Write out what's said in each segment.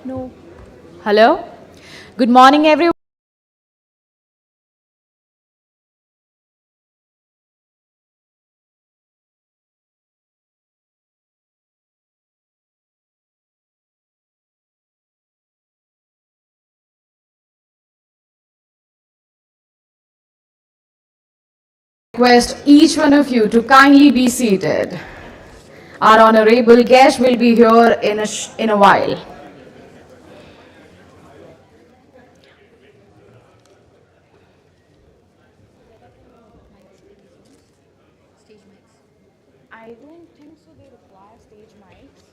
No. Hello? Good morning, everyone. Request each one of you to kindly be seated. Our honorable guest will be here in a while. I don't think so. They require stage mics.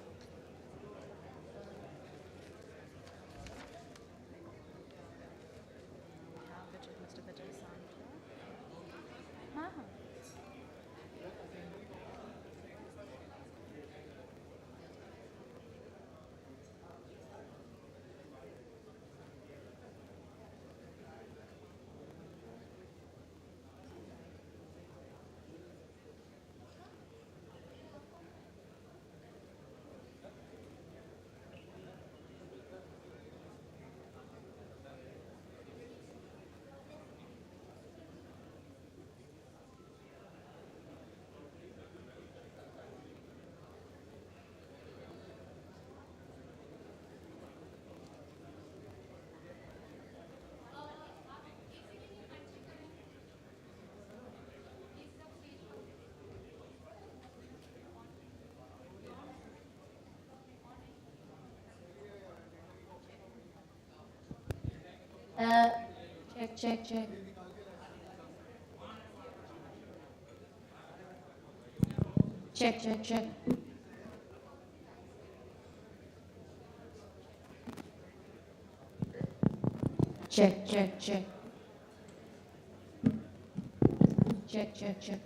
Uh, check, check, check. Check, check, check. Check, check, check. Check, check, check.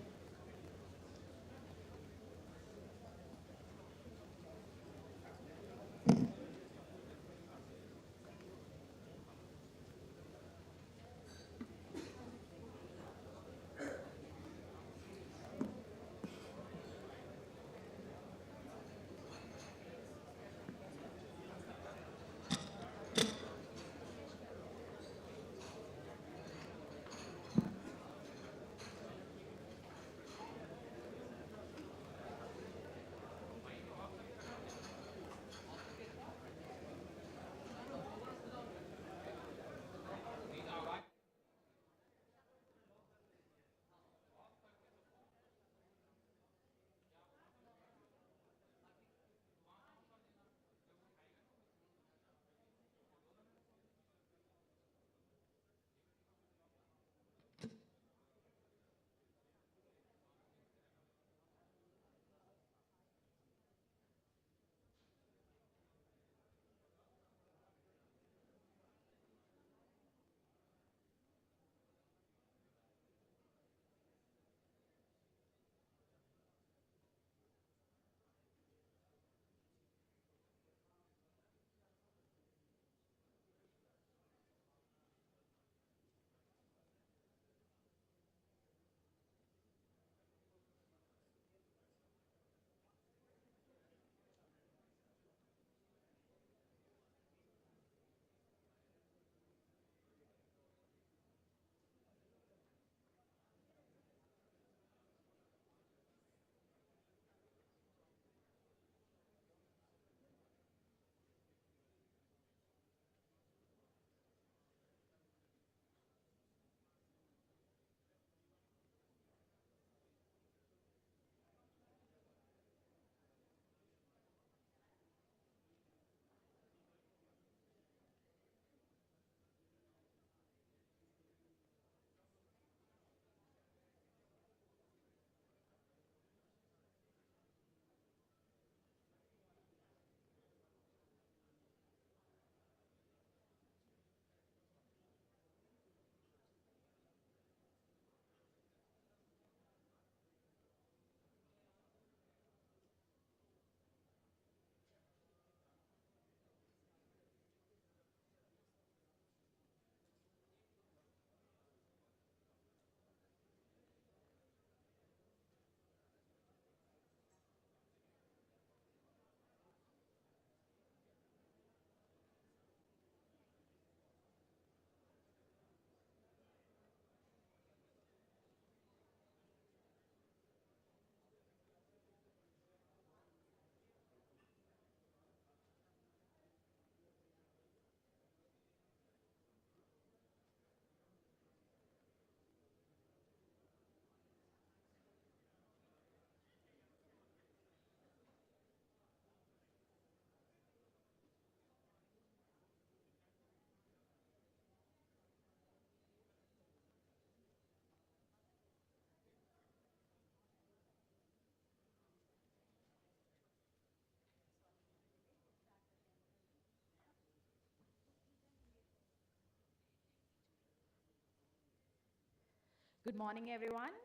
Good morning, everyone.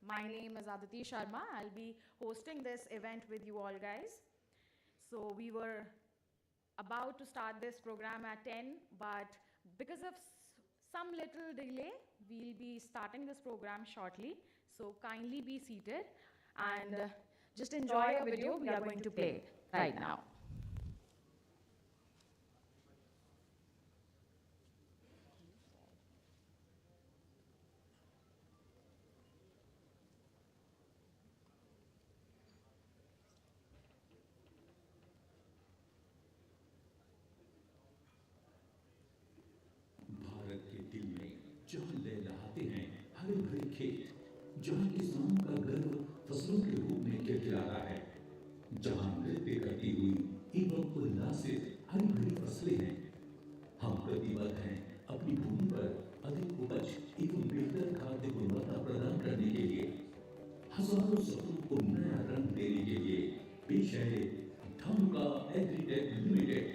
My name is Aditi Sharma. I'll be hosting this event with you all guys. So we were about to start this program at 10, but because of some little delay, we'll be starting this program shortly. So kindly be seated and just enjoy a video we are going to play right now. Bharat के दिल में जहाँ लहलहाते हैं हरे भरे खेत, जहाँ किसानों का गर्व फसलों के रूप में खिलखिलाता है, जहाँ नृत्य करती हुई एवं उल्लासित हरी भरी फसलें हैं, हम प्रतिबद्ध हैं अपनी भूमि पर अधिक उपज एवं बेहतर खाद्य गुणवत्ता प्रदान करने के लिए। हजारों सपनों को नया रंग देने के लिए पेश है धानुका एग्रीटेक लिमिटेड।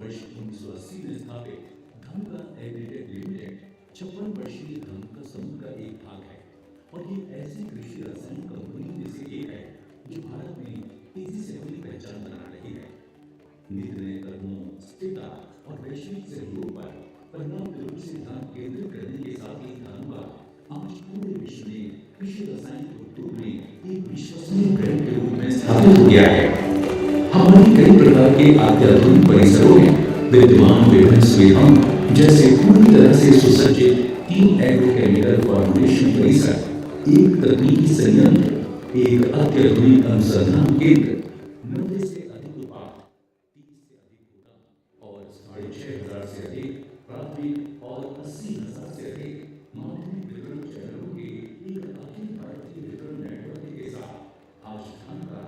वर्ष 1980 में स्थापित धानुका एग्रीटेक लिमिटेड 56 वर्षीय धानुका समूह का एक भाग है और ये ऐसी कृषि रसायन कंपनियों में से एक है जो भारत में तेजी से अपनी पहचान बना रही है। नित नए कदमों, स्थिरता और वैश्विक सहयोग पर पर्याप्त रूप से ध्यान केंद्रित करने के साथ ही धानुका आज पूरे विश्व में कृषि रसायन उद्योग में एक विश्वसनीय ब्रांड के रूप में स्थापित हो गया है। हमारी कई प्रकार के अत्याधुनिक परिसरों में विद्यमान विभिन्न सुविधाओं जैसे पूरी तरह से सुसज्जित 3 एग्रोकेमिकल फॉर्मुलेशन परिसर, एक तकनीकी संयंत्र, एक अत्याधुनिक अनुसंधान केंद्र, 90 से अधिक उत्पाद, 30 से अधिक गोदाम और 6,500 से अधिक प्राथमिक और 80,000 से अधिक माध्यमिक वितरण चैनलों के एक अखिल भारतीय वितरण नेटवर्क के साथ आज धानुका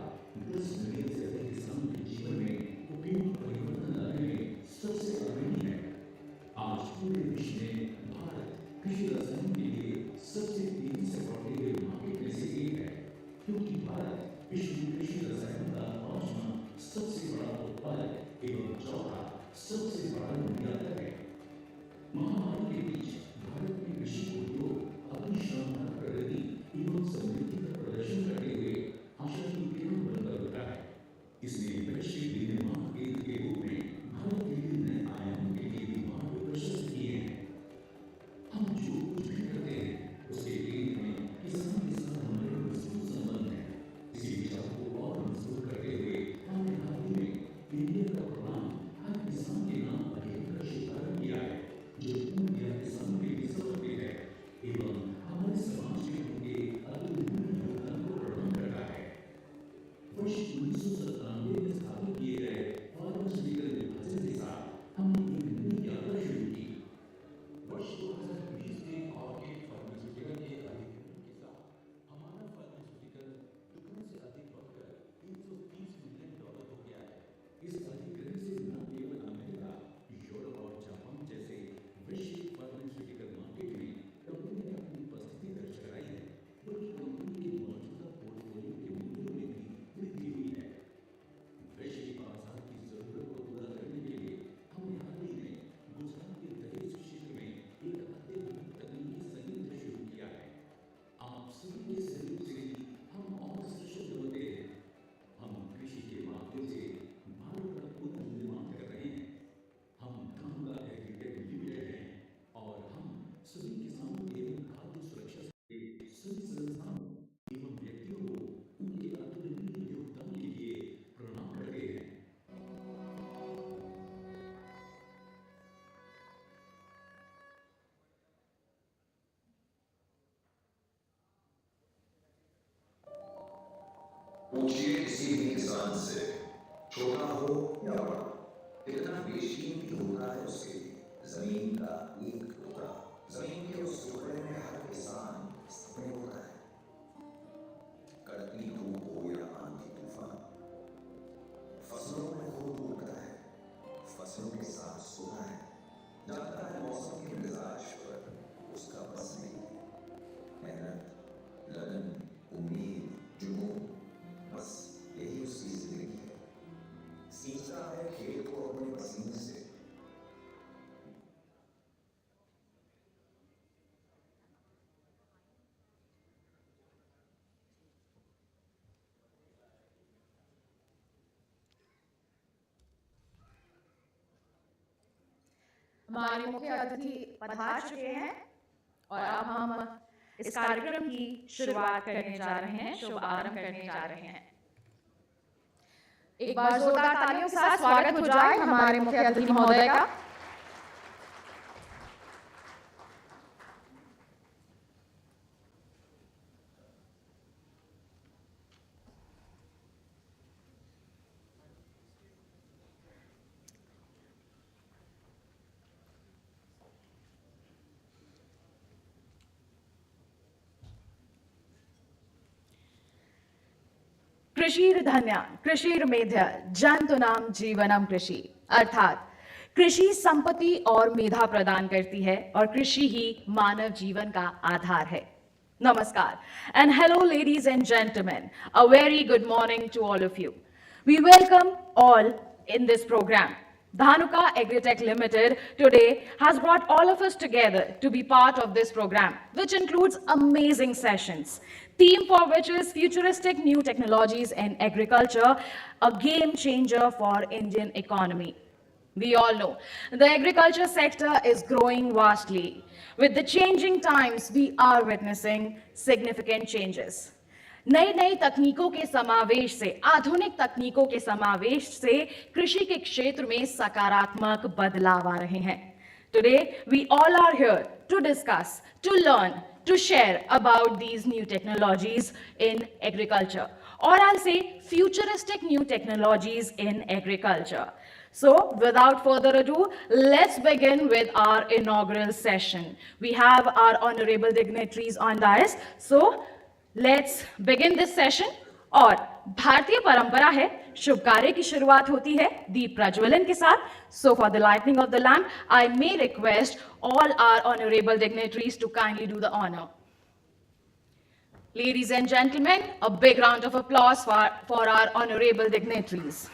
10 मिलियन से अधिक किसानों के जीवन में उपयोगी परिवर्तन लाने में सबसे अग्रणी है। आज पूरे विश्व में भारत कृषि रसायन के लिए सबसे तेजी से बढ़ते हुए मार्केट में से एक है, क्योंकि भारत विश्व में कृषि रसायन का 5वां सबसे बड़ा उत्पादक एवं चौथा सबसे बड़ा निर्यातक है। महामारी के बीच भारत में कृषि उद्योग अपनी शानदार प्रगति एवं समृद्धि का प्रदर्शन करते हुए आशा की किरण बनकर उठा है। इसने वैश्विक विनिर्माण केंद्र के रूप में भारत के लिए नए आयामों के लिए भी मार्ग प्रशस्त किए हैं। हम जो कुछ भी करते हैं उसके केंद्र में किसान के साथ हमारे मजबूत संबंध है। इसी विचार को और मजबूत करते हुए हमने हाल ही में इंडिया का प्रणाम हर किसान के नाम अभियान का शुभारंभ किया है, जो पूर्ण किसानों के लिए समर्पित है एवं हमारे समाज में उनके अतुलनीय योगदान को प्रणाम करता है। वर्ष 1997 में स्थापित किए गए फार्मास्यूटिकल विभाजन के साथ हमने एक नई यात्रा शुरू की। वर्ष 2020 में ऑर्किड फार्मास्यूटिकल के अधिग्रहण के साथ हमारा फार्मास्यूटिकल दुगने से अधिक बढ़कर $130 मिलियन हो गया है। इस अधिग्रहण से न केवल अमेरिका, यूरोप और जापान जैसे वैश्विक फार्मास्यूटिकल मार्केट में कंपनी ने अपनी उपस्थिति दर्ज कराई है, बल्कि कंपनी के मौजूदा पोर्टफोलियो के मूल्यों में भी वृद्धि हुई है। वैश्विक बाजार की जरूरत को पूरा करने के लिए हमने हाल ही में गुजरात के दहेज क्षेत्र में एक अत्याधुनिक तकनीकी संयंत्र शुरू किया है। आप सभी के सहयोग से ही हम और सशक्त होते हैं। हम कृषि के माध्यम से भारत का पुनर्निर्माण कर रहे हैं। हम धानुका एग्रीटेक लिमिटेड हैं और हम सभी किसानों एवं खाद्य सुरक्षा के सभी संस्थानों एवं व्यक्तियों को उनके अतुलनीय योगदान के लिए प्रणाम करते हैं। पूछिए किसी भी किसान से, छोटा हो या बड़ा, कितना बेशकीमती होता है उसके लिए जमीन का एक टुकड़ा। जमीन के उस टुकड़े में हर किसान अपने होता है। कड़कती धूप हो या आंधी तूफान, फसलों में खूब उगता है, फसलों के साथ सोता है, जानता है मौसम के मिजाज पर उसका बस नहीं है। मेहनत, लगन, उम्मीद, जुनून, बस यही उसकी जिंदगी है। सींचता है खेत को अपने पसीने से, हमारे मुख्य अतिथि पधार चुके हैं और अब हम इस कार्यक्रम की शुरुआत करने जा रहे हैं, शुभ आरंभ करने जा रहे हैं। एक बार जोरदार तालियों के साथ स्वागत हो जाए हमारे मुख्य अतिथि महोदय का। कृषिर्धन्या कृषिर्मेध्य जंतु नाम जीवनम कृषि, अर्थात कृषि संपत्ति और मेधा प्रदान करती है और कृषि ही मानव जीवन का आधार है। नमस्कार and hello ladies and gentlemen, a very good morning to all of you. We welcome all in this program. Dhanuka Agritech Limited today has brought all of us together to be part of this program, which includes amazing sessions. Theme for which is Futuristic New Technologies in Agriculture, a game changer for Indian economy. We all know the agriculture sector is growing vastly. With the changing times, we are witnessing significant changes. नई नई तकनीकों के समावेश से, आधुनिक तकनीकों के समावेश से कृषि के क्षेत्र में सकारात्मक बदलाव आ रहे हैं। Today, we all are here to discuss, to learn, to share about these new technologies in agriculture, or I'll say futuristic new technologies in agriculture. So, without further ado, let's begin with our inaugural session. We have our honorable dignitaries on dais. So, let's begin this session. और भारतीय परंपरा है, शुभ कार्य की शुरुआत होती है दीप प्रज्वलन के साथ. So for the lighting of the lamp, I may request all our honorable dignitaries to kindly do the honor. Ladies and gentlemen, a big round of applause for our honorable dignitaries.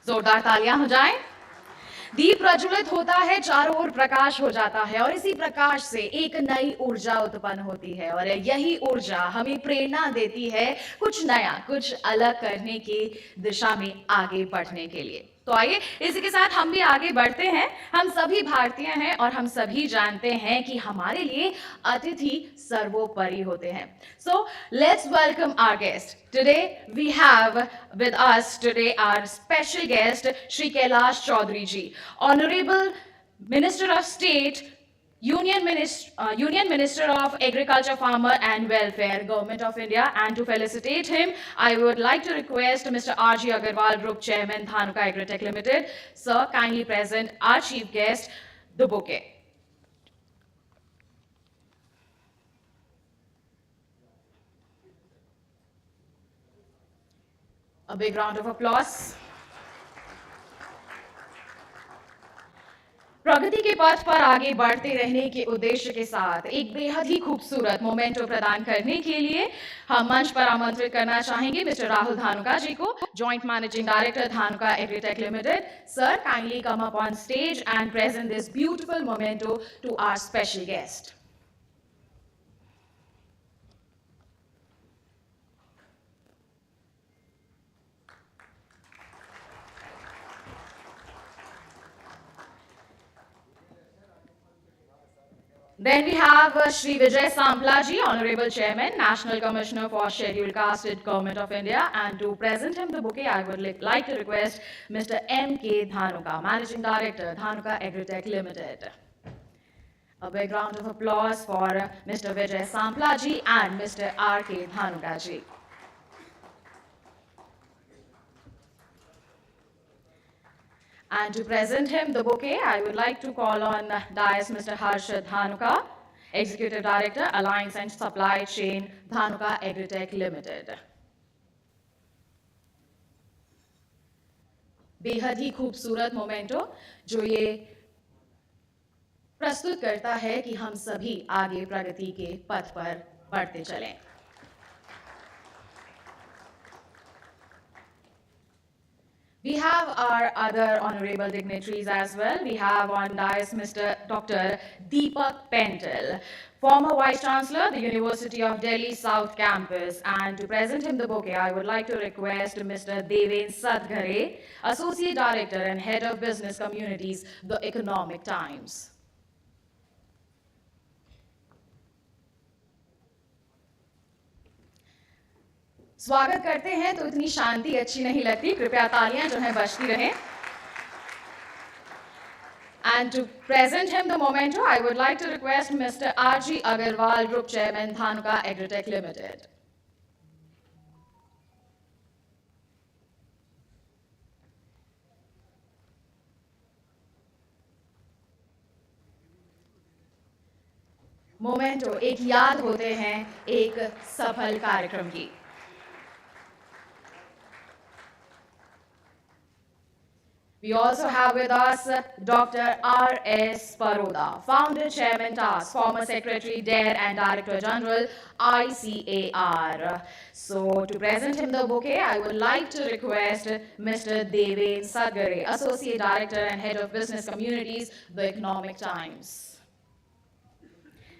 जोरदार तालियां हो जाएं। दीप प्रज्वलित होता है, चारों ओर प्रकाश हो जाता है और इसी प्रकाश से एक नई ऊर्जा उत्पन्न होती है और यही ऊर्जा हमें प्रेरणा देती है कुछ नया, कुछ अलग करने की दिशा में आगे बढ़ने के लिए। तो आइए इसी के साथ हम भी आगे बढ़ते हैं। हम सभी भारतीय हैं और हम सभी जानते हैं कि हमारे लिए अतिथि सर्वोपरि होते हैं। So let's welcome our guest. Today we have with us today our special guest Shri Kailash Chaudhary ji, Honorable Minister of State, Union Minister of Agriculture, Farmer and Welfare, Government of India. And to felicitate him, I would like to request Mr. R.G. Agarwal, Group Chairman, Dhanuka Agritech Limited. Sir, kindly present our chief guest, the bouquet. A big round of applause. प्रगति के पथ पर आगे बढ़ते रहने के उद्देश्य के साथ एक बेहद ही खूबसूरत मोमेंटो प्रदान करने के लिए हम मंच पर आमंत्रित करना चाहेंगे मिस्टर राहुल धानुका जी को, joint managing director Dhanuka agritech limited. Sir, kindly come up on stage and present this beautiful memento to our special guest. Then we have Shri Vijay Samplaji, Honorable Chairman, National Commissioner for Scheduled Caste, Government of India. And to present him the bouquet, I would like to request Mr. M.K. Dhanuka, Managing Director, Dhanuka Agritech Limited. A big round of applause for Mr. Vijay Samplaji and Mr. R.K. Dhanuka ji. And to present him the bouquet, I would like to call on dais Mr. Harshad Dhanuka, Executive Director, Alliance and Supply Chain, Dhanuka Agritech Limited. बेहद ही खूबसूरत memento जो ये प्रस्तुत करता है कि हम सभी आगे प्रगति के पथ पर बढ़ते चलें. We have our other honorable dignitaries as well. We have on dais Mr. Dr. Deepak Pental, former Vice Chancellor, the University of Delhi South Campus. And to present him the bouquet, I would like to request Mr. Deven Sadghare, Associate Director and Head of Business Communities, The Economic Times. स्वागत करते हैं तो इतनी शांति अच्छी नहीं लगती, कृपया तालियां जो हैं बजती रहें. And to present him the memento, I would like to request Mr. R.G. Agarwal, Group Chairman, Dhanuka Agritech Limited. Memento एक याद होते हैं एक सफल कार्यक्रम की. We also have with us Dr. R.S. Paroda, Founder, Chairman, TASK, former Secretary, DARE, and Director General, ICAR. So, to present him the bouquet, I would like to request Mr. Deven Sadghare, Associate Director and Head of Business Communities, The Economic Times.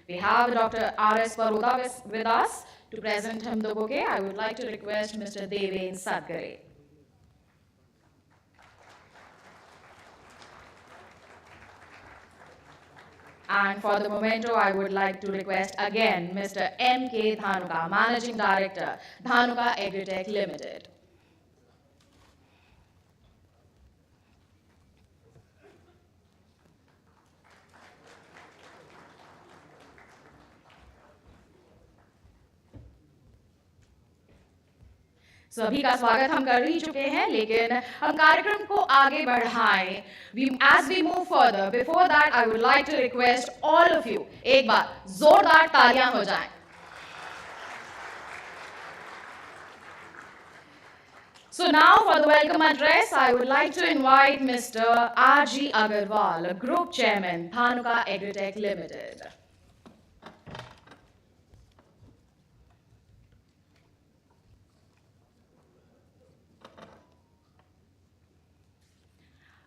We have Dr. R.S. Paroda with us. To present him the bouquet, I would like to request Mr. Deven Sadghare. And for the memento, I would like to request again Mr. M.K. Dhanuka, Managing Director, Dhanuka Agritech Limited. सभी का स्वागत हम कर ही चुके हैं, लेकिन हम कार्यक्रम को आगे बढ़ाएं. As we move further, before that, I would like to request all of you, एक बार जोरदार तालियां हो जाएं. So now for the welcome address, I would like to invite Mr. R.G. Agarwal, Group Chairman, Dhanuka Agritech Limited.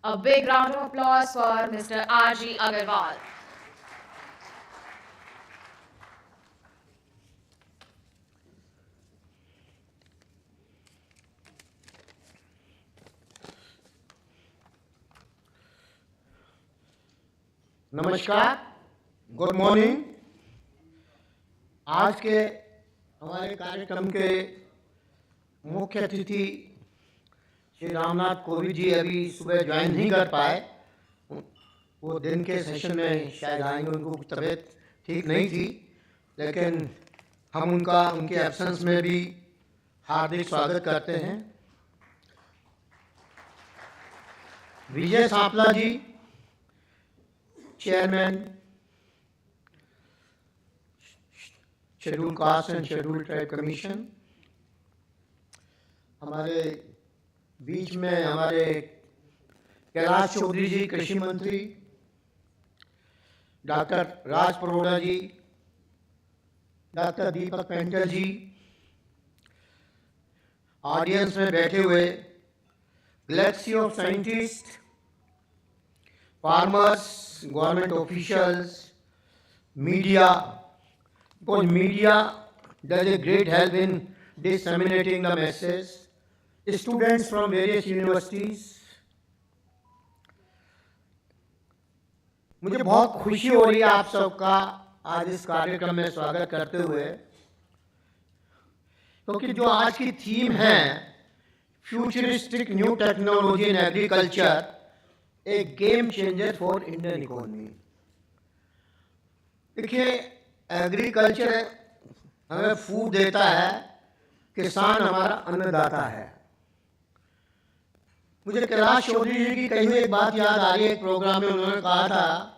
A big round of applause for Mr. R.G. Agarwal. नमस्कार, good morning. आज के हमारे कार्यक्रम के मुख्य अतिथि श्री रामनाथ कोविंद जी अभी सुबह ज्वाइन नहीं कर पाए. वो दिन के सेशन में शायद आएंगे, उनको तबीयत ठीक नहीं थी, लेकिन हम उनके एब्सेंस में भी हार्दिक स्वागत करते हैं. Vijay Sampla ji, chairman, schedule caste and schedule tribe commission. हमारे बीच में हमारे कैलाश चौधरी जी, कृषि मंत्री, doctor Raj Paroda ji, doctor Deepak Pental ji, audience में बैठे हुए galaxy of scientist, farmers, government officials, media, because media does a great help in disseminating the message, students from various universities. मुझे बहुत खुशी हो रही है आप सबका आज इस कार्यक्रम में स्वागत करते हुए, क्योंकि जो आज की थीम है futuristic new technology in agriculture, A game changer for Indian economy. देखिए, एग्रीकल्चर हमें फूड देता है, किसान हमारा अन्नदाता है। मुझे कैलाश चौधरी जी की कही हुई एक बात याद आ रही है। एक प्रोग्राम में उन्होंने कहा था,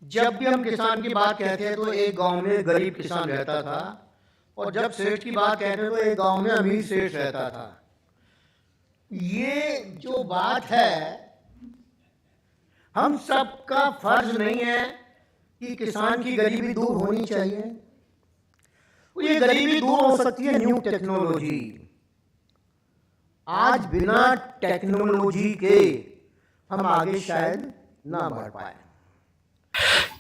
जब भी हम किसान की बात कहते हैं तो एक गांव में गरीब किसान रहता था, और जब सेठ की बात कहते हैं तो एक गांव में अमीर सेठ रहता था। ये जो बात है, हम सबका फर्ज नहीं है कि किसान की गरीबी दूर होनी चाहिए। ये गरीबी दूर हो सकती है न्यू टेक्नोलॉजी। आज बिना टेक्नोलॉजी के हम आगे शायद ना बढ़ पाए।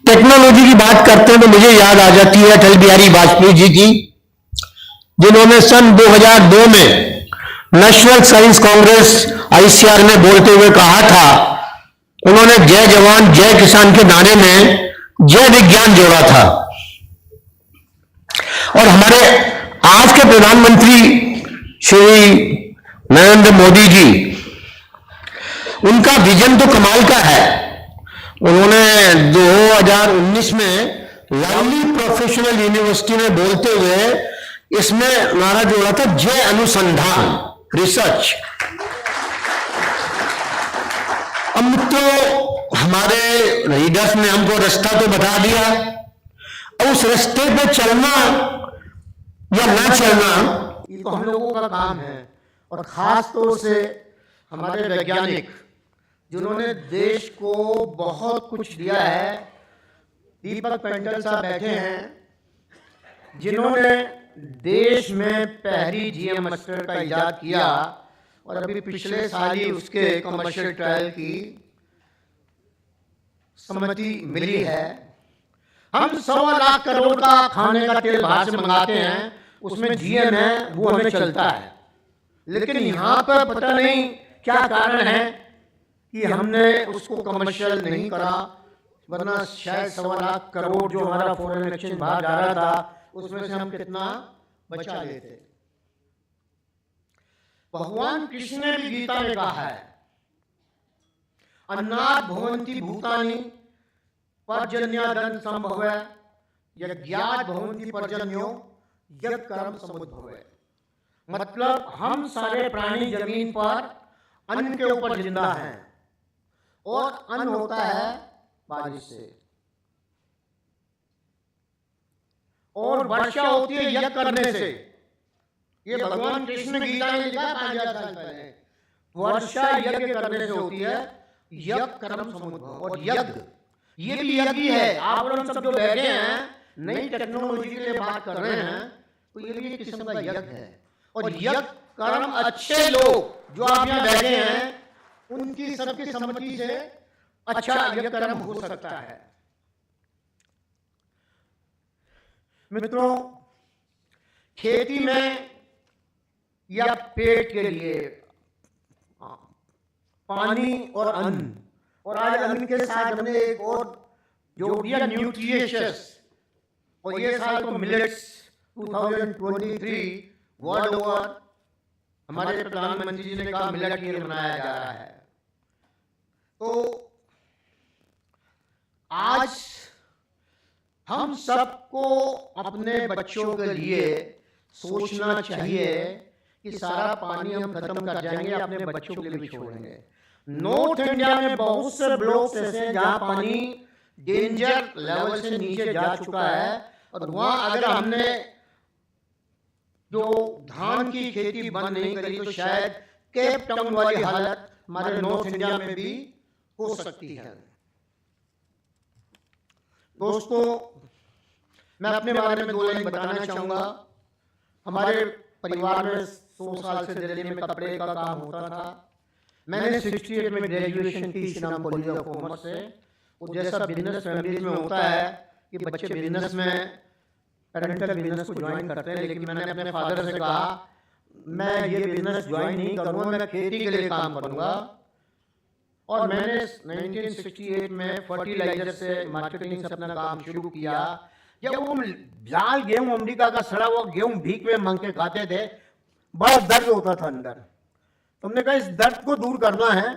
टेक्नोलॉजी की बात करते हैं तो मुझे याद आ जाती है अटल बिहारी वाजपेयी जी की, जिन्होंने सन 2002 में नेशनल साइंस कांग्रेस आईसीआर में बोलते हुए कहा था, उन्होंने जय जवान जय किसान के नारे में जय विज्ञान जोड़ा था। और हमारे आज के प्रधानमंत्री श्री नरेंद्र मोदी जी, उनका विजन तो कमाल का है। उन्होंने 2019 में लवली प्रोफेशनल यूनिवर्सिटी में बोलते हुए इसमें नारा जोड़ा था, जय अनुसंधान रिसर्च। अब तो हमारे लीडर्स ने हमको रास्ता तो बता दिया, अब उस रास्ते पे चलना या ना चलना ये तो हम लोगों का काम है। और खास तौर से हमारे वैज्ञानिक, जिन्होंने देश को बहुत कुछ दिया है। दीपक पेंटल साहब बैठे हैं, जिन्होंने देश में पहली जीएम मस्टर्ड का इजाद किया, और अभी पिछले साल ही उसके कमर्शियल ट्रायल की सम्मति मिली है। हम 1.25 लाख करोड़ का खाने का तेल बाहर से मंगाते हैं, उसमें जीएम है, वो हमें चलता है। लेकिन यहाँ पर पता नहीं क्या कारण है कि हमने उसको कमर्शियल नहीं करा, वरना शायद 1.25 लाख करोड़ जो हमारा फॉरेन एक्सचेंज बाहर जा रहा था, उसमें से हम कितना बचा लेते। भगवान कृष्ण ने भी गीता में कहा है, अन्नात् भवन्ति भूतानि पर्जन्यादन संभवः, यज्ञात् भवन्ति पर्जन्यो यज्ञ कर्म समुद्भवः। मतलब हम सारे प्राणी जमीन पर अन्न के ऊपर जिंदा हैं, और अन्न होता है बारिश से, और वर्षा होती है यज्ञ करने से। ये भगवान कृष्ण ने गीता में लिखा 5000 साल पहले। वर्षा यज्ञ करने से होती है, यज्ञ कर्म समुद्भव। और यज्ञ, ये भी यज्ञ ही है। आप लोग सब जो बैठे हैं, नई टेक्नोलॉजी के लिए बात कर रहे हैं, तो ये भी एक किस्म का यज्ञ है। और यज्ञ कर्म अच्छे लोग जो आप यहाँ बैठे हैं, उनकी सबकी सम्मति से अच्छा यज्ञ कर्म हो सकता है। मित्रों, खेती में या पेट के लिए पानी और अन्न, और आज अन्न के साथ हमने एक और जोड़ दिया, न्यूट्रिशियस। और ये साल तो मिलेट्स 2023 वर्ल्ड ओवर हमारे प्रधानमंत्री जी ने कहा मिलेट ईयर मनाया जा रहा है। तो आज हम सबको अपने बच्चों के लिए सोचना चाहिए कि सारा पानी हम खत्म कर जाएंगे, अपने बच्चों के लिए भी छोड़ेंगे। नॉर्थ इंडिया में बहुत से ब्लॉक्स ऐसे हैं जहां पानी डेंजर लेवल से नीचे जा चुका है, और वहां अगर हमने जो धान की खेती बंद नहीं करी तो शायद केप टाउन वाली हालत हमारे नॉर्थ इंडिया में भी हो सकती है। दोस्तों, मैं अपने बारे में 2 लाइन बताना चाहूंगा। हमारे परिवार में 100 साल से दिल्ली में कपड़े का काम होता था। मैंने 68 में ग्रेजुएशन की श्रीराम कॉलेज ऑफ कॉमर्स से। वो जैसा बिजनेस फैमिली में होता है कि बच्चे बिजनेस में पेरेंटल बिजनेस को ज्वाइन करते हैं, लेकिन मैंने अपने फादर से कहा मैं ये बिजनेस ज्वाइन नहीं करूँगा, मैं खेती के लिए काम करूँगा। और मैंने 1968 में फर्टिलाइजर से मार्केटिंग से अपना काम शुरू किया। जब वो लाल गेहूं, अमेरिका का सड़ा हुआ गेहूं भीख में मांग के खाते थे, बड़ा दर्द होता था अंदर। तुमने कहा इस दर्द को दूर करना है,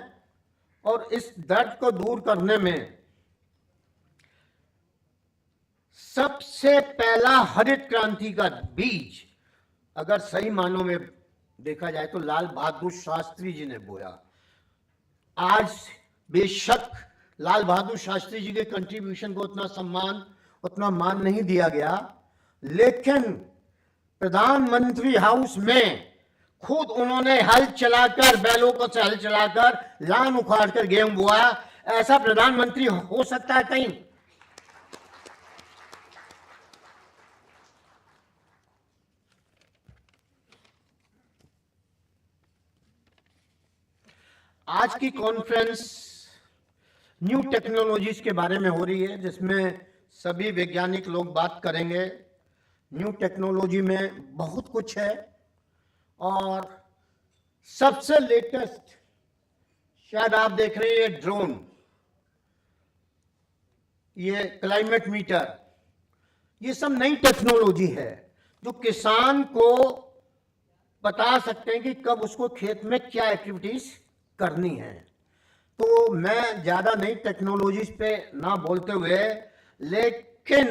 और इस दर्द को दूर करने में सबसे पहला हरित क्रांति का बीज अगर सही मानों में देखा जाए तो लाल बहादुर शास्त्री जी ने बोया। आज बेशक लाल बहादुर शास्त्री जी के कंट्रीब्यूशन को उतना सम्मान, उतना मान नहीं दिया गया, लेकिन प्रधानमंत्री हाउस में खुद उन्होंने हल चलाकर, बैलों को से हल चलाकर, लान उखाड़कर गेहूं बोया। ऐसा प्रधानमंत्री हो सकता है कहीं? आज की कॉन्फ्रेंस न्यू टेक्नोलॉजीज के बारे में हो रही है, जिसमें सभी वैज्ञानिक लोग बात करेंगे। न्यू टेक्नोलॉजी में बहुत कुछ है, और सबसे लेटेस्ट शायद आप देख रहे हैं ड्रोन, ये क्लाइमेट मीटर, ये सब नई टेक्नोलॉजी है जो किसान को बता सकते हैं कि कब उसको खेत में क्या एक्टिविटीज करनी है। तो मैं ज़्यादा नई टेक्नोलॉजीज पे ना बोलते हुए, लेकिन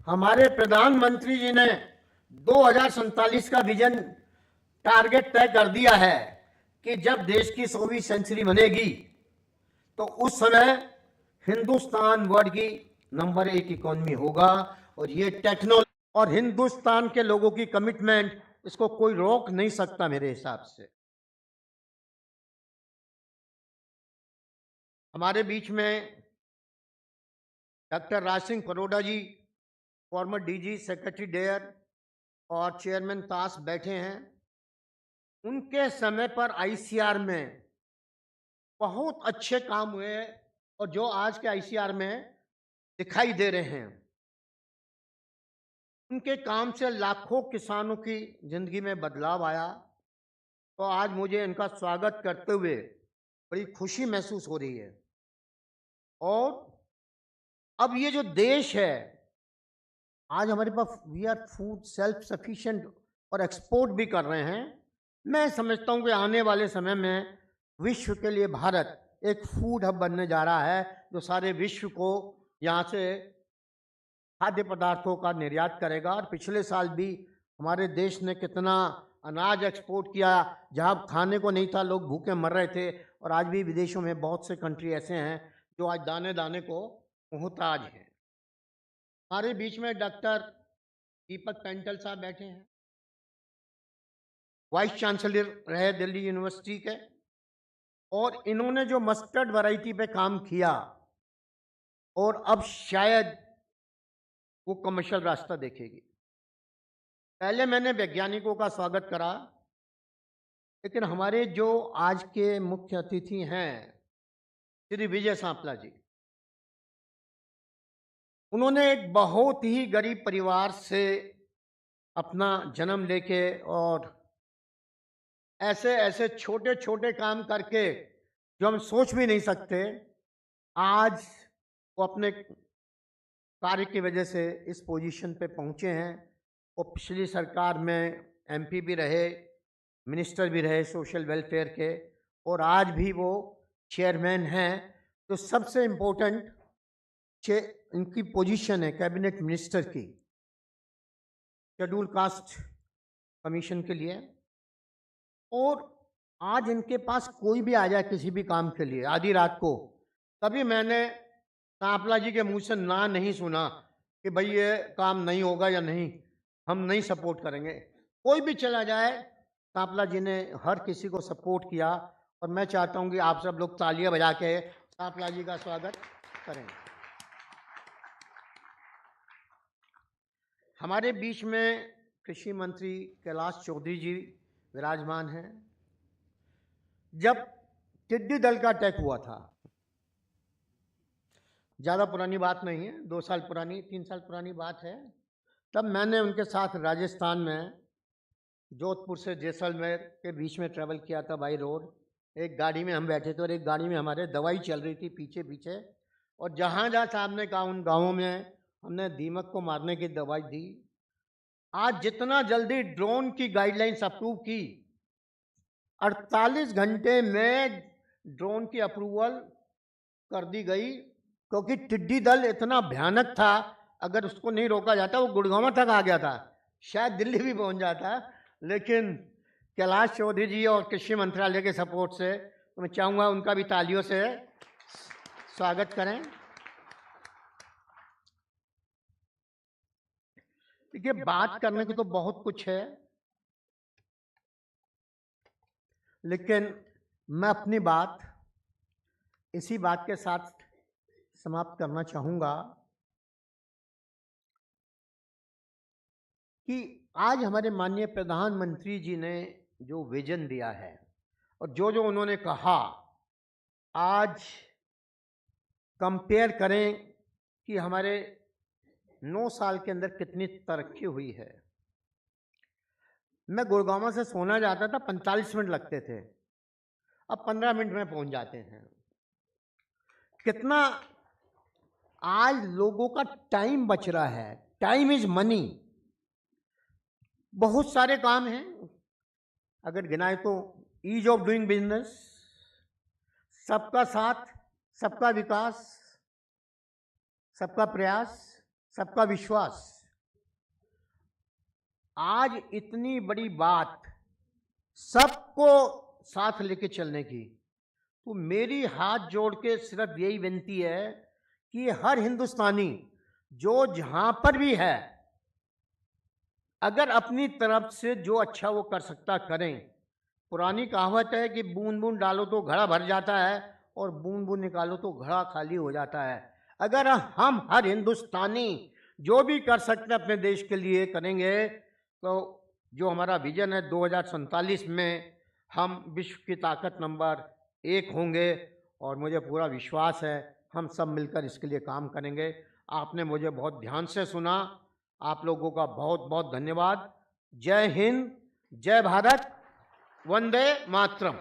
हमारे प्रधानमंत्री जी ने 2047 का विजन टारगेट तय कर दिया है कि जब देश की 100वीं सेंचुरी बनेगी तो उस समय हिंदुस्तान वर्ल्ड की नंबर 1 इकोनॉमी होगा। और ये टेक्नोलॉजी और हिंदुस्तान के लोगों की कमिटमेंट, इसको कोई रोक नहीं सकता मेरे हिसाब से। हमारे बीच में डॉक्टर राज सिंह परोड़ा जी, फॉर्मर डीजी सेक्रेटरी डेयर और चेयरमैन तास बैठे हैं। उनके समय पर आईसीआर में बहुत अच्छे काम हुए, और जो आज के आईसीआर में दिखाई दे रहे हैं, उनके काम से लाखों किसानों की जिंदगी में बदलाव आया। तो आज मुझे इनका स्वागत करते हुए बड़ी खुशी महसूस हो रही है। और अब ये जो देश है, आज हमारे पास we are food self sufficient और एक्सपोर्ट भी कर रहे हैं। मैं समझता हूँ कि आने वाले समय में विश्व के लिए भारत एक फूड हब बनने जा रहा है, जो सारे विश्व को यहाँ से खाद्य पदार्थों का निर्यात करेगा। और पिछले साल भी हमारे देश ने कितना अनाज एक्सपोर्ट किया, जहाँ खाने को नहीं था, लोग भूखे मर रहे थे। और आज भी विदेशों में बहुत से कंट्री ऐसे हैं जो आज दाने दाने को मोहताज हैं। हमारे बीच में डॉक्टर दीपक पेंटल साहब बैठे हैं, वाइस चांसलर रहे दिल्ली यूनिवर्सिटी के, और इन्होंने जो मस्टर्ड वैरायटी पे काम किया, और अब शायद वो कमर्शियल रास्ता देखेगी। पहले मैंने वैज्ञानिकों का स्वागत करा, लेकिन हमारे जो आज के मुख्य अतिथि हैं श्री विजय सांपला जी, उन्होंने एक बहुत ही गरीब परिवार से अपना जन्म लेके और ऐसे ऐसे छोटे छोटे काम करके जो हम सोच भी नहीं सकते, आज वो अपने कार्य की वजह से इस पोजीशन पे पहुंचे हैं। वो पिछली सरकार में एमपी भी रहे, मिनिस्टर भी रहे सोशल वेलफेयर के, और आज भी वो चेयरमैन हैं। तो सबसे इम्पोर्टेंट इनकी पोजीशन है कैबिनेट मिनिस्टर की, शेड्यूल कास्ट कमीशन के लिए। और आज इनके पास कोई भी आ जाए किसी भी काम के लिए आधी रात को, कभी मैंने सांपला जी के मुंह से ना नहीं सुना कि भाई ये काम नहीं होगा या नहीं, हम नहीं सपोर्ट करेंगे। कोई भी चला जाए, सांपला जी ने हर किसी को सपोर्ट किया। और मैं चाहता हूं कि आप सब लोग तालियां बजा के सांपला जी का स्वागत करें। हमारे बीच में कृषि मंत्री कैलाश चौधरी जी विराजमान हैं। जब टिड्डी दल का अटैक हुआ था, ज़्यादा पुरानी बात नहीं है, 2 साल पुरानी, 3 साल पुरानी बात है, तब मैंने उनके साथ राजस्थान में जोधपुर से जैसलमेर के बीच में ट्रैवल किया था बाई रोड। एक गाड़ी में हम बैठे थे और एक गाड़ी में हमारे दवाई चल रही थी पीछे पीछे, और जहाँ जहाँ साहब ने कहा उन गाँवों में हमने दीमक को मारने की दवाई दी। आज जितना जल्दी ड्रोन की गाइडलाइंस अप्रूव की, 48 घंटे में ड्रोन की अप्रूवल कर दी गई, क्योंकि टिड्डी दल इतना भयानक था, अगर उसको नहीं रोका जाता वो गुड़गांव तक आ गया था, शायद दिल्ली भी पहुंच जाता। लेकिन कैलाश चौधरी जी और कृषि मंत्रालय के सपोर्ट से, तो मैं चाहूंगा उनका भी तालियों से स्वागत करें। देखिए, बात करने को तो बहुत कुछ है, लेकिन मैं अपनी बात इसी बात के साथ समाप्त करना चाहूंगा कि आज हमारे माननीय प्रधानमंत्री जी ने जो विजन दिया है और जो जो उन्होंने कहा, आज कंपेयर करें कि हमारे 9 साल के अंदर कितनी तरक्की हुई है। मैं गुड़गांव से सोना जाता था, 45 मिनट लगते थे, अब 15 मिनट में पहुंच जाते हैं। कितना आज लोगों का टाइम बच रहा है। Time is money. बहुत सारे काम हैं, अगर गिनाए तो ईज ऑफ डूइंग बिजनेस, सबका साथ, सबका विकास, सबका प्रयास, सबका विश्वास। आज इतनी बड़ी बात सबको साथ लेके चलने की, तो मेरी हाथ जोड़ के सिर्फ यही विनती है कि हर हिंदुस्तानी जो जहां पर भी है, अगर अपनी तरफ से जो अच्छा वो कर सकता करें। पुरानी कहावत है कि बूंद बूंद डालो तो घड़ा भर जाता है और बूंद बूंद निकालो तो घड़ा खाली हो जाता है। अगर हम हर हिंदुस्तानी जो भी कर सकते हैं अपने देश के लिए करेंगे, तो जो हमारा विजन है 2047 में हम विश्व की ताकत नंबर 1 होंगे, और मुझे पूरा विश्वास है हम सब मिलकर इसके लिए काम करेंगे। आपने मुझे बहुत ध्यान से सुना, आप लोगों का बहुत बहुत धन्यवाद। जय हिंद, जय Bharat, Vande Mataram.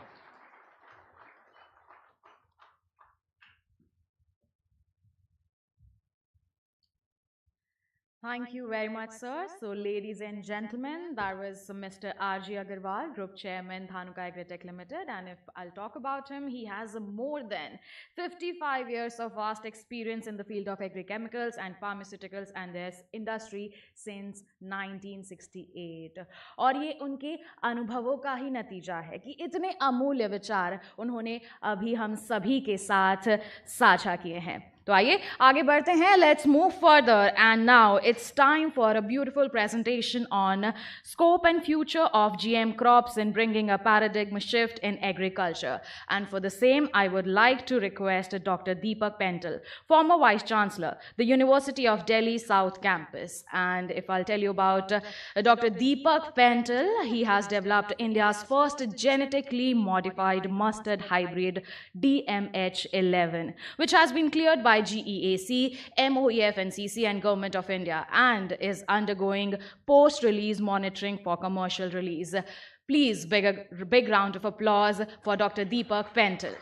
Thank you very much, sir. So, ladies and gentlemen, that was Mr. R.G. Agarwal, Group Chairman, Dhanuka Agritech Limited. And if I'll talk about him, he has more than 55 years of vast experience in the field of agrochemicals and pharmaceuticals and this industry since 1968. और ये उनके अनुभवों का ही नतीजा है कि इतने अमूल्य विचार उन्होंने अभी हम सभी के साथ साझा किए हैं। तो आइए आगे बढ़ते हैं। Let's move further, and now it's time for a beautiful presentation on scope and future of GM crops in bringing a paradigm shift in agriculture. And for the same, I would like to request Dr. Deepak Pental, former Vice Chancellor, the University of Delhi South Campus. And if I'll tell you about Dr. Deepak Pental, he has developed India's first genetically modified mustard hybrid DMH11, which has been cleared by GEAC, MOEF NCC and Government of India, and is undergoing post-release monitoring for commercial release. Please, big round of applause for Dr. Deepak Pental.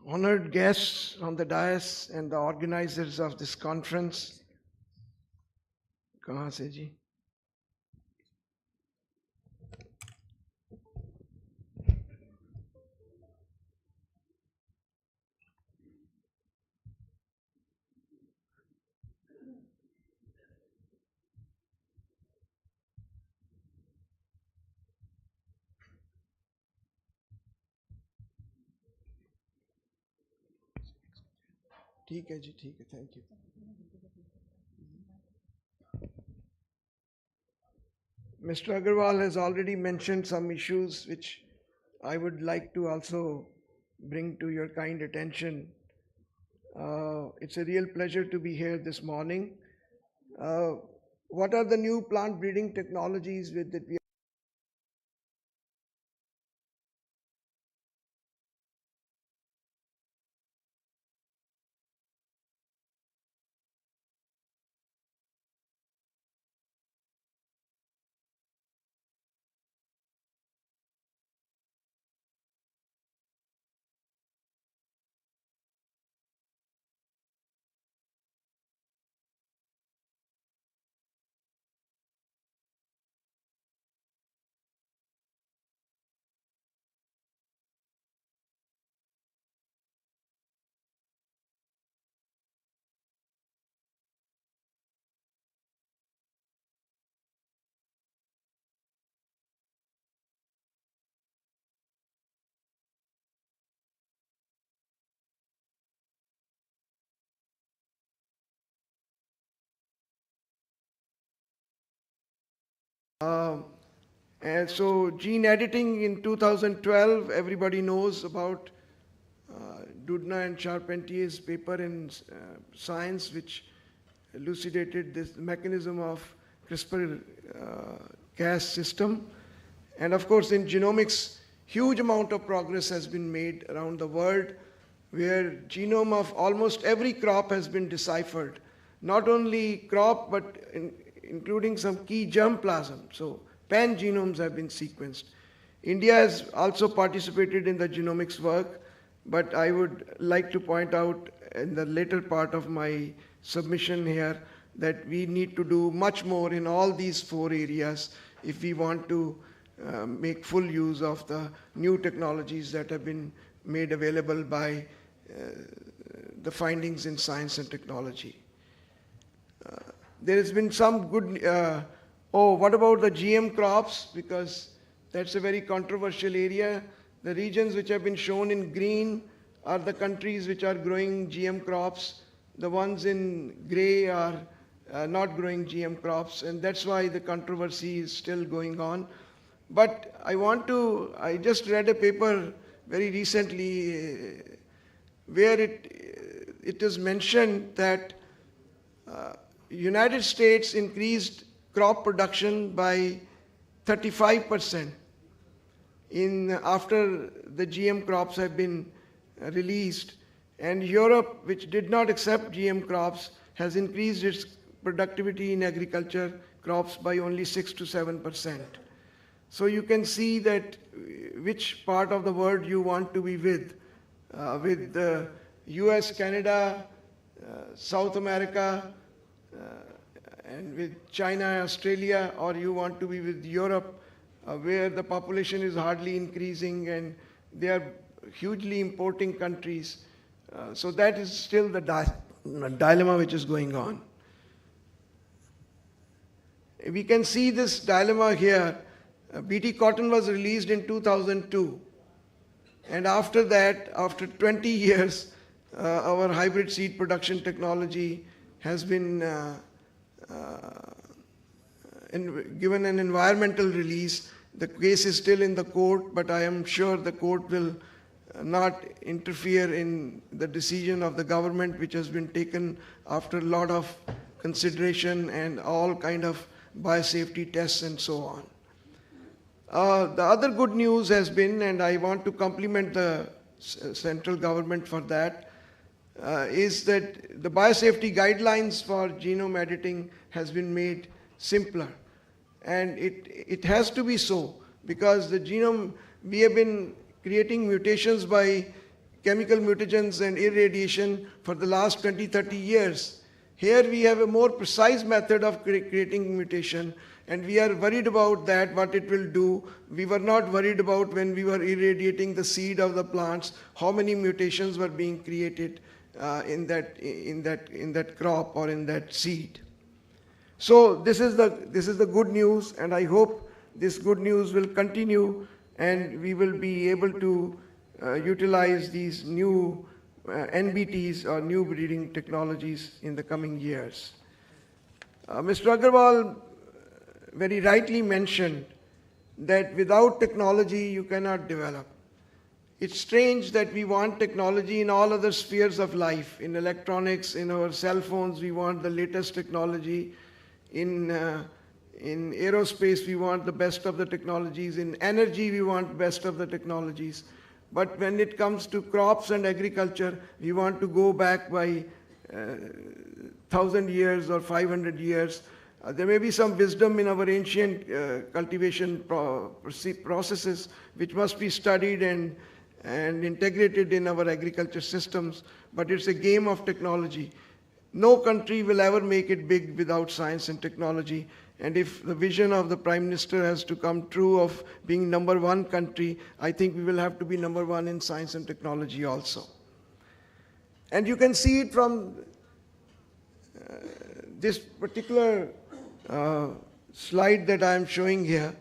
Honored guests on the dais and the organizers of this conference. कहाँ से जी? ठीक है जी, ठीक है, thank you. Mr. Agarwal has already mentioned some issues which I would like to also bring to your kind attention. It's a real pleasure to be here this morning. What are the new plant breeding technologies that we And so gene editing in 2012, everybody knows about Doudna and Charpentier's paper in Science, which elucidated this mechanism of CRISPR-Cas system. And of course, in genomics, huge amount of progress has been made around the world, where genome of almost every crop has been deciphered. Not only crop, but including some key germplasm. So pan-genomes have been sequenced. India has also participated in the genomics work, but I would like to point out in the later part of my submission here that we need to do much more in all these 4 areas if we want to make full use of the new technologies that have been made available by the findings in science and technology. There has been some good, what about the GM crops? Because that's a very controversial area. The regions which have been shown in green are the countries which are growing GM crops. The ones in gray are not growing GM crops, and that's why the controversy is still going on. But I just read a paper very recently where it is mentioned that United States increased crop production by 35% after the GM crops have been released, and Europe, which did not accept GM crops, has increased its productivity in agriculture crops by only 6 to 7%. So you can see that which part of the world you want to be with the US, Canada, South America, and with China, Australia, or you want to be with Europe, where the population is hardly increasing and they are hugely importing countries. So that is still the dilemma which is going on. We can see this dilemma here. BT cotton was released in 2002. And after that, after 20 years, our hybrid seed production technology has been given an environmental release. The case is still in the court, but I am sure the court will not interfere in the decision of the government, which has been taken after a lot of consideration and all kind of biosafety tests and so on. The other good news has been, and I want to compliment the central government for that, is that the biosafety guidelines for genome editing has been made simpler. And it has to be so, because the genome, we have been creating mutations by chemical mutagens and irradiation for the last 20, 30 years. Here we have a more precise method of creating mutation, and we are worried about that, what it will do. We were not worried about when we were irradiating the seed of the plants, how many mutations were being created in that crop or in that seed. So this is the good news, and I hope this good news will continue, and we will be able to utilize these new NBTs or new breeding technologies in the coming years. Mr. Agarwal very rightly mentioned that without technology you cannot develop. It's strange that we want technology in all other spheres of life. In electronics, in our cell phones, we want the latest technology. In aerospace, we want the best of the technologies. In energy, we want best of the technologies. But when it comes to crops and agriculture, we want to go back by 1,000 years or 500 years. There may be some wisdom in our ancient cultivation processes which must be studied and integrated in our agriculture systems, but it's a game of technology. No country will ever make it big without science and technology. And if the vision of the Prime Minister has to come true of being #1 country, I think we will have to be #1 in science and technology also. And you can see it from this particular slide that I am showing here.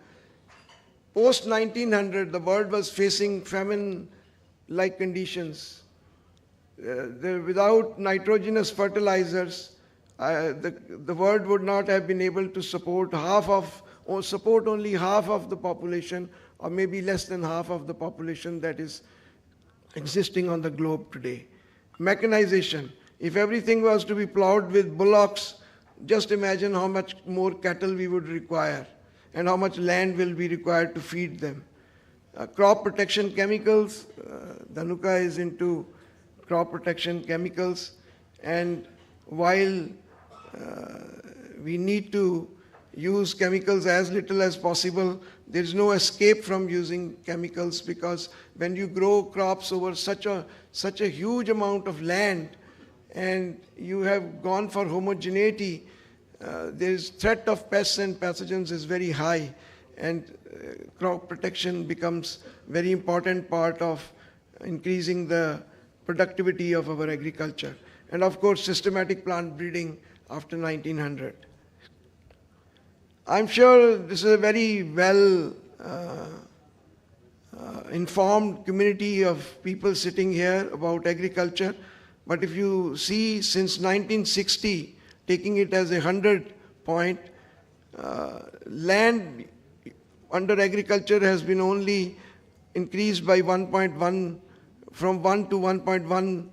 Post 1900, the world was facing famine-like conditions. Without nitrogenous fertilizers, the world would not have been able to support half of or support only half of the population, or maybe less than half of the population that is existing on the globe today. Mechanization. If everything was to be plowed with bullocks, just imagine how much more cattle we would require and how much land will be required to feed them. Crop protection chemicals. Dhanuka is into crop protection chemicals, and while we need to use chemicals as little as possible, there is no escape from using chemicals, because when you grow crops over such a huge amount of land and you have gone for homogeneity, there is threat of pests and pathogens is very high, and crop protection becomes very important part of increasing the productivity of our agriculture. And of course, systematic plant breeding after 1900. I'm sure this is a very well informed community of people sitting here about agriculture. But if you see, since 1960, taking it as 100 point, land under agriculture has been only increased by 1.1, from 1 to 1.1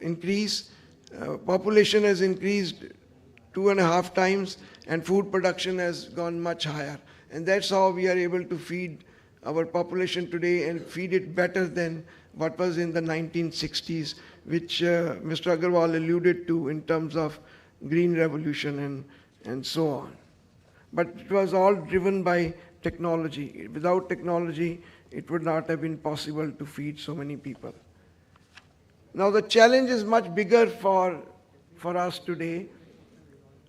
increase. Population has increased 2.5 times, and food production has gone much higher. And that's how we are able to feed our population today, and feed it better than what was in the 1960s, which Mr. Agarwal alluded to in terms of green revolution and so on. But it was all driven by technology. Without technology, it would not have been possible to feed so many people. Now the challenge is much bigger for us today.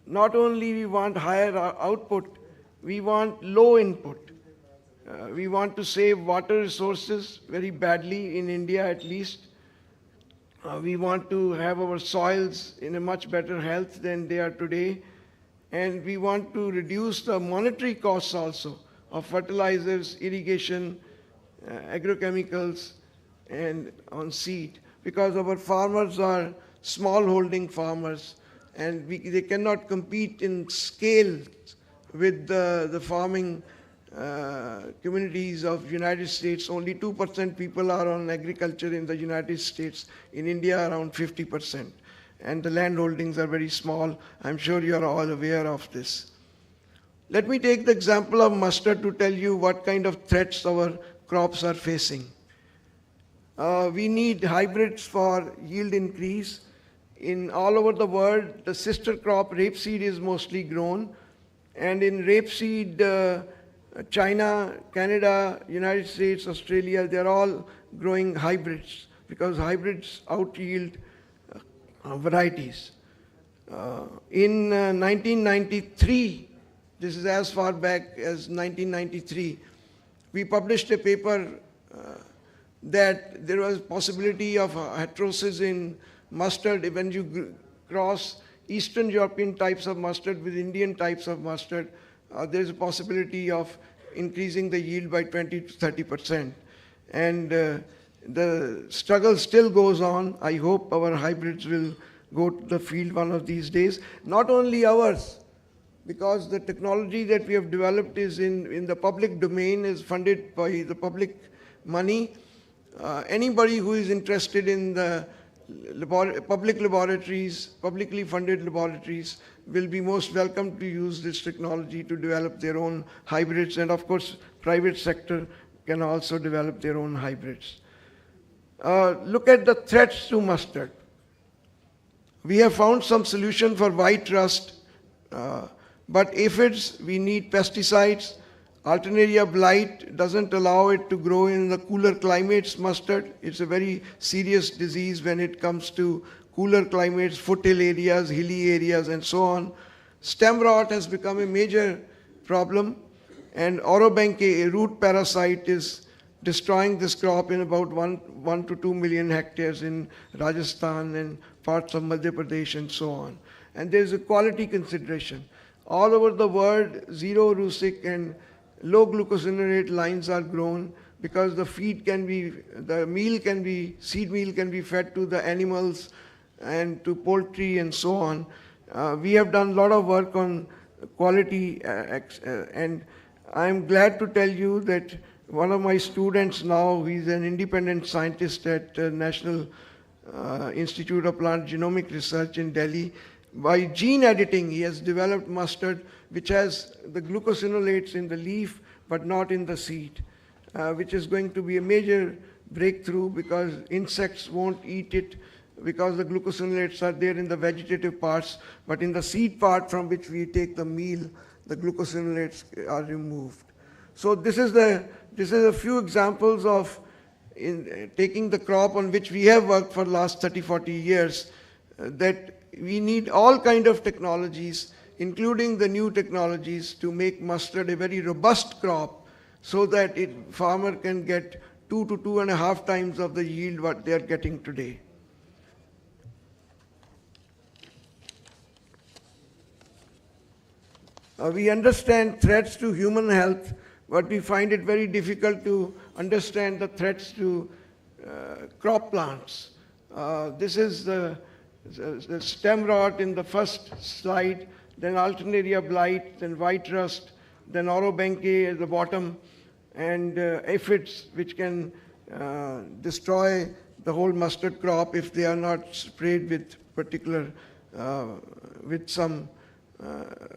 Not only we want higher output, we want low input. We want to save water resources very badly, in India at least. We want to have our soils in a much better health than they are today. And we want to reduce the monetary costs also of fertilizers, irrigation, agrochemicals, and on seed, because our farmers are small holding farmers, and they cannot compete in scale with the farming communities of United States. Only 2% people are on agriculture in the United States. In India, around 50%. And the land holdings are very small. I'm sure you are all aware of this. Let me take the example of mustard to tell you what kind of threats our crops are facing. We need hybrids for yield increase. In all over the world, the sister crop rapeseed is mostly grown. And in rapeseed, China, Canada, United States, Australia, they're all growing hybrids, because hybrids out-yield varieties. In 1993, this is as far back as 1993, we published a paper that there was possibility of heterosis in mustard. When you cross Eastern European types of mustard with Indian types of mustard, there's a possibility of increasing the yield by 20 to 30%. And the struggle still goes on. I hope our hybrids will go to the field one of these days. Not only ours, because the technology that we have developed is in the public domain, is funded by the public money. Anybody who is interested in the public laboratories, publicly funded laboratories, will be most welcome to use this technology to develop their own hybrids. And of course, private sector can also develop their own hybrids. Look at the threats to mustard. We have found some solution for white rust, but aphids, we need pesticides. Alternaria blight doesn't allow it to grow in the cooler climates, mustard. It's a very serious disease when it comes to cooler climates, foothill areas, hilly areas, and so on. Stem rot has become a major problem, and Orobanche, a root parasite, is destroying this crop in about 1 to 2 million hectares in Rajasthan and parts of Madhya Pradesh and so on. And there's a quality consideration. All over the world, zero rusic and low glucosinolate lines are grown, because the feed can be, the meal can be, seed meal can be fed to the animals and to poultry and so on. We have done a lot of work on quality. And I'm glad to tell you that one of my students now, he's an independent scientist at National Institute of Plant Genomic Research in Delhi. By gene editing, he has developed mustard which has the glucosinolates in the leaf but not in the seed, which is going to be a major breakthrough because insects won't eat it because the glucosinolates are there in the vegetative parts, but in the seed part from which we take the meal, the glucosinolates are removed. So this is a few examples of taking the crop on which we have worked for the last 30, 40 years, that we need all kind of technologies, including the new technologies, to make mustard a very robust crop so that farmer can get 2 to 2.5 times of the yield what they are getting today. We understand threats to human health, but we find it very difficult to understand the threats to crop plants. This is the stem rot in the first slide, then alternaria blight, then white rust, then orobanche at the bottom, and aphids which can destroy the whole mustard crop if they are not sprayed with particular, with some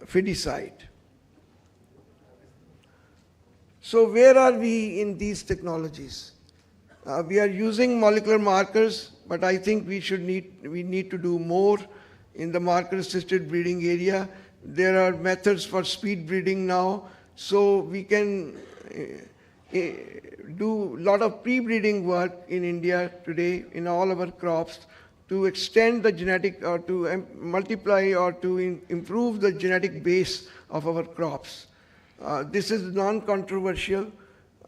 fidicide. So where are we in these technologies? We are using molecular markers, but I think we need to do more in the marker-assisted breeding area. There are methods for speed breeding now, so we can do a lot of pre-breeding work in India today in all our crops to extend the genetic or to multiply or to improve the genetic base of our crops. This is non-controversial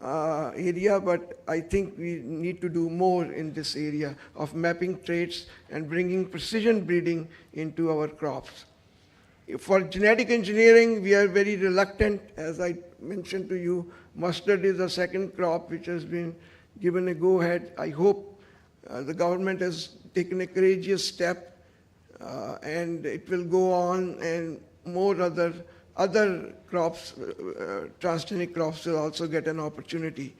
area, but I think we need to do more in this area of mapping traits and bringing precision breeding into our crops. For genetic engineering, we are very reluctant. As I mentioned to you, mustard is a second crop which has been given a go-ahead. I hope the government has taken a courageous step and it will go on, and more other crops, transgenic crops will also get an opportunity.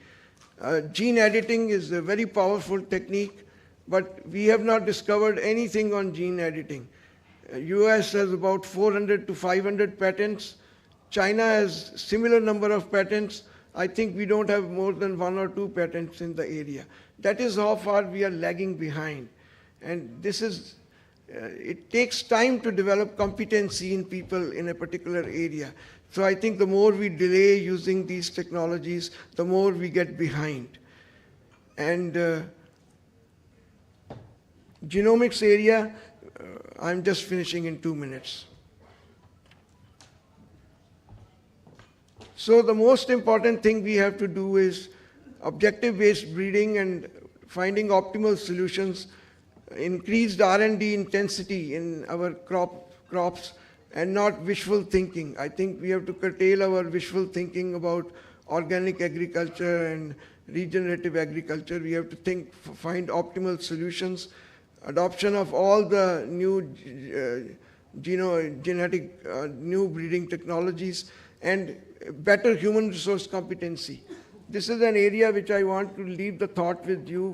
Gene editing is a very powerful technique, but we have not discovered anything on gene editing. US has about 400 to 500 patents. China has similar number of patents. I think we don't have more than 1 or 2 patents in the area. That is how far we are lagging behind. And this is, it takes time to develop competency in people in a particular area. So I think the more we delay using these technologies, the more we get behind. And genomics area, I'm just finishing in 2 minutes. So the most important thing we have to do is objective-based breeding and finding optimal solutions, increased R&D intensity in our crops, and not wishful thinking. I think we have to curtail our wishful thinking about organic agriculture and regenerative agriculture. We have to find optimal solutions, adoption of all the new genetic new breeding technologies, and better human resource competency. This is an area which I want to leave the thought with you,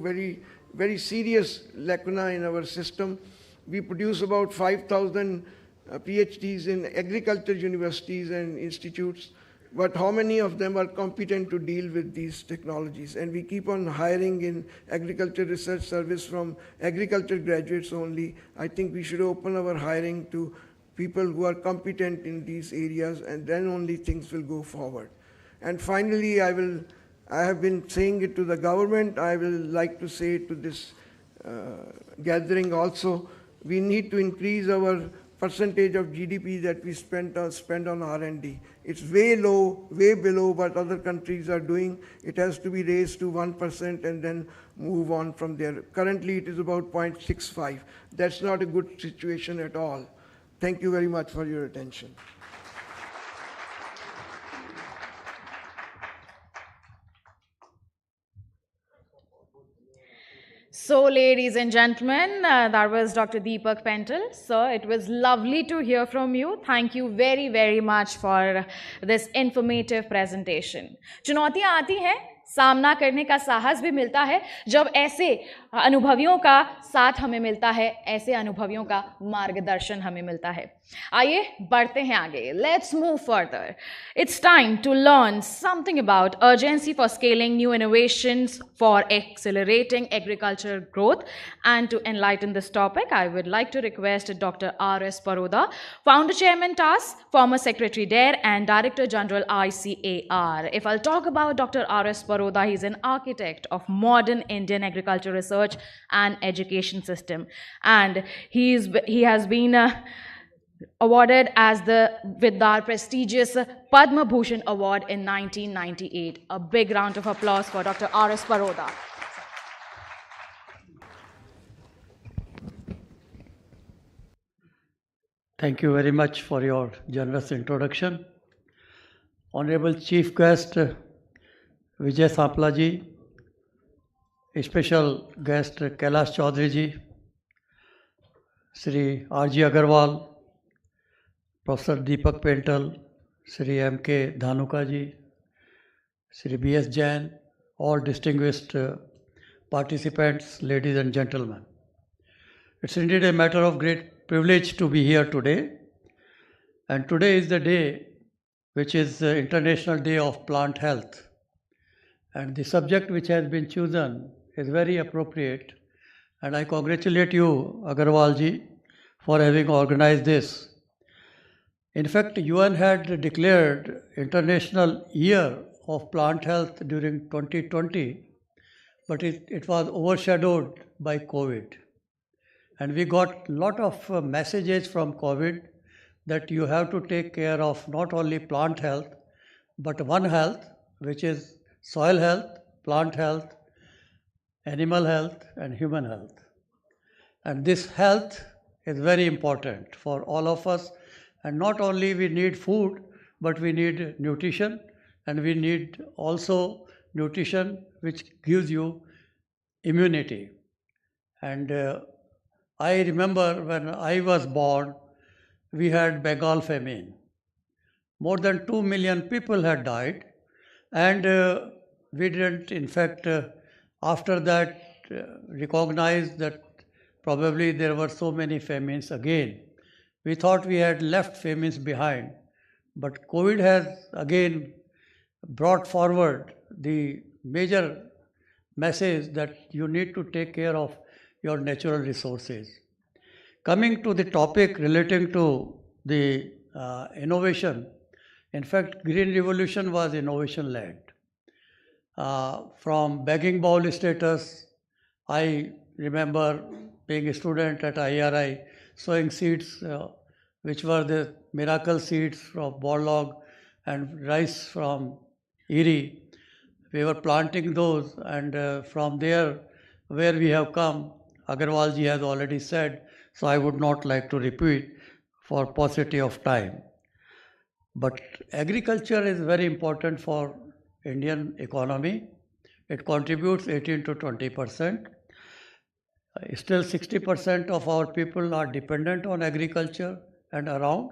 very serious lacuna in our system. We produce about 5,000 PhDs in agriculture universities and institutes, but how many of them are competent to deal with these technologies? And we keep on hiring in agriculture research service from agriculture graduates only. I think we should open our hiring to people who are competent in these areas, and then only things will go forward. And finally, I have been saying it to the government, I will like to say it to this gathering also, we need to increase our percentage of GDP that we spend on R&D. It's way low, way below what other countries are doing. It has to be raised to 1% and then move on from there. Currently, it is about 0.65. That's not a good situation at all. Thank you very much for your attention. So So, ladies and gentlemen, that was Dr. Deepak Pental. Sir, it was lovely to hear from you. Thank you very, very much for this informative presentation. चुनौतियां आती हैं, सामना करने का साहस भी मिलता है जब ऐसे अनुभवियों का साथ हमें मिलता है, ऐसे अनुभवियों का मार्गदर्शन हमें मिलता है. आइए बढ़ते हैं आगे. Let's move further. It's time to learn something about urgency for scaling new innovations for accelerating agricultural growth. And to enlighten this topic, I would like to request Dr. R.S. Paroda, Founder Chairman TAS, former Secretary DARE, and Director General ICAR. If I'll talk about Dr. R.S. Paroda, he's an architect of modern Indian agriculture research and education system. And he has been awarded with our prestigious Padma Bhushan Award in 1998. A big round of applause for Dr. R.S. Paroda. Thank you very much for your generous introduction. Honorable Chief Guest Vijay Sapla ji, special guest Kailash Chaudhary ji, Sri R.G. Agarwal, Professor Deepak Pental, Sri M.K. Dhanuka ji, Sri B.S. Jain, all distinguished participants, ladies and gentlemen. It's indeed a matter of great privilege to be here today. And today is the day which is the International Day of Plant Health. And the subject which has been chosen is very appropriate. And I congratulate you, Agarwal ji, for having organized this. In fact, UN had declared International Year of Plant Health during 2020, but it was overshadowed by COVID. And we got a lot of messages from COVID that you have to take care of not only plant health, but one health, which is soil health, plant health, animal health, and human health. And this health is very important for all of us. And not only we need food, but we need nutrition, and we need also nutrition which gives you immunity. And I remember when I was born, we had Bengal famine. More than 2 million people had died, and we didn't, in fact, after that, recognize that probably there were so many famines again. We thought we had left famines behind, but COVID has again brought forward the major message that you need to take care of your natural resources. Coming to the topic relating to the innovation, in fact, Green Revolution was innovation-led. From begging bowl status, I remember being a student at IRI, sowing seeds which were the miracle seeds from Borlaug and rice from Erie. We were planting those, and from there, where we have come, Agarwal ji has already said, so I would not like to repeat for paucity of time. But agriculture is very important for Indian economy. It contributes 18 to 20%. Still 60% of our people are dependent on agriculture and around.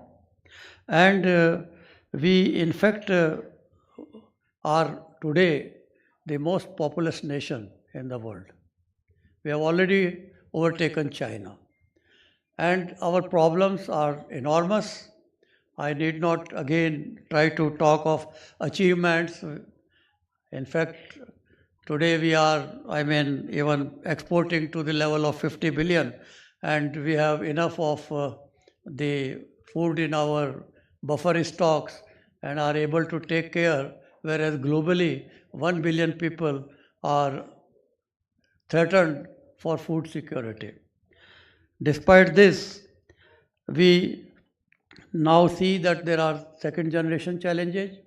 And we in fact are today the most populous nation in the world. We have already overtaken China. And our problems are enormous. I need not again try to talk of achievements. In fact, today we are, even exporting to the level of 50 billion, and we have enough of the food in our buffer stocks and are able to take care, whereas globally 1 billion people are threatened for food security. Despite this, we now see that there are second generation challenges,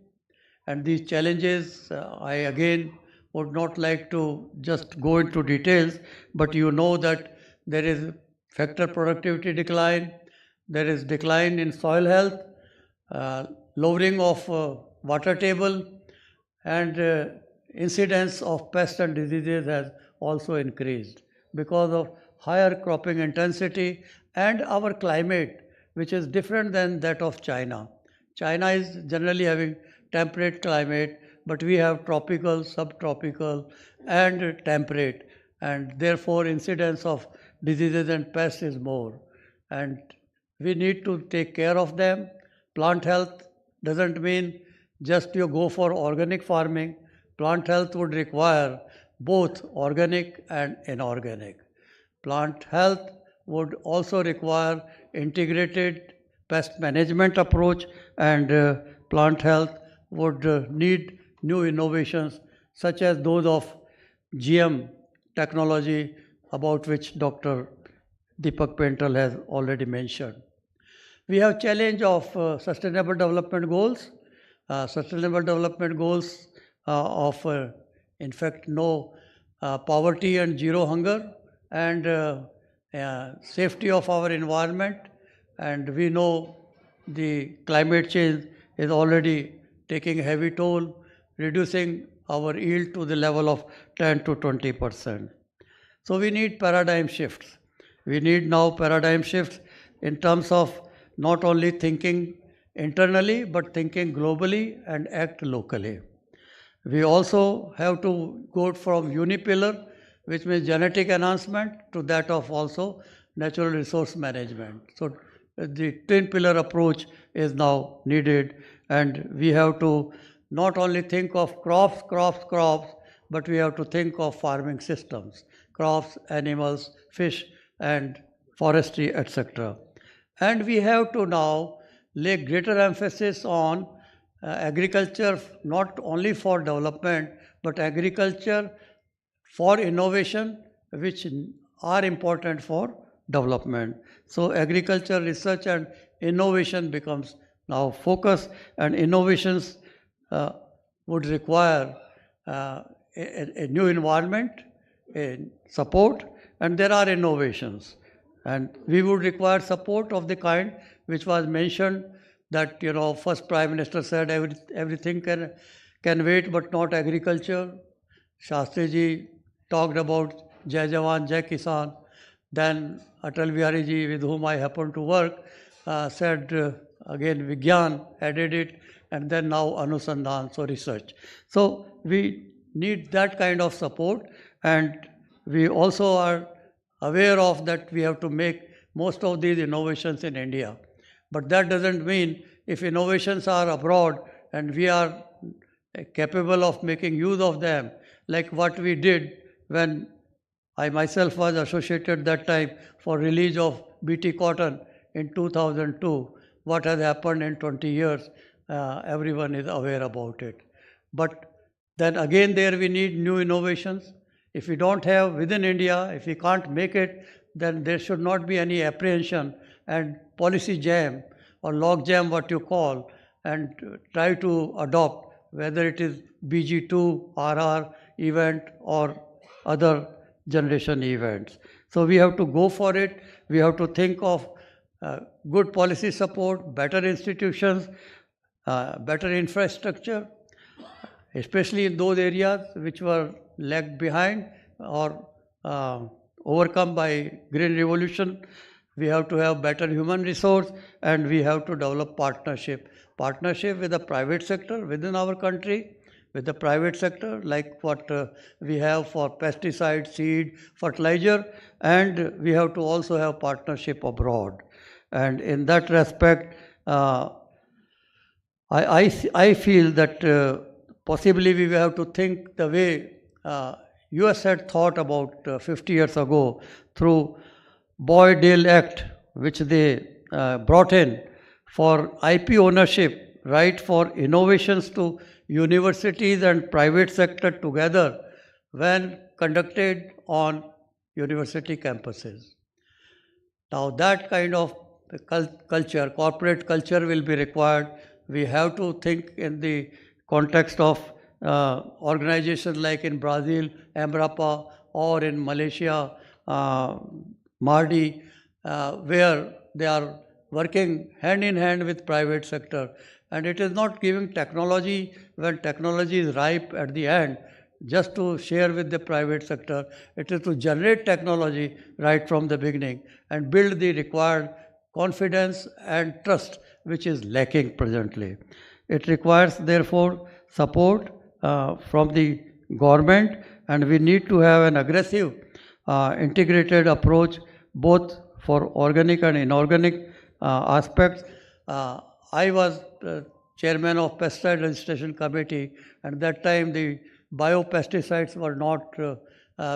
and these challenges I again would not like to just go into details, but you know that there is factor productivity decline, there is decline in soil health, lowering of water table, and incidence of pests and diseases has also increased. because of higher cropping intensity and our climate, which is different than that of China. China is generally having temperate climate, but we have tropical, subtropical, and temperate, and therefore incidence of diseases and pests is more. And we need to take care of them. Plant health doesn't mean just you go for organic farming. Plant health would require both organic and inorganic. Plant health would also require integrated pest management approach, and plant health would need new innovations such as those of GM technology, about which Dr. Deepak Pental has already mentioned. We have challenge of sustainable development goals. Sustainable development goals of in fact no poverty and zero hunger, and safety of our environment. And we know the climate change is already taking a heavy toll, reducing our yield to the level of 10 to 20%. So we need paradigm shifts. We need now paradigm shifts in terms of not only thinking internally, but thinking globally and act locally. We also have to go from unipillar, which means genetic enhancement, to that of also natural resource management. So the twin pillar approach is now needed, and we have to not only think of crops, but we have to think of farming systems, crops, animals, fish, and forestry, etc. And we have to now lay greater emphasis on agriculture, not only for development, but agriculture for innovation, which are important for development. So agriculture, research and innovation becomes now focus, and innovations would require a new environment, a support, and there are innovations. And we would require support of the kind which was mentioned, that first Prime Minister said everything can wait, but not agriculture. Shastri ji talked about Jai Jawan, Jai Kisan. Then Atal Bihari ji, with whom I happen to work, said again Vigyan, added it, and then now Anusandhan, so research. So we need that kind of support, and we also are aware of that we have to make most of these innovations in India. But that doesn't mean if innovations are abroad and we are capable of making use of them, like what we did when I myself was associated that time for release of BT cotton in 2002. What has happened in 20 years, everyone is aware about it. But then again there we need new innovations. If we don't have within India, if we can't make it, then there should not be any apprehension and policy jam or log jam, what you call, and try to adopt, whether it is BG2, RR event or other generation events. So we have to go for it. We have to think of good policy support, better institutions, better infrastructure, especially in those areas which were lagged behind or overcome by Green Revolution. We have to have better human resource, and we have to develop partnership with the private sector within our country, with the private sector, like what we have for pesticide, seed, fertilizer, and we have to also have partnership abroad. And in that respect, I feel that possibly we have to think the way US had thought about 50 years ago through Boyd-Dale Act, which they brought in for IP ownership, right, for innovations to universities and private sector together when conducted on university campuses. Now that kind of culture, corporate culture will be required. We have to think in the context of organizations like in Brazil, Embrapa, or in Malaysia, Mardi, where they are working hand in hand with private sector. And it is not giving technology when technology is ripe at the end. just to share with the private sector. It is to generate technology right from the beginning and build the required confidence and trust which is lacking presently. It requires therefore support from the government, and we need to have an aggressive integrated approach both for organic and inorganic aspects. I was chairman of pesticide registration committee, and that time the biopesticides were not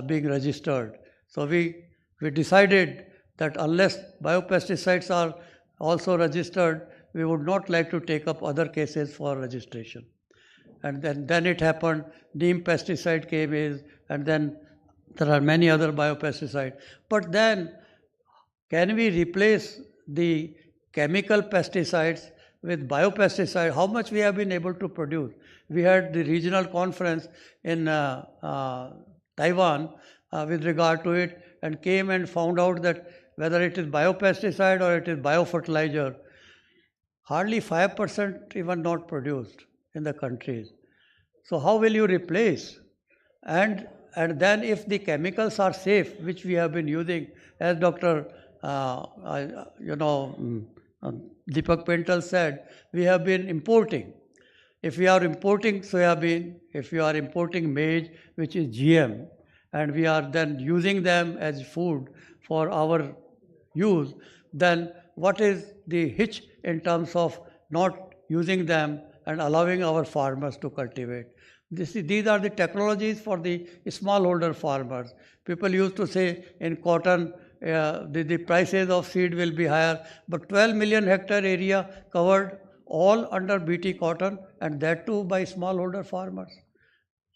being registered. So we decided that unless biopesticides are also registered, we would not like to take up other cases for registration. And then it happened, neem pesticide came in, and then there are many other biopesticides. But then, can we replace the chemical pesticides with biopesticide? How much we have been able to produce? We had the regional conference in Taiwan with regard to it, and came and found out that whether it is biopesticide or it is biofertilizer, hardly 5% even not produced in the countries. So how will you replace? And then if the chemicals are safe, which we have been using, as Dr. Deepak Pental said, we have been importing. If we are importing soybean, if we are importing maize, which is GM, and we are then using them as food for our use, then what is the hitch in terms of not using them and allowing our farmers to cultivate? These are the technologies for the smallholder farmers. People used to say in cotton, the prices of seed will be higher, but 12 million hectare area covered all under BT cotton, and that too by smallholder farmers.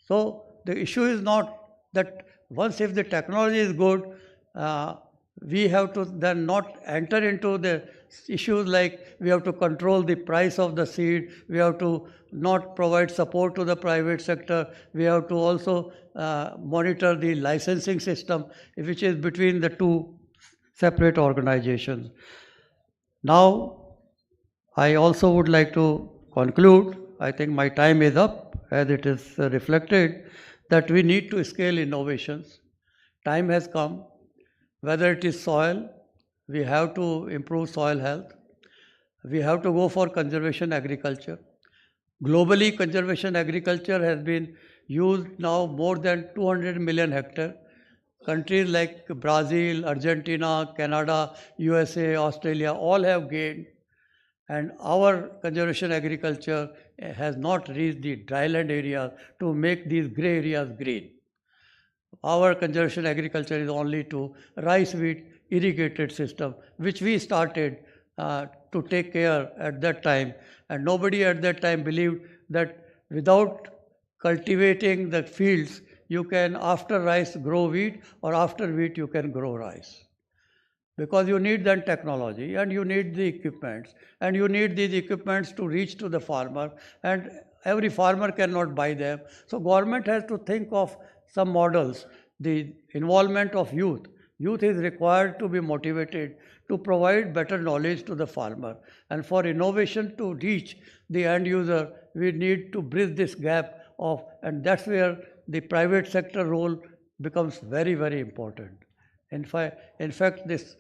So the issue is not that once if the technology is good, we have to then not enter into the issues like we have to control the price of the seed, we have to not provide support to the private sector, we have to also monitor the licensing system, which is between the two separate organizations. Now, I also would like to conclude, I think my time is up, as it is reflected, that we need to scale innovations. Time has come. Whether it is soil, we have to improve soil health. We have to go for conservation agriculture. Globally, conservation agriculture has been used now more than 200 million hectare. Countries like Brazil, Argentina, Canada, USA, Australia, all have gained. And our conservation agriculture has not reached the dryland area to make these grey areas green. Our conservation agriculture is only to rice wheat irrigated system, which we started to take care at that time. And nobody at that time believed that without cultivating the fields, you can after rice grow wheat, or after wheat you can grow rice. Because you need that technology, and you need the equipments, and you need these equipments to reach to the farmer, and every farmer cannot buy them. So government has to think of some models. The involvement of youth. Youth is required to be motivated to provide better knowledge to the farmer. And for innovation to reach the end user, we need to bridge this gap of, and that's where the private sector role becomes very, very important. In fact, this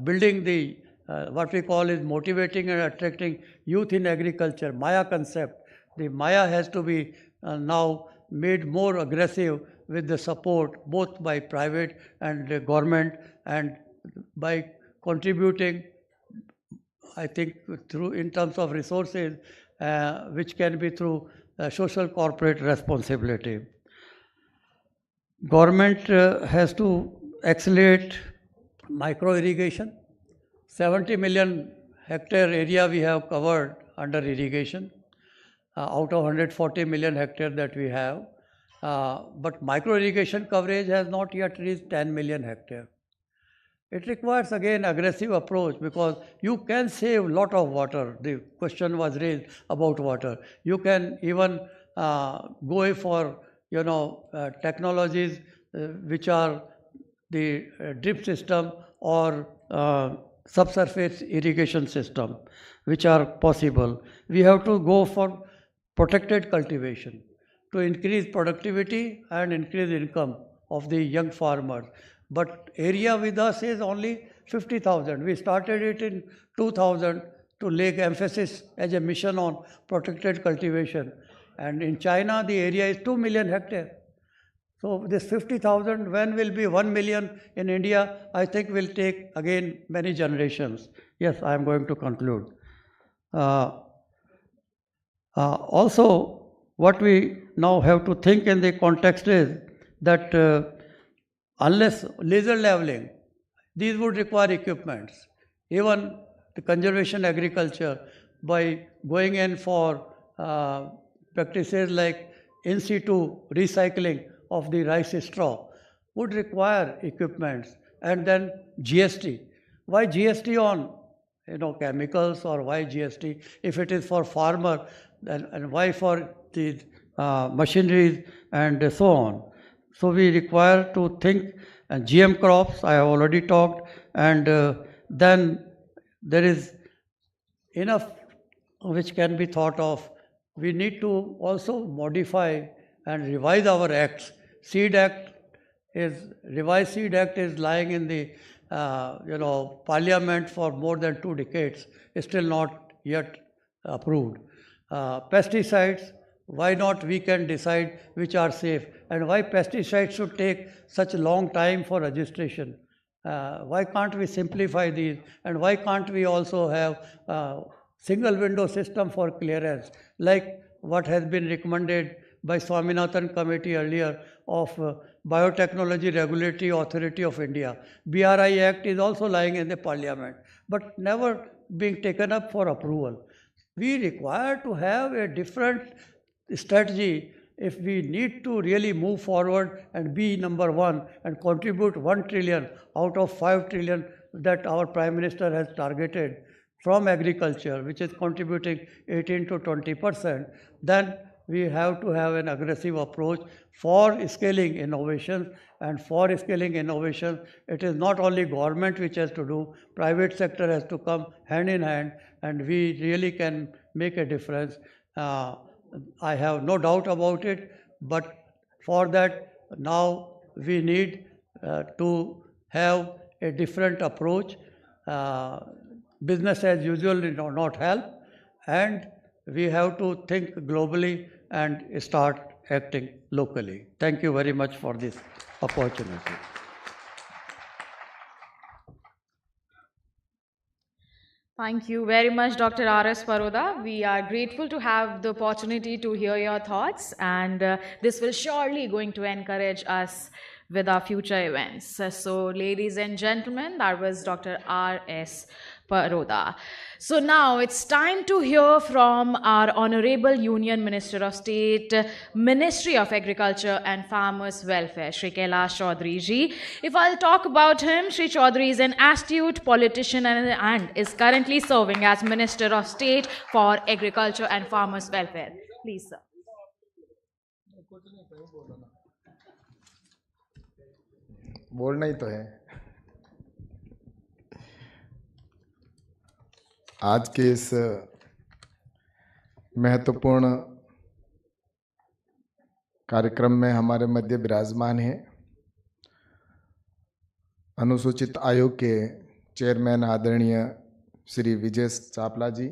building the what we call is motivating and attracting youth in agriculture, Maya concept. The Maya has to be now made more aggressive with the support both by private and the government, and by contributing, I think, through in terms of resources, which can be through social corporate responsibility. Government has to accelerate micro irrigation. 70 million hectare area we have covered under irrigation out of 140 million hectare that we have. But micro irrigation coverage has not yet reached 10 million hectare. It requires again aggressive approach, because you can save a lot of water. The question was raised about water. You can even go for technologies which are the drip system or subsurface irrigation system, which are possible. We have to go for protected cultivation to increase productivity and increase income of the young farmers. But area with us is only 50,000. We started it in 2000 to lay emphasis as a mission on protected cultivation. And in China, the area is 2 million hectares. So this 50,000, when will be 1 million in India, I think will take again many generations. Yes, I am going to conclude. Also, what we now have to think in the context is that unless laser leveling, these would require equipments. Even the conservation agriculture, by going in for practices like in situ recycling of the rice straw, would require equipments. And then GST. Why GST on chemicals, or why GST if it is for farmer, and why for the machineries and so on. So we require to think, and GM crops I have already talked, and then there is enough which can be thought of. We need to also modify and revise our acts. Revised Seed Act is lying in the Parliament for more than 2 decades, is still not yet approved. Pesticides, why not we can decide which are safe, and why pesticides should take such a long time for registration? Why can't we simplify these, and why can't we also have single window system for clearance, like what has been recommended by Swaminathan Committee earlier of Biotechnology Regulatory Authority of India. BRI Act is also lying in the Parliament, but never being taken up for approval. We require to have a different strategy if we need to really move forward and be number one and contribute 1 trillion out of 5 trillion that our Prime Minister has targeted from agriculture, which is contributing 18 to 20%, then we have to have an aggressive approach for scaling innovation. And for scaling innovation, it is not only government which has to do, private sector has to come hand in hand, and we really can make a difference. I have no doubt about it, but for that now we need to have a different approach. Business as usual will not help, and we have to think globally and start acting locally. Thank you very much for this opportunity. Thank you very much, Dr. R.S. Paroda. We are grateful to have the opportunity to hear your thoughts, and this will surely going to encourage us with our future events. So, ladies and gentlemen, that was Dr. R.S. Paroda. So now it's time to hear from our Honorable Union Minister of State, Ministry of Agriculture and Farmers Welfare, Shri Kailash Chaudhary ji. If I'll talk about him, Shri Chaudhary is an astute politician and is currently serving as Minister of State for Agriculture and Farmers Welfare. Please, sir. बोलना ही तो है। आज के इस महत्वपूर्ण कार्यक्रम में हमारे मध्य विराजमान हैं अनुसूचित आयोग के चेयरमैन आदरणीय श्री विजय चापला जी,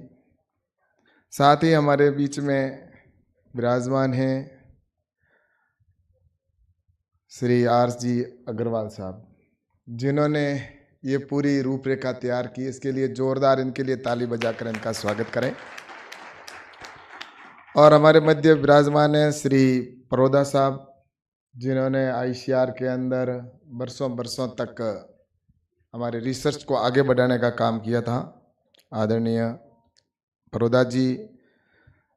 साथ ही हमारे बीच में विराजमान हैं श्री जी अग्रवाल साहब, जिन्होंने ये पूरी रूपरेखा तैयार की। इसके लिए जोरदार इनके लिए ताली बजाकर इनका स्वागत करें। और हमारे मध्य विराजमान हैं श्री परोदा साहब, जिन्होंने ICR के अंदर बरसों तक हमारे रिसर्च को आगे बढ़ाने का काम किया था। आदरणीय परोदा जी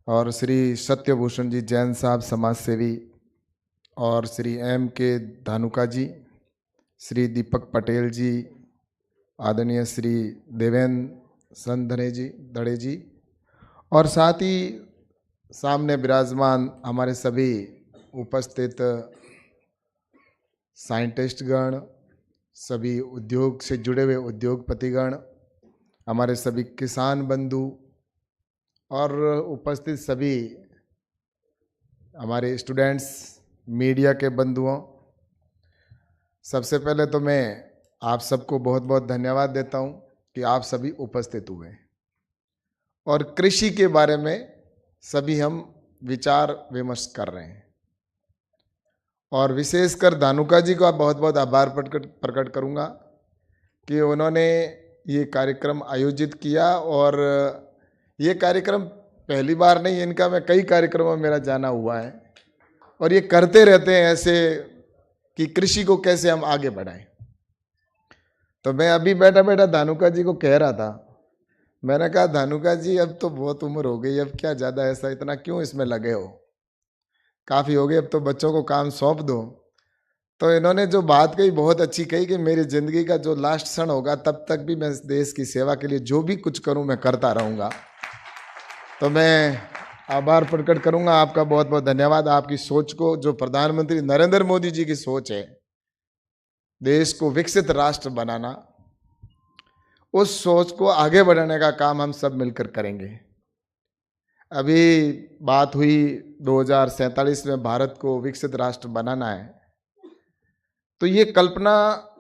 और श्री सत्यभूषण जी जैन साहब समाज सेवी, और श्री MK धानुका जी, श्री दीपक पटेल जी, आदरणीय श्री देवेंद्र दड़े जी, और साथ ही सामने विराजमान हमारे सभी उपस्थित साइंटिस्टगण, सभी उद्योग से जुड़े हुए उद्योगपतिगण, हमारे सभी किसान बंधु और उपस्थित सभी हमारे स्टूडेंट्स, मीडिया के बंधुओं, सबसे पहले तो मैं आप सबको बहुत बहुत धन्यवाद देता हूं कि आप सभी उपस्थित हुए और कृषि के बारे में सभी हम विचार विमर्श कर रहे हैं। और विशेषकर धानुका जी का बहुत बहुत आभार प्रकट करूंगा कि उन्होंने ये कार्यक्रम आयोजित किया। और ये कार्यक्रम पहली बार नहीं, इनका मैं कई कार्यक्रमों में मेरा जाना हुआ है और ये करते रहते हैं ऐसे कि कृषि को कैसे हम आगे बढ़ाएं। तो मैं अभी बैठा बैठा धानुका जी को कह रहा था, मैंने कहा धानुका जी अब तो बहुत उम्र हो गई, अब क्या ज़्यादा ऐसा इतना क्यों इसमें लगे हो, काफ़ी हो गए, अब तो बच्चों को काम सौंप दो। तो इन्होंने जो बात कही बहुत अच्छी कही कि मेरी ज़िंदगी का जो लास्ट क्षण होगा तब तक भी मैं इस देश की सेवा के लिए जो भी कुछ करूं मैं करता रहूंगा। तो मैं आभार प्रकट करूंगा, आपका बहुत बहुत धन्यवाद। आपकी सोच को, जो प्रधानमंत्री नरेंद्र मोदी जी की सोच है देश को विकसित राष्ट्र बनाना, उस सोच को आगे बढ़ाने का काम हम सब मिलकर करेंगे। अभी बात हुई 2047 में भारत को विकसित राष्ट्र बनाना है, तो ये कल्पना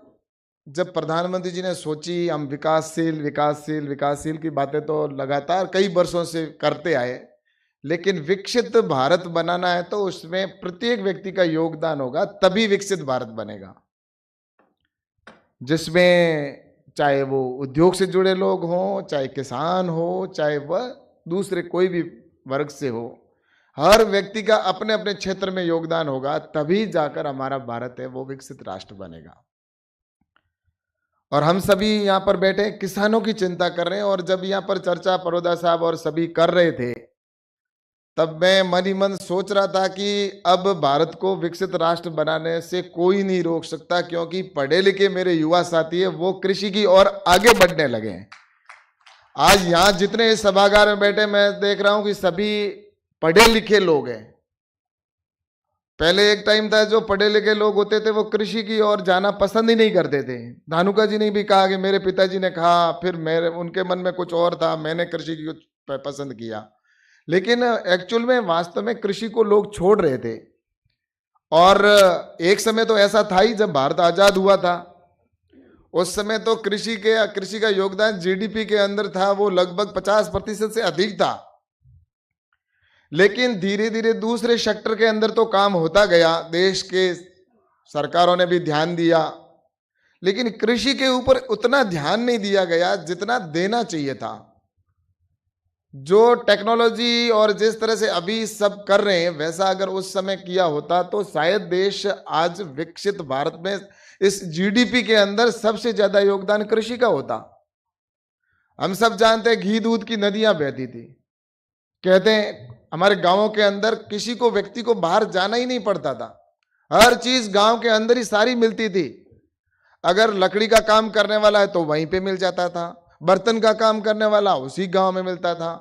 जब प्रधानमंत्री जी ने सोची, हम विकासशील विकासशील विकासशील की बातें तो लगातार कई वर्षों से करते आए, लेकिन विकसित भारत बनाना है तो उसमें प्रत्येक व्यक्ति का योगदान होगा, तभी विकसित भारत बनेगा, जिसमें चाहे वो उद्योग से जुड़े लोग हों, चाहे किसान हो, चाहे वह दूसरे कोई भी वर्ग से हो, हर व्यक्ति का अपने अपने क्षेत्र में योगदान होगा, तभी जाकर हमारा भारत है वो विकसित राष्ट्र बनेगा। और हम सभी यहाँ पर बैठे किसानों की चिंता कर रहे हैं, और जब यहाँ पर चर्चा परोदा साहब और सभी कर रहे थे तब मैं मन ही मन सोच रहा था कि अब भारत को विकसित राष्ट्र बनाने से कोई नहीं रोक सकता, क्योंकि पढ़े लिखे मेरे युवा साथी है वो कृषि की ओर आगे बढ़ने लगे हैं। आज यहाँ जितने इस सभागार में बैठे मैं देख रहा हूं कि सभी पढ़े लिखे लोग हैं। पहले एक टाइम था जो पढ़े लिखे लोग होते थे वो कृषि की ओर जाना पसंद ही नहीं करते थे। धानुका जी ने भी कहा कि मेरे पिताजी ने कहा, फिर मेरे उनके मन में कुछ और था, मैंने कृषि की पसंद किया, लेकिन एक्चुअल में वास्तव में कृषि को लोग छोड़ रहे थे। और एक समय तो ऐसा था ही, जब भारत आजाद हुआ था उस समय तो कृषि का योगदान जीडीपी के अंदर था वो लगभग 50% से अधिक था, लेकिन धीरे धीरे दूसरे सेक्टर के अंदर तो काम होता गया, देश के सरकारों ने भी ध्यान दिया, लेकिन कृषि के ऊपर उतना ध्यान नहीं दिया गया जितना देना चाहिए था। जो टेक्नोलॉजी और जिस तरह से अभी सब कर रहे हैं वैसा अगर उस समय किया होता तो शायद देश आज विकसित भारत में इस जीडीपी के अंदर सबसे ज्यादा योगदान कृषि का होता। हम सब जानते हैं घी दूध की नदियां बहती थी, कहते हैं हमारे गांवों के अंदर किसी को व्यक्ति को बाहर जाना ही नहीं पड़ता था, हर चीज गांव के अंदर ही सारी मिलती थी। अगर लकड़ी का काम करने वाला है तो वहीं पे मिल जाता था, बर्तन का काम करने वाला उसी गांव में मिलता था,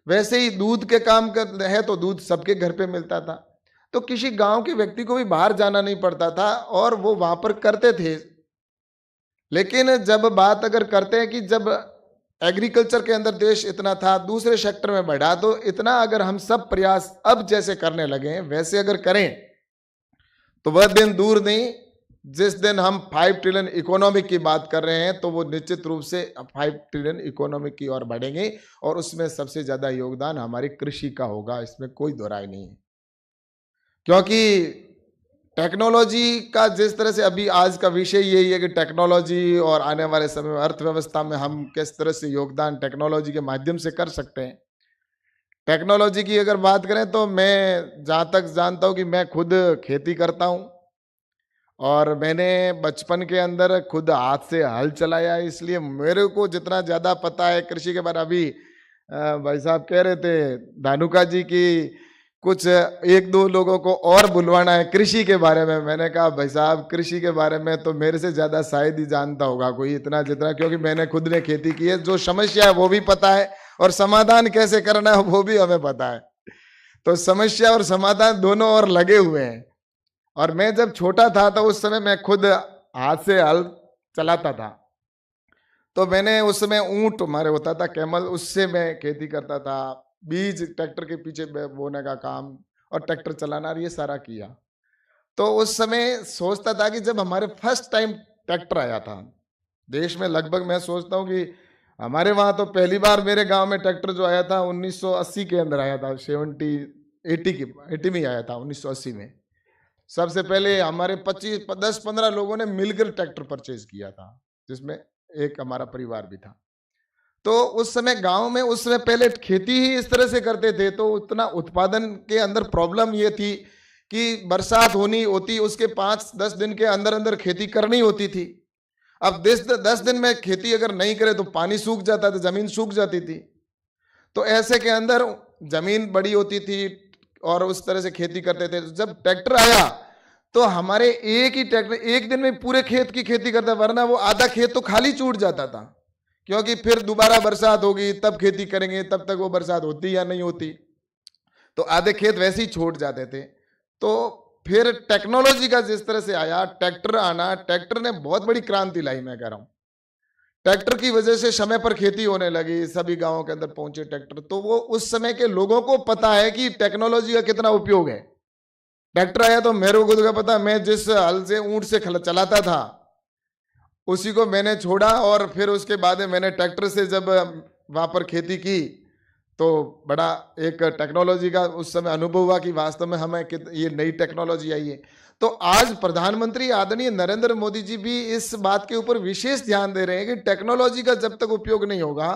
वैसे ही दूध के काम कर है तो दूध सबके घर पे मिलता था। तो किसी गांव के व्यक्ति को भी बाहर जाना नहीं पड़ता था और वो वहां पर करते थे। लेकिन जब बात अगर करते हैं कि जब एग्रीकल्चर के अंदर देश इतना था, दूसरे सेक्टर में बढ़ा, तो इतना अगर हम सब प्रयास अब जैसे करने लगे हैं वैसे अगर करें तो वह दिन दूर नहीं जिस दिन हम 5 ट्रिलियन इकोनॉमी की बात कर रहे हैं, तो वो निश्चित रूप से 5 ट्रिलियन इकोनॉमी की ओर बढ़ेंगे और उसमें सबसे ज्यादा योगदान हमारी कृषि का होगा, इसमें कोई दो राय नहीं है। क्योंकि टेक्नोलॉजी का जिस तरह से अभी आज का विषय यही है कि टेक्नोलॉजी और आने वाले समय में अर्थव्यवस्था में हम किस तरह से योगदान टेक्नोलॉजी के माध्यम से कर सकते हैं। टेक्नोलॉजी की अगर बात करें तो मैं जहां तक जानता हूं कि मैं खुद खेती करता हूं और मैंने बचपन के अंदर खुद हाथ से हल चलाया, इसलिए मेरे को जितना ज्यादा पता है कृषि के बारे में। अभी भाई साहब कह रहे थे धानुका जी की कुछ एक दो लोगों को और बुलवाना है कृषि के बारे में। मैंने कहा भाई साहब कृषि के बारे में तो मेरे से ज्यादा शायद ही जानता होगा कोई इतना जितना, क्योंकि मैंने खुद ने खेती की है, जो समस्या है वो भी पता है और समाधान कैसे करना है वो भी हमें पता है। तो समस्या और समाधान दोनों और लगे हुए हैं। और मैं जब छोटा था तो उस समय मैं खुद हाथ से हल चलाता था, तो मैंने उस समय ऊंट हमारे होता था कैमल, उससे मैं खेती करता था, बीज ट्रैक्टर के पीछे बोने का काम, और ट्रैक्टर चलाना, और ये सारा किया। तो उस समय सोचता था कि जब हमारे फर्स्ट टाइम ट्रैक्टर आया था देश में, लगभग मैं सोचता हूँ कि हमारे वहाँ तो पहली बार मेरे गांव में ट्रैक्टर जो आया था 1980 के अंदर आया था, 80 में आया था 1980 में। सबसे पहले हमारे 10-15 लोगों ने मिलकर ट्रैक्टर परचेज किया था, जिसमें एक हमारा परिवार भी था। तो उस समय गांव में उस समय पहले खेती ही इस तरह से करते थे, तो उतना उत्पादन के अंदर प्रॉब्लम ये थी कि बरसात होती, उसके 5-10 दिन के अंदर अंदर खेती करनी होती थी। अब 10 दिन में खेती अगर नहीं करे तो पानी सूख जाता था, जमीन सूख जाती थी। तो ऐसे के अंदर जमीन बड़ी होती थी और उस तरह से खेती करते थे। जब ट्रैक्टर आया तो हमारे एक ही ट्रैक्टर एक दिन में पूरे खेत की खेती करता, वरना वो आधा खेत तो खाली छूट जाता था, क्योंकि फिर दोबारा बरसात होगी तब खेती करेंगे, तब तक वो बरसात होती या नहीं होती, तो आधे खेत वैसे ही छूट जाते थे। तो फिर टेक्नोलॉजी का जिस तरह से आया, ट्रैक्टर आना, ट्रैक्टर ने बहुत बड़ी क्रांति लाई। मैं कह रहा हूं ट्रैक्टर की वजह से समय पर खेती होने लगी, सभी गांवों के अंदर पहुंचे ट्रैक्टर। तो वो उस समय के लोगों को पता है कि टेक्नोलॉजी का कितना उपयोग है। ट्रैक्टर आया तो मेरे को तो पता, मैं जिस हल से ऊंट से चलाता था उसी को मैंने छोड़ा, और फिर उसके बाद मैंने ट्रैक्टर से जब वहां पर खेती की तो बड़ा एक टेक्नोलॉजी का उस समय अनुभव हुआ कि वास्तव में हमें ये नई टेक्नोलॉजी आई है। तो आज प्रधानमंत्री आदरणीय नरेंद्र मोदी जी भी इस बात के ऊपर विशेष ध्यान दे रहे हैं कि टेक्नोलॉजी का जब तक उपयोग नहीं होगा,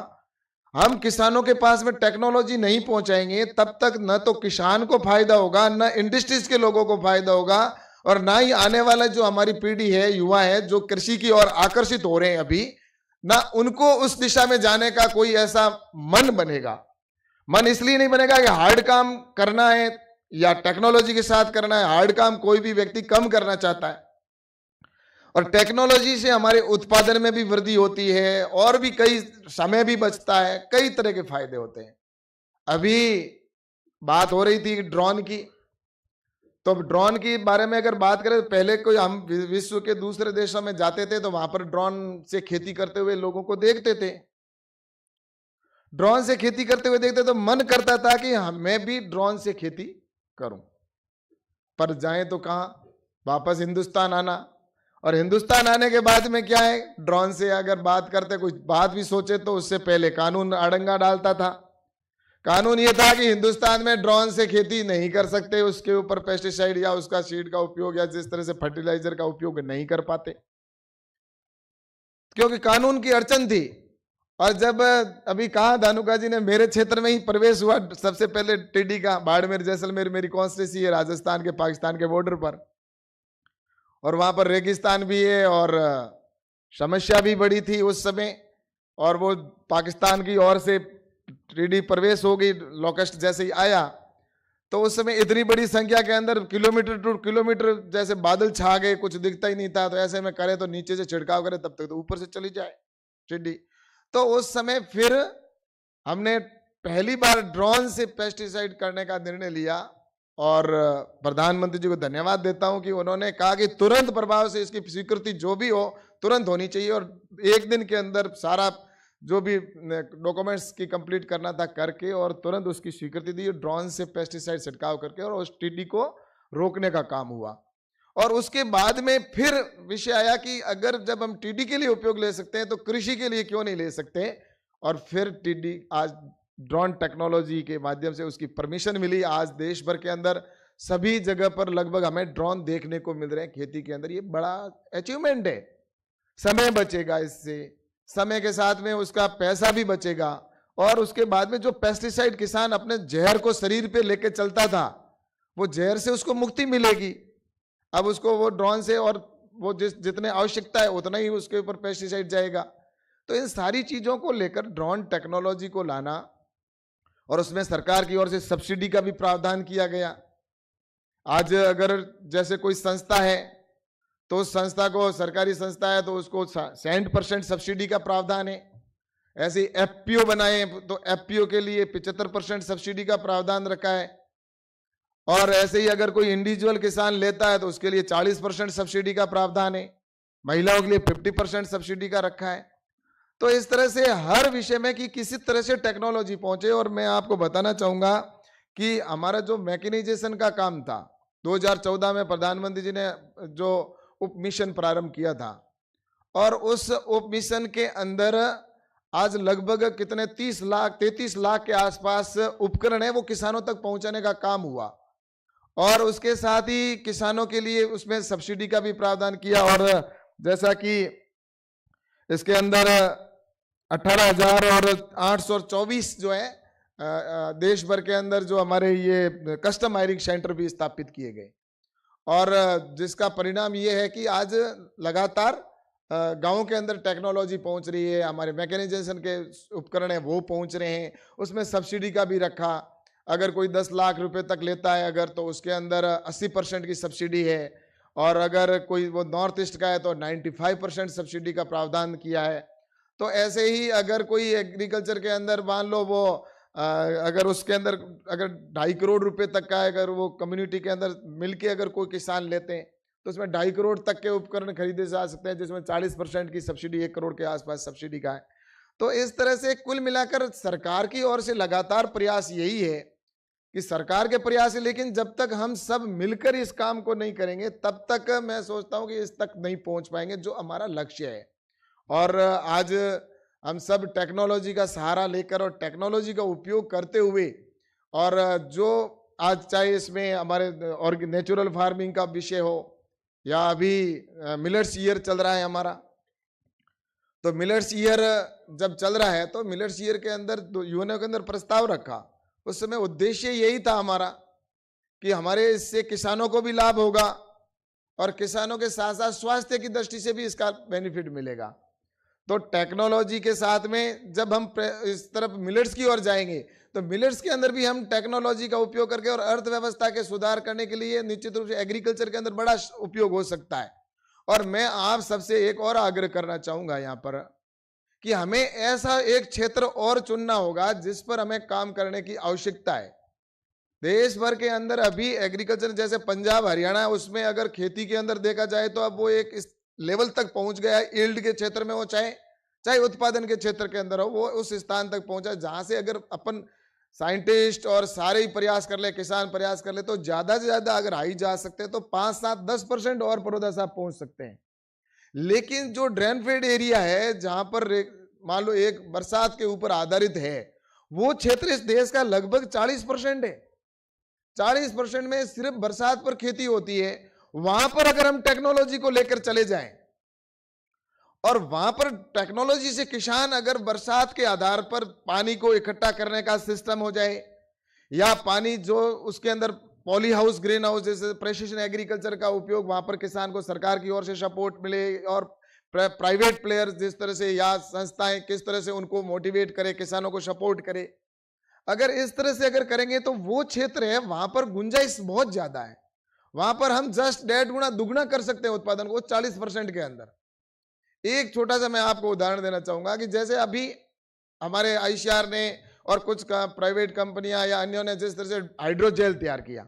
हम किसानों के पास में टेक्नोलॉजी नहीं पहुंचाएंगे, तब तक न तो किसान को फायदा होगा, न इंडस्ट्रीज के लोगों को फायदा होगा, और ना ही आने वाला जो हमारी पीढ़ी है, युवा है, जो कृषि की ओर आकर्षित हो रहे हैं अभी, ना उनको उस दिशा में जाने का कोई ऐसा मन बनेगा। मन इसलिए नहीं बनेगा कि हार्ड काम करना है या टेक्नोलॉजी के साथ करना है। हार्ड काम कोई भी व्यक्ति कम करना चाहता है, और टेक्नोलॉजी से हमारे उत्पादन में भी वृद्धि होती है, और भी कई समय भी बचता है, कई तरह के फायदे होते हैं। अभी बात हो रही थी ड्रोन की, तो ड्रोन के बारे में अगर बात करें तो पहले कोई हम विश्व के दूसरे देशों में जाते थे तो वहां पर ड्रोन से खेती करते हुए लोगों को देखते थे, ड्रोन से खेती करते हुए देखते तो मन करता था कि मैं भी ड्रोन से खेती करूं, पर जाएं तो कहां, वापस हिंदुस्तान आना। और हिंदुस्तान आने के बाद में क्या है, ड्रोन से अगर बात करते, कुछ बात भी सोचे तो उससे पहले कानून अड़ंगा डालता था। कानून ये था कि हिंदुस्तान में ड्रोन से खेती नहीं कर सकते, उसके ऊपर पेस्टिसाइड या उसका सीड का उपयोग या जिस तरह से फर्टिलाइजर का उपयोग नहीं कर पाते, क्योंकि कानून की अड़चन थी। और जब अभी कहा धानुका जी ने, मेरे क्षेत्र में ही प्रवेश हुआ सबसे पहले टिड्डी का, बाड़मेर जैसलमेर मेरी कॉन्स्टिट्यूंसी है, राजस्थान के पाकिस्तान के बॉर्डर पर, और वहां पर रेगिस्तान भी है और समस्या भी बड़ी थी उस समय। और वो पाकिस्तान की ओर से टिड्डी प्रवेश हो गई, लोकस्ट जैसे ही आया तो उस समय इतनी बड़ी संख्या के अंदर किलोमीटर टू किलोमीटर जैसे बादल छा गए, कुछ दिखता ही नहीं था। तो ऐसे में करे तो नीचे से छिड़काव करे तब तक तो ऊपर से चली जाए टिड्डी। तो उस समय फिर हमने पहली बार ड्रोन से पेस्टिसाइड करने का निर्णय लिया, और प्रधानमंत्री जी को धन्यवाद देता हूं कि उन्होंने कहा कि तुरंत प्रभाव से इसकी स्वीकृति जो भी हो तुरंत होनी चाहिए, और एक दिन के अंदर सारा जो भी डॉक्यूमेंट्स की कंप्लीट करना था करके और तुरंत उसकी स्वीकृति दी, ड्रोन से पेस्टिसाइड छिड़काव करके, और उस टिड्डी को रोकने का काम हुआ। और उसके बाद में फिर विषय आया कि अगर जब हम टिड्डी के लिए उपयोग ले सकते हैं तो कृषि के लिए क्यों नहीं ले सकते। और फिर टिड्डी आज ड्रोन टेक्नोलॉजी के माध्यम से उसकी परमिशन मिली। आज देश भर के अंदर सभी जगह पर लगभग हमें ड्रोन देखने को मिल रहे हैं खेती के अंदर। ये बड़ा अचीवमेंट है, समय बचेगा इससे, समय के साथ में उसका पैसा भी बचेगा, और उसके बाद में जो पेस्टिसाइड किसान अपने जहर को शरीर पे लेके चलता था, वो जहर से उसको मुक्ति मिलेगी। अब उसको वो ड्रोन से, और वो जितने आवश्यकता है उतना ही उसके ऊपर पेस्टिसाइड जाएगा। तो इन सारी चीजों को लेकर ड्रोन टेक्नोलॉजी को लाना, और उसमें सरकार की ओर से सब्सिडी का भी प्रावधान किया गया। आज अगर जैसे कोई संस्था है तो उस संस्था को, सरकारी संस्था है तो उसको 60% सब्सिडी का प्रावधान है। ऐसे एफपीओ बनाए तो एफपीओ के लिए 75% सब्सिडी का प्रावधान रखा है। और ऐसे ही अगर कोई इंडिविजुअल किसान लेता है तो उसके लिए 40% सब्सिडी का प्रावधान है। महिलाओं के लिए 50% सब्सिडी का रखा है। तो इस तरह से हर विषय में कि किसी तरह से टेक्नोलॉजी पहुंचे। और मैं आपको बताना चाहूंगा कि हमारा जो मैकेनाइजेशन का काम था 2014 में प्रधानमंत्री जी ने जो उप मिशन प्रारंभ किया था, और उस उप मिशन के अंदर आज लगभग कितने 33 लाख के आसपास उपकरण है वो किसानों तक पहुंचाने का काम हुआ। और उसके साथ ही किसानों के लिए उसमें सब्सिडी का भी प्रावधान किया। और जैसा कि इसके अंदर 18,824 जो है देश भर के अंदर जो हमारे ये कस्टम हायरिंग सेंटर भी स्थापित किए गए, और जिसका परिणाम ये है कि आज लगातार गांवों के अंदर टेक्नोलॉजी पहुंच रही है, हमारे मैकेनाइजेशन के उपकरण है वो पहुंच रहे हैं। उसमें सब्सिडी का भी रखा, अगर कोई 10 लाख रुपए तक लेता है अगर, तो उसके अंदर 80% की सब्सिडी है, और अगर कोई वो नॉर्थ ईस्ट का है तो 95% सब्सिडी का प्रावधान किया है। तो ऐसे ही अगर कोई एग्रीकल्चर के अंदर मान लो वो अगर उसके अंदर अगर 2.5 करोड़ रुपए तक का अगर वो कम्युनिटी के अंदर मिलके अगर कोई किसान लेते हैं तो उसमें 2.5 करोड़ तक के उपकरण खरीदे जा सकते हैं, जिसमें 40% की सब्सिडी 1 करोड़ के आसपास सब्सिडी का है। तो इस तरह से कुल मिलाकर सरकार की ओर से लगातार प्रयास यही है कि सरकार के प्रयास है, लेकिन जब तक हम सब मिलकर इस काम को नहीं करेंगे तब तक मैं सोचता हूं कि इस तक नहीं पहुंच पाएंगे जो हमारा लक्ष्य है। और आज हम सब टेक्नोलॉजी का सहारा लेकर और टेक्नोलॉजी का उपयोग करते हुए, और जो आज चाहे इसमें हमारे और नेचुरल फार्मिंग का विषय हो या अभी मिलेट्स ईयर चल रहा है हमारा, तो मिलेट्स ईयर जब चल रहा है तो मिलेट्स ईयर के अंदर युवाओं के अंदर प्रस्ताव रखा। उस समय उद्देश्य यही था हमारा कि हमारे इससे किसानों को भी लाभ होगा और किसानों के साथ साथ स्वास्थ्य की दृष्टि से भी इसका बेनिफिट मिलेगा। तो टेक्नोलॉजी के साथ में जब हम इस तरफ मिलेट्स की ओर जाएंगे तो मिलेट्स के अंदर भी हम टेक्नोलॉजी का उपयोग करके और अर्थव्यवस्था के सुधार करने के लिए निश्चित रूप से एग्रीकल्चर के अंदर बड़ा उपयोग हो सकता है। और मैं आप सबसे एक और आग्रह करना चाहूंगा यहाँ पर कि हमें ऐसा एक क्षेत्र और चुनना होगा जिस पर हमें काम करने की आवश्यकता है। देश भर के अंदर अभी एग्रीकल्चर जैसे पंजाब हरियाणा, उसमें अगर खेती के अंदर देखा जाए तो अब वो एक इस लेवल तक पहुंच गया है, यील्ड के क्षेत्र में हो चाहे उत्पादन के क्षेत्र के अंदर हो, वो उस स्थान तक पहुंचा जहां से अगर अपन साइंटिस्ट और सारे ही प्रयास कर ले, किसान प्रयास कर ले, तो ज्यादा से ज्यादा अगर हाई जा सकते हैं तो 5, 7, 10% और परोदा साहब पहुंच सकते हैं। लेकिन जो ड्रेन फेड एरिया है जहां पर मान लो एक बरसात के ऊपर आधारित है, वो क्षेत्र इस देश का लगभग 40% है। 40% में सिर्फ बरसात पर खेती होती है। वहां पर अगर हम टेक्नोलॉजी को लेकर चले जाएं और वहां पर टेक्नोलॉजी से किसान अगर बरसात के आधार पर पानी को इकट्ठा करने का सिस्टम हो जाए, या पानी जो उसके अंदर पॉली हाउस, ग्रीन हाउस जैसे प्रेसिशन एग्रीकल्चर का उपयोग, वहां पर किसान को सरकार की ओर से सपोर्ट मिले, और प्राइवेट प्लेयर्स जिस तरह से या संस्थाएं किस तरह से उनको मोटिवेट करे, किसानों को सपोर्ट करे, अगर इस तरह से अगर करेंगे तो वो क्षेत्र है वहां पर गुंजाइश बहुत ज्यादा है। वहां पर हम जस्ट 1.5 गुना दुगना कर सकते हैं उत्पादन को 40% के अंदर। एक छोटा सा मैं आपको उदाहरण देना चाहूंगा कि जैसे अभी हमारे आईसीआर ने और कुछ प्राइवेट कंपनियां या अन्यों ने जिस तरह से हाइड्रोजेल तैयार किया,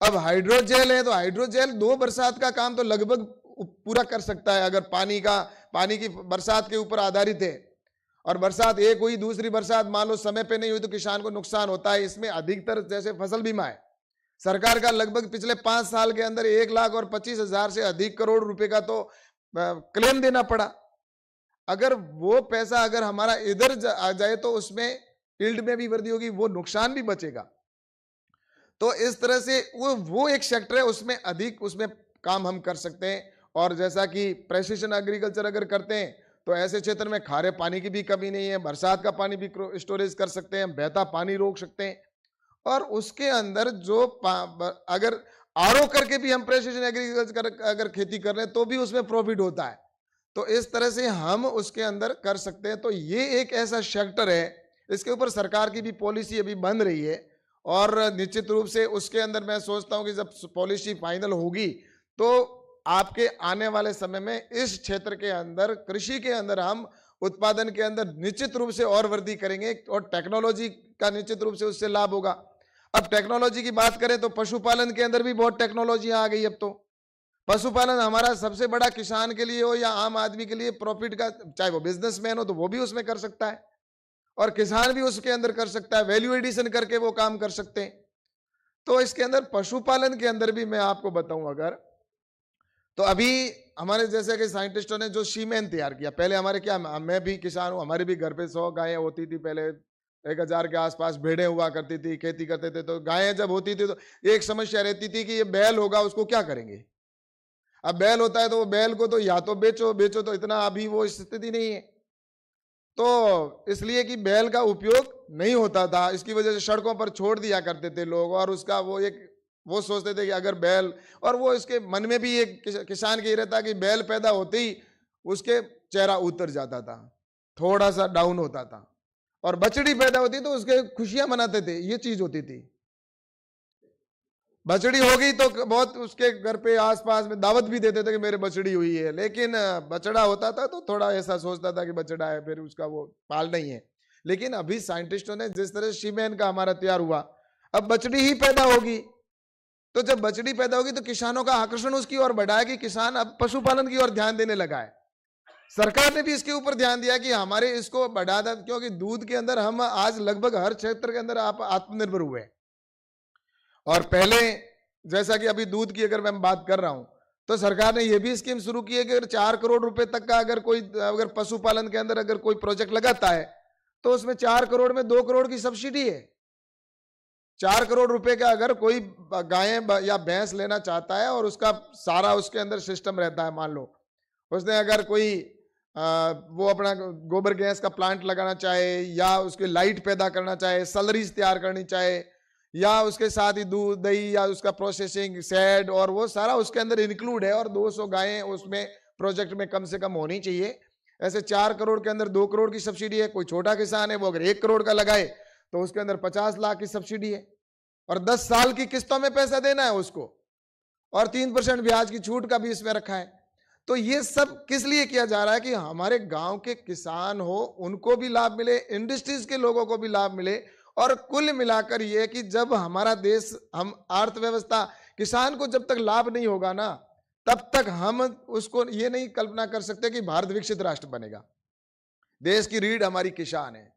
अब हाइड्रोजेल है तो हाइड्रोजेल 2 बरसात का काम तो लगभग पूरा कर सकता है। अगर पानी की बरसात के ऊपर आधारित है और बरसात एक हुई, दूसरी बरसात मान लो समय पे नहीं हुई तो किसान को नुकसान होता है। इसमें अधिकतर जैसे फसल बीमा है, सरकार का लगभग पिछले 5 साल के अंदर 1,25,000 से अधिक करोड़ रुपए का तो क्लेम देना पड़ा। अगर वो पैसा अगर हमारा इधर आ जाए तो उसमें यील्ड में भी वृद्धि होगी, वो नुकसान भी बचेगा। तो इस तरह से वो एक सेक्टर है, उसमें अधिक उसमें काम हम कर सकते हैं। और जैसा कि प्रेसिशन एग्रीकल्चर अगर करते हैं तो ऐसे क्षेत्र में खारे पानी की भी कमी नहीं है, बरसात का पानी भी स्टोरेज कर सकते हैं, बहता पानी रोक सकते हैं, और उसके अंदर जो अगर आरओ करके भी हम प्रेसिशन एग्रीकल्चर अगर खेती कर रहे हैं तो भी उसमें प्रॉफिट होता है। तो इस तरह से हम उसके अंदर कर सकते हैं। तो ये एक ऐसा सेक्टर है, इसके ऊपर सरकार की भी पॉलिसी अभी बन रही है, और निश्चित रूप से उसके अंदर मैं सोचता हूं कि जब पॉलिसी फाइनल होगी तो आपके आने वाले समय में इस क्षेत्र के अंदर, कृषि के अंदर हम उत्पादन के अंदर निश्चित रूप से और वृद्धि करेंगे, और टेक्नोलॉजी का निश्चित रूप से उससे लाभ होगा। अब टेक्नोलॉजी की बात करें तो पशुपालन के अंदर भी बहुत टेक्नोलॉजी आ गई। अब तो पशुपालन हमारा सबसे बड़ा किसान के लिए हो या आम आदमी के लिए प्रॉफिट का, चाहे वो बिजनेसमैन हो तो वो भी उसमें कर सकता है। और किसान भी उसके अंदर कर सकता है, वैल्यू एडिशन करके वो काम कर सकते हैं। तो इसके अंदर पशुपालन के अंदर भी मैं आपको बताऊं अगर, तो अभी हमारे जैसे कि साइंटिस्टों ने जो सीमेन तैयार किया, पहले हमारे क्या, मैं भी किसान हूं, हमारे भी घर पे 100 गायें होती थी, पहले 1000 के आसपास भेड़ें हुआ करती थी, खेती करते थे। तो गायें जब होती थी तो एक समस्या रहती थी कि ये बैल होगा, उसको क्या करेंगे। अब बैल होता है तो वो बैल को तो या तो बेचो, तो इतना अभी वो स्थिति नहीं है, तो इसलिए कि बैल का उपयोग नहीं होता था, इसकी वजह से सड़कों पर छोड़ दिया करते थे लोग। और उसका वो सोचते थे कि अगर बैल, और वो इसके मन में भी एक किसान के ये रहता कि बैल पैदा होते ही उसके चेहरा उतर जाता था, थोड़ा सा डाउन होता था, और बछड़ी पैदा होती तो उसके खुशियां मनाते थे, ये चीज होती थी। बछड़ी होगी तो बहुत उसके घर पे आसपास में दावत भी देते थे कि मेरे बछड़ी हुई है, लेकिन बछड़ा होता था तो थोड़ा ऐसा सोचता था कि बछड़ा है, फिर उसका वो पाल नहीं है। लेकिन अभी साइंटिस्टों ने जिस तरह सीमेन का हमारा तैयार हुआ, अब बछड़ी ही पैदा होगी, तो जब बछड़ी पैदा होगी तो किसानों का आकर्षण उसकी ओर बढ़ा है कि किसान अब पशुपालन की ओर ध्यान देने लगा है। सरकार ने भी इसके ऊपर ध्यान दिया कि हमारे इसको बढ़ा दें, क्योंकि दूध के अंदर हम आज लगभग हर क्षेत्र के अंदर आप आत्मनिर्भर हुए। और पहले जैसा कि अभी दूध की अगर मैं बात कर रहा हूं, तो सरकार ने यह भी स्कीम शुरू की है कि अगर 4 करोड़ रुपए तक का अगर पशुपालन के अंदर अगर कोई प्रोजेक्ट लगाता है तो उसमें 4 करोड़ में 2 करोड़ की सब्सिडी है। 4 करोड़ रुपए का अगर कोई गाय या भैंस लेना चाहता है और उसका सारा उसके अंदर सिस्टम रहता है, मान लो उसने अगर कोई वो अपना गोबर गैस का प्लांट लगाना चाहे, या उसके लाइट पैदा करना चाहे, सैलरीज तैयार करनी चाहे, या उसके साथ ही दूध दही या उसका प्रोसेसिंग शेड, और वो सारा उसके अंदर इंक्लूड है, और 200 गायें उसमें प्रोजेक्ट में कम से कम होनी चाहिए। ऐसे 4 करोड़ के अंदर 2 करोड़ की सब्सिडी है। कोई छोटा किसान है वो अगर 1 करोड़ का लगाए तो उसके अंदर 50 लाख की सब्सिडी है, और 10 साल की किस्तों में पैसा देना है उसको, और 3% ब्याज की छूट का भी इसमें रखा है। तो ये सब किस लिए किया जा रहा है कि हमारे गांव के किसान हो उनको भी लाभ मिले, इंडस्ट्रीज के लोगों को भी लाभ मिले, और कुल मिलाकर ये कि जब हमारा देश, हम अर्थव्यवस्था, किसान को जब तक लाभ नहीं होगा ना, तब तक हम उसको ये नहीं कल्पना कर सकते कि भारत विकसित राष्ट्र बनेगा। देश की रीढ़ हमारी किसान है।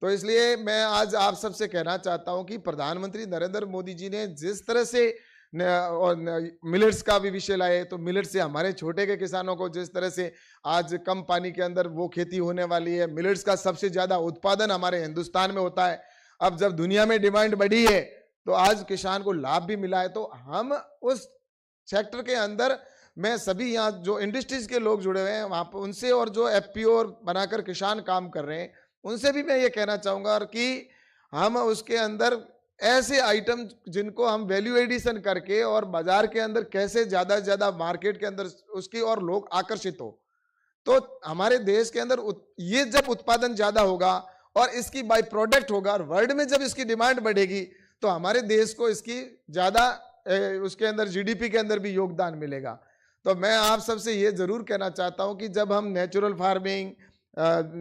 तो इसलिए मैं आज आप सबसे कहना चाहता हूं कि प्रधानमंत्री नरेंद्र मोदी जी ने जिस तरह से मिलेट्स का भी विषय लाए, तो मिलेट्स से हमारे छोटे के किसानों को जिस तरह से आज कम पानी के अंदर वो खेती होने वाली है, मिलेट्स का सबसे ज्यादा उत्पादन हमारे हिंदुस्तान में होता है। अब जब दुनिया में डिमांड बढ़ी है तो आज किसान को लाभ भी मिला है। तो हम उस सेक्टर के अंदर, मैं सभी यहाँ जो इंडस्ट्रीज के लोग जुड़े हुए हैं वहां पर उनसे, और जो एफपीओ बनाकर किसान काम कर रहे हैं उनसे भी मैं ये कहना चाहूंगा कि हम उसके अंदर ऐसे आइटम जिनको हम वैल्यू एडिशन करके और बाजार के अंदर कैसे ज्यादा से ज्यादा मार्केट के अंदर उसकी और लोग आकर्षित हो, तो हमारे देश के अंदर ये जब उत्पादन ज्यादा होगा और इसकी बाई प्रोडक्ट होगा, और वर्ल्ड में जब इसकी डिमांड बढ़ेगी तो हमारे देश को इसकी ज्यादा उसके अंदर जीडीपी के अंदर भी योगदान मिलेगा। तो मैं आप सबसे ये जरूर कहना चाहता हूं कि जब हम नेचुरल फार्मिंग,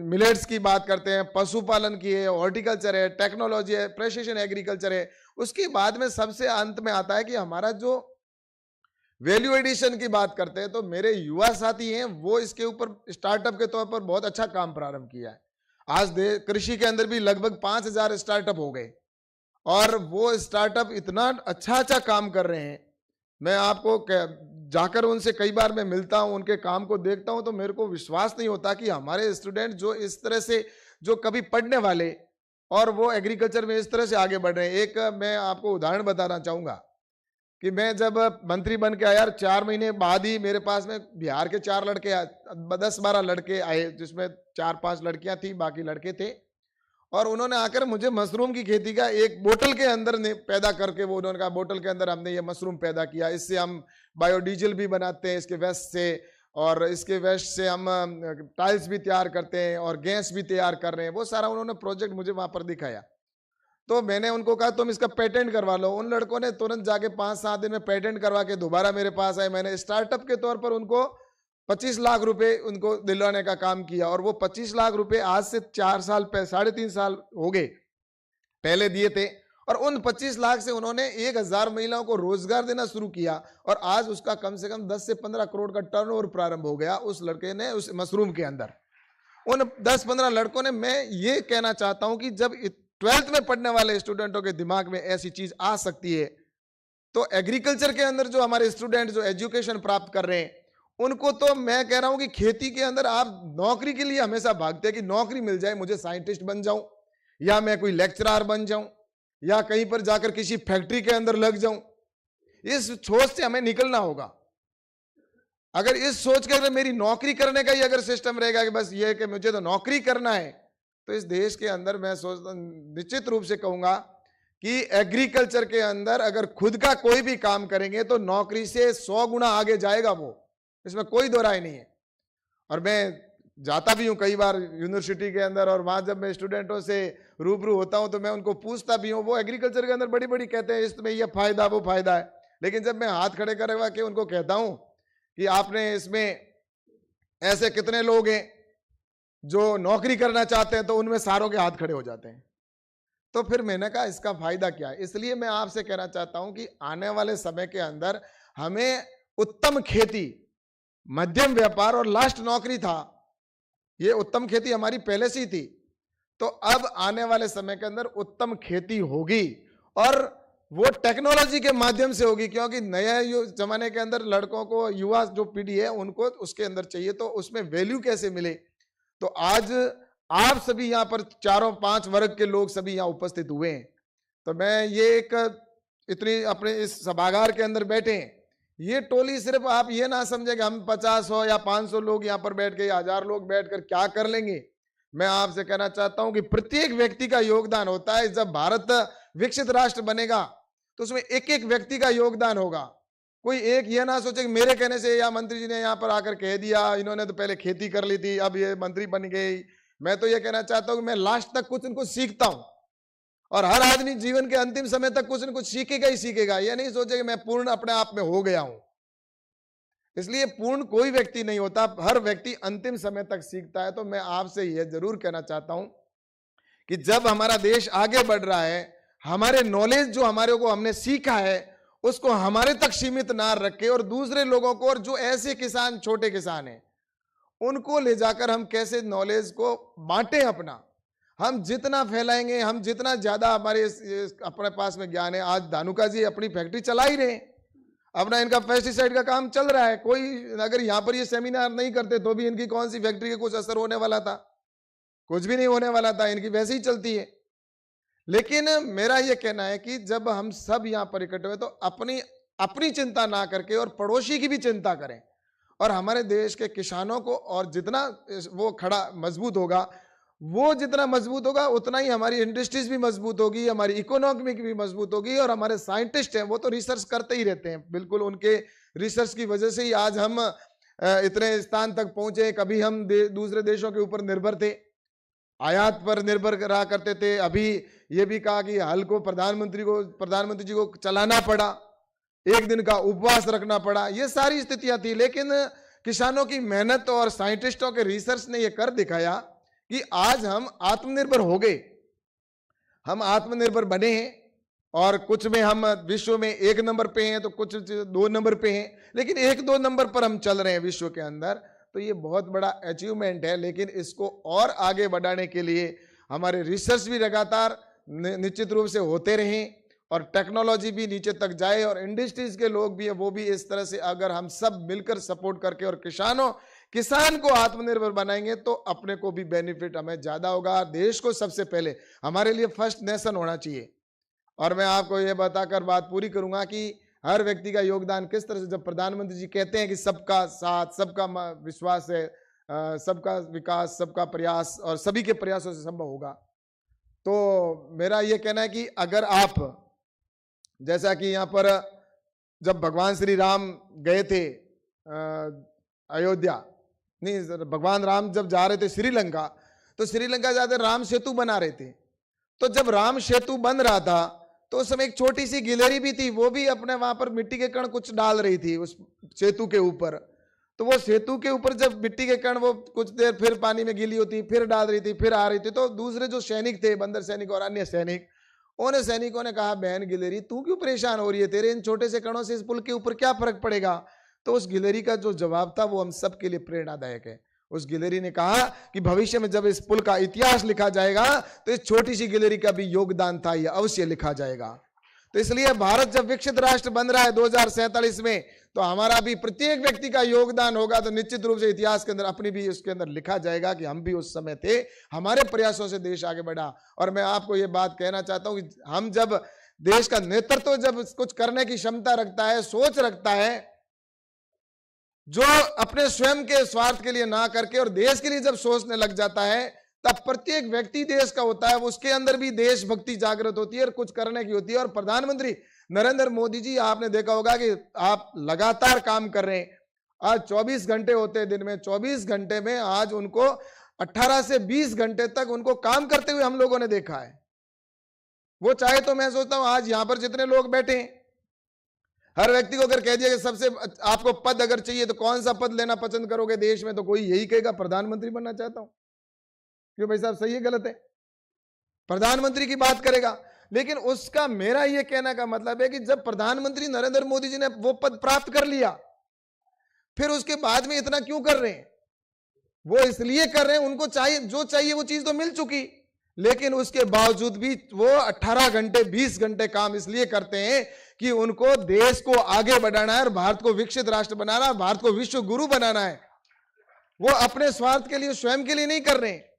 मिलेट्स की बात करते हैं, पशुपालन की है, हॉर्टिकल्चर है, टेक्नोलॉजी है, प्रेसिशन एग्रीकल्चर है, उसके बाद में सबसे अंत में आता है कि हमारा जो वैल्यू एडिशन की बात करते हैं, तो मेरे युवा साथी हैं वो इसके ऊपर स्टार्टअप के तौर पर बहुत अच्छा काम प्रारंभ किया है। आज कृषि के अंदर भी लगभग 5000 स्टार्टअप हो गए, और वो स्टार्टअप इतना अच्छा काम कर रहे हैं। मैं आपको जाकर उनसे कई बार मैं मिलता हूं, उनके काम को देखता हूं, तो मेरे को विश्वास नहीं होता कि हमारे स्टूडेंट जो इस तरह से, जो कभी पढ़ने वाले और वो एग्रीकल्चर में इस तरह से आगे बढ़ रहे हैं। एक मैं आपको उदाहरण बताना चाहूंगा कि मैं जब मंत्री बन के आया, 4 महीने बाद ही मेरे पास में बिहार के 4 लड़के, 10-12 लड़के आए, जिसमें 4-5 लड़कियां थी, बाकी लड़के थे, और उन्होंने आकर मुझे मशरूम की खेती का एक बोतल के अंदर पैदा करके, वो उन्होंने कहा बोतल के अंदर हमने ये मशरूम पैदा किया, इससे हम बायोडीजल भी बनाते हैं इसके वेस्ट से, और इसके वेस्ट से हम टाइल्स भी तैयार करते हैं और गैस भी तैयार कर रहे हैं। वो सारा उन्होंने प्रोजेक्ट मुझे वहां पर दिखाया। तो मैंने उनको कहा तुम इसका पेटेंट करवा लो। उन लड़कों ने तुरंत जाके 5-7 दिन में पेटेंट करवा के दोबारा मेरे पास आए। मैंने स्टार्टअप के तौर पर उनको 25 लाख रुपए उनको दिलवाने का काम किया, और वो 25 लाख रुपए आज से 4 साल 3.5 साल हो गए पहले दिए थे, और उन 25 लाख से उन्होंने 1000 महिलाओं को रोजगार देना शुरू किया, और आज उसका कम से कम 10 से 15 करोड़ का टर्नओवर प्रारंभ हो गया उस लड़के ने, उस मशरूम के अंदर। उन 10-15 लड़कों ने, मैं ये कहना चाहता हूं कि जब 12th में पढ़ने वाले स्टूडेंटों के दिमाग में ऐसी चीज आ सकती है, तो एग्रीकल्चर के अंदर जो हमारे स्टूडेंट जो एजुकेशन प्राप्त कर रहे हैं, उनको तो मैं कह रहा हूं कि खेती के अंदर आप नौकरी के लिए हमेशा भागते हैं कि नौकरी मिल जाए, मुझे साइंटिस्ट बन जाऊं, या मैं कोई लेक्चरर बन जाऊं, या कहीं पर जाकर किसी फैक्ट्री के अंदर लग जाऊं। इस सोच से हमें निकलना होगा। अगर इस सोच के अगर मेरी नौकरी करने का ही अगर सिस्टम रहेगा कि बस ये कि मुझे तो नौकरी करना है, तो इस देश के अंदर मैं सोचता निश्चित रूप से कहूंगा कि एग्रीकल्चर के अंदर अगर खुद का कोई भी काम करेंगे तो नौकरी से 100 गुना आगे जाएगा वो, इसमें कोई दो राय नहीं है। और मैं जाता भी हूं कई बार यूनिवर्सिटी के अंदर, और वहां जब मैं स्टूडेंटों से रूबरू होता हूं तो मैं उनको पूछता भी हूं, वो एग्रीकल्चर के अंदर बड़ी बड़ी कहते हैं इसमें ये फायदा वो फायदा है, लेकिन जब मैं हाथ खड़े करवा के उनको कहता हूं कि आपने इसमें ऐसे कितने लोग हैं जो नौकरी करना चाहते हैं, तो उनमें सारों के हाथ खड़े हो जाते हैं। तो फिर मैंने कहा इसका फायदा क्या है। इसलिए मैं आपसे कहना चाहता हूं कि आने वाले समय के अंदर हमें उत्तम खेती, मध्यम व्यापार और लास्ट नौकरी था, ये उत्तम खेती हमारी पहले से ही थी, तो अब आने वाले समय के अंदर उत्तम खेती होगी और वो टेक्नोलॉजी के माध्यम से होगी, क्योंकि नए जमाने के अंदर लड़कों को, युवा जो पीढ़ी है उनको उसके अंदर चाहिए, तो उसमें वैल्यू कैसे मिले। तो आज आप सभी यहाँ पर 4-5 वर्ग के लोग सभी यहाँ उपस्थित हुए हैं, तो मैं ये एक इतनी अपने इस सभागार के अंदर बैठे हैं, ये टोली सिर्फ आप ये ना समझे कि हम 50 हो या 500 लोग यहाँ पर बैठ के या 1000 लोग बैठकर क्या कर लेंगे। मैं आपसे कहना चाहता हूं कि प्रत्येक व्यक्ति का योगदान होता है। जब भारत विकसित राष्ट्र बनेगा तो उसमें एक एक व्यक्ति का योगदान होगा। कोई एक ये ना सोचे कि मेरे कहने से या मंत्री जी ने यहाँ पर आकर कह दिया, इन्होंने तो पहले खेती कर ली थी अब ये मंत्री बन गई। मैं तो ये कहना चाहता हूं कि मैं लास्ट तक कुछ इनको सीखता हूं, और हर आदमी जीवन के अंतिम समय तक कुछ न कुछ सीखेगा ही सीखेगा। ये नहीं सोचे कि मैं पूर्ण अपने आप में हो गया हूं। इसलिए पूर्ण कोई व्यक्ति नहीं होता, हर व्यक्ति अंतिम समय तक सीखता है। तो मैं आपसे यह जरूर कहना चाहता हूं कि जब हमारा देश आगे बढ़ रहा है, हमारे नॉलेज जो हमारे को हमने सीखा है उसको हमारे तक सीमित ना रखे, और दूसरे लोगों को, और जो ऐसे किसान, छोटे किसान हैं, उनको ले जाकर हम कैसे नॉलेज को बांटें। अपना हम जितना फैलाएंगे, हम जितना ज्यादा हमारे अपने पास में ज्ञान है। आज धानुका जी अपनी फैक्ट्री चला ही रहे, अपना इनका पेस्टिसाइड का काम चल रहा है। कोई अगर यहाँ पर ये सेमिनार नहीं करते तो भी इनकी कौन सी फैक्ट्री के कुछ असर होने वाला था? कुछ भी नहीं होने वाला था, इनकी वैसे ही चलती है। लेकिन मेरा ये कहना है कि जब हम सब यहाँ पर इकट्ठे हुए तो अपनी चिंता ना करके और पड़ोसी की भी चिंता करें, और हमारे देश के किसानों को, और जितना वो खड़ा मजबूत होगा, वो जितना मजबूत होगा उतना ही हमारी इंडस्ट्रीज भी मजबूत होगी, हमारी इकोनॉमी भी मजबूत होगी। और हमारे साइंटिस्ट हैं वो तो रिसर्च करते ही रहते हैं, बिल्कुल उनके रिसर्च की वजह से ही आज हम इतने स्थान तक पहुंचे। कभी हम दूसरे देशों के ऊपर निर्भर थे, आयात पर निर्भर रहा करते थे। अभी ये भी कहा कि हल को प्रधानमंत्री जी को चलाना पड़ा, एक दिन का उपवास रखना पड़ा, ये सारी स्थितियां थी। लेकिन किसानों की मेहनत और साइंटिस्टों के रिसर्च ने यह कर दिखाया कि आज हम आत्मनिर्भर हो गए, हम आत्मनिर्भर बने हैं। और कुछ में हम विश्व में 1 नंबर पे हैं, तो कुछ 2 नंबर पे हैं, लेकिन 1-2 नंबर पर हम चल रहे हैं विश्व के अंदर। तो ये बहुत बड़ा अचीवमेंट है। लेकिन इसको और आगे बढ़ाने के लिए हमारे रिसर्च भी लगातार निश्चित रूप से होते रहें, और टेक्नोलॉजी भी नीचे तक जाए, और इंडस्ट्रीज के लोग भी है वो भी इस तरह से अगर हम सब मिलकर सपोर्ट करके और किसान को आत्मनिर्भर बनाएंगे तो अपने को भी बेनिफिट हमें ज्यादा होगा। देश को सबसे पहले हमारे लिए फर्स्ट नेशन होना चाहिए। और मैं आपको ये बताकर बात पूरी करूंगा कि हर व्यक्ति का योगदान किस तरह से, जब प्रधानमंत्री जी कहते हैं कि सबका साथ, सबका विश्वास है, सबका विकास, सबका प्रयास, और सभी के प्रयासों से संभव होगा। तो मेरा ये कहना है कि अगर आप, जैसा कि यहाँ पर जब भगवान श्री राम गए थे अयोध्या, नहीं, भगवान राम जब जा रहे थे श्रीलंका, तो श्रीलंका जाते राम सेतु बना रहे थे। तो जब राम सेतु बन रहा था तो उस समय एक छोटी सी गिलहरी भी थी, वो भी अपने वहां पर मिट्टी के कण कुछ डाल रही थी उस सेतु के ऊपर। तो वो सेतु के ऊपर जब मिट्टी के कण वो कुछ देर फिर पानी में गीली होती, फिर डाल रही थी, फिर आ रही थी, तो दूसरे जो सैनिक थे, बंदर सैनिक और अन्य सैनिक, उन सैनिकों ने कहा, बहन गिलहरी तू क्यों परेशान हो रही है, तेरे इन छोटे से कणों से इस पुल के ऊपर क्या फर्क पड़ेगा। तो उस गिलहरी का जो जवाब था वो हम सबके लिए प्रेरणादायक है। उस गिलहरी ने कहा कि भविष्य में जब इस पुल का इतिहास लिखा जाएगा तो इस छोटी सी गिलहरी का भी योगदान था, यह अवश्य लिखा जाएगा। तो इसलिए भारत जब विकसित राष्ट्र बन रहा है 2047 में, तो हमारा भी प्रत्येक व्यक्ति का योगदान होगा, तो निश्चित रूप से इतिहास के अंदर अपनी भी उसके अंदर लिखा जाएगा कि हम भी उस समय थे, हमारे प्रयासों से देश आगे बढ़ा। और मैं आपको यह बात कहना चाहता हूं कि हम जब देश का नेतृत्व जब कुछ करने की क्षमता रखता है, सोच रखता है, जो अपने स्वयं के स्वार्थ के लिए ना करके और देश के लिए जब सोचने लग जाता है, तब प्रत्येक व्यक्ति देश का होता है, उसके अंदर भी देशभक्ति जागृत होती है और कुछ करने की होती है। और प्रधानमंत्री नरेंद्र मोदी जी, आपने देखा होगा कि आप लगातार काम कर रहे हैं। आज 24 घंटे होते हैं दिन में, 24 घंटे में आज उनको 18 से 20 घंटे तक उनको काम करते हुए हम लोगों ने देखा है। वो चाहे तो मैं सोचता हूं आज यहां पर जितने लोग बैठे हैं, हर व्यक्ति को अगर कह दिया कि सबसे आपको पद अगर चाहिए तो कौन सा पद लेना पसंद करोगे देश में, तो कोई यही कहेगा प्रधानमंत्री बनना चाहता हूं। क्यों भाई साहब, सही है गलत है? प्रधानमंत्री की बात करेगा। लेकिन उसका मेरा यह कहने का मतलब है कि जब प्रधानमंत्री नरेंद्र मोदी जी ने वो पद प्राप्त कर लिया, फिर उसके बाद में इतना क्यों कर रहे हैं? वो इसलिए कर रहे हैं, उनको चाहिए जो चाहिए वो चीज तो मिल चुकी, लेकिन उसके बावजूद भी वो 18 घंटे 20 घंटे काम इसलिए करते हैं कि उनको देश को आगे बढ़ाना है और भारत को विकसित राष्ट्र बनाना है, भारत को विश्व गुरु बनाना है। वो अपने स्वार्थ के लिए, स्वयं के लिए नहीं कर रहे हैं।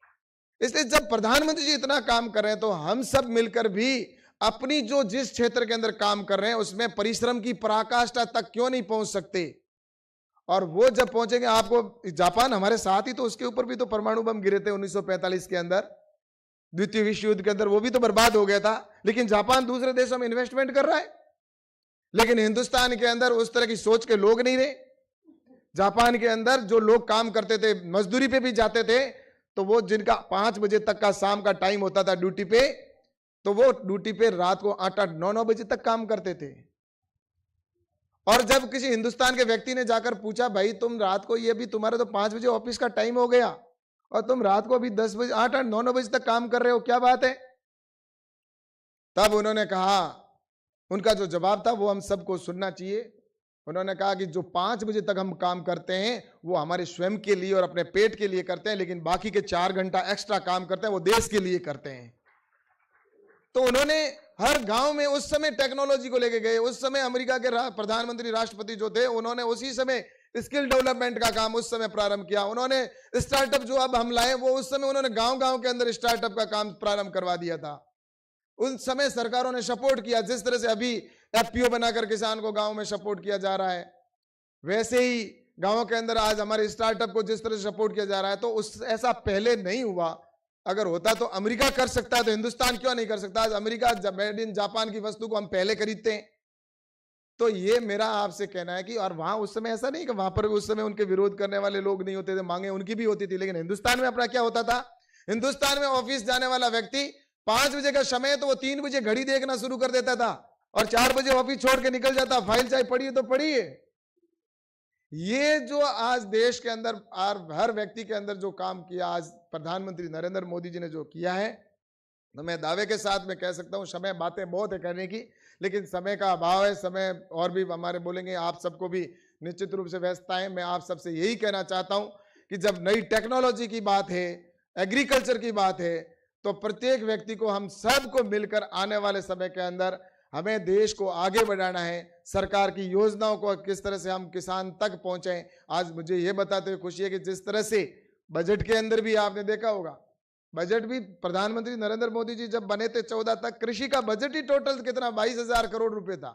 इसलिए जब प्रधानमंत्री जी इतना काम कर रहे हैं, तो हम सब मिलकर भी अपनी जो जिस क्षेत्र के अंदर काम कर रहे हैं उसमें परिश्रम की पराकाष्ठा तक क्यों नहीं पहुंच सकते? और वो जब पहुंचेंगे, आपको जापान हमारे साथ ही, तो उसके ऊपर भी तो परमाणु बम गिरे थे 1945 के अंदर, द्वितीय विश्व युद्ध के अंदर, वो भी तो बर्बाद हो गया था। लेकिन जापान दूसरे देशों में इन्वेस्टमेंट कर रहा है, लेकिन हिंदुस्तान के अंदर उस तरह की सोच के लोग नहीं रहे। जापान के अंदर जो लोग काम करते थे, मजदूरी पे भी जाते थे, तो वो जिनका 5 बजे तक का शाम का टाइम होता था ड्यूटी पे, तो वो ड्यूटी पे रात को 8-8, 9-9 बजे तक काम करते थे। और जब किसी हिंदुस्तान के व्यक्ति ने जाकर पूछा, भाई तुम रात को, ये भी तुम्हारा तो 5 बजे ऑफिस का टाइम हो गया और तुम रात को भी 10 बजे, 8-8, 9-9 बजे तक काम कर रहे हो, क्या बात है? तब उन्होंने कहा, उनका जो जवाब था वो हम सबको सुनना चाहिए। उन्होंने कहा कि जो 5 बजे तक हम काम करते हैं वो हमारे स्वयं के लिए और अपने पेट के लिए करते हैं, लेकिन बाकी के 4 घंटा एक्स्ट्रा काम करते हैं वो देश के लिए करते हैं। तो उन्होंने हर गांव में उस समय टेक्नोलॉजी को लेके गए। उस समय अमेरिका के प्रधानमंत्री, राष्ट्रपति जो थे, उन्होंने उसी समय स्किल डेवलपमेंट का काम उस समय प्रारंभ किया। उन्होंने स्टार्टअप जो अब हम लाए, वो उस समय उन्होंने गांव-गांव के अंदर स्टार्टअप का काम प्रारंभ करवा दिया था। उन समय सरकारों ने सपोर्ट किया, जिस तरह से अभी एफपीओ बनाकर किसान को गांव में सपोर्ट किया जा रहा है, वैसे ही गांवों के अंदर आज हमारे स्टार्टअप को जिस तरह से सपोर्ट किया जा रहा है। तो उस ऐसा पहले नहीं हुआ। अगर होता तो अमेरिका कर सकता है, तो हिंदुस्तान क्यों नहीं कर सकता? आज अमेरिका मेड इन जापान की वस्तु को हम पहले खरीदते हैं। तो ये मेरा आपसे कहना है कि, और वहां उस समय ऐसा नहीं कि वहां पर उस समय उनके विरोध करने वाले लोग नहीं होते थे, मांगे उनकी भी होती थी, लेकिन हिंदुस्तान में अपना क्या होता था? हिंदुस्तान में ऑफिस जाने वाला व्यक्ति 5 बजे का समय है तो वो 3 बजे घड़ी देखना शुरू कर देता था और 4 बजे ऑफिस छोड़ के निकल जाता। फाइल चाहे पढ़ी है तो पढ़ी है। ये जो आज देश के अंदर हर व्यक्ति के अंदर जो काम किया आज प्रधानमंत्री नरेंद्र मोदी जी ने जो किया है, तो मैं दावे के साथ में कह सकता हूं, समय बातें बहुत है करने की, लेकिन समय का अभाव है। समय और भी हमारे बोलेंगे, आप सबको भी निश्चित रूप से व्यस्तता है। मैं आप सबसे यही कहना चाहता हूं कि जब नई टेक्नोलॉजी की बात है, एग्रीकल्चर की बात है, तो प्रत्येक व्यक्ति को, हम सबको मिलकर आने वाले समय के अंदर हमें देश को आगे बढ़ाना है। सरकार की योजनाओं को किस तरह से हम किसान तक पहुंचाएं। आज मुझे यह बताते हुए खुशी है कि जिस तरह से बजट के अंदर भी आपने देखा होगा, बजट भी प्रधानमंत्री नरेंद्र मोदी जी जब बने थे 14 तक, कृषि का बजट ही टोटल कितना 22,000 करोड़ रुपए था।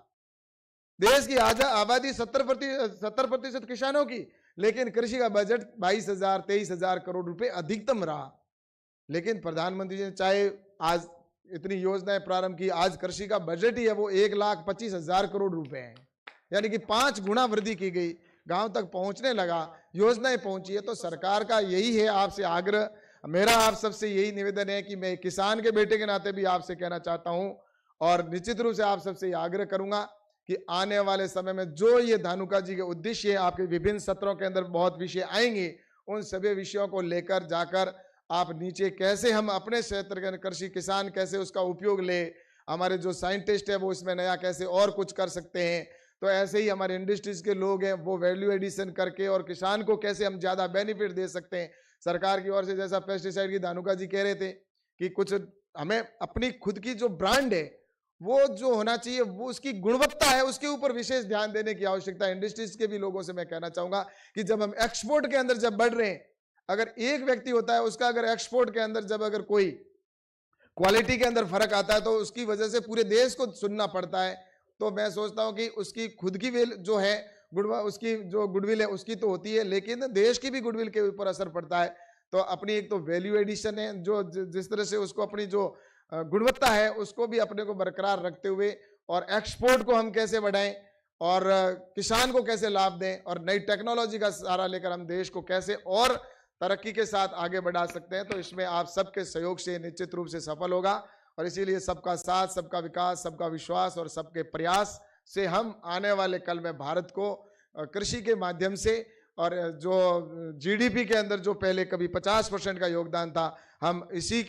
देश की आबादी 70% किसानों की, लेकिन कृषि का बजट 22,000 23,000 करोड़ रुपए अधिकतम रहा। लेकिन प्रधानमंत्री जी ने चाहे आज इतनी योजनाएं प्रारंभ की, आज कृषि का बजट ही है वो 1,25,000 करोड़ रुपए है, यानी कि 5 गुना वृद्धि की गई, गांव तक पहुंचने लगा, योजनाएं पहुंची है। तो सरकार का यही है आपसे आग्रह, मेरा आप सबसे यही निवेदन है कि मैं किसान के बेटे के नाते भी आपसे कहना चाहता हूं और निश्चित रूप से आप सबसे आग्रह करूंगा कि आने वाले समय में जो ये धानुका जी के उद्देश्य है, आपके विभिन्न सत्रों के अंदर बहुत विषय आएंगे, उन सभी विषयों को लेकर जाकर आप नीचे कैसे हम अपने क्षेत्र के कृषि किसान कैसे उसका उपयोग ले, हमारे जो साइंटिस्ट है वो इसमें नया कैसे और कुछ कर सकते हैं, तो ऐसे ही हमारे इंडस्ट्रीज के लोग हैं, वो वैल्यू एडिशन करके और किसान को कैसे हम ज्यादा बेनिफिट दे सकते हैं सरकार की ओर से। जैसा पेस्टिसाइड की धानुका जी कह रहे थे कि कुछ हमें अपनी खुद की जो ब्रांड है वो जो होना चाहिए, वो उसकी गुणवत्ता है, उसके ऊपर विशेष ध्यान देने की आवश्यकता है। इंडस्ट्रीज के भी लोगों से मैं कहना चाहूंगा कि जब हम एक्सपोर्ट के अंदर जब बढ़ रहे हैं, अगर एक व्यक्ति होता है उसका अगर एक्सपोर्ट के अंदर जब अगर कोई क्वालिटी के अंदर फर्क आता है तो उसकी वजह से पूरे देश को सुनना पड़ता है। तो मैं सोचता हूं कि उसकी खुद की वेल जो है उसकी जो गुडविल है उसकी तो होती है, लेकिन देश की भी गुडविल के ऊपर असर पड़ता है। तो अपनी एक तो वैल्यू एडिशन है, जो जिस तरह से उसको अपनी जो गुणवत्ता है उसको भी अपने को बरकरार रखते हुए, और एक्सपोर्ट को हम कैसे बढ़ाएं और किसान को कैसे लाभ दें, और नई टेक्नोलॉजी का सहारा लेकर हम देश को कैसे और तरक्की के साथ आगे बढ़ा सकते हैं। तो इसमें आप सबके सहयोग से निश्चित रूप से सफल होगा, और इसीलिए सबका साथ, सबका विकास, सबका विश्वास और सबके प्रयास से हम आने वाले कल में भारत को कृषि के माध्यम से, और जो जीडीपी के अंदर जो पहले कभी 50% का योगदान था, हम इसी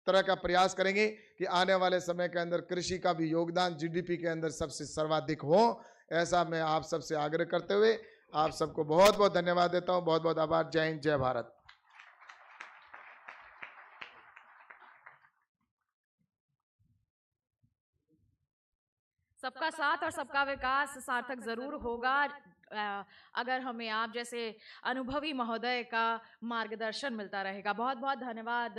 तरह का प्रयास करेंगे कि आने वाले समय के अंदर कृषि का भी योगदान जीडीपी के अंदर सबसे सर्वाधिक हो। ऐसा मैं आप सबसे आग्रह करते हुए आप सबको बहुत बहुत धन्यवाद देता हूं। बहुत बहुत आभार। जय हिंद, जय भारत। सबका साथ और सबका विकास सार्थक जरूर होगा अगर हमें आप जैसे अनुभवी महोदय का मार्गदर्शन मिलता रहेगा। बहुत बहुत धन्यवाद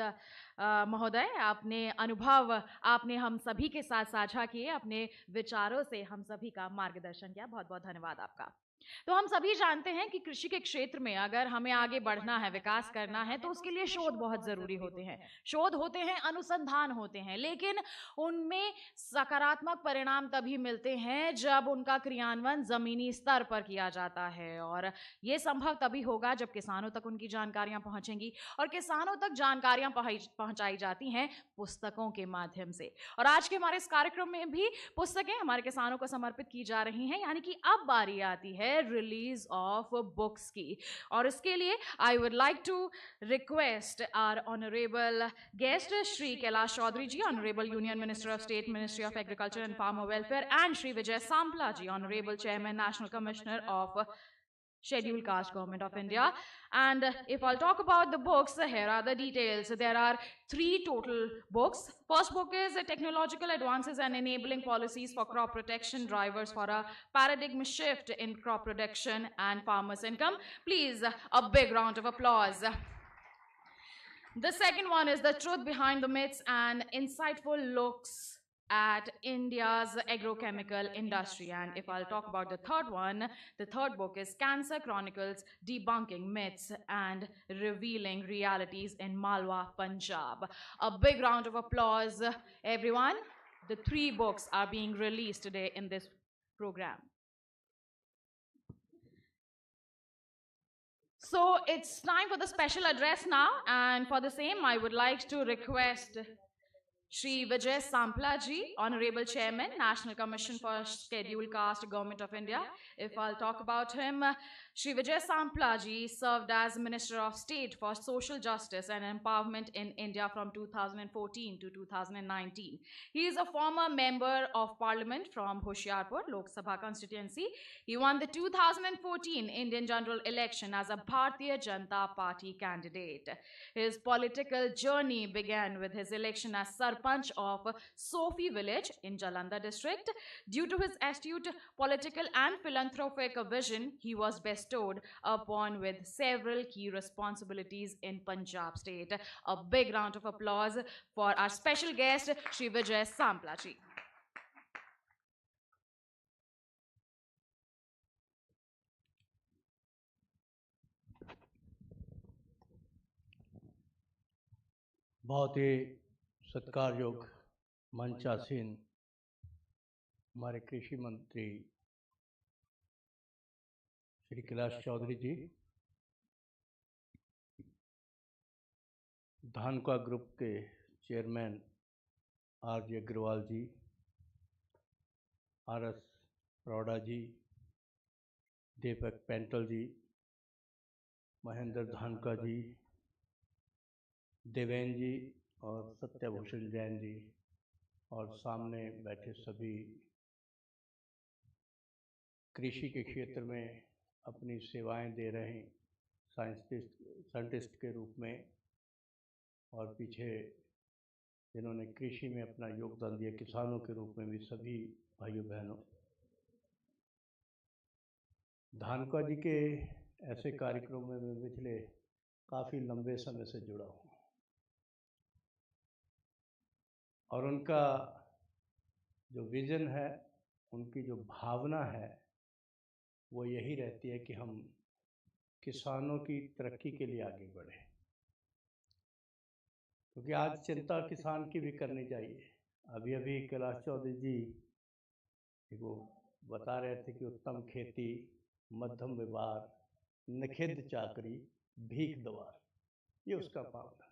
महोदय, आपने अनुभव आपने हम सभी के साथ साझा किए, अपने विचारों से हम सभी का मार्गदर्शन किया। बहुत बहुत धन्यवाद आपका। तो हम सभी जानते हैं कि कृषि के क्षेत्र में अगर हमें आगे बढ़ना है, विकास करना है, तो उसके लिए शोध बहुत जरूरी होते हैं। शोध होते हैं, अनुसंधान होते हैं, लेकिन उनमें सकारात्मक परिणाम तभी मिलते हैं जब उनका क्रियान्वयन जमीनी स्तर पर किया जाता है, और यह संभव तभी होगा जब किसानों तक उनकी जानकारियां पहुंचेंगी, और किसानों तक जानकारियां पहुंचाई जाती हैं पुस्तकों के माध्यम से। और आज के हमारे इस कार्यक्रम में भी पुस्तकें हमारे किसानों को समर्पित की जा रही हैं, यानी कि अब बारी आती है रिलीज ऑफ बुक्स की। और इसके लिए I would like to request our honourable guest Shri Kailash Chaudhary ji, honourable union minister of state, ministry of agriculture and farmer welfare, and Shri Vijay Sampla ji, honourable chairman, national commissioner of Scheduled Caste Government of India. And if I'll talk about the books, here are the details. There are 3 total books. First book is Technological Advances and Enabling Policies for Crop Protection, Drivers for a Paradigm Shift in Crop Production and Farmers' Income. Please, a big round of applause. The second one is The Truth Behind the Myths and Insightful Looks at India's agrochemical industry. And if I'll talk about the third one, the third book is Cancer Chronicles, Debunking Myths and Revealing Realities in Malwa, Punjab. A big round of applause, everyone. The 3 books are being released today in this program. So it's time for the special address now, and for the same I would like to request Shri Vijay Sampla ji, Honorable Chairman, National Commission for Scheduled Caste, Government of India. If I'll talk about him, Shri Vijay Sampla ji served as Minister of State for Social Justice and Empowerment in India from 2014 to 2019. He is a former Member of Parliament from Hoshiarpur, Lok Sabha constituency. He won the 2014 Indian General Election as a Bharatiya Janata Party candidate. His political journey began with his election as Sarpanch of Sophie village in Jalandhar district. Due to his astute political and philanthropic vision, he was bestowed upon with several key responsibilities in Punjab state. A big round of applause for our special guest, Shri Vijay Sampla ji. बहुत ही सत्कारयोग मंचासीन हमारे कृषि मंत्री श्री कैलाश चौधरी जी, Dhanuka group के chairman RG. Agarwal जी, RS. Arora जी, दीपक पेंटल जी, महेंद्र धानुका जी, देवेन जी और सत्यभूषण जैन जी, और सामने बैठे सभी कृषि के क्षेत्र में अपनी सेवाएं दे रहे हैं साइंटिस्ट के रूप में, और पीछे जिन्होंने कृषि में अपना योगदान दिया किसानों के रूप में भी सभी भाइयों बहनों, धानुका जी के ऐसे कार्यक्रमों में मैं पिछले काफ़ी लंबे समय से जुड़ा हूँ, और उनका जो विज़न है, उनकी जो भावना है, वो यही रहती है कि हम किसानों की तरक्की के लिए आगे बढ़ें, क्योंकि आज चिंता किसान की भी करनी चाहिए। अभी अभी कैलाश चौधरी जी वो बता रहे थे कि उत्तम खेती, मध्यम व्यवहार, निखिद्ध चाकरी, भीख दवार, ये उसका पावन है।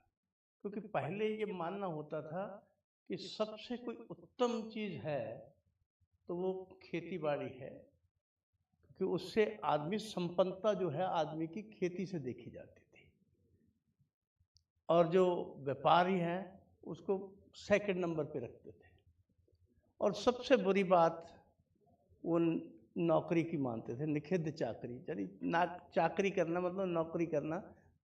क्योंकि पहले ये मानना होता था कि सबसे कोई उत्तम चीज़ है तो वो खेती बाड़ी है, क्योंकि उससे आदमी संपन्नता जो है आदमी की खेती से देखी जाती थी, और जो व्यापारी हैं उसको सेकंड नंबर पे रखते थे, और सबसे बुरी बात वो नौकरी की मानते थे, निखिद्ध चाकरी। यानी ना चाकरी करना मतलब नौकरी करना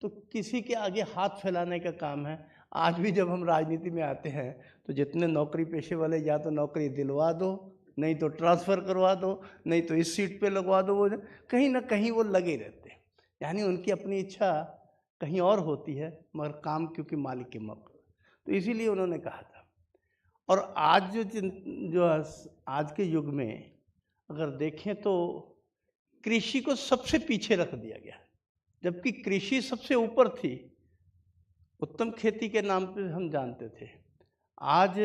तो किसी के आगे हाथ फैलाने का काम है। आज भी जब हम राजनीति में आते हैं तो जितने नौकरी पेशे वाले, या तो नौकरी दिलवा दो, नहीं तो ट्रांसफ़र करवा दो, नहीं तो इस सीट पे लगवा दो, वो कहीं ना कहीं वो लगे रहते हैं। यानी उनकी अपनी इच्छा कहीं और होती है, मगर काम क्योंकि मालिक के मौके, तो इसीलिए उन्होंने कहा था। और आज जो आज के युग में अगर देखें तो कृषि को सबसे पीछे रख दिया गया, जबकि कृषि सबसे ऊपर थी। उत्तम खेती के नाम पे हम जानते थे। आज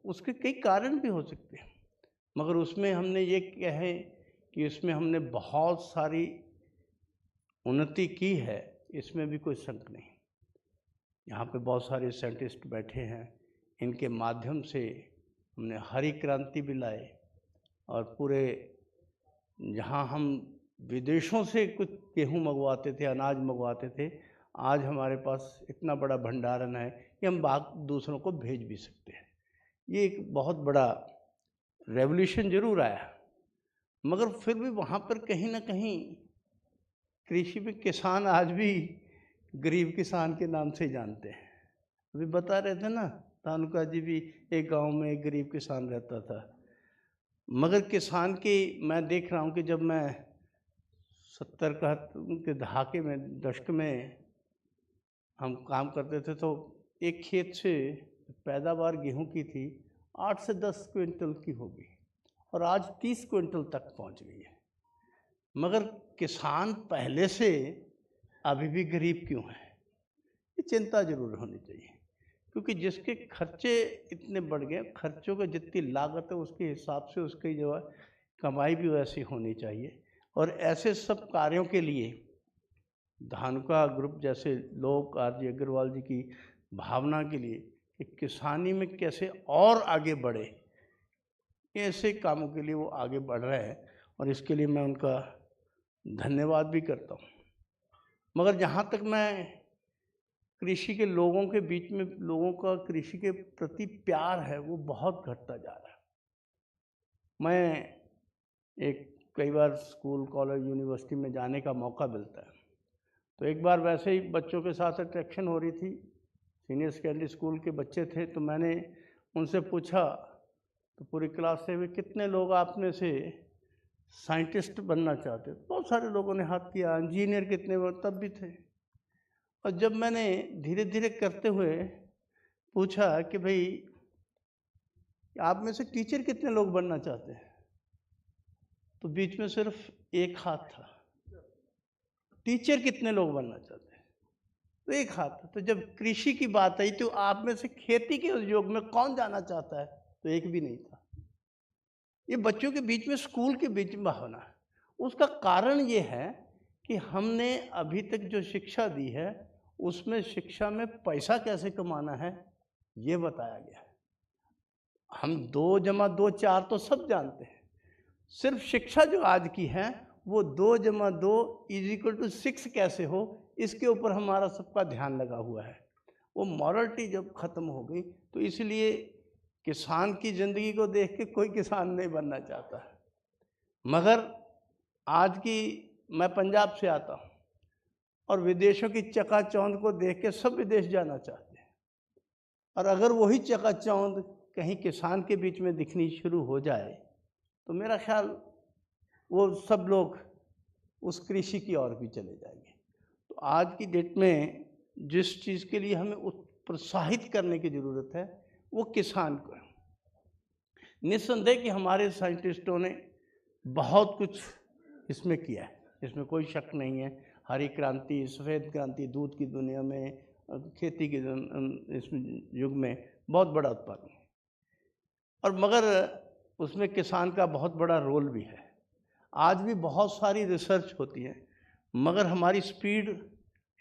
उसके कई कारण भी हो सकते हैं, मगर उसमें हमने ये कहे कि इसमें हमने बहुत सारी उन्नति की है, इसमें भी कोई शक नहीं। यहाँ पे बहुत सारे साइंटिस्ट बैठे हैं, इनके माध्यम से हमने हरी क्रांति भी लाए, और पूरे जहाँ हम विदेशों से कुछ गेहूँ मंगवाते थे, अनाज मंगवाते थे, आज हमारे पास इतना बड़ा भंडारण है कि हम दूसरों को भेज भी सकते हैं। ये एक बहुत बड़ा रेवोल्यूशन जरूर आया, मगर फिर भी वहाँ पर कहीं ना कहीं कृषि में किसान आज भी गरीब किसान के नाम से जानते हैं। अभी बता रहे थे ना, धानुका जी भी एक गांव में एक गरीब किसान रहता था, मगर किसान की मैं देख रहा हूँ कि जब मैं 70 के दशक में हम काम करते थे तो एक खेत से पैदावार गेहूं की थी 8 से 10 क्विंटल की होगी, और आज 30 क्विंटल तक पहुंच गई है। मगर किसान पहले से अभी भी गरीब क्यों है, ये चिंता जरूर होनी चाहिए, क्योंकि जिसके खर्चे इतने बढ़ गए, खर्चों का जितनी लागत है उसके हिसाब से उसकी जो है कमाई भी वैसी होनी चाहिए। और ऐसे सब कार्यों के लिए धानुका ग्रुप जैसे लोग, आर जी अग्रवाल जी की भावना के लिए कि किसानी में कैसे और आगे बढ़े, ऐसे कामों के लिए वो आगे बढ़ रहे हैं, और इसके लिए मैं उनका धन्यवाद भी करता हूँ। मगर जहाँ तक मैं कृषि के लोगों के बीच में, लोगों का कृषि के प्रति प्यार है वो बहुत घटता जा रहा है। मैं कई बार स्कूल, कॉलेज, यूनिवर्सिटी में जाने का मौका मिलता है, तो एक बार वैसे ही बच्चों के साथ अट्रैक्शन हो रही थी, सीनियर सेकेंडरी स्कूल के बच्चे थे, तो मैंने उनसे पूछा, तो पूरी क्लास से कितने लोग आप में से साइंटिस्ट बनना चाहते? बहुत सारे लोगों ने हाथ किया। इंजीनियर कितने तब भी थे। और जब मैंने धीरे धीरे करते हुए पूछा कि भाई आप में से टीचर कितने लोग बनना चाहते हैं, तो बीच में सिर्फ एक हाथ था। टीचर कितने लोग बनना चाहते हैं, तो एक हाथ था। तो जब कृषि की बात आई तो आप में से खेती के उद्योग में कौन जाना चाहता है, तो एक भी नहीं था। ये बच्चों के बीच में, स्कूल के बीच में भावना है। उसका कारण ये है कि हमने अभी तक जो शिक्षा दी है उसमें शिक्षा में पैसा कैसे कमाना है ये बताया गया है। हम 2 + 2 4 तो सब जानते हैं, सिर्फ शिक्षा जो आज की है वो 2 + 2 = 6 कैसे हो, इसके ऊपर हमारा सबका ध्यान लगा हुआ है। वो मॉरलिटी जब ख़त्म हो गई तो इसलिए किसान की ज़िंदगी को देख के कोई किसान नहीं बनना चाहता है। मगर आज की मैं पंजाब से आता हूँ और विदेशों की चकाचौंध को देख के सब विदेश जाना चाहते हैं, और अगर वही चकाचौंध कहीं किसान के बीच में दिखनी शुरू हो जाए तो मेरा ख्याल वो सब लोग उस कृषि की ओर भी चले जाएंगे। तो आज की डेट में जिस चीज़ के लिए हमें प्रोत्साहित करने की ज़रूरत है वो किसान को है। निस्संदेह कि हमारे साइंटिस्टों ने बहुत कुछ इसमें किया है, इसमें कोई शक नहीं है। हरी क्रांति, सफ़ेद क्रांति, दूध की दुनिया में, खेती के इस युग में बहुत बड़ा उत्पादन है, और मगर उसमें किसान का बहुत बड़ा रोल भी है। आज भी बहुत सारी रिसर्च होती है, मगर हमारी स्पीड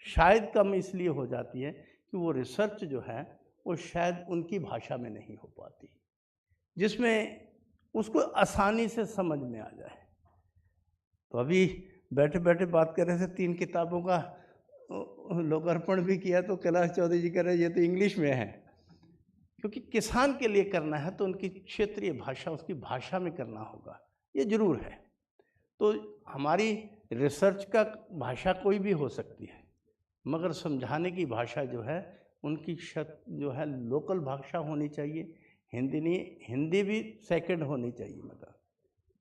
शायद कम इसलिए हो जाती है कि वो रिसर्च जो है वो शायद उनकी भाषा में नहीं हो पाती, जिसमें उसको आसानी से समझ में आ जाए। तो अभी बैठे बैठे बात कर रहे थे, 3 किताबों का लोकार्पण भी किया, तो कैलाश चौधरी जी कह रहे ये तो इंग्लिश में है, क्योंकि किसान के लिए करना है तो उनकी क्षेत्रीय भाषा, उसकी भाषा में करना होगा, ये जरूर है। तो हमारी रिसर्च का भाषा कोई भी हो सकती है, मगर समझाने की भाषा जो है उनकी जो है लोकल भाषा होनी चाहिए। हिंदी नहीं, हिंदी भी सेकंड होनी चाहिए, मगर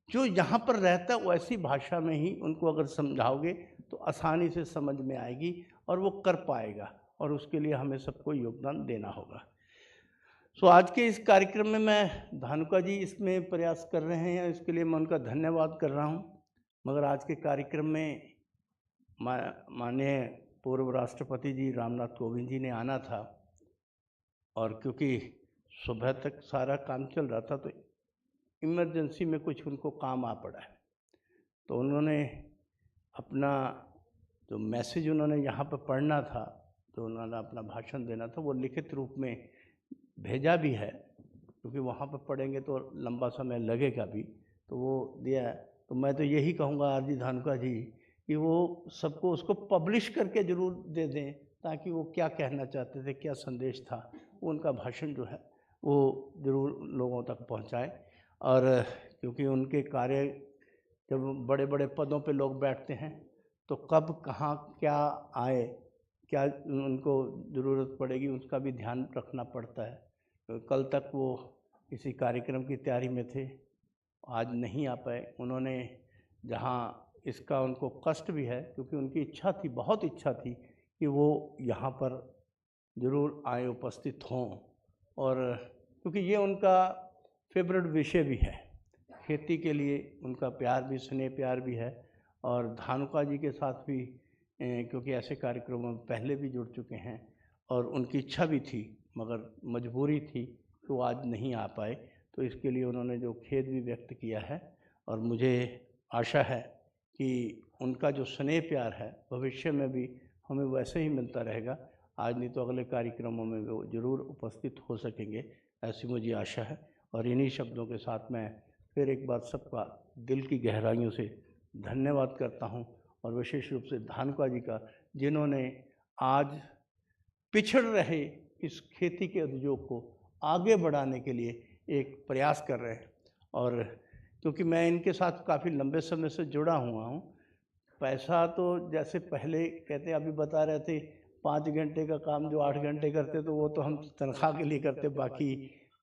जो यहाँ पर रहता है वैसी भाषा में ही उनको अगर समझाओगे तो आसानी से समझ में आएगी और वो कर पाएगा, और उसके लिए हमें सबको योगदान देना होगा। सो आज के इस कार्यक्रम में मैं धानुका जी इसमें प्रयास कर रहे हैं, इसके लिए मैं उनका धन्यवाद कर रहा हूँ। मगर आज के कार्यक्रम में माननीय पूर्व राष्ट्रपति जी रामनाथ कोविंद जी ने आना था, और क्योंकि सुबह तक सारा काम चल रहा था तो इमरजेंसी में कुछ उनको काम आ पड़ा है, तो उन्होंने अपना जो मैसेज उन्होंने यहाँ पर पढ़ना था, तो उन्होंने अपना भाषण देना था, वो लिखित रूप में भेजा भी है, क्योंकि वहाँ पर पढ़ेंगे तो लंबा समय लगेगा भी, तो वो दिया है। तो मैं तो यही कहूँगा आरजी धानुका जी कि वो सबको उसको पब्लिश करके ज़रूर दे दें, ताकि वो क्या कहना चाहते थे, क्या संदेश था, वो उनका भाषण जो है वो ज़रूर लोगों तक पहुँचाए। और क्योंकि उनके कार्य, जब बड़े बड़े पदों पे लोग बैठते हैं तो कब कहाँ क्या आए, क्या उनको ज़रूरत पड़ेगी, उसका भी ध्यान रखना पड़ता है। तो कल तक वो किसी कार्यक्रम की तैयारी में थे, आज नहीं आ पाए। उन्होंने जहाँ इसका उनको कष्ट भी है, क्योंकि उनकी इच्छा थी, बहुत इच्छा थी कि वो यहाँ पर ज़रूर आए, उपस्थित हों, और क्योंकि ये उनका फेवरेट विषय भी है। खेती के लिए उनका प्यार भी, स्नेह प्यार भी है, और धानुका जी के साथ भी क्योंकि ऐसे कार्यक्रमों में पहले भी जुड़ चुके हैं, और उनकी इच्छा भी थी, मगर मजबूरी थी तो वो आज नहीं आ पाए। तो इसके लिए उन्होंने जो खेद भी व्यक्त किया है, और मुझे आशा है कि उनका जो स्नेह प्यार है भविष्य में भी हमें वैसे ही मिलता रहेगा। आज नहीं तो अगले कार्यक्रमों में वो ज़रूर उपस्थित हो सकेंगे, ऐसी मुझे आशा है। और इन्हीं शब्दों के साथ मैं फिर एक बार सबका दिल की गहराइयों से धन्यवाद करता हूं, और विशेष रूप से धानुका जी का, जिन्होंने आज पिछड़ रहे इस खेती के उद्योग को आगे बढ़ाने के लिए एक प्रयास कर रहे हैं। और क्योंकि मैं इनके साथ काफ़ी लंबे समय से जुड़ा हुआ हूँ, पैसा तो जैसे पहले कहते, अभी बता रहे थे 5 घंटे का काम जो 8 घंटे करते, तो वो तो हम तनख्वाह के लिए करते, बाकी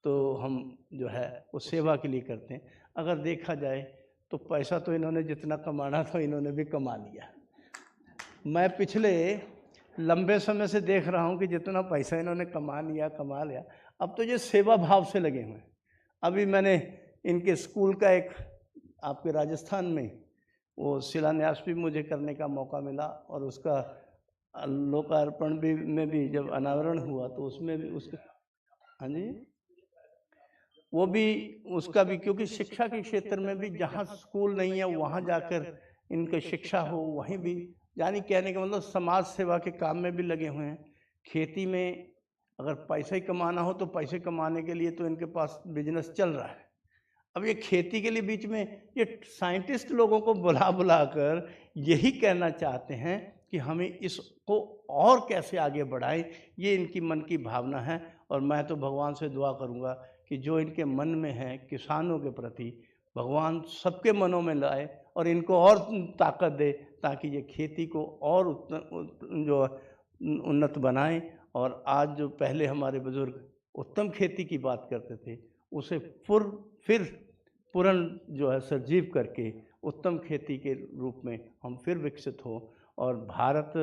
तो हम जो है वो सेवा के लिए करते हैं। अगर देखा जाए तो पैसा तो इन्होंने जितना कमाना था इन्होंने भी कमा लिया। मैं पिछले लंबे समय से देख रहा हूँ कि जितना पैसा इन्होंने कमा लिया, अब तो ये सेवा भाव से लगे हुए हैं। अभी मैंने इनके स्कूल का एक आपके राजस्थान में वो शिलान्यास भी मुझे करने का मौका मिला, और उसका लोकार्पण भी में भी जब अनावरण हुआ तो उसमें भी उसके, हाँ जी, वो भी उसका भी, क्योंकि शिक्षा के क्षेत्र में भी जहाँ स्कूल नहीं है वहाँ जाकर इनकी शिक्षा हो, वहीं भी, यानी कहने का मतलब समाज सेवा के काम में भी लगे हुए हैं। खेती में अगर पैसे कमाना हो तो पैसे कमाने के लिए तो इनके पास बिजनेस चल रहा है। अब ये खेती के लिए बीच में ये साइंटिस्ट लोगों को बुला कर यही कहना चाहते हैं कि हमें इसको और कैसे आगे बढ़ाएं, ये इनकी मन की भावना है। और मैं तो भगवान से दुआ करूंगा कि जो इनके मन में है किसानों के प्रति भगवान सबके मनों में लाए और इनको और ताकत दे, ताकि ये खेती को और जो उन्नत बनाएं। और आज जो पहले हमारे बुजुर्ग उत्तम खेती की बात करते थे, उसे फिर पुनः जो है सजीव करके उत्तम खेती के रूप में हम फिर विकसित हो, और भारत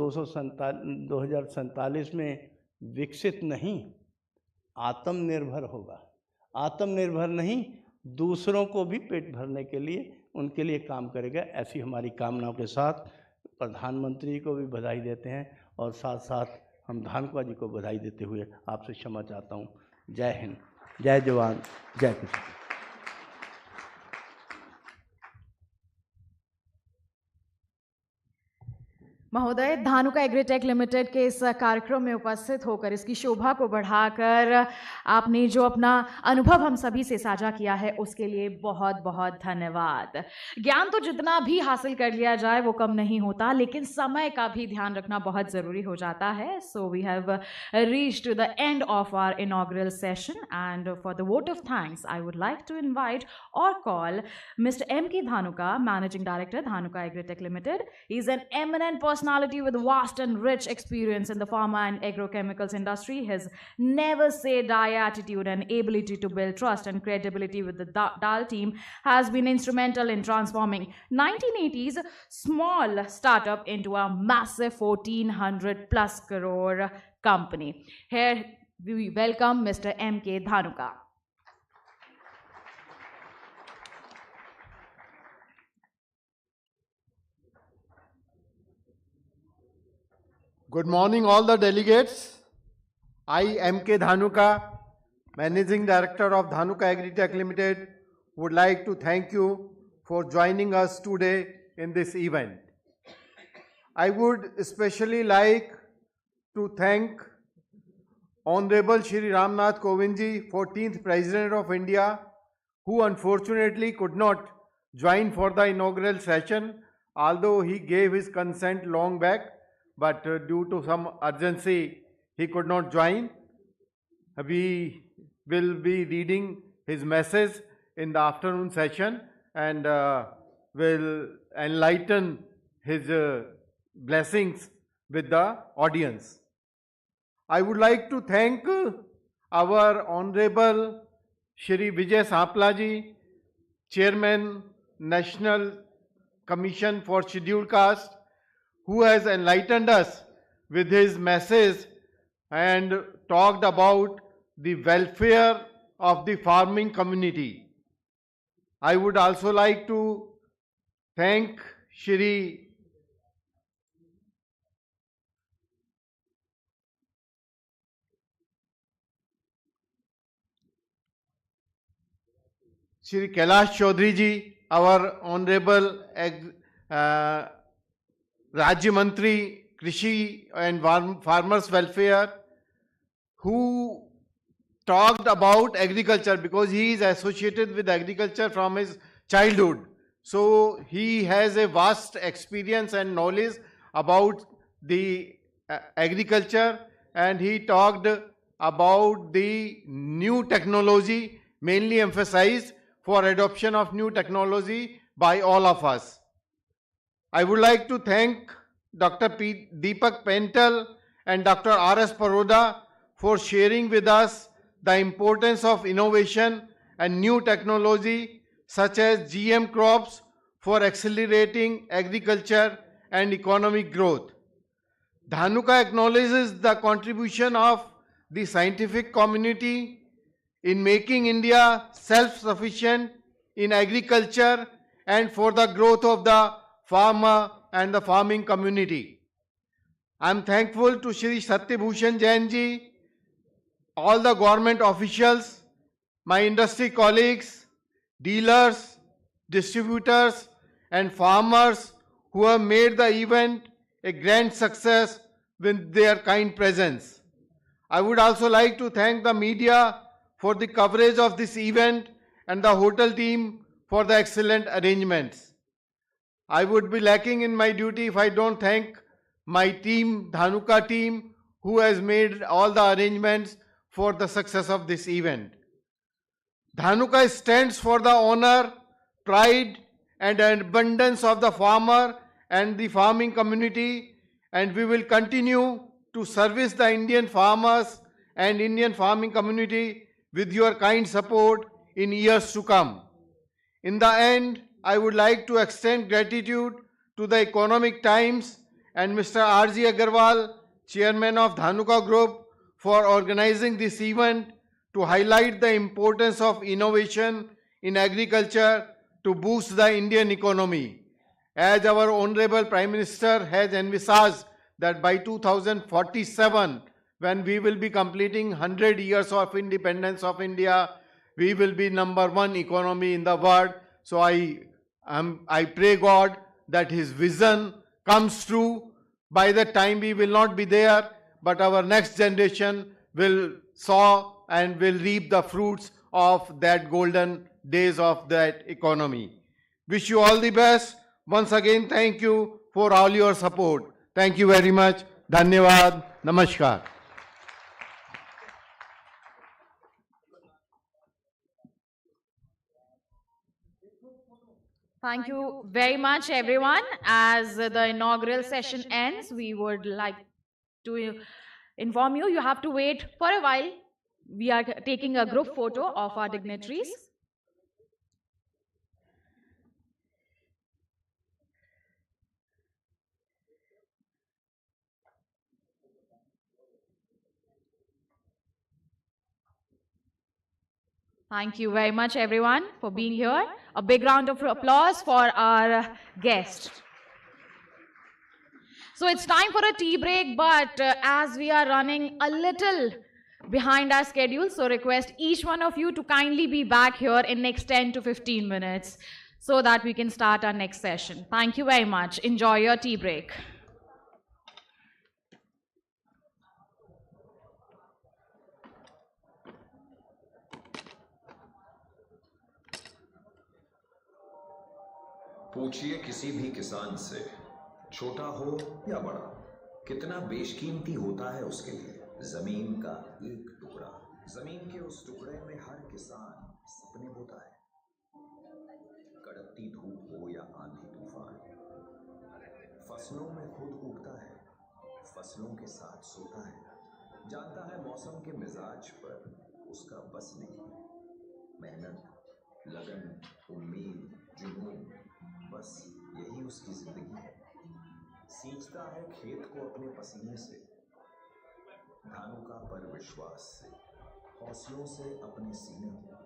2047 में विकसित नहीं, आत्मनिर्भर होगा। आत्मनिर्भर नहीं, दूसरों को भी पेट भरने के लिए, उनके लिए काम करेगा। ऐसी हमारी कामनाओं के साथ प्रधानमंत्री को भी बधाई देते हैं, और साथ साथ हम धानुका जी को बधाई देते हुए आपसे क्षमा चाहता हूँ। जय हिंद, जय जवान, जय किसान। महोदय, धानुका एग्रीटेक लिमिटेड के इस कार्यक्रम में उपस्थित होकर इसकी शोभा को बढ़ाकर आपने जो अपना अनुभव हम सभी से साझा किया है, उसके लिए बहुत बहुत धन्यवाद। ज्ञान तो जितना भी हासिल कर लिया जाए वो कम नहीं होता, लेकिन समय का भी ध्यान रखना बहुत ज़रूरी हो जाता है। So we have reached to the end of our inaugural session, and for the vote of thanks I would like to invite और call Mr. M.K. Dhanuka, Managing Director, Dhanuka Agritech Limited. He is an eminent personality with vast and rich experience in the pharma and agrochemicals industry. His never say die attitude and ability to build trust and credibility with the DAL team has been instrumental in transforming 1980s small startup into a massive 1400 plus crore company. Here we welcome Mr. M.K. Dhanuka. Good morning, all the delegates. I, M.K. Dhanuka, Managing Director of Dhanuka Agritech Limited, would like to thank you for joining us today in this event. I would especially like to thank Honorable Shri Ramnath Kovind ji, 14th President of India, who unfortunately could not join for the inaugural session, although he gave his consent long back. But due to some urgency, he could not join. We will be reading his message in the afternoon session and will enlighten his blessings with the audience. I would like to thank our Honorable Shri Vijay Sapla ji, Chairman, National Commission for Scheduled Caste, who has enlightened us with his message and talked about the welfare of the farming community. I would also like to thank Shri Kailash Chaudhary ji, our Honorable Rajya Mantri Krishi and Farmers Welfare, who talked about agriculture because he is associated with agriculture from his childhood. So he has a vast experience and knowledge about the agriculture, and he talked about the new technology, mainly emphasized for adoption of new technology by all of us. I would like to thank Dr. Deepak Pental and Dr. R.S. Paroda for sharing with us the importance of innovation and new technology such as GM crops for accelerating agriculture and economic growth. Dhanuka acknowledges the contribution of the scientific community in making India self-sufficient in agriculture and for the growth of the farmer and the farming community. I am thankful to Shri Satyabhushan Jain ji, all the government officials, my industry colleagues, dealers, distributors and farmers who have made the event a grand success with their kind presence. I would also like to thank the media for the coverage of this event and the hotel team for the excellent arrangements. I would be lacking in my duty if I don't thank my team, Dhanuka team, who has made all the arrangements for the success of this event. Dhanuka stands for the honor, pride, and abundance of the farmer and the farming community, and we will continue to service the Indian farmers and Indian farming community with your kind support in years to come. In the end, I would like to extend gratitude to the Economic Times and Mr. R.G. Agarwal, Chairman of Dhanuka Group, for organizing this event to highlight the importance of innovation in agriculture to boost the Indian economy. As our Honorable Prime Minister has envisaged that by 2047, when we will be completing 100 years of independence of India, we will be #1 economy in the world. So I pray God that his vision comes true. By the time we will not be there, but our next generation will sow and will reap the fruits of that golden days of that economy. Wish you all the best. Once again, thank you for all your support. Thank you very much. Dhanyavad. Namaskar. Thank you very much, everyone. As the inaugural session ends, we would like to inform you, you have to wait for a while. We are taking a group photo of our dignitaries. Thank you very much, everyone, for being here. A big round of applause for our guest. So it's time for a tea break, but as we are running a little behind our schedule, so request each one of you to kindly be back here in next 10 to 15 minutes so that we can start our next session. Thank you very much. Enjoy your tea break. पूछिए किसी भी किसान से, छोटा हो या बड़ा, कितना बेशकीमती होता है उसके लिए जमीन का एक टुकड़ा। जमीन के उस टुकड़े में हर किसान सपने बोता है, कड़कती धूप हो या आंधी तूफान, फसलों में खुद उगता है, फसलों के साथ सोता है, जानता है मौसम के मिजाज पर उसका बस नहीं, मेहनत, लगन, उम्मीद, जुनून, बस यही उसकी जिंदगी है। सींचता है खेत को अपने पसीने से, धानुका पर विश्वास से, हौसलों से अपने सीने को।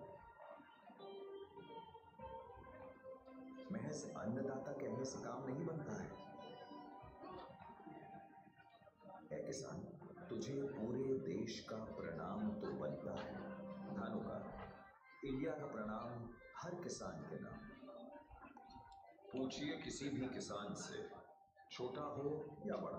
महज अन्नदाता कहने से काम नहीं बनता है। ऐ किसान, तुझे पूरे देश का प्रणाम तो बनता है। धानुका, इंडिया का प्रणाम हर किसान के नाम। पूछिए किसी भी किसान से, छोटा हो या बड़ा,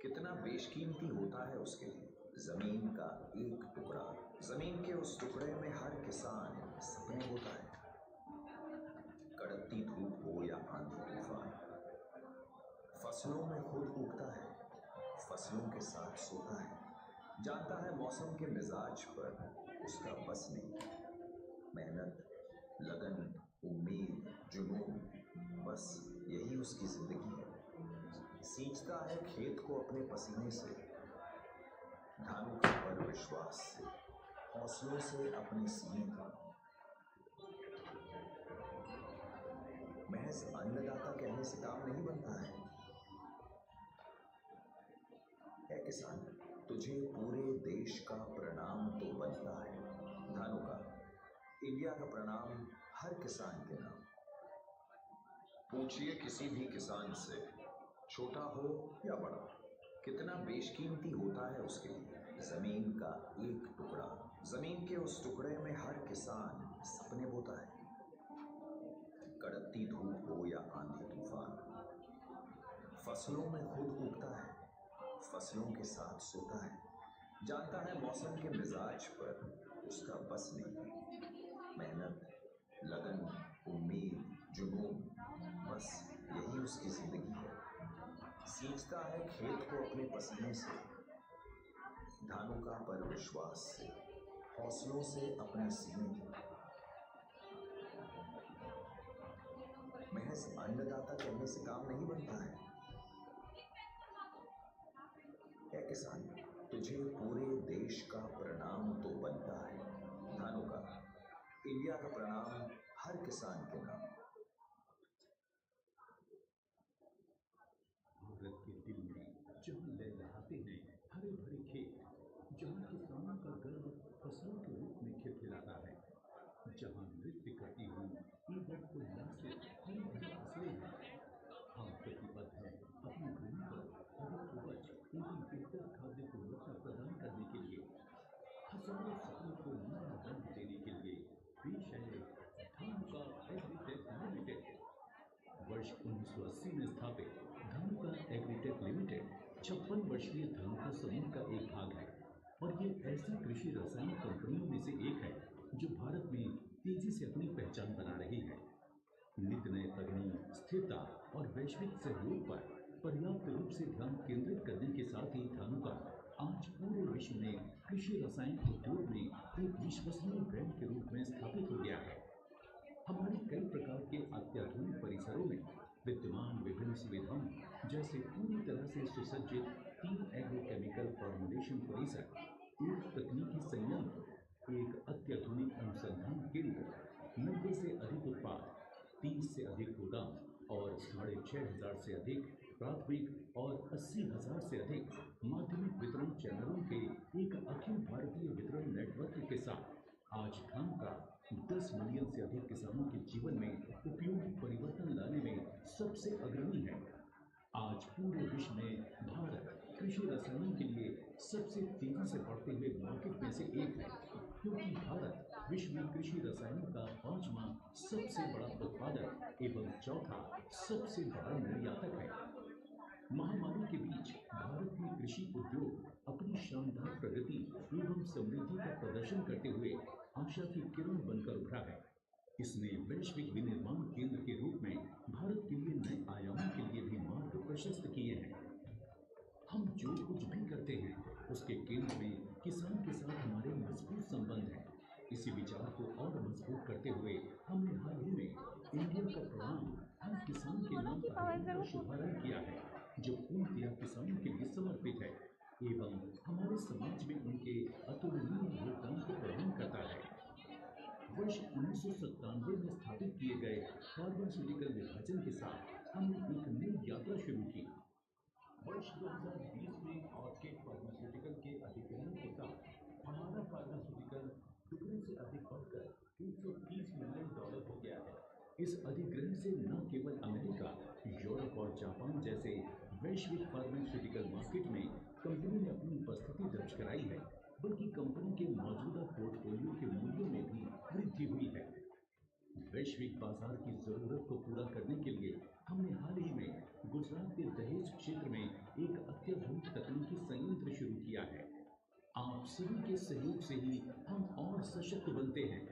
कितना बेशकीमती होता है उसके लिए जमीन का एक टुकड़ा। जमीन के उस टुकड़े में हर किसान सपने बोता है, कड़कती धूप हो या आंधी तूफान, फसलों में खुद उगता है, फसलों के साथ सोता है, जानता है मौसम के मिजाज पर उसका बस नहीं, मेहनत, लगन, उम्मीद, जुनून, बस यही उसकी जिंदगी है। सींचता है खेत को अपने पसीने से, धानुका पर विश्वास से, हौसलों से अपने सीने को। महज अन्नदाता कहने से काम नहीं बनता है। ऐ किसान, तुझे पूरे देश का प्रणाम तो बनता है। धानुका, इंडिया का प्रणाम हर किसान के नाम। पूछिए किसी भी किसान से, छोटा हो या बड़ा, कितना बेशकीमती होता है उसके लिए जमीन का एक टुकड़ा। जमीन के उस टुकड़े में हर किसान सपने बोता है, कड़कती धूप हो या आंधी तूफान, फसलों में खुद उगता है, फसलों के साथ सोता है, जानता है मौसम के मिजाज पर उसका बस नहीं, मेहनत, लगन, उम्मीद, जुनून, बस यही उसकी जिंदगी है। सींचता है खेत को अपने पसीने से, धानुका पर विश्वास से, हौसलों से अपने सीने को। सिर्फ अन्नदाता कहने से काम नहीं बनता है। ए किसान, तुझे पूरे देश का प्रणाम तो बनता है। धानु का, इंडिया का प्रणाम हर किसान के नाम। भारत के दिल में जहाँ लहलहाते हैं हरे भरे खेत, जहाँ किसानों का गर्व फसलों के रूप में खिलखिलाता है, जहाँ नृत्य करती हुई ईबड़ उल्लासित हरी भरी फसलें हैं, हम प्रतिबद्ध हैं अपनी भूमि पर अधिक उपज एवं बेहतर खाद्य गुणवत्ता प्रदान करने के लिए। हजारों सपनों को नया रंग देने के लिए पेश है धानुका एग्रीटेक लिमिटेड। वर्ष 1980 में स्थापित धानुका एग्रीटेक लिमिटेड 56 वर्षीय धानुका समूह का एक भाग है और ये ऐसी कृषि रसायन कंपनियों में से एक है जो भारत में तेजी से अपनी पहचान बना रही है। नित नए तकनीक, स्थिरता और वैश्विक सहयोग पर पर्याप्त रूप से ध्यान केंद्रित करने के साथ ही धानुका आज पूरे विश्व में कृषि रसायन उद्योग में एक विश्वसनीय ब्रांड के रूप में स्थापित हो गया है। हमारे कई प्रकार के अत्याधुनिक परिसरों में विद्यमान विभिन्न सुविधाओं जैसे पूरी तरह से सुसज्जित 3 एग्रोकेमिकल फॉर्मुलेशन परिसर, एक तकनीकी संयंत्र, एक अत्याधुनिक अनुसंधान केंद्र, 90 से अधिक उत्पाद, 30 से अधिक गोदाम और 6,500 से अधिक प्राथमिक और 80,000 से अधिक माध्यमिक वितरण चैनलों के एक अखिल भारतीय वितरण नेटवर्क के साथ आज धानुका 10 मिलियन से अधिक किसानों के जीवन में उपयोगी परिवर्तन लाने में सबसे अग्रणी है। आज पूरे विश्व में भारत कृषि रसायनों के लिए सबसे तेजी से बढ़ते हुए मार्केट में से एक है, क्योंकि भारत विश्व में कृषि रसायनों का 5वां सबसे बड़ा उत्पादक एवं चौथा सबसे बड़ा निर्यातक है। महामारी के बीच भारत में कृषि उद्योग अपनी शानदार प्रगति एवं समृद्धि का प्रदर्शन करते हुए आशा की किरण बनकर उभरा है। इसने वैश्विक विनिर्माण केंद्र के रूप में भारत के लिए नए आयामों के लिए भी मार्ग प्रशस्त किए हैं। हम जो कुछ भी करते हैं उसके केंद्र में किसान के साथ हमारे मजबूत संबंध हैं। इसी विचार को और मजबूत करते हुए हमने हाल ही में इंडिया का प्रणाम हर किसान के नाम अभियान का शुभारंभ किया है, जो पूर्णतया किसानों के लिए समर्पित है एवं हमारे समाज में उनके अतुलनीय योगदान को प्रदान करता है। वर्ष 1997 में स्थापित किए गए फार्मास्यूटिकल विभाजन के साथ हमने एक नई यात्रा शुरू की। वर्ष 2020 में ऑर्किड फार्मास्यूटिकल के अधिग्रहण के साथ हमारा फार्मास्यूटिकल दुगने से अधिक बढ़कर $130 मिलियन हो गया है। इस अधिग्रहण से न केवल अमेरिका, यूरोप और जापान जैसे वैश्विक फार्मास्यूटिकल मार्केट में कंपनी ने अपनी उपस्थिति दर्ज कराई है, बल्कि कंपनी के मौजूदा पोर्टफोलियो के मूल्यों में भी वृद्धि हुई है। वैश्विक बाजार की जरूरत को पूरा करने के लिए हमने हाल ही में गुजरात के दहेज क्षेत्र में एक अत्याधुनिक तकनीकी संयंत्र शुरू किया है। आप सभी के सहयोग से ही हम और सशक्त बनते हैं।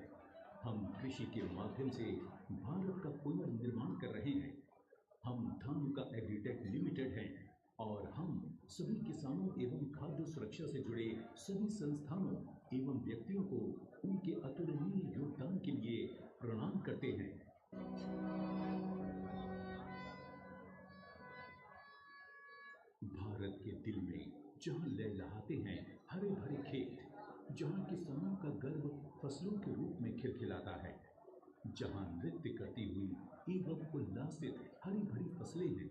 हम कृषि के माध्यम से भारत का पुनर्निर्माण कर रहे हैं। हम धानुका एग्रीटेक लिमिटेड हैं और हम सभी किसानों एवं खाद्य सुरक्षा से जुड़े सभी संस्थानों एवं व्यक्तियों को उनके अतुलनीय योगदान के लिए प्रणाम करते हैं। भारत के दिल में जहाँ लहलहाते हैं हरे भरे खेत, जहाँ किसानों का गर्व फसलों के रूप में खिलखिलाता है, जहाँ नृत्य करती हुई एवं उल्लासित हरी भरी फसलें हैं,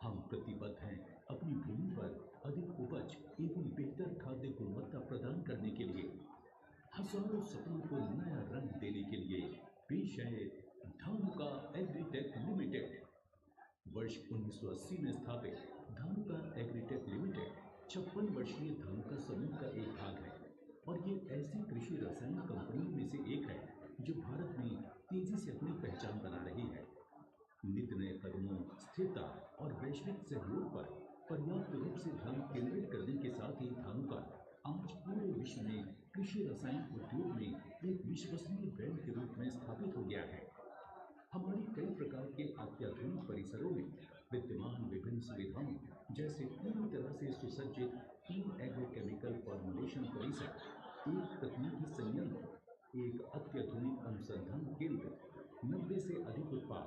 हम प्रतिबद्ध हैं अपनी भूमि पर अधिक उपज एवं बेहतर खाद्य गुणवत्ता प्रदान करने के लिए। हजारों सपनों को नया रंग देने के लिए पेश है धानुका एग्रीटेक लिमिटेड। वर्ष 1980 में स्थापित धानुका एग्रीटेक लिमिटेड 56 वर्षीय धानुका समूह का एक भाग है और ये ऐसी कृषि रसायन कंपनियों में से एक है जो भारत में तेजी से अपनी पहचान बना रही है। नित नए कदमों, स्थिरता और वैश्विक सहयोग पर पर्याप्त रूप से ध्यान केंद्रित करने के साथ ही धानुका आज पूरे विश्व में कृषि रसायन उद्योग में एक विश्वसनीय ब्रांड के रूप में स्थापित हो गया है। हमारी कई प्रकार के अत्याधुनिक परिसरों में विद्यमान विभिन्न सुविधाओं जैसे पूरी तरह से सुसज्जित 3 एग्रोकेमिकल फॉर्मुलेशन परिसर, एक तकनीकी संयंत्र, एक अत्याधुनिक अनुसंधान केंद्र, 90 से अधिक उत्पाद,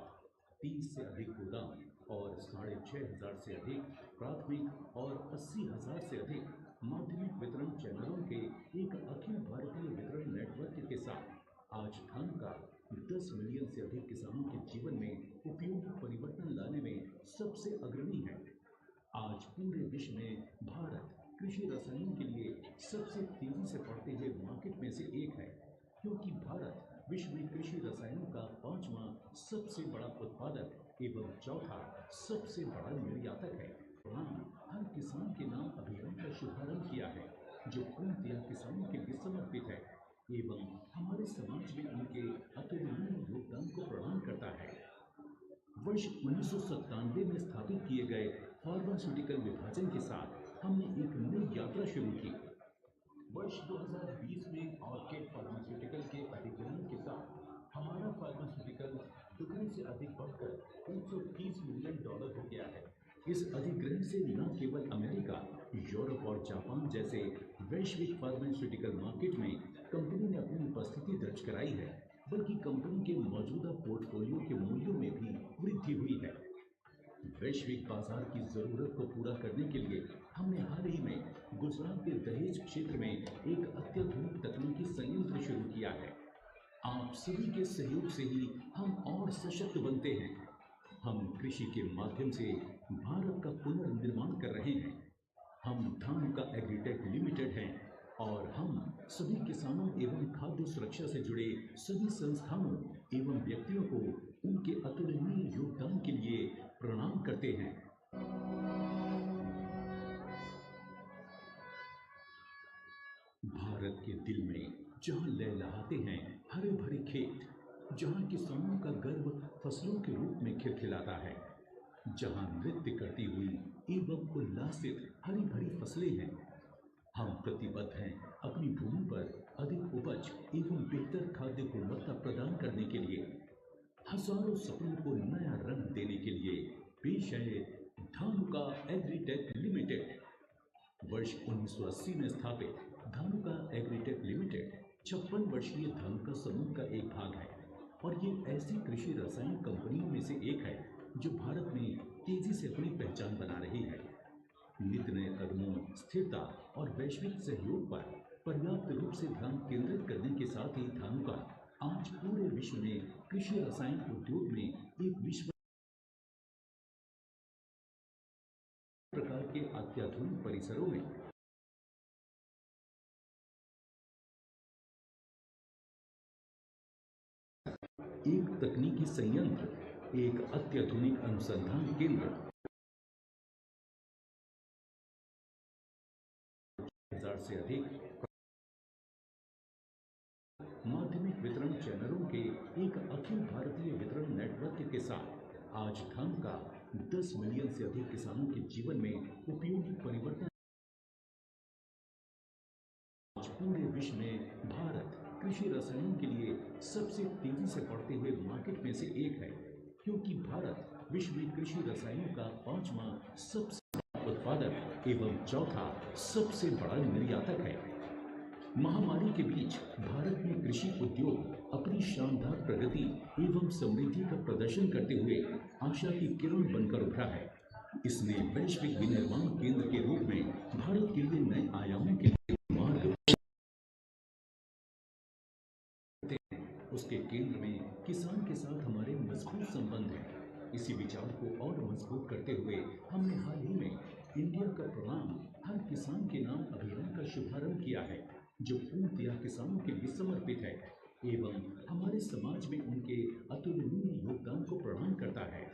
30 से अधिक गोदाम और 6,500 से अधिक प्राथमिक और 80,000 से अधिक माध्यमिक वितरण चैनलों के एक अखिल भारतीय वितरण नेटवर्क के साथ आज धान का 10 मिलियन से अधिक किसानों के जीवन में उपयोगी परिवर्तन लाने में सबसे अग्रणी है। आज पूरे विश्व में भारत कृषि रसायनों के लिए सबसे तेजी से बढ़ते हुए मार्केट में से एक है, क्योंकि भारत विश्व में कृषि रसायनों का 5वां सबसे बड़ा उत्पादक एवं चौथा सबसे बड़ा निर्यातक है। हर किसान के नाम अभियान का शुभारंभ किया है, जो पूर्णतया किसानों के लिए समर्पित है एवं हमारे समाज में उनके अतुलनीय योगदान को प्रणाम करता है। वर्ष 1997 में स्थापित किए गए फार्मास्यूटिकल विभाजन के साथ हमने एक नई यात्रा शुरू की। वर्ष 2020 में ऑर्किड फार्मास्यूटिकल के अधिग्रहण के साथ हमारा फार्मास्यूटिकल दुगने से अधिक बढ़कर $130 मिलियन हो गया है। इस अधिग्रहण से न केवल अमेरिका, यूरोप और जापान जैसे वैश्विक फार्मास्यूटिकल मार्केट में कंपनी ने अपनी उपस्थिति दर्ज कराई है, बल्कि कंपनी के मौजूदा पोर्टफोलियो के मूल्यों में भी वृद्धि हुई है। वैश्विक बाजार की जरूरत को पूरा करने के लिए हमने हाल ही में गुजरात के दहेज क्षेत्र में एक अत्याधुनिक तकनीकी संयंत्र शुरू किया है। आप सभी के सहयोग से ही हम और सशक्त बनते हैं। हम कृषि के माध्यम से भारत का पुनर्निर्माण कर रहे हैं। हम धानुका एग्रीटेक लिमिटेड हैं और हम सभी किसानों एवं खाद्य सुरक्षा से जुड़े सभी संस्थानों एवं व्यक्तियों को उनके अतुलनीय योगदान के लिए प्रणाम करते हैं। भारत के दिल में जहां लहलहाते हैं हरे भरे खेत, जहां किसानों का गर्व फसलों के रूप में खिलखिलाता है, जहां नृत्य करती हुई एवं उल्लासित हरी भरी फसलें हैं, हम प्रतिबद्ध हैं अपनी भूमि पर अधिक उपज एवं बेहतर खाद्य गुणवत्ता प्रदान करने के लिए। हजारों सपनों को नया रंग देने के लिए पेश है धानुका एग्रीटेक लिमिटेड। वर्ष 1980 में स्थापित धानुका एग्रीटेक लिमिटेड 56 वर्षीय धानुका समूह का एक भाग है और ये ऐसी कृषि रसायन कंपनियों में से एक है जो भारत में तेजी से अपनी पहचान बना रही है। नित नए कदमों, स्थिरता और वैश्विक सहयोग पर पर्याप्त रूप से ध्यान केंद्रित करने के साथ ही धानुका आज पूरे विश्व में कृषि रसायन उद्योग में एक विश्व प्रकार के अत्याधुनिक परिसरों में एक तकनीकी संयंत्र, एक अत्याधुनिक अनुसंधान केंद्र, 1000 से अधिक माध्यमिक वितरण चैनलों के एक अखिल भारतीय वितरण नेटवर्क के साथ आज धानुका 10 मिलियन से अधिक किसानों के जीवन में उपयोगी परिवर्तन। आज पूरे विश्व में भारत कृषि रसायनों के लिए सबसे तेजी से बढ़ते हुए मार्केट में से एक है, क्योंकि भारत विश्व में कृषि रसायनों का 5वां सबसे बड़ा उत्पादक एवं चौथा सबसे बड़ा निर्यातक है। महामारी के बीच भारत में कृषि उद्योग अपनी शानदार प्रगति एवं समृद्धि का प्रदर्शन करते हुए आशा की किरण बनकर उभरा है। इसने वैश्विक विनिर्माण केंद्र के रूप में भारत के लिए नए आयामों के लिए मार्ग। उसके केंद्र में किसान के साथ हमारे मजबूत संबंध हैं। इसी विचार को और मजबूत करते हुए हमने हाल ही में इंडिया का प्रणाम हर किसान के नाम अभियान का शुभारंभ किया है, जो पूर्णतया किसानों के लिए समर्पित है एवं हमारे समाज में उनके अतुलनीय योगदान को प्रणाम करता है।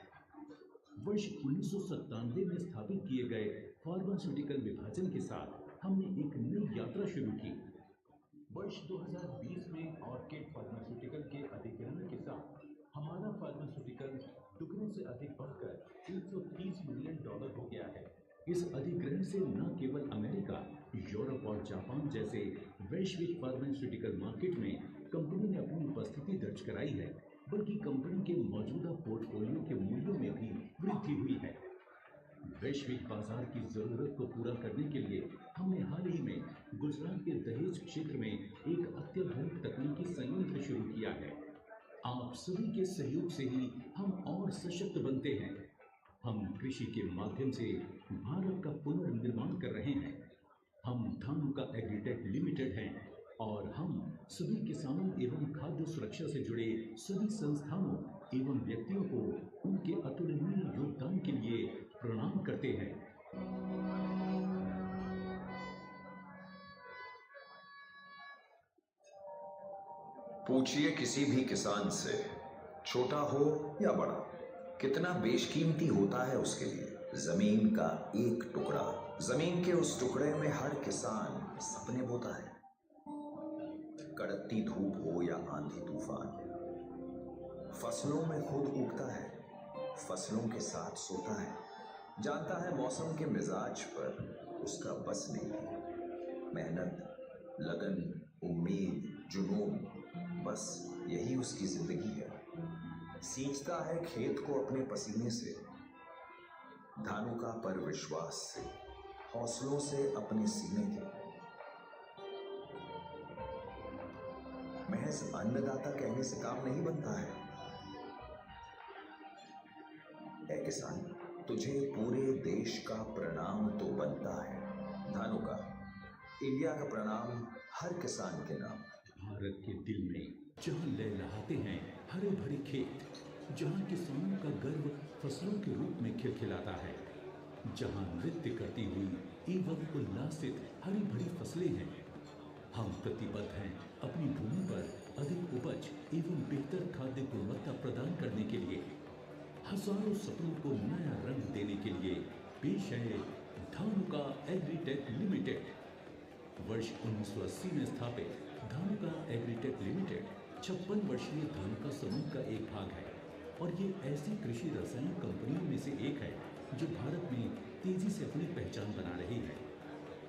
वर्ष 1997 में स्थापित किए गए फार्मास्यूटिकल विभाजन के साथ हमने एक नई यात्रा शुरू की। वर्ष 2020 में ऑर्किड फार्मास्यूटिकल के अधिग्रहण के साथ हमारा फार्मास्यूटिकल दुगने से अधिक बढ़कर $130 मिलियन हो गया है। इस अधिग्रहण से न केवल अमेरिका, यूरोप और जापान जैसे वैश्विक फार्मास्यूटिकल मार्केट में कंपनी ने अपनी उपस्थिति दर्ज कराई है, बल्कि कंपनी के मौजूदा पोर्टफोलियो के मूल्यों में भी वृद्धि हुई है। वैश्विक बाजार की जरूरत को पूरा करने के लिए हमने हाल ही में गुजरात के दहेज क्षेत्र में एक अत्याधुनिक तकनीकी संयंत्र शुरू किया है। आप सभी के सहयोग से ही हम और सशक्त बनते हैं। हम कृषि के माध्यम से भारत का पुनर्निर्माण कर रहे हैं। हम धानुका एग्रीटेक लिमिटेड हैं और हम सभी किसानों एवं खाद्य सुरक्षा से जुड़े सभी संस्थानों एवं व्यक्तियों को उनके अतुलनीय योगदान के लिए प्रणाम करते हैं। पूछिए किसी भी किसान से, छोटा हो या बड़ा, कितना बेशकीमती होता है उसके लिए जमीन का एक टुकड़ा। जमीन के उस टुकड़े में हर किसान सपने बोता है। कड़कती धूप हो या आंधी तूफान, फसलों में खुद उगता है, फसलों के साथ सोता है। जानता है मौसम के मिजाज पर उसका बस नहीं। मेहनत, लगन, उम्मीद, जुनून, बस यही उसकी जिंदगी है। सींचता है खेत को अपने पसीने से, धानुका पर विश्वास से, हौसलों से अपने सीने के। महज अन्नदाता कहने से काम नहीं बनता है। ऐ किसान, तुझे पूरे देश का प्रणाम तो बनता है। धानुका, इंडिया का प्रणाम हर किसान के नाम। भारत के दिल में जहाँ लहलहाते हैं हरे भरे खेत, जहाँ किसानों का गर्व फसलों के रूप में खिलखिलाता है, जहाँ नृत्य करती हुई एवं उल्लासित हरी भरी फसलें हैं, हम प्रतिबद्ध हैं अपनी भूमि पर अधिक उपज एवं बेहतर खाद्य गुणवत्ता प्रदान करने के लिए। हजारों सपनों को नया रंग देने के लिए पेश है धानुका एग्रीटेक लिमिटेड। वर्ष 1980 में स्थापित धानुका एग्रीटेक लिमिटेड 56 वर्षीय धानुका समूह का एक भाग है और ये ऐसी कृषि रसायन कंपनियों में से एक है जो भारत में तेजी से अपनी पहचान बना रही है।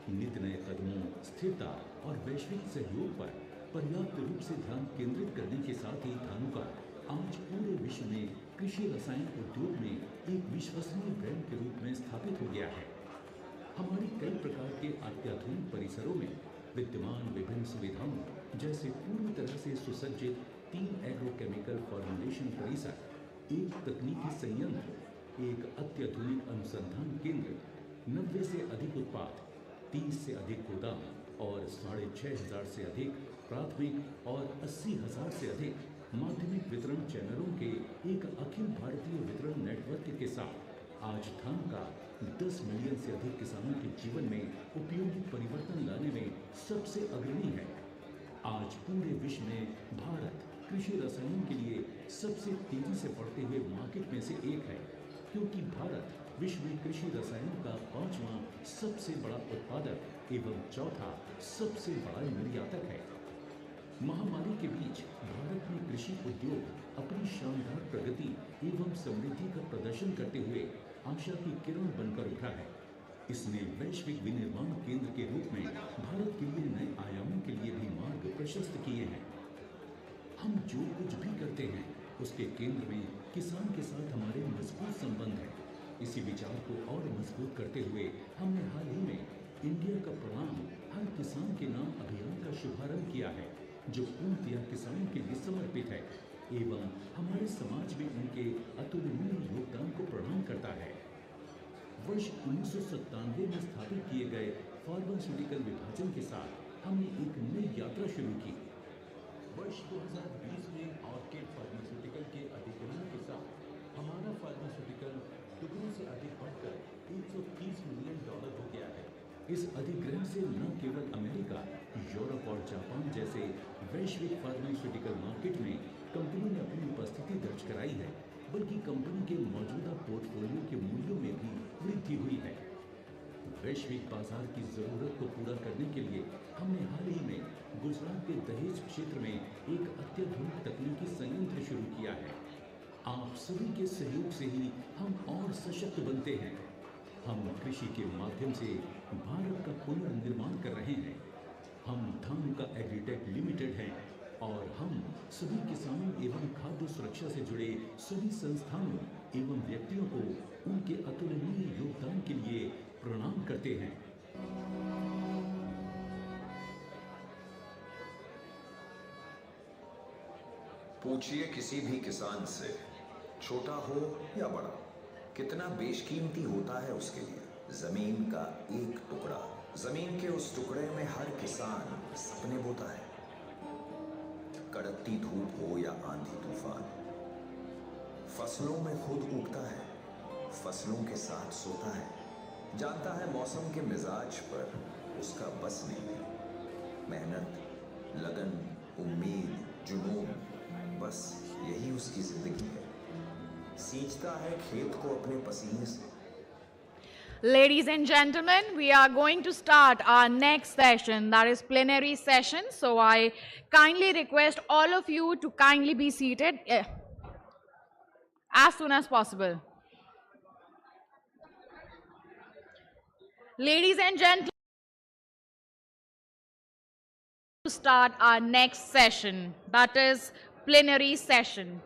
नित नए कदमों, स्थिरता और वैश्विक सहयोग पर पर्याप्त रूप से ध्यान केंद्रित करने के साथ ही धानुका आज पूरे विश्व में कृषि रसायन उद्योग में एक विश्वसनीय ब्रांड के रूप में स्थापित हो गया है। हमारी कई प्रकार के अत्याधुनिक परिसरों में विद्यमान विभिन्न सुविधाओं जैसे पूरी तरह से सुसज्जित 3 एग्रोकेमिकल फॉर्मुलेशन परिसर, एक तकनीकी संयंत्र, एक अत्याधुनिक अनुसंधान केंद्र, 90 से अधिक उत्पाद, 30 से अधिक गोदाम और 6,500 से अधिक प्राथमिक और 80,000 से अधिक माध्यमिक वितरण चैनलों के एक अखिल भारतीय वितरण नेटवर्क के साथ आज धानुका 10 मिलियन से अधिक किसानों के जीवन में उपयोगी परिवर्तन लाने में सबसे अग्रणी है। आज पूरे विश्व में भारत कृषि रसायनों के लिए सबसे तेजी से बढ़ते हुए मार्केट में से एक है, क्योंकि भारत विश्व में कृषि रसायनों का 5वां सबसे बड़ा उत्पादक एवं 4था सबसे बड़ा निर्यातक है। महामारी के बीच भारत में कृषि उद्योग अपनी शानदार प्रगति एवं समृद्धि का प्रदर्शन करते हुए आशा की किरण बनकर उठा है। इसने वैश्विक विनिर्माण केंद्र के रूप में भारत के लिए नए आयामों के लिए भी मार्ग प्रशस्त किए हैं। हम जो कुछ भी करते हैं उसके केंद्र में किसान के साथ हमारे मजबूत संबंध है। इसी विचार को और मजबूत करते हुए हमने हाल ही में इंडिया का प्रणाम हर किसान के नाम अभियान का शुभारंभ किया है, जो पूर्णतया किसानों के लिए समर्पित है एवं हमारे समाज में उनके अतुलनीय योगदान को प्रणाम करता है। वर्ष 1997 में स्थापित किए गए फार्मास्यूटिकल विभाजन के साथ हमने एक नई यात्रा शुरू की। वर्ष 2020 में ऑर्किड फार्मास्यूटिकल के अधिग्रहण के साथ हमारा फार्मास्यूटिकल दुगने से अधिक बढ़कर $130 मिलियन हो गया है। इस अधिग्रहण से न केवल अमेरिका, यूरोप और जापान जैसे वैश्विक फार्मास्यूटिकल मार्केट में कंपनी ने अपनी उपस्थिति दर्ज कराई है, बल्कि कंपनी के मौजूदा पोर्टफोलियो के मूल्यों में भी वृद्धि हुई है। वैश्विक बाजार की जरूरत को पूरा करने के लिए हमने हाल ही में गुजरात के दहेज क्षेत्र में एक अत्याधुनिक तकनीकी संयंत्र शुरू किया है। आप सभी के सहयोग से ही हम और सशक्त बनते हैं। हम कृषि के माध्यम से भारत का पुनर्निर्माण कर रहे हैं। हम धानुका एग्रीटेक लिमिटेड हैं और हम सभी किसानों एवं खाद्य सुरक्षा से जुड़े सभी संस्थानों एवं व्यक्तियों को उनके अतुलनीय योगदान के लिए प्रणाम करते हैं। पूछिए किसी भी किसान से, छोटा हो या बड़ा, कितना बेशकीमती होता है उसके लिए जमीन का एक टुकड़ा। जमीन के उस टुकड़े में हर किसान सपने बोता है। कड़कती धूप हो या आंधी तूफान, फसलों में खुद उगता है, फसलों के साथ सोता है, जानता है मौसम के मिजाज पर उसका बस नहीं। मेहनत, लगन, उम्मीद, जुनून, बस यही उसकी जिंदगी है। सींचता है खेत को अपने पसीने से। Ladies and gentlemen, we are going to start our next session, that is plenary session. So I kindly request all of you to kindly be seated as soon as possible. Ladies and gentlemen, to start our next session, that is plenary session.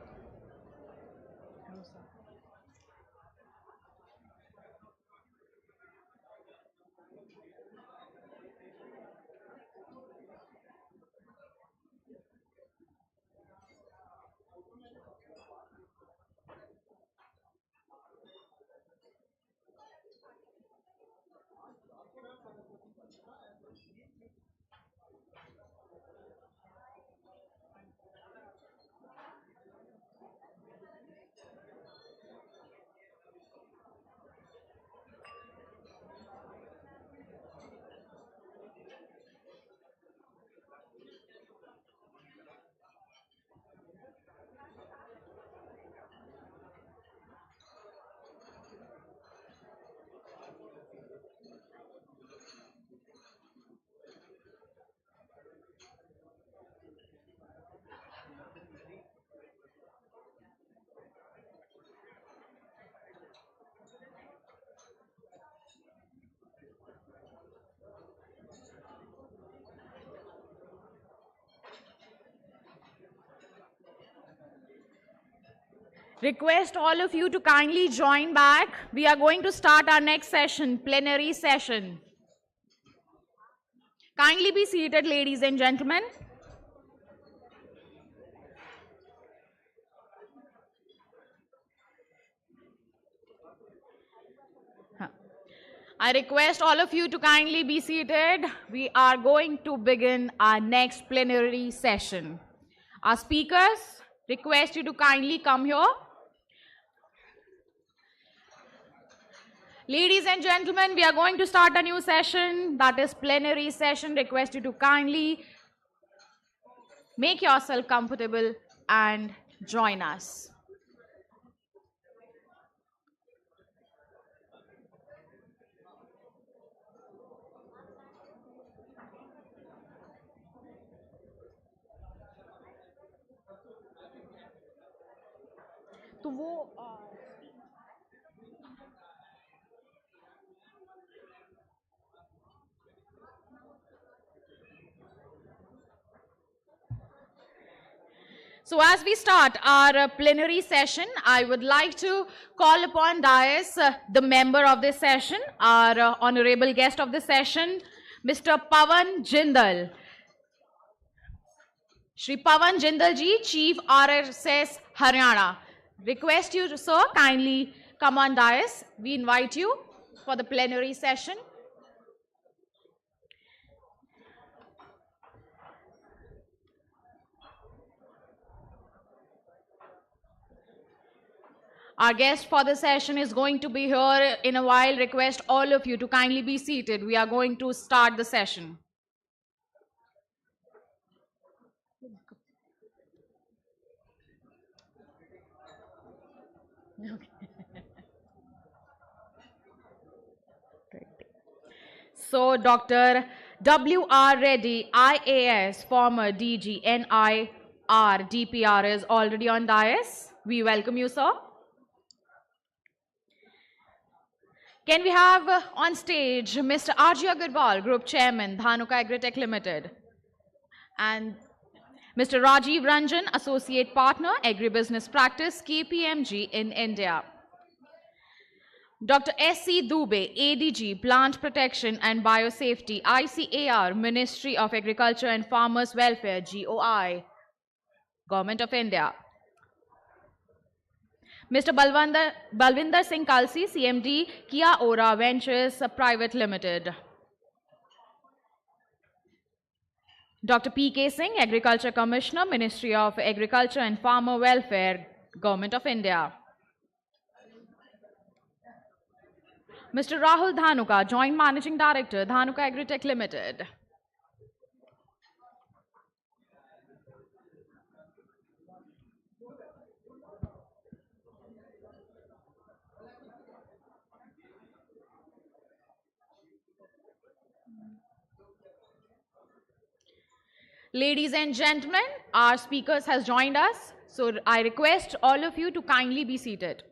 Request all of you to kindly join back. We are going to start our next session, plenary session. Kindly be seated, ladies and gentlemen. I request all of you to kindly be seated. We are going to begin our next plenary session. Our speakers request you to kindly come here. Ladies and gentlemen, we are going to start a new session, that is plenary session. Request you to kindly make yourself comfortable and join us. तो वो So as we start our plenary session, I would like to call upon dais the member of this session, our honorable guest of the session, Mr. Pawan Jindal. Shri Pawan Jindal ji, Chief RSS Haryana. Request you, sir, kindly come on dais. We invite you for the plenary session. Our guest for the session is going to be here in a while. Request all of you to kindly be seated. We are going to start the session. So, Dr. W.R. Reddy, IAS, former DG, NIR, DPR is already on dais. We welcome you, sir. Can we have on stage Mr. R.G. Agarwal, Group Chairman, Dhanuka Agritech Limited, and Mr. Rajiv Ranjan, Associate Partner, Agribusiness Practice, KPMG in India. Dr. S.C. Dubey, ADG, Plant Protection and Biosafety, ICAR, Ministry of Agriculture and Farmers Welfare, GOI. Government of India. Mr. Balwinder Singh Kalsi, CMD, Kia Ora Ventures Private Limited. Dr. P.K. Singh, Agriculture Commissioner, Ministry of Agriculture and Farmer Welfare, Government of India. Mr. Rahul Dhanuka, Joint Managing Director, Dhanuka Agritech Limited. Ladies and gentlemen, our speakers has joined us, so I request all of you to kindly be seated.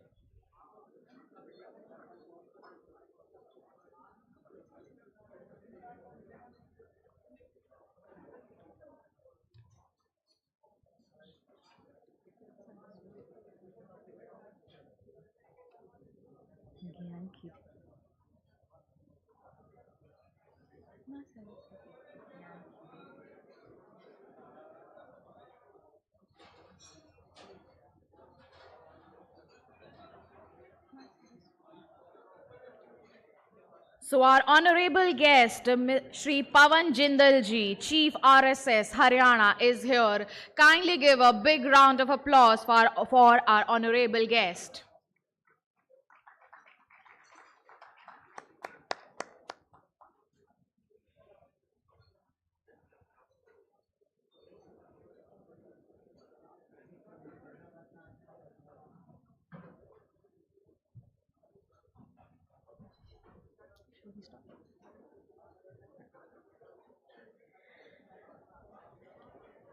So our honorable guest, Shri Pawan Jindal ji, Chief RSS Haryana, is here. Kindly give a big round of applause for our honorable guest.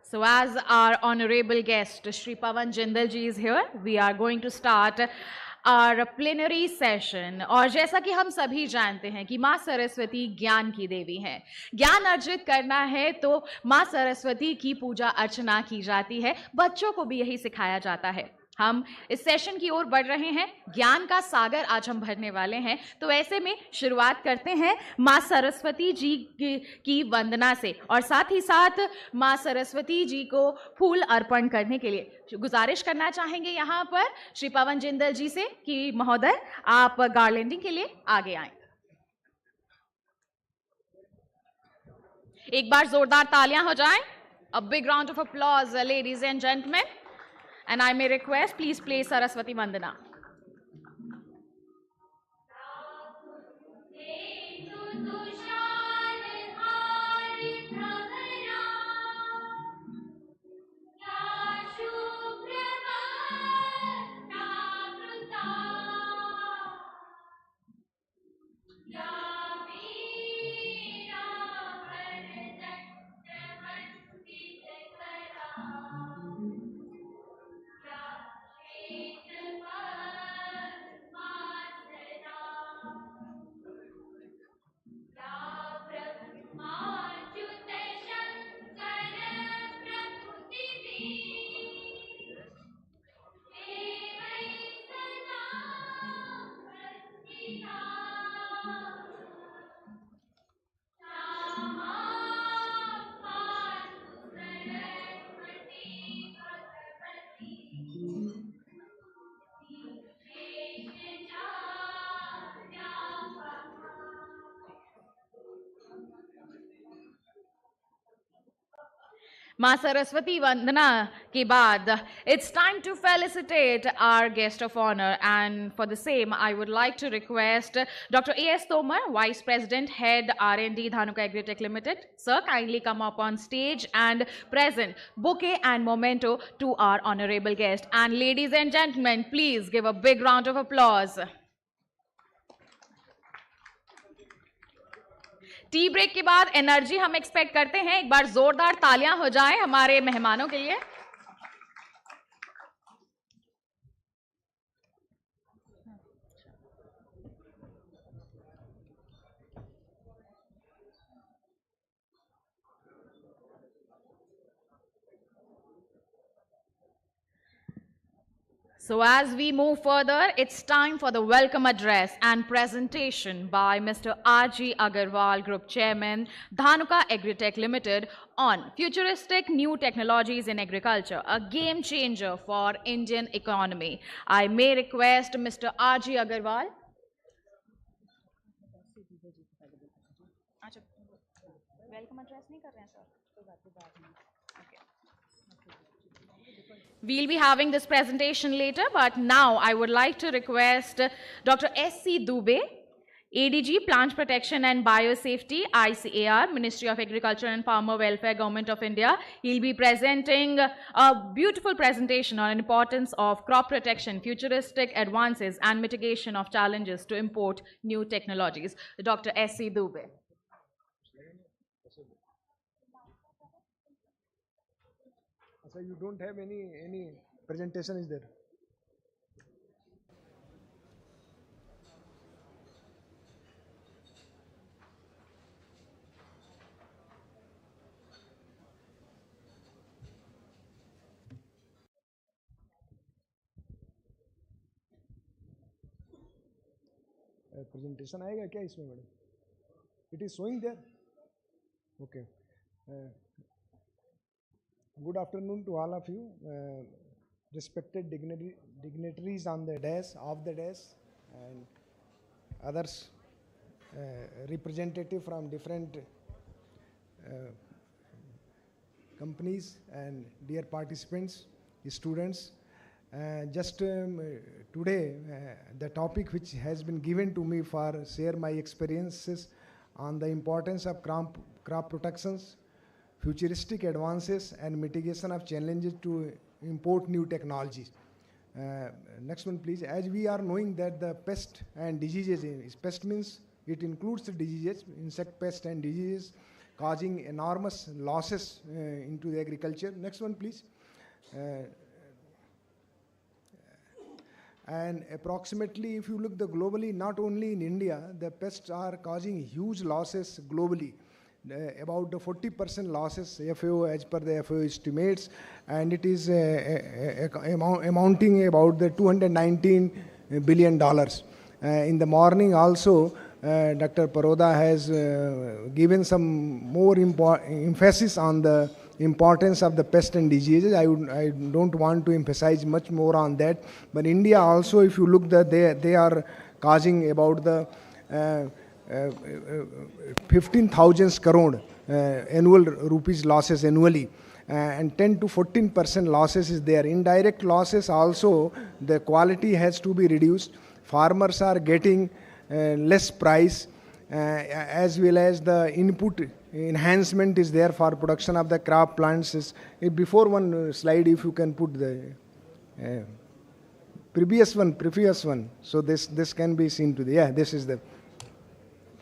So as our honorable guest, Shri Pawan Jindal ji is here, we are going to start our plenary session. और जैसा कि हम सभी जानते हैं कि माँ सरस्वती ज्ञान की देवी हैं, ज्ञान अर्जित करना है तो माँ सरस्वती की पूजा अर्चना की जाती है, बच्चों को भी यही सिखाया जाता है। हम इस सेशन की ओर बढ़ रहे हैं, ज्ञान का सागर आज हम भरने वाले हैं, तो ऐसे में शुरुआत करते हैं माँ सरस्वती जी की वंदना से और साथ ही साथ माँ सरस्वती जी को फूल अर्पण करने के लिए गुजारिश करना चाहेंगे यहाँ पर श्री पवन जिंदल जी से कि महोदय आप गार्लैंडिंग के लिए आगे आएं। एक बार जोरदार तालियां हो जाएं। A big round of applause, ladies and gentlemen. And I may request, please play Saraswati Vandana. माँ सरस्वती वंदना के बाद it's time to felicitate our guest of honor, and for the same I would like to request Dr. A.S. Tomar, Vice President, Head R&D, Dhanuka Agritech Limited. Sir, kindly come up on stage and present bouquet and memento to our honorable guest. And ladies and gentlemen, please give a big round of applause. Tea break के बाद energy हम expect करते हैं, एक बार जोरदार तालियां हो जाएं हमारे मेहमानों के लिए। So as we move further, it's time for the welcome address and presentation by Mr. R.G. Agarwal, Group Chairman, Dhanuka Agritech Limited, on futuristic new technologies in agriculture, a game changer for Indian economy. I may request Mr. R.G. Agarwal. Welcome address nahi kar rahe hain, sir. Okay. We'll be having this presentation later, but now I would like to request Dr. S.C. Dubey, ADG, Plant Protection and Biosafety, ICAR, Ministry of Agriculture and Farmer Welfare, Government of India. He'll be presenting a beautiful presentation on importance of crop protection, futuristic advances and mitigation of challenges to import new technologies. Dr. S.C. Dubey. So you don't have any presentation is there? Presentation आएगा क्या इसमें madam? It is showing there. Okay. Good afternoon to all of you, respected dignitaries on the dais, off the dais, and others, representative from different companies, and dear participants, students. Today, the topic which has been given to me for share my experiences on the importance of crop protections, futuristic advances and mitigation of challenges to import new technologies. Next one please. As we are knowing that the pest and diseases, pest means it includes the diseases, insect pest and diseases causing enormous losses into the agriculture. Next one please. And approximately, if you look globally, not only in India, the pests are causing huge losses globally. About 40% losses FAO, as per the FAO estimates, and it is amounting about the $219 billion. In the morning also, Dr. Paroda has given some more emphasis on the importance of the pest and diseases. I don't want to emphasize much more on that. But India also, if you look, that they are causing about the 15,000 crore annual rupees losses annually, and 10 to 14% losses is there. Indirect losses also, the quality has to be reduced. Farmers are getting less price, as well as the input enhancement is there for production of the crop plants. Before one slide, if you can put the previous one, so this can be seen to the, yeah, this is the,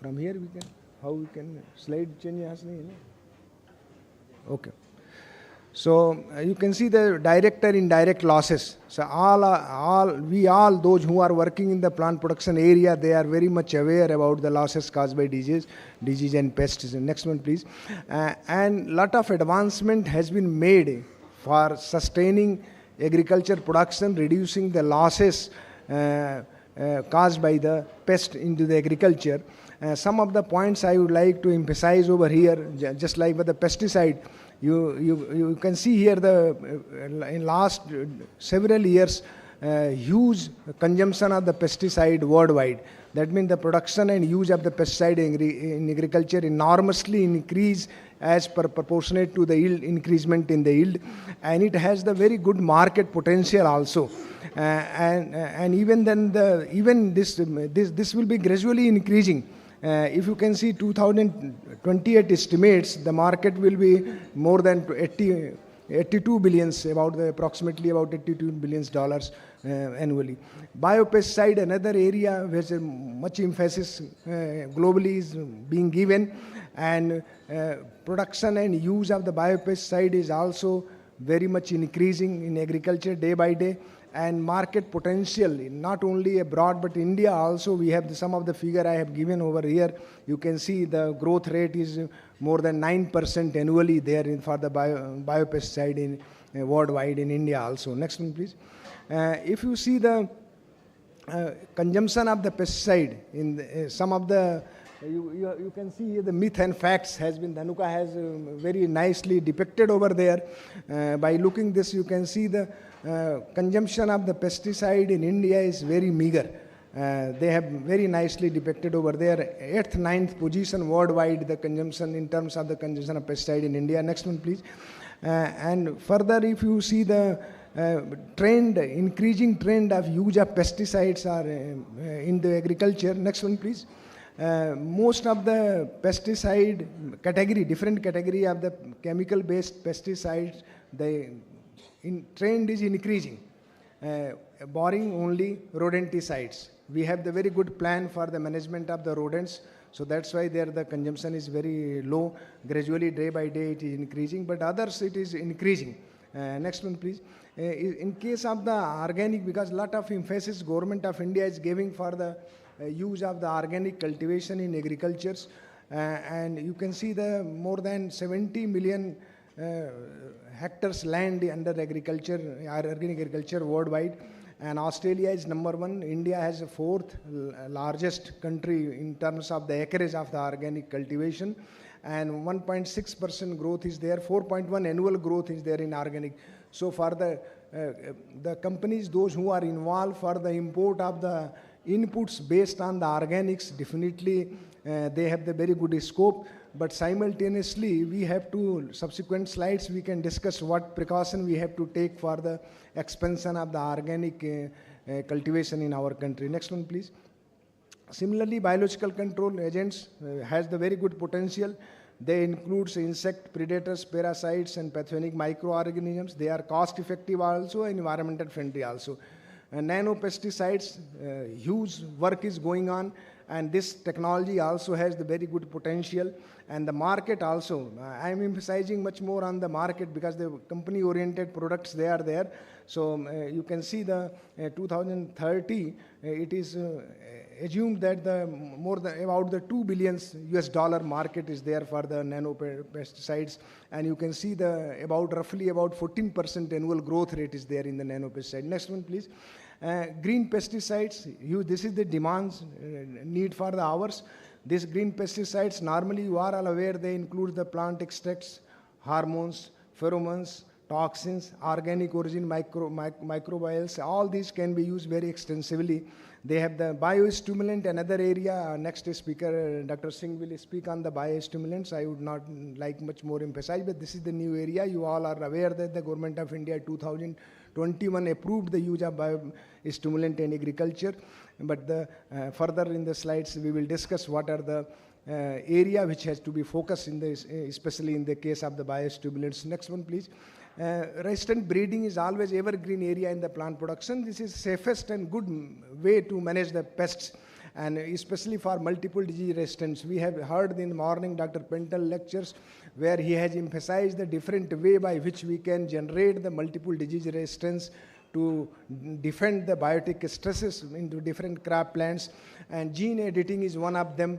from here we can, how we can slide change has nahi, okay. So you can see the direct and indirect losses. So all those who are working in the plant production area, they are very much aware about the losses caused by disease and pests. Next one, please. And lot of advancement has been made for sustaining agriculture production, reducing the losses caused by the pest into the agriculture. Some of the points I would like to emphasize over here, just like with the pesticide. You can see here in last several years huge consumption of the pesticide worldwide. That means the production and use of the pesticide in agriculture enormously increase as proportionate to the yield increasement in the yield, and it has the very good market potential also. And even then this will be gradually increasing. If you can see 2028 estimates, the market will be more than 82 billions, approximately about $82 billion annually. Biopesticide, another area where much emphasis globally is being given, and production and use of the biopesticide is also very much increasing in agriculture day by day. And market potential, not only abroad but India also, we have some of the figure I have given over here. You can see the growth rate is more than 9% annually there for the biopesticide in worldwide, in India also. Next one please. If you see the consumption of the pesticide in the, some of the you can see the myth and facts has been Dhanuka has very nicely depicted over there. By looking this, you can see the consumption of the pesticide in India is very meager. They have very nicely depicted over there. 8th, 9th position worldwide, the consumption in terms of the consumption of pesticide in India. Next one, please. And further, if you see the trend, increasing trend of use of pesticides are in the agriculture. Next one, please. Most of the pesticide category, different category of the chemical-based pesticides, the trend is increasing, barring only rodenticides. We have the very good plan for the management of the rodents, so that's why there the consumption is very low. Gradually, day by day, it is increasing, but others it is increasing. Next one, please. In case of the organic, because lot of emphasis Government of India is giving for the use of the organic cultivation in agricultures, and you can see the more than 70 million hectares land under agriculture, organic agriculture worldwide, and Australia is number 1. India has the 4th largest country in terms of the acreage of the organic cultivation, and 1.6% growth is there, 4.1 annual growth is there in organic. So for the companies, those who are involved for the import of the inputs based on the organics, definitely they have the very good scope. But simultaneously, we have to, subsequent slides, we can discuss what precaution we have to take for the expansion of the organic cultivation in our country. Next one, please. Similarly, biological control agents has the very good potential. They include insect predators, parasites, and pathogenic microorganisms. They are cost effective also and environmental friendly also. Nanopesticides, huge work is going on, and this technology also has the very good potential. And the market also, I am emphasizing much more on the market because the company oriented products, they are there. So you can see the 2030, it is assumed that the more than about the $2 billion US market is there for the nanopesticides, and you can see the roughly about 14% annual growth rate is there in the nanopesticide. Next one, please. Green pesticides, this is the demands need for the hours. These green pesticides, normally you are all aware, they include the plant extracts, hormones, pheromones, toxins, organic origin microbials. All these can be used very extensively. They have the biostimulant, another area. Next speaker, Dr. Singh, will speak on the biostimulants. I would not like much more emphasize, but this is the new area. You all are aware that the Government of India 2021 approved the use of biostimulant in agriculture. But further in the slides, we will discuss what are the area which has to be focused in this, especially in the case of the biostimulants. Next one, please. Resistant breeding is always evergreen area in the plant production. This is safest and good way to manage the pests, and especially for multiple disease resistance. We have heard in the morning Dr. Pental lectures where he has emphasized the different way by which we can generate the multiple disease resistance to defend the biotic stresses into different crop plants, and gene editing is one of them,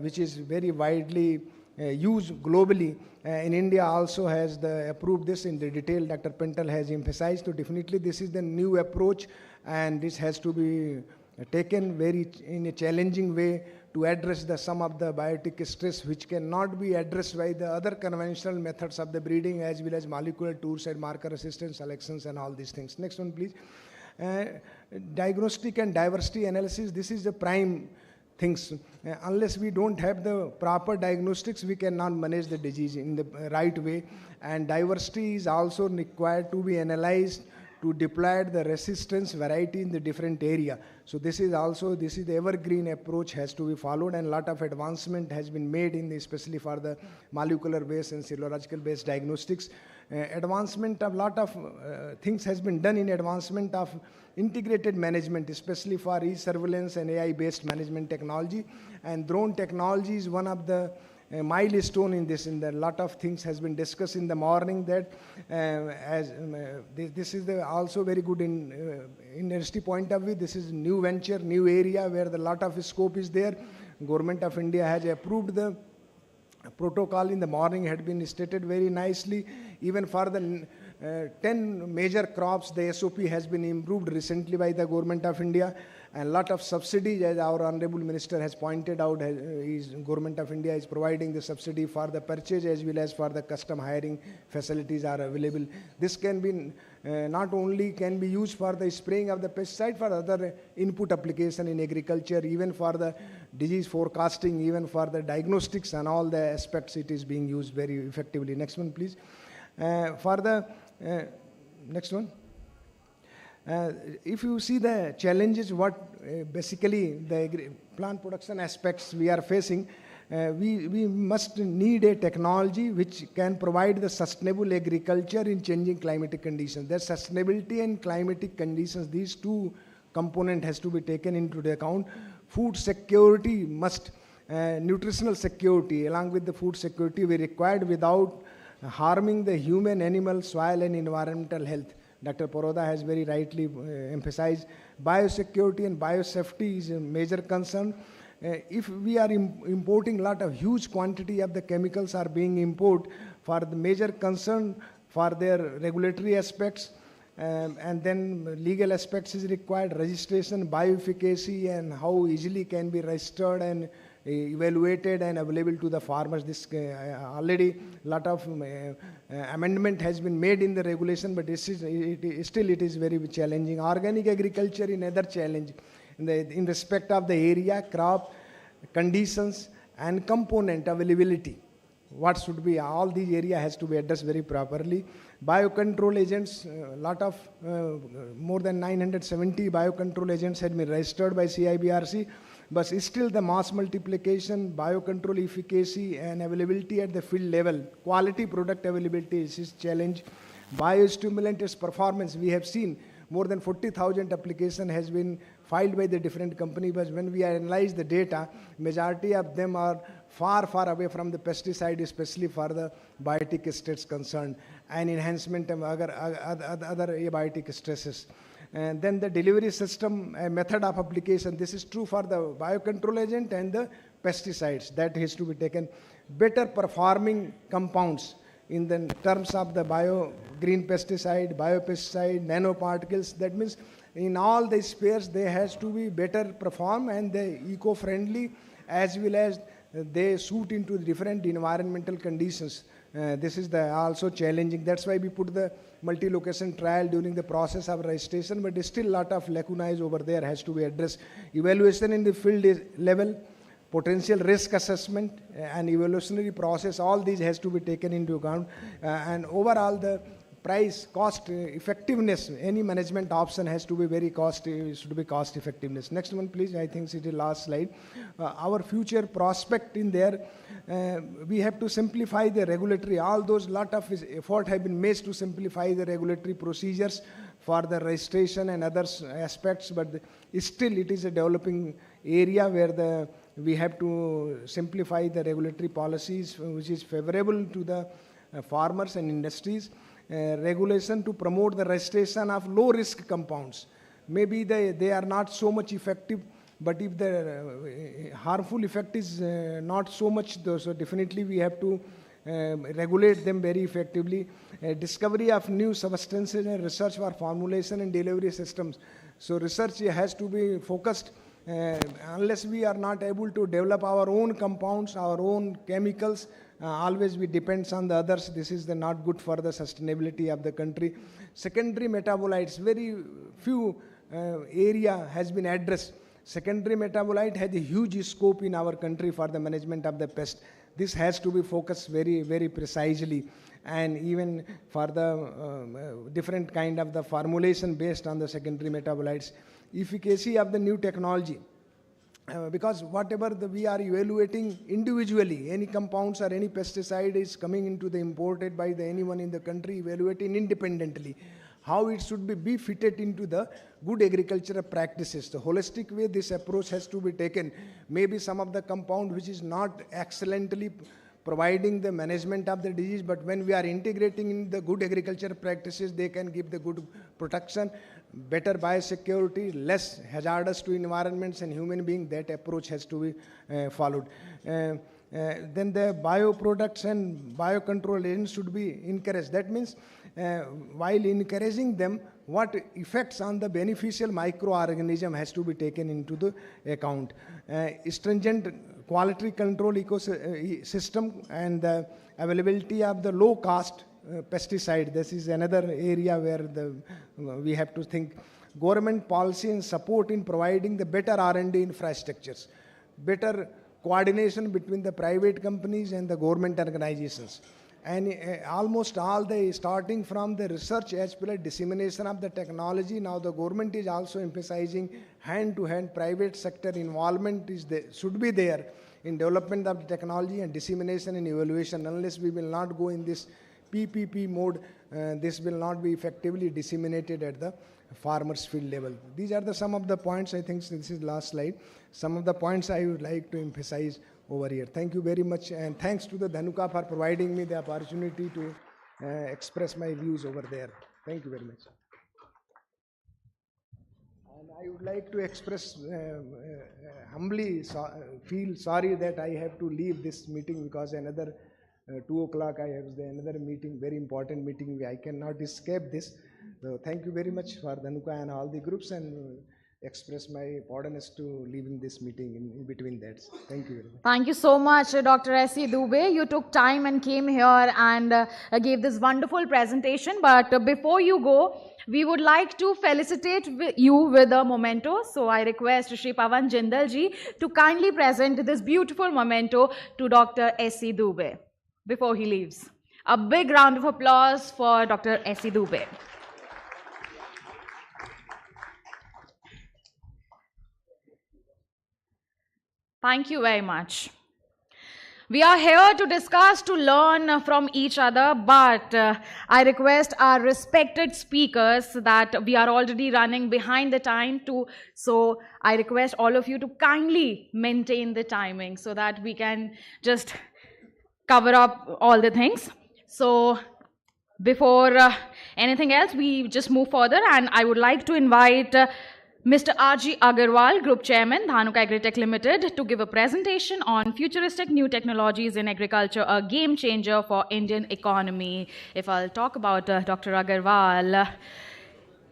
which is very widely used globally. In India also has approved this in the detail. Dr. Pental has emphasized. So definitely this is the new approach, and this has to be taken in a challenging way to address some of the biotic stress which cannot be addressed by the other conventional methods of the breeding, as well as molecular tools and marker assistance selections and all these things. Next one, please. Diagnostic and diversity analysis, this is the prime things. Unless we don't have the proper diagnostics, we cannot manage the disease in the right way. And diversity is also required to be analyzed to deploy the resistance variety in the different area. So this is the evergreen approach has to be followed, and a lot of advancement has been made especially for the molecular based and serological based diagnostics. Advancement of lot of things has been done in advancement of integrated management, especially for e-surveillance and AI-based management technology. And drone technology is one of the milestone in this. In the lot of things has been discussed in the morning that this is also very good in industry point of view. This is new venture, new area where the lot of scope is there. Government of India has approved the protocol in the morning, had been stated very nicely. Even for the 10 major crops. The SOP has been improved recently by the Government of India, and lot of subsidies, as our Honorable Minister has pointed out, Government of India is providing the subsidy for the purchase as well as for the custom hiring facilities are available. This can be not only can be used for the spraying of the pesticide, for other input application in agriculture, even for the disease forecasting, even for the diagnostics and all the aspects it is being used very effectively. Next one, please. For the next one. If you see the challenges, what basically the plant production aspects we are facing, we must need a technology which can provide the sustainable agriculture in changing climatic conditions. The sustainability and climatic conditions, these two component has to be taken into the account. Food security must, nutritional security along with the food security we required without harming the human, animal, soil and environmental health. Dr. Paroda has very rightly emphasized biosecurity and biosafety is a major concern. If we are importing a lot of huge quantity of the chemicals are being imported, for the major concern for their regulatory aspects, and then legal aspects is required, registration, bioefficacy and how easily can be registered and evaluated and available to the farmers. This already lot of amendment has been made in the regulation, but still it is very challenging. Organic agriculture in another challenge in respect of the area, crop, conditions and component availability. What should be, all these area has to be addressed very properly. Biocontrol agents, lot of more than 970 biocontrol agents had been registered by CIBRC, but still the mass multiplication, biocontrol efficacy and availability at the field level, quality product availability is challenge. Biostimulant is performance. We have seen more than 40,000 application has been filed by the different company, but when we analyze the data, majority of them are far away from the pesticide, especially for the biotic states concerned, and enhancement of other abiotic stresses. And then the delivery system, method of application, this is true for the biocontrol agent and the pesticides, that has to be taken. Better performing compounds in the terms of the green pesticide, biopesticide, nanoparticles, that means in all the spheres they has to be better perform and they eco-friendly as well as they suit into the different environmental conditions. This is also challenging. That's why we put the multi-location trial during the process of registration, but still a lot of lacunae over there has to be addressed. Evaluation in the field level, potential risk assessment and evolutionary process, all these has to be taken into account. And overall the price, cost, effectiveness, any management option has to be very should be cost effectiveness. Next one, please. I think it is last slide. Our future prospect in there, we have to simplify the regulatory, all those lot of effort have been made to simplify the regulatory procedures for the registration and other aspects, but still it is a developing area where we have to simplify the regulatory policies which is favorable to the farmers and industries. Regulation to promote the registration of low-risk compounds. Maybe they are not so much effective, but if the harmful effect is not so much, so definitely we have to regulate them very effectively. Discovery of new substances and research for formulation and delivery systems. So research has to be focused. Unless we are not able to develop our own compounds, our own chemicals, always we depends on the others. This is not good for the sustainability of the country. Secondary metabolites, very few area has been addressed. Secondary metabolite has a huge scope in our country for the management of the pest. This has to be focused very precisely, and even for the different kind of the formulation based on the secondary metabolites. Efficacy of the new technology. Because whatever we are evaluating individually, any compounds or any pesticide is coming into the imported by anyone in the country, evaluating independently. How it should be fitted into the good agricultural practices. The holistic way this approach has to be taken. Maybe some of the compound which is not excellently providing the management of the disease, but when we are integrating in the good agricultural practices, they can give the good protection, better biosecurity, less hazardous to environments and human beings. That approach has to be followed. Then the bioproducts and biocontrol agents should be encouraged. That means while encouraging them, what effects on the beneficial microorganism has to be taken into the account. Stringent quality control ecosystem and the availability of the low cost pesticide. This is another area where we have to think. Government policy and support in providing the better R&D infrastructures, better coordination between the private companies and the government organizations. And almost all the, starting from the research as well as dissemination of the technology, now the government is also emphasizing hand-to-hand private sector involvement should be there in development of the technology and dissemination and evaluation. Unless we will not go in this PPP mode, this will not be effectively disseminated at the farmers field level. These are some of the points. I think this is last slide. Some of the points I would like to emphasize over here. Thank you very much, and thanks to the Dhanuka for providing me the opportunity to express my views over there. Thank you very much. And I would like to express humbly feel sorry that I have to leave this meeting because another 2 o'clock I have another meeting, very important meeting. I cannot escape this. So thank you very much for Dhanuka and all the groups, and express my pardonness to leaving this meeting in between that. Thank you very much. Thank you so much, Dr. S.C. Dubey. You took time and came here and gave this wonderful presentation. But before you go, we would like to felicitate you with a memento. So I request Shri Pawan Jindal ji to kindly present this beautiful memento to Dr. S.C. Dubey before he leaves. A big round of applause for Dr. S.C. Dubey. Thank you very much. We are here to discuss, to learn from each other, but I request our respected speakers that we are already running behind the time too. So I request all of you to kindly maintain the timing so that we can just cover up all the things. So before anything else, we just move further, and I would like to invite Mr. R.G. Agarwal, Group Chairman, Dhanuka Agritech Limited, to give a presentation on futuristic new technologies in agriculture, a game changer for Indian economy. If I'll talk about Dr. Agarwal,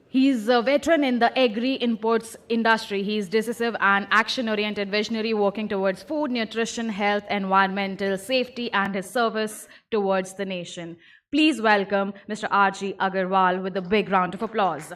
he's a veteran in the agri-inputs industry. He's decisive and action-oriented visionary working towards food, nutrition, health, environmental safety, and his service towards the nation. Please welcome Mr. R.G. Agarwal with a big round of applause.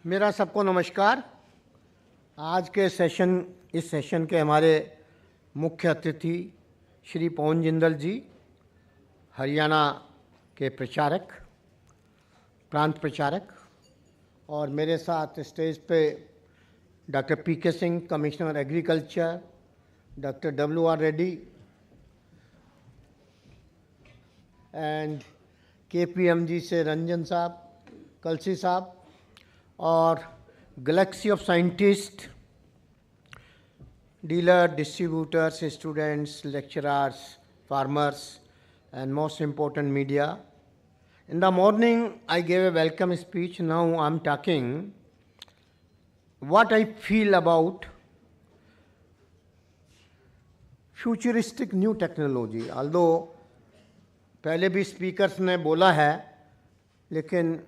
मेरा सबको नमस्कार। आज के इस session के हमारे मुख्य अतिथि श्री पवन जिंदल जी, हरियाणा के प्रचारक, प्रांत प्रचारक, और मेरे साथ स्टेज पे doctor PK. Singh, commissioner agriculture, doctor W.R. Reddy and KPMG से रंजन साहब, कलसी साहब, और Galaxy of scientist, dealer, distributors, students, lecturers, farmers, and most important media. In the morning, I gave a welcome speech. Now I'm talking what I feel about futuristic new technology. Although पहले भी speakers ने बोला है, लेकिन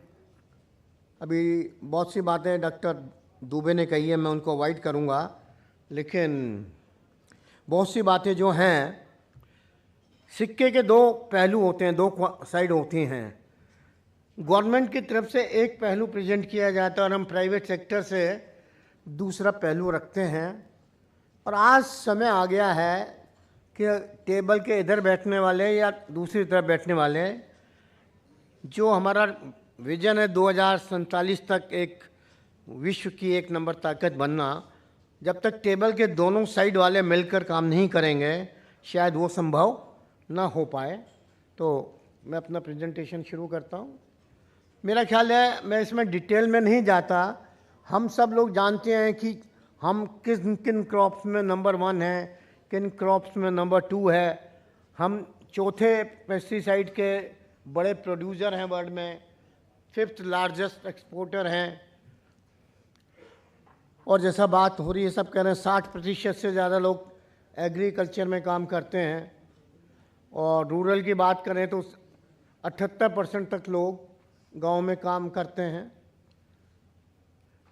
अभी बहुत सी बातें doctor Dubey ने कही है, मैं उनको अवॉइड करूँगा, लेकिन बहुत सी बातें जो हैं, सिक्के के दो पहलू होते हैं, दो साइड होती हैं। गवर्नमेंट की तरफ से एक पहलू प्रेजेंट किया जाता है और हम प्राइवेट सेक्टर से दूसरा पहलू रखते हैं। और आज समय आ गया है कि टेबल के इधर बैठने वाले या दूसरी तरफ बैठने वाले, जो हमारा विजन है 2047 तक एक विश्व की एक नंबर ताकत बनना, जब तक टेबल के दोनों साइड वाले मिलकर काम नहीं करेंगे, शायद वो संभव ना हो पाए। तो मैं अपना प्रेजेंटेशन शुरू करता हूँ। मेरा ख्याल है, मैं इसमें डिटेल में नहीं जाता, हम सब लोग जानते हैं कि हम किन किन क्रॉप्स में नंबर 1 हैं, किन क्रॉप्स में नंबर 2 है। हम चौथे पेस्टिसाइड के बड़े प्रोड्यूसर हैं वर्ल्ड में, 5th लार्जेस्ट एक्सपोर्टर हैं। और जैसा बात हो रही है, सब कह रहे हैं 60% से ज़्यादा लोग एग्रीकल्चर में काम करते हैं, और रूरल की बात करें तो 78% तक लोग गांव में काम करते हैं।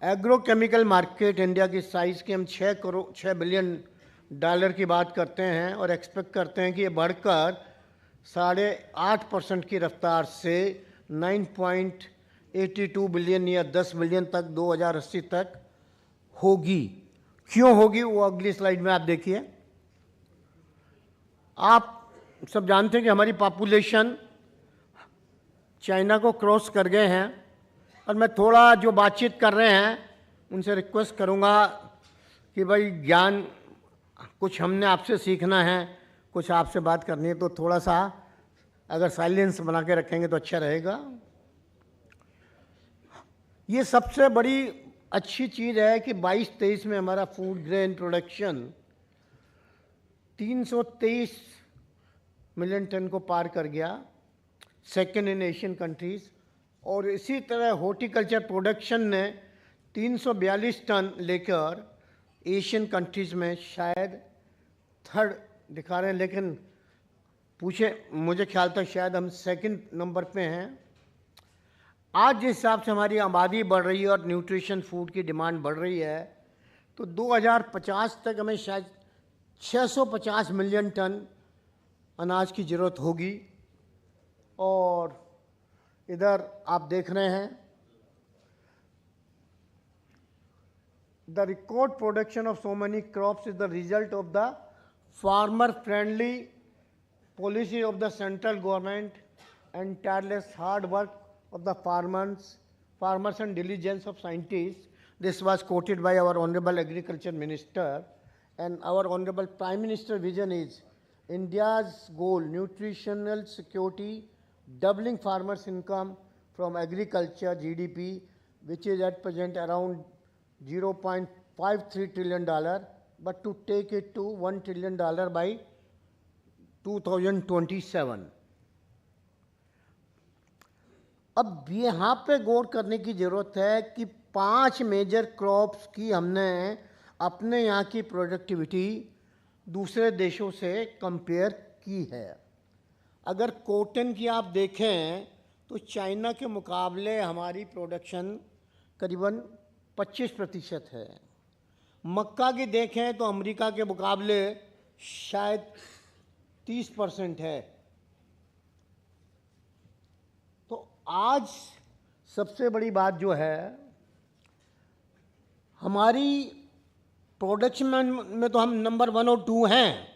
एग्रोकेमिकल मार्केट इंडिया की साइज़ की हम 6 बिलियन डॉलर की बात करते हैं, और एक्सपेक्ट करते हैं कि ये बढ़कर 8.5% की रफ्तार से 9.82 बिलियन या 10 बिलियन तक 2080 तक होगी। क्यों होगी वो अगली स्लाइड में आप देखिए। आप सब जानते हैं कि हमारी पॉपुलेशन चाइना को क्रॉस कर गए हैं, और मैं थोड़ा जो बातचीत कर रहे हैं उनसे रिक्वेस्ट करूंगा कि भाई ज्ञान कुछ हमने आपसे सीखना है, कुछ आपसे बात करनी है, तो थोड़ा सा अगर साइलेंस बना के रखेंगे तो अच्छा रहेगा। ये सबसे बड़ी अच्छी चीज़ है कि 22-23 में हमारा food grain production 323 million ton को पार कर गया, सेकेंड इन एशियन कंट्रीज़। और इसी तरह हॉर्टिकल्चर प्रोडक्शन ने 342 टन लेकर एशियन कंट्रीज़ में शायद थर्ड दिखा रहे हैं, लेकिन पूछे मुझे ख्याल था शायद हम सेकंड नंबर पे हैं। आज जिस हिसाब से हमारी आबादी बढ़ रही है और न्यूट्रिशन फूड की डिमांड बढ़ रही है, तो 2050 तक हमें शायद 650 मिलियन टन अनाज की ज़रूरत होगी। और इधर आप देख रहे हैं the record production of so many crops is the result of the farmer friendly policy of the central government and tireless hard work of the farmers and diligence of scientists. This was quoted by our Honorable Agriculture Minister, and our Honorable Prime Minister vision is India's goal, nutritional security, doubling farmers' income from agriculture GDP, which is at present around $0.53 trillion, but to take it to $1 trillion by 2027। अब यहाँ पे गौर करने की ज़रूरत है कि 5 major crops की हमने अपने यहाँ की प्रोडक्टिविटी दूसरे देशों से कंपेयर की है। अगर कॉटन की आप देखें तो चाइना के मुकाबले हमारी प्रोडक्शन करीबन 25% है। मक्का की देखें तो अमेरिका के मुकाबले शायद 30% है। तो आज सबसे बड़ी बात जो है, हमारी प्रोडक्शन में तो हम नंबर 1 और 2 हैं,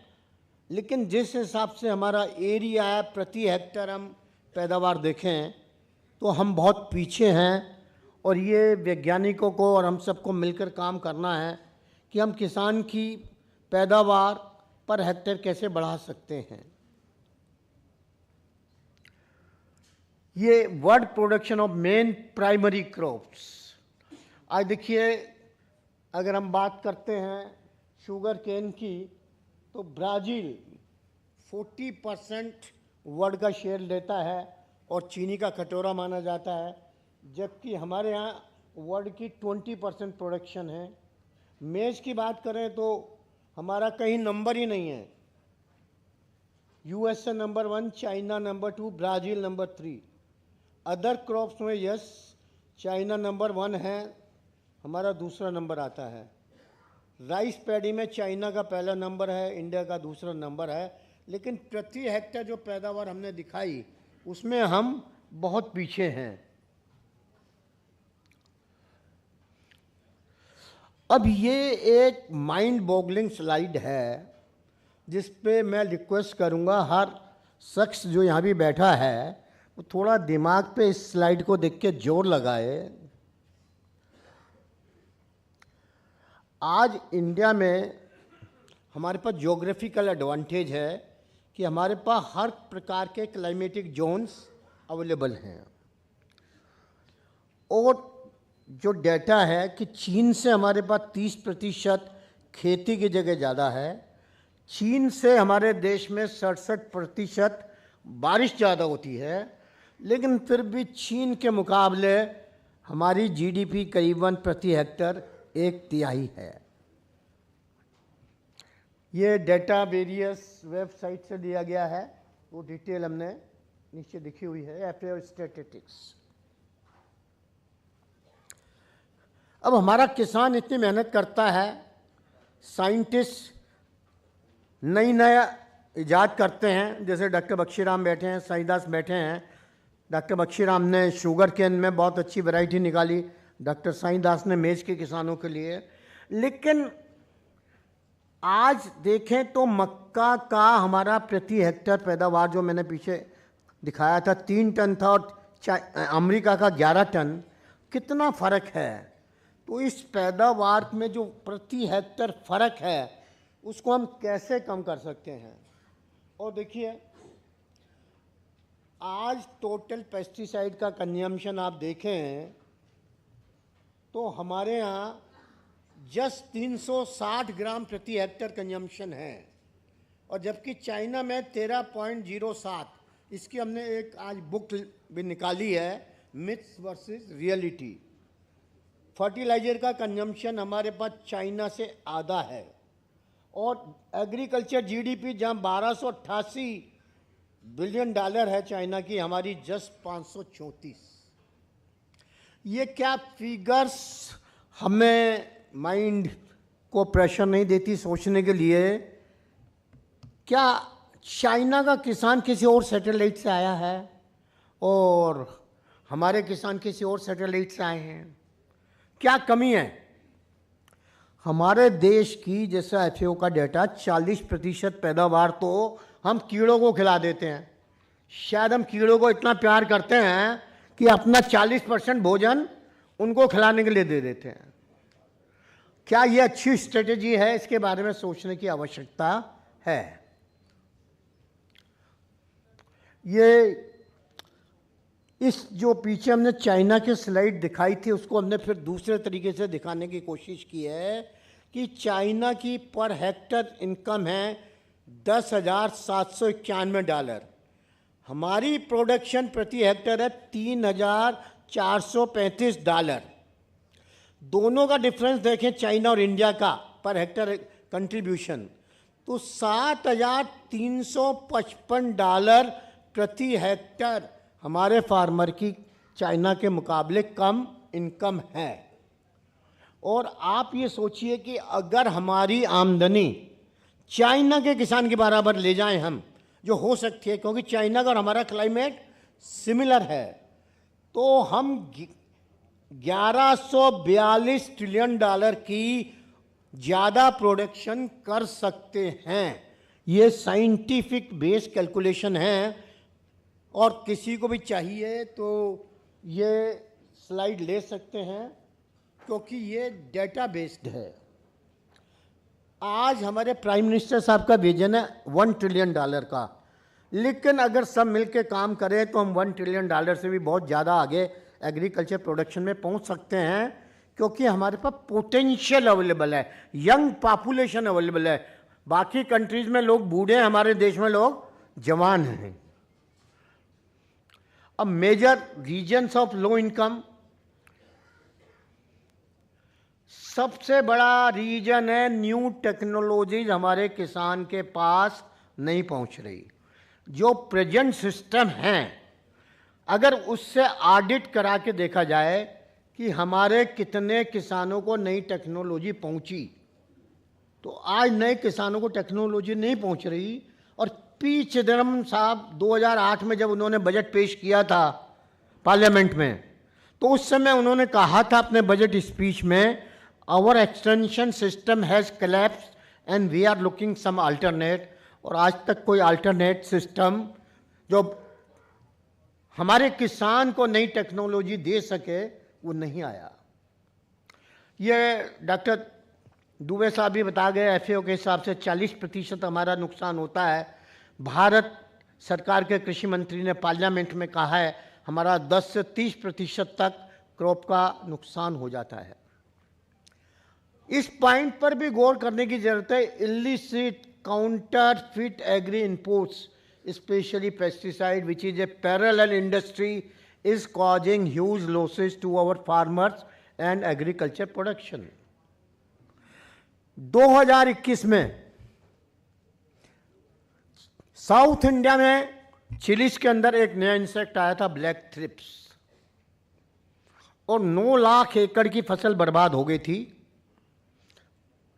लेकिन जिस हिसाब से हमारा एरिया है, प्रति हेक्टेयर हम पैदावार देखें तो हम बहुत पीछे हैं। और ये वैज्ञानिकों को और हम सबको मिलकर काम करना है कि हम किसान की पैदावार पर हेक्टेयर कैसे बढ़ा सकते हैं। ये world production of main primary crops. आज देखिए, अगर हम बात करते हैं शुगर केन की, तो ब्राज़ील 40% वर्ल्ड का शेयर लेता है और चीनी का कटोरा माना जाता है, जबकि हमारे यहाँ वर्ल्ड की 20% प्रोडक्शन है। मेज़ की बात करें तो हमारा कहीं नंबर ही नहीं है। USA number 1, China number 2, Brazil number 3। Other crops में यस, चाइना नंबर 1 है, हमारा दूसरा नंबर आता है। राइस पैडी में चाइना का पहला नंबर है, इंडिया का दूसरा नंबर है, लेकिन प्रति हेक्टेयर जो पैदावार हमने दिखाई उसमें हम बहुत पीछे हैं। अब ये एक माइंड बॉगलिंग स्लाइड है जिस पे मैं रिक्वेस्ट करूंगा हर शख्स जो यहाँ भी बैठा है वो थोड़ा दिमाग पे इस स्लाइड को देख के जोर लगाए। आज इंडिया में हमारे पास ज्योग्राफिकल एडवांटेज है कि हमारे पास हर प्रकार के क्लाइमेटिक जोन्स अवेलेबल हैं। और जो डेटा है कि चीन से हमारे पास 30% खेती की जगह ज़्यादा है। चीन से हमारे देश में 67% बारिश ज़्यादा होती है, लेकिन फिर भी चीन के मुकाबले हमारी जीडीपी करीबन प्रति हेक्टर 1/3 है। ये डेटा वेरियस वेबसाइट से लिया गया है, वो डिटेल हमने नीचे लिखी हुई है, एफएओ स्टैटिस्टिक्स। अब हमारा किसान इतनी मेहनत करता है, साइंटिस्ट नई नया इजाद करते हैं, जैसे डॉक्टर बख्शीराम बैठे हैं, साईदास बैठे हैं। डॉक्टर बख्शीराम ने शुगर केन में बहुत अच्छी वैरायटी निकाली, डॉक्टर साईदास ने मेज के किसानों के लिए। लेकिन आज देखें तो मक्का का हमारा प्रति हेक्टर पैदावार जो मैंने पीछे दिखाया था 3 टन था, और अमेरिका का 11 टन। कितना फ़र्क है। तो इस पैदावार में जो प्रति हेक्टर फ़र्क है उसको हम कैसे कम कर सकते हैं। और देखिए आज टोटल पेस्टिसाइड का कंजम्पशन आप देखें तो हमारे यहाँ जस्ट 360 ग्राम प्रति हेक्टर कंजम्पशन है, और जबकि चाइना में 13.07। इसकी हमने एक आज बुक भी निकाली है, मिथ्स वर्सेस रियलिटी। फर्टिलाइजर का कंजम्पशन हमारे पास चाइना से आधा है, और एग्रीकल्चर जीडीपी जहाँ 1288 बिलियन डॉलर है चाइना की, हमारी जस्ट 534। ये क्या फिगर्स हमें माइंड को प्रेशर नहीं देती सोचने के लिए? क्या चाइना का किसान किसी और सैटेलाइट से आया है और हमारे किसान किसी और सैटेलाइट से आए हैं? क्या कमी है? हमारे देश की, जैसा एफएओ का डेटा, 40% पैदावार तो हम कीड़ों को खिला देते हैं। शायद हम कीड़ों को इतना प्यार करते हैं कि अपना 40% भोजन उनको खिलाने के लिए दे देते हैं। क्या ये अच्छी स्ट्रेटेजी है? इसके बारे में सोचने की आवश्यकता है। ये इस जो पीछे हमने चाइना की स्लाइड दिखाई थी उसको हमने फिर दूसरे तरीके से दिखाने की कोशिश की है कि चाइना की पर हेक्टर इनकम है $10,791। हमारी प्रोडक्शन प्रति हेक्टर है $3,435। दोनों का डिफरेंस देखें चाइना और इंडिया का पर हेक्टर कंट्रीब्यूशन, तो $7,355 प्रति हेक्टर हमारे फार्मर की चाइना के मुकाबले कम इनकम है। और आप ये सोचिए कि अगर हमारी आमदनी चाइना के किसान के बराबर ले जाएं हम, जो हो सकती है क्योंकि चाइना का और हमारा क्लाइमेट सिमिलर है, तो हम 1142 ट्रिलियन डॉलर की ज़्यादा प्रोडक्शन कर सकते हैं। ये साइंटिफिक बेस कैलकुलेशन है, और किसी को भी चाहिए तो ये स्लाइड ले सकते हैं क्योंकि ये डेटा बेस्ड है। आज हमारे प्राइम मिनिस्टर साहब का विजन है $1 ट्रिलियन का, लेकिन अगर सब मिलकर काम करें तो हम $1 ट्रिलियन से भी बहुत ज़्यादा आगे एग्रीकल्चर प्रोडक्शन में पहुंच सकते हैं, क्योंकि हमारे पास पोटेंशियल अवेलेबल है, यंग पॉपुलेशन अवेलेबल है। बाकी कंट्रीज में लोग बूढ़े हैं, हमारे देश में लोग जवान हैं। अब major reasons of low income, सबसे बड़ा रीजन है न्यू टेक्नोलॉजीज हमारे किसान के पास नहीं पहुंच रही। जो प्रेजेंट सिस्टम हैं, अगर उससे ऑडिट करा के देखा जाए कि हमारे कितने किसानों को नई टेक्नोलॉजी पहुंची, तो आज नए किसानों को टेक्नोलॉजी नहीं पहुंच रही। और पी चिदम्बरम साहब 2008 में जब उन्होंने बजट पेश किया था पार्लियामेंट में, तो उस समय उन्होंने कहा था अपने बजट स्पीच में, our extension system has collapsed and we are looking some alternate. और आज तक कोई अल्टरनेट सिस्टम जो हमारे किसान को नई टेक्नोलॉजी दे सके वो नहीं आया। ये डॉक्टर दुबे साहब भी बता गए, एफएओ के हिसाब से 40% हमारा नुकसान होता है। भारत सरकार के कृषि मंत्री ने पार्लियामेंट में कहा है हमारा 10 से 30% तक क्रॉप का नुकसान हो जाता है। इस पॉइंट पर भी गौर करने की जरूरत है। Illicit counterfeit agri inputs especially pesticide, which is a parallel industry, is causing huge losses to our farmers and agriculture production. 2021 में साउथ इंडिया में चिलीज के अंदर एक नया इंसेक्ट आया था, ब्लैक थ्रिप्स, और 9 लाख एकड़ की फसल बर्बाद हो गई थी।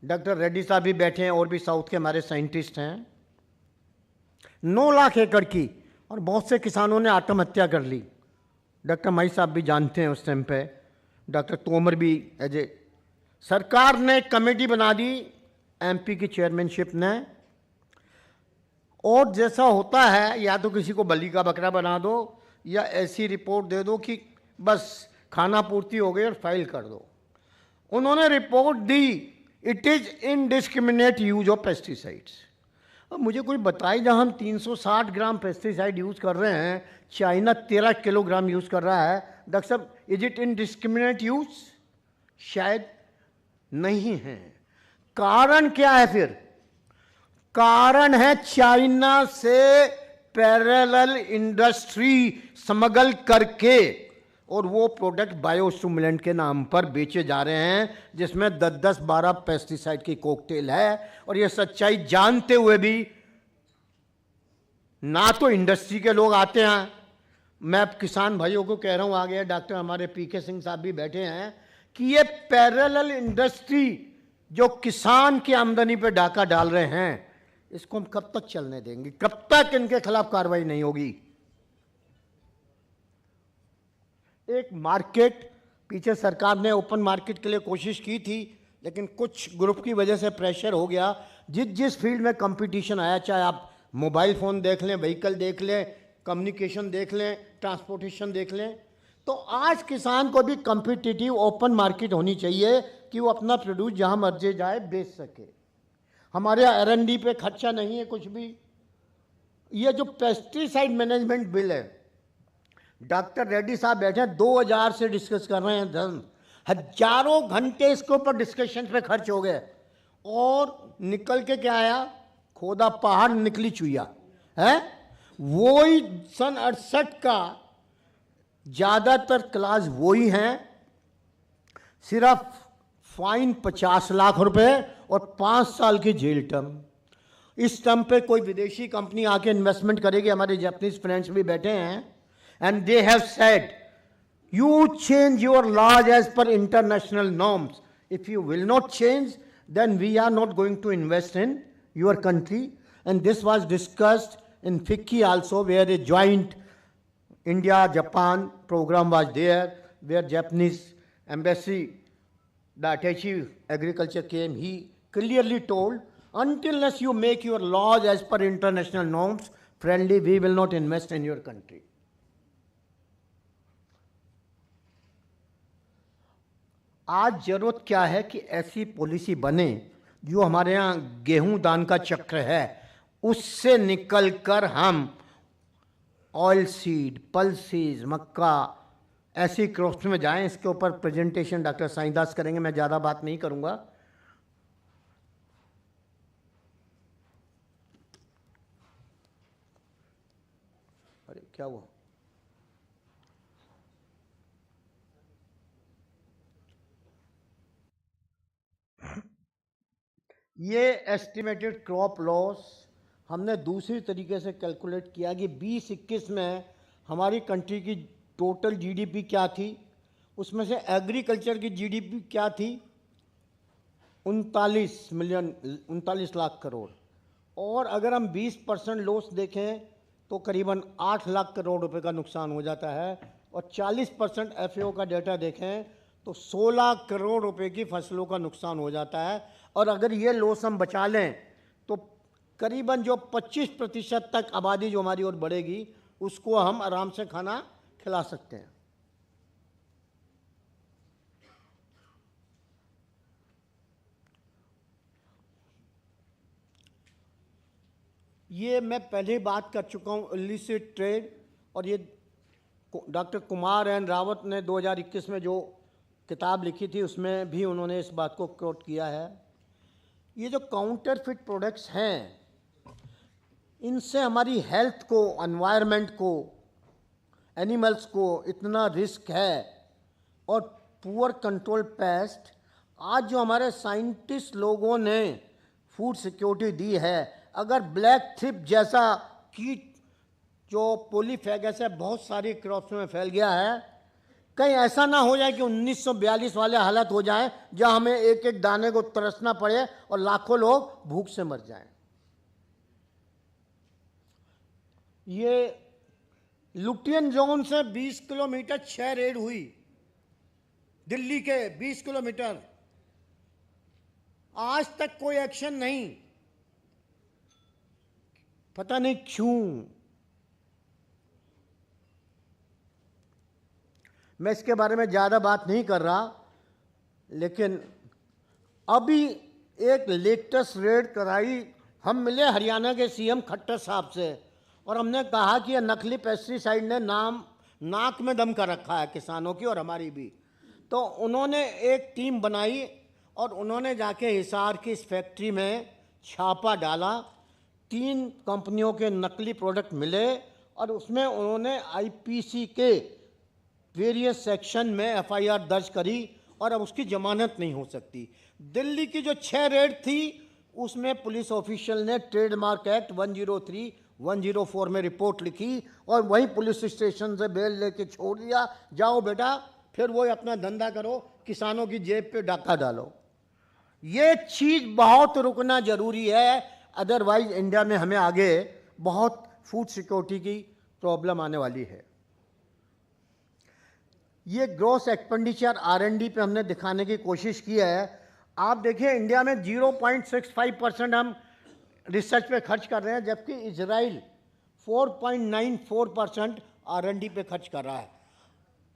डॉक्टर रेड्डी साहब भी बैठे हैं और भी साउथ के हमारे साइंटिस्ट हैं। 9 लाख एकड़ की, और बहुत से किसानों ने आत्महत्या कर ली। डॉक्टर माई साहब भी जानते हैं उस टाइम पे, डॉक्टर तोमर भी एज ए, सरकार ने कमेटी बना दी एमपी की चेयरमैनशिप ने, और जैसा होता है या तो किसी को बलि का बकरा बना दो या ऐसी रिपोर्ट दे दो कि बस खाना पूर्ति हो गई और फाइल कर दो। उन्होंने report the, it is indiscriminate use of pesticides. अब मुझे कोई बताए, जहां हम 360 ग्राम पेस्टिसाइड यूज कर रहे हैं, चाइना 13 किलोग्राम यूज कर रहा है, डॉक्टर साहब इज इट इनडिस्क्रिमिनेट यूज? शायद नहीं है। कारण क्या है फिर? कारण है चाइना से पैरेलल इंडस्ट्री स्मगल करके, और वो प्रोडक्ट बायोस्टिमुलेंट के नाम पर बेचे जा रहे हैं, जिसमें 10-12 पेस्टिसाइड की कोकटेल है। और ये सच्चाई जानते हुए भी ना तो इंडस्ट्री के लोग आते हैं, मैं अब किसान भाइयों को कह रहा हूं, आगे डॉक्टर हमारे पीके सिंह साहब भी बैठे हैं, कि ये पैरेलल इंडस्ट्री जो किसान की आमदनी पे डाका डाल रहे हैं, इसको हम कब तक चलने देंगे? कब तक इनके खिलाफ कार्रवाई नहीं होगी? एक मार्केट, पीछे सरकार ने ओपन मार्केट के लिए कोशिश की थी, लेकिन कुछ ग्रुप की वजह से प्रेशर हो गया। जिस फील्ड में कंपटीशन आया, चाहे आप मोबाइल फ़ोन देख लें, व्हीकल देख लें, कम्युनिकेशन देख लें, ट्रांसपोर्टेशन देख लें, तो आज किसान को भी कम्पिटिटिव ओपन मार्केट होनी चाहिए कि वो अपना प्रोड्यूस जहां मर्जी जाए बेच सके। हमारे यहाँ R&D पे खर्चा नहीं है कुछ भी। ये जो पेस्टिसाइड मैनेजमेंट बिल है, डॉक्टर रेड्डी साहब बैठे हैं, 2000 से डिस्कस कर रहे हैं, हजारों घंटे इसके ऊपर डिस्कशन पे खर्च हो गए, और निकल के क्या आया? खोदा पहाड़ निकली चुईया है। वही सन 68 का ज्यादातर क्लास वही हैं, सिर्फ फाइन 50 लाख रुपए और 5 साल की जेल टर्म। इस टर्म पे कोई विदेशी कंपनी आके इन्वेस्टमेंट करेगी, हमारे जापानीज फ्रेंड्स भी बैठे हैं, and they have said, you change your laws as per international norms. If you will not change, then we are not going to invest in your country. And this was discussed in FICCI also, where a joint India-Japan program was there, where Japanese embassy, the attaché agriculture came. He clearly told, until unless you make your laws as per international norms friendly, we will not invest in your country. आज जरूरत क्या है कि ऐसी policy बने जो हमारे यहाँ गेहूं दान का चक्र है, उससे निकलकर हम ऑयल सीड, पल्सेस, मक्का, ऐसी क्रॉप्स में जाएं। इसके ऊपर प्रेजेंटेशन डॉक्टर साईदास करेंगे, मैं ज़्यादा बात नहीं करूँगा। अरे क्या हुआ? ये एस्टिमेटेड क्रॉप लॉस हमने दूसरी तरीके से कैलकुलेट किया कि 2021 में हमारी कंट्री की टोटल जीडीपी क्या थी, उसमें से एग्रीकल्चर की जीडीपी क्या थी, 39 लाख करोड़। और अगर हम 20% लॉस देखें तो करीबन 8 लाख करोड़ रुपए का नुकसान हो जाता है, और 40% एफएओ का डेटा देखें तो 16 करोड़ रुपए की फसलों का नुकसान हो जाता है। और अगर ये लॉस हम बचा लें तो करीबन जो 25% तक आबादी जो हमारी ओर बढ़ेगी, उसको हम आराम से खाना खिला सकते हैं। ये मैं पहले ही बात कर चुका हूँ, इलिसिट ट्रेड, और ये डॉक्टर कुमार एन रावत ने 2021 में जो किताब लिखी थी उसमें भी उन्होंने इस बात को कोट किया है। ये जो काउंटरफिट प्रोडक्ट्स हैं, इनसे हमारी हेल्थ को, एनवायरनमेंट को, एनिमल्स को इतना रिस्क है। और पुअर कंट्रोल पेस्ट, आज जो हमारे साइंटिस्ट लोगों ने फूड सिक्योरिटी दी है, अगर ब्लैक थ्रिप जैसा कीट जो पॉलीफेगस है बहुत सारी क्रॉप्स में फैल गया है, कहीं ऐसा ना हो जाए कि 1942 वाले हालत हो जाए जहां हमें एक एक दाने को तरसना पड़े और लाखों लोग भूख से मर जाएं। ये लुटियन जोन से 20 किलोमीटर 6 रेड हुई, दिल्ली के 20 किलोमीटर, आज तक कोई एक्शन नहीं। पता नहीं क्यों। मैं इसके बारे में ज़्यादा बात नहीं कर रहा, लेकिन अभी एक लेटेस्ट रेड कराई, हम मिले हरियाणा के सीएम खट्टर साहब से और हमने कहा कि यह नकली पेस्टिसाइड ने नाक में दम कर रखा है किसानों की और हमारी भी। तो उन्होंने एक टीम बनाई और उन्होंने जाके हिसार की इस फैक्ट्री में छापा डाला। 3 कंपनियों के नकली प्रोडक्ट मिले और उसमें उन्होंने आईपीसी के वेरियस सेक्शन में एफआईआर दर्ज करी और अब उसकी जमानत नहीं हो सकती। दिल्ली की जो 6 रेड थी उसमें पुलिस ऑफिशियल ने ट्रेडमार्क एक्ट 103, 104 में रिपोर्ट लिखी और वहीं पुलिस स्टेशन से बेल लेके छोड़ दिया, जाओ बेटा फिर वो अपना धंधा करो, किसानों की जेब पे डाका डालो। ये चीज़ बहुत रुकना जरूरी है, अदरवाइज इंडिया में हमें आगे बहुत फूड सिक्योरिटी की प्रॉब्लम आने वाली है। ये ग्रॉस एक्सपेंडिचर R&D पे हमने दिखाने की कोशिश की है। आप देखिए इंडिया में 0.65% हम रिसर्च पे खर्च कर रहे हैं, जबकि इजराइल 4.94% R&D पे खर्च कर रहा है।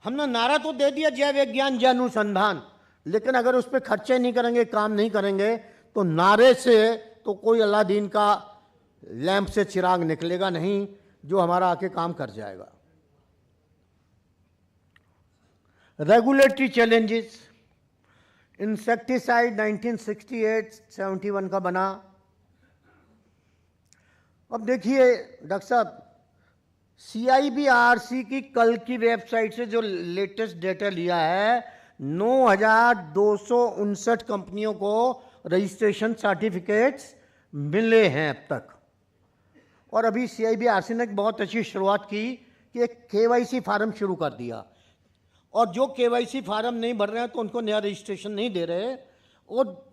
हमने नारा तो दे दिया जय विज्ञान जय अनुसंधान, लेकिन अगर उस पर खर्चे नहीं करेंगे, काम नहीं करेंगे, तो नारे से तो कोई अलादीन का लैंप से चिराग निकलेगा नहीं जो हमारा आके काम कर जाएगा। रेगुलेटरी चैलेंजेस, इंसेक्टिसाइड 1968-71 का बना। अब देखिए डॉक्टर साहब, CIBRC की कल की वेबसाइट से जो लेटेस्ट डेटा लिया है, 9,259 कंपनियों को रजिस्ट्रेशन सर्टिफिकेट्स मिले हैं अब तक। और अभी CIBRC ने एक बहुत अच्छी शुरुआत की कि एक KYC फार्म शुरू कर दिया, और जो KYC फार्म नहीं भर रहे हैं तो उनको नया रजिस्ट्रेशन नहीं दे रहे। और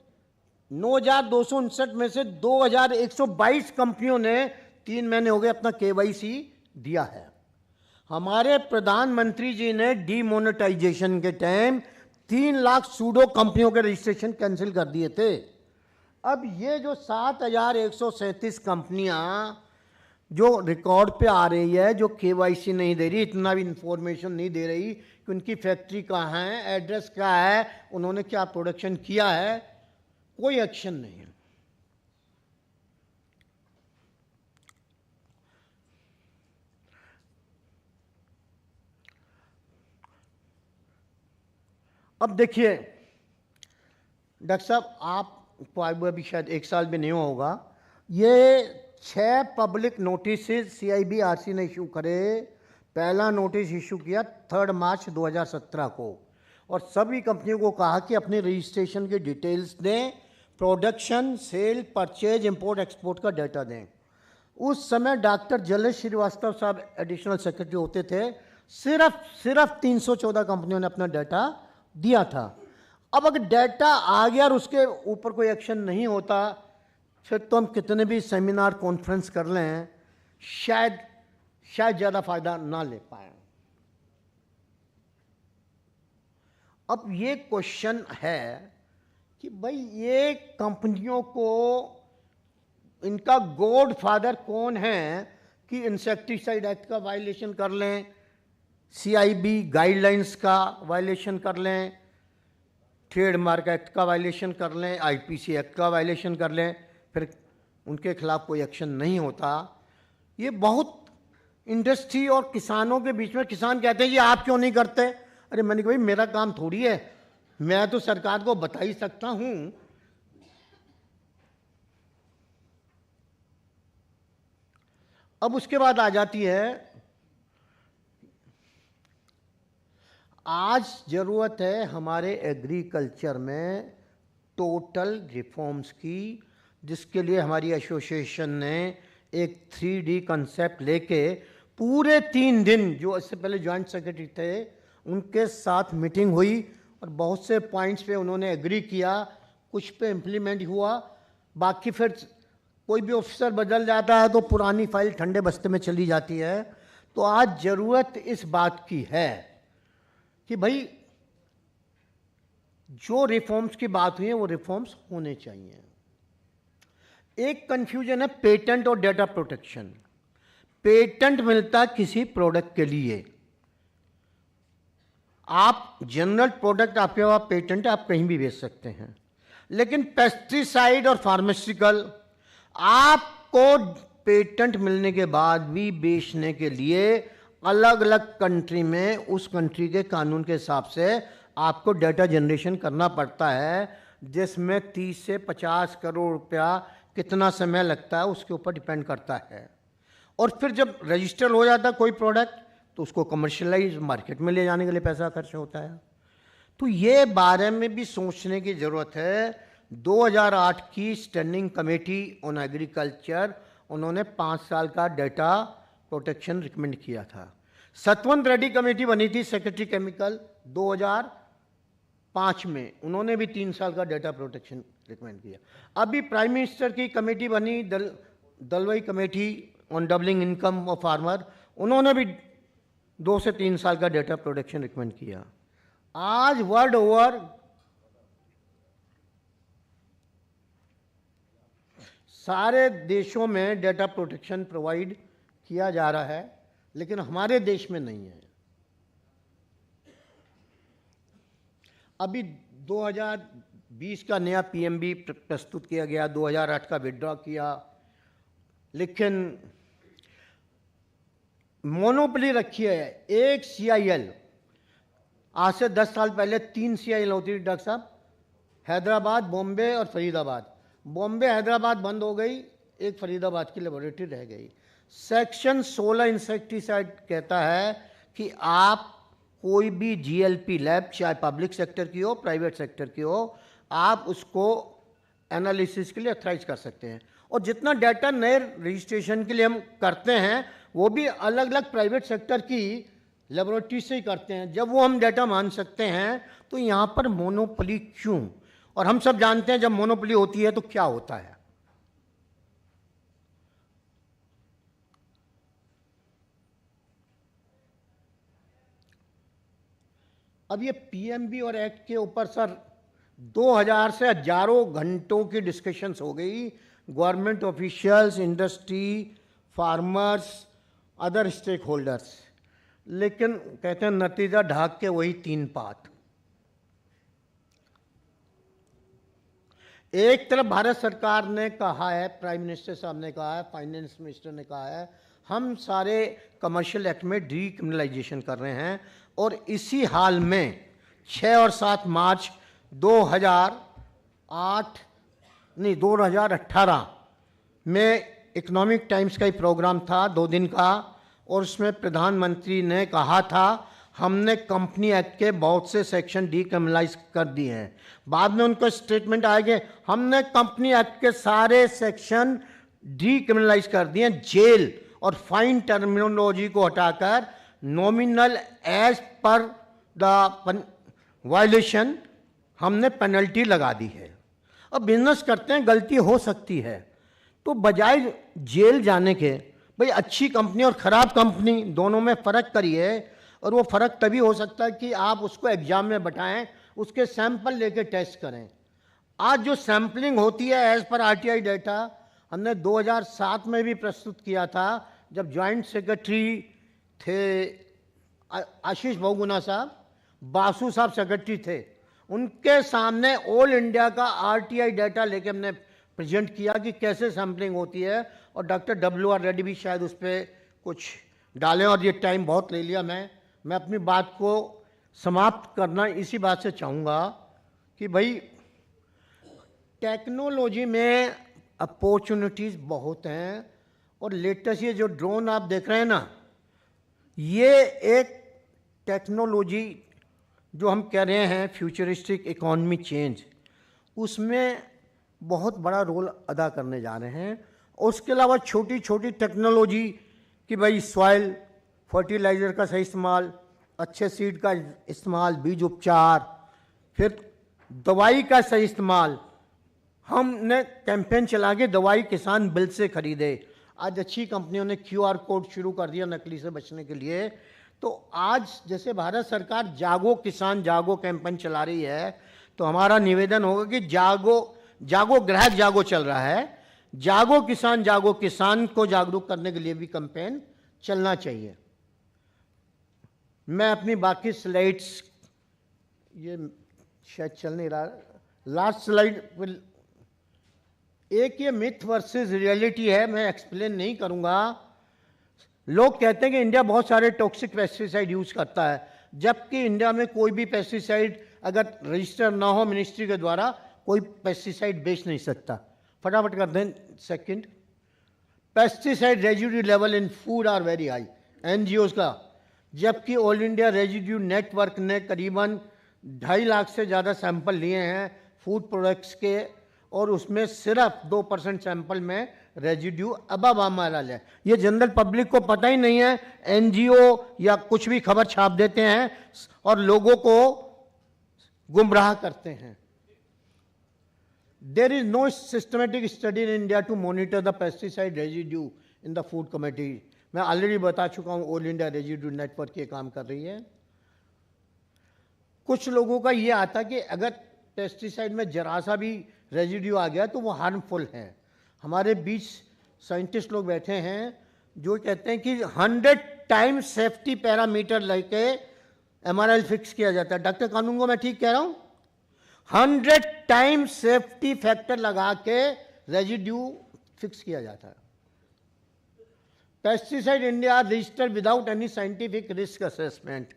9,259 में से 2,122 कंपनियों ने 3 महीने हो गए अपना KYC दिया है। हमारे प्रधानमंत्री जी ने डीमोनेटाइजेशन के टाइम 3 लाख सूडो कंपनियों के रजिस्ट्रेशन कैंसिल कर दिए थे। अब ये जो 7,137 कंपनियां जो रिकॉर्ड पे आ रही है, जो KYC नहीं दे रही, इतना भी इंफॉर्मेशन नहीं दे रही कि उनकी फैक्ट्री कहाँ है, एड्रेस क्या है, उन्होंने क्या प्रोडक्शन किया है, कोई एक्शन नहीं है। अब देखिए डॉक्टर साहब, आपको अभी शायद 1 साल भी नहीं होगा, ये 6 पब्लिक नोटिस CIBRC ने इशू करे। पहला नोटिस इशू किया 3 मार्च 2017 को और सभी कंपनियों को कहा कि अपनी रजिस्ट्रेशन की डिटेल्स दें, production, sale, purchase, import, export का डाटा दें। उस समय डॉक्टर जलेश श्रीवास्तव साहब एडिशनल सेक्रेटरी होते थे। सिर्फ 314 कंपनियों ने अपना डाटा दिया था। अब अगर डाटा आ गया और उसके ऊपर कोई एक्शन नहीं होता, फिर तो हम कितने भी सेमिनार कॉन्फ्रेंस कर लें, शायद ज़्यादा फायदा ना ले पाए। अब ये क्वेश्चन है कि भाई ये कंपनियों को इनका गॉड फादर कौन है कि इंसेक्टिसाइड एक्ट का वायलेशन कर लें, CIB गाइडलाइंस का वायलेशन कर लें, ट्रेडमार्क एक्ट का वायलेशन कर लें, IPC एक्ट का वायलेशन कर लें, फिर उनके खिलाफ कोई एक्शन नहीं होता। ये बहुत इंडस्ट्री और किसानों के बीच में, किसान कहते हैं जी आप क्यों नहीं करते। अरे मैंने कहा भाई मेरा काम थोड़ी है, मैं तो सरकार को बता ही सकता हूं। अब उसके बाद आ जाती है, आज ज़रूरत है हमारे एग्रीकल्चर में टोटल रिफॉर्म्स की, जिसके लिए हमारी एसोसिएशन ने एक 3D कंसेप्ट लेके पूरे 3 दिन, जो इससे पहले जॉइंट सेक्रेटरी थे उनके साथ मीटिंग हुई और बहुत से पॉइंट्स पे उन्होंने एग्री किया, कुछ पे इम्प्लीमेंट हुआ, बाकी फिर कोई भी ऑफिसर बदल जाता है तो पुरानी फाइल ठंडे बस्ते में चली जाती है। तो आज ज़रूरत इस बात की है कि भाई जो रिफॉर्म्स की बात हुई है वो रिफॉर्म्स होने चाहिए। एक कंफ्यूजन है पेटेंट और डेटा प्रोटेक्शन। पेटेंट मिलता किसी प्रोडक्ट के लिए, आप जनरल प्रोडक्ट, आपके पास पेटेंट है, आप कहीं भी बेच सकते हैं, लेकिन पेस्टिसाइड और फार्मास्यूटिकल आपको पेटेंट मिलने के बाद भी बेचने के लिए अलग अलग कंट्री में उस कंट्री के कानून के हिसाब से आपको डाटा जनरेशन करना पड़ता है, जिसमें 30 से 50 करोड़ रुपया कितना समय लगता है उसके ऊपर डिपेंड करता है। और फिर जब रजिस्टर हो जाता है कोई प्रोडक्ट तो उसको कमर्शियलाइज मार्केट में ले जाने के लिए पैसा खर्च होता है। तो ये बारे में भी सोचने की ज़रूरत है। 2008 की स्टैंडिंग कमेटी ऑन एग्रीकल्चर, उन्होंने 5 साल का डाटा प्रोटेक्शन रिकमेंड किया था। सतवंत रेड्डी कमेटी बनी थी सेक्रेटरी केमिकल 2005 में, उन्होंने भी 3 साल का डाटा प्रोटेक्शन रिकमेंड किया। अभी प्राइम मिनिस्टर की कमेटी बनी Dalwai committee on doubling income of farmer, उन्होंने भी 2 से 3 साल का डाटा प्रोटेक्शन रिकमेंड किया। आज वर्ल्ड ओवर सारे देशों में डाटा प्रोटेक्शन प्रोवाइड किया जा रहा है, लेकिन हमारे देश में नहीं है। अभी 2020 का नया पीएमबी प्रस्तुत किया गया, 2008 का विड्रॉ किया, लेकिन मोनोपोली रखी है एक सीआईएल। आज से 10 साल पहले 3 सीआईएल होती थी डॉक्टर साहब, हैदराबाद, बॉम्बे और फरीदाबाद। बॉम्बे हैदराबाद बंद हो गई, एक फरीदाबाद की लेबोरेटरी रह गई। सेक्शन 16 इंसेक्टिसाइड कहता है कि आप कोई भी जीएलपी लैब, चाहे पब्लिक सेक्टर की हो प्राइवेट सेक्टर की हो, आप उसको एनालिसिस के लिए अथराइज कर सकते हैं। और जितना डाटा नए रजिस्ट्रेशन के लिए हम करते हैं वो भी अलग अलग प्राइवेट सेक्टर की लेबोरेटरी से ही करते हैं। जब वो हम डाटा मान सकते हैं तो यहाँ पर मोनोपोली क्यों? और हम सब जानते हैं जब मोनोपोली होती है तो क्या होता है। अब ये पीएमबी और एक्ट के ऊपर सर 2000 से हजारों घंटों की डिस्कशंस हो गई, government officials, industry, farmers, other stakeholders, लेकिन कहते हैं नतीजा ढाक के वही 3 पात। एक तरफ भारत सरकार ने कहा है, प्राइम मिनिस्टर साहब ने कहा है, फाइनेंस मिनिस्टर ने कहा है, हम सारे कमर्शियल एक्ट में डीक्रिमिनलाइजेशन कर रहे हैं, और इसी हाल में 6 और 7 मार्च 2018 में इकोनॉमिक टाइम्स का ही प्रोग्राम था 2 दिन का, और उसमें प्रधानमंत्री ने कहा था हमने कंपनी एक्ट के बहुत से सेक्शन डीक्रिमिनलाइज कर दिए हैं। बाद में उनका स्टेटमेंट आएगा हमने कंपनी एक्ट के सारे सेक्शन डीक्रिमिनलाइज कर दिए, जेल और फाइन टर्मिनोलॉजी को हटाकर nominal as per the violation हमने पेनल्टी लगा दी है। अब बिजनेस करते हैं, गलती हो सकती है, तो बजाय जेल जाने के भाई अच्छी कंपनी और ख़राब कंपनी दोनों में फ़र्क करिए, और वो फ़र्क तभी हो सकता है कि आप उसको एग्ज़ाम में बैठाएं, उसके सैंपल लेके टेस्ट करें। आज जो सैम्पलिंग होती है एज़ पर आरटीआई डाटा हमने 2007 में भी प्रस्तुत किया था, जब जॉइंट सेक्रेटरी थे आशीष बहुगुणा साहब, बासु साहब सेक्रेटरी थे, उनके सामने ऑल इंडिया का आरटीआई डाटा लेके हमने प्रेजेंट किया कि कैसे सैम्पलिंग होती है, और डॉक्टर WR रेड्डी भी शायद उस पर कुछ डालें। और ये टाइम बहुत ले लिया, मैं अपनी बात को समाप्त करना इसी बात से चाहूँगा कि भाई टेक्नोलॉजी में अपॉर्चुनिटीज़ बहुत हैं, और लेटेस्ट ये जो ड्रोन आप देख रहे हैं ना, ये एक टेक्नोलॉजी जो हम कह रहे हैं फ्यूचरिस्टिक इकोनॉमी चेंज, उसमें बहुत बड़ा रोल अदा करने जा रहे हैं। और उसके अलावा छोटी छोटी टेक्नोलॉजी कि भाई सॉइल फर्टिलाइज़र का सही इस्तेमाल, अच्छे सीड का इस्तेमाल, बीज उपचार, फिर दवाई का सही इस्तेमाल। हमने कैंपेन चला के दवाई किसान बिल से खरीदे। आज अच्छी कंपनियों ने QR कोड शुरू कर दिया नकली से बचने के लिए। तो आज जैसे भारत सरकार जागो किसान जागो कैंपेन चला रही है, तो हमारा निवेदन होगा कि जागो जागो ग्राहक जागो चल रहा है, जागो किसान को जागरूक करने के लिए भी कैंपेन चलना चाहिए। मैं अपनी बाकी स्लाइड्स, ये शायद चल नहीं रहा, लास्ट स्लाइड एक ये मिथ वर्सेस रियलिटी है, मैं एक्सप्लेन नहीं करूंगा। लोग कहते हैं कि इंडिया बहुत सारे टॉक्सिक पेस्टिसाइड यूज करता है, जबकि इंडिया में कोई भी पेस्टिसाइड अगर रजिस्टर ना हो मिनिस्ट्री के द्वारा, कोई पेस्टिसाइड बेच नहीं सकता। फटाफट कर दें second. Pesticide residue level in food are very high, NGOs का, जबकि ऑल इंडिया रेजिड्यू नेटवर्क ने करीबन 2.5 लाख से ज़्यादा सैंपल लिए हैं फूड प्रोडक्ट्स के, और उसमें सिर्फ 2% सैंपल में रेजिड्यू अबव MRL है। ये जनरल पब्लिक को पता ही नहीं है, NGO या कुछ भी खबर छाप देते हैं और लोगों को गुमराह करते हैं। There is no systematic study in India to monitor the pesticide residue in the food commodity. मैं ऑलरेडी बता चुका हूँ, ऑल इंडिया रेजिड्यू नेटवर्क ये काम कर रही है। कुछ लोगों का ये आता कि अगर पेस्टिसाइड में जरा सा भी रेजिड्यू आ गया तो वो हार्मफुल है। हमारे बीच साइंटिस्ट लोग बैठे हैं जो कहते हैं कि 100 टाइम्स सेफ्टी पैरामीटर लेके MRL फिक्स किया जाता है। डॉक्टर कानून को मैं ठीक कह रहा हूँ? 100 टाइम्स सेफ्टी फैक्टर लगा के रेजिड्यू फिक्स किया जाता है। Pesticide India registered without any scientific risk assessment.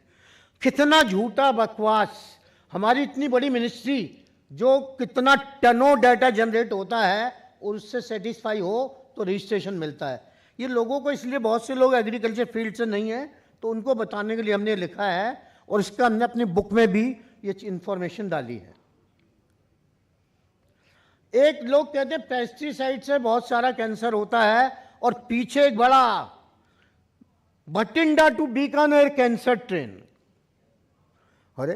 कितना झूठा बकवास। हमारी इतनी बड़ी मिनिस्ट्री जो कितना टनों डाटा जनरेट होता है और उससे सेटिस्फाई हो तो रजिस्ट्रेशन मिलता है। ये लोगों को, इसलिए बहुत से लोग एग्रीकल्चर फील्ड से नहीं है तो उनको बताने के लिए हमने लिखा है, और इसका हमने अपनी बुक में भी ये इंफॉर्मेशन डाली है। एक लोग कहते हैं पेस्टिसाइड से बहुत सारा कैंसर होता है, और पीछे एक बड़ा Bathinda to Bikaner cancer train. अरे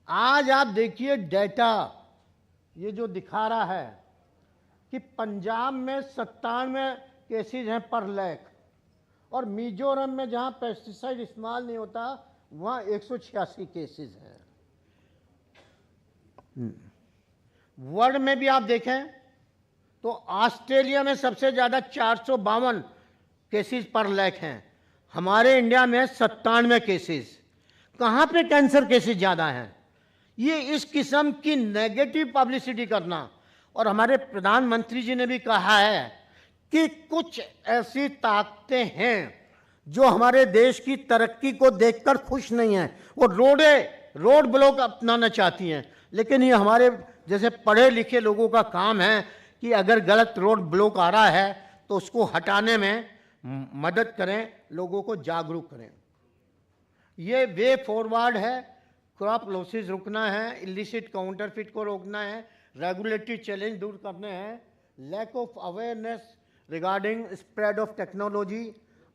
आज आप देखिए डेटा, ये जो दिखा रहा है कि पंजाब में 97 केसेज हैं पर लाख, और मिजोरम में जहां पेस्टिसाइड इस्तेमाल नहीं होता वहां 186 केसेज हैं। वर्ल्ड में भी आप देखें तो ऑस्ट्रेलिया में सबसे ज़्यादा 452 केसेस पर लाख हैं, हमारे इंडिया में 97 केसेस। कहाँ पे कैंसर केसेस ज़्यादा हैं? ये इस किस्म की नेगेटिव पब्लिसिटी करना। और हमारे प्रधानमंत्री जी ने भी कहा है कि कुछ ऐसी ताकतें हैं जो हमारे देश की तरक्की को देखकर खुश नहीं हैं, वो रोड ब्लॉक अपनाना चाहती हैं। लेकिन ये हमारे जैसे पढ़े लिखे लोगों का काम है कि अगर गलत रोड ब्लॉक आ रहा है तो उसको हटाने में मदद करें, लोगों को जागरूक करें। ये वे फॉरवर्ड है। क्रॉप लॉसेस रुकना है, इलिसिट काउंटरफिट को रोकना है, रेगुलेटरी चैलेंज दूर करने हैं, lack of awareness regarding spread of technology,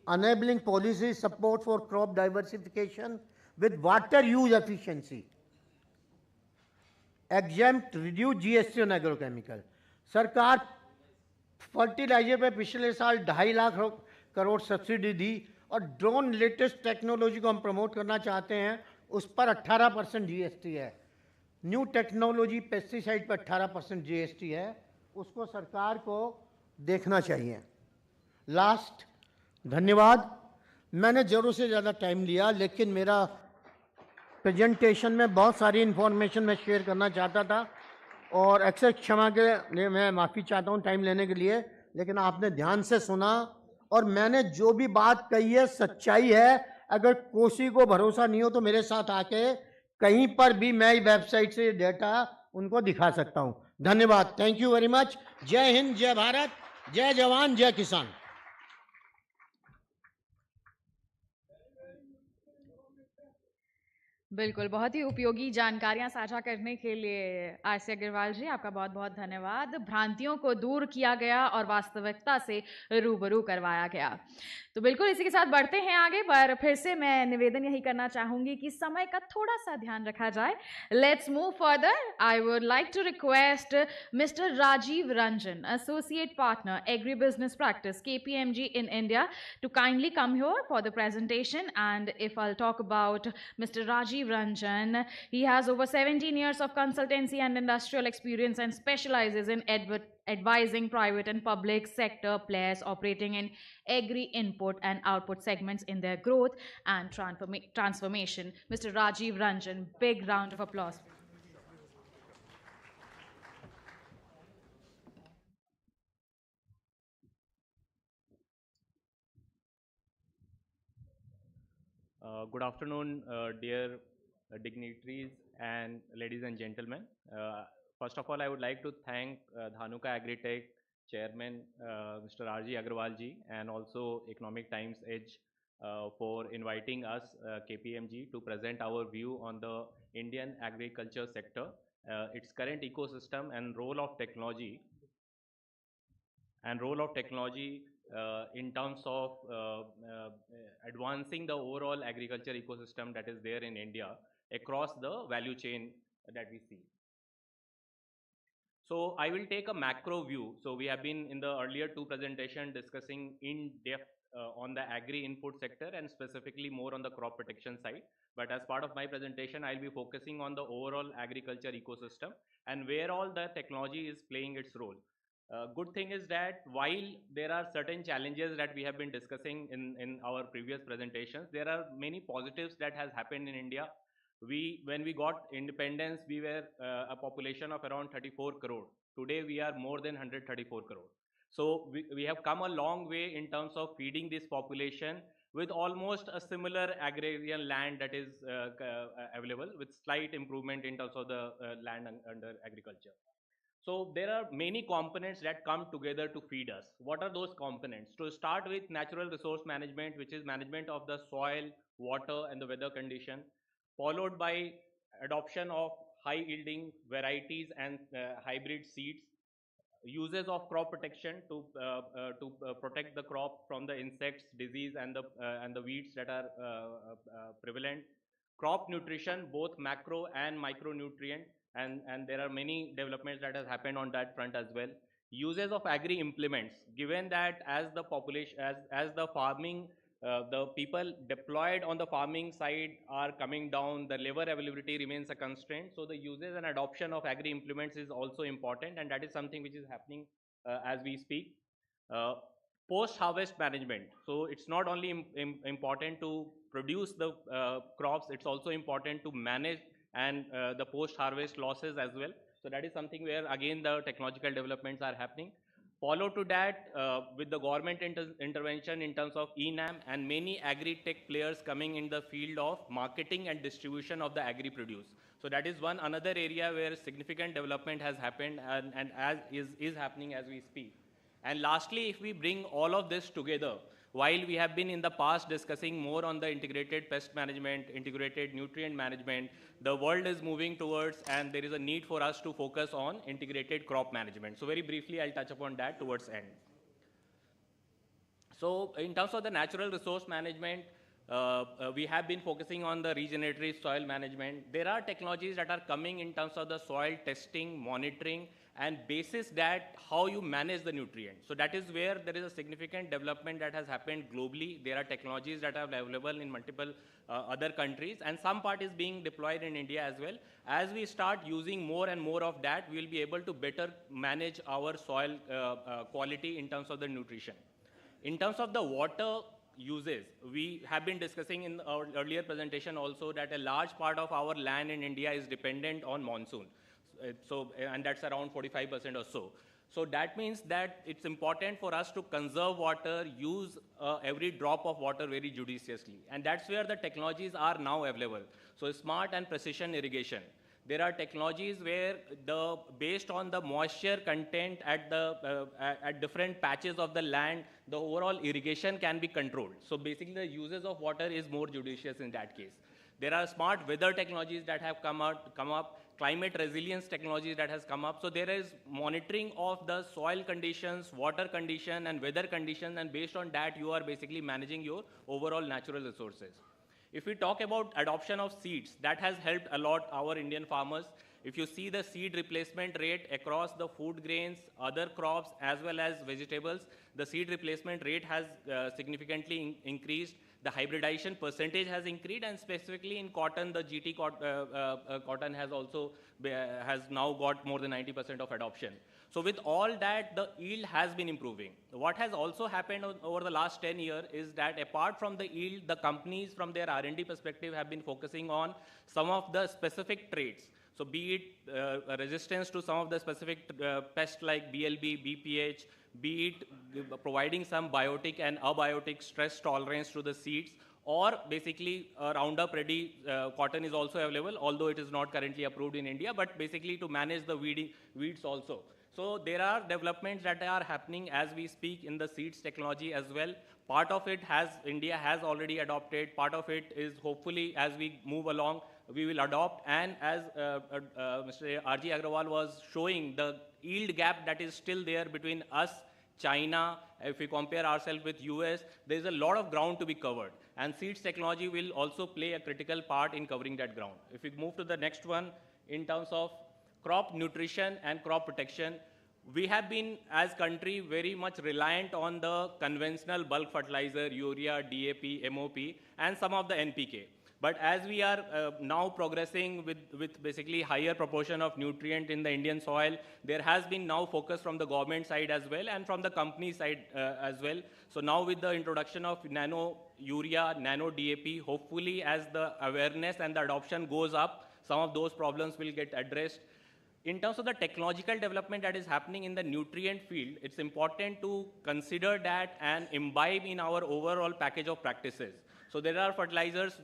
enabling policy support for crop diversification with water use efficiency, exempt reduce GST on agrochemical। सरकार फर्टिलाइजर पे पिछले साल 2.5 लाख करोड़ सब्सिडी दी, और ड्रोन लेटेस्ट टेक्नोलॉजी को हम प्रमोट करना चाहते हैं, उस पर 18% GST है। न्यू टेक्नोलॉजी पेस्टिसाइड पर 18% GST है, उसको सरकार को देखना चाहिए। लास्ट, धन्यवाद। मैंने ज़रूरत से ज़्यादा टाइम लिया, लेकिन मेरा प्रेजेंटेशन में बहुत सारी इन्फॉर्मेशन मैं शेयर करना चाहता था, और अक्सर क्षमा के लिए मैं माफ़ी चाहता हूँ टाइम लेने के लिए, लेकिन आपने ध्यान से सुना और मैंने जो भी बात कही है सच्चाई है। अगर किसी को भरोसा नहीं हो तो मेरे साथ आके कहीं पर भी मैं वेबसाइट से डेटा उनको दिखा सकता हूँ। धन्यवाद, थैंक यू वेरी मच। जय हिंद, जय भारत, जय जवान, जय किसान। बिल्कुल, बहुत ही उपयोगी जानकारियाँ साझा करने के लिए आरसी अग्रवाल जी, आपका बहुत-बहुत धन्यवाद। भ्रांतियों को दूर किया गया और वास्तविकता से रूबरू करवाया गया। तो बिल्कुल इसी के साथ बढ़ते हैं आगे, पर फिर से मैं निवेदन यही करना चाहूँगी कि समय का थोड़ा-सा ध्यान रखा जाए। Let's move further. I would like to request mister Rajeev Ranjan, associate partner, agri business practice, KPMG in India, to kindly come here for the presentation. And if I'll talk about Mr. Rajiv Ranjan, he has over 17 years of consultancy and industrial experience and specializes in advising private and public sector players operating in agri input and output segments in their growth and transformation. Mr. Rajiv Ranjan, big round of applause. Good afternoon, dear dignitaries and ladies and gentlemen. First of all, I would like to thank Dhanuka Agritech Chairman Mr. R.G. Agrawal ji and also Economic Times Edge for inviting us, KPMG, to present our view on the Indian agriculture sector, its current ecosystem and role of technology in terms of advancing the overall agriculture ecosystem that is there in India across the value chain that we see. So I will take a macro view. So we have been in the earlier two presentations discussing in depth on the agri input sector and specifically more on the crop protection side. But as part of my presentation, I'll be focusing on the overall agriculture ecosystem and where all the technology is playing its role. Good thing is that while there are certain challenges that we have been discussing in our previous presentations, there are many positives that has happened in India. When we got independence, we were a population of around 34 crore. Today, we are more than 134 crore. So we have come a long way in terms of feeding this population with almost a similar agrarian land that is available with slight improvement in terms of the land under agriculture. So there are many components that come together to feed us. What are those components? To start with, natural resource management, which is management of the soil, water, and the weather condition, followed by adoption of high yielding varieties and hybrid seeds, uses of crop protection to protect the crop from the insects, disease, and the weeds that are prevalent. Crop nutrition, both macro and micronutrient, and there are many developments that has happened on that front as well. Uses of agri implements, given that as the population, as the farming, the people deployed on the farming side are coming down, the labor availability remains a constraint. So the uses and adoption of agri implements is also important, and that is something which is happening as we speak. Post-harvest management. So it's not only important to produce the crops, it's also important to manage and the post-harvest losses as well. So that is something where again the technological developments are happening. Follow to that with the government intervention in terms of ENAM and many agri-tech players coming in the field of marketing and distribution of the agri-produce. So that is one another area where significant development has happened and as is happening as we speak. And lastly, if we bring all of this together, while we have been in the past discussing more on the integrated pest management, integrated nutrient management, the world is moving towards and there is a need for us to focus on integrated crop management. So very briefly, I'll touch upon that towards end. So in terms of the natural resource management, we have been focusing on the regenerative soil management. There are technologies that are coming in terms of the soil testing, monitoring, and basis that how you manage the nutrients. So that is where there is a significant development that has happened globally. There are technologies that are available in multiple other countries, and some part is being deployed in India as well. As we start using more and more of that, we will be able to better manage our soil quality in terms of the nutrition. In terms of the water uses, we have been discussing in our earlier presentation also that a large part of our land in India is dependent on monsoon. And that's around 45% or so. So that means that it's important for us to conserve water, use every drop of water very judiciously. And that's where the technologies are now available. So smart and precision irrigation. There are technologies where based on the moisture content at different patches of the land, the overall irrigation can be controlled. So basically the uses of water is more judicious in that case. There are smart weather technologies that have come up, climate resilience technologies that has come up. So there is monitoring of the soil conditions, water condition, and weather condition, and based on that, you are basically managing your overall natural resources. If we talk about adoption of seeds, that has helped a lot our Indian farmers. If you see the seed replacement rate across the food grains, other crops, as well as vegetables, the seed replacement rate has significantly increased. The hybridization percentage has increased, and specifically in cotton, the GT cotton has also has now got more than 90% of adoption. So with all that, the yield has been improving. What has also happened over the last 10 years is that apart from the yield, the companies from their R&D perspective have been focusing on some of the specific traits. So be it resistance to some of the specific pests like BLB, BPH, be it providing some biotic and abiotic stress tolerance to the seeds, or basically Roundup ready cotton is also available, although it is not currently approved in India, but basically to manage the weeds also. So there are developments that are happening as we speak in the seeds technology as well. Part of it India has already adopted, part of it is hopefully as we move along, we will adopt. And as Mr. R.G. Agrawal was showing, the yield gap that is still there between us, China, if we compare ourselves with US, there is a lot of ground to be covered. And seeds technology will also play a critical part in covering that ground. If we move to the next one, in terms of crop nutrition and crop protection, we have been, as country, very much reliant on the conventional bulk fertilizer, urea, DAP, MOP, and some of the NPK. But as we are now progressing with basically higher proportion of nutrient in the Indian soil, there has been now focus from the government side as well and from the company side as well. So now with the introduction of nano urea, nano DAP, hopefully as the awareness and the adoption goes up, some of those problems will get addressed. In terms of the technological development that is happening in the nutrient field, it's important to consider that and imbibe in our overall package of practices. So there are fertilizers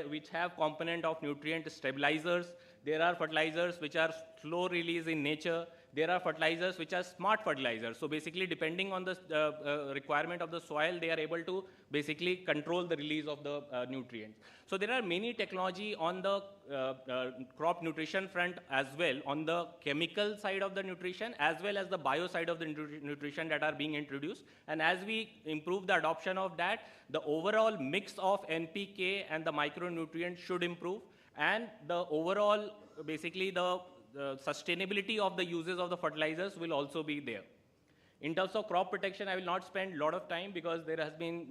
which have component of nutrient stabilizers. There are fertilizers which are slow release in nature. There are fertilizers which are smart fertilizers. So basically, depending on the requirement of the soil, they are able to basically control the release of the nutrients. So there are many technology on the crop nutrition front as well, on the chemical side of the nutrition, as well as the bio side of the nutrition that are being introduced. And as we improve the adoption of that, the overall mix of NPK and the micronutrients should improve, and the overall, basically the sustainability of the uses of the fertilizers will also be there. In terms of crop protection, I will not spend a lot of time because there has been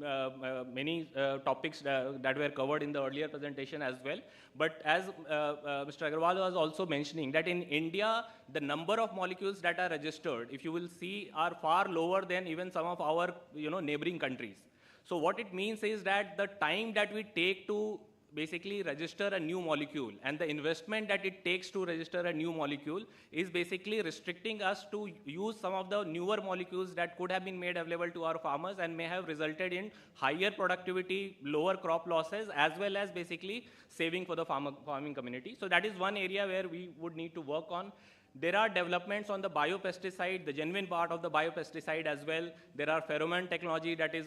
many topics that were covered in the earlier presentation as well. But as Mr. Agrawal was also mentioning, that in India, the number of molecules that are registered, if you will see, are far lower than even some of our neighboring countries. So what it means is that the time that we take to basically register a new molecule and the investment that it takes to register a new molecule is basically restricting us to use some of the newer molecules that could have been made available to our farmers and may have resulted in higher productivity, lower crop losses, as well as basically saving for the farming community. So that is one area where we would need to work on. There are developments on the biopesticide, the genuine part of the biopesticide as well. There are pheromone technology that is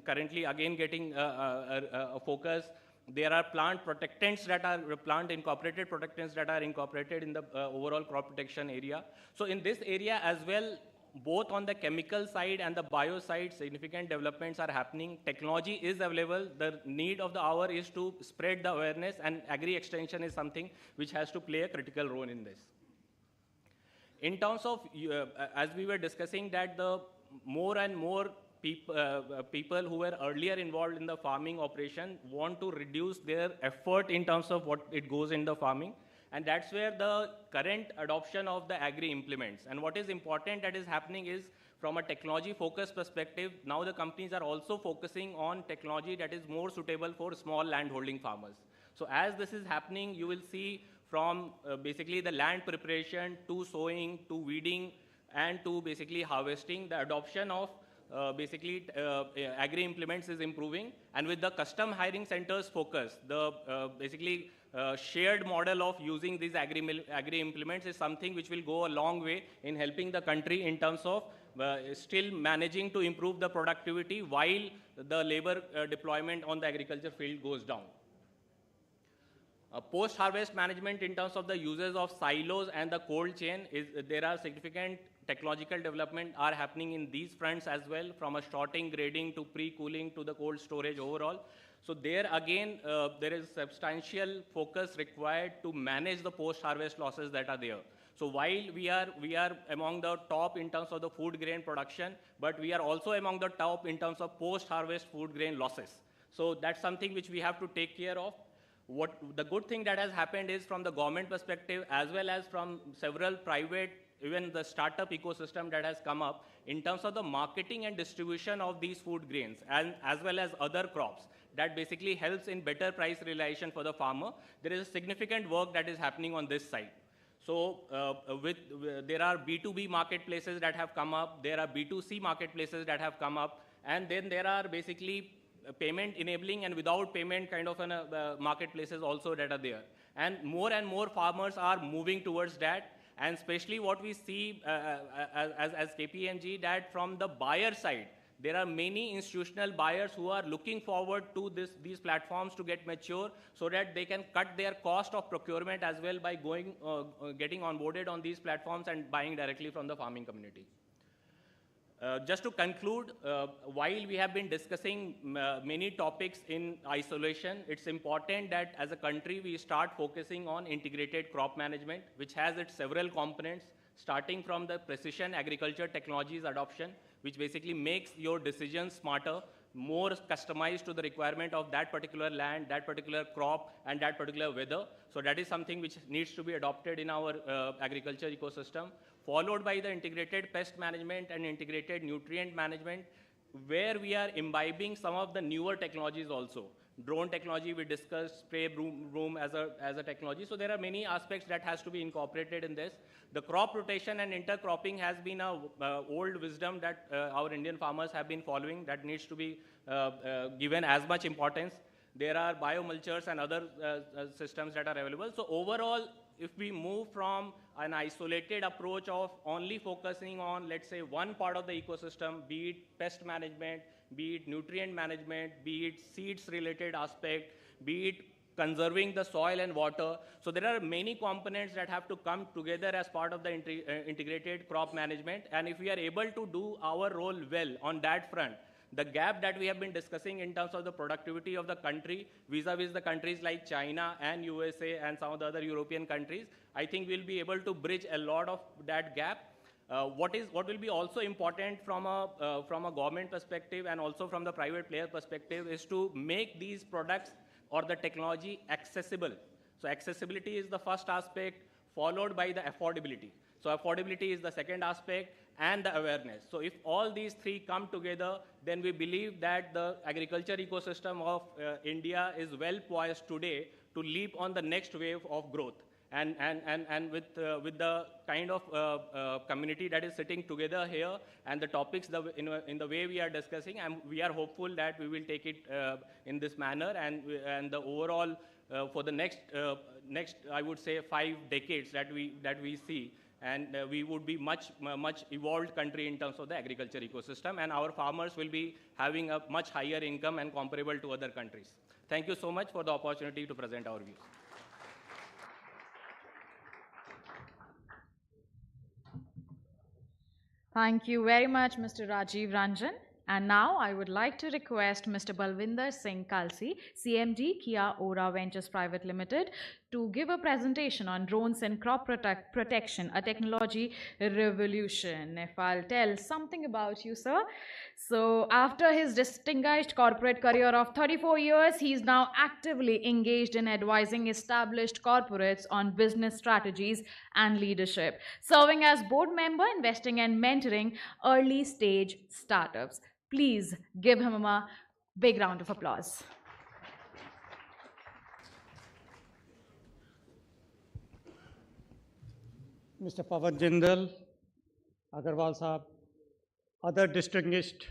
currently again getting a focus. There are plant protectants that are incorporated protectants that are incorporated in the overall crop protection area. So in this area as well, both on the chemical side and the bio side, significant developments are happening. Technology is available. The need of the hour is to spread the awareness, and agri-extension is something which has to play a critical role in this. In terms of, as we were discussing, that the more and more people who were earlier involved in the farming operation want to reduce their effort in terms of what it goes in the farming. And that's where the current adoption of the agri implements. And what is important that is happening is, from a technology focused perspective, now the companies are also focusing on technology that is more suitable for small landholding farmers. So as this is happening, you will see from basically the land preparation to sowing to weeding and to basically harvesting, the adoption of agri implements is improving. And with the custom hiring centers focus, the shared model of using these agri implements is something which will go a long way in helping the country in terms of still managing to improve the productivity while the labor deployment on the agriculture field goes down. Post-harvest management in terms of the uses of silos and the cold chain, there are significant technological development are happening in these fronts as well, from a sorting, grading to pre-cooling to the cold storage overall. So there again, there is substantial focus required to manage the post-harvest losses that are there. So while we are among the top in terms of the food grain production, but we are also among the top in terms of post-harvest food grain losses. So that's something which we have to take care of. What the good thing that has happened is, from the government perspective as well as from several private, even the startup ecosystem that has come up in terms of the marketing and distribution of these food grains, and as well as other crops, that basically helps in better price realization for the farmer. There is a significant work that is happening on this side. So there are B2B marketplaces that have come up, there are B2C marketplaces that have come up, and then there are basically payment enabling and without payment kind of marketplaces also that are there. And more farmers are moving towards that. And especially what we see as KPMG, that from the buyer side, there are many institutional buyers who are looking forward to these platforms to get mature, so that they can cut their cost of procurement as well by getting onboarded on these platforms and buying directly from the farming community. Just to conclude, while we have been discussing many topics in isolation, it's important that as a country we start focusing on integrated crop management, which has its several components, starting from the precision agriculture technologies adoption, which basically makes your decisions smarter, more customized to the requirement of that particular land, that particular crop, and that particular weather. So that is something which needs to be adopted in our agriculture ecosystem, followed by the integrated pest management and integrated nutrient management, where we are imbibing some of the newer technologies also. Drone technology we discussed, spray broom as a technology. So there are many aspects that has to be incorporated in this. The crop rotation and intercropping has been a old wisdom that our Indian farmers have been following, that needs to be given as much importance. There are biomulchers and other systems that are available. So overall, if we move from an isolated approach of only focusing on, let's say, one part of the ecosystem, be it pest management, be it nutrient management, be it seeds related aspect, be it conserving the soil and water. So there are many components that have to come together as part of the integrated crop management. And if we are able to do our role well on that front, the gap that we have been discussing in terms of the productivity of the country vis-a-vis the countries like China and USA and some of the other European countries, I think we'll be able to bridge a lot of that gap. What will be also important from a government perspective and also from the private player perspective is to make these products or the technology accessible. So accessibility is the first aspect, followed by the affordability. So affordability is the second aspect, and the awareness. So if all these three come together, then we believe that the agriculture ecosystem of India is well poised today to leap on the next wave of growth. And with the kind of community that is sitting together here and the topics in the way we are discussing, and we are hopeful that we will take it in this manner, and the overall for the next I would say 5 decades that we see, and we would be much evolved country in terms of the agriculture ecosystem, and our farmers will be having a much higher income and comparable to other countries. Thank you so much for the opportunity to present our views. Thank you very much, Mr. Rajiv Ranjan. And now I would like to request Mr. Balwinder Singh Kalsi, CMD Kia Ora Ventures Private Limited, to give a presentation on drones and crop protection, a technology revolution. If I'll tell something about you, sir. So after his distinguished corporate career of 34 years, he is now actively engaged in advising established corporates on business strategies and leadership, serving as board member, investing and mentoring early stage startups. Please give him a big round of applause. Mr. Pawan Jindal, Agarwal Saab, other distinguished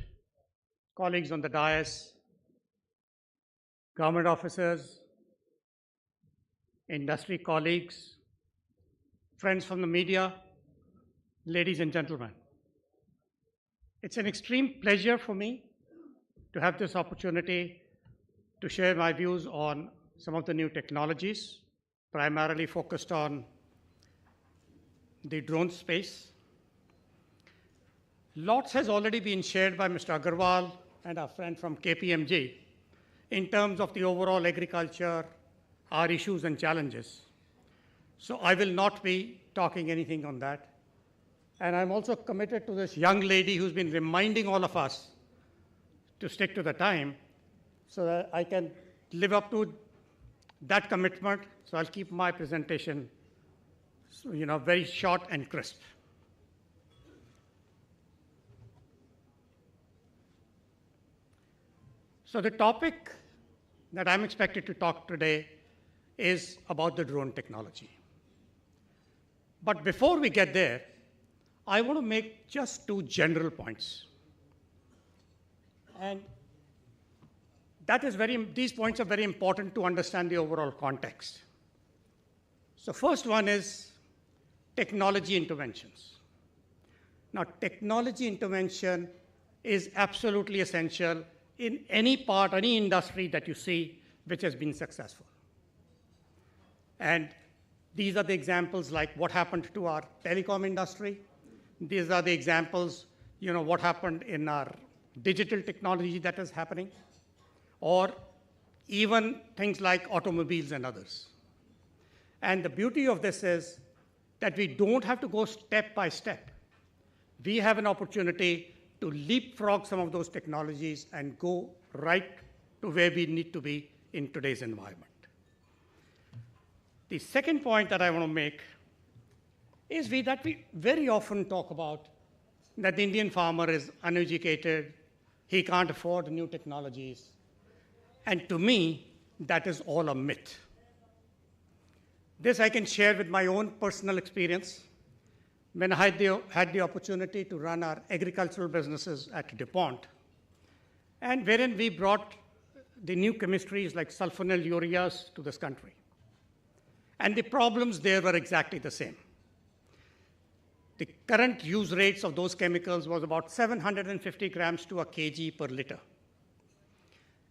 colleagues on the dais, government officers, industry colleagues, friends from the media, ladies and gentlemen. It's an extreme pleasure for me to have this opportunity to share my views on some of the new technologies primarily focused on the drone space. Lots has already been shared by Mr. Agarwal and our friend from KPMG in terms of the overall agriculture, our issues and challenges. So I will not be talking anything on that. And I'm also committed to this young lady who's been reminding all of us to stick to the time so that I can live up to that commitment. So I'll keep my presentation, very short and crisp. So the topic that I'm expected to talk today is about the drone technology. But before we get there, I want to make just two general points. And these points are very important to understand the overall context. So first one is technology interventions. Now, technology intervention is absolutely essential in any part, any industry that you see which has been successful. And these are the examples like what happened to our telecom industry. These are the examples, what happened in our digital technology that is happening, or even things like automobiles and others. And the beauty of this is that we don't have to go step by step. We have an opportunity to leapfrog some of those technologies and go right to where we need to be in today's environment. The second point that I want to make is that we very often talk about that the Indian farmer is uneducated, he can't afford new technologies. And to me, that is all a myth. This I can share with my own personal experience. When I had the opportunity to run our agricultural businesses at DuPont, and wherein we brought the new chemistries like sulfonyl ureas to this country. And the problems there were exactly the same. The current use rates of those chemicals was about 750 grams to a kg per liter.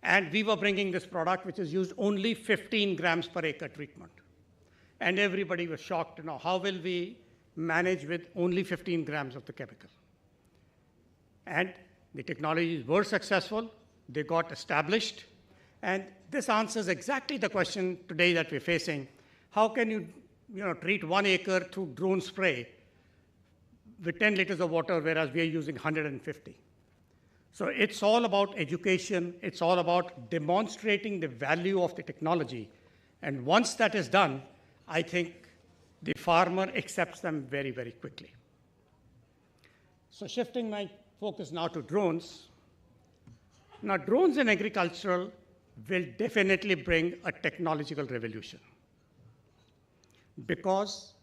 And we were bringing this product which is used only 15 grams per acre treatment. And everybody was shocked, how will we manage with only 15 grams of the chemical? And the technologies were successful, they got established, and this answers exactly the question today that we're facing. How can you, treat 1 acre through drone spray with 10 liters of water, whereas we are using 150? So it's all about education, it's all about demonstrating the value of the technology. And once that is done, I think the farmer accepts them very, very quickly. So shifting my focus now to drones. Now, drones in agricultural will definitely bring a technological revolution because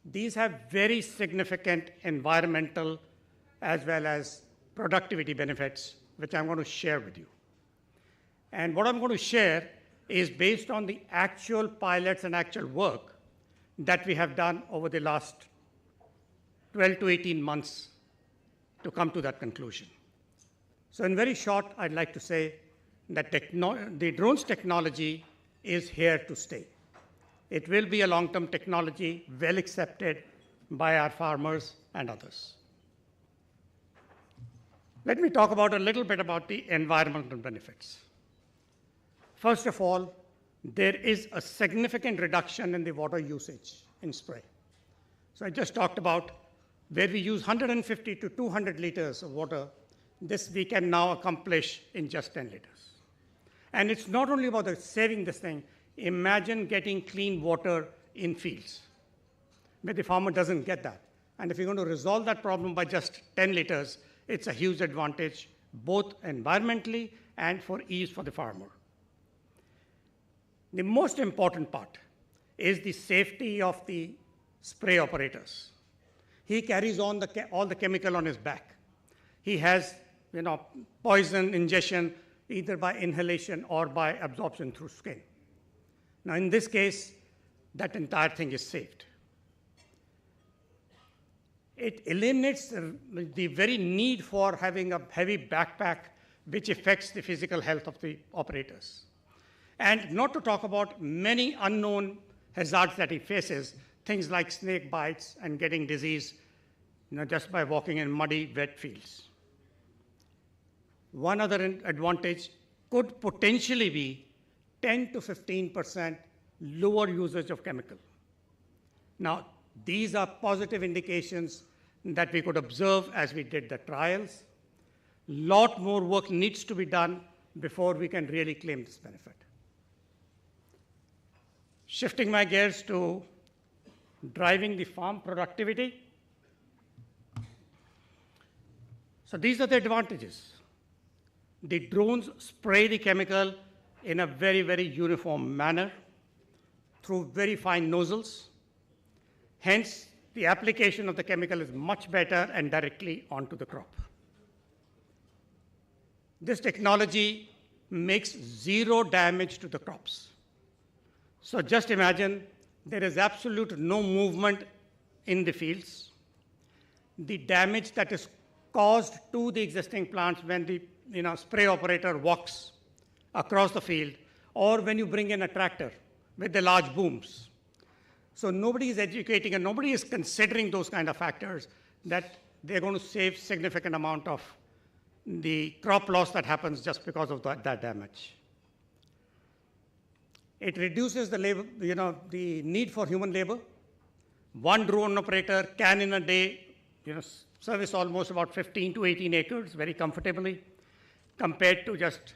these have very significant environmental as well as productivity benefits, which I'm going to share with you. And what I'm going to share is based on the actual pilots and actual work that we have done over the last 12 to 18 months to come to that conclusion. So in very short, I'd like to say that the drones technology is here to stay. It will be a long-term technology, well accepted by our farmers and others. Let me talk about a little bit about the environmental benefits. First of all, there is a significant reduction in the water usage in spray. So I just talked about where we use 150 to 200 liters of water, this we can now accomplish in just 10 liters. And it's not only about saving this thing. Imagine getting clean water in fields where the farmer doesn't get that. And if you're going to resolve that problem by just 10 liters, it's a huge advantage, both environmentally and for ease for the farmer. The most important part is the safety of the spray operators. He carries on all the chemical on his back. He has poison ingestion either by inhalation or by absorption through skin. Now in this case, that entire thing is saved. It eliminates the very need for having a heavy backpack which affects the physical health of the operators. And not to talk about many unknown hazards that he faces, things like snake bites and getting disease, just by walking in muddy, wet fields. One other advantage could potentially be 10 to 15% lower usage of chemical. Now, these are positive indications that we could observe as we did the trials. Lot more work needs to be done before we can really claim this benefit. Shifting my gears to driving the farm productivity. So these are the advantages. The drones spray the chemical in a very, very uniform manner through very fine nozzles. Hence, the application of the chemical is much better and directly onto the crop. This technology makes zero damage to the crops. So just imagine there is absolute no movement in the fields. The damage that is caused to the existing plants when the spray operator walks across the field, or when you bring in a tractor with the large booms. So nobody is educating and nobody is considering those kind of factors, that they're going to save significant amount of the crop loss that happens just because of that damage. It reduces the labor, the need for human labor. One drone operator can in a day, service almost about 15 to 18 acres very comfortably, compared to just,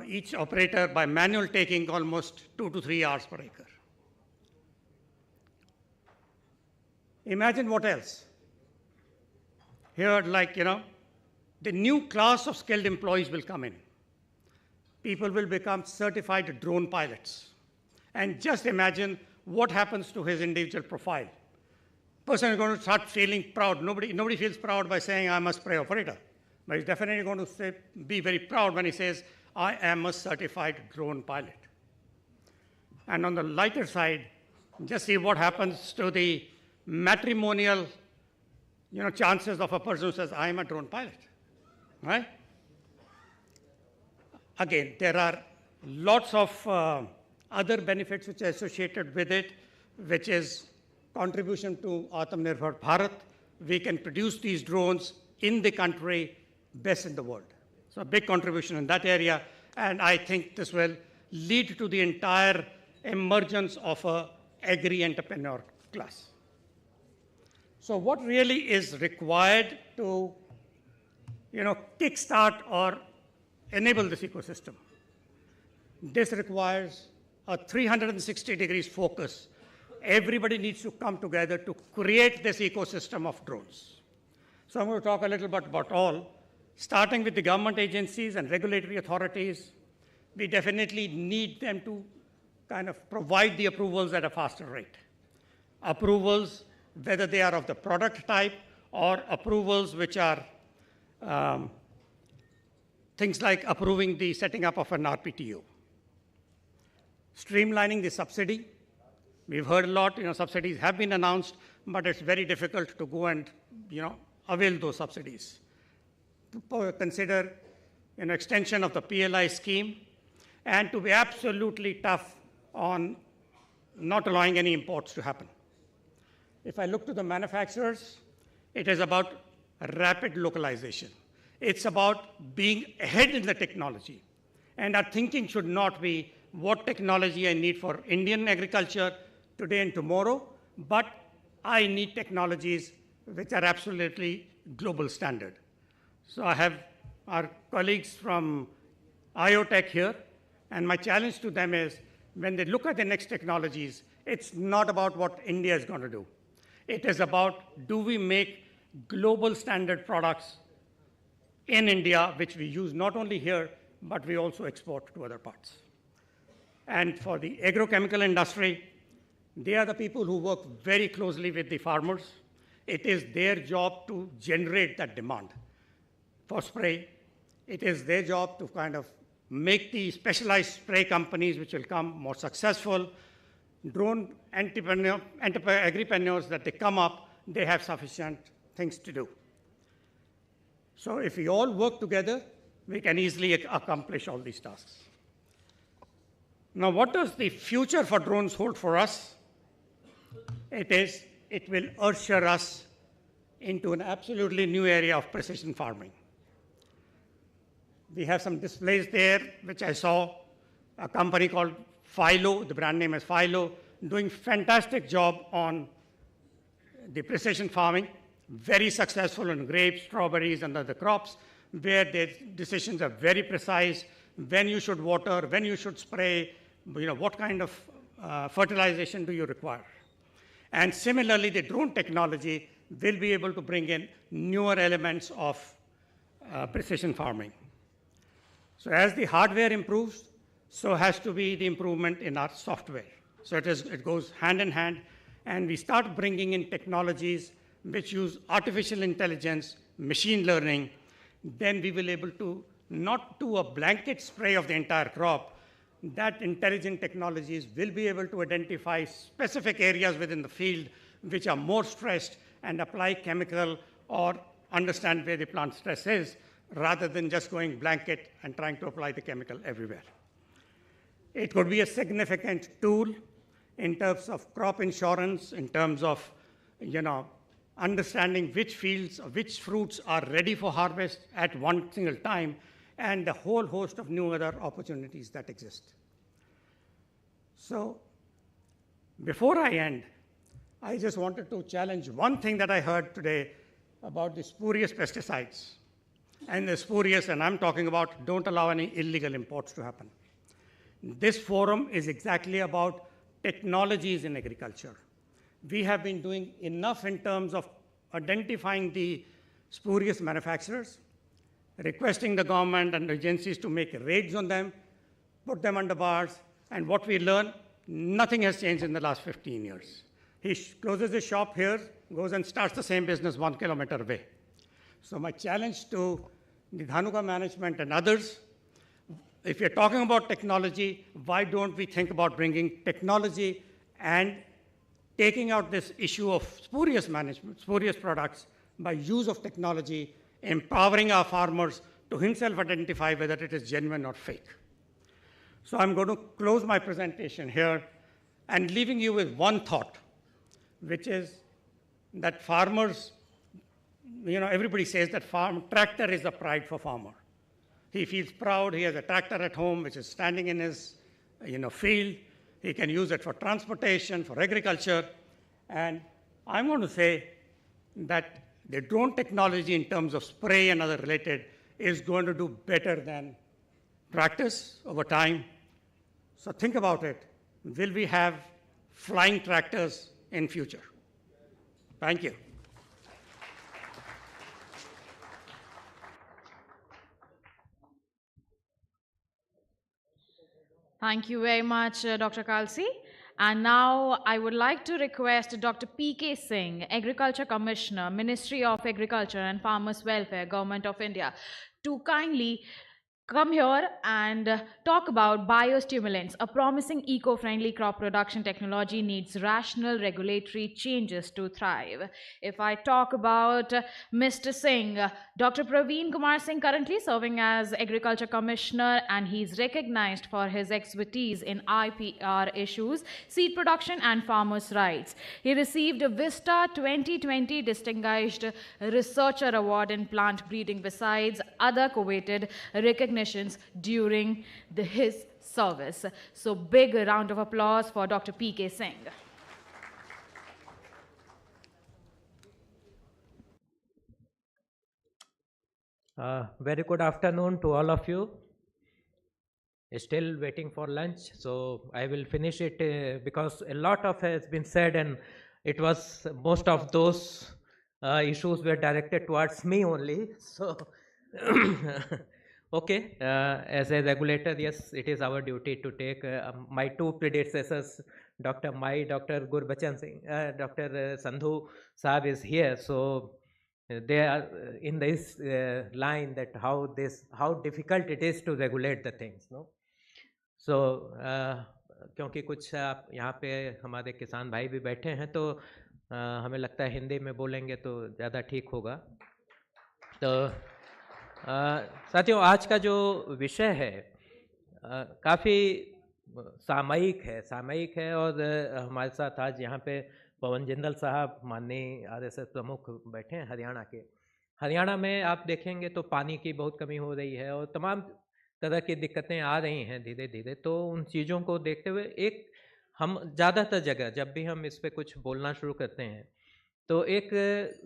each operator by manual taking almost 2 to 3 hours per acre. Imagine what else. Here, the new class of skilled employees will come in. People will become certified drone pilots. And just imagine what happens to his individual profile. Person is going to start feeling proud. Nobody feels proud by saying, I'm a spray operator. But he's definitely going to be very proud when he says, I am a certified drone pilot. And on the lighter side, just see what happens to the matrimonial chances of a person who says, I am a drone pilot, right? Again, there are lots of other benefits which are associated with it, which is contribution to Atmanirbhar Bharat. We can produce these drones in the country, best in the world. So a big contribution in that area, and I think this will lead to the entire emergence of a agri-entrepreneur class. So what really is required to, kickstart or enable this ecosystem? This requires a 360 degrees focus. Everybody needs to come together to create this ecosystem of drones. So I'm going to talk a little bit about all. Starting with the government agencies and regulatory authorities, we definitely need them to kind of provide the approvals at a faster rate. Approvals, whether they are of the product type or approvals which are things like approving the setting up of an RPTO. Streamlining the subsidy. We've heard a lot, subsidies have been announced, but it's very difficult to go and, avail those subsidies. To consider an extension of the PLI scheme, and to be absolutely tough on not allowing any imports to happen. If I look to the manufacturers, it is about rapid localization. It's about being ahead in the technology. And our thinking should not be what technology I need for Indian agriculture today and tomorrow, but I need technologies which are absolutely global standard. So I have our colleagues from IoTech here, and my challenge to them is, when they look at the next technologies, it's not about what India is going to do. It is about, do we make global standard products in India, which we use not only here, but we also export to other parts. And for the agrochemical industry, they are the people who work very closely with the farmers. It is their job to generate that demand for spray. It is their job to kind of make the specialized spray companies which will come more successful. Drone agripreneurs that they come up, they have sufficient things to do. So if we all work together, we can easily accomplish all these tasks. Now, what does the future for drones hold for us? It will usher us into an absolutely new area of precision farming. We have some displays there, which I saw, a company called Philo, the brand name is Philo, doing fantastic job on the precision farming, very successful in grapes, strawberries, and other crops, where their decisions are very precise, when you should water, when you should spray, what kind of fertilization do you require. And similarly, the drone technology will be able to bring in newer elements of precision farming. So as the hardware improves, so has to be the improvement in our software. So it goes hand in hand, and we start bringing in technologies which use artificial intelligence, machine learning, then we will be able to not do a blanket spray of the entire crop. That intelligent technologies will be able to identify specific areas within the field which are more stressed and apply chemical or understand where the plant stress is, rather than just going blanket and trying to apply the chemical everywhere. It could be a significant tool in terms of crop insurance, in terms of understanding which fields or which fruits are ready for harvest at one single time, and a whole host of new other opportunities that exist. So before I end, I just wanted to challenge one thing that I heard today about the spurious pesticides. And the spurious, and I'm talking about don't allow any illegal imports to happen. This forum is exactly about technologies in agriculture. We have been doing enough in terms of identifying the spurious manufacturers, requesting the government and agencies to make raids on them, put them under bars, and what we learn, nothing has changed in the last 15 years. He closes his shop here, goes and starts the same business 1 kilometer away. So my challenge to the Dhanuka management and others, if you're talking about technology, why don't we think about bringing technology and taking out this issue of spurious management, spurious products, by use of technology, empowering our farmers to himself identify whether it is genuine or fake. So I'm going to close my presentation here and leaving you with one thought, which is that farmers, everybody says that tractor is a pride for farmer. He feels proud, he has a tractor at home which is standing in his field. He can use it for transportation, for agriculture. And I'm going to say that the drone technology in terms of spray and other related is going to do better than tractors over time. So think about it. Will we have flying tractors in future? Thank you. Thank you very much, Dr. Kalsi. And now I would like to request Dr. P.K. Singh, Agriculture Commissioner, Ministry of Agriculture and Farmers Welfare, Government of India, to kindly come here and talk about biostimulants. A promising eco-friendly crop production technology needs rational regulatory changes to thrive. If I talk about Mr. Singh, Dr. Praveen Kumar Singh, currently serving as Agriculture Commissioner, and he's recognized for his expertise in IPR issues, seed production and farmers' rights. He received a Vista 2020 Distinguished Researcher Award in plant breeding, besides other coveted recognitions during his service. So big round of applause for Dr. P.K. Singh. Very good afternoon to all of you. Still waiting for lunch, so I will finish it because a lot of has been said, and it was most of those issues were directed towards me only. So okay, as a regulator, yes, it is our duty to take my two predecessors, Dr. Gurbachan Singh, Dr. Sandhu Saab is here, so they are in this line that how difficult it is to regulate the things, no? So क्योंकि कुछ आप यहाँ पे हमारे किसान भाई भी बैठे हैं, तो हमें लगता है हिंदी में बोलेंगे तो ज़्यादा ठीक होगा। तो साथियों, आज का जो विषय है काफ़ी सामयिक है। और हमारे साथ आज यहाँ पे पवन जिंदल साहब माननीय आरएसएस प्रमुख बैठे हैं हरियाणा में आप देखेंगे तो पानी की बहुत कमी हो रही है और तमाम तरह की दिक्कतें आ रही हैं धीरे धीरे। तो उन चीज़ों को देखते हुए एक हम ज़्यादातर जगह जब भी हम इस पे कुछ बोलना शुरू करते हैं तो एक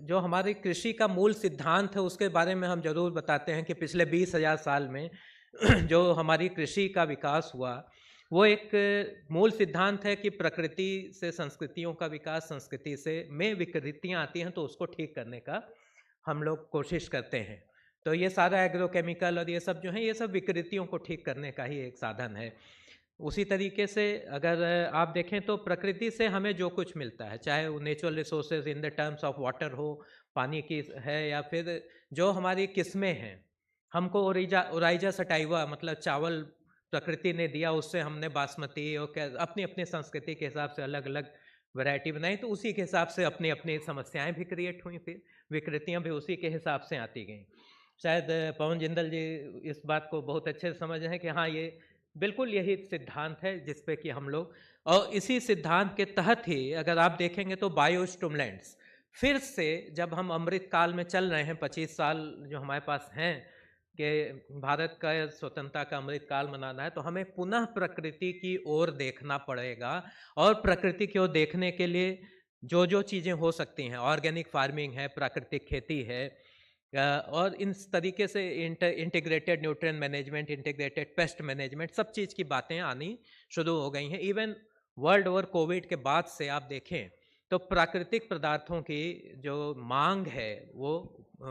जो हमारी कृषि का मूल सिद्धांत है उसके बारे में हम जरूर बताते हैं कि पिछले 20,000 साल में जो हमारी कृषि का विकास हुआ वो एक मूल सिद्धांत है कि प्रकृति से संस्कृतियों का विकास, संस्कृति से में विकृतियाँ आती हैं तो उसको ठीक करने का हम लोग कोशिश करते हैं। तो ये सारा एग्रोकेमिकल और ये सब जो है ये सब विकृतियों को ठीक करने का ही एक साधन है। उसी तरीके से अगर आप देखें तो प्रकृति से हमें जो कुछ मिलता है, चाहे वो natural resources in the terms of water हो, पानी की है, या फिर जो हमारी किस्में हैं, हमको ओराइजा सटाइवा मतलब चावल प्रकृति ने दिया, उससे हमने बासमती और अपनी अपनी संस्कृति के हिसाब से अलग अलग वैरायटी बनाई, तो उसी के हिसाब से अपनी अपनी समस्याएं भी क्रिएट हुई, फिर विकृतियां भी उसी के हिसाब से आती गई। शायद पवन जिंदल जी इस बात को बहुत अच्छे से समझ रहे हैं कि हाँ ये बिल्कुल यही सिद्धांत है जिस पे कि हम लोग, और इसी सिद्धांत के तहत ही अगर आप देखेंगे तो बायोस्टिमुलेंट्स फिर से जब हम अमृत काल में चल रहे हैं, 25 साल जो हमारे पास हैं कि भारत का स्वतंत्रता का अमृत काल मनाना है, तो हमें पुनः प्रकृति की ओर देखना पड़ेगा। और प्रकृति की ओर देखने के लिए जो जो चीज़ें हो सकती हैं, ऑर्गेनिक फार्मिंग है, प्राकृतिक खेती है, और इन तरीके से integrated nutrient management, integrated pest management, सब चीज़ की बातें आनी शुरू हो गई हैं। इवन वर्ल्ड ओवर कोविड के बाद से आप देखें तो प्राकृतिक पदार्थों की जो मांग है वो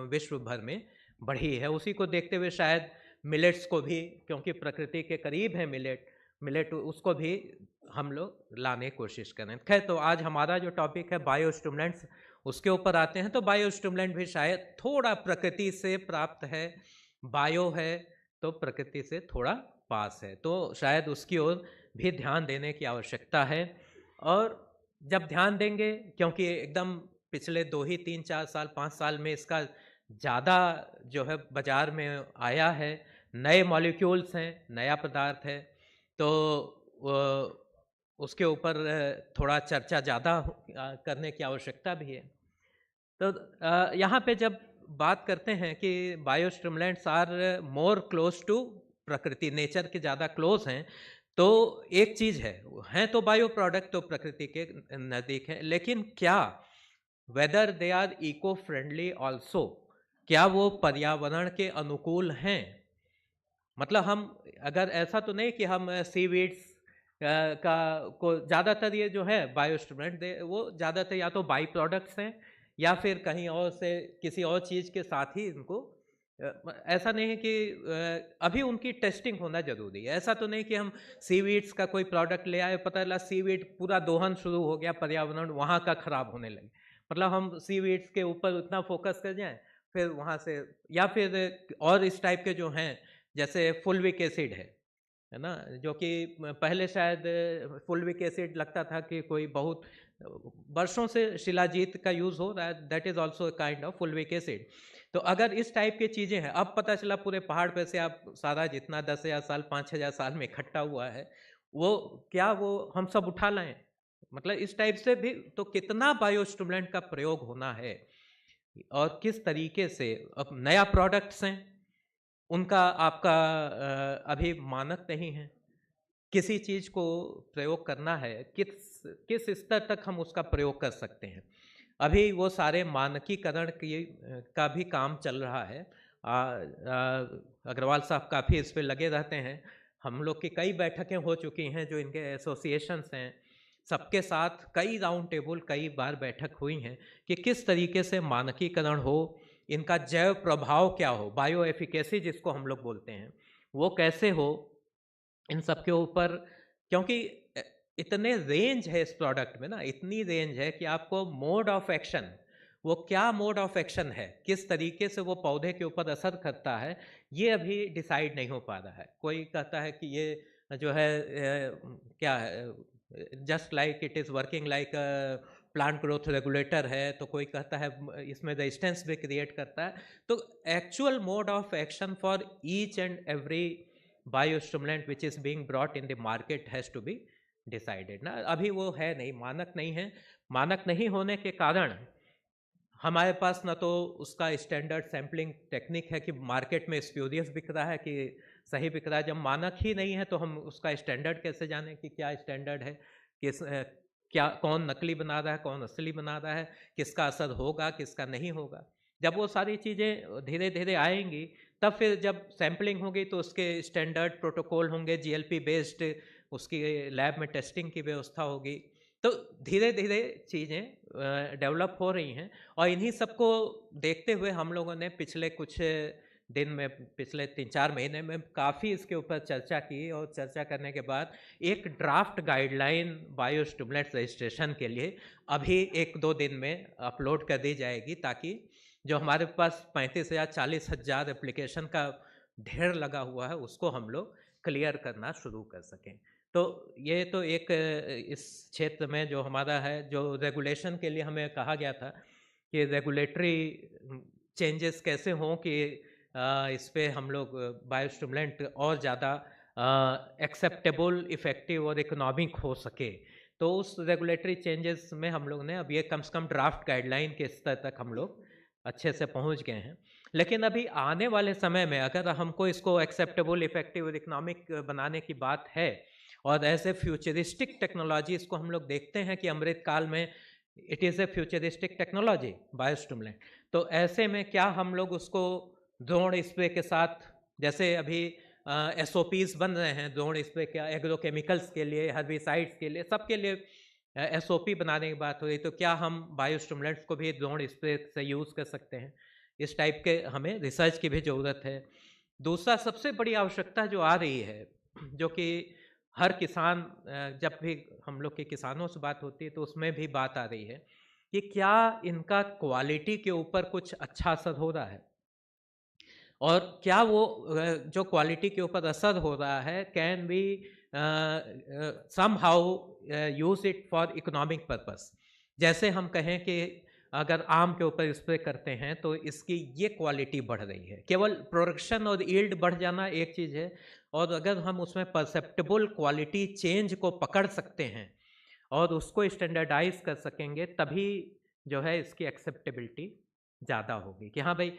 विश्व भर में बढ़ी है। उसी को देखते हुए शायद मिलेट्स को भी, क्योंकि प्रकृति के करीब है मिलेट उसको भी हम लोग लाने की कोशिश करें। खैर, तो आज हमारा जो टॉपिक है बायोस्टिमुलेंट्स, उसके ऊपर आते हैं। तो बायोस्टिमुलेंट भी शायद थोड़ा प्रकृति से प्राप्त है, बायो है तो प्रकृति से थोड़ा पास है, तो शायद उसकी ओर भी ध्यान देने की आवश्यकता है। और जब ध्यान देंगे, क्योंकि एकदम पिछले 2 ही 3 4 साल 5 साल में इसका ज़्यादा जो है बाजार में आया है, नए मॉलिक्यूल्स हैं, नया पदार्थ है, तो उसके ऊपर थोड़ा चर्चा ज़्यादा करने की आवश्यकता भी है। तो यहाँ पे जब बात करते हैं कि biostimulants are more close to प्रकृति, नेचर के ज़्यादा क्लोज हैं, तो एक चीज़ हैं तो बायो प्रोडक्ट तो प्रकृति के नज़दीक हैं, लेकिन क्या whether they are eco friendly also, क्या वो पर्यावरण के अनुकूल हैं? मतलब हम अगर ऐसा तो नहीं कि हम सीवीड्स को ज़्यादातर ये जो है बायोस्टिमुलेंट वो ज़्यादातर या तो बाई प्रोडक्ट्स हैं या फिर कहीं और से किसी और चीज़ के साथ ही इनको, ऐसा नहीं है कि अभी उनकी टेस्टिंग होना जरूरी है। ऐसा तो नहीं कि हम सीवीड्स का कोई प्रोडक्ट ले आए, पता चला सीवीड पूरा दोहन शुरू हो गया, पर्यावरण वहाँ का खराब होने लगे, मतलब हम सीवीड्स के ऊपर उतना फोकस कर जाएं फिर वहाँ से, या फिर और इस टाइप के जो हैं जैसे फुलविक एसिड है ना, जो कि पहले शायद फुलविक एसिड लगता था कि कोई बहुत वर्षों से शिलाजीत का यूज़ हो रहा है, that is also kind of फुलविक acid. तो अगर इस टाइप की चीज़ें हैं, अब पता चला पूरे पहाड़ पे से आप सारा जितना 10,000 साल 5,000 साल में इकट्ठा हुआ है वो क्या वो हम सब उठा लाएं, मतलब इस टाइप से भी तो कितना बायोस्टिमुलेंट का प्रयोग होना है और किस तरीके से। अब नया प्रोडक्ट्स हैं, उनका आपका अभी मानक नहीं है, किसी चीज़ को प्रयोग करना है किस स्तर तक हम उसका प्रयोग कर सकते हैं, अभी वो सारे मानकीकरण का भी काम चल रहा है। अग्रवाल साहब काफ़ी इस पे लगे रहते हैं, हम लोग की कई बैठकें हो चुकी हैं, जो इनके एसोसिएशंस हैं सबके साथ कई राउंड टेबल, कई बार बैठक हुई हैं कि किस तरीके से मानकीकरण हो, इनका जैव प्रभाव क्या हो, बायो एफिकेसी जिसको हम लोग बोलते हैं वो कैसे हो, इन सब के ऊपर, क्योंकि इतने रेंज है इस प्रोडक्ट में ना, इतनी रेंज है कि आपको मोड ऑफ एक्शन, वो क्या मोड ऑफ एक्शन है, किस तरीके से वो पौधे के ऊपर असर करता है, ये अभी डिसाइड नहीं हो पा रहा है। कोई कहता है कि ये जो है क्या है, just like it is working like plant growth regulator है, तो कोई कहता है इसमें रेजिस्टेंस भी क्रिएट करता है। तो actual mode of action for each and every biostimulant which is being brought in the market has to be decided ना। अभी वो है नहीं, मानक नहीं है। मानक नहीं होने के कारण हमारे पास ना तो उसका स्टैंडर्ड सैम्पलिंग टेक्निक है कि मार्केट में स्प्यूरियस बिक रहा है कि सही बिक रहा है। जब मानक ही नहीं है तो हम उसका स्टैंडर्ड कैसे जानें कि क्या स्टैंडर्ड है, किस क्या कौन नकली बना रहा है, कौन असली बना रहा है, किसका असर होगा, किसका नहीं होगा। जब वो सारी चीज़ें धीरे धीरे आएंगी तब फिर जब सैम्पलिंग होगी तो उसके स्टैंडर्ड प्रोटोकॉल होंगे, जीएलपी बेस्ड उसकी लैब में टेस्टिंग की व्यवस्था होगी। तो धीरे धीरे चीज़ें डेवलप हो रही हैं और इन्हीं सबको देखते हुए हम लोगों ने पिछले कुछ दिन में, पिछले 3-4 महीने में काफ़ी इसके ऊपर चर्चा की और चर्चा करने के बाद एक ड्राफ्ट गाइडलाइन बायोस्टिमुलेंट्स रजिस्ट्रेशन के लिए अभी 1-2 दिन में अपलोड कर दी जाएगी, ताकि जो हमारे पास 35,000-40,000 एप्लीकेशन का ढेर लगा हुआ है उसको हम लोग क्लियर करना शुरू कर सकें। तो ये तो एक इस क्षेत्र में जो हमारा है, जो रेगुलेशन के लिए हमें कहा गया था कि रेगुलेटरी चेंजेस कैसे हों कि इस पे हम लोग बायोस्टिमुलेंट और ज़्यादा एक्सेप्टेबल, इफ़ेक्टिव और इकोनॉमिक हो सके। तो उस रेगुलेटरी चेंजेस में हम लोग ने अब ये कम से कम ड्राफ्ट गाइडलाइन के स्तर तक हम लोग अच्छे से पहुंच गए हैं। लेकिन अभी आने वाले समय में अगर हमको इसको एक्सेप्टेबल, इफ़ेक्टिव और इकोनॉमिक बनाने की बात है और ऐसे फ्यूचरिस्टिक टेक्नोलॉजीज को हम लोग देखते हैं कि अमृत काल में it is a futuristic technology biostimulant, तो ऐसे में क्या हम लोग उसको ड्रोन स्प्रे के साथ, जैसे अभी SOPs बन रहे हैं ड्रोन स्प्रे के, एग्रोकेमिकल्स के लिए, हर्बिसाइड्स के लिए, सबके लिए SOP बनाने की बात हो रही, तो क्या हम बायोस्टिमुलेंट्स को भी ड्रोन स्प्रे से यूज़ कर सकते हैं? इस टाइप के हमें रिसर्च की भी ज़रूरत है। दूसरा सबसे बड़ी आवश्यकता जो आ रही है, जो कि हर किसान, जब भी हम लोग के किसानों से बात होती है तो उसमें भी बात आ रही है कि क्या इनका क्वालिटी के ऊपर कुछ अच्छा असर हो रहा है, और क्या वो जो क्वालिटी के ऊपर असर हो रहा है can be somehow use it for economic purpose. जैसे हम कहें कि अगर आम के ऊपर स्प्रे करते हैं तो इसकी ये क्वालिटी बढ़ रही है, केवल प्रोडक्शन और यील्ड बढ़ जाना एक चीज़ है, और अगर हम उसमें परसेप्टेबल क्वालिटी चेंज को पकड़ सकते हैं और उसको स्टैंडर्डाइज कर सकेंगे, तभी जो है इसकी एक्सेप्टेबिलिटी ज़्यादा होगी कि हाँ भाई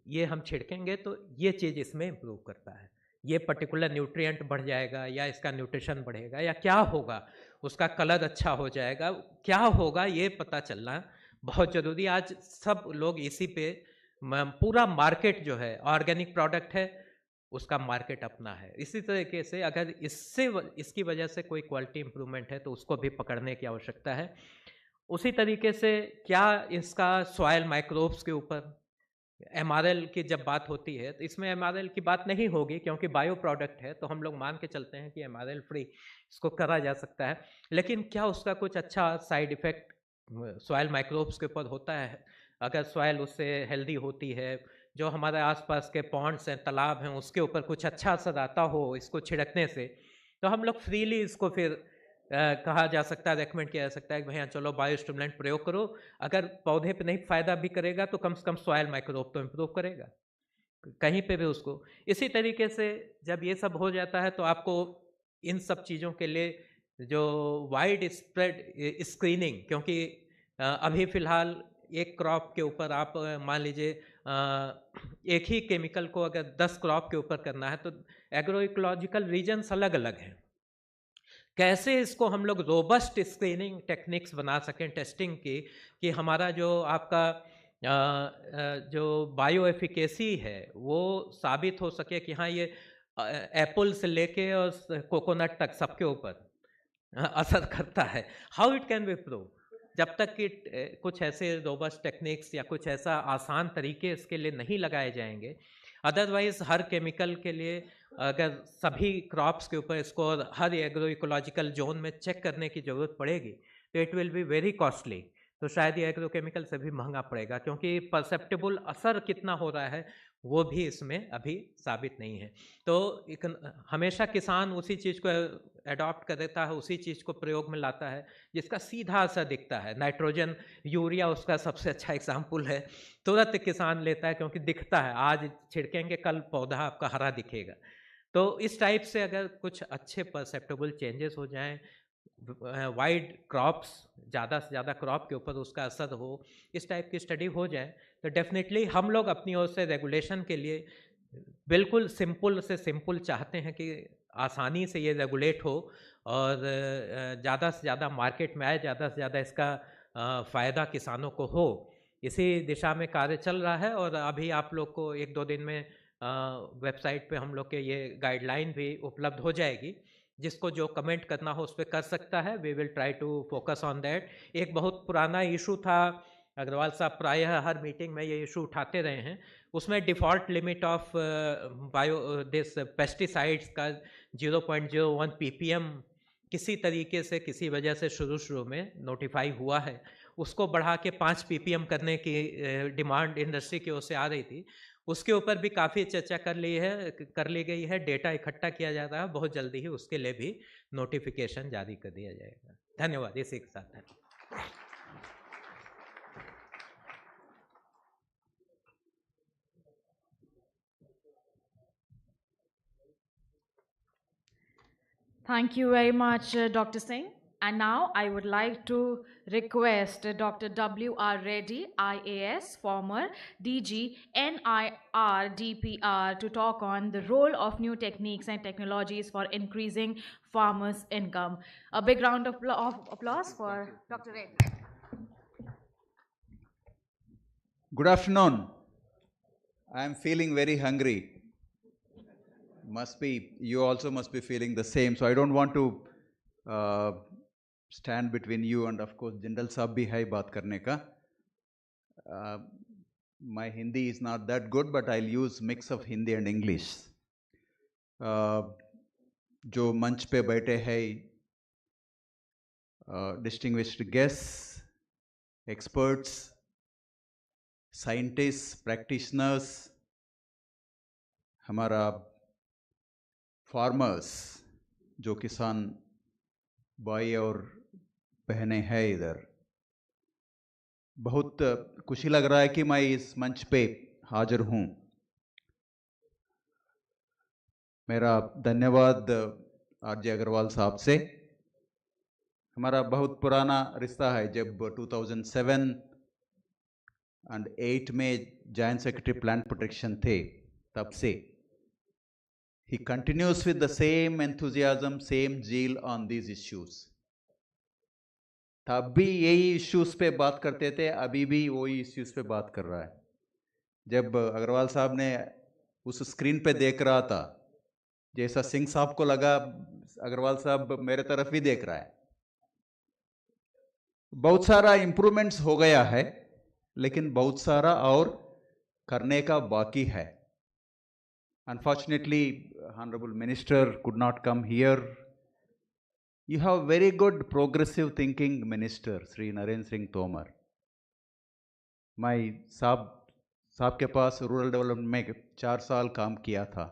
ये हम छिड़केंगे तो ये चीज़ इसमें इम्प्रूव करता है, ये पर्टिकुलर न्यूट्रिएंट बढ़ जाएगा या इसका न्यूट्रिशन बढ़ेगा या क्या होगा, उसका कलर अच्छा हो जाएगा, क्या होगा ये पता चलना बहुत ज़रूरी। आज सब लोग इसी पे पूरा मार्केट जो है, ऑर्गेनिक प्रोडक्ट है उसका मार्केट अपना है। इसी तरीके से अगर इसकी वजह से कोई क्वालिटी इंप्रूवमेंट है तो उसको भी पकड़ने की आवश्यकता है। उसी तरीके से क्या इसका सॉयल माइक्रोब्स के ऊपर MRL की जब बात होती है तो इसमें MRL की बात नहीं होगी क्योंकि बायो प्रोडक्ट है, तो हम लोग मान के चलते हैं कि MRL फ्री इसको करा जा सकता है। लेकिन क्या उसका कुछ अच्छा साइड इफ़ेक्ट सॉयल माइक्रोब्स के ऊपर होता है? अगर सॉयल उससे हेल्दी होती है, जो हमारे आसपास के पॉन्ड्स हैं, तालाब हैं, उसके ऊपर कुछ अच्छा असर आता हो इसको छिड़कने से, तो हम लोग फ्रीली इसको फिर कहा जा सकता है, रेकमेंड किया जा सकता है कि भैया चलो बायोस्टिमुलेंट प्रयोग करो। अगर पौधे पे नहीं फ़ायदा भी करेगा तो कम से कम सॉयल माइक्रोब तो इम्प्रूव करेगा कहीं पे भी उसको। इसी तरीके से जब ये सब हो जाता है तो आपको इन सब चीज़ों के लिए जो वाइड स्प्रेड स्क्रीनिंग, क्योंकि अभी फ़िलहाल एक क्रॉप के ऊपर आप मान लीजिए एक ही केमिकल को अगर 10 क्रॉप के ऊपर करना है तो एग्रो इकोलॉजिकल रीजन्स अलग अलग हैं। कैसे इसको हम लोग रोबस्ट स्क्रीनिंग टेक्निक्स बना सकें टेस्टिंग की, कि हमारा जो आपका जो बायो एफिकेसी है वो साबित हो सके कि हाँ ये एप्पल से लेके और कोकोनट तक सबके ऊपर असर करता है। How it can be prove? जब तक कि कुछ ऐसे रोबस्ट टेक्निक्स या कुछ ऐसा आसान तरीके इसके लिए नहीं लगाए जाएंगे, अदरवाइज हर केमिकल के लिए अगर सभी क्रॉप्स के ऊपर इसको हर एग्रो इकोलॉजिकल जोन में चेक करने की ज़रूरत पड़ेगी तो it will be very costly. तो शायद ये एग्रो केमिकल से भी महंगा पड़ेगा, क्योंकि परसेप्टेबल असर कितना हो रहा है वो भी इसमें अभी साबित नहीं है। तो हमेशा किसान उसी चीज़ को अडॉप्ट कर देता है, उसी चीज़ को प्रयोग में लाता है जिसका सीधा असर दिखता है। नाइट्रोजन, यूरिया उसका सबसे अच्छा एग्जाम्पल है, तुरंत किसान लेता है क्योंकि दिखता है, आज छिड़केंगे कल पौधा आपका हरा दिखेगा। तो इस टाइप से अगर कुछ अच्छे परसेप्टेबल चेंजेस हो जाएं, वाइड क्रॉप्स, ज़्यादा से ज़्यादा क्रॉप के ऊपर उसका असर हो, इस टाइप की स्टडी हो जाए, तो डेफिनेटली हम लोग अपनी ओर से रेगुलेशन के लिए बिल्कुल सिंपल से सिंपल चाहते हैं कि आसानी से ये रेगुलेट हो और ज़्यादा से ज़्यादा मार्केट में आए, ज़्यादा से ज़्यादा इसका फ़ायदा किसानों को हो। इसी दिशा में कार्य चल रहा है और अभी आप लोग को 1-2 दिन में वेबसाइट पे हम लोग के ये गाइडलाइन भी उपलब्ध हो जाएगी, जिसको जो कमेंट करना हो उस पर कर सकता है। We will try to focus on that. एक बहुत पुराना इशू था, अग्रवाल साहब प्रायः हर मीटिंग में ये इशू उठाते रहे हैं, उसमें default limit of this pesticides का 0.01 ppm किसी तरीके से किसी वजह से शुरू में नोटिफाई हुआ है, उसको बढ़ा के 5 ppm करने की डिमांड इंडस्ट्री की ओर से आ रही थी। उसके ऊपर भी काफ़ी चर्चा कर ली गई है, डेटा इकट्ठा किया जा रहा है, बहुत जल्दी ही उसके लिए भी नोटिफिकेशन जारी कर दिया जाएगा। धन्यवाद। इसी के साथ है। Thank you very much, Dr. Singh. And now I would like to request Dr. W.R. Reddy, IAS, former DG, NIRDPR, to talk on the role of new techniques and technologies for increasing farmers' income. A big round of applause for Dr. Reddy. Good afternoon. I am feeling very hungry. Must be, you also must be feeling the same. So I don't want to stand between you and of course Jindal Saab bhi hai baat karne ka. My Hindi is not that good, but I'll use mix of Hindi and English. जो मंच पे बैठे हैं, distinguished guests, experts, scientists, practitioners, हमारा farmers, जो किसान भाई और बहनें हैं इधर, बहुत खुशी लग रहा है कि मैं इस मंच पे हाजिर हूँ। मेरा धन्यवाद आरजे अग्रवाल साहब से। हमारा बहुत पुराना रिश्ता है, जब 2007 और 8 में जॉइंट सेक्रेटरी प्लांट प्रोटेक्शन थे, तब से he continues with the same enthusiasm, same zeal on these issues. तब भी यही इश्यूज पे बात करते थे, अभी भी वही इश्यूज पे बात कर रहा है। जब अग्रवाल साहब ने उस स्क्रीन पे देख रहा था, जैसा सिंह साहब को लगा अग्रवाल साहब मेरे तरफ ही देख रहा है। बहुत सारा इम्प्रूवमेंट्स हो गया है, लेकिन बहुत सारा और करने का बाकी है। Unfortunately, Honorable Minister could not come here. You have very good progressive thinking Minister, Sri Narendra Singh Tomar. मैं साहब के पास रूरल डेवलपमेंट में 4 साल काम किया था.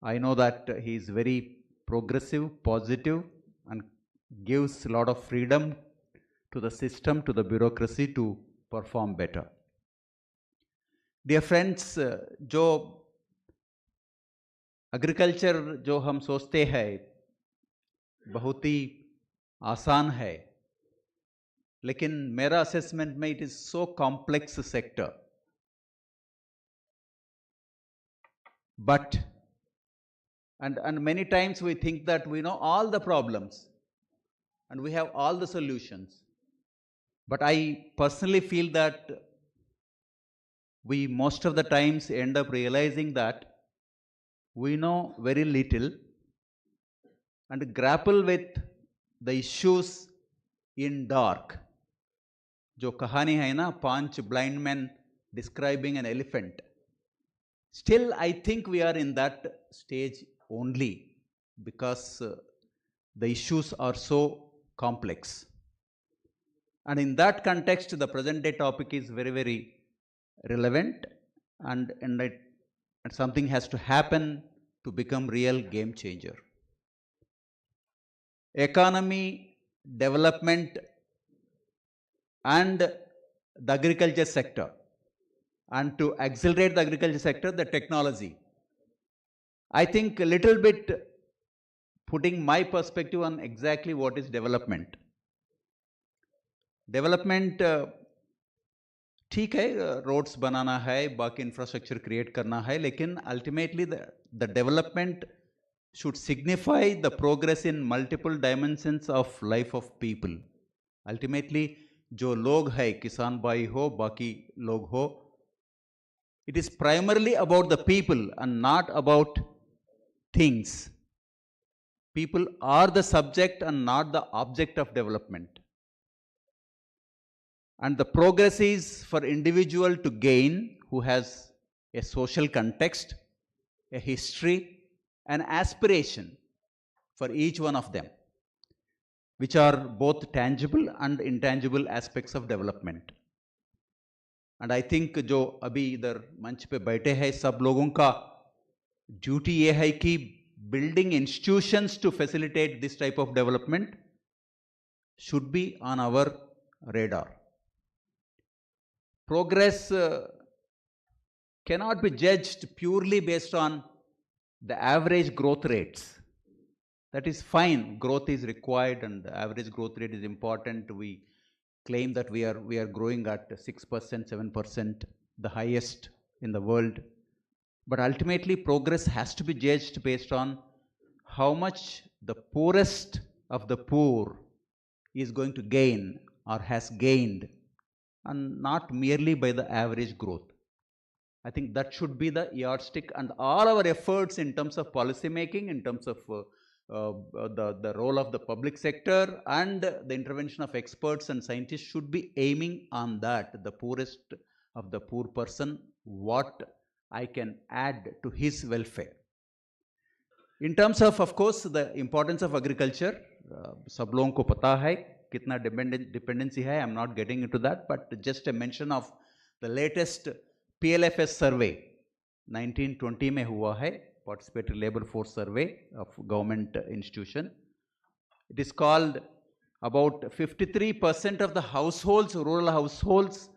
I know that he is very progressive, positive and gives a lot of freedom to the system, to the bureaucracy to perform better. Dear friends, जो agriculture जो हम सोचते हैं बहुत ही आसान है, लेकिन मेरा असेसमेंट में it is so complex sector. But and many times we think that we know all the problems and we have all the solutions. But I personally feel that we most of the times end up realizing that we know very little and grapple with the issues in dark. जो कहानी है ना, 5 blind men describing an elephant. Still, I think we are in that stage only because the issues are so complex. And in that context, the present day topic is very, very relevant, and something has to happen to become real game changer. Economy, development, and the agriculture sector. And to accelerate the agriculture sector, the technology. I think a little bit putting my perspective on exactly what is development. Development ठीक है, roads बनाना है, बाकी infrastructure create करना है, लेकिन ultimately the development should signify the progress in multiple dimensions of life of people. Ultimately, जो लोग है, किसान भाई हो, बाकी लोग हो, it is primarily about the people and not about things. People are the subject and not the object of development. And the progress is for individual to gain who has a social context, a history, an aspiration for each one of them, which are both tangible and intangible aspects of development. And I think जो अभी इधर मंच पे बैठे हैं सब लोगों का ड्यूटी ये है कि building institutions to facilitate this type of development should be on our radar. Progress cannot be judged purely based on the average growth rates. That is fine, growth is required and the average growth rate is important. We claim that we are growing at 6%, 7%, the highest in the world. But ultimately progress has to be judged based on how much the poorest of the poor is going to gain or has gained, and not merely by the average growth. I think that should be the yardstick, and all our efforts in terms of policy making, in terms of the role of the public sector and the intervention of experts and scientists should be aiming on that, the poorest of the poor person, what I can add to his welfare. In terms of course, the importance of agriculture, सब लोगों को पता है कितना dependency है, I'm not getting into that, but just a mention of the latest PLFS survey 1920 में हुआ है, Participatory Labor Force Survey of government institution. It is called about 53% of the households, rural households,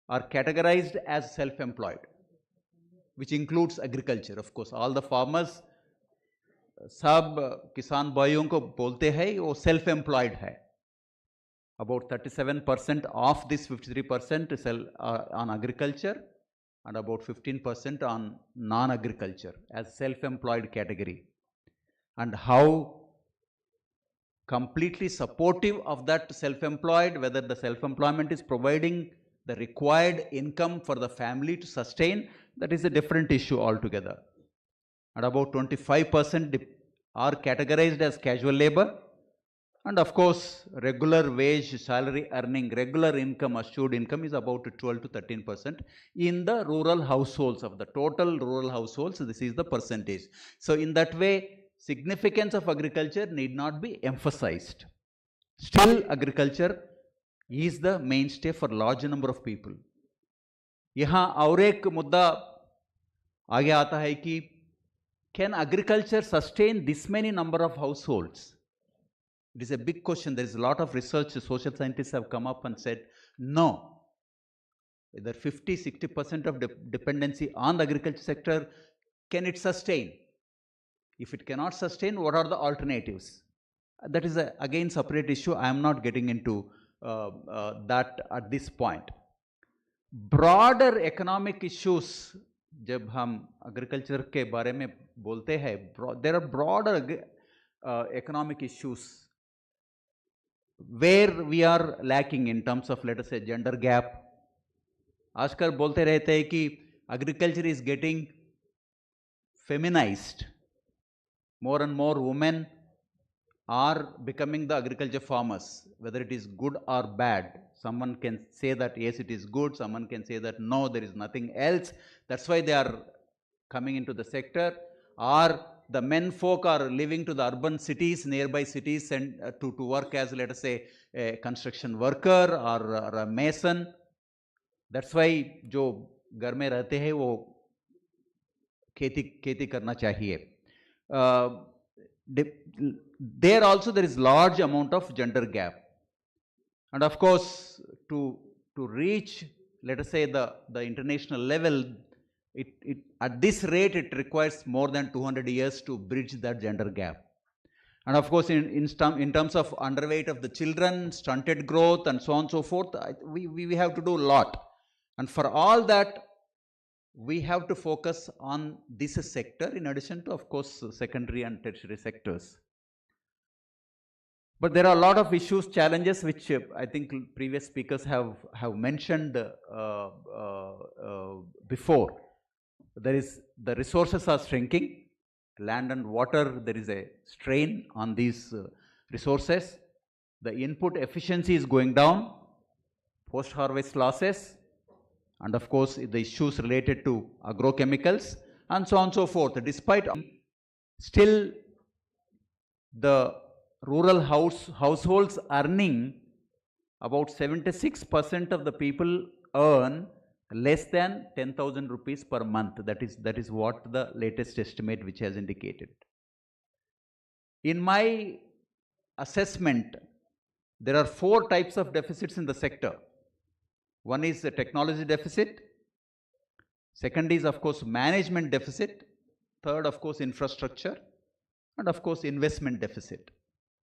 are categorized as self-employed, which includes agriculture. Of course, all the farmers, सब किसान भाइयों को बोलते हैं वो self-employed है. About 37% of this 53% is on agriculture and about 15% on non-agriculture as self-employed category. And how completely supportive of that self-employed, whether the self-employment is providing the required income for the family to sustain, that is a different issue altogether. And about 25% are categorized as casual labor. And of course, regular wage, salary earning, regular income, assured income is about 12 to 13% in the rural households. Of the total rural households, this is the percentage. So in that way, significance of agriculture need not be emphasized. Still, agriculture is the mainstay for large number of people. यहाँ और एक मुद्दा आगे आता है कि can agriculture sustain this many number of households? It is a big question. There is a lot of research. Social scientists have come up and said, no. Either 50-60% of dependency on the agriculture sector, can it sustain? If it cannot sustain, what are the alternatives? That is again separate issue. I am not getting into that at this point. Broader economic issues, जब हम agriculture के बारे में बोलते हैं, there are broader economic issues where we are lacking in terms of, let us say, gender gap. आजकल बोलते रहते हैं कि agriculture is getting feminized. More and more women are becoming the agriculture farmers, whether it is good or bad. Someone can say that yes, it is good. Someone can say that no, there is nothing else. That's why they are coming into the sector. Or the men folk are living to the urban cities, nearby cities, and to work as, let us say, a construction worker or a mason. That's why जो घर में रहते हैं वो खेती करना चाहिए. There also there is large amount of gender gap. And of course, to reach, let us say, the international level, At this rate, it requires more than 200 years to bridge that gender gap. And of course, in terms of underweight of the children, stunted growth, and so on and so forth, we have to do a lot. And for all that, we have to focus on this sector in addition to, of course, secondary and tertiary sectors. But there are a lot of issues, challenges, which I think previous speakers have mentioned before. The resources are shrinking. Land and water, there is a strain on these resources. The input efficiency is going down, post-harvest losses, and of course the issues related to agrochemicals, and so on and so forth. Despite still the rural households earning, about 76% of the people earn less than 10,000 rupees per month. That is what the latest estimate which has indicated. In my assessment, there are 4 types of deficits in the sector. One is the technology deficit. Second is, of course, management deficit. Third, of course, infrastructure. And of course, investment deficit.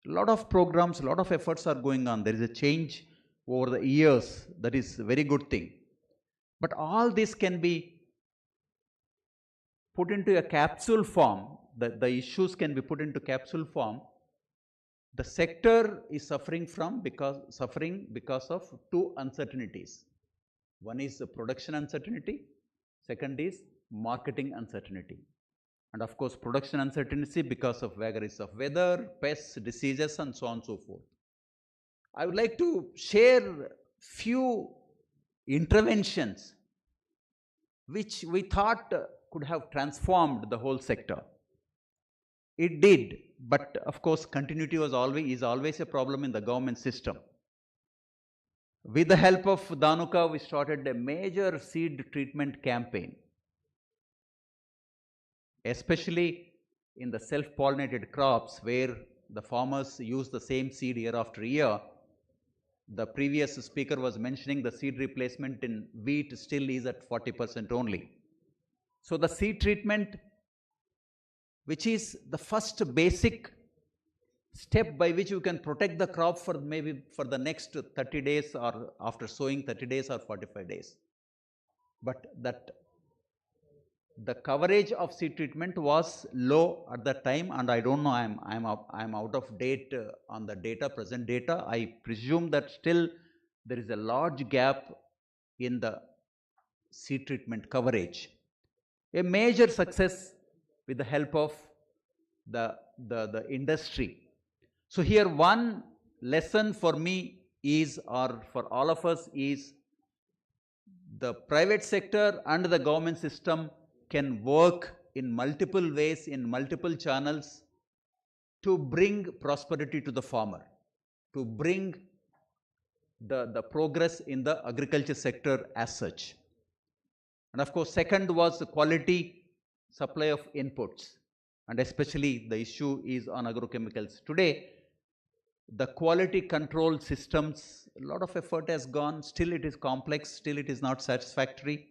A lot of programs, a lot of efforts are going on. There is a change over the years. That is a very good thing. But all this can be put into a capsule form. The issues can be put into capsule form. The sector is suffering because of 2 uncertainties. One is the production uncertainty. Second is marketing uncertainty. And of course, production uncertainty because of vagaries of weather, pests, diseases, and so on and so forth. I would like to share few interventions which we thought could have transformed the whole sector. It did, but of course continuity is always a problem in the government system. With the help of Dhanuka, we started a major seed treatment campaign, especially in the self-pollinated crops where the farmers use the same seed year after year. The previous speaker was mentioning the seed replacement in wheat still is at 40% only. So the seed treatment, which is the first basic step by which you can protect the crop for maybe for the next 30 days or after sowing 30 days or 45 days. But that the coverage of seed treatment was low at that time, and I don't know, I'm out of date on the data, present data. I presume that still there is a large gap in the seed treatment coverage. A major success with the help of the industry. So here one lesson for me is, or for all of us, is the private sector and the government system can work in multiple ways, in multiple channels to bring prosperity to the farmer, to bring the progress in the agriculture sector as such. And of course, second was the quality supply of inputs, and especially the issue is on agrochemicals. Today, the quality control systems, a lot of effort has gone, still it is complex, still it is not satisfactory,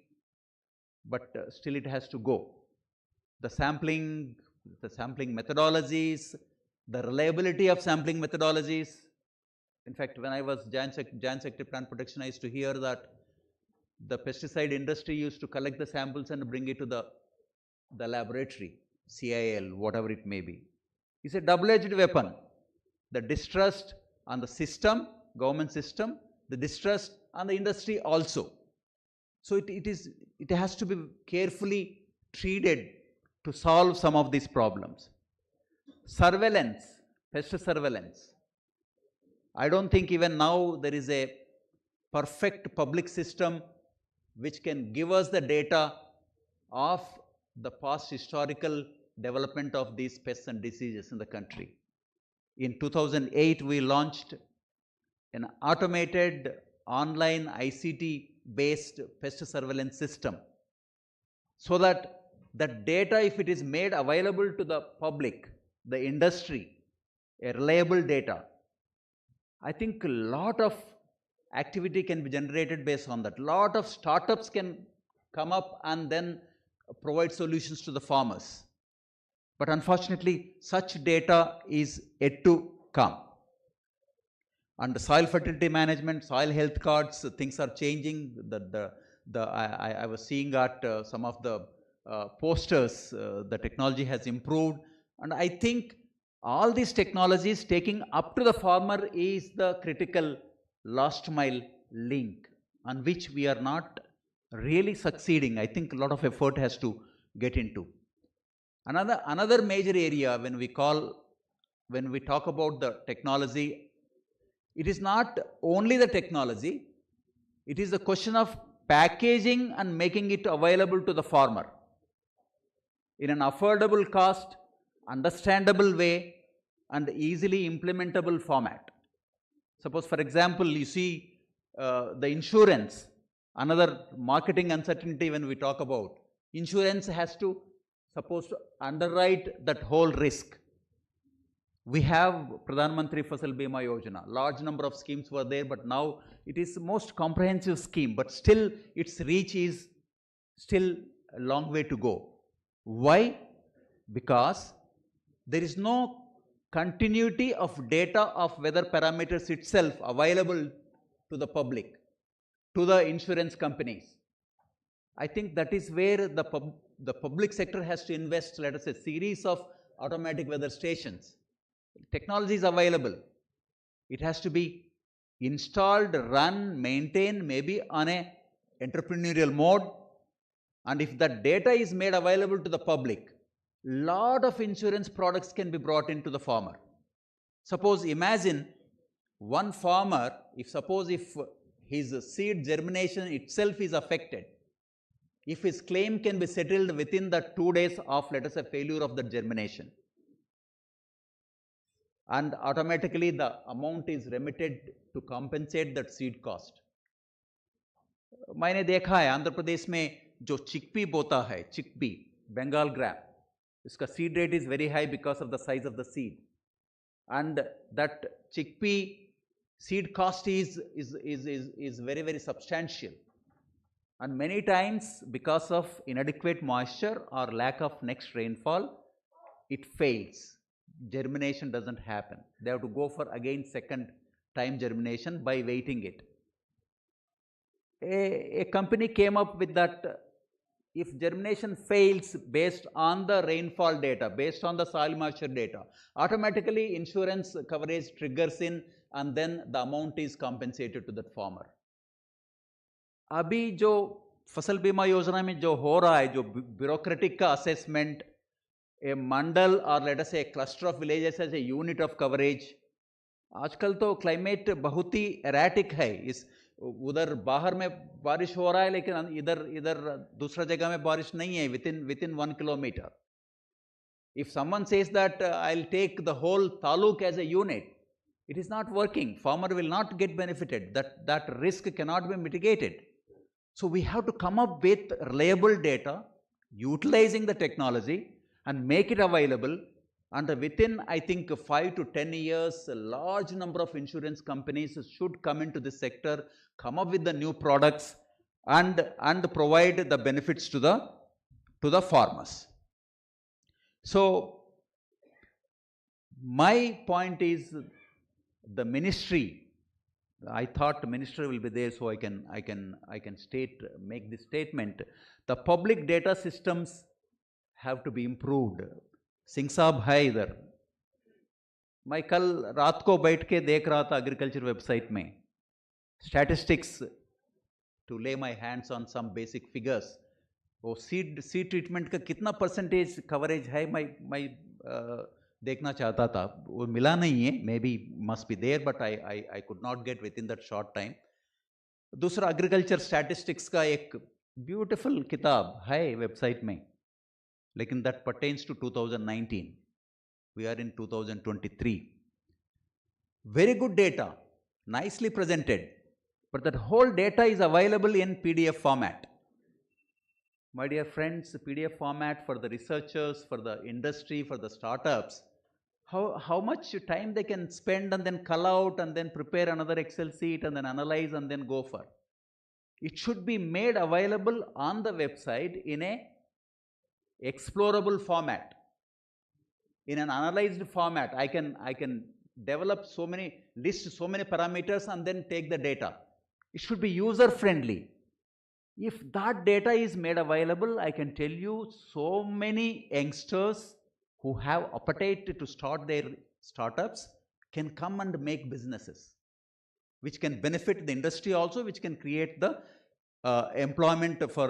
but still it has to go. The sampling methodologies, the reliability of sampling methodologies. In fact, when I was Joint Secretary Plant Protection, I used to hear that the pesticide industry used to collect the samples and bring it to the laboratory, CIL, whatever it may be. It's a double-edged weapon. The distrust on the system, government system, the distrust on the industry also. So it has to be carefully treated to solve some of these problems. Surveillance, pest surveillance. I don't think even now there is a perfect public system which can give us the data of the past historical development of these pests and diseases in the country. In 2008, we launched an automated online ICT-based pest surveillance system, so that the data, if it is made available to the public, the industry, a reliable data, I think a lot of activity can be generated based on that. Lot of startups can come up and then provide solutions to the farmers. But unfortunately, such data is yet to come. And the soil fertility management, soil health cards, things are changing. I was seeing at some of the posters, the technology has improved. And I think all these technologies taking up to the farmer is the critical last mile link on which we are not really succeeding. I think a lot of effort has to get into. Another major area when we talk about the technology, it is not only the technology, it is a question of packaging and making it available to the farmer in an affordable cost, understandable way, and easily implementable format. Suppose, for example, you see the insurance, another marketing uncertainty when we talk about. Insurance has to underwrite that whole risk. We have Pradhan Mantri Fasal Bima Yojana. Large number of schemes were there, but now it is the most comprehensive scheme, but still its reach is still a long way to go. Why? Because there is no continuity of data of weather parameters itself available to the public, to the insurance companies. I think that is where the public sector has to invest, let us say, series of automatic weather stations. Technology is available. It has to be installed, run, maintained, maybe on a entrepreneurial mode. And if that data is made available to the public, lot of insurance products can be brought into the farmer. Suppose, imagine one farmer, if his seed germination itself is affected, if his claim can be settled within the 2 days of, let us say, failure of the germination, and automatically the amount is remitted to compensate that seed cost. मैंने देखा है आंध्र प्रदेश में जो chickpea बोता है, chickpea, Bengal gram, इसका seed rate is very high because of the size of the seed, and that chickpea seed cost is very, very substantial, and many times because of inadequate moisture or lack of next rainfall, it fails. Germination doesn't happen. They have to go for again second time germination by waiting it. A company came up with that if germination fails based on the rainfall data, based on the soil moisture data, automatically insurance coverage triggers in and then the amount is compensated to that farmer. अभी जो फसल बीमा योजना में जो हो रहा है, जो bureaucratic का assessment, a mandal or let us say a cluster of villages as a unit of coverage. आजकल तो क्लाइमेट बहुत ही erratic है, इस उधर बाहर में बारिश हो रहा है लेकिन इधर दूसरा जगह में बारिश नहीं है within 1 kilometer. If someone says that I'll take the whole taluk as a unit, it is not working. Farmer will not get benefited. That risk cannot be mitigated. So we have to come up with reliable data, utilizing the technology, and make it available, and within I think 5 to 10 years, a large number of insurance companies should come into this sector, come up with the new products, and provide the benefits to the farmers. So my point is, the ministry, I thought the minister will be there, so I can make this statement. The public data systems have to be improved. Singh साहब है इधर. मैं कल रात को बैठ के देख रहा था एग्रीकल्चर वेबसाइट में statistics to lay my hands on some basic figures. वो सीड ट्रीटमेंट का कितना परसेंटेज कवरेज है मैं देखना चाहता था. वो मिला नहीं है. Maybe must be there, but I could not get within that short time. दूसरा एग्रीकल्चर स्टैटिस्टिक्स का एक ब्यूटिफुल किताब है वेबसाइट में, लेकिन that pertains to 2019. We are in 2023. Very good data, nicely presented, but that whole data is available in PDF format. My dear friends, PDF format for the researchers, for the industry, for the startups, how much time they can spend and then cull out and then prepare another Excel sheet and then analyze and then go for. It should be made available on the website in a explorable format, in an analyzed format, I can develop list so many parameters and then take the data. It should be user friendly. If that data is made available, I can tell you so many youngsters who have appetite to start their startups can come and make businesses, which can benefit the industry also, which can create the employment for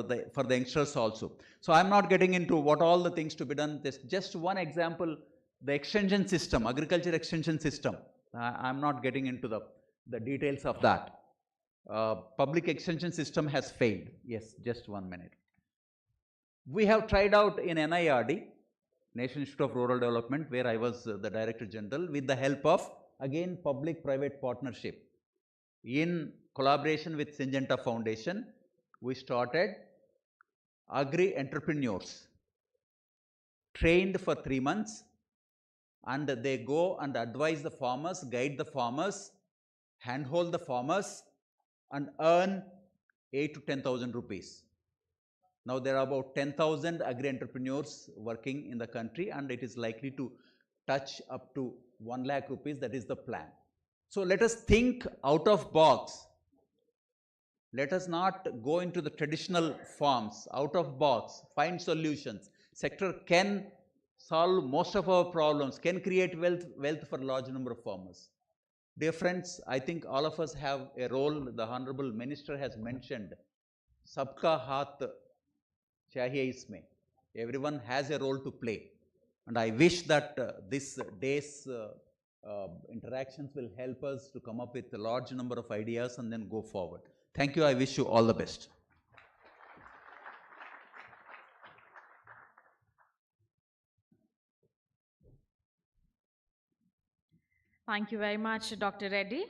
the youngsters also. So I'm not getting into what all the things to be done. There's just one example, the extension system, agriculture extension system. I'm not getting into the details of that. Public extension system has failed. Yes, just 1 minute. We have tried out in NIRD, National Institute of Rural Development, where I was the Director General, with the help of, again, public-private partnership. In collaboration with Syngenta Foundation, we started agri-entrepreneurs, trained for 3 months, and they go and advise the farmers, guide the farmers, handhold the farmers, and earn 8 to 10,000 rupees. Now there are about 10,000 agri-entrepreneurs working in the country, and it is likely to touch up to 1 lakh rupees. That is the plan. So let us think out of box. Let us not go into the traditional forms, out of box, find solutions. Sector can solve most of our problems, can create wealth for a large number of farmers. Dear friends, I think all of us have a role. The Honorable Minister has mentioned, Sabka Haath Chahiye Isme. Everyone has a role to play. And I wish that this day's interactions will help us to come up with a large number of ideas and then go forward. Thank you. I wish you all the best. Thank you very much, Dr. Reddy.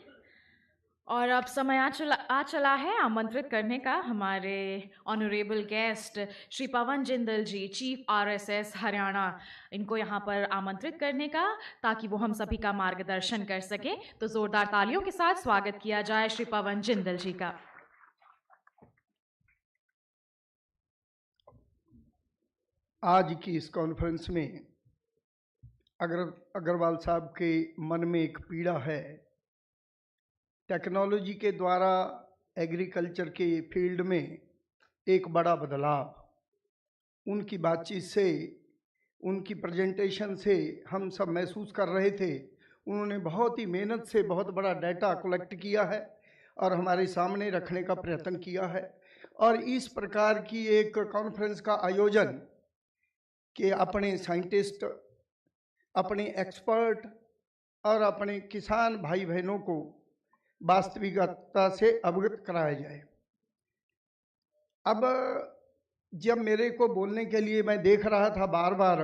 और अब समय आ चला है आमंत्रित करने का हमारे honourable guest Shri Pawan Jindal जी, chief RSS Haryana, इनको यहाँ पर आमंत्रित करने का, ताकि वो हम सभी का मार्गदर्शन कर सके। तो जोरदार तालियों के साथ स्वागत किया जाए श्री पवन जिंदल जी का। आज की इस कॉन्फ्रेंस में अग्रवाल साहब के मन में एक पीड़ा है। टेक्नोलॉजी के द्वारा एग्रीकल्चर के फील्ड में एक बड़ा बदलाव, उनकी बातचीत से, उनकी प्रेजेंटेशन से हम सब महसूस कर रहे थे। उन्होंने बहुत ही मेहनत से बहुत बड़ा डाटा कलेक्ट किया है और हमारे सामने रखने का प्रयत्न किया है। और इस प्रकार की एक कॉन्फ्रेंस का आयोजन कि अपने साइंटिस्ट, अपने एक्सपर्ट और अपने किसान भाई बहनों को वास्तविकता से अवगत कराया जाए। अब जब मेरे को बोलने के लिए मैं देख रहा था बार बार,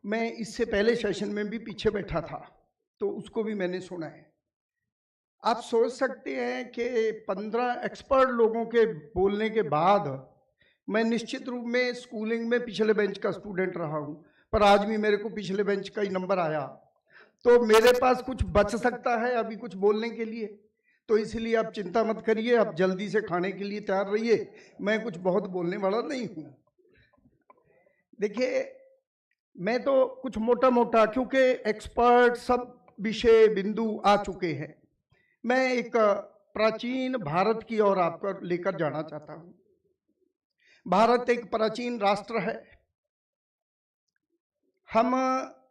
मैं इससे पहले सेशन में भी पीछे बैठा था तो उसको भी मैंने सुना है। आप सोच सकते हैं कि 15 एक्सपर्ट लोगों के बोलने के बाद मैं निश्चित रूप में स्कूलिंग में पिछले बेंच का स्टूडेंट रहा हूँ, पर आज भी मेरे को पिछले बेंच का ही नंबर आया, तो मेरे पास कुछ बच सकता है अभी कुछ बोलने के लिए। तो इसलिए आप चिंता मत करिए, आप जल्दी से खाने के लिए तैयार रहिए, मैं कुछ बहुत बोलने वाला नहीं हूँ। देखिए, मैं तो कुछ मोटा मोटा, क्योंकि एक्सपर्ट सब विषय बिंदु आ चुके हैं, मैं एक प्राचीन भारत की ओर आपको लेकर जाना चाहता हूँ। भारत एक प्राचीन राष्ट्र है। हम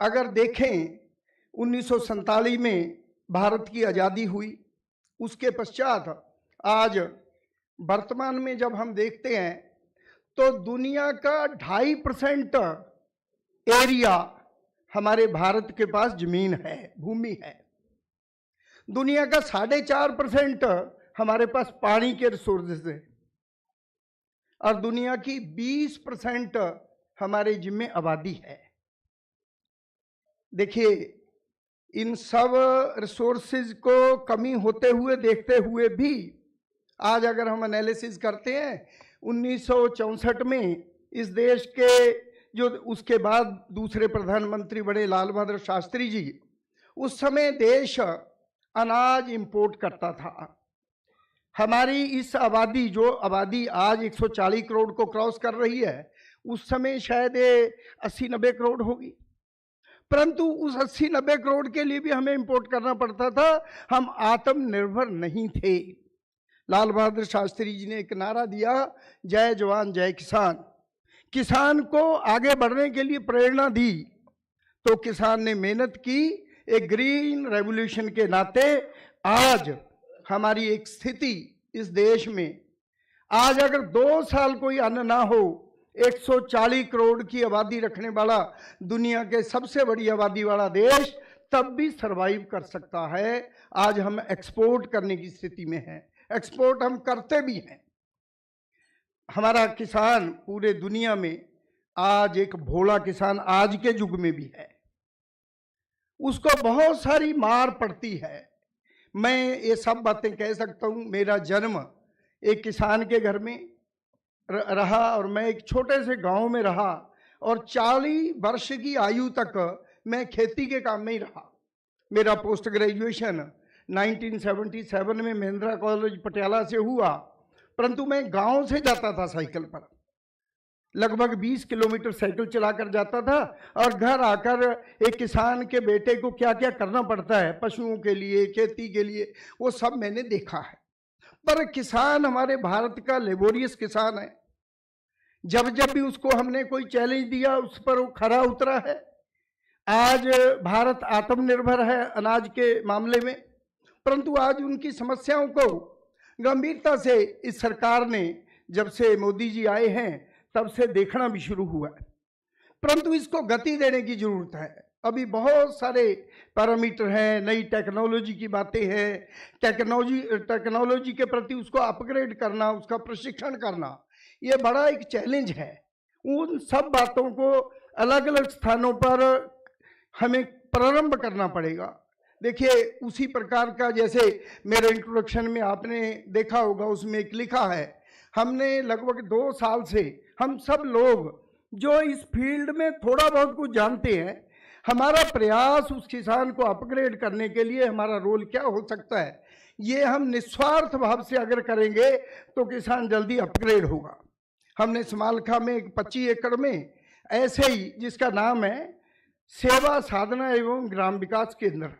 अगर देखें 1947 में भारत की आज़ादी हुई, उसके पश्चात आज वर्तमान में जब हम देखते हैं तो दुनिया का 2.5% एरिया हमारे भारत के पास जमीन है, भूमि है। दुनिया का 4.5% हमारे पास पानी के रिसोर्सेज है और दुनिया की 20% हमारे जिम्मे आबादी है। देखिए, इन सब रिसोर्सेज को कमी होते हुए देखते हुए भी आज अगर हम एनालिसिस करते हैं, 1964 में इस देश के जो उसके बाद दूसरे प्रधानमंत्री बने लाल बहादुर शास्त्री जी, उस समय देश अनाज इंपोर्ट करता था। हमारी इस आबादी, जो आबादी आज 140 करोड़ को क्रॉस कर रही है, उस समय शायद ये 80-90 करोड़ होगी, परंतु उस 80-90 करोड़ के लिए भी हमें इंपोर्ट करना पड़ता था, हम आत्मनिर्भर नहीं थे। लाल बहादुर शास्त्री जी ने एक नारा दिया, जय जवान जय किसान। किसान को आगे बढ़ने के लिए प्रेरणा दी, तो किसान ने मेहनत की। एक ग्रीन रेवोल्यूशन के नाते आज हमारी एक स्थिति इस देश में, आज अगर 2 साल कोई अन्न ना हो, 140 करोड़ की आबादी रखने वाला दुनिया के सबसे बड़ी आबादी वाला देश तब भी सरवाइव कर सकता है। आज हम एक्सपोर्ट करने की स्थिति में हैं, एक्सपोर्ट हम करते भी हैं। हमारा किसान पूरे दुनिया में आज एक भोला किसान आज के युग में भी है, उसको बहुत सारी मार पड़ती है। मैं ये सब बातें कह सकता हूँ, मेरा जन्म एक किसान के घर में रहा और मैं एक छोटे से गांव में रहा और 40 वर्ष की आयु तक मैं खेती के काम में ही रहा। मेरा पोस्ट ग्रेजुएशन 1977 में महिंद्रा कॉलेज पटियाला से हुआ, परंतु मैं गांव से जाता था साइकिल पर, लगभग 20 किलोमीटर साइकिल चलाकर जाता था और घर आकर एक किसान के बेटे को क्या क्या करना पड़ता है पशुओं के लिए, खेती के लिए, वो सब मैंने देखा है। पर किसान हमारे भारत का लेबोरियस किसान है। जब जब भी उसको हमने कोई चैलेंज दिया उस पर वो खरा उतरा है। आज भारत आत्मनिर्भर है अनाज के मामले में, परंतु आज उनकी समस्याओं को गंभीरता से इस सरकार ने, जब से मोदी जी आए हैं तब से देखना भी शुरू हुआ है, परंतु इसको गति देने की जरूरत है। अभी बहुत सारे पैरामीटर हैं, नई टेक्नोलॉजी की बातें हैं, टेक्नोलॉजी के प्रति उसको अपग्रेड करना, उसका प्रशिक्षण करना, ये बड़ा एक चैलेंज है। उन सब बातों को अलग अलग स्थानों पर हमें प्रारंभ करना पड़ेगा। देखिए, उसी प्रकार का जैसे मेरे इंट्रोडक्शन में आपने देखा होगा, उसमें एक लिखा है, हमने लगभग 2 साल से हम सब लोग जो इस फील्ड में थोड़ा बहुत कुछ जानते हैं, हमारा प्रयास उस किसान को अपग्रेड करने के लिए हमारा रोल क्या हो सकता है, ये हम निस्वार्थ भाव से अगर करेंगे तो किसान जल्दी अपग्रेड होगा। हमने समालखा में एक 25 एकड़ में ऐसे ही, जिसका नाम है सेवा साधना एवं ग्राम विकास केंद्र,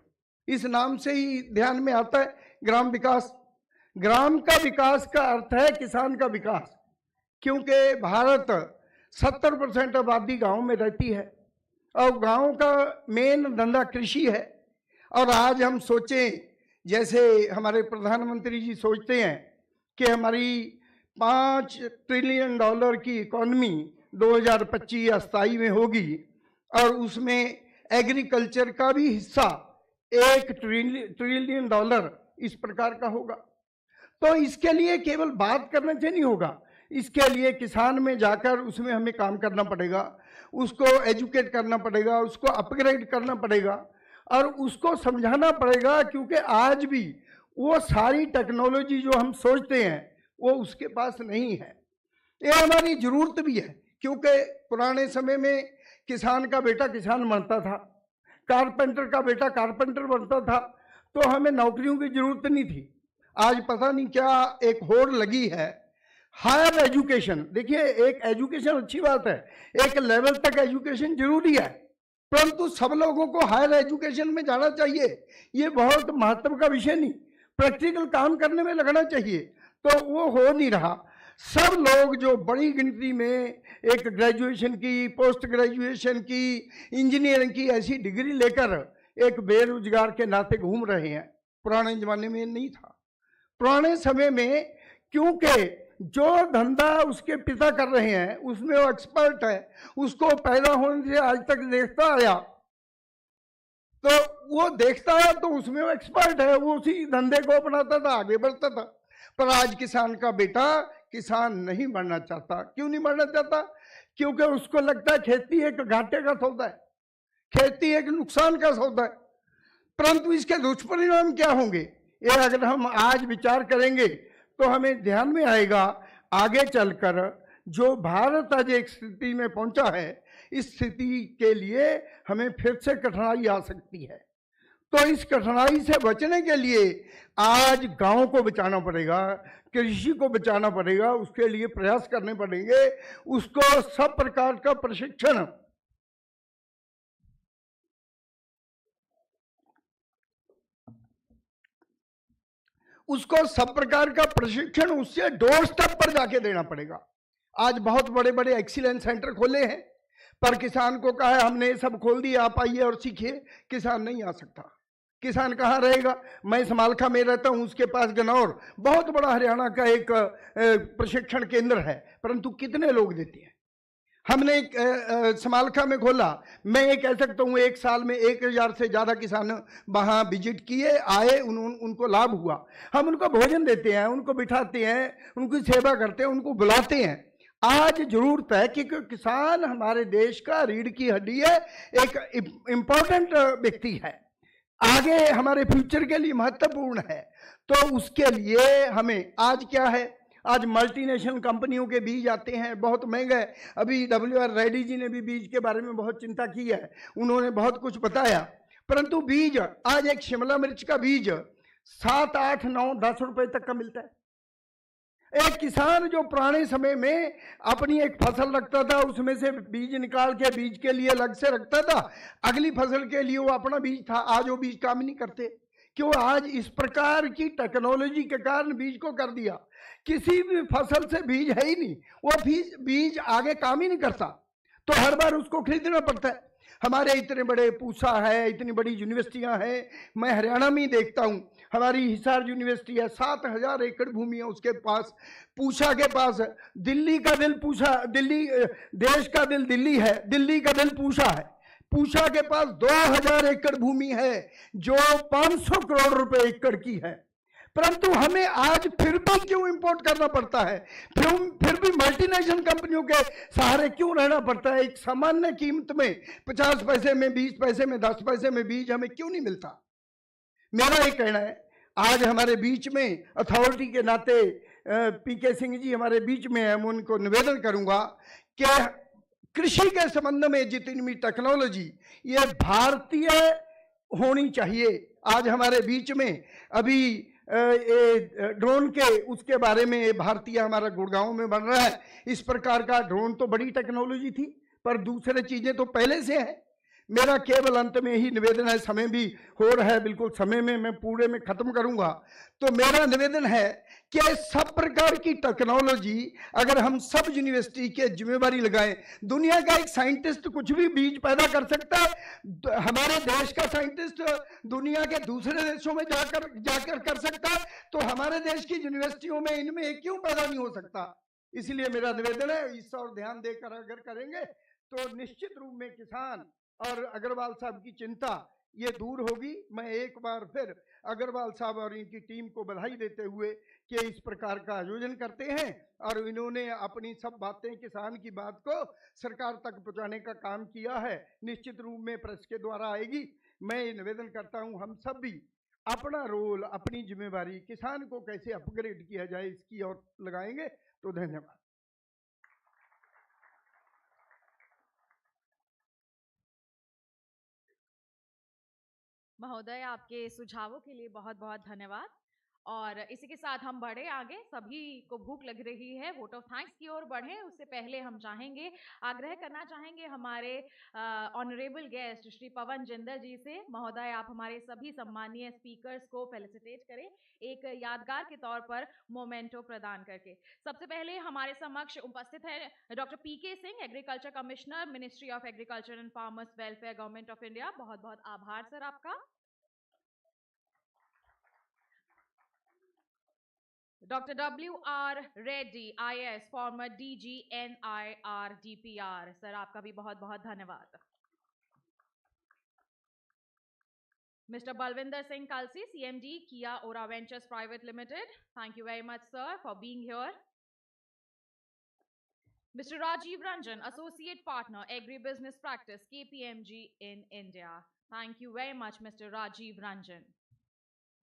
इस नाम से ही ध्यान में आता है ग्राम विकास। ग्राम का विकास का अर्थ है किसान का विकास, क्योंकि भारत 70% आबादी गांव में रहती है और गांव का मेन धंधा कृषि है। और आज हम सोचें, जैसे हमारे प्रधानमंत्री जी सोचते हैं कि हमारी $5 ट्रिलियन की इकोनॉमी 2025-27 में होगी और उसमें एग्रीकल्चर का भी हिस्सा $1 ट्रिलियन इस प्रकार का होगा। तो इसके लिए केवल बात करने से नहीं होगा, इसके लिए किसान में जाकर उसमें हमें काम करना पड़ेगा, उसको एजुकेट करना पड़ेगा, उसको अपग्रेड करना पड़ेगा और उसको समझाना पड़ेगा, क्योंकि आज भी वो सारी टेक्नोलॉजी जो हम सोचते हैं वो उसके पास नहीं है। ये हमारी जरूरत भी है, क्योंकि पुराने समय में किसान का बेटा किसान बनता था, कारपेंटर का बेटा कारपेंटर बनता था, तो हमें नौकरियों की जरूरत नहीं थी। आज पता नहीं क्या एक होड़ लगी है हायर एजुकेशन। देखिए, एक एजुकेशन अच्छी बात है, एक लेवल तक एजुकेशन जरूरी है, परंतु सब लोगों को हायर एजुकेशन में जाना चाहिए, ये बहुत महत्व का विषय नहीं, प्रैक्टिकल काम करने में लगना चाहिए, तो वो हो नहीं रहा। सब लोग जो बड़ी गिनती में एक ग्रेजुएशन की, पोस्ट ग्रेजुएशन की, इंजीनियरिंग की ऐसी डिग्री लेकर एक बेरोजगार के नाते घूम रहे हैं। पुराने जमाने में नहीं था। पुराने समय में क्योंकि जो धंधा उसके पिता कर रहे हैं उसमें वो एक्सपर्ट है, उसको पैदा होने से आज तक देखता आया, तो वो देखता है तो उसमें वो एक्सपर्ट है, वो उसी धंधे को अपनाता था, आगे बढ़ता था। पर आज किसान का बेटा किसान नहीं बनना चाहता। क्यों नहीं बनना चाहता? क्योंकि उसको लगता है खेती एक घाटे का सौदा है, खेती एक नुकसान का सौदा है। परंतु इसके दुष्परिणाम क्या होंगे, ये अगर हम आज विचार करेंगे तो हमें ध्यान में आएगा आगे चलकर जो भारत आज एक स्थिति में पहुंचा है, इस स्थिति के लिए हमें फिर से कठिनाई आ सकती है। तो इस कठिनाई से बचने के लिए आज गांव को बचाना पड़ेगा, कृषि को बचाना पड़ेगा, उसके लिए प्रयास करने पड़ेंगे, उसको सब प्रकार का प्रशिक्षण उससे डोर स्टेप पर जाके देना पड़ेगा। आज बहुत बड़े बड़े एक्सीलेंस सेंटर खोले हैं, पर किसान को कहा है हमने ये सब खोल दिया, आप आइए और सीखिए। किसान नहीं आ सकता। किसान कहाँ रहेगा? मैं समालखा में रहता हूँ, उसके पास गनौर बहुत बड़ा हरियाणा का एक प्रशिक्षण केंद्र है, परंतु कितने लोग देते हैं? हमने एक समालखा में खोला, मैं ये कह सकता हूँ एक साल में 1000 से ज़्यादा किसान वहाँ विजिट किए, आए, उनको लाभ हुआ। हम उनको भोजन देते हैं, उनको बिठाते हैं, उनकी सेवा करते हैं, उनको बुलाते हैं। आज जरूरत है कि किसान हमारे देश का रीढ़ की हड्डी है, एक इम्पोर्टेंट व्यक्ति है, आगे हमारे फ्यूचर के लिए महत्वपूर्ण है। तो उसके लिए हमें आज क्या है, आज मल्टीनेशनल कंपनियों के बीज आते हैं बहुत महंगे। अभी WR रेड्डी जी ने भी बीज के बारे में बहुत चिंता की है, उन्होंने बहुत कुछ बताया, परंतु बीज आज एक शिमला मिर्च का बीज 7, 8, 9, 10 रुपए तक का मिलता है। एक किसान जो पुराने समय में अपनी एक फसल रखता था, उसमें से बीज निकाल के बीज के लिए अलग से रखता था, अगली फसल के लिए वो अपना बीज था। आज वो बीज काम नहीं करते, क्यों? आज इस प्रकार की टेक्नोलॉजी के कारण बीज को कर दिया, किसी भी फसल से बीज है ही नहीं, वो बीज आगे काम ही नहीं करता, तो हर बार उसको खरीदना पड़ता है। हमारे इतने बड़े पूसा है, इतनी बड़ी यूनिवर्सिटियां हैं, मैं हरियाणा में ही देखता हूँ, हमारी हिसार यूनिवर्सिटी है, 7000 एकड़ भूमि है उसके पास, पूसा के पास। दिल्ली का दिल पूसा, दिल्ली देश का दिल दिल्ली है, दिल्ली का दिल पूसा है, पूसा के पास 2000 एकड़ भूमि है जो 500 करोड़ रुपए एकड़ की है, परंतु हमें आज फिर भी क्यों इंपोर्ट करना पड़ता है? फिर भी मल्टीनेशनल कंपनियों के सहारे क्यों रहना पड़ता है? एक सामान्य कीमत में 50 पैसे में, 20 पैसे में, 10 पैसे में बीज हमें क्यों नहीं मिलता? मेरा ये कहना है, आज हमारे बीच में अथॉरिटी के नाते PK सिंह जी हमारे बीच में है, मैं उनको निवेदन करूंगा कि कृषि के संबंध में जितनी भी टेक्नोलॉजी ये भारतीय होनी चाहिए। आज हमारे बीच में अभी ड्रोन के उसके बारे में भारतीय हमारा गुड़गांव में बन रहा है। इस प्रकार का ड्रोन तो बड़ी टेक्नोलॉजी थी, पर दूसरे चीजें तो पहले से है। मेरा केवल अंत में ही निवेदन है, समय भी हो रहा है, बिल्कुल समय में मैं पूरे में खत्म करूंगा, तो मेरा निवेदन है कि सब प्रकार की टेक्नोलॉजी अगर हम सब यूनिवर्सिटी के जिम्मेवारी लगाएं, दुनिया का एक साइंटिस्ट कुछ भी बीज पैदा कर सकता है, हमारे देश का साइंटिस्ट दुनिया के दूसरे देशों में जाकर कर सकता है, तो हमारे देश की यूनिवर्सिटियों में इनमें क्यों पैदा नहीं हो सकता? इसलिए मेरा निवेदन है, इस और ध्यान देकर अगर करेंगे तो निश्चित रूप में किसान और अग्रवाल साहब की चिंता ये दूर होगी। मैं एक बार फिर अग्रवाल साहब और इनकी टीम को बधाई देते हुए कि इस प्रकार का आयोजन करते हैं और इन्होंने अपनी सब बातें, किसान की बात को सरकार तक पहुंचाने का काम किया है, निश्चित रूप में प्रेस के द्वारा आएगी। मैं ये निवेदन करता हूं, हम सब भी अपना रोल, अपनी जिम्मेवारी किसान को कैसे अपग्रेड किया जाए इसकी ओर लगाएंगे। तो धन्यवाद। महोदय, आपके सुझावों के लिए बहुत बहुत धन्यवाद। और इसी के साथ हम बढ़े आगे, सभी को भूख लग रही है, वोट ऑफ थैंक्स की ओर बढ़े। उससे पहले हम चाहेंगे, आग्रह करना चाहेंगे हमारे ऑनरेबल गेस्ट श्री पवन जिंदल जी से, महोदय आप हमारे सभी सम्मानीय स्पीकर्स को फेलिसिटेट करें एक यादगार के तौर पर मोमेंटो प्रदान करके। सबसे पहले हमारे समक्ष उपस्थित है doctor PK Singh, agriculture commissioner, ministry of agriculture and farmers welfare, government of India. बहुत बहुत आभार सर आपका। Dr. WR Reddy, IS, former DG NIRDPR, sir आपका भी बहुत बहुत धन्यवाद। Mr. Balwinder Singh Kalsi, CMD, Kia Ora Ventures Private Limited, thank you very much sir for being here. Mr. Rajiv Ranjan, Associate Partner, Agribusiness Practice, KPMG in India. Thank you very much Mr. Rajiv Ranjan.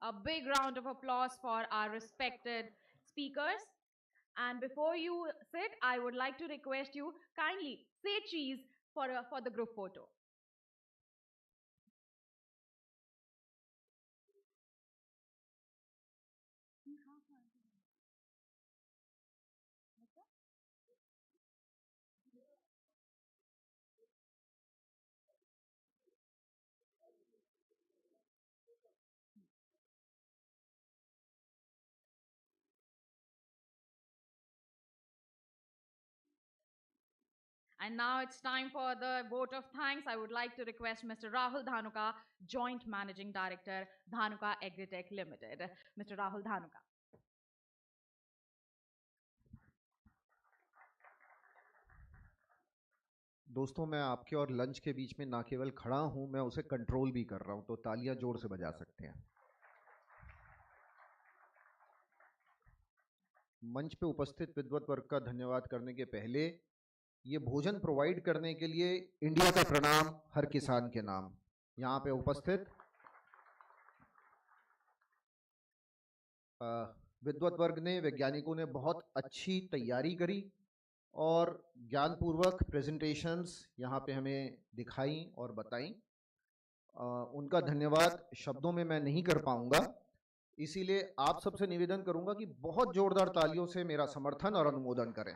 A big round of applause for our respected speakers. And before you sit, I would like to request you kindly say cheese for the group photo. And now it's time for the vote of thanks. I would like to request Mr. Rahul Dhanuka, Joint Managing Director, Dhanuka Agritech Limited. Mr. Rahul Dhanuka. दोस्तों मैं आपके और lunch के बीच में ना केवल खड़ा हूं, मैं उसे कंट्रोल भी कर रहा हूं, तो तालियां जोर से बजा सकते हैं। मंच पे उपस्थित विद्वत वर्ग का धन्यवाद करने के पहले ये भोजन प्रोवाइड करने के लिए इंडिया का प्रणाम हर किसान के नाम। यहाँ पे उपस्थित विद्वत वर्ग ने, वैज्ञानिकों ने बहुत अच्छी तैयारी करी और ज्ञानपूर्वक प्रेजेंटेशंस यहाँ पे हमें दिखाई और बताई। उनका धन्यवाद शब्दों में मैं नहीं कर पाऊंगा, इसीलिए आप सबसे निवेदन करूंगा कि बहुत जोरदार तालियों से मेरा समर्थन और अनुमोदन करें।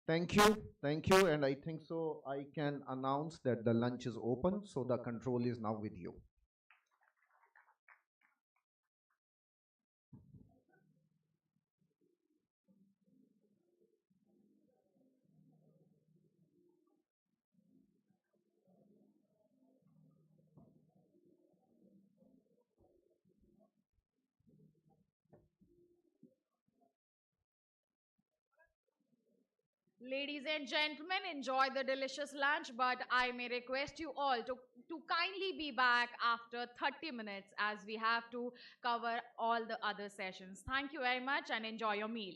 Thank you, and I think so I can announce that the lunch is open, so the control is now with you. Ladies and gentlemen, enjoy the delicious lunch, but I may request you all to kindly be back after 30 minutes as we have to cover all the other sessions. Thank you very much and enjoy your meal.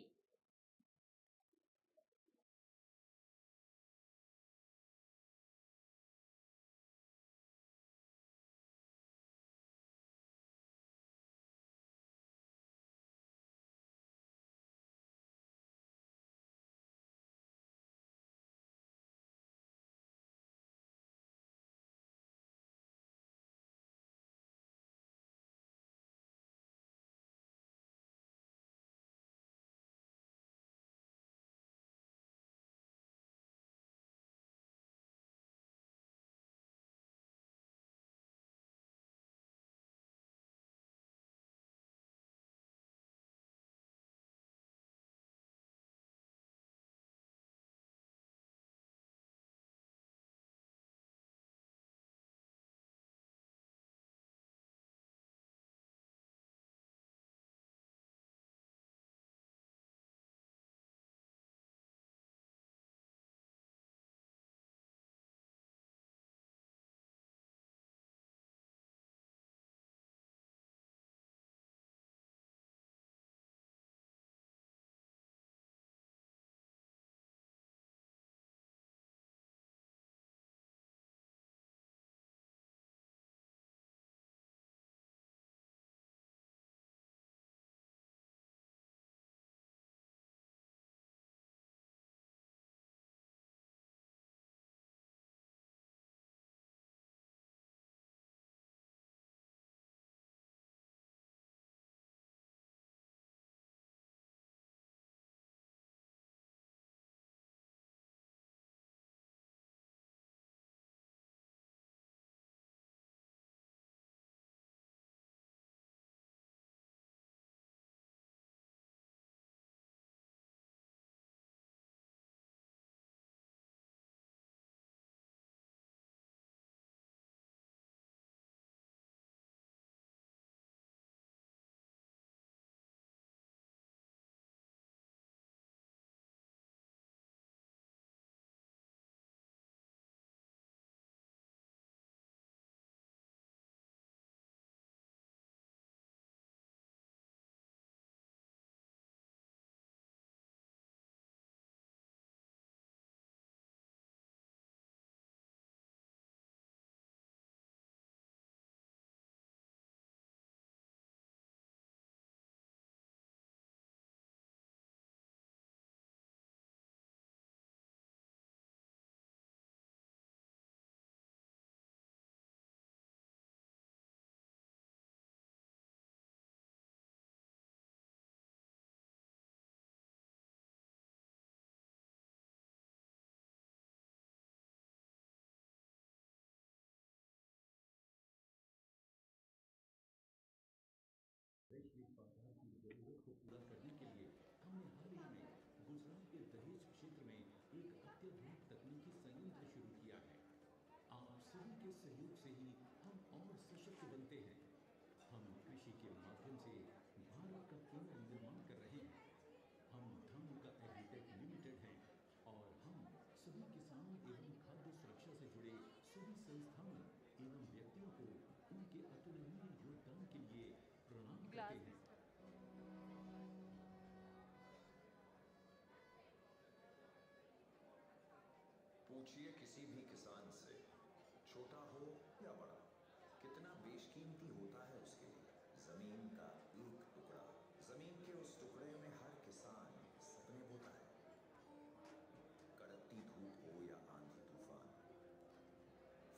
के सहयोग से ही हम और सशक्त बनते हैं। हम कृषि के माध्यम से भारत का पुनर्निर्माण कर रहे हैं। हम धानुका एग्रीटेक लिमिटेड हैं और हम सभी किसानों एवं खाद्य सुरक्षा से जुड़े सभी संस्थानों एवं व्यक्तियों को उनके अतुलनीय योगदान के लिए प्रणाम करते हैं। पूछिए किसी भी किसान से, छोटा हो या बड़ा, कितना बेशकीमती होता है उसके लिए जमीन का एक टुकड़ा। जमीन के उस टुकड़े में हर किसान सपने बोता है। कड़कती धूप हो या आंधी तूफान,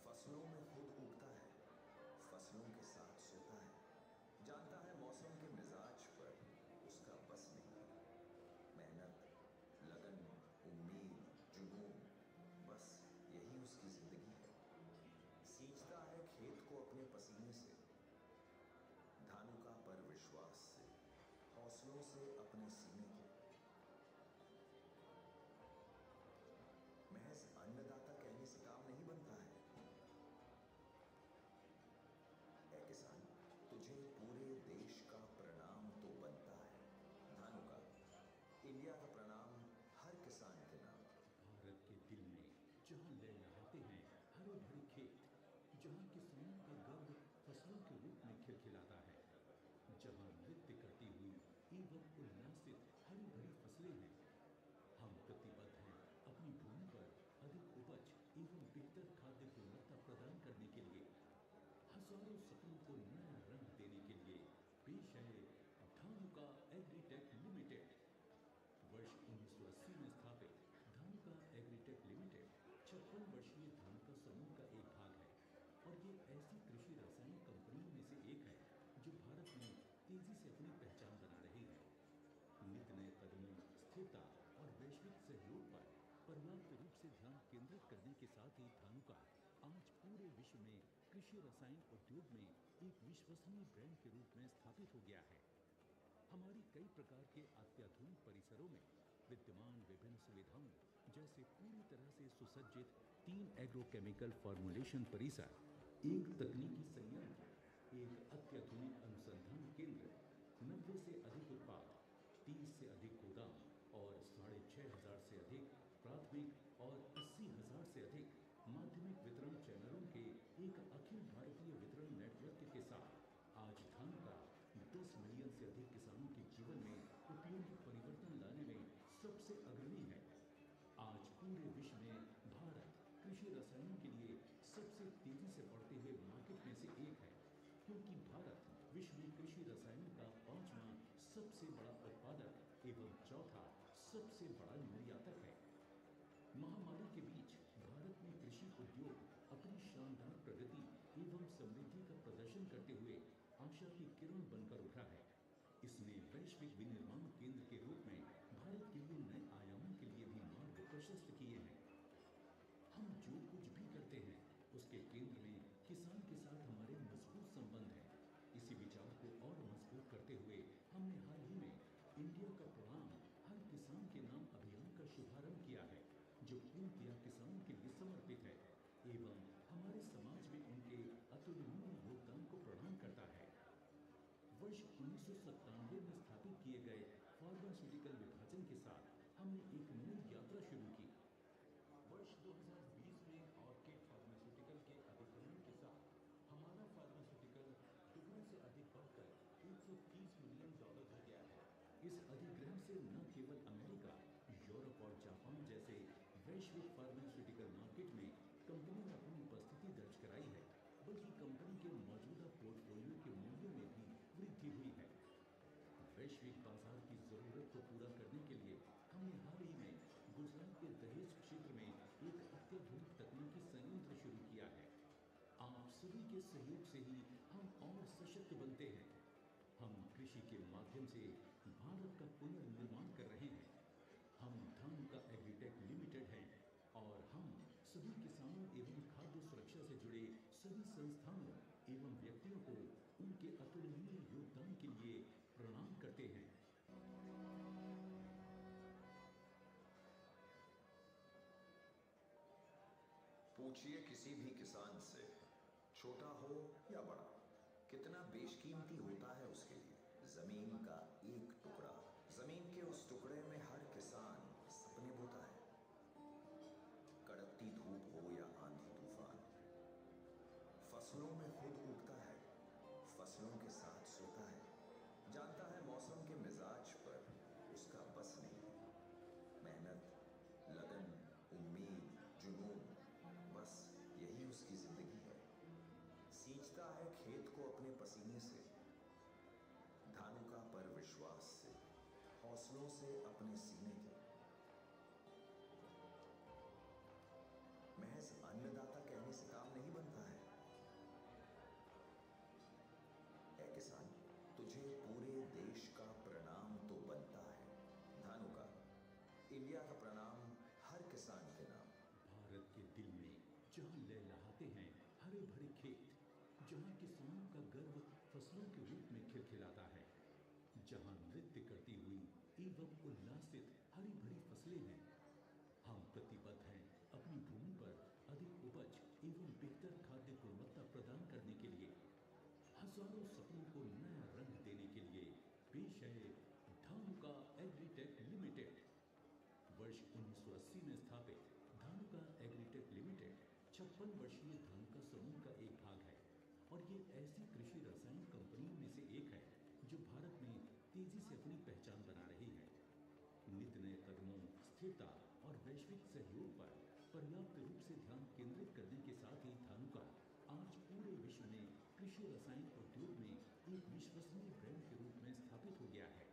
फसलों में खुद उगता है, फसलों के साथ सोता है। जानता है मौसम के मिजाज पर उसका बस नहीं। मेहनत, लगन, उम्मीद, जुनून, बस यही उसकी जिंदगी है। सींचता है खेत को अपने पसीने से, धानुका पर विश्वास से, हौसलों से अपने सीने को। महज अन्नदाता कहने से काम नहीं बनता है। ऐ किसान, तुझे पूरे देश का प्रणाम तो बनता है। धानुका, इंडिया का प्रणाम हर किसान के नाम। भारत के दिल में जहाँ लहलहाते हैं हरे भरे खेत, जहाँ किसानों का गर्व फसलों के रूप में खिलखिलाता है, जहाँ नृत्य करती हुई एवं उल्लासित हरी भरी फसलें हैं, हम प्रतिबद्ध हैं अपनी भूमि पर अधिक उपज एवं बेहतर खाद्य गुणवत्ता प्रदान करने के लिए। हजारों सपनों को नया रंग देने के लिए पेश है धानुका एग्रीटेक लिमिटेड। वर्ष 1980 में स्थापित धानुका एग्रीटेक लिमिटेड 56 वर्षीय धानुका समूह का एक भाग है और ये ऐसी कृषि रसायन कंपनियों में से एक है जो भारत में तेजी से अपनी पहचान बना रही है। नित नए कदमों, स्थिरता और वैश्विक सहयोग पर पर्याप्त रूप से ध्यान केंद्रित करने के साथ ही धानुका आज पूरे विश्व में कृषि रसायन उद्योग में एक विश्वसनीय ब्रांड के रूप में स्थापित हो गया है। हमारी कई प्रकार के अत्याधुनिक परिसरों में विद्यमान विभिन्न सुविधाओं जैसे पूरी तरह से सुसज्जित 3 एग्रोकेमिकल फॉर्मुलेशन परिसर, एक तकनीकी संयंत्र, एक अत्याधुनिक अनुसंधान केंद्र, 90 से अधिक उत्पाद, 30 से अधिक गोदाम और 6,500 से अधिक प्राथमिक और 80,000 से अधिक माध्यमिक वितरण चैनलों के एक अखिल भारतीय वितरण नेटवर्क के साथ आज धानुका 10 मिलियन से अधिक किसानों के जीवन में उपयोगी परिवर्तन लाने में सबसे अग्रणी है। आज पूरे विश्व में भारत कृषि रसायनों के लिए सबसे तेजी से बढ़ते हुए मार्केट में से एक है, क्योंकि भारत विश्व में कृषि रसायनों का 5वां सबसे बड़ा उत्पादक एवं चौथा सबसे बड़ा निर्यातक है। महामारी के बीच भारत में कृषि उद्योग अपनी शानदार प्रगति एवं समृद्धि का प्रदर्शन करते हुए आशा की किरण बनकर उठा है। इसने वैश्विक विनिर्माण केंद्र के रूप में भारत के लिए नए आयामों के लिए भी मार्ग प्रशस्त किए हैं। हम जो कुछ भी करते हैं उसके केंद्र में किसान के साथ हमारे मजबूत संबंध हैं। इसी विचार को और मजबूत करते हुए हमने हाल ही में इंडिया का प्रणाम हर किसान के नाम अभियान का शुभारंभ किया है, जो पूर्णतया किसानों के लिए समर्पित है एवं हमारे समाज में उनके अतुलनीय योगदान को प्रणाम करता है। वर्ष 1997 में स्थापित किए गए फार्मास्यूटिकल विभाजन के साथ हमने एक नई यात्रा शुरू की। वर्ष 2020 में ऑर्किड फार्मास्यूटिकल के अधिग्रहण के साथ हमारा फार्मास्यूटिकल दुगने से अधिक बढ़कर $130 मिलियन हो गया है। इस अधिग्रहण से न केवल अमेरिका, यूरोप और जापान जैसे वैश्विक फार्मास्यूटिकल मार्केट में कंपनी ने अपनी उपस्थिति दर्ज कराई है, बल्कि कंपनी के मौजूदा पोर्टफोलियो के मूल्यों में भी वृद्धि हुई है। वैश्विक बाजार की जरूरत को पूरा करने के लिए हमने हाल ही में गुजरात के दहेज क्षेत्र में एक अत्याधुनिक तकनीकी संयंत्र शुरू किया है। आप सभी के सहयोग से ही हम और सशक्त बनते हैं। हम कृषि के माध्यम से भारत का पुनर्निर्माण कर रहे हैं। हम धानुका एग्रीटेक लिमिटेड हैं और हम सभी किसानों एवं खाद्य सुरक्षा से जुड़े सभी संस्थानों एवं व्यक्तियों को उनके अतुलनीय योगदान के लिए प्रणाम करते हैं। पूछिए किसी भी किसान से, छोटा हो या बड़ा, कितना बेशकीमती होता है उसके लिए जमीन का एक टुकड़ा। जमीन के उस टुकड़े में हर किसान सपने बोता है। कड़कती धूप हो या आंधी तूफान, फसलों में खुद उगता है, फसलों के साथ सोता है। जानता है मौसम के मिजाज पर उसका बस नहीं है। मेहनत, लगन, उम्मीद, जुनून, बस यही उसकी जिंदगी है। सींचता है खेत को अपने पसीने से, धानुका पर विश्वास से, हौसलों से अपने सीने के। महज अन्नदाता कहने से काम नहीं बनता है। ऐ किसान, तुझे पूरे देश का प्रणाम तो बनता है। धानुका, इंडिया का प्रणाम हर किसान के नाम। भारत के दिल में जहाँ लहलहाते हैं हरे भरे खेत, जहाँ किसानों का गर्व फसलों के रूप में खिलखिलाता है, जहाँ नृत्य करती हुई एवं उल्लासित हरी भरी फसलें हैं, हम प्रतिबद्ध हैं अपनी भूमि पर अधिक उपज एवं बेहतर खाद्य गुणवत्ता प्रदान करने के लिए। हजारों सपनों को नया रंग देने के लिए पेश है धानुका एग्रीटेक लिमिटेड। वर्ष 1980 में स्थापित धानुका एग्रीटेक लिमिटेड 56 वर्षीय धानुका समूह का एक भाग है और ये ऐसी कृषि रसायन कंपनियों में से एक है जो भारत में तेजी से अपनी पहचान बना रही है। नित नए कदमों, स्थिरता और वैश्विक सहयोग पर पर्याप्त रूप से ध्यान केंद्रित करने के साथ ही धानुका आज पूरे विश्व में कृषि रसायन उद्योग में एक विश्वसनीय ब्रांड के रूप में स्थापित हो गया है।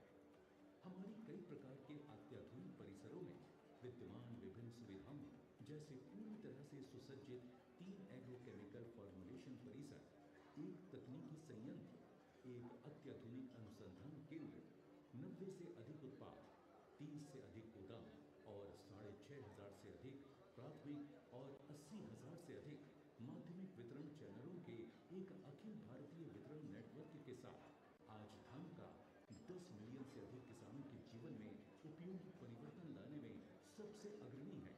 हमारी कई प्रकार के अत्याधुनिक परिसरों में विद्यमान विभिन्न सुविधाओं जैसे पूरी तरह से सुसज्जित 3 एग्रोकेमिकल फॉर्मुलेशन परिसर, एक तकनीकी संयंत्र, एक अत्याधुनिक अनुसंधान केंद्र, 90 से अधिक उत्पाद, 30 से अधिक गोदाम और 6,500 से अधिक प्राथमिक और 80,000 से अधिक माध्यमिक वितरण चैनलों के एक अखिल भारतीय वितरण नेटवर्क के साथ आज धानुका 10 मिलियन से अधिक किसानों के जीवन में उपयोगी परिवर्तन लाने में सबसे अग्रणी है।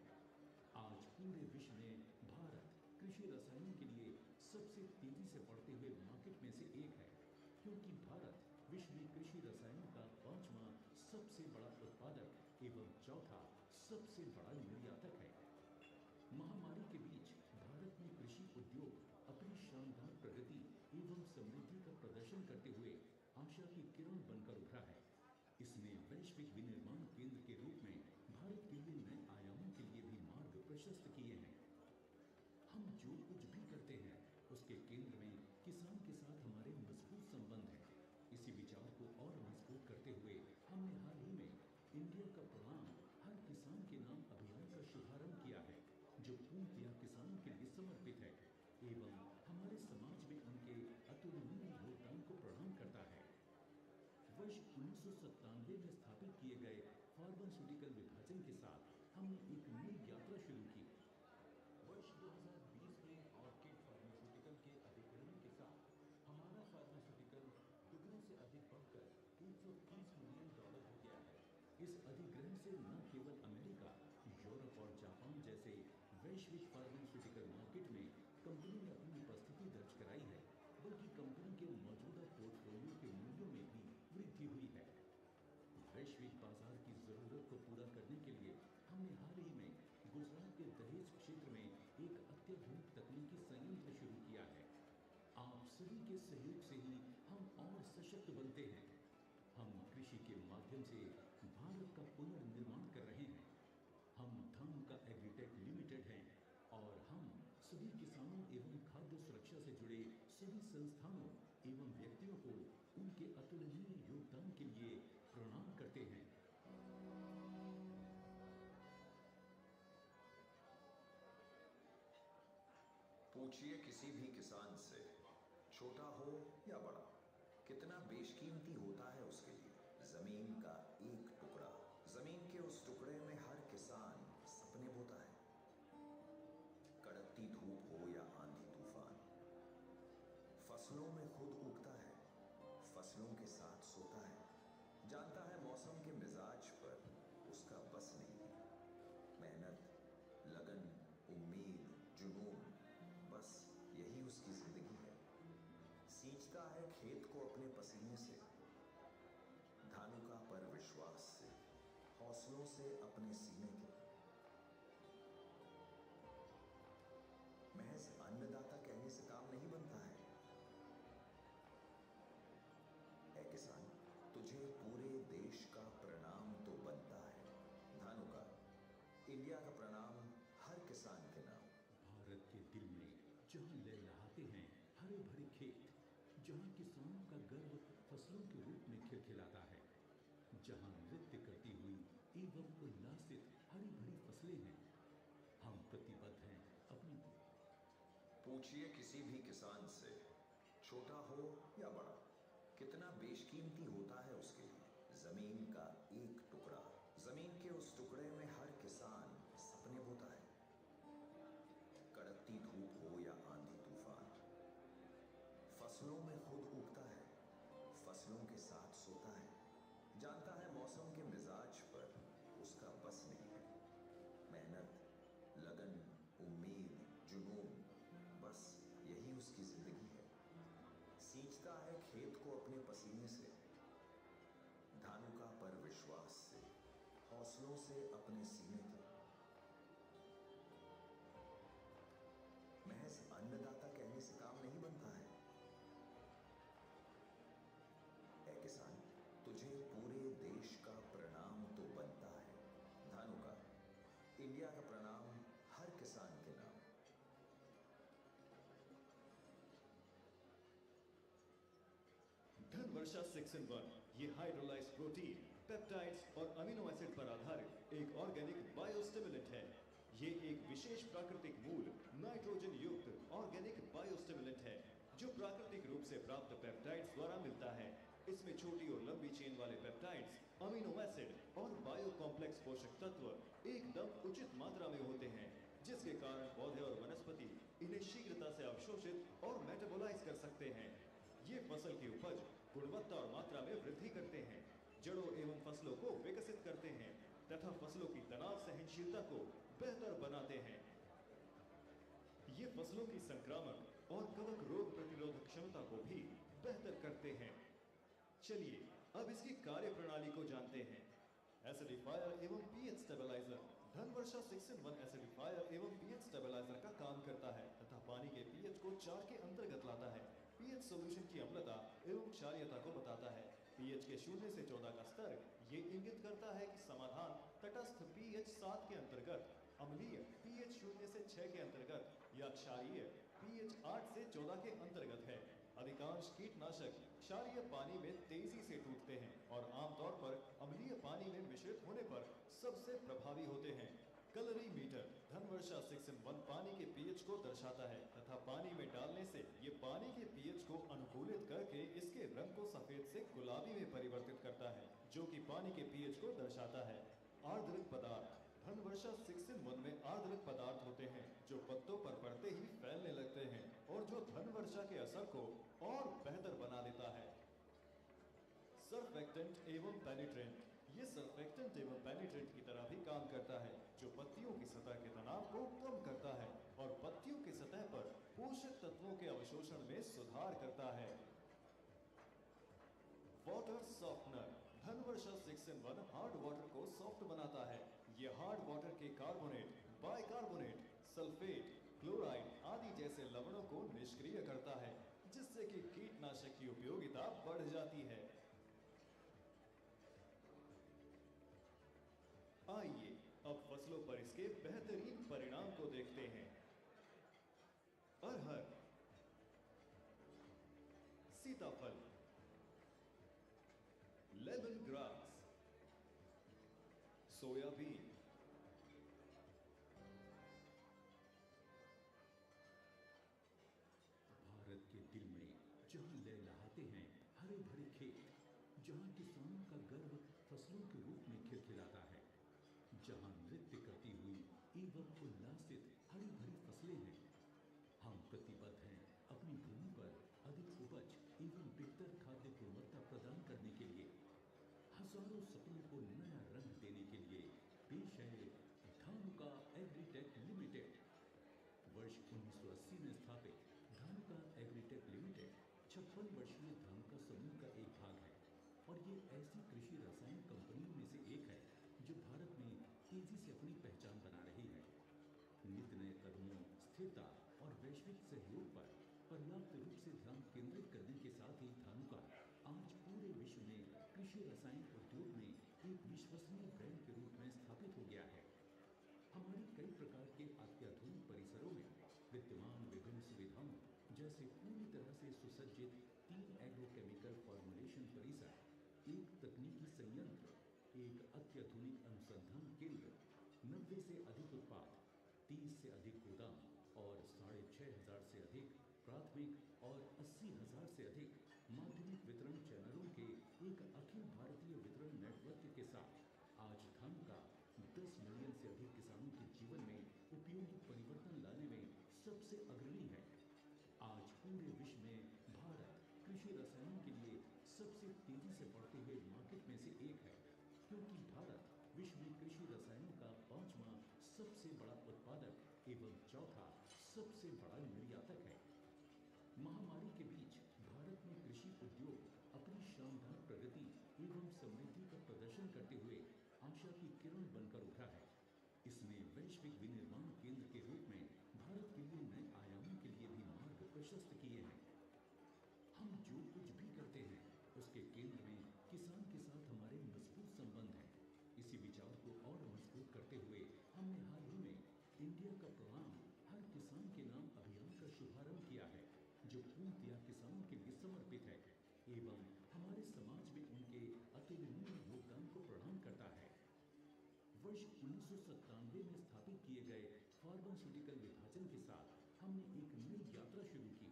आज पूरे विश्व में भारत कृषि रसायनों के लिए सबसे तेजी से बढ़ते हुए मार्केट में से एक है, क्योंकि भारत विश्व में कृषि रसायनों का 5वां सबसे बड़ा उत्पादक एवं चौथा सबसे बड़ा निर्यातक है। महामारी के बीच भारत में कृषि उद्योग अपनी शानदार प्रगति एवं समृद्धि का प्रदर्शन करते हुए आशा की किरण बनकर उभरा है। इसने वैश्विक विनिर्माण केंद्र के रूप में भारत के लिए नए आयामों के लिए भी मार्ग प्रशस्त किए हैं। हम जो कुछ भी करते हैं उसके केंद्र में किसान के साथ हमारे मजबूत संबंध हैं। इसी विचार को और मजबूत करते हुए हमने हाल ही में इंडिया का प्रणाम हर किसान के नाम अभियान का शुभारंभ किया है, जो पूर्णतया किसानों के लिए समर्पित है एवं हमारे समाज में उनके अतुलनीय योगदान को प्रणाम करता है। वर्ष 1997 में स्थापित किए गए फार्मास्यूटिकल विभाजन के साथ हमने एक नई यात्रा शुरू की। वर्ष 2020 में ऑर्किड फार्मास्यूटिकल के अधिग्रहण के साथ हमारा फार्मास्यूटिकल दुगने से अधिक बढ़कर $130 मिलियन हो गया है। इस अधिग्रहण से न केवल अमेरिका, यूरोप और जापान जैसे वैश्विक फार्मास्यूटिकल मार्केट में कंपनी ने अपनी उपस्थिति दर्ज कराई है, बल्कि कंपनी के मौजूदा पोर्टफोलियो के मूल्यों में भी वृद्धि हुई है। वैश्विक बाजार की जरूरत को पूरा करने के लिए हमने हाल ही में गुजरात के दहेज क्षेत्र में एक अत्याधुनिक तकनीकी संयंत्र शुरू किया है। आप सभी के सहयोग से ही हम और सशक्त बनते हैं। हम कृषि के माध्यम से भारत का पुनर्निर्माण कर रहे हैं। हम धानुका एग्रीटेक लिमिटेड हैं और हम सभी किसानों एवं खाद्य सुरक्षा से जुड़े सभी संस्थानों एवं व्यक्तियों को उनके अतुलनीय योगदान के लिए प्रणाम करते हैं। पूछिए किसी भी किसान से, छोटा हो या बड़ा, कितना बेशकीमती होता है उसके लिए जमीन का एक टुकड़ा। जमीन के उस टुकड़े में हर किसान सपने बोता है। कड़कती धूप हो या आंधी तूफान, फसलों में खुद उगता है, फसलों के साथ सोता है। जानता है मौसम के मिजाज पर उसका बस नहीं है। मेहनत, लगन, उम्मीद, जुनून, बस यही उसकी जिंदगी फसलों से अपने सीने के महज अन्नदाता कहने से काम नहीं बनता है। ऐ किसान, तुझे पूरे देश का प्रणाम तो बनता है। धानु का, इंडिया का प्रणाम हर किसान के नाम। भारत के दिल में जहाँ लहलहाते हैं हरे भरे खेत, जहाँ किसानों का गर्व फसलों के रूप में खिलखिलाता है, जहाँ नृत्य करती हुई एवं उल्लासित हरी भरी फसलें हैं, हम प्रतिबद्ध हैं अपनी। पूछिए किसी भी किसान से, छोटा हो या बड़ा, कितना बेशकीमती होता है उसके लिए जमीन का एक टुकड़ा। जमीन के उस टुकड़े में हर किसान सपने बोता है। कड़कती धूप हो या आंधी तूफान, फसलों में खुद उगता है, फसलों के साथ सोता है। जानता है मौसम के मिजाज पर उसका बस नहीं है। मेहनत, लगन, उम्मीद, जुनून, बस यही उसकी जिंदगी है। सींचता है खेत को अपने पसीने से, धानुका पर विश्वास से, हौसलों से अपने सीने के। महज अन्नदाता कहने से काम नहीं बनता है। ऐ किसान, तुझे पूरे देश का प्रणाम तो बनता है। धानुका, इंडिया का प्रणाम हर किसान के नाम। धन वर्षा 6 in 1 ये हाइड्रोलाइज्ड प्रोटीन, पेप्टाइड्स और अमीनो एसिड पर आधारित एक ऑर्गेनिक बायोस्टिमुलेंट है। ये एक विशेष प्राकृतिक मूल नाइट्रोजन युक्त ऑर्गेनिक बायोस्टिमुलेंट है जो प्राकृतिक रूप से प्राप्त पेप्टाइड्स द्वारा मिलता है। इसमें छोटी और लंबी चेन वाले पेप्टाइड्स, अमीनो एसिड और बायो कॉम्प्लेक्स पोषक तत्व एकदम उचित मात्रा में होते हैं, जिसके कारण पौधे और वनस्पति इन्हें शीघ्रता से अवशोषित और मेटाबोलाइज कर सकते हैं। ये फसल की उपज, गुणवत्ता और मात्रा में वृद्धि करते हैं, जड़ों एवं फसलों को विकसित करते हैं तथा फसलों की तनाव सहनशीलता को बेहतर बनाते हैं। ये फसलों की संक्रामक और कवक रोग प्रतिरोधक क्षमता को भी बेहतर करते हैं। चलिए अब इसकी कार्य प्रणाली को जानते हैं। एसिडिफायर एवं पीएच स्टेबलाइजर। धन वर्षा 6 in 1 एसिडिफायर एवं पीएच स्टेबलाइजर का काम करता है तथा पानी के पीएच को 4 के अंतर्गत लाता है। पीएच सॉल्यूशन की अम्लता एवं क्षारीयता को बताता है। पीएच के 0 से 14 का स्तर ये इंगित करता है कि समाधान तटस्थ पीएच 7 के अंतर्गत, अम्लीय पीएच 0 से 6 के अंतर्गत या क्षारीय पीएच 8 से 14 के अंतर्गत है। अधिकांश कीटनाशक क्षारीय पानी में तेजी से टूटते हैं और आमतौर पर अम्लीय पानी में मिश्रित होने पर सबसे प्रभावी होते हैं। कलरीमीटर धन वर्षा 6 in 1 पानी के पीएच को दर्शाता है तथा पानी में डालने से ये पानी के पीएच को अनुकूलित करके इसके रंग को सफेद से गुलाबी में परिवर्तित करता है, जो कि पानी के पीएच को दर्शाता है। आर्द्रक पदार्थ धन वर्षा 6 in 1 में आर्द्रक पदार्थ होते हैं जो पत्तों पर पड़ते ही फैलने लगते हैं और जो धन वर्षा के असर को और बेहतर बना देता है। सर्फेक्टेंट एवं पेनिट्रेंट। ये सर्फेक्टेंट एवं पेनिट्रेंट की तरह भी काम करता है, जो पत्तियों की सतह के तनाव को कम करता है और पत्तियों की सतह पर पोषक तत्वों के अवशोषण में सुधार करता है। वाटर सॉफ्टनर धन वर्षा 6 in 1 हार्ड वाटर को सॉफ्ट बनाता है। ये हार्ड वाटर के कार्बोनेट, बाइकार्बोनेट, सल्फेट, क्लोराइड आदि जैसे लवणों को निष्क्रिय करता है, जिससे कि कीटनाशक की उपयोगिता बढ़ जाती है। आइए अब फसलों पर इसके बेहतरीन परिणाम को देखते हैं। अरहर, सीताफल, लेमन ग्रास, सोयाबीन, भारत के दिल में जहाँ लहलहाते हैं हरे भरे खेत, जहाँ किसानों का गर्व फसलों के रूप में खिलखिलाता है, जहाँ नृत्य करती हुई एवं उल्लासित हरी भरी फसलें हैं, हम प्रतिबद्ध हैं अपनी भूमि पर अधिक उपज एवं बेहतर खाद्य गुणवत्ता प्रदान करने के लिए। हजारों सपनों को नया रंग देने के लिए पेश है धानुका एग्रीटेक लिमिटेड। वर्ष 1980 में स्थापित धानुका एग्रीटेक लिमिटेड 56 वर्षीय धानुका समूह का एक भाग है और ये ऐसी कृषि रसायन कंपनियों में से एक है जो भारत में तेजी से अपनी पहचान बना रही है। नित नए कदमों, स्थिरता और वैश्विक सहयोग पर पर्याप्त रूप से ध्यान केंद्रित करने के साथ ही धानुका आज पूरे विश्व में कृषि रसायन उद्योग में एक विश्वसनीय ब्रांड के रूप में स्थापित हो गया है। हमारी कई प्रकार के अत्याधुनिक परिसरों में विद्यमान विभिन्न सुविधाओं जैसे पूरी तरह से सुसज्जित 3 एग्रोकेमिकल फॉर्मुलेशन परिसर, एक तकनीकी संयंत्र, एक अत्याधुनिक अनुसंधान केंद्र, 90 से अधिक उत्पाद, 30 से अधिक गोदाम और 6,500 से अधिक प्राथमिक और 80,000 से अधिक माध्यमिक वितरण चैनलों के एक अखिल भारतीय वितरण नेटवर्क के साथ आज धानुका 10 मिलियन से अधिक किसानों के जीवन में उपयोगी परिवर्तन लाने में सबसे अग्रणी है। आज पूरे विश्व में भारत कृषि रसायनों के लिए सबसे तेजी से बढ़ते हुए मार्केट में से एक है, क्योंकि भारत विश्व में कृषि रसायनों का 5वां सबसे बड़ा उत्पादक एवं चौथा सबसे बड़ा निर्यातक है। महामारी के बीच भारत में कृषि उद्योग अपनी शानदार प्रगति एवं समृद्धि का प्रदर्शन करते हुए आशा की किरण बनकर उठा है। इसने वैश्विक विनिर्माण केंद्र के रूप में भारत के लिए नए आयामों के लिए भी मार्ग प्रशस्त किए हैं। हम जो कुछ भी करते हैं उसके केंद्र में किसान के साथ हमारे मजबूत संबंध हैं। इसी विचार को और मजबूत करते हुए हमने हाल ही में इंडिया का प्रणाम हर किसान के नाम अभियान का शुभारंभ किया है, जो पूर्णतया किसानों के लिए समर्पित है एवं हमारे समाज में उनके अतुलनीय योगदान को प्रणाम करता है। वर्ष 1997 में स्थापित किए गए फार्मास्यूटिकल विभाजन के साथ हमने एक नई यात्रा शुरू की।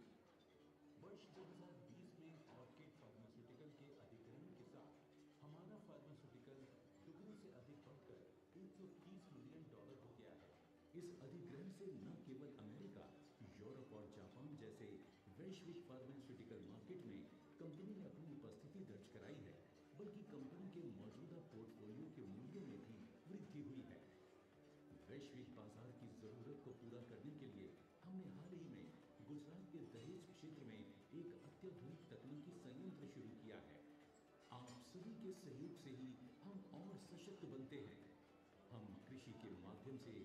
वर्ष 2020 में ऑर्किड फार्मास्यूटिकल के अधिग्रहण के साथ हमारा फार्मास्यूटिकल दुगने से अधिक बढ़कर $130 मिलियन हो गया है। इस अधिग्रहण से न केवल अमेरिका, यूरोप और जापान जैसे वैश्विक फार्मास्यूटिकल मार्केट में कंपनी ने अपनी उपस्थिति दर्ज कराई है, बल्कि कंपनी के मौजूदा पोर्टफोलियो के मूल्यों में भी वृद्धि हुई है। वैश्विक बाजार की जरूरत को पूरा करने के लिए हमने हाल ही में गुजरात के दहेज क्षेत्र में एक अत्याधुनिक तकनीकी संयंत्र शुरू किया है। आप सभी के सहयोग से ही हम और सशक्त बनते हैं। हम कृषि के माध्यम से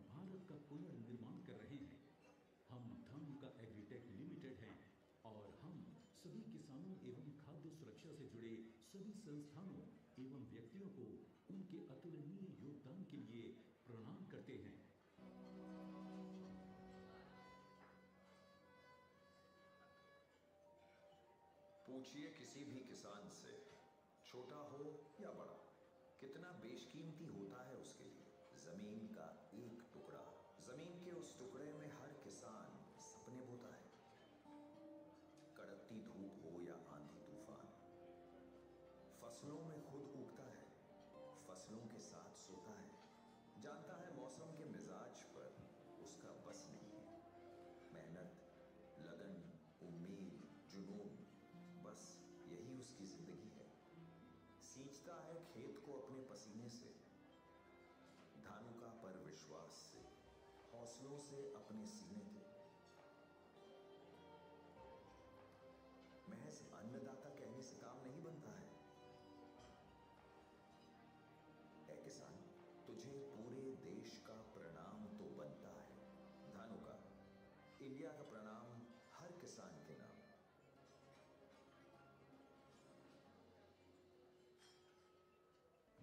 भारत का पुनर्निर्माण कर रहे हैं। हम धानुका एग्रीटेक लिमिटेड हैं और हम सभी किसानों एवं खाद्य सुरक्षा से जुड़े सभी संस्थानों एवं व्यक्तियों को उनके अतुलनीय योगदान के लिए प्रणाम करते हैं। पूछिए किसी भी किसान से, छोटा हो या बड़ा, कितना बेशकीमती होता है उसके लिए जमीन का एक टुकड़ा। जमीन के उस टुकड़े में हर किसान सपने बोता है। कड़कती धूप हो या आंधी तूफान, फसलों में खुद उगता है, फसलों के साथ सोता है, जानता है मौसम के मिजाज पर उसका बस नहीं है। मेहनत, लगन, उम्मीद, जुनून, बस यही उसकी जिंदगी है। सींचता है खेत को अपने पसीने से, धानुका पर विश्वास से, हौसलों से अपने सीने के। महज अन्नदाता कहने से काम नहीं बनता है। ऐ किसान, तुझे पूरे देश का प्रणाम तो बनता है। धानुका, इंडिया का प्रणाम हर किसान के नाम।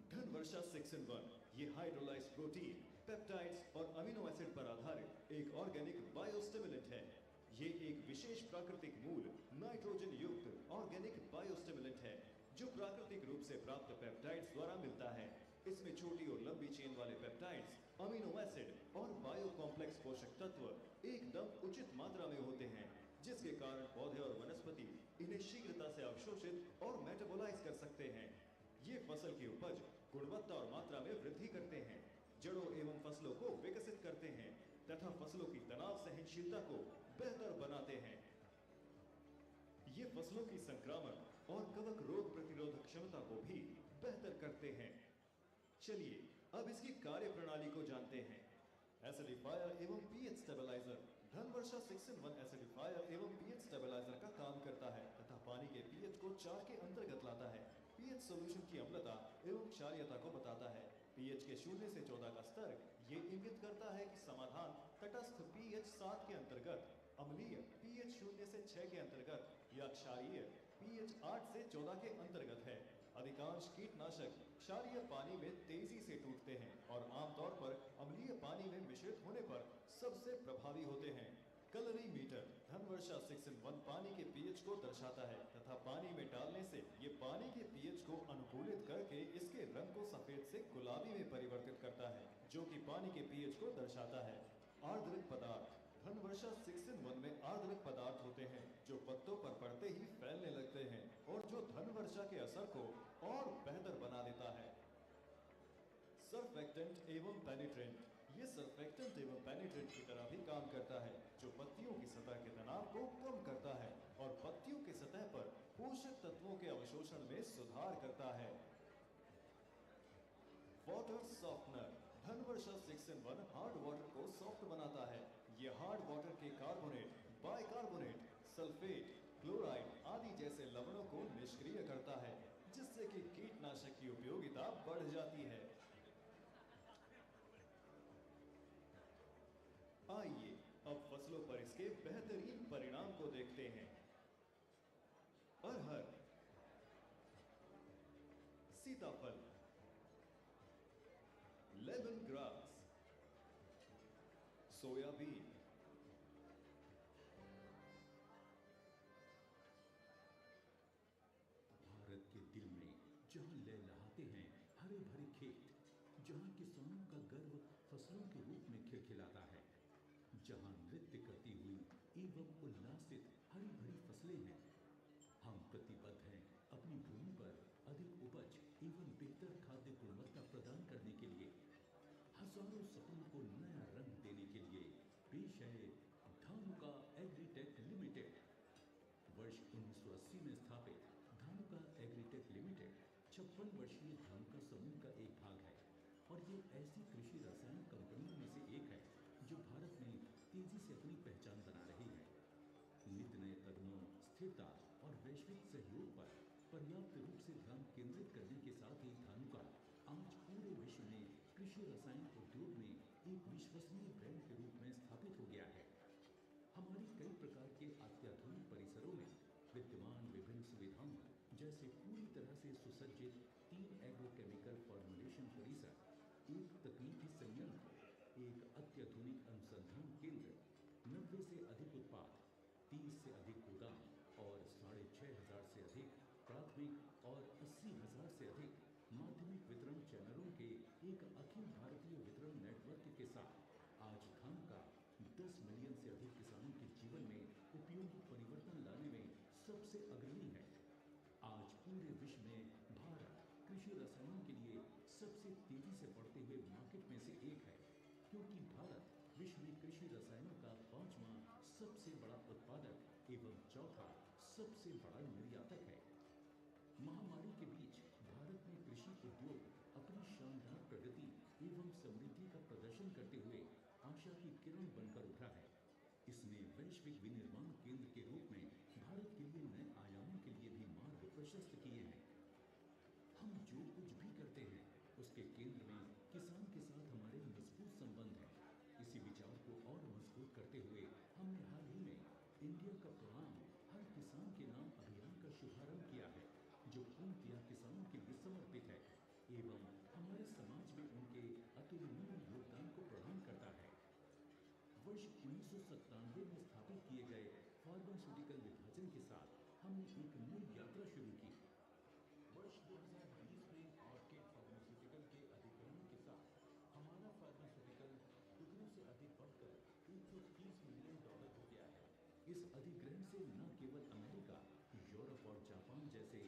धन वर्षा 6 in 1 ये हाइड्रोलाइज्ड प्रोटीन, पेप्टाइड्स और अमीनो एसिड पर आधारित एक ऑर्गेनिक बायोस्टिमुलेंट है। ये एक विशेष प्राकृतिक मूल नाइट्रोजन युक्त ऑर्गेनिक बायोस्टिमुलेंट है, जो प्राकृतिक रूप से प्राप्त पेप्टाइड्स द्वारा मिलता है। इसमें छोटी और लंबी चेन वाले पेप्टाइड्स, अमीनो एसिड और बायो कॉम्प्लेक्स पोषक तत्व एकदम उचित मात्रा में होते हैं, जिसके कारण पौधे और वनस्पति इन्हें शीघ्रता से अवशोषित और मेटाबोलाइज कर सकते हैं। ये फसल की उपज, गुणवत्ता और मात्रा में वृद्धि करते हैं, जड़ों एवं फसलों को विकसित करते हैं तथा फसलों की तनाव सहनशीलता को बेहतर बनाते हैं। ये फसलों की संक्रामक और कवक रोग प्रतिरोधक क्षमता को भी बेहतर करते हैं। चलिए अब इसकी कार्य प्रणाली को जानते हैं। एसिडिफायर एवं पीएच स्टेबलाइजर धन वर्षा 6 in 1 एसिडिफायर एवं पीएच स्टेबलाइजर का काम करता है तथा पानी के पीएच को 4 के अंतर्गत लाता है। पीएच सॉल्यूशन की अम्लता एवं क्षारीयता को बताता है। पीएच के 0 से 14 का स्तर ये इंगित करता है कि समाधान तटस्थ पीएच 7 के अंतर्गत, अम्लीय पीएच 0 से 6 के अंतर्गत या क्षारीय पीएच 8 से 14 के अंतर्गत है। अधिकांश कीटनाशक क्षारीय पानी में तेजी से टूटते हैं और आमतौर पर अम्लीय पानी में मिश्रित होने पर सबसे प्रभावी होते हैं। कलरीमीटर धनवर्षा 6-in-1 पानी के पीएच को दर्शाता है तथा पानी में डालने से ये पानी के पीएच को अनुकूलित करके इसके रंग को सफेद से गुलाबी में परिवर्तित करता है, जो कि पानी के पीएच को दर्शाता है। आर्द्रक पदार्थ धनवर्षा 6-in-1 में आर्द्रक पदार्थ होते हैं जो पत्तों पर पड़ते ही फैलने लगते हैं और जो धनवर्षा के असर को और बेहतर बना देता है। सर्फेक्टेंट एवं पेनिट्रेंट ये सर्फेक्टेंट एवं पेनिट्रेंट की तरह भी काम करता है, जो पत्तियों की सतह के तनाव को कम करता है और पत्तियों की सतह पर पोषक तत्वों के अवशोषण में सुधार करता है। Water softener Dhanvarsha 6-in-1 hard water को सॉफ्ट बनाता है। ये हार्ड वाटर के कार्बोनेट, बाइकार्बोनेट, सल्फेट, क्लोराइड आदि जैसे लवणों को निष्क्रिय करता है, जिससे कि कीटनाशक की उपयोगिता बढ़ जाती है। आइए अब फसलों पर इसके बेहतरीन परिणाम को देखते हैं। अरहर, सीताफल, लेमन ग्रास, सोयाबीन, भारत के दिल में जहां लहलहाते हैं हरे भरे खेत, जहां किसानों का गर्व फसलों के रूप में खिलखिलाता है, जहां नृत्य करती हुई एवं उल्लासित हरी भरी फसलें हैं, हम प्रतिबद्ध हैं अपनी भूमि पर अधिक उपज एवं बेहतर खाद्य गुणवत्ता प्रदान करने के लिए। हजारों सपनों को नया रंग देने के लिए पेश है धानुका एग्रीटेक लिमिटेड। वर्ष 1980 में स्थापित धानुका एग्रीटेक लिमिटेड 56 वर्षीय धानुका समूह का एक भाग है और ये ऐसी कृषि रसायन कंपनियों में से एक है जो भारत में तेजी से अपनी पहचान बना रही है। नित नए कदमों, स्थिरता और वैश्विक सहयोग पर पर्याप्त रूप से ध्यान केंद्रित करने के साथ ही धानुका आज पूरे विश्व में कृषि रसायन उद्योग में एक विश्वसनीय ब्रांड के रूप में स्थापित हो गया है। हमारी कई प्रकार के अत्याधुनिक परिसरों में विद्यमान विभिन्न सुविधाओं जैसे पूरी तरह से सुसज्जित 3 एग्रोकेमिकल फॉर्मुलेशन परिसर, एक तकनीकी संयंत्र, एक अत्याधुनिक अनुसंधान केंद्र, 90 से अधिक उत्पाद, 30 से अधिक गोदाम और 6,500 से अधिक प्राथमिक और 80,000 से अधिक माध्यमिक वितरण चैनलों के एक अखिल भारतीय वितरण नेटवर्क के साथ आज धानुका 10 मिलियन से अधिक किसानों के जीवन में उपयोगी परिवर्तन लाने में सबसे अग्रणी है। आज पूरे विश्व में भारत कृषि रसायनों के लिए सबसे तेजी से बढ़ते हुए मार्केट में से एक है, क्योंकि भारत विश्व में कृषि रसायनों का 5वां सबसे बड़ा उत्पादक एवं चौथा सबसे बड़ा निर्यातक है। महामारी के बीच भारत में कृषि उद्योग अपनी शानदार प्रगति एवं समृद्धि का प्रदर्शन करते हुए आशा की किरण बनकर उठा है। इसने वैश्विक विनिर्माण केंद्र के रूप में भारत के लिए नए आयामों के लिए भी मार्ग प्रशस्त किए हैं। हम जो कुछ भी करते हैं उसके केंद्र में किसान के साथ हमारे मजबूत संबंध हैं। इसी विचार को और मजबूत करते हुए हमने हाल ही में इंडिया का प्रणाम हर किसान के नाम अभियान का शुभारंभ किया है, जो पूर्णतया किसानों के लिए समर्पित है एवं हमारे समाज में उनके अतुलनीय योगदान को प्रदान करता है। वर्ष 1997 में स्थापित किए गए फार्मास्यूटिकल विभाजन के साथ हमने एक नई यात्रा शुरू की। वर्ष 2020 में ऑर्किड फार्मास्यूटिकल के अधिग्रहण के साथ हमारा फार्मास्यूटिकल दुगने से अधिक बढ़कर $130 मिलियन हो गया है। इस अधिग्रहण से न केवल अमेरिका, यूरोप और जापान जैसे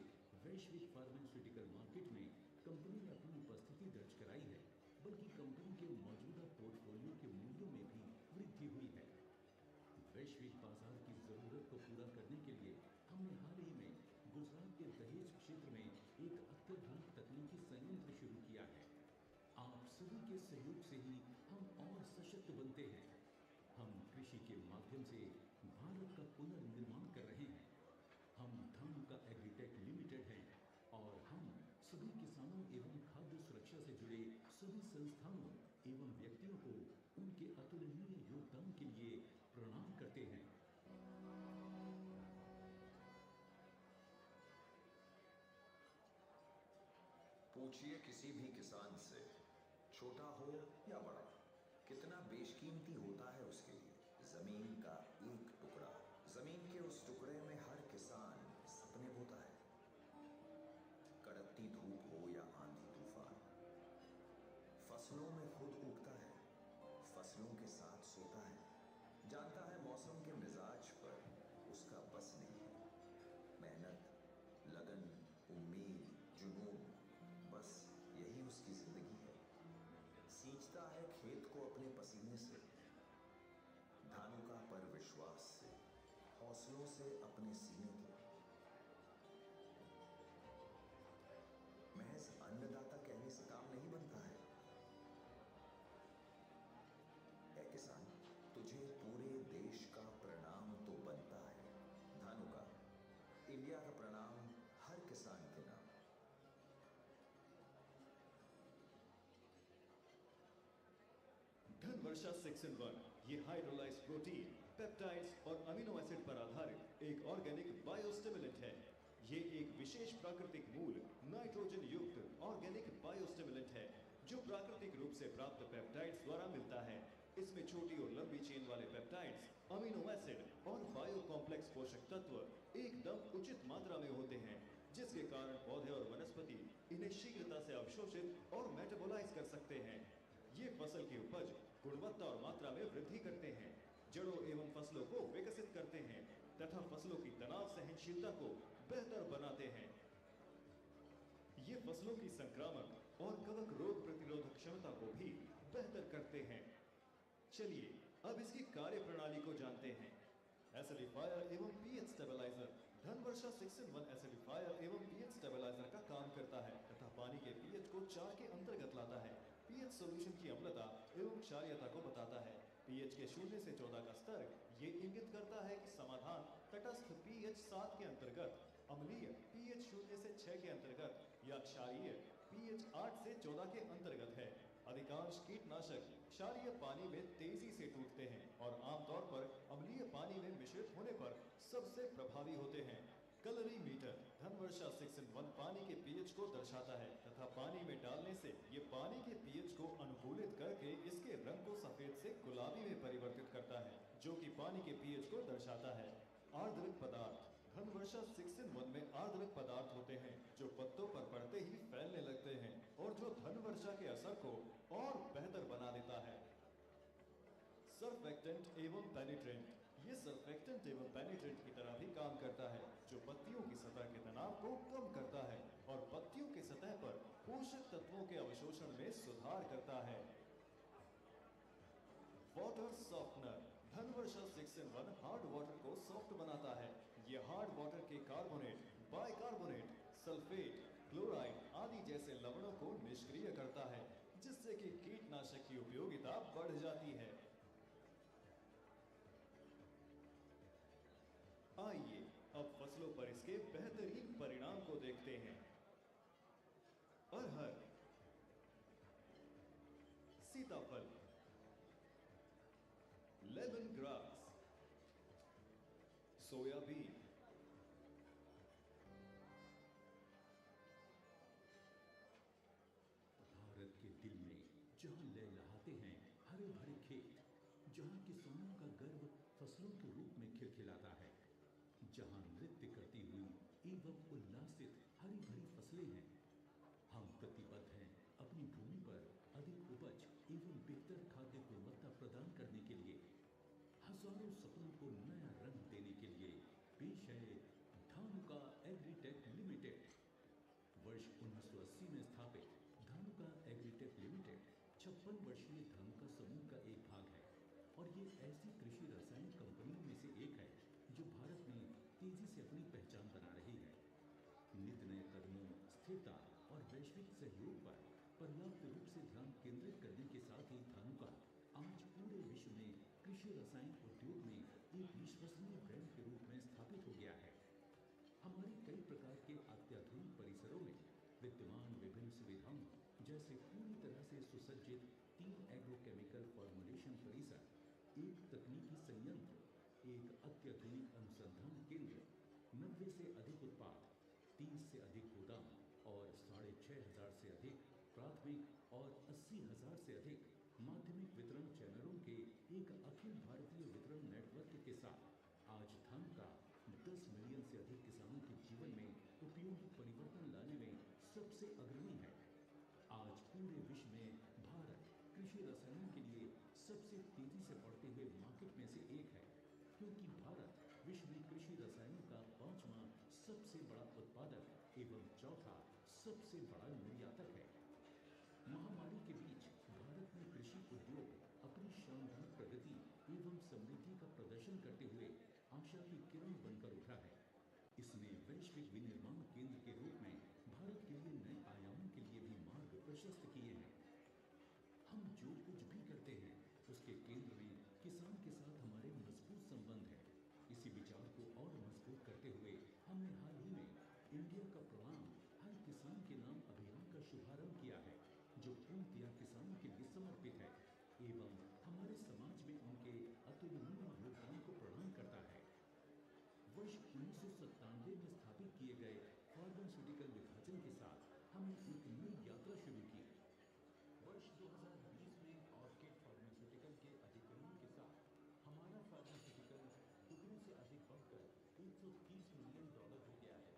वैश्विक फार्मास्यूटिकल मार्केट में कंपनी ने अपनी उपस्थिति दर्ज कराई है, बल्कि कंपनी के मौजूदा पोर्टफोलियो के मूल्यों में भी वृद्धि हुई है। वैश्विक बाजार की जरूरत को पूरा करने के लिए हमने हाल ही में गुजरात के दहेज क्षेत्र में एक अत्याधुनिक तकनीकी संयंत्र शुरू किया है। आप सभी के सहयोग से ही हम और सशक्त बनते हैं। हम कृषि के माध्यम से भारत का पुनर्निर्माण कर रहे हैं। हम धानुका एग्रीटेक लिमिटेड हैं और हम सभी किसानों एवं खाद्य सुरक्षा से जुड़े सभी संस्थानों एवं व्यक्तियों को उनके अतुलनीय योगदान के लिए प्रणाम करते हैं। पूछिए किसी भी किसान से, छोटा हो या बड़ा, कितना बेशकीमती होता है उसके लिए जमीन का एक टुकड़ा। जमीन के उस टुकड़े में हर किसान सपने बोता है। कड़कती धूप हो या आंधी तूफान, फसलों में खुद उगता है, फसलों के साथ सोता है। जानता है मौसम के मिजाज पर उसका बस नहीं है। मेहनत, लगन, उम्मीद, जुनून, बस यही उसकी जिंदगी है। सींचता है खेत को अपने पसीने से, धानुका पर विश्वास से, हौसलों से अपने सीने को। महज अन्नदाता कहने से काम नहीं बनता है। ऐ किसान, तुझे पूरे देश का प्रणाम तो बनता है। धानुका, इंडिया का प्रणाम हर किसान के नाम। धन वर्षा 6 in 1 ये हाइड्रोलाइज्ड प्रोटीन, पेप्टाइड्स और अमीनो एसिड पर आधारित एक ऑर्गेनिक बायोस्टिमुलेंट है। ये एक विशेष प्राकृतिक मूल नाइट्रोजन युक्त ऑर्गेनिक बायोस्टिमुलेंट है जो प्राकृतिक रूप से प्राप्त पेप्टाइड्स द्वारा मिलता है। इसमें छोटी और लंबी चेन वाले पेप्टाइड्स, अमीनो एसिड और बायो कॉम्प्लेक्स पोषक तत्व एकदम उचित मात्रा में होते हैं, जिसके कारण पौधे और वनस्पति इन्हें शीघ्रता से अवशोषित और मेटाबोलाइज कर सकते हैं। ये फसल की उपज, गुणवत्ता और मात्रा में वृद्धि करते हैं, जड़ों एवं फसलों को विकसित करते हैं तथा फसलों की तनाव सहनशीलता को बेहतर बनाते हैं। ये फसलों की संक्रामक और कवक रोग प्रतिरोधक क्षमता को भी बेहतर करते हैं। चलिए अब इसकी कार्य प्रणाली को जानते हैं। एसिडिफायर एवं पीएच स्टेबलाइजर। धन वर्षा 6 in 1 एसिडिफायर एवं पीएच स्टेबलाइजर का काम करता है तथा पानी के पीएच को 4 के अंतर्गत लाता है। पीएच सॉल्यूशन की अम्लता एवं क्षारीयता को बताता है। पीएच के 0 से 14 का स्तर ये इंगित करता है कि समाधान तटस्थ पीएच 7 के अंतर्गत, अम्लीय पीएच 0 से 6 के अंतर्गत या क्षारीय पीएच 8 से 14 के अंतर्गत है। अधिकांश कीटनाशक क्षारीय पानी में तेजी से टूटते हैं और आमतौर पर अम्लीय पानी में मिश्रित होने पर सबसे प्रभावी होते हैं। कलरीमीटर। धन वर्षा 6 in 1 पानी के पीएच को दर्शाता है तथा पानी में डालने से ये पानी के पीएच को अनुकूलित करके इसके रंग को सफेद से गुलाबी में परिवर्तित करता है, जो कि पानी के पीएच को दर्शाता है। आर्द्रक पदार्थ। धन वर्षा 6 in 1 में आर्द्रक पदार्थ होते हैं जो पत्तों पर पड़ते ही फैलने लगते हैं और जो धन वर्षा के असर को और बेहतर बना देता है। सर्फेक्टेंट एवं पेनिट्रेंट। ये सर्फेक्टेंट एवं पेनिट्रेंट की तरह भी काम करता है, जो पत्तियों की सतह के तनाव को कम करता है और पत्तियों की सतह पर पोषक तत्वों के अवशोषण में सुधार करता है। Water softener. धन वर्षा 6 in 1 हार्ड वाटर को सॉफ्ट बनाता है। ये हार्ड वाटर के कार्बोनेट, बाइकार्बोनेट, सल्फेट, क्लोराइड आदि जैसे लवणों को निष्क्रिय करता है, जिससे कि कीटनाशक की उपयोगिता बढ़ जाती है। आइए अब फसलों पर इसके बेहतरीन परिणाम को देखते हैं। अरहर, सीताफल, लेमन ग्रास, सोयाबीन, भारत के दिल में जहां लहलहाते हैं हरे भरे खेत, जहां किसानों का गर्व फसलों के रूप में खिलखिलाता है, जहां नृत्य करती हुई एवं उल्लासित हरी भरी फसलें हैं, हम प्रतिबद्ध हैं अपनी भूमि पर अधिक उपज एवं बेहतर खाद्य गुणवत्ता प्रदान करने के लिए। हजारों सपनों को नया रंग देने के लिए पेश है धानुका एग्रीटेक लिमिटेड। वर्ष 1980 में स्थापित धानुका एग्रीटेक लिमिटेड 56 वर्षीय धानुका समूह का एक भाग है और ये ऐसी कृषि रसायन कंपनियों में से एक है जो भारत में तेजी से अपनी पहचान बना रही है। नित नए कदमों, स्थिरता और वैश्विक सहयोग पर पर्याप्त रूप से ध्यान केंद्रित करने के साथ ही धानुका आज पूरे विश्व में कृषि रसायन उद्योग में एक विश्वसनीय ब्रांड के रूप में स्थापित हो गया है। हमारी कई प्रकार के अत्याधुनिक परिसरों में विद्यमान विभिन्न सुविधाओं जैसे पूरी तरह से सुसज्जित 3 एग्रोकेमिकल फॉर्मुलेशन परिसर, एक तकनीकी संयंत्र, एक अत्याधुनिक अनुसंधान केंद्र, 90 से अधिक उत्पाद, 30 से अधिक गोदाम और 6,500 से अधिक प्राथमिक और 80,000 से अधिक माध्यमिक वितरण चैनलों के एक अखिल भारतीय वितरण नेटवर्क के साथ आज धानुका 10 मिलियन से अधिक किसानों के जीवन में उपयोगी परिवर्तन लाने में सबसे अग्रणी है। आज पूरे विश्व में भारत कृषि रसायनों के लिए सबसे तेजी से बढ़ते हुए मार्केट में से एक है, क्योंकि भारत विश्व में कृषि रसायनों का 5वां सबसे बड़ा उत्पादक एवं चौथा सबसे बड़ा निर्यातक है। महामारी के बीच भारत में कृषि उद्योग अपनी शानदार प्रगति एवं समृद्धि का प्रदर्शन करते हुए आशा की किरण बनकर उठा है। इसने वैश्विक विनिर्माण केंद्र के रूप में भारत के लिए नए आयामों के लिए भी मार्ग प्रशस्त किए हैं। हम जो कुछ भी करते हैं उसके केंद्र में किसान के साथ हमारे मजबूत संबंध है। इसी विचार को और मजबूत करते हुए हमने हाल ही में इंडिया का प्रणाम हर किसान के नाम अभियान का शुभारंभ किया है, जो पूर्णतया किसानों के लिए समर्पित है एवं हमारे समाज में उनके अतुलनीय योगदान को प्रणाम करता है। वर्ष 1997 में स्थापित किए गए फार्मास्यूटिकल विभाजन के साथ हमने एक नई यात्रा शुरू की। वर्ष 2020 में ऑर्किड फार्मास्यूटिकल के अधिग्रहण के साथ हमारा फार्मास्यूटिकल दुगने से अधिक बढ़कर $130 मिलियन हो गया है।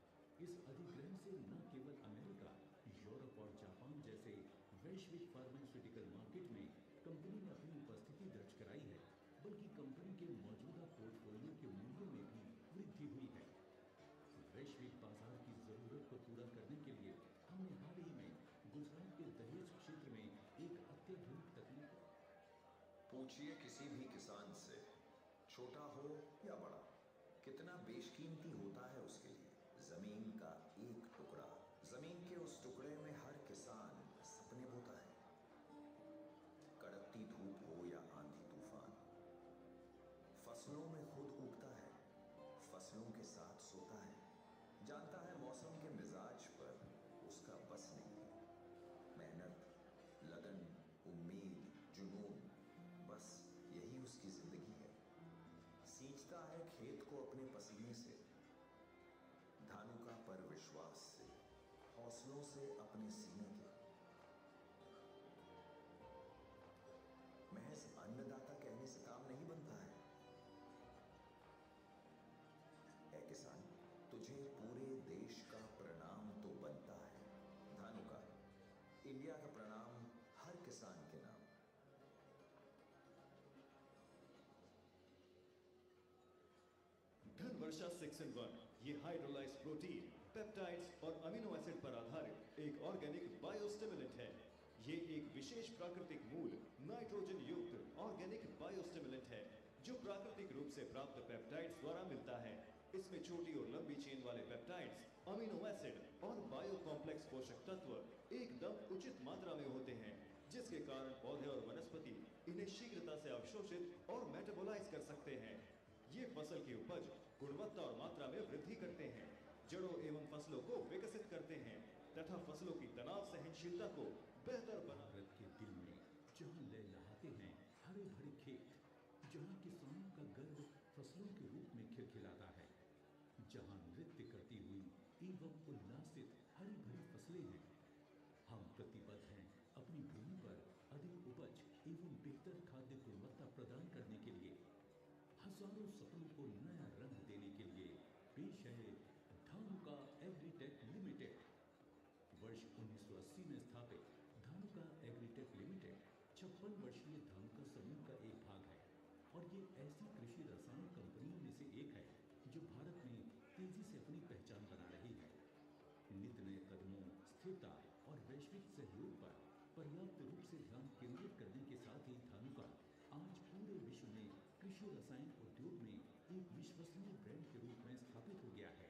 इस अधिग्रहण से न केवल अमेरिका, यूरोप और जापान जैसे वैश्विक फार्मास्यूटिकल मार्केट में कंपनी ने अपनी उपस्थिति दर्ज कराई है, बल्कि कंपनी के मौजूदा पोर्टफोलियो के मूल्यों में भी वृद्धि हुई है। वैश्विक बाजार की जरूरत को पूरा करने के लिए हमने हाल ही में गुजरात के दहेज क्षेत्र में एक अत्याधुनिक तकनीक। पूछिए किसी भी किसान से, छोटा हो या बड़ा, कितना बेशकीमती होता है उसके लिए जमीन का एक टुकड़ा। जमीन के उस टुकड़े में हर किसान सपने बोता है। कड़कती धूप हो या आंधी तूफान, फसलों में खुद उगता है, फसलों के साथ सोता है, जानता है मौसम के मिजाज पर उसका बस नहीं है। मेहनत, लगन, उम्मीद, जुनून, बस यही उसकी जिंदगी है। सींचता है खेत को अपने पसीने से, धानुका पर विश्वास से, हौसलों से अपने सीने के। महज अन्नदाता कहने से काम नहीं बनता है। ऐ किसान, तुझे पूरे देश का प्रणाम तो बनता है। धानुका, इंडिया का प्रणाम हर किसान के नाम। धन वर्षा 6 in 1 ये हाइड्रोलाइज प्रोटीन, पेप्टाइड्स और अमीनो एसिड पर आधारित एक ऑर्गेनिक बायोस्टिमुलेंट है। ये एक विशेष प्राकृतिक मूल नाइट्रोजन युक्त ऑर्गेनिक बायोस्टिमुलेंट है, जो प्राकृतिक रूप से प्राप्त पेप्टाइड्स द्वारा मिलता है। इसमें छोटी और लंबी चेन वाले पेप्टाइड्स, अमीनो एसिड और बायो कॉम्प्लेक्स पोषक तत्व एकदम उचित मात्रा में होते हैं, जिसके कारण पौधे और वनस्पति इन्हें शीघ्रता से अवशोषित और मेटाबोलाइज कर सकते हैं। ये फसल की उपज, गुणवत्ता और मात्रा में वृद्धि करते हैं, जड़ों एवं फसलों को विकसित करते हैं तथा फसलों की तनाव सहनशीलता को बेहतर बना। भारत के दिल में जहाँ लहलहाते हैं हरे भरे खेत, जहाँ किसानों का गर्व फसलों के रूप में खिलखिलाता है, जहाँ नृत्य करती हुई एवं उल्लासित हरी भरी फसलें हैं, हम प्रतिबद्ध हैं अपनी भूमि पर अधिक उपज एवं बेहतर खाद्य गुणवत्ता प्रदान करने के लिए। हजारों सपनों को नया रंग देने के लिए पेश है धानुका एग्रीटेक लिमिटेड। वर्ष 1980 में स्थापित धानुका एग्रीटेक लिमिटेड 56 वर्षीय धानुका समूह का एक भाग है और ये ऐसी कृषि रसायन कंपनियों में से एक है जो भारत में तेजी से अपनी पहचान बना रही है। नित नए कदमों, स्थिरता और वैश्विक सहयोग पर पर्याप्त रूप से ध्यान केंद्रित करने के साथ ही धानुका आज पूरे विश्व में कृषि रसायन उद्योग में एक विश्वसनीय ब्रांड के रूप में स्थापित हो गया है।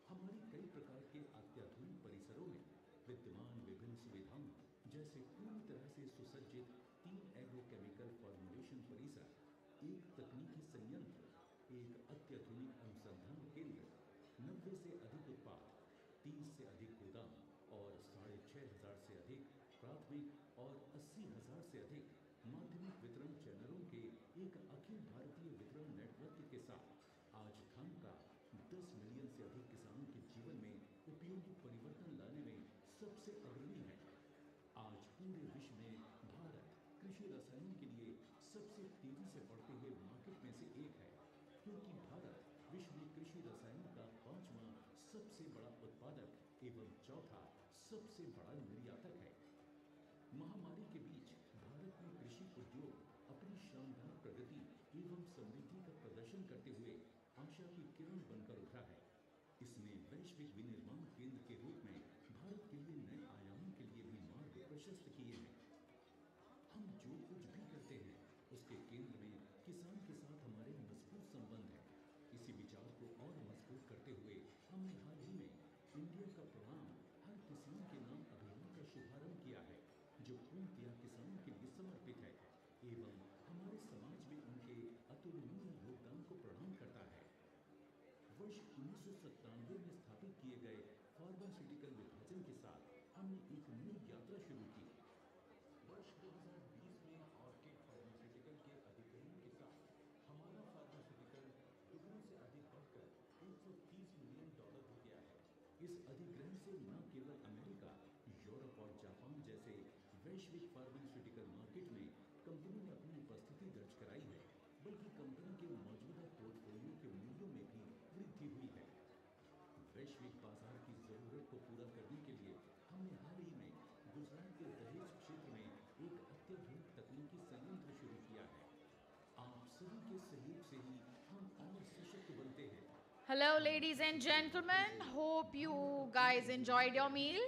हमारे कई प्रकार के अत्याधुनिक परिसरों में विद्यमान विभिन्न सुविधाओं जैसे पूरी तरह से सुसज्जित 3 एग्रोकेमिकल फॉर्मुलेशन परिसर, एक तकनीकी संयंत्र, एक अत्याधुनिक अनुसंधान केंद्र, 90 से अधिक उत्पाद, 30 से अधिक गोदाम और 6,500 से अधिक प्राथमिक और 80,000 से अधिक माध्यमिक वितरण चैनलों के एक अखिल भारतीय वितरण नेटवर्क के साथ आज धान का 10 मिलियन से अधिक किसानों के जीवन में उपयोगी परिवर्तन लाने में सबसे अग्रणी है। आज पूरे विश्व में भारत कृषि रसायनों के लिए सबसे तेजी से बढ़ते हुए मार्केट में से एक है, क्योंकि भारत विश्व में कृषि रसायनों का 5वां सबसे बड़ा उत्पादक एवं चौथा सबसे बड़ा निर्यातक है। महामारी के बीच भारत में कृषि उद्योग अपनी शानदार प्रगति एवं समृद्धि का प्रदर्शन करते हुए आशा की किरण बनकर उभरा है। इसने वैश्विक विनिर्माण केंद्र के रूप में भारत के लिए नए आयामों के लिए भी मार्ग प्रशस्त किए हैं। हम जो कुछ भी करते हैं उसके केंद्र में किसान के साथ हमारे मजबूत संबंध है। इसी विचार को और मजबूत करते हुए हमने हाल ही में इंडिया का प्रणाम हर किसान के नाम अभियान का शुभारंभ किया है, जो पूर्णतया किसानों के लिए समर्पित है एवं हमारे समाज में उनके अतुलनीय योगदान को प्रणाम करता है। वर्ष 1997 में स्थापित किए गए फार्मास्यूटिकल विभाजन के साथ हमने एक नई यात्रा शुरू की। वर्ष 2020 में ऑर्किड फार्मास्यूटिकल के अधिग्रहण के साथ हमारा फार्मास्यूटिकल दुगने से अधिक बढ़कर $130 मिलियन हो गया है। इस अधिग्रहण से न केवल अमेरिका, यूरोप और जापान जैसे वैश्विक फार्मास्यूटिकल मार्केट में कंपनी ने अपनी उपस्थिति दर्ज कराई है, बल्कि कंपनी के मौजूदा पोर्टफोलियो के मूल्यों में भी वृद्धि हुई है। वैश्विक बाजार की जरूरत को पूरा करने के लिए हमने हाल ही में गुजरात के दहेज क्षेत्र में एक अत्याधुनिक तकनीकी संयंत्र शुरू किया है। आप सभी के सहयोग से ही हम और सशक्त बनते हैं। Hello, ladies and gentlemen. Hope you guys enjoyed your meal.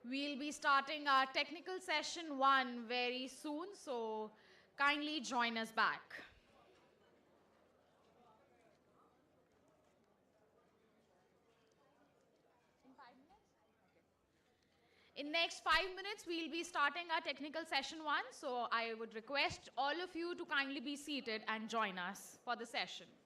We'll be starting our technical session 1 very soon, so kindly join us back. In next 5 minutes, we'll be starting our technical session 1, so I would request all of you to kindly be seated and join us for the session.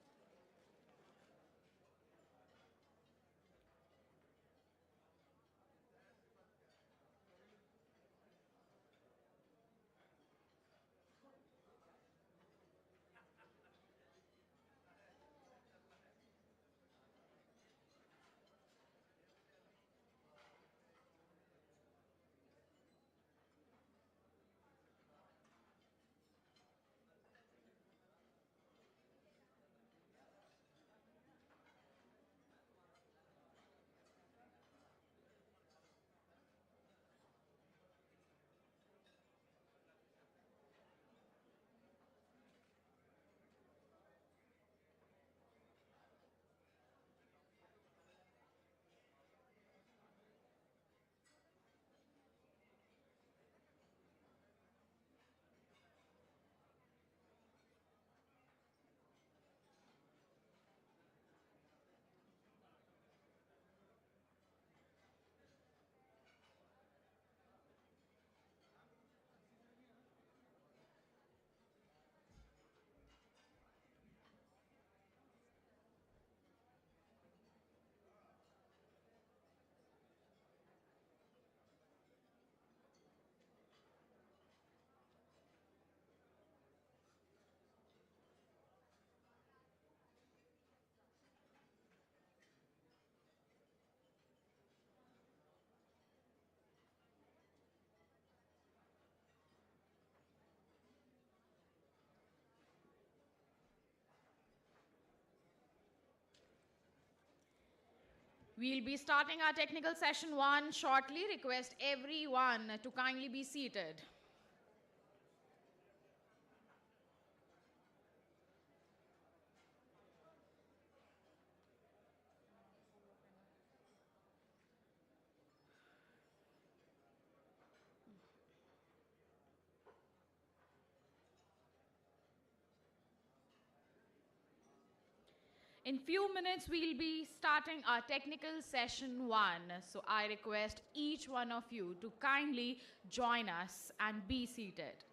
We'll be starting our technical session 1 shortly. Request everyone to kindly be seated. In few minutes, we'll be starting our technical session 1. So I request each one of you to kindly join us and be seated.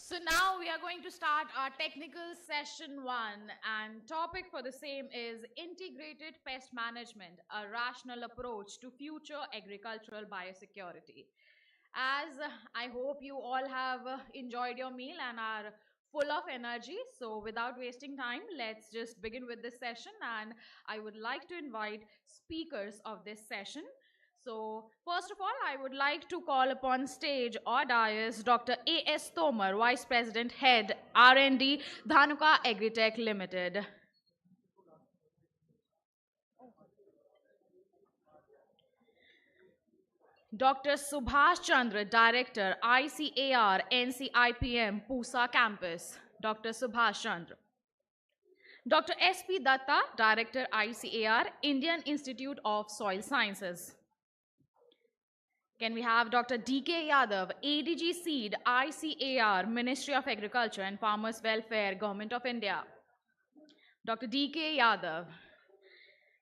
So now we are going to start our technical session 1, and topic for the same is integrated pest management, a rational approach to future agricultural biosecurity. As I hope you all have enjoyed your meal and are full of energy, so without wasting time, let's just begin with this session, and I would like to invite speakers of this session. So, first of all, I would like to call upon stage or dais Dr. A.S. Tomar, Vice President, Head, R&D, Dhanuka Agritech Limited. Dr. Subhash Chandra, Director, ICAR, NCIPM, Pusa Campus. Dr. Subhash Chandra. Dr. S.P. Datta, Director, ICAR, Indian Institute of Soil Sciences. Can we have Dr. D.K. Yadav, ADG Seed, ICAR, Ministry of Agriculture and Farmers Welfare, Government of India. Dr. D.K. Yadav.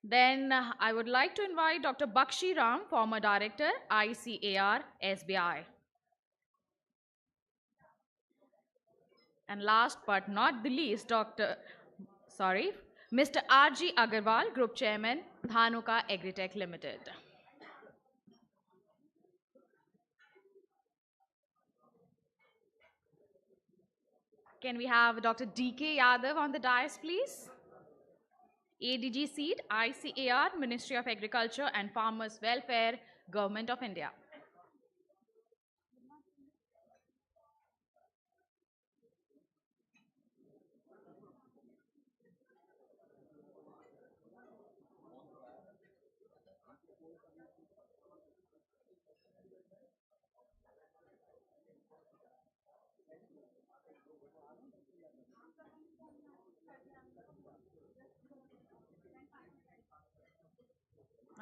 Then I would like to invite Dr. Bakshi Ram, former Director, ICAR, SBI. And last but not the least, Mr. R.G. Agarwal, Group Chairman, Dhanuka Agritech Limited. Can we have Dr. D.K. Yadav on the dais, please? ADG Seed, ICAR, Ministry of Agriculture and Farmers Welfare, Government of India.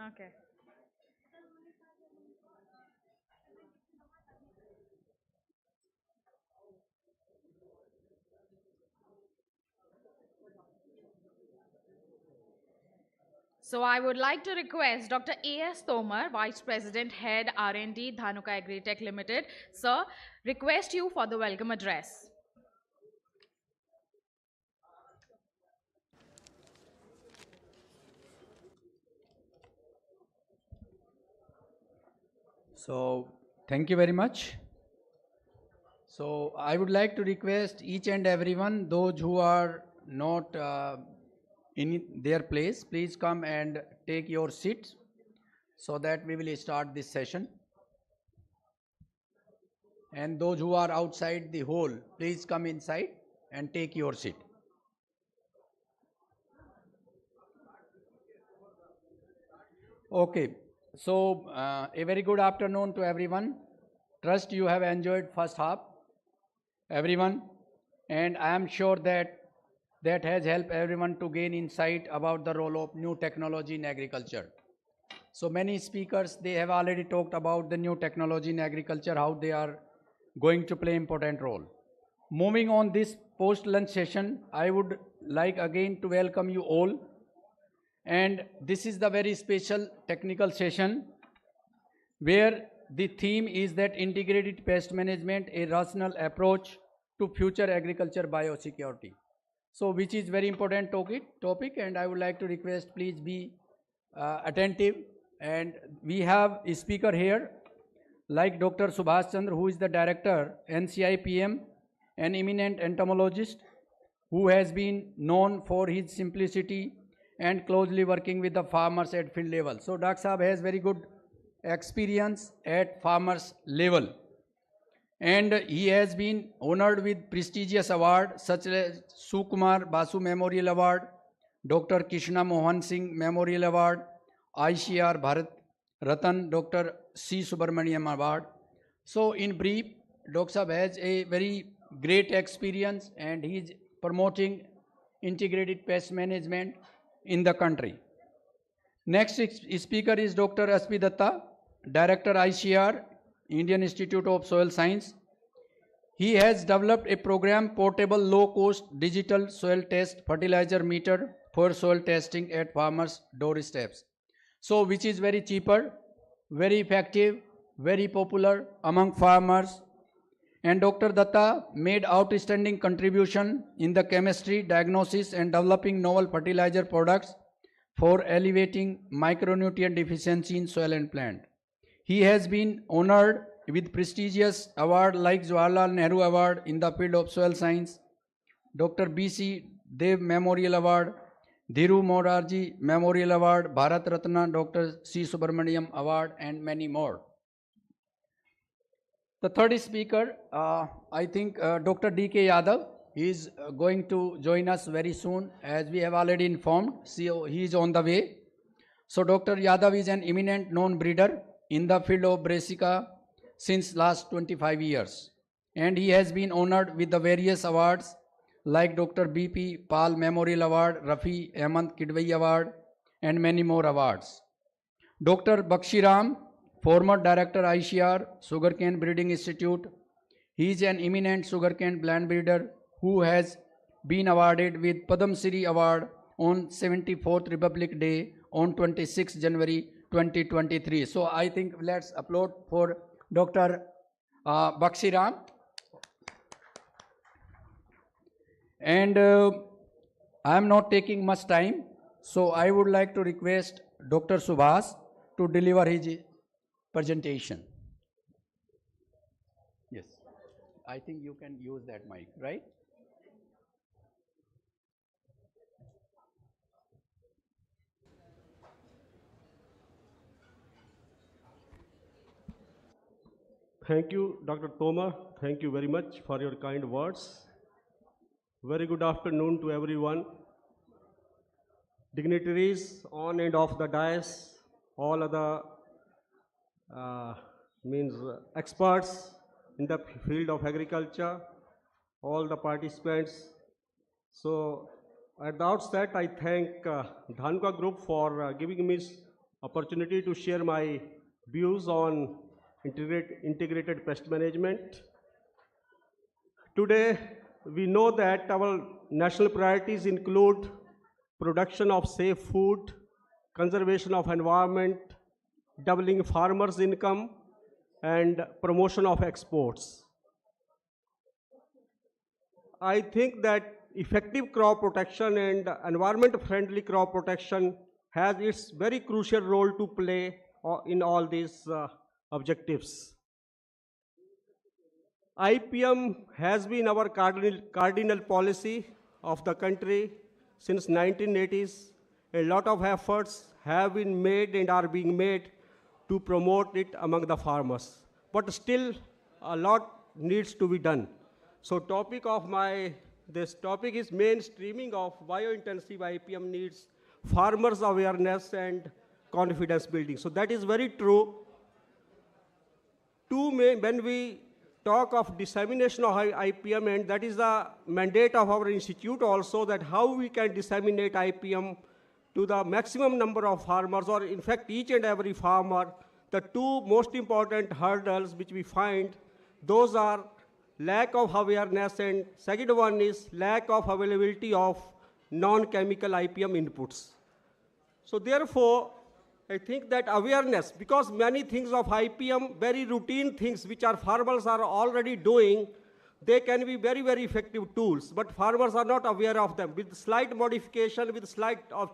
Okay. So I would like to request Dr. A.S. Tomar, Vice President, Head, R&D, Dhanuka Agritech Limited. Sir, request you for the welcome address. So, thank you very much. So, I would like to request each and everyone, those who are not in their place, please come and take your seats so that we will start this session. And those who are outside the hall, please come inside and take your seat. Okay. So, a very good afternoon to everyone. Trust you have enjoyed first half, everyone, and I am sure that that has helped everyone to gain insight about the role of new technology in agriculture. So many speakers, they have already talked about the new technology in agriculture, how they are going to play important role. Moving on this post-lunch session, I would like again to welcome you all. And this is the very special technical session where the theme is that integrated pest management, a rational approach to future agriculture biosecurity. So which is very important topic, and I would like to request please be attentive. And we have a speaker here like Dr. Subhash Chandra, who is the Director, NCIPM, an eminent entomologist who has been known for his simplicity and closely working with the farmers at field level. So Dr. Saab has very good experience at farmers level, and he has been honored with prestigious awards such as Sukumar Basu Memorial Award, Dr. Krishna Mohan Singh Memorial Award, ICR Bharat Ratan Dr. C. Subramaniam Award. So in brief, Dr. Saab has a very great experience and he is promoting integrated pest management in the country. Next speaker is Dr. S.P. Datta, Director ICR, Indian Institute of Soil Science. He has developed a program, portable low-cost digital soil test fertilizer meter for soil testing at farmers' doorsteps. So which is very cheaper, very effective, very popular among farmers. And Dr. Datta made outstanding contribution in the chemistry, diagnosis and developing novel fertilizer products for elevating micronutrient deficiency in soil and plant. He has been honored with prestigious award like Jawaharlal Nehru Award in the field of soil science, Dr. B.C. Dev Memorial Award, Dhiru Morarji Memorial Award, Bharat Ratna Dr. C. Subramaniam Award, and many more. The third speaker, I think Dr. D.K. Yadav. He is going to join us very soon, as we have already informed. So he is on the way. So Dr. Yadav is an eminent known breeder in the field of Brassica since last 25 years. And he has been honored with the various awards like Dr. B.P. Pal Memorial Award, Rafi Ahmad Kidwai Award, and many more awards. Dr. Bakshiram, former director ICR, Sugarcane Breeding Institute. He is an eminent sugarcane plant breeder who has been awarded with Padam Shri Award on 74th Republic Day on 26 January 2023. So I think let's applaud for Dr. Bakshiram. And I am not taking much time, so I would like to request Dr. Subhas to deliver his presentation. Yes, I think you can use that mic, right? Thank you, Dr. Toma. Thank you very much for your kind words. Very good afternoon to everyone. Dignitaries on and off the dais, all other experts in the field of agriculture, all the participants. So at the outset, I thank Dhanuka Group for giving me this opportunity to share my views on integrated pest management. Today, we know that our national priorities include production of safe food, conservation of environment, doubling farmers' income, and promotion of exports. I think that effective crop protection and environment-friendly crop protection has its very crucial role to play in all these objectives. IPM has been our cardinal policy of the country since 1980s. A lot of efforts have been made and are being made to promote it among the farmers. But still, a lot needs to be done. So this topic is mainstreaming of biointensive IPM needs farmers' awareness and confidence building. So that is very true. When we talk of dissemination of IPM, and that is the mandate of our institute also, that how we can disseminate IPM to the maximum number of farmers, or in fact each and every farmer. The two most important hurdles which we find, those are lack of awareness, and second one is lack of availability of non-chemical IPM inputs. So therefore, I think that awareness, because many things of IPM, very routine things which our farmers are already doing, they can be very, very effective tools, but farmers are not aware of them. With slight modification, with slight of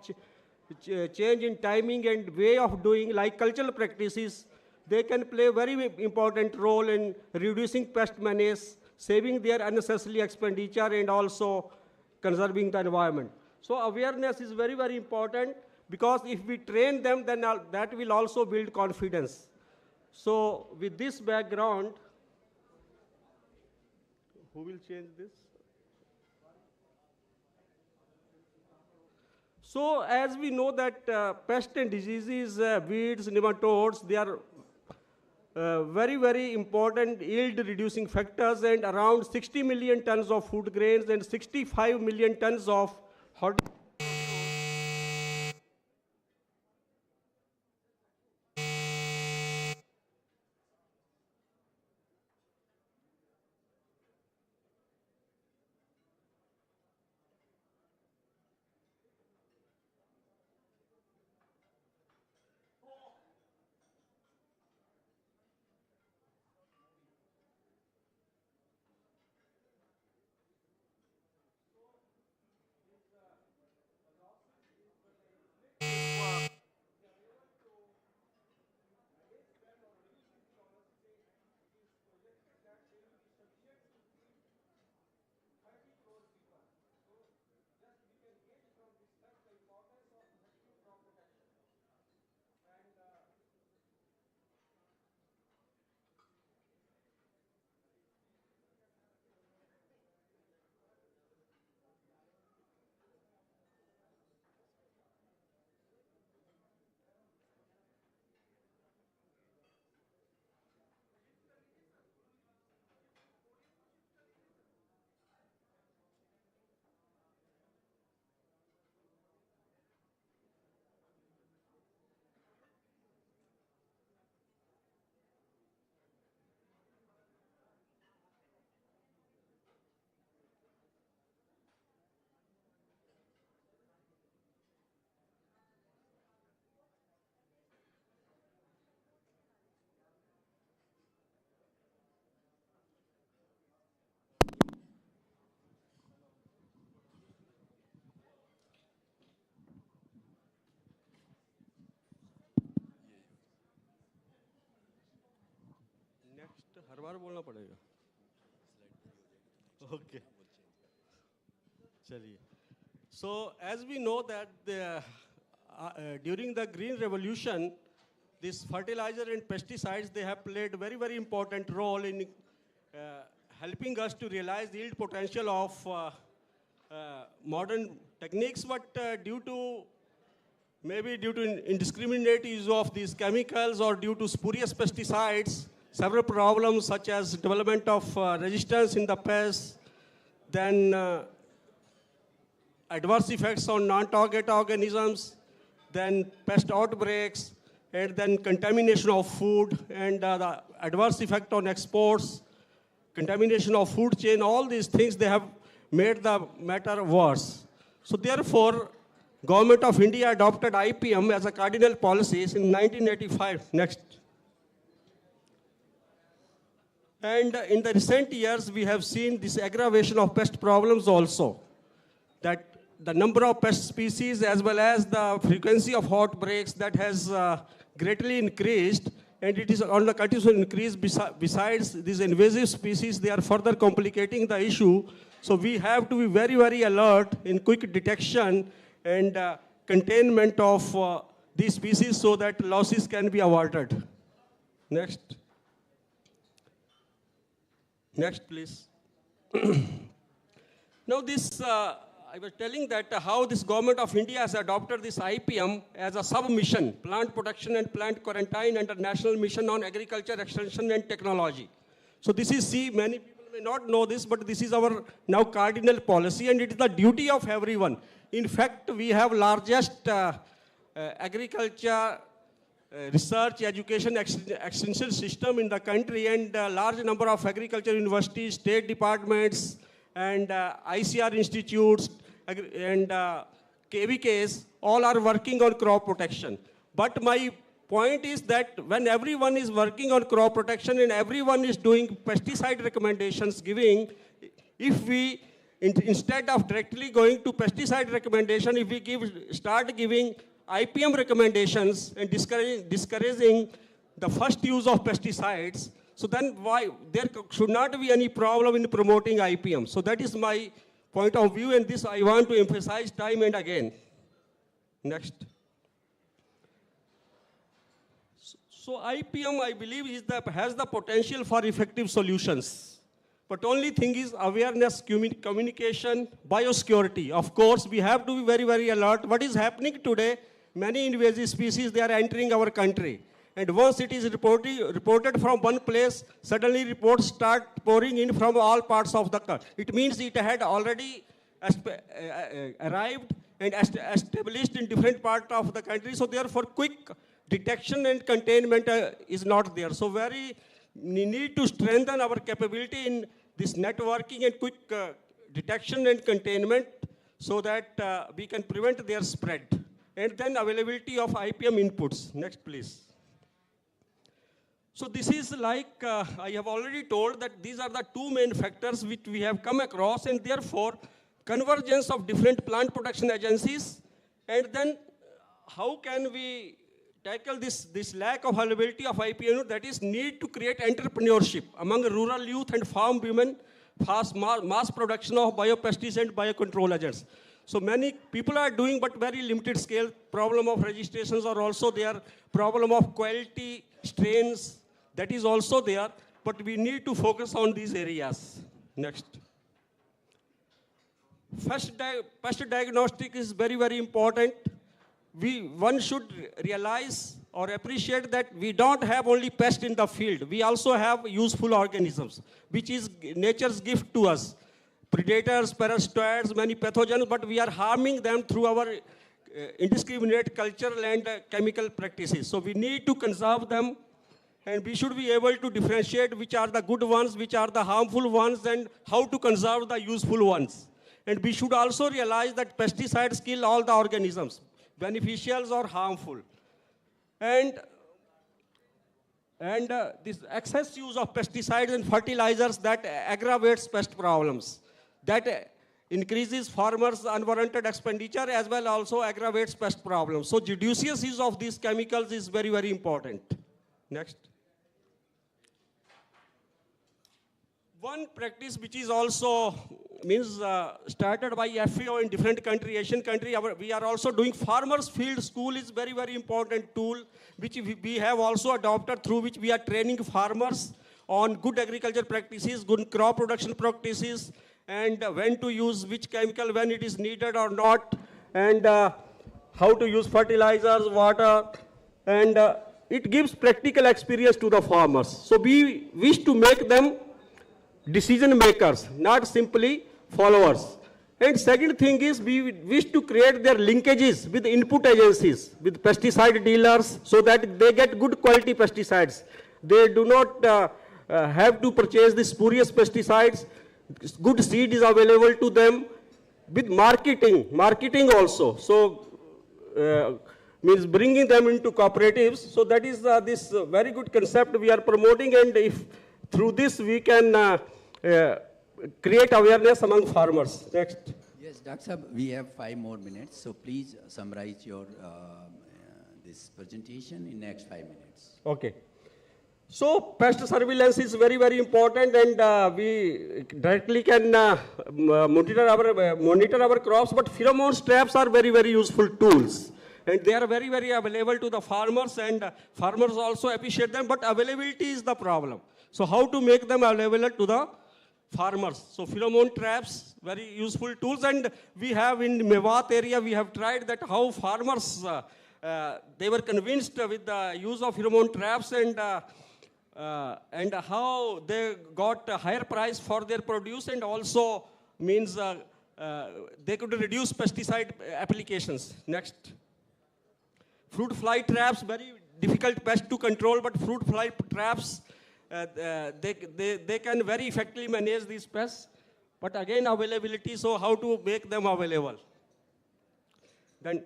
change in timing and way of doing, like cultural practices, they can play a very important role in reducing pest menace, saving their unnecessary expenditure, and also conserving the environment. So awareness is very, very important, because if we train them, then that will also build confidence. So with this background, who will change this? So as we know that pests and diseases, weeds, nematodes, they are very, very important yield reducing factors, and around 60 million tons of food grains and 65 million tons of हर बार बोलना पड़ेगा. Okay. चलिए. So as we know that during the Green Revolution, this fertilizer and pesticides, they have played very, very important role in helping us to realize the yield potential of modern techniques, but maybe due to indiscriminate use of these chemicals or due to spurious pesticides, several problems such as development of resistance in the pests, then adverse effects on non-target organisms, then pest outbreaks, and then contamination of food, and the adverse effect on exports, contamination of food chain, all these things, they have made the matter worse. So therefore, Government of India adopted IPM as a cardinal policies in 1985. Next. And in the recent years, we have seen this aggravation of pest problems also, that the number of pest species as well as the frequency of outbreaks that has greatly increased, and it is on the continuous increase. Besides these invasive species, they are further complicating the issue. So we have to be very, very alert in quick detection and containment of these species so that losses can be avoided. Next. Next, please. Now this, I was telling that how this Government of India has adopted this IPM as a sub-mission, plant protection and plant quarantine under National Mission on Agriculture Extension and Technology. So this is, see, many people may not know this, but this is our now cardinal policy, and it is the duty of everyone. In fact, we have largest agriculture research, education, extension system in the country, and a large number of agriculture universities, state departments, and ICR institutes, and KVKs, all are working on crop protection. But my point is that when everyone is working on crop protection and everyone is doing pesticide recommendations giving, if we, instead of directly going to pesticide recommendation, if we start giving IPM recommendations and discouraging the first use of pesticides, so then why there should not be any problem in promoting IPM. So that is my point of view, and this I want to emphasize time and again. Next. So IPM, I believe, has the potential for effective solutions. But only thing is awareness, communication, biosecurity. Of course, we have to be very, very alert. What is happening today, many invasive species, they are entering our country. And once it is reported from one place, suddenly reports start pouring in from all parts of the country. It means it had already arrived and established in different parts of the country. So therefore, quick detection and containment is not there. So we need to strengthen our capability in this networking and quick detection and containment so that we can prevent their spread. And then availability of IPM inputs. Next, please. So this is like, I have already told that these are the two main factors which we have come across, and therefore convergence of different plant protection agencies, and then how can we tackle this lack of availability of IPM, that is need to create entrepreneurship among rural youth and farm women, mass production of biopesticides and biocontrol agents. So many people are doing, but very limited scale. Problem of registrations are also there. Problem of quality strains, that is also there. But we need to focus on these areas. Next. Pest diagnostic is very, very important. One should realize or appreciate that we don't have only pests in the field. We also have useful organisms, which is nature's gift to us. Predators, parasitoids, many pathogens, but we are harming them through our indiscriminate cultural and chemical practices. So we need to conserve them, and we should be able to differentiate which are the good ones, which are the harmful ones, and how to conserve the useful ones. And we should also realize that pesticides kill all the organisms, beneficials or harmful. And this excess use of pesticides and fertilizers that aggravates pest problems, that increases farmers' unwarranted expenditure as well also aggravates pest problems. So judicious use of these chemicals is very, very important. Next. One practice which is also started by FAO in different country, Asian country, we are also doing farmers field school is very, very important tool, which we have also adopted, through which we are training farmers on good agriculture practices, good crop production practices, and when to use which chemical when it is needed or not, and how to use fertilizers, water, and it gives practical experience to the farmers. So we wish to make them decision makers, not simply followers. And second thing is we wish to create their linkages with input agencies, with pesticide dealers, so that they get good quality pesticides. They do not have to purchase the spurious pesticides. Good seed is available to them. With marketing also. So means bringing them into cooperatives. So that is this very good concept we are promoting, and if through this we can create awareness among farmers. Next. Yes, Dr. Sahab, we have 5 more minutes, so please summarize your this presentation in next 5 minutes. Okay. So pest surveillance is very, very important, and we directly can monitor our crops, but pheromone traps are very, very useful tools. And they are very, very available to the farmers, and farmers also appreciate them, but availability is the problem. So how to make them available to the farmers? So pheromone traps, very useful tools, and we have in Mewat area, we have tried that how farmers, they were convinced with the use of pheromone traps, and how they got a higher price for their produce, and also means they could reduce pesticide applications. Next. Fruit fly traps, very difficult pest to control, but fruit fly traps, they can very effectively manage these pests. But again, availability, so how to make them available? Then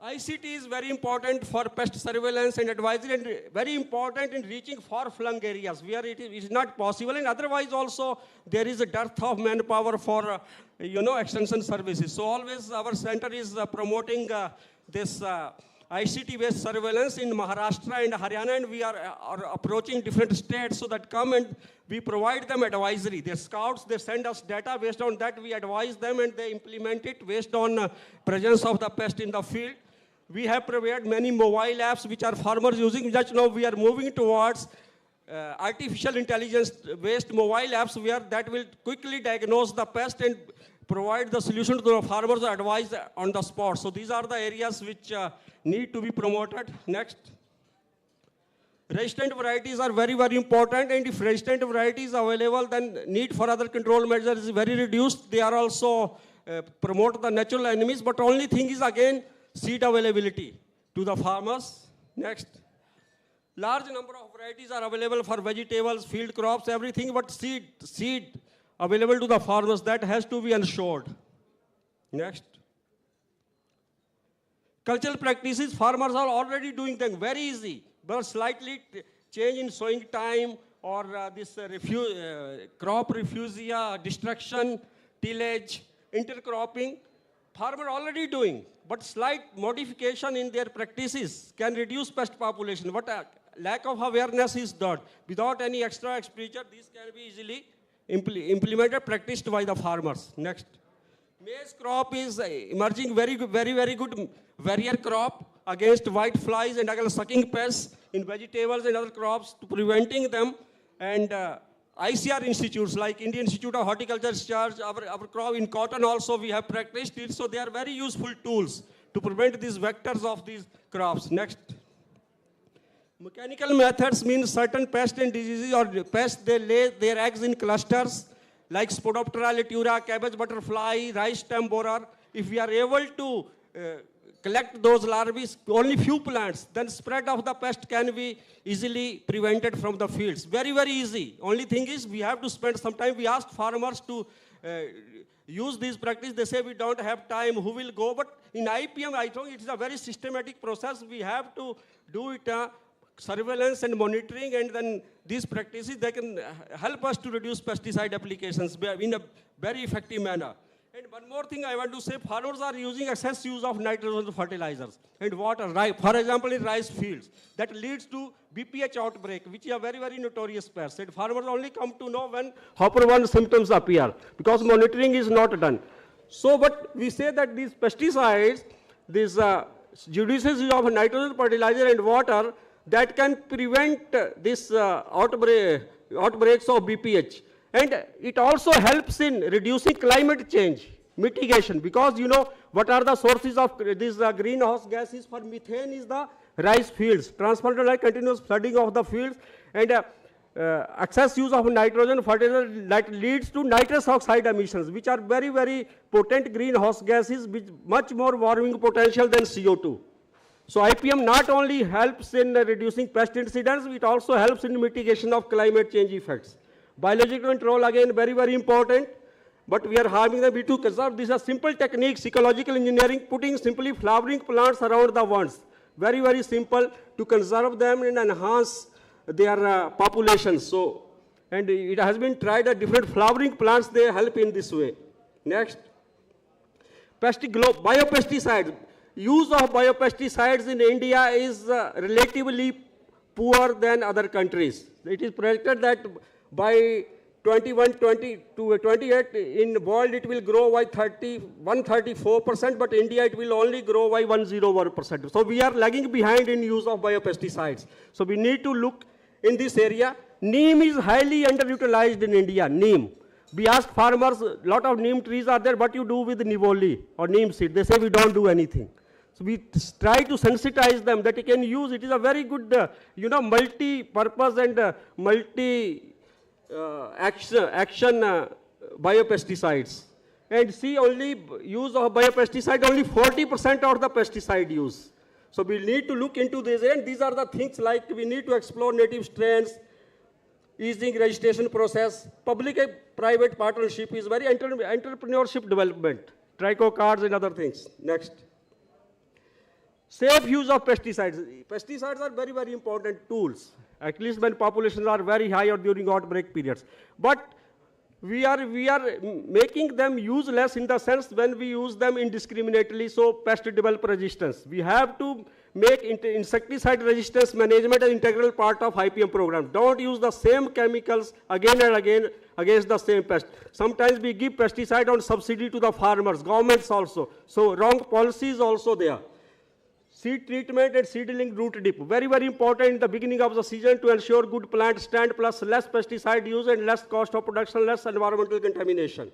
ICT is very important for pest surveillance and advisory, and very important in reaching far-flung areas where it is not possible, and otherwise also there is a dearth of manpower for extension services. So always our center is promoting this ICT-based surveillance in Maharashtra and Haryana, and we are approaching different states so that come and we provide them advisory. Their scouts, they send us data, based on that we advise them and they implement it based on presence of the pest in the field. We have prepared many mobile apps which are farmers using. Just now we are moving towards artificial intelligence-based mobile apps where that will quickly diagnose the pest and provide the solution to the farmers, advice on the spot. So these are the areas which need to be promoted. Next. Resistant varieties are very, very important, and if resistant variety is available, then need for other control measures is very reduced. They are also promote the natural enemies, but only thing is again, seed availability to the farmers. Next. Large number of varieties are available for vegetables, field crops, everything, but seed available to the farmers, that has to be ensured. Next. Cultural practices, farmers are already doing them very easy, but slightly change in sowing time or this crop refugia, destruction, tillage, intercropping, farmers are already doing, but slight modification in their practices can reduce pest population. But lack of awareness is that without any extra expenditure, these can be easily implemented, practiced by the farmers. Next. Maize crop is emerging very, very good barrier crop against white flies and against sucking pests in vegetables and other crops, to preventing them. And ICR institutes like Indian Institute of Horticulture Research, our crop in cotton also we have practiced it. So they are very useful tools to prevent these vectors of these crops. Next. Mechanical methods mean certain pests and diseases or pests, they lay their eggs in clusters like Spodoptera litura, cabbage butterfly, rice stem borer. If we are able to collect those larvae, only few plants, then spread of the pest can be easily prevented from the fields. Very, very easy. Only thing is we have to spend some time. We ask farmers to use these practices. They say we don't have time, who will go? But in IPM, I think it's a very systematic process. We have to do it surveillance and monitoring, and then these practices, they can help us to reduce pesticide applications in a very effective manner. And one more thing I want to say, farmers are using excess use of nitrogen fertilizers and water, for example, in rice fields. That leads to BPH outbreak, which is a very, very notorious pest. And farmers only come to know when hopper-1 symptoms appear, because monitoring is not done. So, but we say that these pesticides, this judicious use of nitrogen fertilizer and water, that can prevent this outbreaks of BPH. And it also helps in reducing climate change mitigation, because you know what are the sources of these greenhouse gases for methane is the rice fields, transplanted like continuous flooding of the fields, and excess use of nitrogen fertilizer that leads to nitrous oxide emissions, which are very, very potent greenhouse gases with much more warming potential than CO2. So IPM not only helps in reducing pest incidents, it also helps in mitigation of climate change effects. Biological control, again, very, very important, but we are having them to conserve. These are simple techniques, ecological engineering, putting simply flowering plants around the ones. Very, very simple to conserve them and enhance their populations. So, and it has been tried at different flowering plants, they help in this way. Next. Biopesticides. Use of biopesticides in India is relatively poor than other countries. It is projected that by 2020 to 28 in the world it will grow by 134%, but India it will only grow by 101%. So we are lagging behind in use of biopesticides. So we need to look in this area. Neem is highly underutilized in India, neem. We ask farmers, a lot of neem trees are there, what you do with nivoli or neem seed? They say we don't do anything. So we try to sensitize them that you can use. It is a very good, multi-purpose and multi-action biopesticides. And see, only use of biopesticide, only 40% of the pesticide use. So we need to look into this, and these are the things like we need to explore native strains, easing registration process, public-private partnership is very entrepreneurship development, trico cards and other things. Next. Safe use of pesticides. Pesticides are very, very important tools, at least when populations are very high or during outbreak periods. But we are making them useless in the sense when we use them indiscriminately, so pests develop resistance. We have to make insecticide resistance management an integral part of IPM program. Don't use the same chemicals again and again against the same pest. Sometimes we give pesticide on subsidy to the farmers, governments also. So wrong policy is also there. Seed treatment and seedling root dip. Very, very important in the beginning of the season to ensure good plant stand plus less pesticide use and less cost of production, less environmental contamination.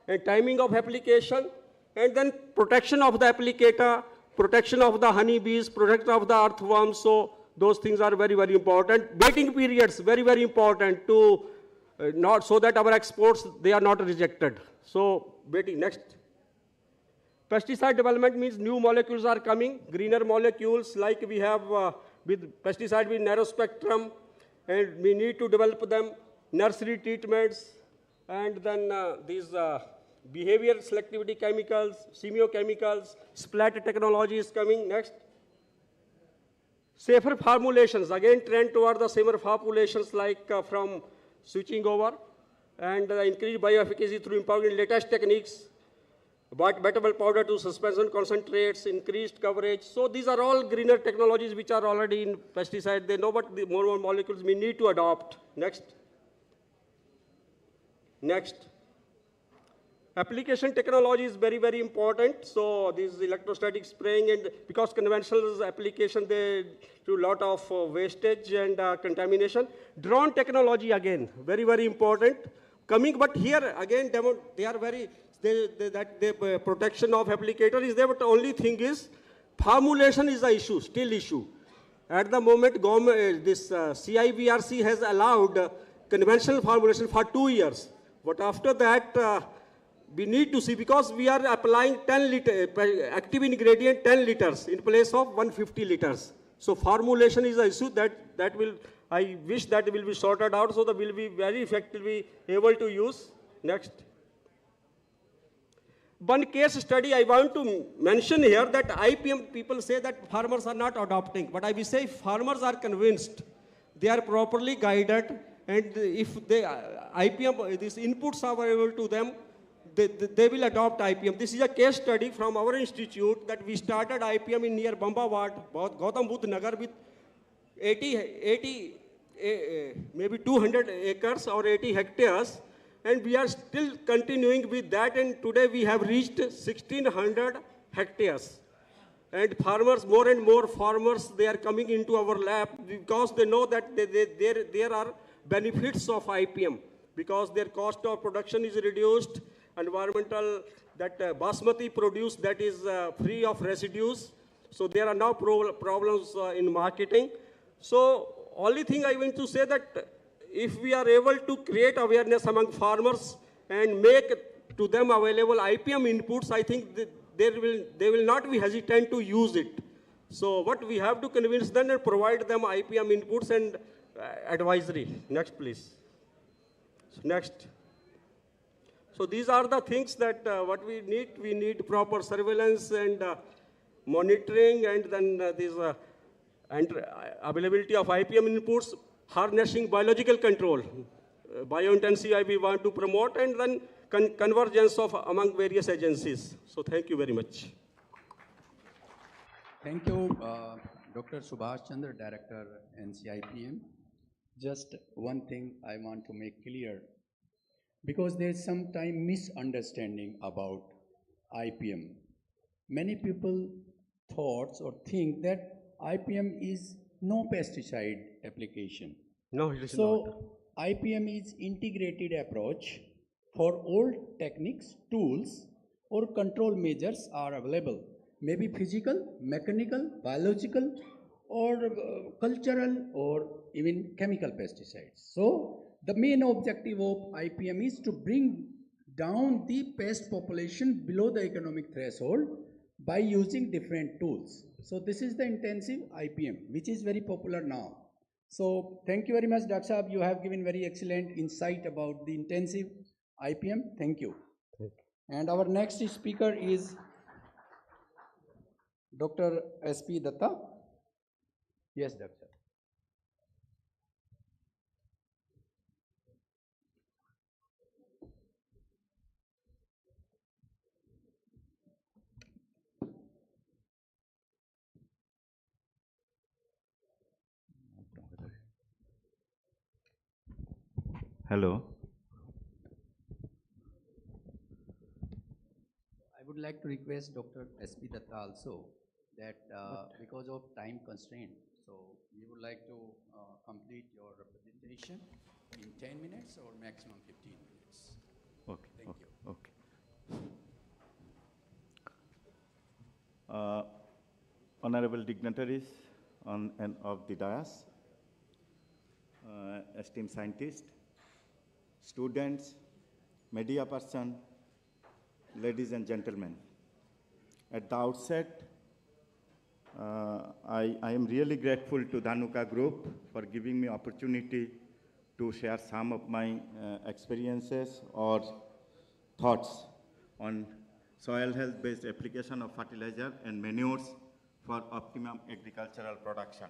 And timing of application, and then protection of the applicator, protection of the honeybees, protection of the earthworms. So those things are very, very important. Waiting periods, very, very important to not so that our exports, they are not rejected. So waiting, next. Pesticide development means new molecules are coming, greener molecules like we have with pesticide with narrow spectrum, and we need to develop them, nursery treatments, and then these behavior selectivity chemicals, semiochemicals, splat technology is coming. Next. Safer formulations, again trend toward the safer formulations like from switching over, and increased bioefficacy through empowering latest techniques, bettable powder to suspension concentrates, increased coverage. So these are all greener technologies which are already in pesticide. They know what the more molecules we need to adopt. Next. Next. Application technology is very, very important. So this electrostatic spraying, and because conventional application, they do a lot of wastage and contamination. Drone technology again, very, very important. Coming, but here again, they are very, the protection of applicator is there, but the only thing is formulation is the issue, still issue. At the moment, government, this CIBRC has allowed conventional formulation for 2 years. But after that, we need to see, because we are applying 10 liter, active ingredient 10 liters in place of 150 liters. So formulation is an issue that will, I wish that will be sorted out so that we'll be very effectively able to use. Next. One case study I want to mention here, that IPM people say that farmers are not adopting, but I will say farmers are convinced, they are properly guided, and if they, IPM, these inputs are available to them, they will adopt IPM. This is a case study from our institute that we started IPM in near Bambawat, Gautam Buddha Nagar with 80 maybe 200 acres or 80 hectares, and we are still continuing with that, and today we have reached 1600 hectares. And farmers, more and more farmers, they are coming into our lab because they know that there are benefits of IPM, because their cost of production is reduced, environmental, that basmati produce that is free of residues. So there are no problems in marketing. So only thing I want to say that if we are able to create awareness among farmers and make to them available IPM inputs, I think they will not be hesitant to use it. So what we have to convince them and provide them IPM inputs and advisory. Next, please. So next. So these are the things that what we need. We need proper surveillance and monitoring, and then this availability of IPM inputs, harnessing biological control. Biointensity we want to promote, and then convergence of among various agencies. So thank you very much. Thank you, Dr. Subhash Chandra, Director, NCIPM. Just one thing I want to make clear, because there is sometimes misunderstanding about IPM. Many people thoughts or think that IPM is no pesticide application. No, it is so not. IPM is integrated approach for all techniques, tools or control measures are available. Maybe physical, mechanical, biological or cultural or even chemical pesticides. So the main objective of IPM is to bring down the pest population below the economic threshold by using different tools. So this is the intensive IPM, which is very popular now. So thank you very much, Dr. Saab. You have given very excellent insight about the intensive IPM. Thank you. And our next speaker is Dr. S.P. Datta. Yes, Doctor. Hello. I would like to request Dr. S.P. Datta also that because of time constraint, so we would like to complete your presentation in 10 minutes or maximum 15 minutes. Okay. Thank you. Okay. Honorable dignitaries and of the dais, esteemed scientists, students, media person, ladies and gentlemen. At the outset, I am really grateful to Dhanuka Group for giving me opportunity to share some of my experiences or thoughts on soil health-based application of fertilizer and manures for optimum agricultural production.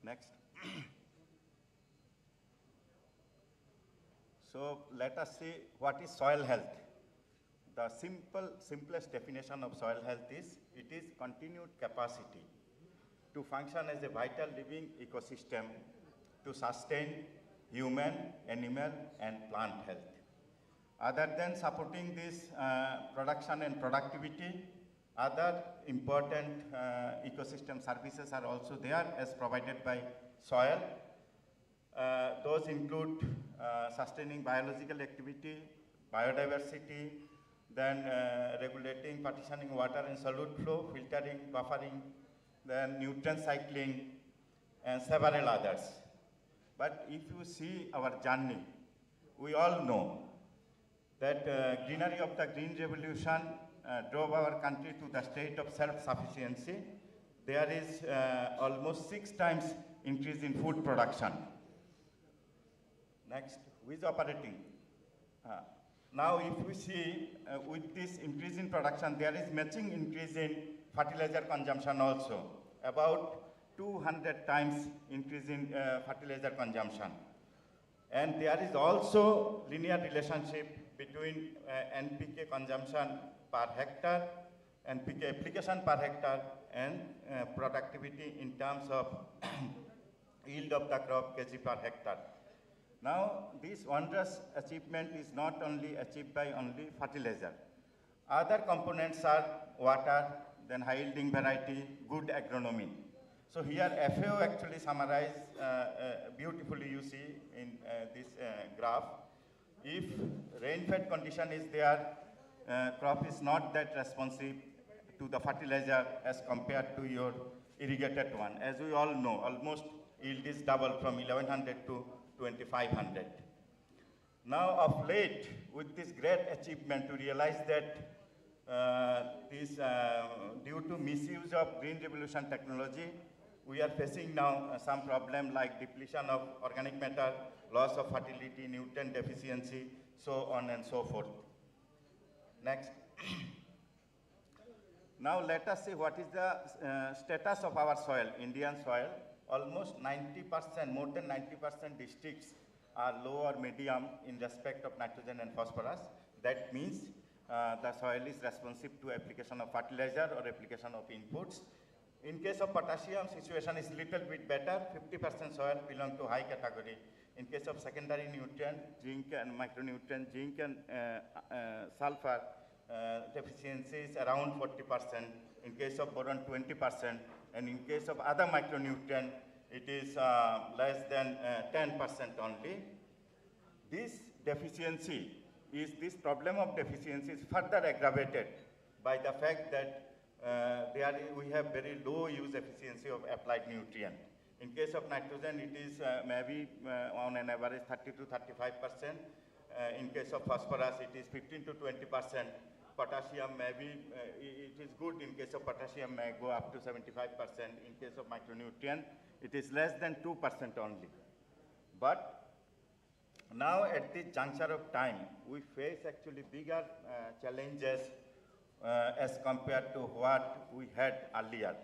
Next. So let us see what is soil health. The simplest definition of soil health is, it is continued capacity to function as a vital living ecosystem to sustain human, animal, and plant health. Other than supporting this production and productivity, other important ecosystem services are also there as provided by soil. Those include sustaining biological activity, biodiversity, then regulating, partitioning water and solute flow, filtering, buffering, then nutrient cycling, and several others. But if you see our journey, we all know that greenery of the Green Revolution drove our country to the state of self-sufficiency. There is almost 6 times increase in food production. Next, who is operating? Now, if we see with this increase in production, there is matching increase in fertilizer consumption also, about 200 times increase in fertilizer consumption. And there is also linear relationship between NPK consumption per hectare, NPK application per hectare, and productivity in terms of yield of the crop kg per hectare. Now, this wondrous achievement is not only achieved by only fertilizer. Other components are water, then high yielding variety, good agronomy. So here FAO actually summarized beautifully, you see in this graph. If rain-fed condition is there, crop is not that responsive to the fertilizer as compared to your irrigated one. As we all know, almost yield is double from 1100 to 2500. Now of late, with this great achievement, to realize that due to misuse of green revolution technology, we are facing now some problem like depletion of organic matter, loss of fertility, nutrient deficiency, so on and so forth. Next. Now let us see what is the status of our soil, Indian soil. Almost 90%, more than 90% districts are low or medium in respect of nitrogen and phosphorus. That means the soil is responsive to application of fertilizer or application of inputs. In case of potassium, situation is little bit better. 50% soil belong to high category. In case of secondary nutrient, zinc and micronutrient, zinc and sulfur, deficiency is around 40%. In case of boron, 20%. And in case of other micronutrient, it is less than 10% only. This deficiency this problem of deficiency is further aggravated by the fact that we have very low use efficiency of applied nutrient. In case of nitrogen, it is maybe on an average 30 to 35%. In case of phosphorus, it is 15 to 20%. Potassium maybe, it is good in case of potassium may go up to 75%. In case of micronutrient, it is less than 2% only. But now at this juncture of time, we face actually bigger challenges as compared to what we had earlier.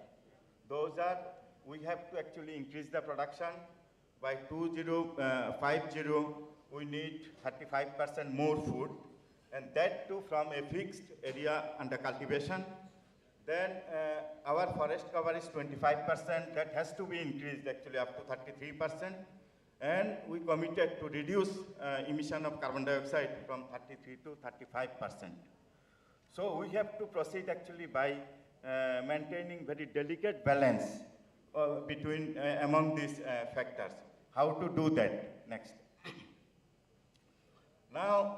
Those are, we have to actually increase the production. By 2050, we need 35% more food, and that too from a fixed area under cultivation. Then our forest cover is 25%, that has to be increased actually up to 33%. And we committed to reduce emission of carbon dioxide from 33 to 35%. So we have to proceed actually by maintaining very delicate balance between among these factors. How to do that? Next. Now,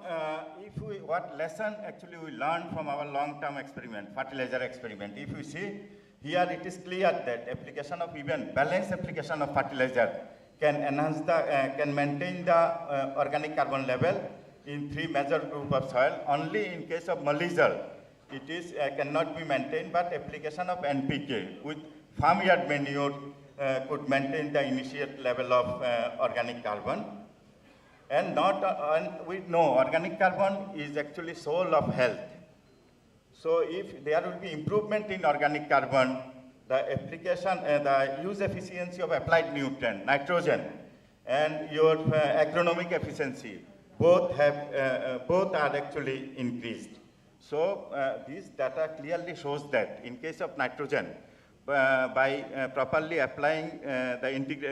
what lesson actually we learned from our long-term experiment, fertilizer experiment? If you see, here it is clear that application of even balanced application of fertilizer can enhance can maintain the organic carbon level in 3 major groups of soil. Only in case of Malizal, it is cannot be maintained, but application of NPK with farmyard manure could maintain the initial level of organic carbon. And we know organic carbon is actually soul of health. So if there will be improvement in organic carbon, the application, the use efficiency of applied nutrient, nitrogen, and your agronomic efficiency, both are actually increased. So this data clearly shows that in case of nitrogen, by properly applying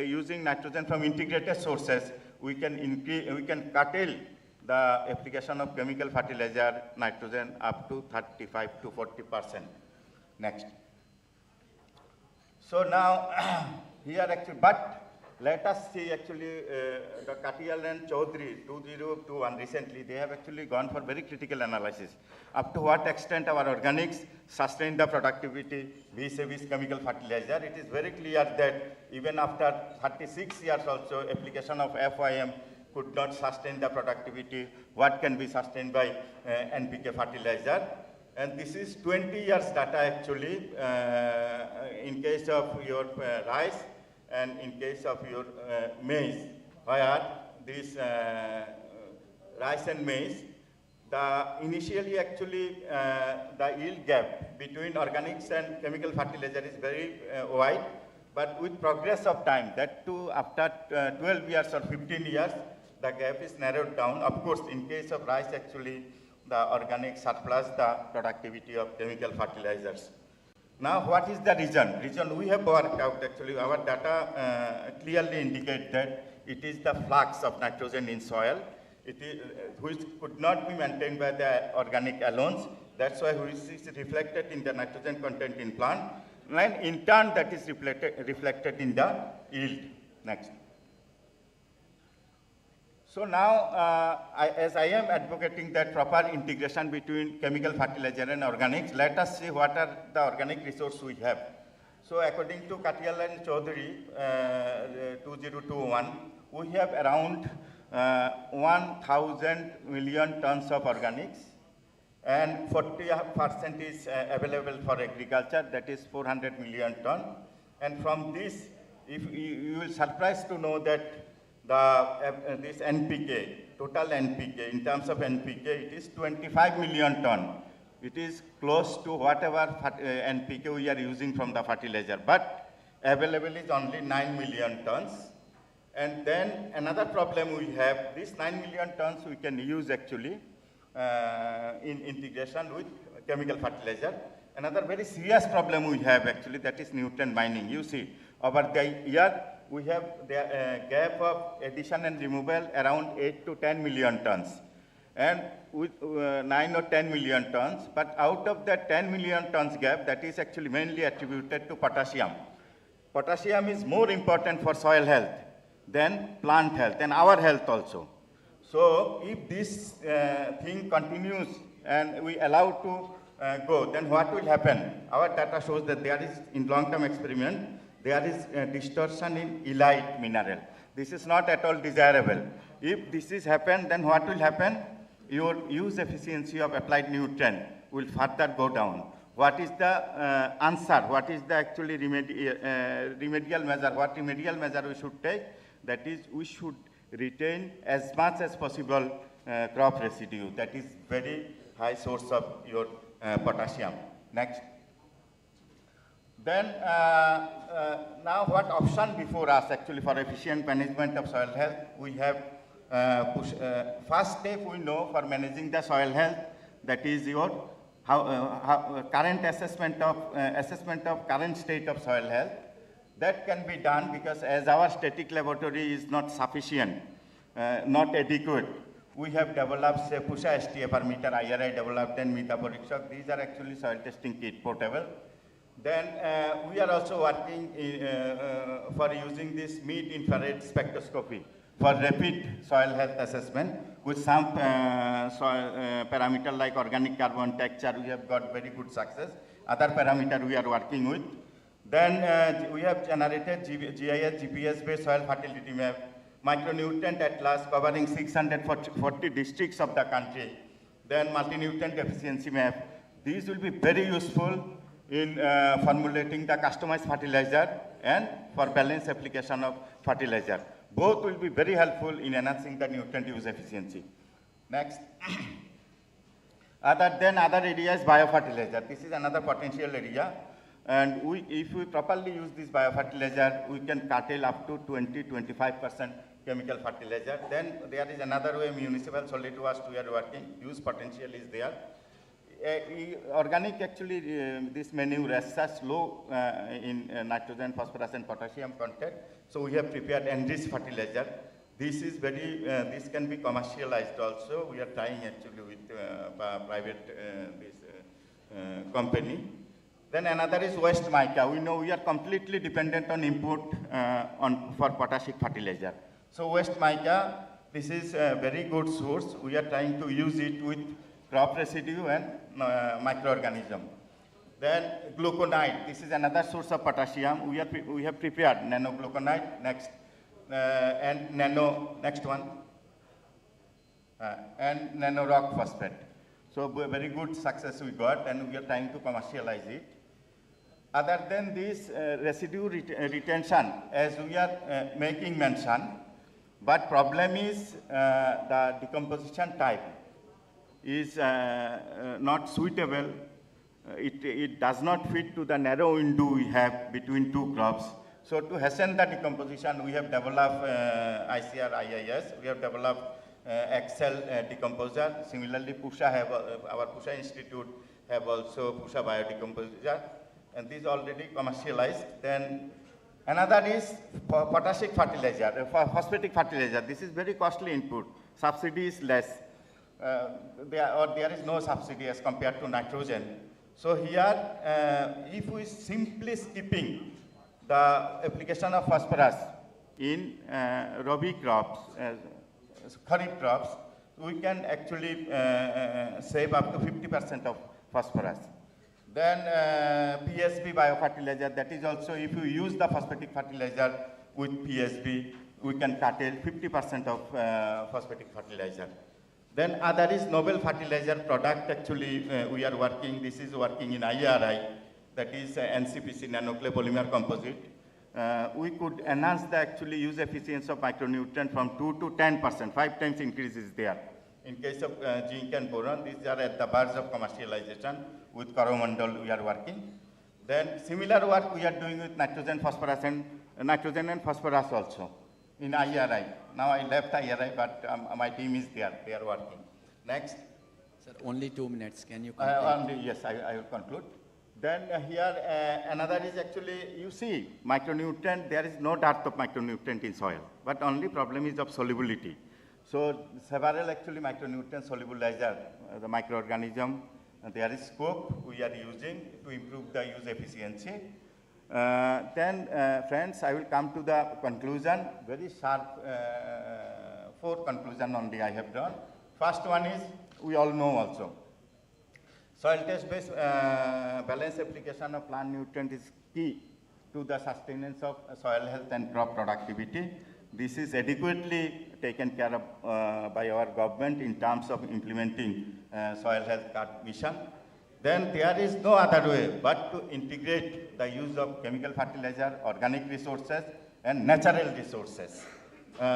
using nitrogen from integrated sources, we can curtail the application of chemical fertilizer nitrogen up to 35 to 40%. Next. So now, here actually, but let us see actually the Katial and Chaudhary 2021 recently, they have actually gone for very critical analysis. Up to what extent our organics sustain the productivity vis-a-vis chemical fertilizer. It is very clear that even after 36 years also, application of FYM could not sustain the productivity. What can be sustained by NPK fertilizer? And this is 20 years data actually in case of your rice and in case of your maize, where this rice and maize, initially actually the yield gap between organics and chemical fertilizer is very wide, but with progress of time, that too after 12 years or 15 years, the gap is narrowed down. Of course, in case of rice, actually, the organic surplus the productivity of chemical fertilizers. Now, what is the reason? Reason we have worked out, actually, our data clearly indicate that it is the flux of nitrogen in soil, which could not be maintained by the organic alone. That's why which is reflected in the nitrogen content in plant, and in turn that is reflected in the yield. Next. So now, as I am advocating that proper integration between chemical fertilizer and organics, let us see what are the organic resources we have. So according to Katial and Chaudhary, 2021, we have around 1,000 million tons of organics, and 40% is available for agriculture, that is 400 million ton. And from this, if you will surprised to know that this NPK, total NPK, in terms of NPK, it is 25 million ton. It is close to whatever NPK we are using from the fertilizer, but available is only 9 million tons. And then another problem we have, this 9 million tons we can use actually in integration with chemical fertilizer. Another very serious problem we have actually, that is nutrient mining. You see, over the year, we have the gap of addition and removal around 8 to 10 million tons, and with 9 or 10 million tons, but out of that 10 million tons gap, that is actually mainly attributed to potassium. Potassium is more important for soil health than plant health and our health also. So if this thing continues and we allow to go, then what will happen? Our data shows that there is, in long-term experiment, there is a distortion in elite mineral. This is not at all desirable. If this is happen, then what will happen? Your use efficiency of applied nutrient will further go down. What is the answer? What is the actually remedial measure? What remedial measure we should take? That is, we should retain as much as possible crop residue. That is very high source of your potassium. Next. Then now what option before us actually for efficient management of soil health? We have first step we know for managing the soil health, that is your current assessment of current state of soil health. That can be done because as our static laboratory is not sufficient, not adequate, we have developed say Pusha STFR meter, IRI developed, and metabolic shock. These are actually soil testing kit portable. Then we are also working for using this mid-infrared spectroscopy for rapid soil health assessment with some parameter like organic carbon texture. We have got very good success. Other parameter we are working with. Then we have generated GIS, GPS-based soil fertility map, micronutrient atlas covering 640 districts of the country. Then multi-nutrient efficiency map. These will be very useful in formulating the customized fertilizer and for balanced application of fertilizer. Both will be very helpful in enhancing the nutrient use efficiency. Next. Other area is biofertilizer. This is another potential area. And if we properly use this biofertilizer, we can curtail up to 20-25% chemical fertilizer. Then there is another way, municipal solid waste we are working, use potential is there. Organic actually, this manure has such low in nitrogen, phosphorus and potassium content. So we have prepared enriched fertilizer. This is very, this can be commercialized also. We are trying actually with private company. Then another is waste mica. We know we are completely dependent on import for potassic fertilizer. So waste mica, this is a very good source. We are trying to use it with crop residue and microorganism. Then gluconide, this is another source of potassium. We have prepared nanogluconide, next, and next one, and nano rock phosphate. So very good success we got, and we are trying to commercialize it. Other than this residue retention, as we are making mention, but problem is the decomposition type is not suitable. It does not fit to the narrow window we have between two crops. So to hasten the decomposition, we have developed ICR IIS. We have developed Excel decomposer. Similarly, Pusha have our Pusha Institute have also Pusha biodecomposer, and these already commercialized. Then another is potassic fertilizer, phosphatic fertilizer. This is very costly input. Subsidy is less. There is no subsidy as compared to nitrogen. So here, if we simply skipping the application of phosphorus in Rabi crops, Kharif crops, we can actually save up to 50% of phosphorus. Then PSB biofertilizer, that is also, if you use the phosphatic fertilizer with PSB, we can curtail 50% of phosphatic fertilizer. Then other is novel fertilizer product. Actually, we are working, this is working in IRI, that is NCPC, nanoclay polymer composite. We could enhance the actually use efficiency of micronutrient from 2 to 10%, 5 times increase is there. In case of zinc and boron, these are at the verge of commercialization. With Coromandel, we are working. Then similar work we are doing with nitrogen, phosphorus, and nitrogen and phosphorus also in IRI. Now I left IRI, but my team is there. They are working. Next. Sir, only 2 minutes. Can you conclude? Yes, I will conclude. Then here another is actually, you see, micronutrient, there is no dearth of micronutrient in soil, but only problem is of solubility. So several actually micronutrient solubilizer, the microorganism, there is scope we are using to improve the use efficiency. Then friends, I will come to the conclusion, very sharp 4 conclusion only I have done. First one is, we all know also, soil test-based balanced application of plant nutrient is key to the sustenance of soil health and crop productivity. This is adequately taken care of by our government in terms of implementing soil health card mission. Then there is no other way but to integrate the use of chemical fertilizer, organic resources, and natural resources,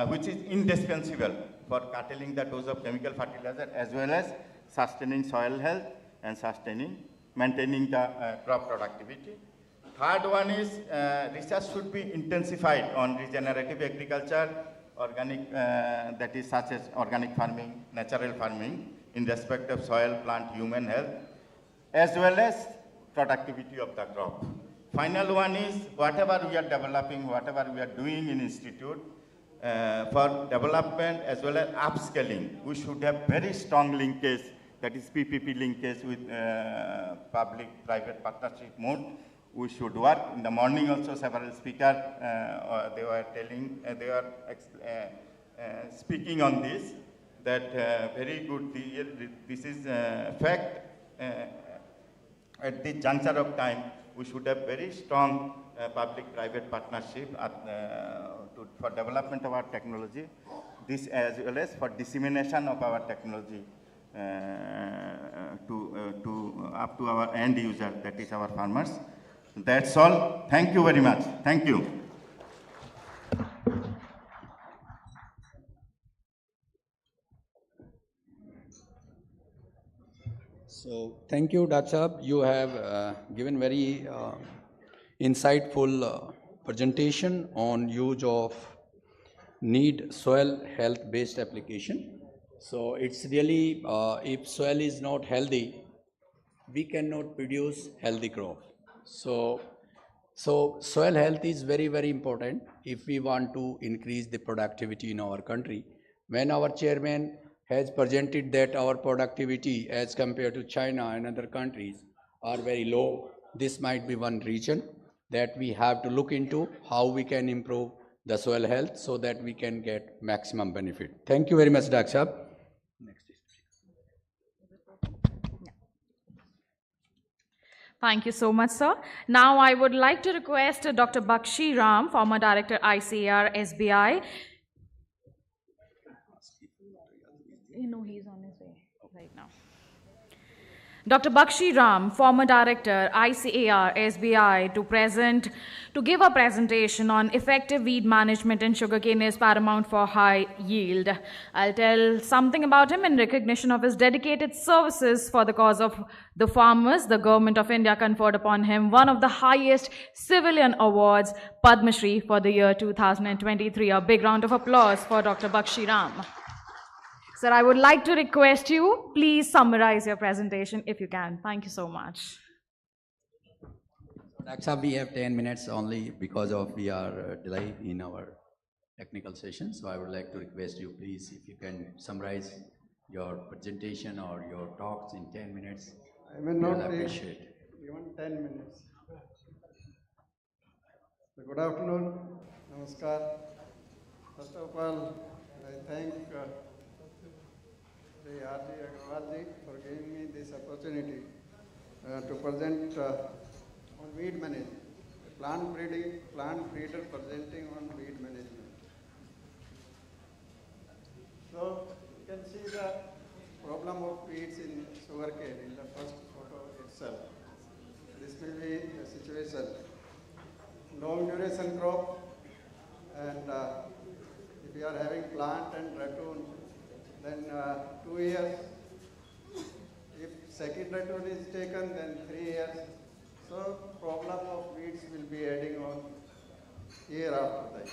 which is indispensable for curtailing the dose of chemical fertilizer as well as sustaining soil health and maintaining the crop productivity. Third one is research should be intensified on regenerative agriculture, organic, that is such as organic farming, natural farming in respect of soil, plant, human health, as well as productivity of the crop. Final one is whatever we are developing, whatever we are doing in institute, for development as well as upscaling, we should have very strong linkage, that is PPP linkage with public-private partnership mode. We should work. In the morning also several speakers, they were telling, they were speaking on this, that very good, this is fact. At this juncture of time, we should have very strong public-private partnership for development of our technology, this as well as for dissemination of our technology up to our end user, that is our farmers. That's all. Thank you very much. Thank you. So thank you, Dr. Saab. You have given very insightful presentation on use of need soil health based application. So it's really, if soil is not healthy, we cannot produce healthy crop. So soil health is very, very important if we want to increase the productivity in our country. When our chairman has presented that our productivity as compared to China and other countries are very low, this might be one reason that we have to look into how we can improve the soil health so that we can get maximum benefit. Thank you very much, Dr. Saab. Thank you so much, sir. Now I would like to request Dr. Bakshi Ram, former Director ICAR SBI. You know, he's on his way right now. Dr. Bakshi Ram, former director, ICAR, SBI, to give a presentation on effective weed management in sugarcane is paramount for high yield. I'll tell something about him in recognition of his dedicated services for the cause of the farmers. The Government of India conferred upon him one of the highest civilian awards, Padma Shri, for the year 2023. A big round of applause for Dr. Bakshi Ram. Sir, I would like to request you, please summarize your presentation if you can. Thank you so much. Actually, we have 10 minutes only because of we are delayed in our technical session. So I would like to request you, please, if you can summarize your presentation or your talks in 10 minutes. I may not appreciate. Even 10 minutes. So good afternoon. Namaskar. First of all, I thank Sri R.J. Agarwalji for giving me this opportunity to present on weed management. Plant breeder presenting on weed management. So you can see the problem of weeds in sugarcane in the first photo itself. This will be the situation. Long duration crop, and if you are having plant and ratoon, then 2 years. If second ratoon is taken, then 3 years. So problem of weeds will be adding on year after that.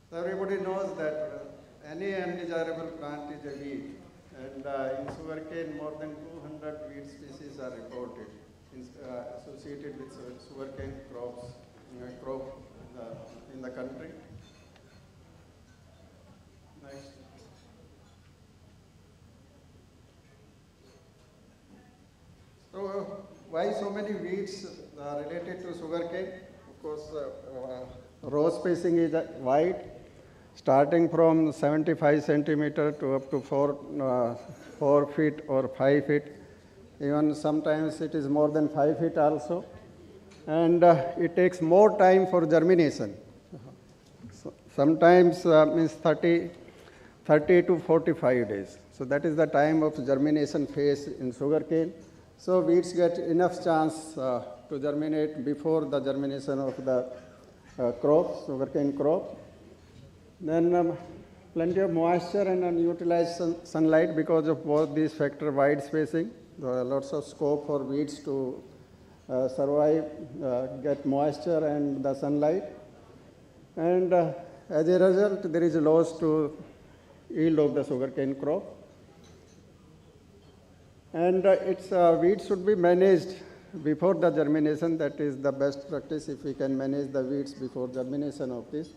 So everybody knows that any undesirable plant is a weed, and in sugarcane more than 200 weed species are reported associated with sugarcane crops in the country. Next. So why so many weeds related to sugarcane? Of course, row spacing is wide, starting from 75 centimeter to up to 4 feet or 5 feet. Even sometimes it is more than 5 feet also. And it takes more time for germination. So sometimes means 30 to 45 days. So that is the time of germination phase in sugarcane. So weeds get enough chance to germinate before the germination of the crop, sugarcane crop. Then plenty of moisture and unutilized sunlight because of both these factors, wide spacing. There are lots of scope for weeds to survive, get moisture and the sunlight. And as a result, there is a loss to yield of the sugarcane crop. And weeds should be managed before the germination. That is the best practice if we can manage the weeds before germination of this.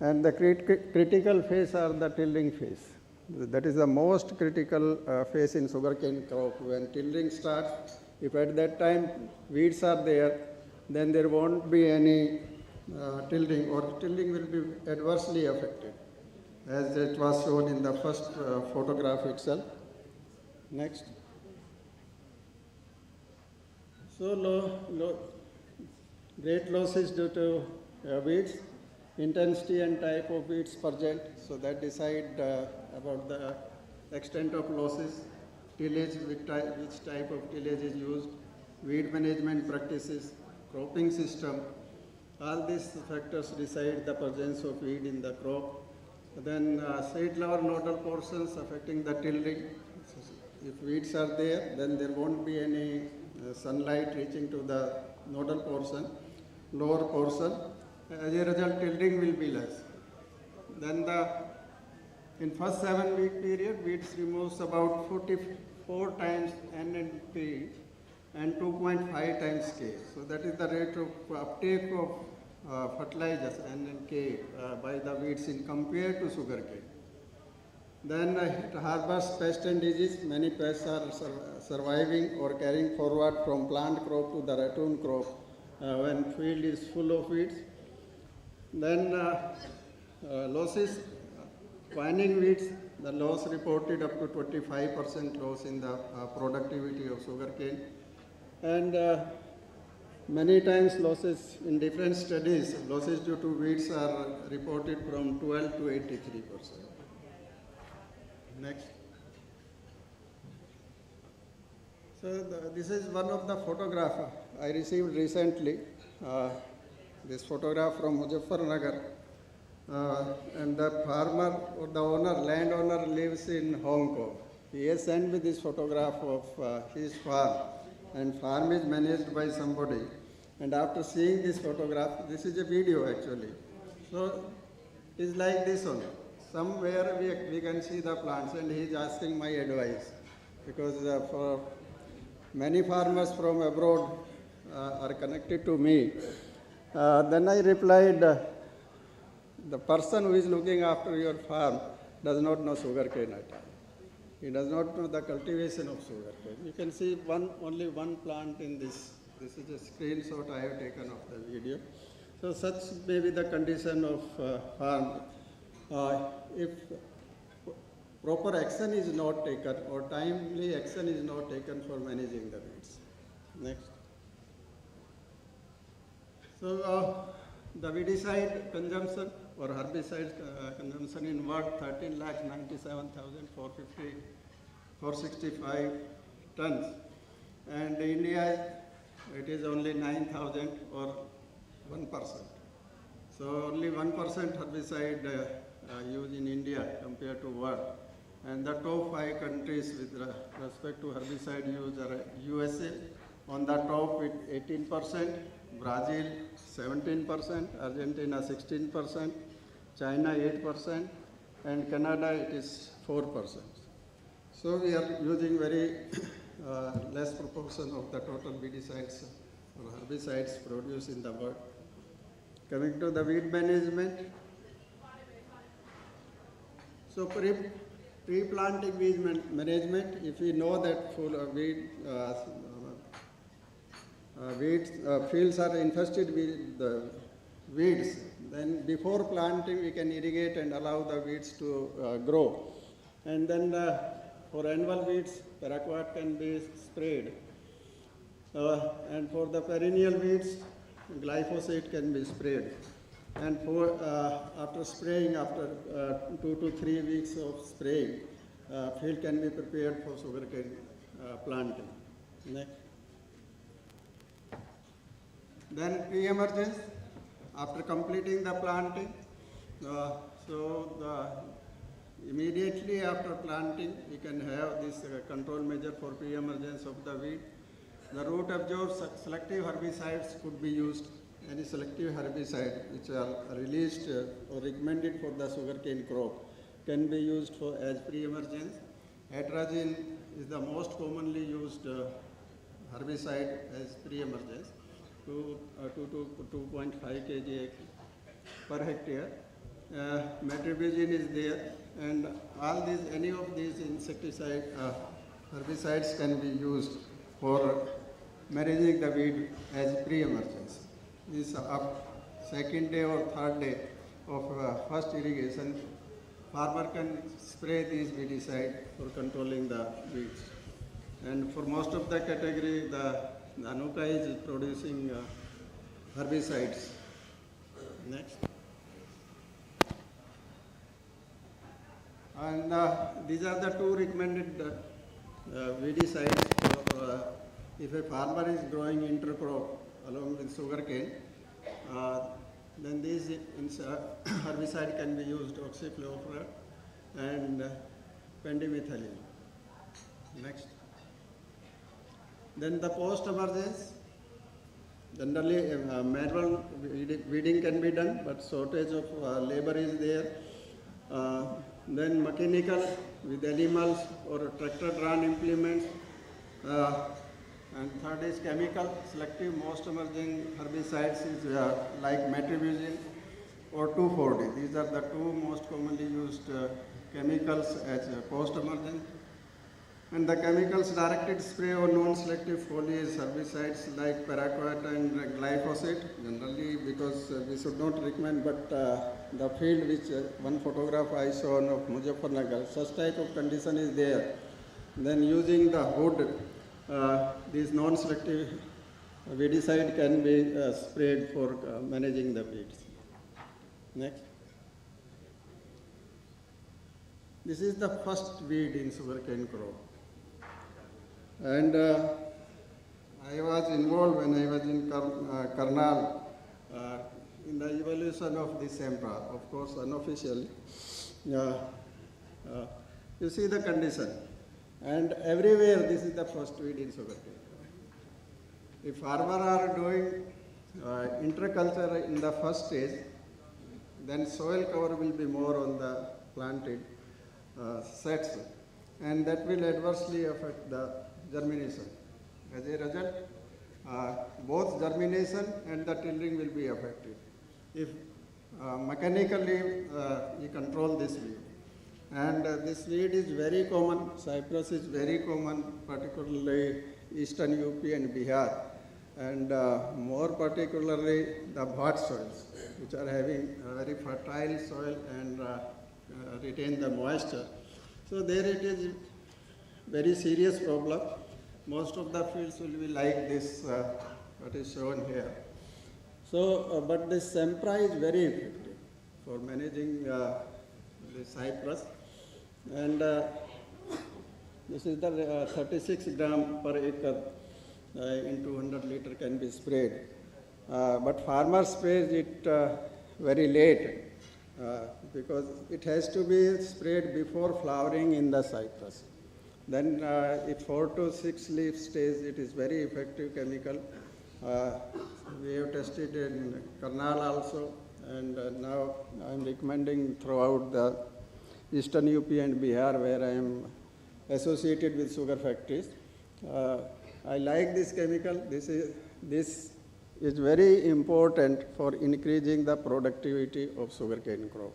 And the critical phase are the tilling phase. That is the most critical phase in sugarcane crop. When tilling starts, if at that time weeds are there, then there won't be any tilling, or tilling will be adversely affected, as it was shown in the first photograph itself. Next. So great losses due to weeds, intensity and type of weeds present. So that decide about the extent of losses, tillage, which type of tillage is used, weed management practices, cropping system. All these factors decide the presence of weed in the crop. Then seed lower nodal portions affecting the tilling. If weeds are there, then there won't be any sunlight reaching to the nodal portion, lower portion. As a result, tilling will be less. Then in first 7-week period, weeds removes about 44 times NNP and 2.5 times K. So that is the rate of uptake of fertilizers NNK by the weeds in compared to sugarcane. Then it harbors pest and disease. Many pests are surviving or carrying forward from plant crop to the ratoon crop when field is full of weeds. Then losses, vining weeds, the loss reported up to 25% loss in the productivity of sugarcane. And many times losses in different studies, losses due to weeds are reported from 12 to 83%. Next. So this is one of the photographs I received recently. This photograph from Muzaffarnagar. And the farmer or the owner, landowner lives in Hong Kong. He has sent me this photograph of his farm, and farm is managed by somebody. And after seeing this photograph, this is a video actually. So it's like this one. Somewhere we can see the plants, and he is asking my advice, because for many farmers from abroad are connected to me. Then I replied, the person who is looking after your farm does not know sugarcane at all. He does not know the cultivation of sugarcane. You can see only one plant in this. This is a screenshot I have taken of the video. So such may be the condition of farm. If proper action is not taken or timely action is not taken for managing the weeds. Next. So the weedicide consumption or herbicide consumption in world 13,97,465 tons, and India it is only 9,000 or 1%. So only 1% herbicide used in India compared to world. And the top 5 countries with respect to herbicide use are USA on the top with 18%, Brazil 17%, Argentina 16%, China 8%, and Canada it is 4%. So we are using very less proportion of the total weedicides or herbicides produced in the world. Coming to the weed management. So pre-planting weed management, if we know that fields are infested with the weeds, then before planting we can irrigate and allow the weeds to grow. And then for annual weeds, paraquat can be sprayed. And for the perennial weeds, glyphosate can be sprayed. And for after spraying, after 2 to 3 weeks of spraying, field can be prepared for sugarcane planting. Next. Then pre-emergence, after completing the planting, immediately after planting, we can have this control measure for pre-emergence of the weed. The root absorbed selective herbicides could be used. Any selective herbicide which are released or recommended for the sugarcane crop can be used for as pre-emergence. Atrazine is the most commonly used herbicide as pre-emergence, 2 to 2.5 kg per hectare. Metribuzin is there, and all these, any of these insecticide herbicides can be used for managing the weed as pre-emergence. This up second day or third day of first irrigation, farmer can spray these weedicide for controlling the weeds. And for most of the category, the Anuka is producing herbicides. Next. And these are the 2 recommended weedicides for if a farmer is growing intercrop along with sugarcane, then these herbicide can be used, oxyfluoride and pendimethalin. Next. Then the post-emergence, generally manual weeding can be done, but shortage of labor is there. Then mechanical with animals or tractor-drawn implements. And third is chemical, selective most emerging herbicides is like metribuzin or 2,4-D. These are the 2 most commonly used chemicals as post-emergent. And the chemicals directed spray or non-selective foliage herbicides like paraquat and glyphosate, generally because we should not recommend, but the field which one photograph I saw of Muzaffarnagar, such type of condition is there. Then using the hood, these non-selective weedicide can be sprayed for managing the weeds. Next. This is the first weed in sugarcane crop. And I was involved when I was in Karnal in the evolution of this sempra, of course unofficially. You see the condition. And everywhere this is the first weed in sugarcane. If farmers are doing interculture in the first stage, then soil cover will be more on the planted sets, and that will adversely affect the germination. As a result, both germination and the tillering will be affected. If mechanically you control this weed. And this weed is very common, cypress is very common, particularly eastern UP and Bihar, and more particularly the bhat soils, which are having very fertile soil and retain the moisture. So there it is very serious problem. Most of the fields will be like this, what is shown here. So, but this sempra is very effective for managing the cypress. And this is the 36 gram per acre in 200 liter can be sprayed. But farmer sprays it very late because it has to be sprayed before flowering in the cypress. Then if 4 to 6 leaf stage, it is very effective chemical. We have tested in Karnal also, and now I am recommending throughout the Eastern UP and Bihar, where I am associated with sugar factories. I like this chemical. This is very important for increasing the productivity of sugarcane crop,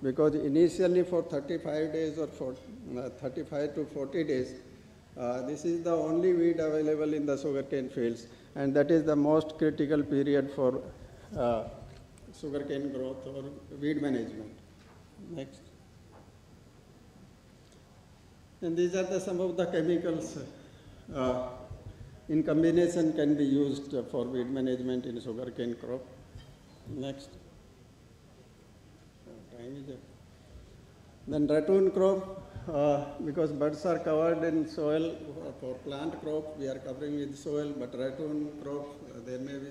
because initially for 35 days or for 35 to 40 days, this is the only weed available in the sugarcane fields, and that is the most critical period for sugarcane growth or weed management. Next. And these are some of the chemicals in combination can be used for weed management in sugarcane crop. Next. Time is up. Then ratoon crop, because buds are covered in soil for plant crop, we are covering with soil, but ratoon crop, there may be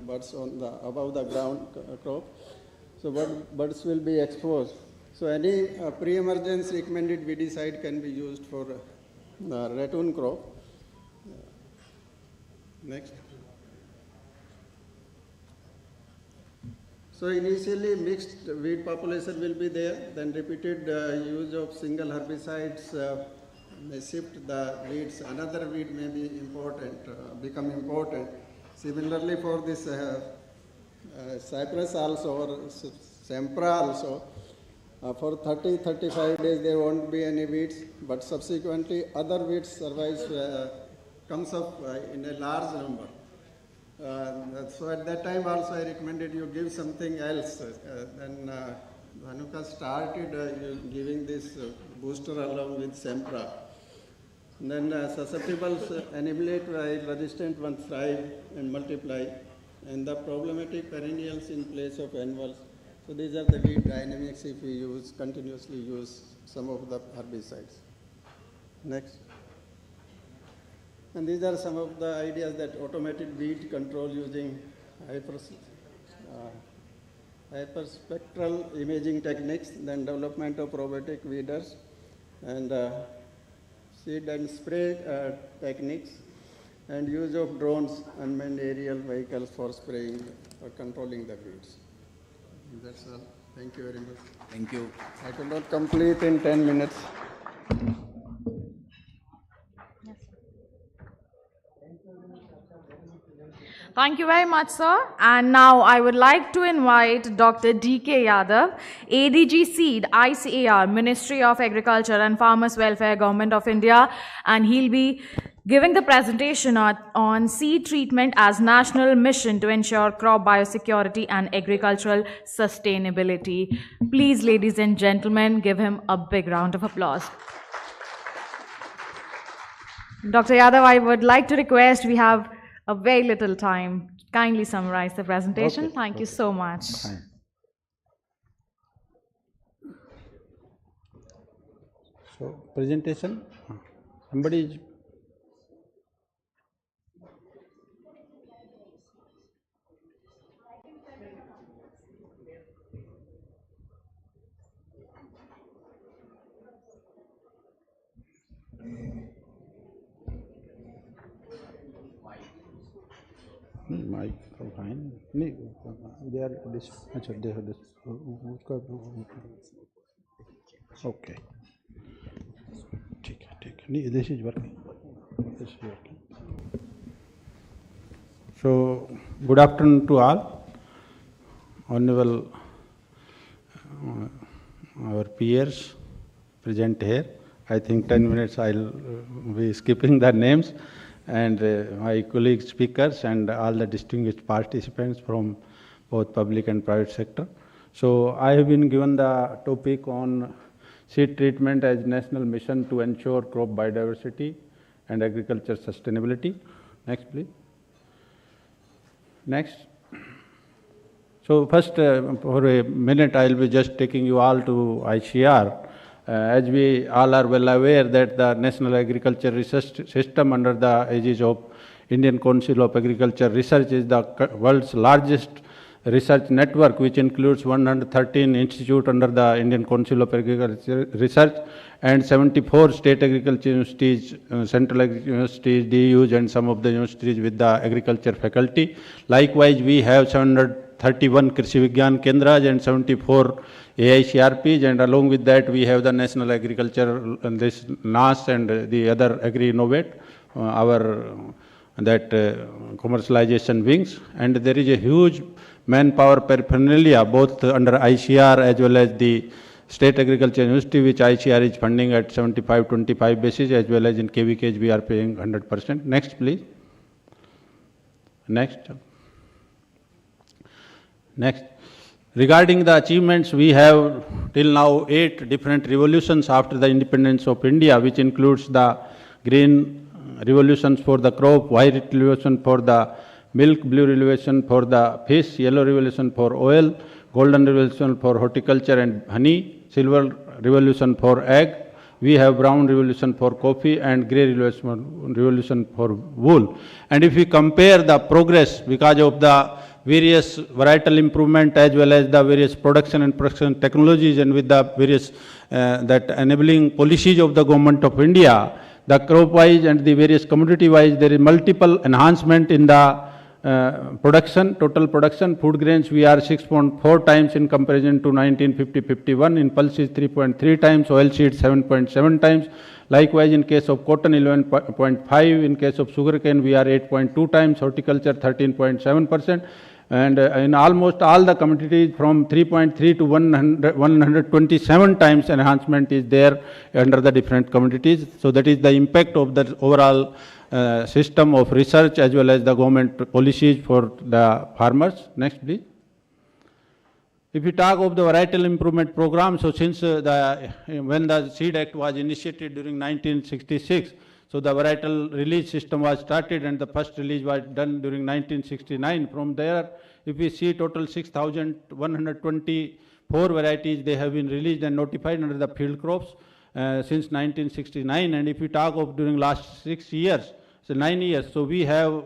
buds on the above the ground crop. So buds will be exposed. So any pre-emergence recommended weedicide can be used for ratoon crop. Next. So initially mixed weed population will be there, then repeated use of single herbicides may shift the weeds. Another weed may be important, become important. Similarly for this cypress also or sempra also, for 30-35 days there won't be any weeds, but subsequently other weeds survives, comes up in a large number. So at that time also I recommended you give something else. Then Dhanuka started giving this booster along with sempra. Then susceptible annihilate while resistant ones thrive and multiply, and the problematic perennials in place of annuals. So these are the weed dynamics if we continuously use some of the herbicides. Next. And these are some of the ideas that automated weed control using hyperspectral imaging techniques, then development of robotic weeders, and seed and spray techniques, and use of drones, unmanned aerial vehicles for spraying or controlling the weeds. That's all. Thank you very much. Thank you. I could not complete in 10 minutes. Thank you very much, sir. And now I would like to invite Dr. D.K. Yadav, ADG Seed, ICAR, Ministry of Agriculture and Farmers Welfare, Government of India, and he'll be giving the presentation on seed treatment as national mission to ensure crop biosecurity and agricultural sustainability. Please, ladies and gentlemen, give him a big round of applause. Dr. Yadav, I would like to request, we have a very little time. Kindly summarize the presentation. Okay. Thank you so much. Fine. So presentation, somebody is. Microphone नहीं, they are this, अच्छा they have this, उसका okay, ठीक है नहीं, this is working. So good afternoon to all, honorable our peers present here. I think 10 minutes I'll be skipping the names, and my colleague speakers and all the distinguished participants from both public and private sector. So I have been given the topic on seed treatment as national mission to ensure crop biodiversity and agriculture sustainability. Next, please. Next. So first, for a minute, I'll be just taking you all to ICR. As we all are well aware that the National Agriculture Research System under the aegis of Indian Council of Agriculture Research is the world's largest research network, which includes 113 institutes under the Indian Council of Agriculture Research and 74 state agriculture universities, central universities, DUs, and some of the universities with the agriculture faculty. Likewise, we have 731 Krishi Vigyan Kendras and 74 AICRPs, and along with that we have the National Agriculture, this NAS and the other Agri-Innovate, our commercialization wings, and there is a huge manpower paraphernalia both under ICR as well as the State Agriculture University, which ICR is funding at 75-25 basis, as well as in KVKs we are paying 100%. Next, please. Next. Regarding the achievements, we have till now 8 different revolutions after the independence of India, which includes the green revolutions for the crop, white revolution for the milk, blue revolution for the fish, yellow revolution for oil, golden revolution for horticulture and honey, silver revolution for egg. We have brown revolution for coffee and grey revolution for wool. And if we compare the progress because of the various varietal improvement as well as the various production and production technologies and with the various that enabling policies of the government of India, the crop wise and the various commodity wise, there is multiple enhancement in the production, total production. Food grains we are 6.4 times in comparison to 1950-51, in pulses 3.3 times, oil seeds 7.7 times. Likewise, in case of cotton 11.5, in case of sugarcane we are 8.2 times, horticulture 13.7%, and in almost all the commodities from 3.3 to 127 times enhancement is there under the different commodities. So that is the impact of the overall system of research as well as the government policies for the farmers. Next, please. If we talk of the varietal improvement program, so since when the Seed Act was initiated during 1966, so the varietal release system was started and the first release was done during 1969. From there, if we see total 6,124 varieties, they have been released and notified under the field crops since 1969. And if we talk of during last 6 years, so 9 years, so we have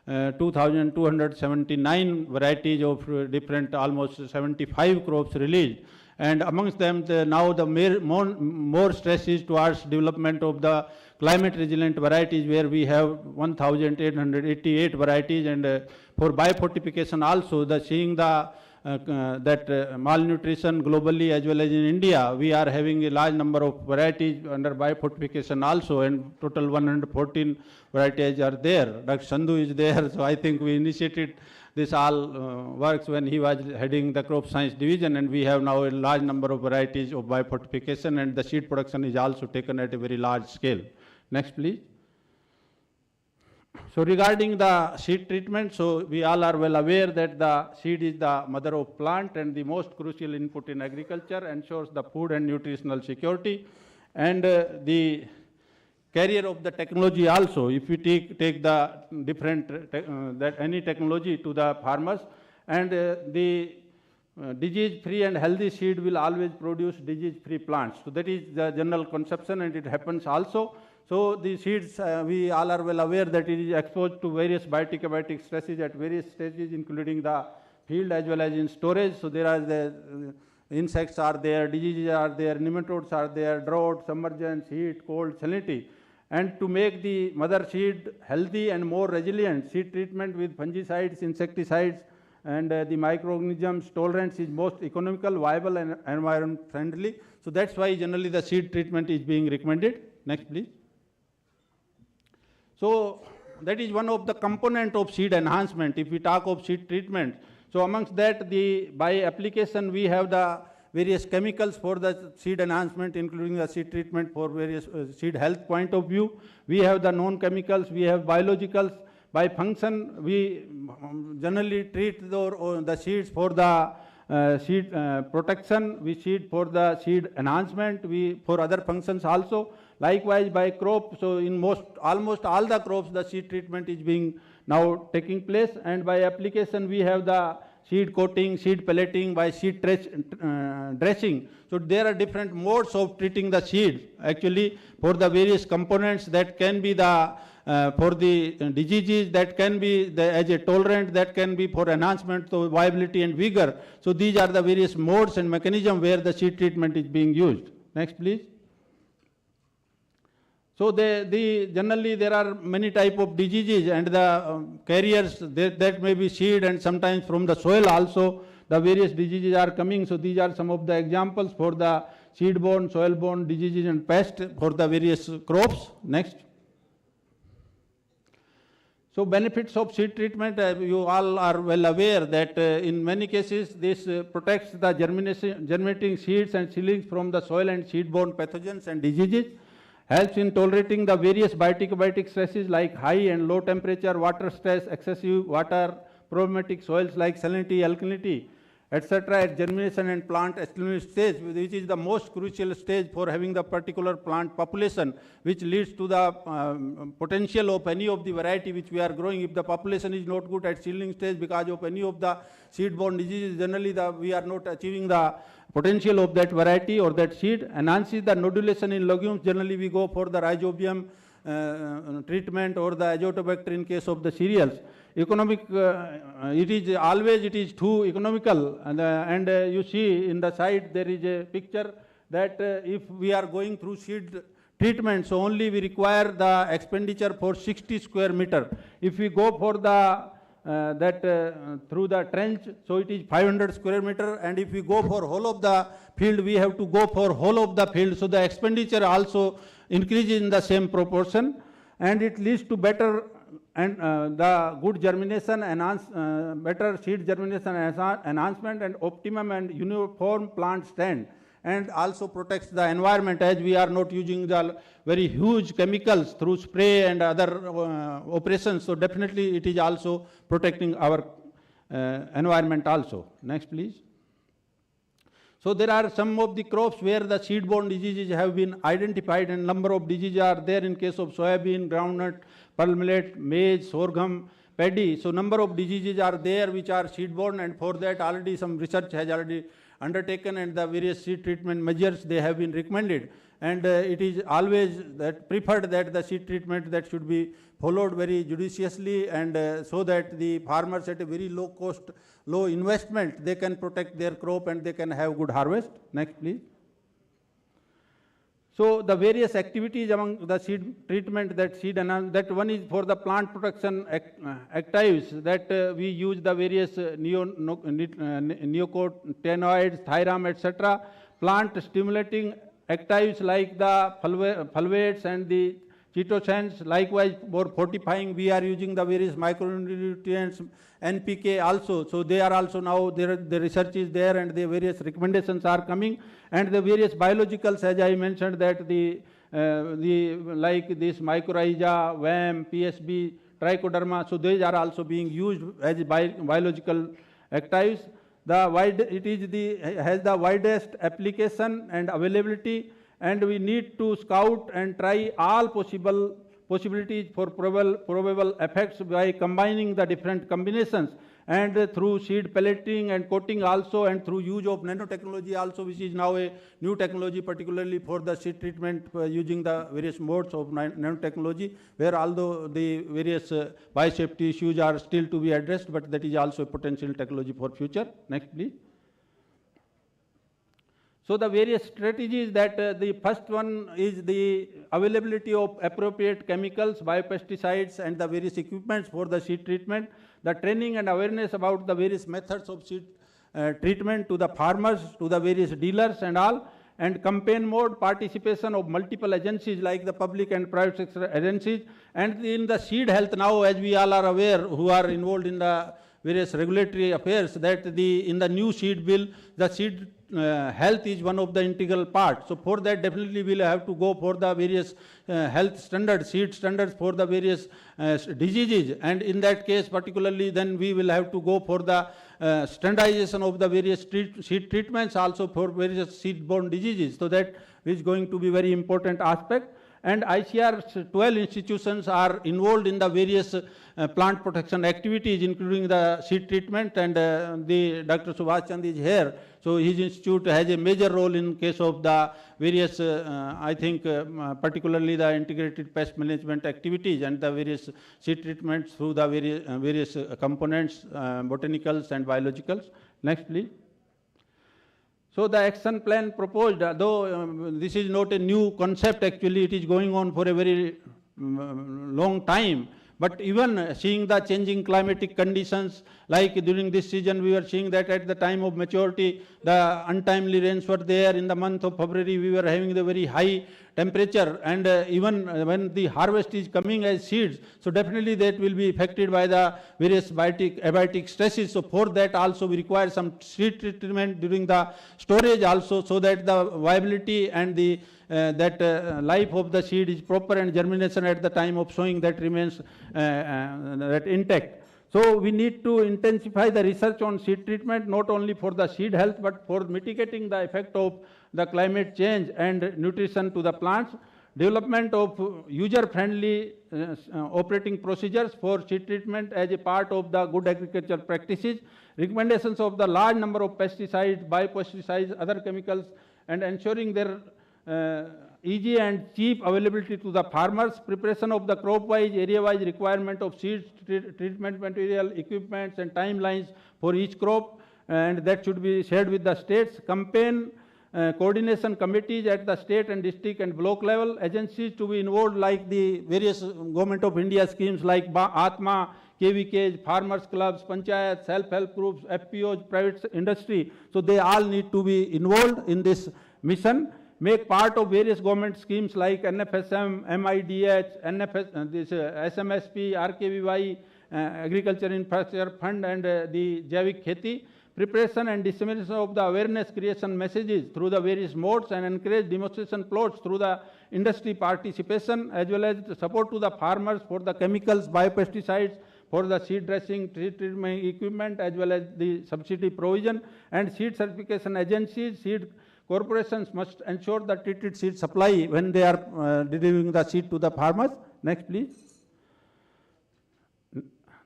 2,279 varieties of different, almost 75 crops released. And amongst them, now the more stress is towards development of the climate resilient varieties, where we have 1,888 varieties, and for biofortification also, seeing the malnutrition globally as well as in India, we are having a large number of varieties under biofortification also, and total 114 varieties are there. Dr. Sandhu is there, so I think we initiated this all works when he was heading the crop science division, and we have now a large number of varieties of biofortification, and the seed production is also taken at a very large scale. Next, please. So regarding the seed treatment, so we all are well aware that the seed is the mother of plant and the most crucial input in agriculture, ensures the food and nutritional security, and the carrier of the technology also. If we take the different any technology to the farmers, and the disease-free and healthy seed will always produce disease-free plants. So that is the general conception, and it happens also. So the seeds, we all are well aware that it is exposed to various biotic abiotic stresses at various stages, including the field as well as in storage. So there are the insects are there, diseases are there, nematodes are there, drought, submergence, heat, cold, salinity. And to make the mother seed healthy and more resilient, seed treatment with fungicides, insecticides, and the microorganisms tolerance is most economical, viable, and environment friendly. So that's why generally the seed treatment is being recommended. Next, please. So that is one of the component of seed enhancement if we talk of seed treatment. So amongst that, by application we have the various chemicals for the seed enhancement, including the seed treatment for various seed health point of view. We have the known chemicals, we have biologicals. By function, we generally treat the seeds for the seed protection, we seed for the seed enhancement, we for other functions also. Likewise, by crop, so in almost all the crops, the seed treatment is being now taking place, and by application, we have the seed coating, seed pelleting, by seed dressing. So there are different modes of treating the seeds, actually, for the various components that can be the for the diseases, that can be as a tolerant, that can be for enhancement of viability and vigor. So these are the various modes and mechanisms where the seed treatment is being used. Next, please. So generally there are many type of diseases, and the carriers that may be seed, and sometimes from the soil also the various diseases are coming. So these are some of the examples for the seed-borne, soil-borne diseases and pests for the various crops. Next. So benefits of seed treatment, you all are well aware that in many cases this protects the germinating seeds and seedlings from the soil and seed-borne pathogens and diseases, helps in tolerating the various biotic stresses like high and low temperature, water stress, excessive water, problematic soils like salinity, alkalinity, etc. at germination and plant establishment stage, which is the most crucial stage for having the particular plant population, which leads to the potential of any of the variety which we are growing. If the population is not good at seedling stage because of any of the seed-borne diseases, generally we are not achieving the potential of that variety or that seed. Enhances the nodulation in legumes. Generally we go for the rhizobium treatment or the azotobacter in case of the cereals. Economic, it is too economical, and you see in the side there is a picture that if we are going through seed treatment, so only we require the expenditure for 60 square meter. If we go for the through the trench, so it is 500 square meter, and if we go for whole of the field, we have to go for whole of the field. So the expenditure also increases in the same proportion, and it leads to better and the good germination, better seed germination enhancement, and optimum and uniform plant stand, and also protects the environment, as we are not using the very huge chemicals through spray and other operations. So definitely it is also protecting our environment also. Next, please. So there are some of the crops where the seed-borne diseases have been identified, and number of diseases are there in case of soybean, groundnut, pearl millet, maize, sorghum, paddy. So number of diseases are there which are seed-borne, and for that already some research has already undertaken, and the various seed treatment measures they have been recommended. And it is always that preferred that the seed treatment that should be followed very judiciously, and so that the farmers at a very low cost, low investment, they can protect their crop and they can have good harvest. Next, please. So the various activities among the seed treatment that one is for the plant protection actives, that we use the various neonicotinoids, thiram, etc. Plant stimulating actives like the fulvates and the chitosan. Likewise, for fortifying, we are using the various micronutrients, NPK also. So they are also now, the research is there, and the various recommendations are coming. And the various biologicals, as I mentioned, that like this mycorrhiza, WAM, PSB, trichoderma, so these are also being used as biological actives. It has the widest application and availability, and we need to scout and try all possibilities for probable effects by combining the different combinations. and through seed pelleting and coating also, and through use of nanotechnology also, which is now a new technology, particularly for the seed treatment using the various modes of nanotechnology, where although the various biosafety issues are still to be addressed, but that is also a potential technology for future. Next, please. So the various strategies that the first one is the availability of appropriate chemicals, biopesticides, and the various equipments for the seed treatment, the training and awareness about the various methods of seed treatment to the farmers, to the various dealers and all, and campaign mode, participation of multiple agencies like the public and private sector agencies, and in the seed health now, as we all are aware who are involved in the various regulatory affairs, that in the new seed bill, the seed health is one of the integral parts. So for that, definitely we'll have to go for the various health standards, seed standards for the various diseases, and in that case particularly then we will have to go for the standardization of the various seed treatments also for various seed-borne diseases. So that is going to be very important aspect. And ICR 12 institutions are involved in the various plant protection activities, including the seed treatment, and the Dr. Subhash Chand is here. So his institute has a major role in case of the various, I think, particularly the integrated pest management activities and the various seed treatments through the various components, botanicals and biologicals. Next, please. So the action plan proposed, though this is not a new concept, actually it is going on for a very long time. But even seeing the changing climatic conditions, like during this season, we were seeing that at the time of maturity, the untimely rains were there. In the month of February, we were having the very high temperature, and even when the harvest is coming as seeds, so definitely that will be affected by the various abiotic stresses. So for that also we require some seed treatment during the storage also, so that the viability and the life of the seed is proper, and germination at the time of sowing that remains that intact. So we need to intensify the research on seed treatment, not only for the seed health, but for mitigating the effect of the climate change and nutrition to the plants. Development of user-friendly operating procedures for seed treatment as a part of the good agricultural practices. Recommendations of the large number of pesticides, biopesticides, other chemicals, and ensuring their easy and cheap availability to the farmers. Preparation of the crop-wise, area-wise requirement of seed treatment material, equipments, and timelines for each crop, and that should be shared with the states. Campaign coordination committees at the state and district and block level. Agencies to be involved like the various Government of India schemes like Atma, KVKs, farmers clubs, panchayats, self-help groups, FPOs, private industry. So they all need to be involved in this mission. Make part of various government schemes like NFSM, MIDH, SMSP, RKVY, Agriculture Infrastructure Fund, and the Javik Kheti. Preparation and dissemination of the awareness creation messages through the various modes, and encourage demonstration plots through the industry participation, as well as support to the farmers for the chemicals, biopesticides, for the seed dressing, treatment equipment, as well as the subsidy provision. And seed certification agencies, seed corporations must ensure the treated seed supply when they are delivering the seed to the farmers. Next, please.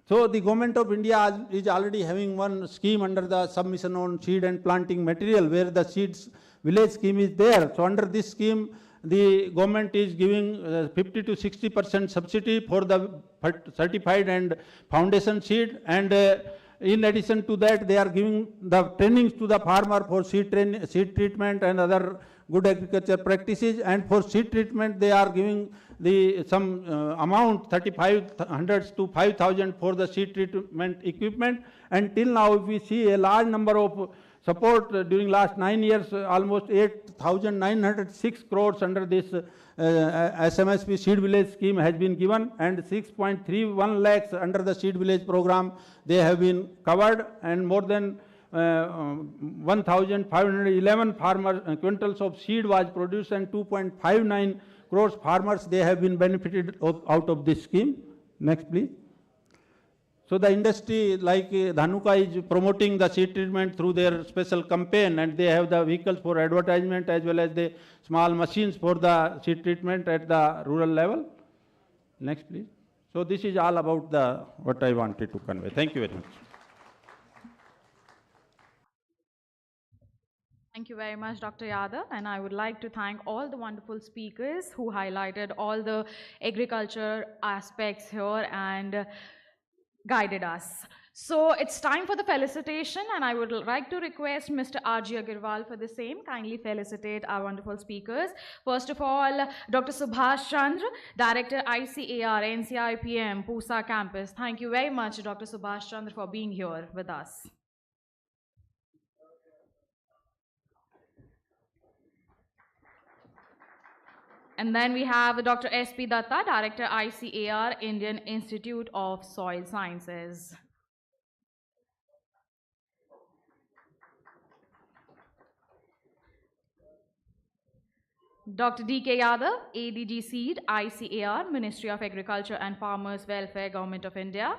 So the Government of India is already having one scheme under the submission on seed and planting material, where the seeds village scheme is there. So under this scheme, the government is giving 50 to 60% subsidy for the certified and foundation seed, and in addition to that, they are giving the trainings to the farmer for seed treatment and other good agriculture practices. And for seed treatment, they are giving some amount, 3,500 to 5,000 for the seed treatment equipment. And till now, if we see a large number of support during last 9 years, almost 8,906 crores under this SMSP seed village scheme has been given, and 6.31 lakhs under the seed village program they have been covered, and more than 1,511 quintals of seed was produced, and 2.59 crores farmers they have been benefited out of this scheme. Next, please. So the industry like Dhanuka is promoting the seed treatment through their special campaign, and they have the vehicles for advertisement as well as the small machines for the seed treatment at the rural level. Next, please. So this is all about what I wanted to convey. Thank you very much. Thank you very much, Dr. Yadav, and I would like to thank all the wonderful speakers who highlighted all the agriculture aspects here and guided us. So it's time for the felicitation, and I would like to request Mr. R.G. Agarwal for the same. Kindly felicitate our wonderful speakers. First of all, Dr. Subhash Chandra, Director ICAR, NCIPM, Pusa Campus. Thank you very much, Dr. Subhash Chandra, for being here with us. And then we have Dr. S.P. Datta, Director ICAR, Indian Institute of Soil Sciences. Dr. D.K. Yadav, ADG Seed, ICAR, Ministry of Agriculture and Farmers Welfare, Government of India.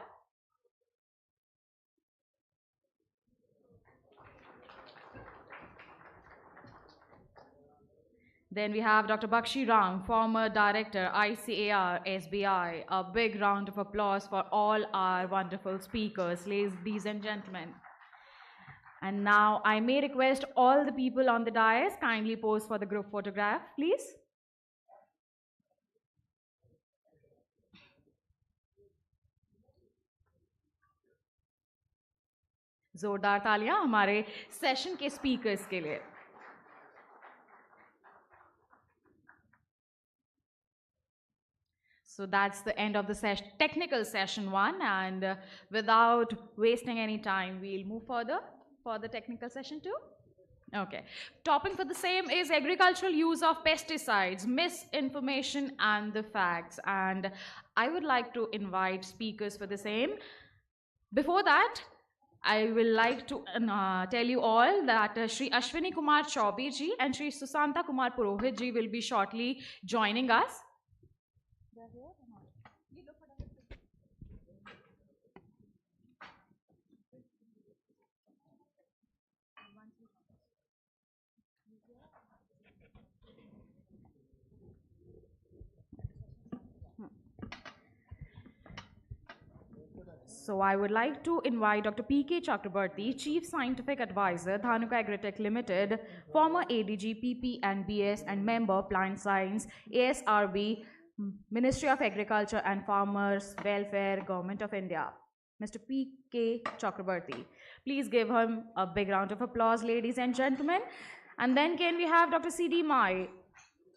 Then we have Dr. Bakshi Rang, former Director, ICAR, SBI. A big round of applause for all our wonderful speakers, ladies and gentlemen. And now I may request all the people on the dais kindly pose for the group photograph, please. जोरदार तालियां हमारे session के speakers के लिए. So that's the end of the technical session 1, and without wasting any time, we'll move further for the technical session 2. Okay. Topic for the same is agricultural use of pesticides, misinformation and the facts. And I would like to invite speakers for the same. Before that, I will like to tell you all that Shri Ashwini Kumar Chaubey ji and Shri Susanta Kumar Purohit ji will be shortly joining us. So I would like to invite Dr. P.K. Chakrabarti, Chief Scientific Advisor, Dhanuka Agritech Limited, former ADG, PP and BS and member, Plant Science, ASRB, Ministry of Agriculture and Farmers Welfare, Government of India. Mr. P.K. Chakrabarti. Please give him a big round of applause, ladies and gentlemen. And then can we have Dr. C.D. Mai,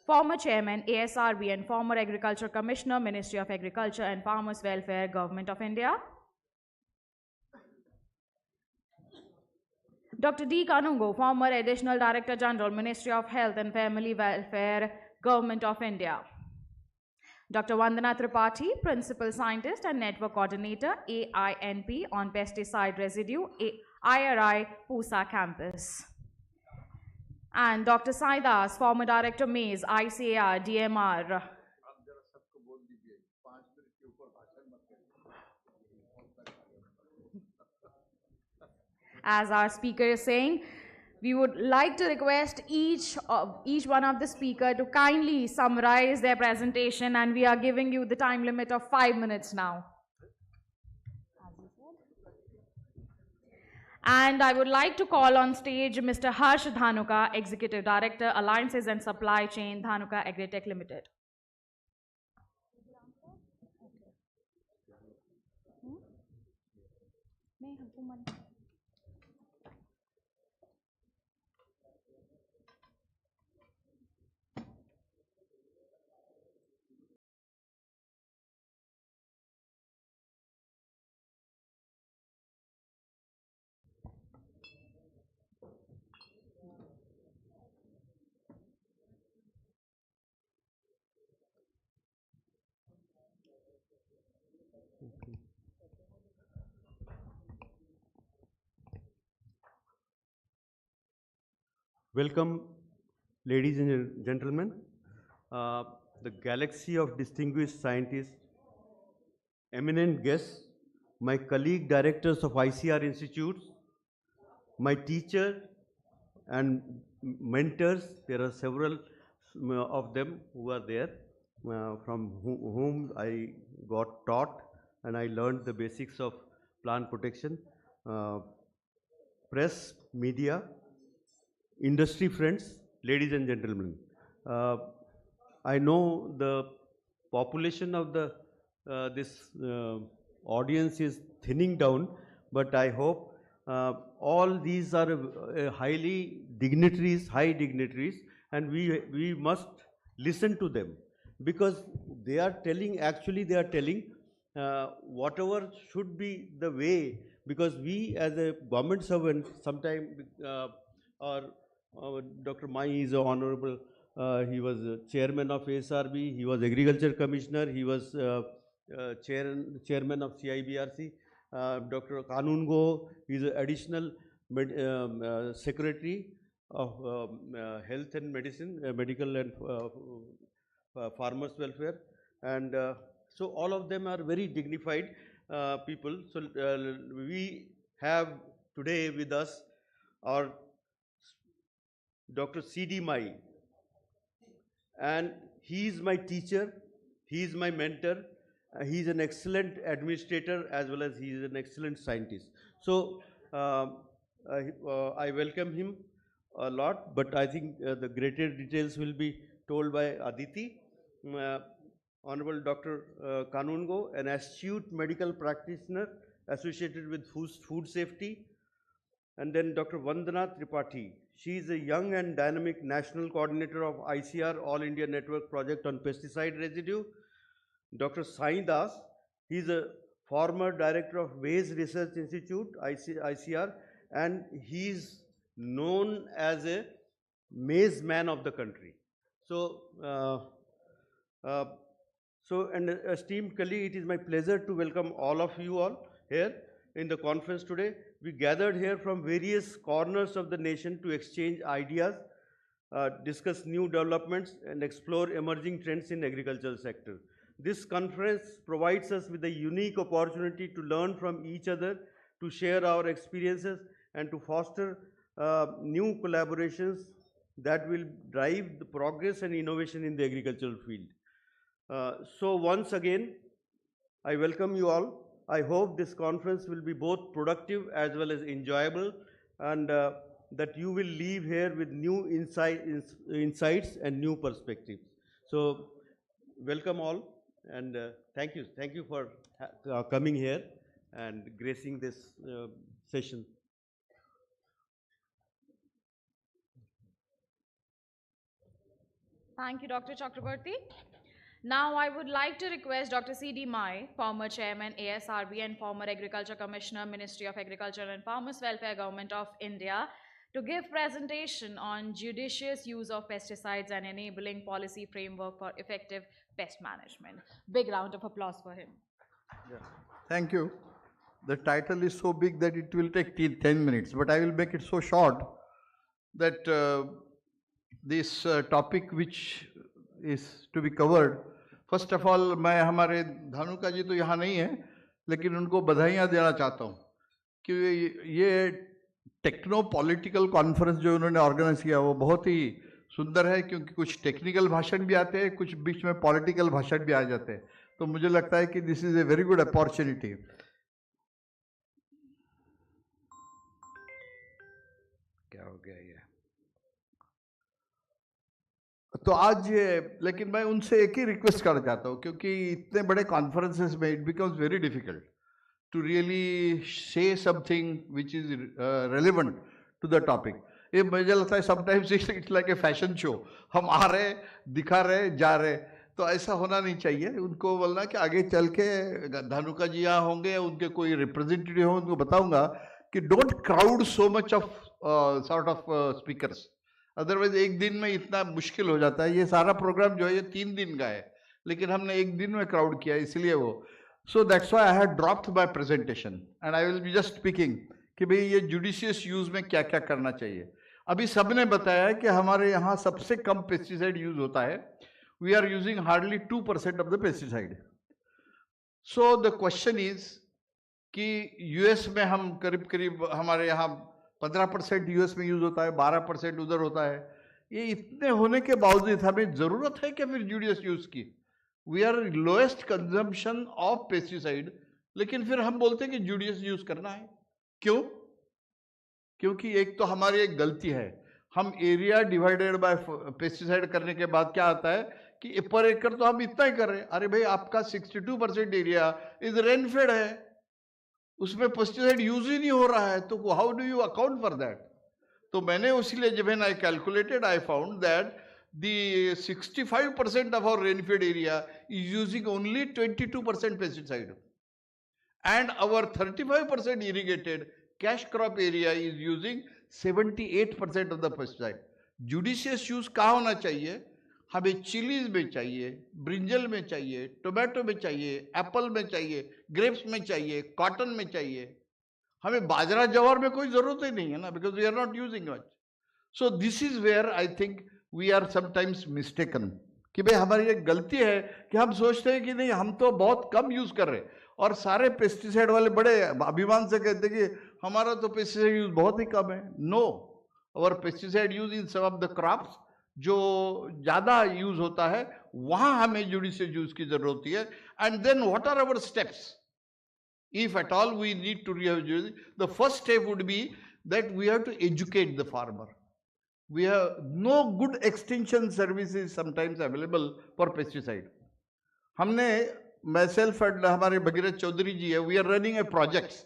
former Chairman, ASRB and former Agriculture Commissioner, Ministry of Agriculture and Farmers Welfare, Government of India. Dr. D. Kanungo, former Additional Director General, Ministry of Health and Family Welfare, Government of India. Dr. Vandana Tripathi, Principal Scientist and Network Coordinator, AINP on Pesticide Residue, IRI, Pusa Campus. And Dr. Saidas, former Director Maize, ICAR, DMR. As our speaker is saying, we would like to request each one of the speakers to kindly summarize their presentation, and we are giving you the time limit of 5 minutes now. And I would like to call on stage Mr. Harsh Dhanuka, Executive Director, Alliances and Supply Chain, Dhanuka Agritech Limited. Welcome, ladies and gentlemen. The galaxy of distinguished scientists, eminent guests, my colleague directors of ICR institutes, my teacher and mentors. There are several of them who are there, from whom I got taught and I learned the basics of plant protection. Press, media, industry friends, ladies and gentlemen. I know the population of the this audience is thinning down, but I hope all these are highly dignitaries, high dignitaries, and we must listen to them, because they are telling, actually they are telling whatever should be the way, because we as a government servant sometimes Dr. Mai is a honorable, he was chairman of ASRB, he was agriculture commissioner, he was chairman of CIBRC. Dr. Kanungo is additional secretary of health and medicine, medical and farmers welfare, and so all of them are very dignified people. So we have today with us our Dr. C.D. Mai, and he is my teacher, he is my mentor, he is an excellent administrator as well as he is an excellent scientist. So I welcome him a lot, but I think the greater details will be told by Aditi. Honorable Dr. Kanungo, an astute medical practitioner associated with food safety. And then Dr. Vandana Tripathi. She is a young and dynamic national coordinator of ICR, All India Network Project on Pesticide Residue. Dr. Sai Das, he is a former director of Maize Research Institute, ICR, and he is known as a maize man of the country. So, and esteemed colleague, it is my pleasure to welcome all of you all here in the conference today. We gathered here from various corners of the nation to exchange ideas, discuss new developments, and explore emerging trends in agricultural sector. This conference provides us with a unique opportunity to learn from each other, to share our experiences, and to foster new collaborations that will drive the progress and innovation in the agricultural field. So once again, I welcome you all. I hope this conference will be both productive as well as enjoyable, and that you will leave here with new insights and new perspectives. So welcome all, and thank you. Thank you for coming here and gracing this session. Thank you, Dr. Chakrabarti. Now, I would like to request Dr. C.D. Mai, former Chairman, ASRB, and former Agriculture Commissioner, Ministry of Agriculture and Farmers Welfare, Government of India, to give presentation on judicious use of pesticides and enabling policy framework for effective pest management. Big round of applause for him. Yeah. Thank you. The title is so big that it will take 10 minutes, but I will make it so short that this topic which is to be covered, first of all मैं हमारे धानुका जी तो यहाँ नहीं है, लेकिन उनको बधाइयाँ देना चाहता हूँ कि ये टेक्नो पॉलिटिकल कॉन्फ्रेंस जो उन्होंने ऑर्गेनाइज किया वो बहुत ही सुंदर है, क्योंकि कुछ टेक्निकल भाषण भी आते हैं, कुछ बीच में पॉलिटिकल भाषण भी आ जाते हैं, तो मुझे लगता है कि this is a very good opportunity. क्या हो गया ये? तो आज लेकिन मैं उनसे एक ही रिक्वेस्ट करना चाहता हूँ, क्योंकि इतने बड़े कॉन्फ्रेंसेस में it becomes very difficult to really say something which is relevant to the topic. ये मुझे लगता है sometimes it's like a fashion show, हम आ रहे दिखा रहे जा रहे, तो ऐसा होना नहीं चाहिए। उनको बोलना कि आगे चल के धानुका जी यहाँ होंगे, उनके कोई रिप्रेजेंटेटिव हो, उनको बताऊंगा कि don't crowd so much of sort of speakers, otherwise एक दिन में इतना मुश्किल हो जाता है। ये सारा प्रोग्राम जो है ये 3 दिन का है, लेकिन हमने एक दिन में क्राउड किया, इसलिए वो so that's why I had dropped my presentation and I will be just speaking कि भाई ये जुडिशियस यूज में क्या क्या करना चाहिए। अभी सबने बताया कि हमारे यहाँ सबसे कम पेस्टिसाइड यूज होता है, we are using hardly 2% of the pesticide. So the question is कि यूएस में हम करीब करीब हमारे यहाँ 15% यूएस में यूज होता है, 12% उधर होता है। ये इतने होने के बावजूद हमें जरूरत है कि फिर जुडिशियस यूज की? We are lowest consumption of pesticide, लेकिन फिर हम बोलते हैं कि जुडिशियस यूज करना है। क्यों? क्योंकि एक तो हमारी एक गलती है, हम एरिया डिवाइडेड बाय पेस्टिसाइड करने के बाद क्या आता है कि पर एकड़ तो हम इतना ही कर रहे हैं। अरे भाई आपका 62% एरिया इज रेनफेड है, उसमें पेस्टिसाइड यूज ही नहीं हो रहा है, तो how do you account for that? तो मैंने उसीलिए जब I calculated I found that the 65% of our rainfed area is using only 22% pesticide, and our 35% irrigated cash crop area is using 78% of the pesticide. Judicious use कहाँ होना चाहिए? हमें chillies में चाहिए, brinjal में चाहिए, टोमेटो में चाहिए, एप्पल में चाहिए, ग्रेप्स में चाहिए, कॉटन में चाहिए। हमें बाजरा जवार में कोई जरूरत ही नहीं है ना, because we are not using much. So this is where I think we are sometimes mistaken, कि भाई हमारी एक गलती है कि हम सोचते हैं कि नहीं हम तो बहुत कम यूज कर रहे हैं, और सारे पेस्टिसाइड वाले बड़े अभिमान से कहते हैं कि हमारा तो पेस्टिसाइड यूज बहुत ही कम है. No, our pesticide use in some of the crops जो ज्यादा यूज होता है वहां हमें जुडिशियस यूज की जरूरत होती है. And then what are our steps if at all we need to reuse? The first step would be that we have to educate the farmer. We have no good extension services sometimes available for pesticide. हमने myself and हमारे भगीरथ चौधरी जी है, we are running a projects.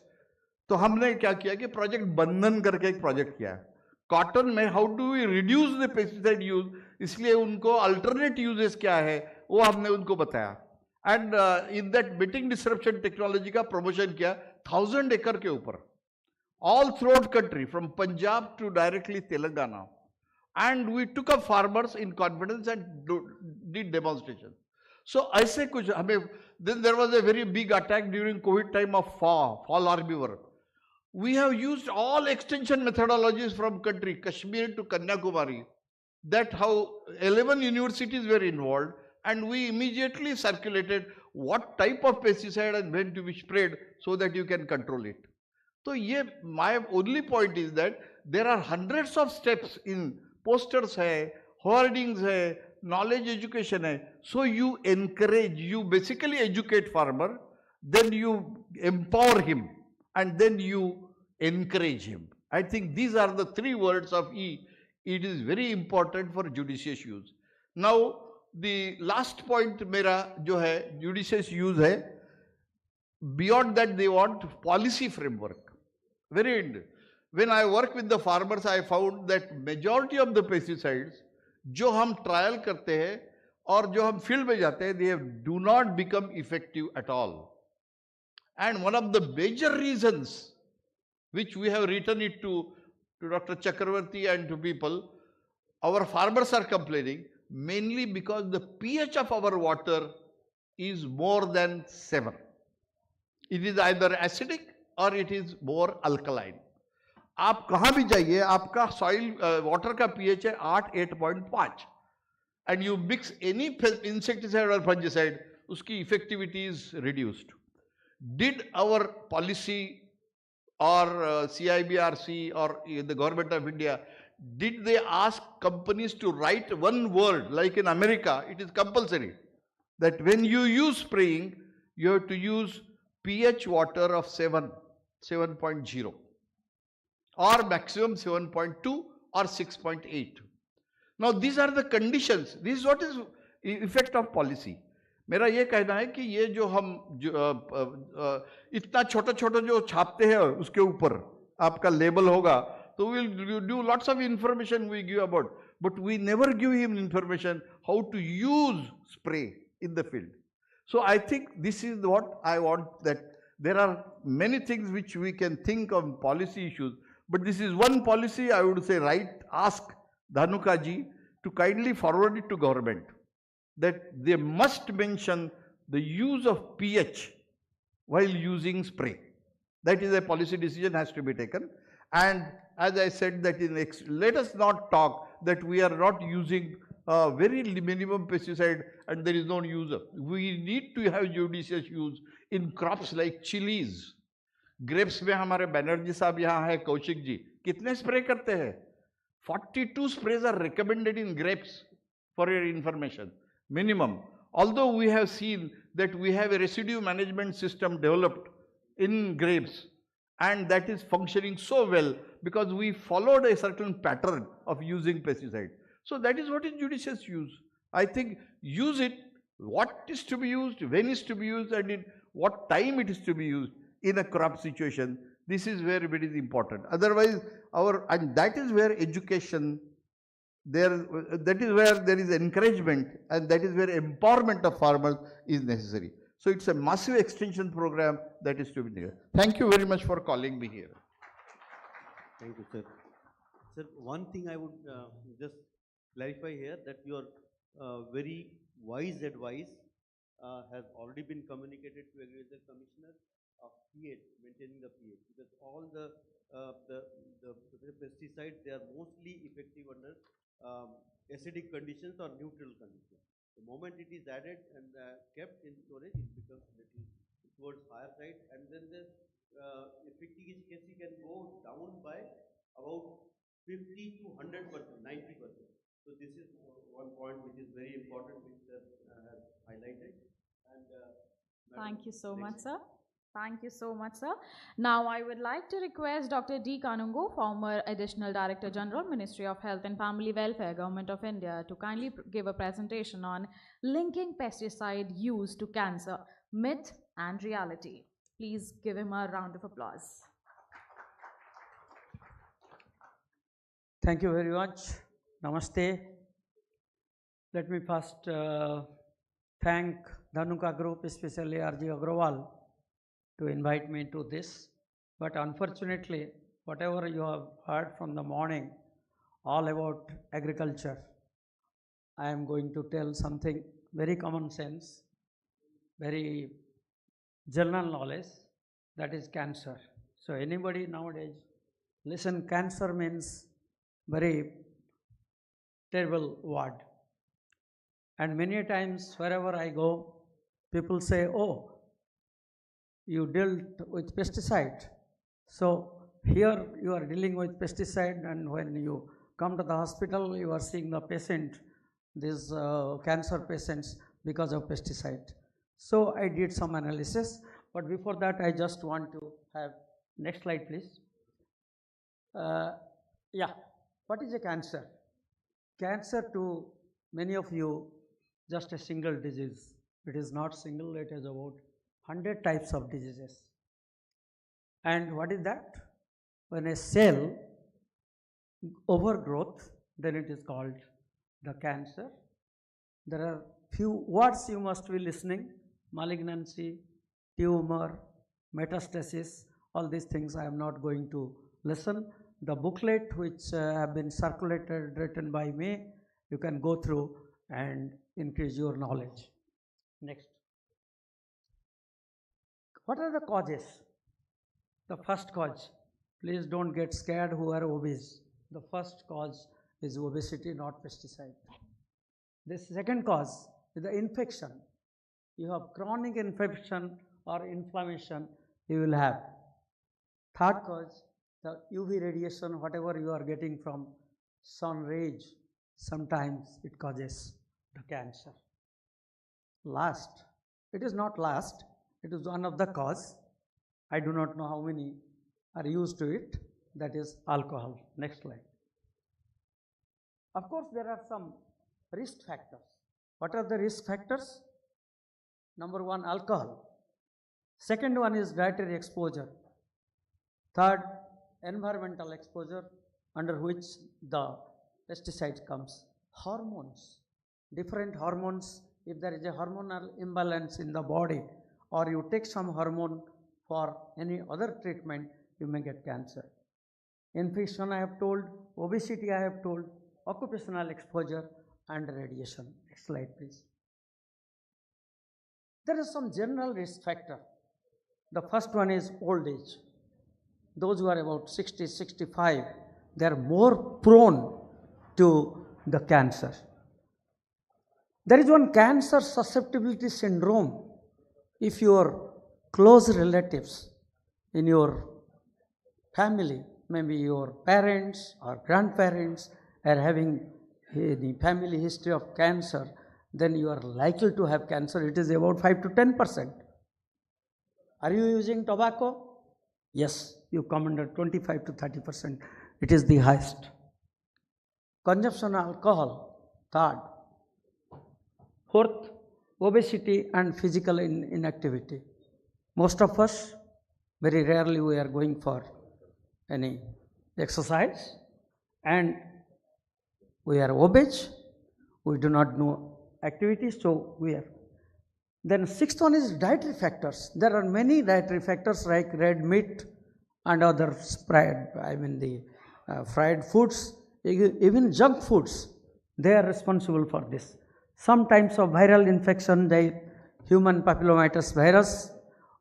तो हमने क्या किया कि project बंधन करके एक प्रोजेक्ट किया है कॉटन में, how do we reduce the pesticide use, इसलिए उनको अल्टरनेट यूजेस क्या है वो हमने उनको बताया. And in that meeting disruption technology का प्रमोशन किया 1000 एकड़ के ऊपर, all throughout country from Punjab to directly Telangana. And we took up farmers in confidence and did demonstration. So ऐसे कुछ हमें. Then there was a very big attack during covid time of fall armyworm. We have used all extension methodologies from country, Kashmir to Kanyakumari. That how 11 universities were involved, and we immediately circulated what type of pesticide and when to be sprayed so that you can control it. So yeah, my only point is that there are hundreds of steps in posters hai, hoardings hai, knowledge education hai. So you encourage, you basically educate farmer, then you empower him, and then you encourage him. I think these are the three words of E. It is very important for judicious use. Now, the last point मेरा जो है judicious use है, beyond that they want policy framework. Very end. When I work with the farmers, I found that majority of the pesticides जो हम trial करते हैं और जो हम फील्ड में जाते हैं, they do not become effective at all. And one of the major reasons which we have written it to Dr. Chakravarti and to people, our farmers are complaining mainly because the pH of our water is more than 7. It is either acidic or it is more alkaline. आप कहाँ भी जाइए आपका soil water का pH है 8.5 and you mix any insecticide or fungicide, उसकी effectivity is reduced. Did our policy or CIBRC or the government of India, did they ask companies to write one word? Like in America, it is compulsory that when you use spraying, you have to use pH water of 7.0 or maximum 7.2 or 6.8. Now these are the conditions. This is what is effect of policy. मेरा ये कहना है कि ये जो हम इतना छोटा छोटा जो छापते हैं उसके ऊपर आपका लेबल होगा तो we'll do lots of information we give about, but we never give him information how to use spray in the field. So I think this is what I want, that there are many things which we can think of policy issues, but this is one policy I would say, right, ask Dhanuka ji to kindly forward it to government, that they must mention the use of pH while using spray. That is a policy decision has to be taken. And as I said that let us not talk that we are not using very minimum pesticide and there is no use of. We need to have judicious use in crops like chilies. Grapes में हमारे बैनर्जी साहब यहाँ है, कौशिक जी, कितने spray करते हैं? 42 sprays are recommended in grapes, for your information. Minimum. Although we have seen that we have a residue management system developed in grapes and that is functioning so well because we followed a certain pattern of using pesticide. So that is what is judicious use. I think use it, what is to be used, when is to be used, and in what time it is to be used in a crop situation. This is where it is important. Otherwise, and that is where education, that is where there is encouragement, and that is where empowerment of farmers is necessary. So it's a massive extension program that is to be there. Thank you very much for calling me here. Thank you, sir. Sir, one thing I would just clarify here, that your very wise advice has already been communicated to Agriculture Commissioner of pH, maintaining the pH, because all the pesticides, they are mostly effective under acidic conditions or neutral conditions. The moment it is added and kept in storage, it becomes little towards higher side, and then the efficacy can go down by about 50 to 100%, 90%. So this is one point which is very important, which sir has highlighted. And thank you so much, sir. Thank you so much, sir. Now, I would like to request Dr. D. Kanungo, former Additional Director General, Ministry of Health and Family Welfare, Government of India, to kindly give a presentation on linking pesticide use to cancer, myth and reality. Please give him a round of applause. Thank you very much. Namaste. Let me first thank Dhanuka Group, especially RG Agrawal, to invite me to this. But unfortunately, whatever you have heard from the morning, all about agriculture, I am going to tell something very common sense, very general knowledge, that is cancer. So anybody nowadays, listen, cancer means very terrible word. And many times wherever I go, people say, oh, you dealt with pesticide. So here you are dealing with pesticide, and when you come to the hospital, you are seeing the patient, these cancer patients, because of pesticide. So I did some analysis, but before that I just want to have, next slide please. Yeah, what is a cancer? Cancer to many of you, just a single disease. It is not single, it is about 100 types of diseases. And what is that? When a cell overgrowth, then it is called the cancer. There are few words you must be listening: malignancy, tumor, metastasis, all these things I am not going to listen. The booklet which have been circulated, written by me, you can go through and increase your knowledge. Next. What are the causes? The first cause, please don't get scared who are obese. The first cause is obesity, not pesticide. The second cause is the infection. You have chronic infection or inflammation, you will have. Third cause, the UV radiation, whatever you are getting from sun rays, sometimes it causes the cancer. Last, it is not last, it is one of the cause. I do not know how many are used to it, that is alcohol. Next slide. Of course, there are some risk factors. What are the risk factors? Number one, alcohol. Second one is dietary exposure. Third, environmental exposure, under which the pesticide comes. Hormones, different hormones. If there is a hormonal imbalance in the body, or you take some hormone for any other treatment, you may get cancer. Infection I have told, obesity I have told, occupational exposure and radiation. Next slide please. There is some general risk factor. The first one is old age. Those who are about 60, 65, they are more prone to the cancer. There is one cancer susceptibility syndrome. If your close relatives in your family, maybe your parents or grandparents, are having the family history of cancer, then you are likely to have cancer. It is about 5 to 10%. Are you using tobacco? Yes, you come under 25 to 30%. It is the highest. consumption of alcohol, third. Fourth, obesity and physical inactivity. Most of us, very rarely we are going for any exercise, and we are obese, we do not know activities, so we are. Then sixth one is dietary factors. There are many dietary factors like red meat and other fried foods, even junk foods, they are responsible for this. Some types of viral infection, the human papillomavirus virus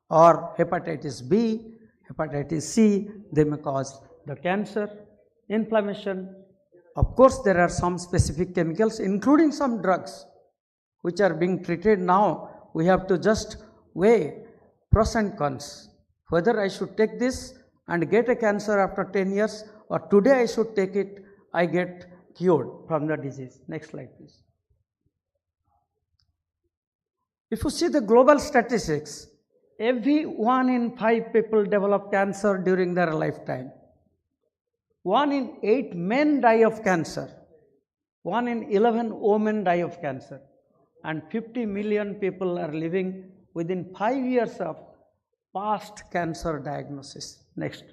or hepatitis B, hepatitis C, they may cause the cancer, inflammation. Of course, there are some specific chemicals, including some drugs, which are being treated now. We have to just weigh pros and cons, whether I should take this and get a cancer after 10 years, or today I should take it, I get cured from the disease. Next slide, please. If you see the global statistics, every 1 in 5 people develop cancer during their lifetime. 1 in 8 men die of cancer. 1 in 11 women die of cancer. And 50 million people are living within 5 years of past cancer diagnosis. Next.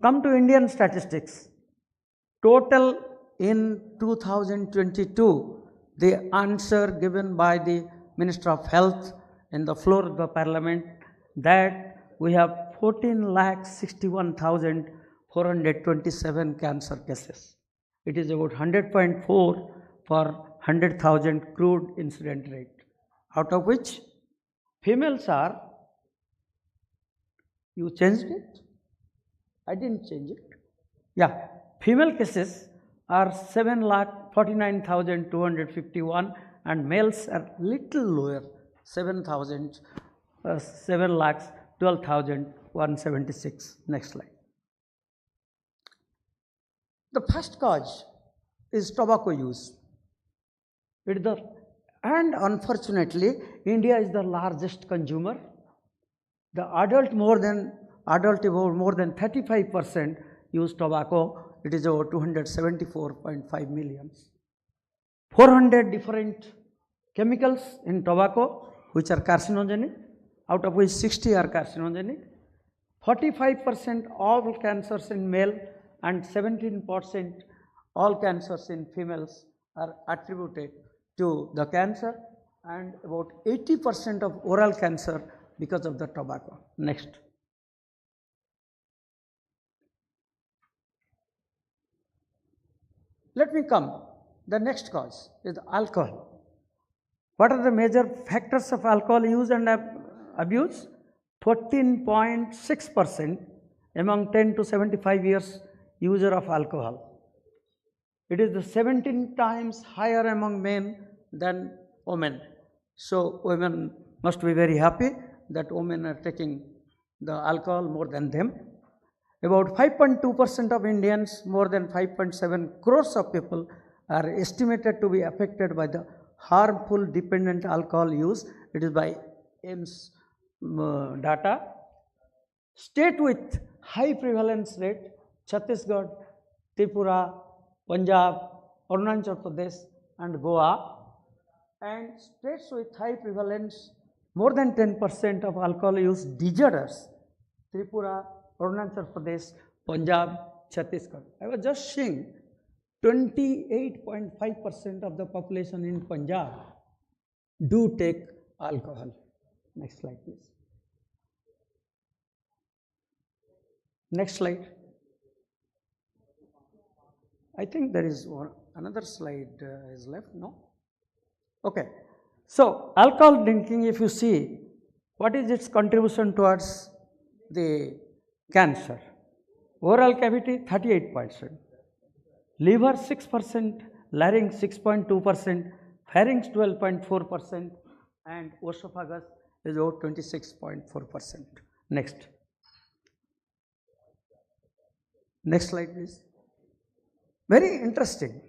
Come to Indian statistics. Total in 2022, the answer given by the Minister of Health in the floor of the Parliament, that we have 14,61,427 cancer cases. It is about 100.4 for 100,000 crude incident rate, out of which females are, you changed it? I didn't change it. Yeah, female cases are 7,49,251 and males are little lower, 7,12,176. Next slide. The first cause is tobacco use. And unfortunately, India is the largest consumer. The adult more than 35% use tobacco. It is over 274.5 million. 400 different chemicals in tobacco which are carcinogenic, out of which 60 are carcinogenic. 45% all cancers in male and 17% all cancers in females are attributed to the cancer, and about 80% of oral cancer because of the tobacco. Next. Let me come. The next cause is alcohol. What are the major factors of alcohol use and abuse? 14.6% among 10 to 75 years user of alcohol. It is the 17 times higher among men than women. So women must be very happy that women are taking the alcohol more than them. About 5.2% of Indians, more than 5.7 crores of people are estimated to be affected by the harmful dependent alcohol use. It is by AIMS data. State with high prevalence rate, Chhattisgarh, Tripura, Punjab, Arunachal Pradesh and Goa, and states with high prevalence, more than 10% of alcohol use disorders, Tripura, Arunachal Pradesh, Punjab, Chhattisgarh. I was just seeing 28.5% of the population in Punjab do take alcohol. Next slide, please. Next slide. I think there is another slide is left, no? Okay. So, alcohol drinking, if you see, what is its contribution towards the cancer? Oral cavity 38%, liver 6%, larynx 6.2%, pharynx 12.4%, and esophagus is about 26.4%. Next. Next slide, please. Very interesting.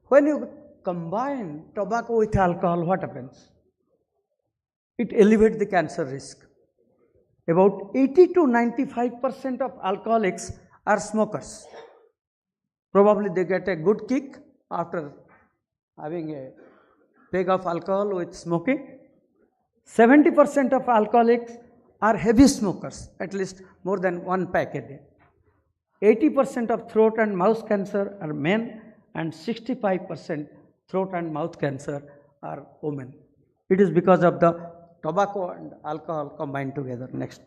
When you combine tobacco with alcohol, what happens? It elevates the cancer risk. About 80 to 95% of alcoholics are smokers. Probably they get a good kick after having a peg of alcohol with smoking. 70% of alcoholics are heavy smokers, at least more than one pack a day. 80% of throat and mouth cancer are men, and 65% throat and mouth cancer are women. It is because of the tobacco and alcohol combined together. Next.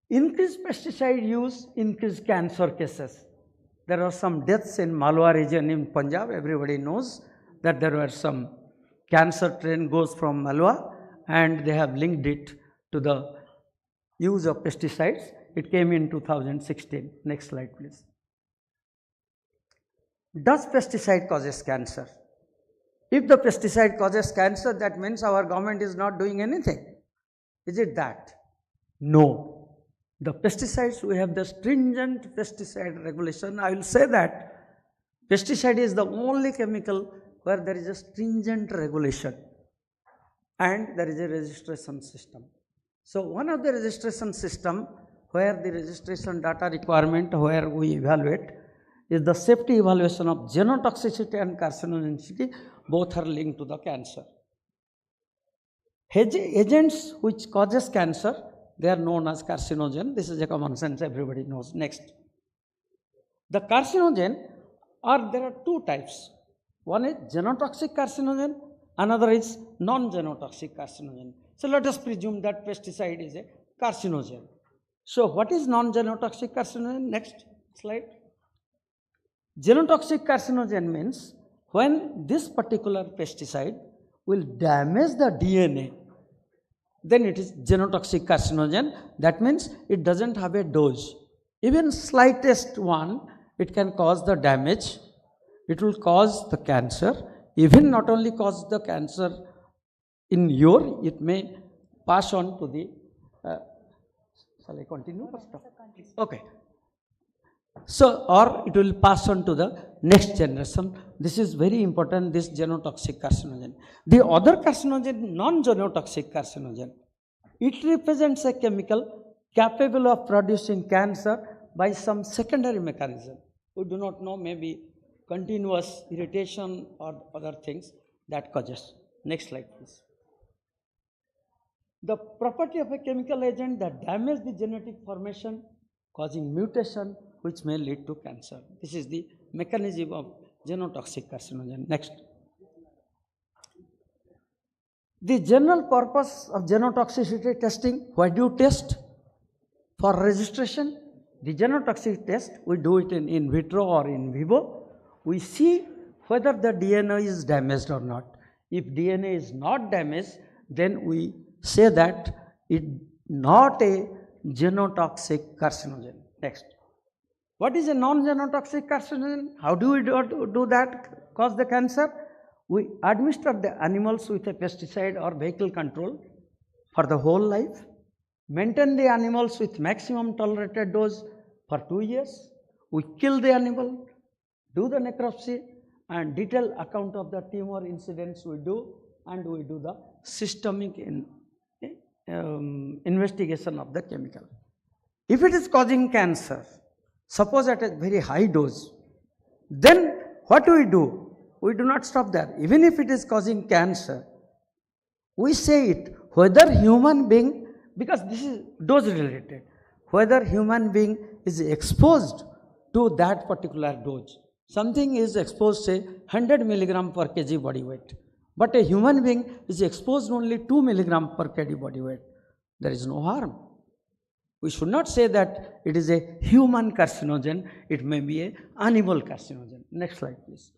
Increased pesticide use, increased cancer cases. There are some deaths in Malwa region in Punjab. Everybody knows that there were some cancer train goes from Malwa, and they have linked it to the use of pesticides. It came in 2016. Next slide, please. Does pesticide causes cancer? If the pesticide causes cancer, that means our government is not doing anything. Is it that? No. The pesticides, we have the stringent pesticide regulation. I will say that pesticide is the only chemical where there is a stringent regulation and there is a registration system. So one of the registration system where the registration data requirement where we evaluate is the safety evaluation of genotoxicity and carcinogenicity. Both are linked to the cancer. Agents which causes cancer, they are known as carcinogen. This is a common sense, everybody knows. Next. The carcinogen there are two types. One is genotoxic carcinogen, another is non-genotoxic carcinogen. So let us presume that pesticide is a carcinogen. So what is non-genotoxic carcinogen? Next slide. Genotoxic carcinogen means when this particular pesticide will damage the DNA, then it is genotoxic carcinogen. That means it doesn't have a dose. Even slightest one, it can cause the damage. It will cause the cancer. Even not only cause the cancer in it may pass on to the, shall I continue? Okay. So, or it will pass on to the next generation. This is very important, this genotoxic carcinogen. The other carcinogen, non-genotoxic carcinogen, it represents a chemical capable of producing cancer by some secondary mechanism. We do not know, maybe continuous irritation or other things that causes. Next slide, please. The property of a chemical agent that damages the genetic formation causing mutation which may lead to cancer. This is the mechanism of genotoxic carcinogen. Next. The general purpose of genotoxicity testing, why do you test? For registration, the genotoxic test, we do it in vitro or in vivo. We see whether the DNA is damaged or not. If DNA is not damaged, then we say that it not a genotoxic carcinogen. Next. What is a non-genotoxic carcinogen? How do we do that, cause the cancer? We administer the animals with a pesticide or vehicle control for the whole life, maintain the animals with maximum tolerated dose for 2 years, we kill the animal, do the necropsy and detailed account of the tumor incidents we do, and we do the systemic investigation of the chemical. If it is causing cancer, suppose at a very high dose, then what do? We do not stop there. Even if it is causing cancer, we say it, whether human being, because this is dose related, whether human being is exposed to that particular dose. Something is exposed, say 100 milligram per kg body weight, but a human being is exposed only 2 milligram per kg body weight. There is no harm. We should not say that it is a human carcinogen, it may be an animal carcinogen. Next slide, please.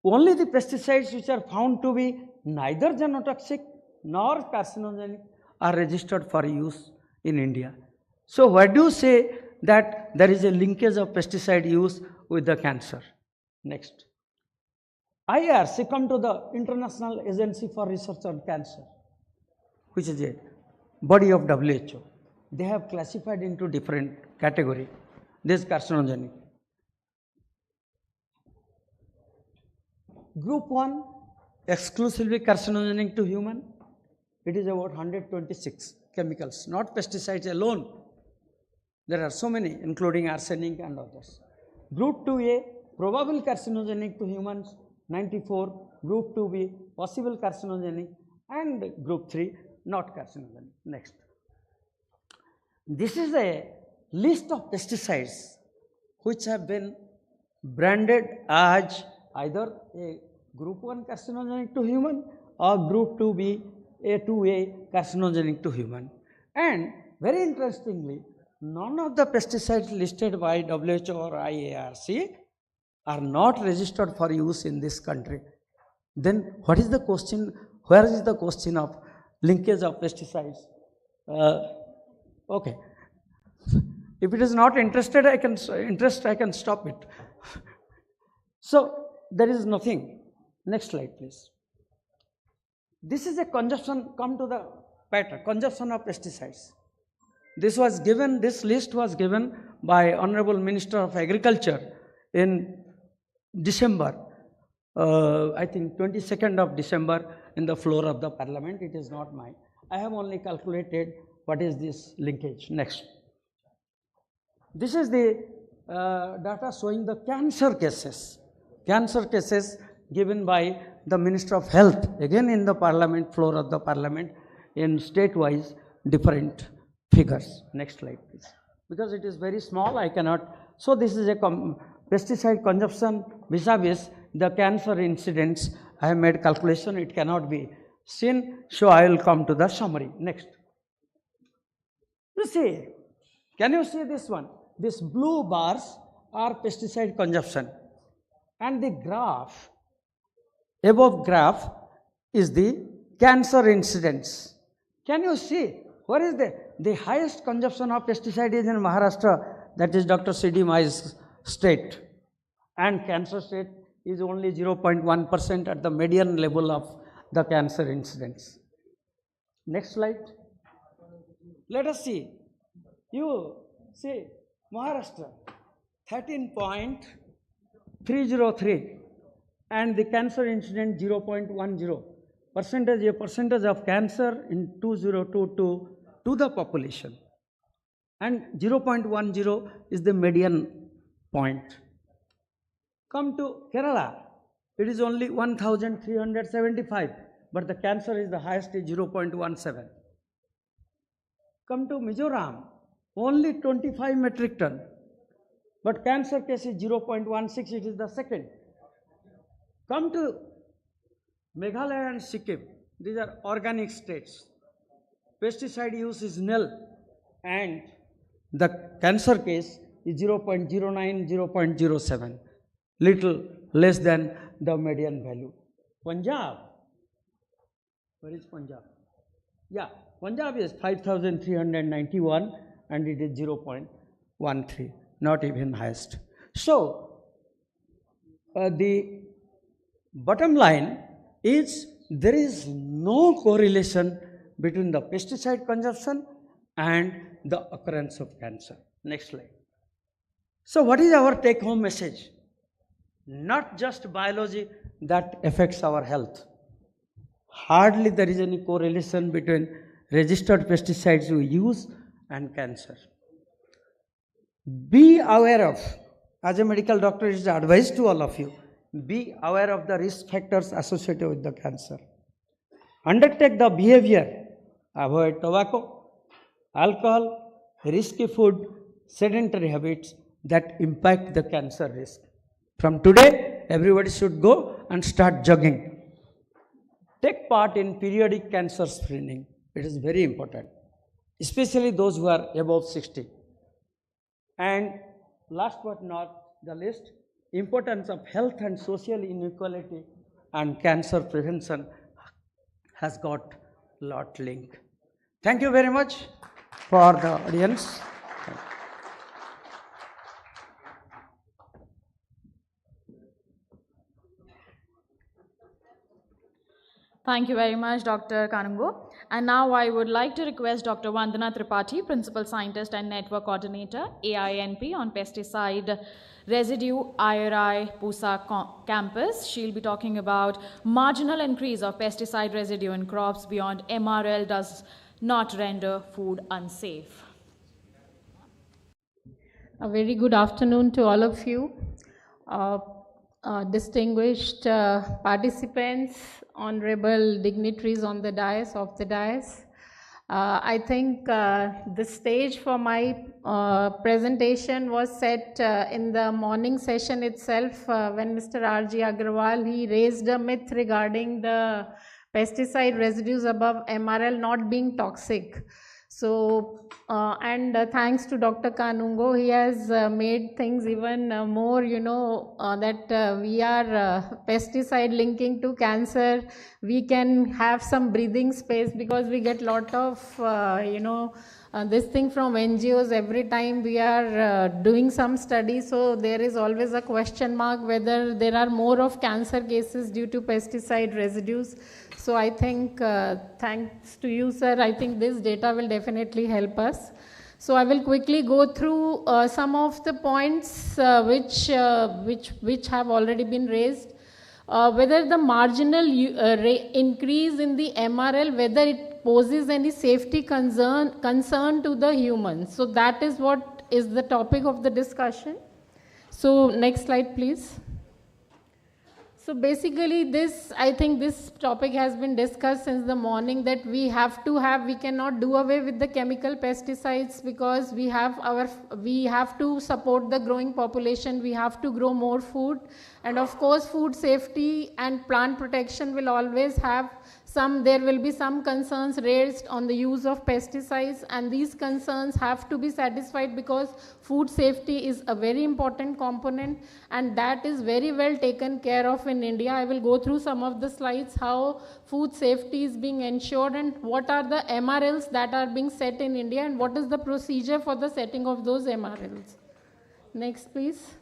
Only the pesticides which are found to be neither genotoxic nor carcinogenic are registered for use in India. So why do you say that there is a linkage of pesticide use with the cancer? Next. IRC, come to the International Agency for Research on Cancer, which is a body of WHO. They have classified into different category. This is carcinogenic. Group 1, exclusively carcinogenic to human. It is about 126 chemicals, not pesticides alone. There are so many, including arsenic and others. Group 2A, probable carcinogenic to humans, 94. Group 2B, possible carcinogenic, and group 3, not carcinogenic. Next. This is a list of pesticides which have been branded as either a group 1 carcinogenic to human or group 2B, A2A carcinogenic to human. And very interestingly, none of the pesticides listed by WHO or IARC are not registered for use in this country. Then what is the question? Where is the question of linkage of pesticides? Okay. If it is not interested, I can stop it. So there is nothing. Next slide, please. This is a consumption, come to the pattern, consumption of pesticides. This list was given by Honorable Minister of Agriculture in December, I think 22nd of December in the floor of the Parliament. It is not mine. I have only calculated what is this linkage. Next. This is the data showing the cancer cases given by the Minister of Health, again in the Parliament, floor of the Parliament, in state-wise different figures. Next slide, please. Because it is very small, I cannot. So this is a pesticide consumption vis-a-vis the cancer incidence. I have made calculation, it cannot be seen. So I will come to the summary. Next. You see, can you see this one? These blue bars are pesticide consumption, and the graph, above graph, is the cancer incidence. Can you see what is the highest consumption of pesticide is in Maharashtra, that is Dr. C.D. Mai's state, and cancer state is only 0.1% at the median level of the cancer incidence. Next slide. Let us see. You see Maharashtra 13.303 and the cancer incident 0.10. Percentage of cancer in 2022 to the population, and 0.10 is the median point. Come to Kerala, it is only 1,375, but the cancer is the highest, is 0.17. Come to Mizoram, only 25 metric ton, but cancer case is 0.16, it is the second. Come to Meghalaya and Sikkim, these are organic states. Pesticide use is nil, and the cancer case is 0.09, 0.07, little less than the median value. Punjab, where is Punjab? Yeah, Punjab is 5,391 and it is 0.13, not even highest. So, the bottom line is there is no correlation between the pesticide consumption and the occurrence of cancer. Next slide. So what is our take-home message? Not just biology that affects our health. Hardly there is any correlation between registered pesticides we use and cancer. Be aware of, as a medical doctor, it is advised to all of you, be aware of the risk factors associated with the cancer. Undertake the behavior, avoid tobacco, alcohol, risky food, sedentary habits that impact the cancer risk. From today, everybody should go and start jogging. Take part in periodic cancer screening. It is very important, especially those who are above 60. And last but not the least, importance of health and social inequality and cancer prevention has got lot link. Thank you very much for the audience. Thank you very much, Dr. Kanungo. And now I would like to request Dr. Vandana Tripathi, Principal Scientist and Network Coordinator, AINP on Pesticide Residue, IRI, Pusa Campus. She'll be talking about marginal increase of pesticide residue in crops beyond MRL does not render food unsafe. A very good afternoon to all of you. Distinguished participants, honorable dignitaries on the dais, of the dais. I think the stage for my presentation was set in the morning session itself when Mr. R.G. Agrawal, he raised a myth regarding the pesticide residues above MRL not being toxic. So, thanks to Dr. Kanungo, he has made things even more, that we are pesticide linking to cancer. We can have some breathing space because we get lot of, this thing from NGOs every time we are doing some study. So there is always a question mark whether there are more of cancer cases due to pesticide residues. So I think, thanks to you, sir, I think this data will definitely help us. So I will quickly go through some of the points which have already been raised. Whether the marginal increase in the MRL, whether it poses any safety concern to the humans. So that is what is the topic of the discussion. So next slide, please. So basically this, I think this topic has been discussed since the morning, that we cannot do away with the chemical pesticides because we have to support the growing population, we have to grow more food, and of course food safety and plant protection will always have there will be some concerns raised on the use of pesticides, and these concerns have to be satisfied because food safety is a very important component and that is very well taken care of in India. I will go through some of the slides how food safety is being ensured and what are the MRLs that are being set in India and what is the procedure for the setting of those MRLs. Next, please.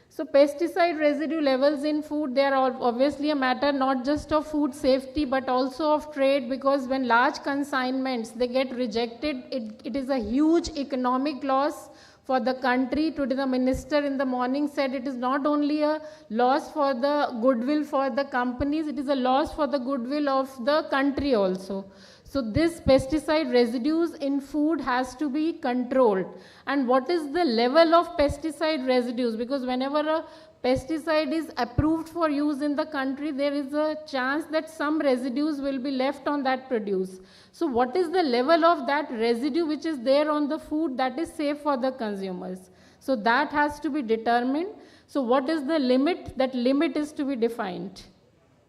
So pesticide residue levels in food, they are obviously a matter not just of food safety but also of trade, because when large consignments, they get rejected, it is a huge economic loss for the country. Today the minister in the morning said it is not only a loss for the goodwill for the companies, it is a loss for the goodwill of the country also. So this pesticide residues in food has to be controlled. And what is the level of pesticide residues? Because whenever a pesticide is approved for use in the country, there is a chance that some residues will be left on that produce. So what is the level of that residue which is there on the food that is safe for the consumers? So that has to be determined. So what is the limit? That limit is to be defined.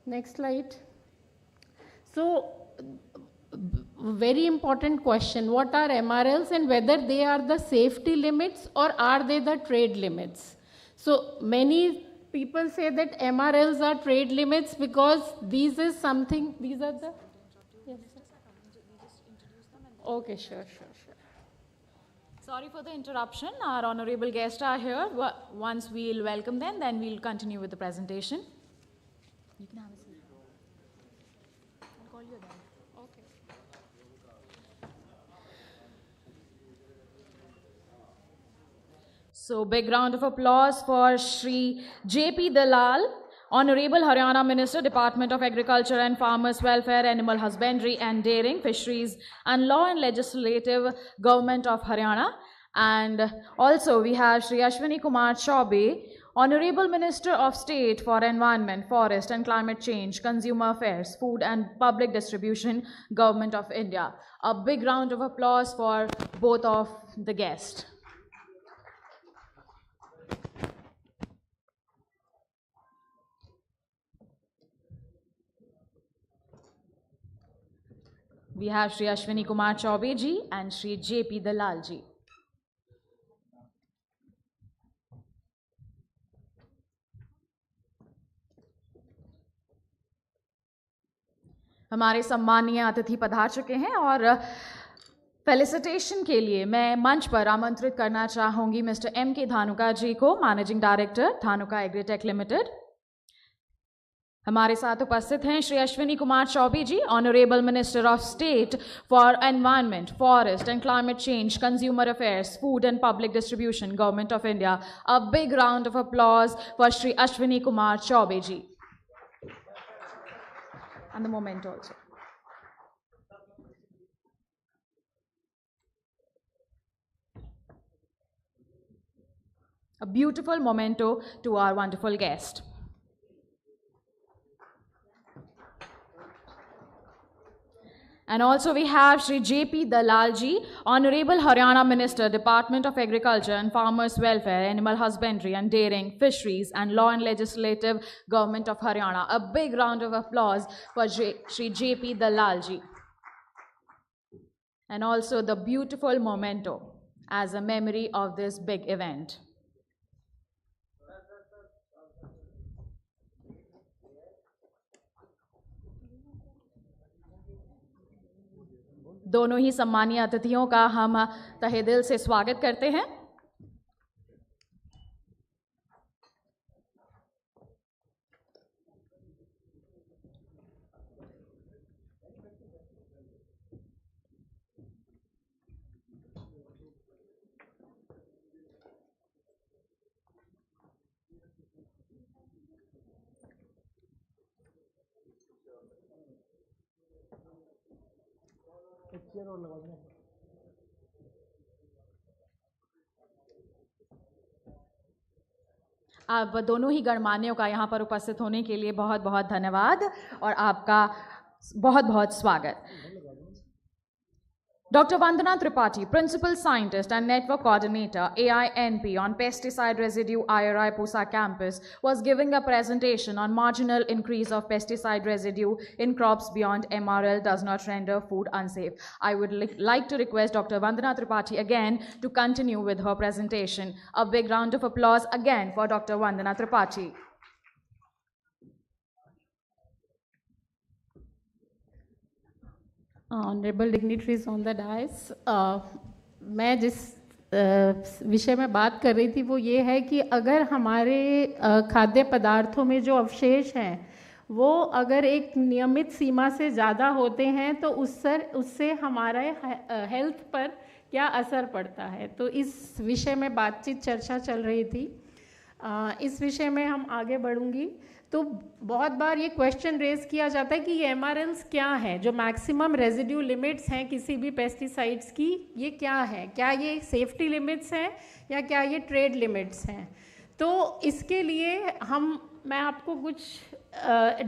Next slide. So very important question, what are MRLs and whether they are the safety limits or are they the trade limits? So many people say that MRLs are trade limits because these are the, yes, okay, sure. Sorry for the interruption. Our honorable guests are here. Once we'll welcome them, then we'll continue with the presentation. You can have a seat. I'll call you then. Okay. So big round of applause for Shri J.P. Dalal, Honorable Haryana Minister, Department of Agriculture and Farmers Welfare, Animal Husbandry and Dairying, Fisheries and Law and Legislative, Government of Haryana. And also we have Shri Ashwini Kumar Chaubey, Honorable Minister of State for Environment, Forest and Climate Change, Consumer Affairs, Food and Public Distribution, Government of India. A big round of applause for both of the guests. We have Shri Ashwini Kumar Chaubey ji and Shri J.P. Dalal ji. हमारे सम्मानीय अतिथि पधार चुके हैं और felicitation के लिए मैं मंच पर आमंत्रित करना चाहूंगी मिस्टर M.K. धानुका जी को, managing director Dhanuka agritech Limited. हमारे साथ उपस्थित हैं Shri Ashwini Kumar Choubey ji, honourable minister of state for environment, forest and climate change, consumer affairs, food and public distribution, government of India. A big round of applause for Shri Ashwini Kumar Choubey ji and the moment also. A beautiful memento to our wonderful guest. And also we have Shri J.P. Dalalji, Honorable Haryana Minister, Department of Agriculture and Farmers Welfare, Animal Husbandry and Dairying, Fisheries and Law and Legislative Government of Haryana. A big round of applause for Shri J.P. Dalalji. And also the beautiful memento as a memory of this big event. दोनों ही सम्मानीय अतिथियों का हम तहे दिल से स्वागत करते हैं। आप दोनों ही गणमान्यों का यहाँ पर उपस्थित होने के लिए बहुत बहुत धन्यवाद और आपका बहुत बहुत स्वागत। Dr. Vandana Tripathi, Principal Scientist and Network Coordinator, AINP on Pesticide Residue IRI Pusa Campus, was giving a presentation on marginal increase of pesticide residue in crops beyond MRL does not render food unsafe. I would like to request Dr. Vandana Tripathi again to continue with her presentation. A big round of applause again for Dr. Vandana Tripathi. Honorable dignitaries on the dais, मैं जिस विषय में बात कर रही थी वो ये है कि अगर हमारे खाद्य पदार्थों में जो अवशेष हैं वो अगर एक नियमित सीमा से ज़्यादा होते हैं तो उससे हमारे हेल्थ पर क्या असर पड़ता है, तो इस विषय में बातचीत चर्चा चल रही थी। इस विषय में हम आगे बढ़ूंगी। तो बहुत बार ये क्वेश्चन रेज किया जाता है कि ये MRLs क्या है, जो मैक्सिमम रेजिड्यू लिमिट्स हैं किसी भी पेस्टिसाइड्स की, ये क्या है, क्या ये सेफ्टी लिमिट्स हैं या क्या ये ट्रेड लिमिट्स हैं। तो इसके लिए मैं आपको कुछ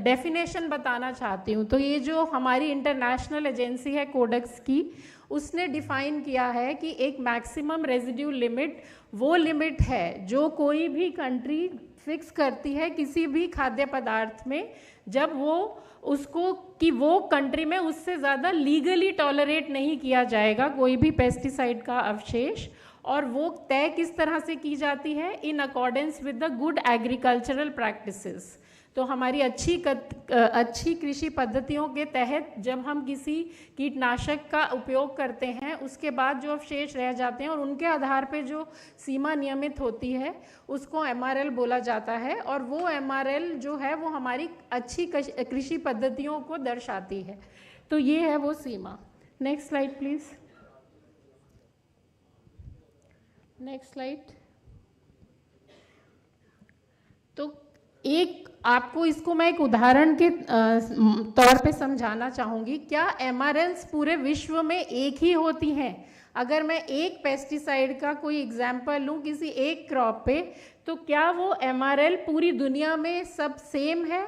डेफिनेशन बताना चाहती हूँ। तो ये जो हमारी इंटरनेशनल एजेंसी है कोडेक्स की, उसने डिफ़ाइन किया है कि एक मैक्सिमम रेजिड्यू लिमिट वो लिमिट है जो कोई भी कंट्री फिक्स करती है किसी भी खाद्य पदार्थ में, जब वो कंट्री में उससे ज़्यादा लीगली टॉलरेट नहीं किया जाएगा कोई भी पेस्टिसाइड का अवशेष। और वो तय किस तरह से की जाती है, in accordance with the good agricultural practices. तो हमारी अच्छी कृषि पद्धतियों के तहत जब हम किसी कीटनाशक का उपयोग करते हैं उसके बाद जो अवशेष रह जाते हैं और उनके आधार पे जो सीमा नियमित होती है उसको MRL बोला जाता है। और वो MRL जो है वो हमारी अच्छी कृषि पद्धतियों को दर्शाती है। तो ये है वो सीमा। Next slide please. Next slide. तो एक आपको इसको मैं एक उदाहरण के तौर पे समझाना चाहूँगी। क्या MRLs पूरे विश्व में एक ही होती हैं? अगर मैं एक पेस्टिसाइड का कोई एग्जाम्पल लूँ किसी एक क्रॉप पे, तो क्या वो MRL पूरी दुनिया में सब सेम है?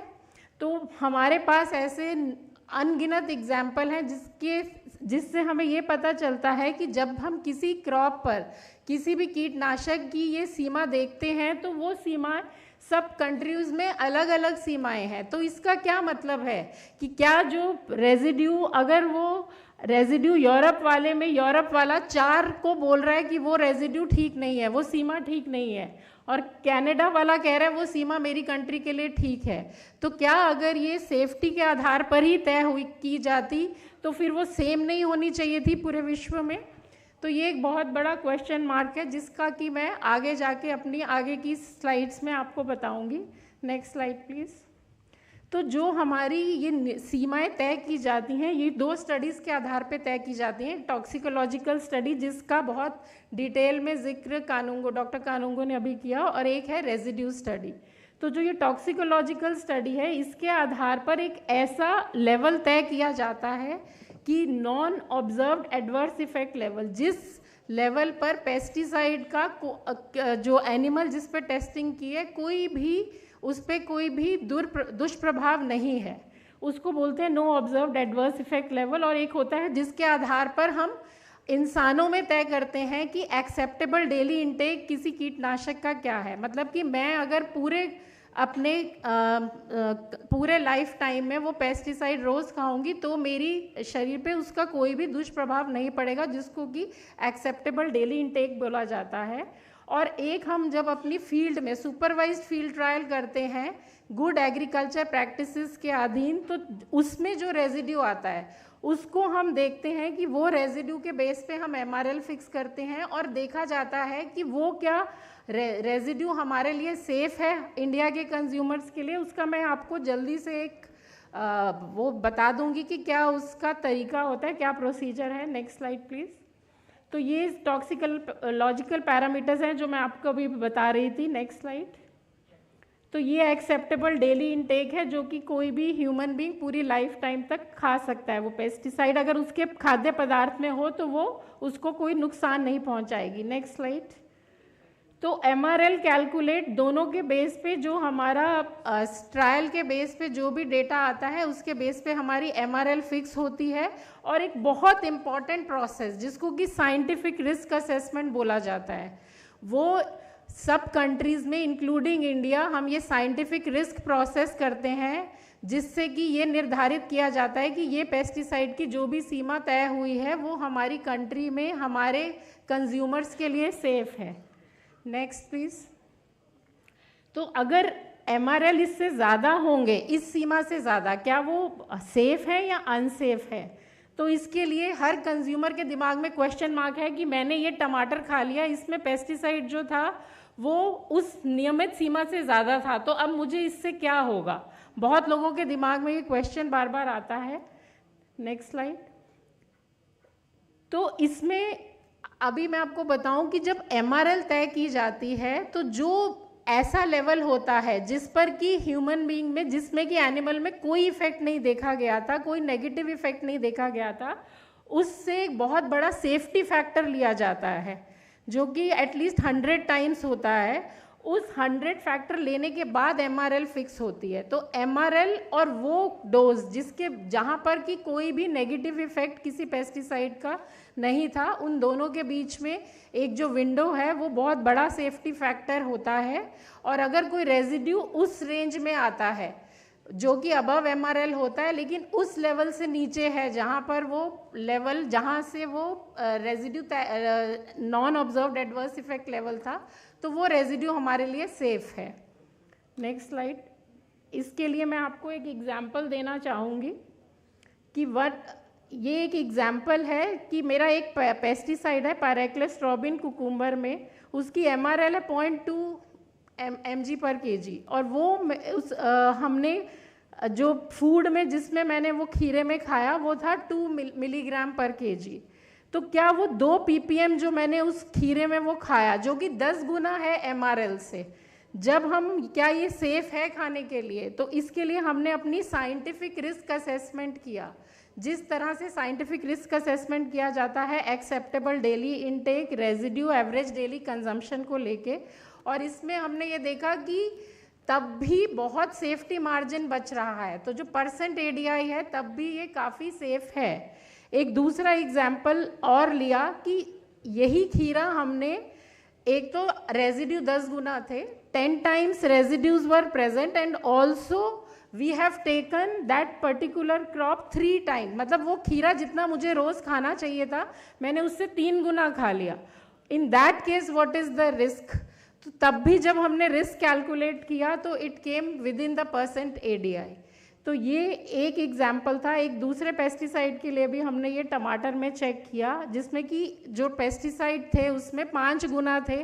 तो हमारे पास ऐसे अनगिनत एग्जाम्पल हैं जिससे हमें ये पता चलता है कि जब हम किसी क्रॉप पर किसी भी कीटनाशक की ये सीमा देखते हैं तो वो सीमा सब कंट्रीज़ में अलग अलग सीमाएं हैं। तो इसका क्या मतलब है कि क्या जो रेजिड्यू, अगर वो रेजिड्यू यूरोप वाले में यूरोप वाला 4 को बोल रहा है कि वो रेजिड्यू ठीक नहीं है, वो सीमा ठीक नहीं है, और कनाडा वाला कह रहा है वो सीमा मेरी कंट्री के लिए ठीक है, तो क्या अगर ये सेफ्टी के आधार पर ही तय की जाती तो फिर वो सेम नहीं होनी चाहिए थी पूरे विश्व में? तो ये एक बहुत बड़ा क्वेश्चन मार्क है जिसका कि मैं आगे जाके अपनी आगे की स्लाइड्स में आपको बताऊंगी। Next slide please. तो जो हमारी ये सीमाएं तय की जाती हैं ये 2 स्टडीज़ के आधार पे तय की जाती हैं। टॉक्सिकोलॉजिकल स्टडी जिसका बहुत डिटेल में जिक्र डॉक्टर कानूंगो ने अभी किया, और एक है रेजिड्यू स्टडी। तो जो ये टॉक्सिकोलॉजिकल स्टडी है इसके आधार पर एक ऐसा लेवल तय किया जाता है कि non observed adverse effect level, जिस लेवल पर पेस्टिसाइड का जो एनिमल जिस पर टेस्टिंग की है कोई भी उस पर कोई भी दुष्प्रभाव नहीं है, उसको बोलते हैं no observed adverse effect level. और एक होता है जिसके आधार पर हम इंसानों में तय करते हैं कि एक्सेप्टेबल डेली इनटेक किसी कीटनाशक का क्या है। मतलब कि मैं अगर पूरे लाइफ टाइम में वो पेस्टिसाइड रोज़ खाऊंगी तो मेरी शरीर पे उसका कोई भी दुष्प्रभाव नहीं पड़ेगा, जिसको कि एक्सेप्टेबल डेली इनटेक बोला जाता है। और एक हम जब अपनी फील्ड में सुपरवाइज्ड फील्ड ट्रायल करते हैं गुड एग्रीकल्चर प्रैक्टिसेस के अधीन, तो उसमें जो रेजिड्यू आता है उसको हम देखते हैं कि वो रेजिड्यू के बेस पे हम MRL फिक्स करते हैं और देखा जाता है कि वो क्या रेजिड्यू हमारे लिए सेफ़ है इंडिया के कंज्यूमर्स के लिए। उसका मैं आपको जल्दी से एक वो बता दूंगी कि क्या उसका तरीका होता है, क्या प्रोसीजर है। Next slide please. तो ये टॉक्सिकोलॉजिकल पैरामीटर्स हैं जो मैं आपको अभी बता रही थी। Next slide. तो ये एक्सेप्टेबल डेली इनटेक है जो कि कोई भी ह्यूमन बीइंग पूरी लाइफ टाइम तक खा सकता है। वो पेस्टिसाइड अगर उसके खाद्य पदार्थ में हो तो वो उसको कोई नुकसान नहीं पहुंचाएगी। Next slide. तो MRL कैलकुलेट दोनों के बेस पे जो हमारा ट्रायल के बेस पे जो भी डेटा आता है उसके बेस पे हमारी MRL फिक्स होती है। और एक बहुत इम्पॉर्टेंट प्रोसेस जिसको कि साइंटिफिक रिस्क असेसमेंट बोला जाता है, वो सब कंट्रीज़ में इंक्लूडिंग इंडिया हम ये साइंटिफिक रिस्क प्रोसेस करते हैं, जिससे कि ये निर्धारित किया जाता है कि ये पेस्टिसाइड की जो भी सीमा तय हुई है वो हमारी कंट्री में हमारे कंज्यूमर्स के लिए सेफ़ है। Next please. तो अगर MRL इससे ज़्यादा होंगे, इस सीमा से ज़्यादा, क्या वो सेफ़ है या अनसेफ है? तो इसके लिए हर कंज्यूमर के दिमाग में क्वेश्चन मार्क है कि मैंने ये टमाटर खा लिया, इसमें पेस्टिसाइड जो था वो उस नियमित सीमा से ज़्यादा था, तो अब मुझे इससे क्या होगा? बहुत लोगों के दिमाग में ये क्वेश्चन बार बार आता है। Next slide. तो इसमें अभी मैं आपको बताऊं कि जब MRL तय की जाती है तो जो ऐसा लेवल होता है जिस पर कि ह्यूमन बीइंग में, जिसमें कि एनिमल में कोई इफेक्ट नहीं देखा गया था, कोई नेगेटिव इफेक्ट नहीं देखा गया था, उससे एक बहुत बड़ा सेफ्टी फैक्टर लिया जाता है जो कि एटलीस्ट 100 टाइम्स होता है। उस 100 फैक्टर लेने के बाद MRL फिक्स होती है। तो MRL और वो डोज जिसके जहाँ पर कि कोई भी नेगेटिव इफेक्ट किसी पेस्टिसाइड का नहीं था, उन दोनों के बीच में एक जो विंडो है वो बहुत बड़ा सेफ्टी फैक्टर होता है। और अगर कोई रेजिड्यू उस रेंज में आता है जो कि अबव MRL होता है लेकिन उस लेवल से नीचे है जहाँ पर वो लेवल जहाँ से वो residue non observed adverse effect level था, तो वो रेजिड्यू हमारे लिए सेफ है। Next slide. इसके लिए मैं आपको एक एग्जांपल देना चाहूँगी कि ये एक एग्जांपल है कि मेरा एक पेस्टिसाइड है पैराक्लेस रोबिन कुकुम्बर में, उसकी MRL है 0.2 mg पर kg, और वो हमने जो फूड में जिसमें मैंने वो खीरे में खाया वो था 2 मिलीग्राम पर kg। तो क्या वो 2 ppm जो मैंने उस खीरे में वो खाया जो कि 10 गुना है MRL से, जब हम क्या ये सेफ है खाने के लिए? तो इसके लिए हमने अपनी साइंटिफिक रिस्क असेसमेंट किया। जिस तरह से साइंटिफिक रिस्क असेसमेंट किया जाता है acceptable daily intake, residue, average daily consumption को लेके, और इसमें हमने ये देखा कि तब भी बहुत सेफ्टी मार्जिन बच रहा है। तो जो % ADI है तब भी ये काफ़ी सेफ है। एक दूसरा एग्जाम्पल और लिया कि यही खीरा हमने, एक तो रेजिड्यू 10 गुना थे, 10 times residues were present, and also we have taken that particular crop 3 times। मतलब वो खीरा जितना मुझे रोज़ खाना चाहिए था मैंने उससे 3 गुना खा लिया। In that case what is the risk? तो तब भी जब हमने रिस्क कैलकुलेट किया तो it came with in the % ADI। तो ये एक एग्जाम्पल था। एक दूसरे पेस्टिसाइड के लिए भी हमने ये टमाटर में चेक किया जिसमें कि जो पेस्टिसाइड थे उसमें 5 गुना थे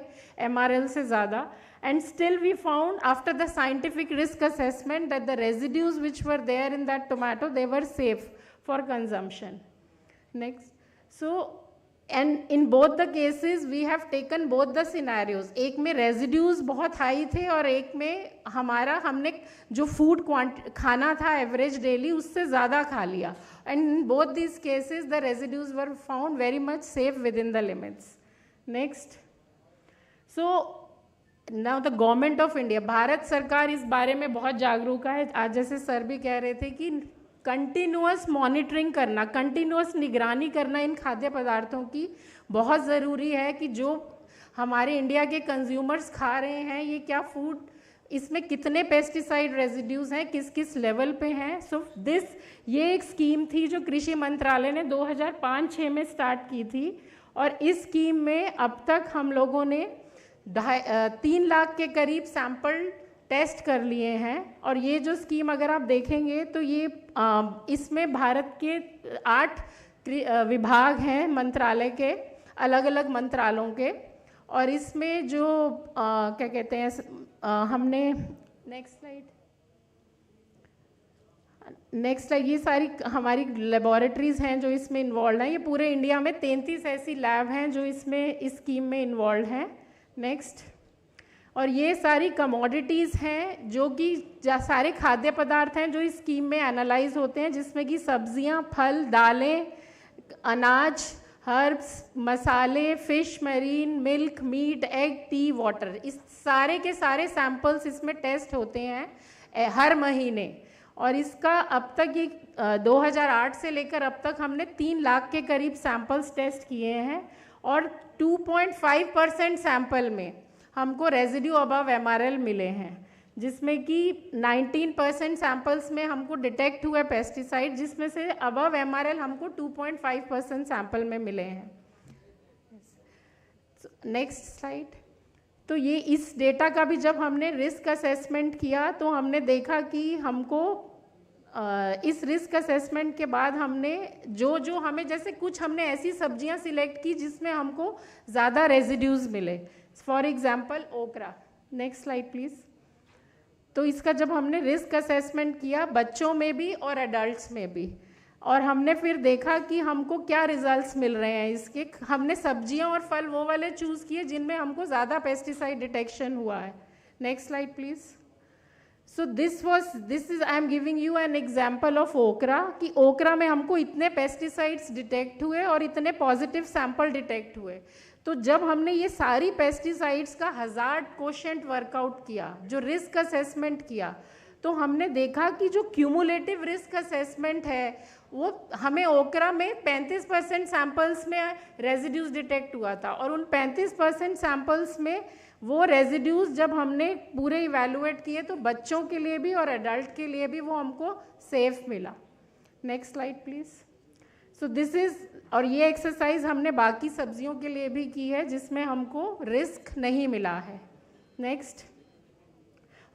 MRL से ज़्यादा, and still we found after the scientific risk assessment that the residues which were there in that tomato, they were safe for consumption. Next. So and in both the cases we have taken both the scenarios। एक में residues बहुत high थे और एक में हमने जो food खाना था एवरेज डेली उससे ज़्यादा खा लिया, and in both these cases the residues were found very much safe with in the limits. Next. So now the government of India, Bharat सरकार इस बारे में बहुत जागरूक है. आज जैसे सर भी कह रहे थे कि कंटिन्यूअस मॉनिटरिंग करना, कंटिन्यूअस निगरानी करना इन खाद्य पदार्थों की बहुत ज़रूरी है कि जो हमारे इंडिया के कंज्यूमर्स खा रहे हैं ये क्या फूड, इसमें कितने पेस्टिसाइड रेजिड्यूज हैं, किस किस लेवल पे हैं. सो ये एक स्कीम थी जो कृषि मंत्रालय ने 2005-06 में स्टार्ट की थी और इस स्कीम में अब तक हम लोगों ने 3 लाख के करीब सैंपल टेस्ट कर लिए हैं. और ये जो स्कीम अगर आप देखेंगे तो ये इसमें भारत के 8 विभाग हैं मंत्रालय के, अलग अलग मंत्रालयों के. और इसमें जो क्या कहते हैं हमने नेक्स्ट स्लाइड, ये सारी हमारी लेबोरेटरीज़ हैं जो इसमें इन्वॉल्व हैं. ये पूरे इंडिया में 33 ऐसी लैब हैं जो इसमें इस स्कीम में इन्वॉल्व हैं. नेक्स्ट. और ये सारी कमोडिटीज़ हैं जो कि सारे खाद्य पदार्थ हैं जो इस स्कीम में एनालाइज होते हैं, जिसमें कि सब्जियां, फल, दालें, अनाज, हर्ब्स, मसाले, fish, marine, milk, meat, egg, tea, water, इस सारे के सारे सैंपल्स इसमें टेस्ट होते हैं हर महीने. और इसका अब तक ये 2008 से लेकर अब तक हमने 3 लाख के करीब सैंपल्स टेस्ट किए हैं और 2.5% सैंपल में हमको रेजिड्यू अबव एमआरएल मिले हैं, जिसमें कि 19% सैंपल्स में हमको डिटेक्ट हुए पेस्टिसाइड, जिसमें से अबव एमआरएल हमको 2.5% सैंपल में मिले हैं. Next slide. तो ये इस डेटा का भी जब हमने रिस्क असेसमेंट किया तो हमने देखा कि हमको इस रिस्क असेसमेंट के बाद हमने जो हमें जैसे कुछ हमने ऐसी सब्जियां सिलेक्ट की जिसमें हमको ज़्यादा रेजिड्यूज मिले. फॉर एग्जाम्पल ओकरा. Next slide please. तो इसका जब हमने रिस्क असेसमेंट किया बच्चों में भी और एडल्ट्स में भी, और हमने फिर देखा कि हमको क्या रिजल्ट्स मिल रहे हैं इसके. हमने सब्जियां और फल वो वाले चूज़ किए जिनमें हमको ज़्यादा पेस्टिसाइड डिटेक्शन हुआ है. Next slide please. So this is I am giving you an example of ओकरा, कि ओकरा में हमको इतने पेस्टिसाइड्स डिटेक्ट हुए और इतने पॉजिटिव सैंपल डिटेक्ट हुए. तो जब हमने ये सारी पेस्टिसाइड्स का हज़ार्ड कोशेंट वर्कआउट किया, जो रिस्क असेसमेंट किया, तो हमने देखा कि जो क्यूमुलेटिव रिस्क असेसमेंट है वो हमें ओकरा में 35% सैंपल्स में रेजिड्यूज डिटेक्ट हुआ था. और उन 35% सैंपल्स में वो रेजिड्यूज जब हमने पूरे इवैल्यूएट किए तो बच्चों के लिए भी और एडल्ट के लिए भी वो हमको सेफ मिला. Next slide please. So this is, और ये एक्सरसाइज हमने बाकी सब्जियों के लिए भी की है जिसमें हमको रिस्क नहीं मिला है. नेक्स्ट.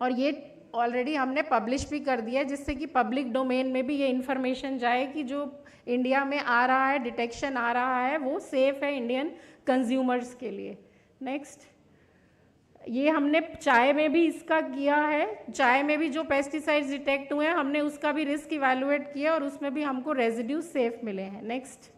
और ये ऑलरेडी हमने पब्लिश भी कर दिया है जिससे कि पब्लिक डोमेन में भी ये इन्फॉर्मेशन जाए कि जो इंडिया में आ रहा है, डिटेक्शन आ रहा है, वो सेफ़ है इंडियन कंज्यूमर्स के लिए. नेक्स्ट. ये हमने चाय में भी इसका किया है. चाय में भी जो पेस्टिसाइड्स डिटेक्ट हुए हैं हमने उसका भी रिस्क इवैल्यूएट किया और उसमें भी हमको रेजिड्यू सेफ मिले हैं. नेक्स्ट.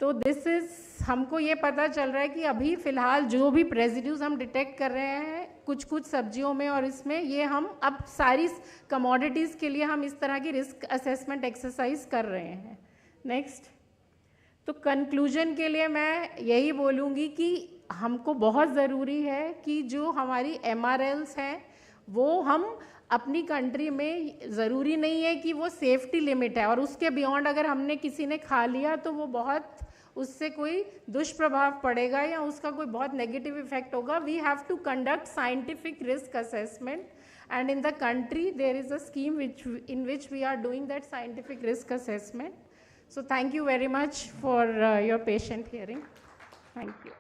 तो दिस इज़, हमको ये पता चल रहा है कि अभी फ़िलहाल जो भी रेजिड्यूज हम डिटेक्ट कर रहे हैं कुछ कुछ सब्जियों में और इसमें, ये हम अब सारी कमोडिटीज़ के लिए हम इस तरह की रिस्क असेसमेंट एक्सरसाइज कर रहे हैं. नेक्स्ट. तो कंक्लूजन के लिए मैं यही बोलूँगी कि हमको बहुत ज़रूरी है कि जो हमारी MRLs हैं वो हम अपनी कंट्री में, ज़रूरी नहीं है कि वो सेफ्टी लिमिट है और उसके बियॉन्ड अगर हमने किसी ने खा लिया तो वो बहुत, उससे कोई दुष्प्रभाव पड़ेगा या उसका कोई बहुत नेगेटिव इफेक्ट होगा. We have to conduct scientific risk assessment and in the country there is a scheme in which we are doing that scientific risk assessment. So thank you very much for your patient hearing. Thank you.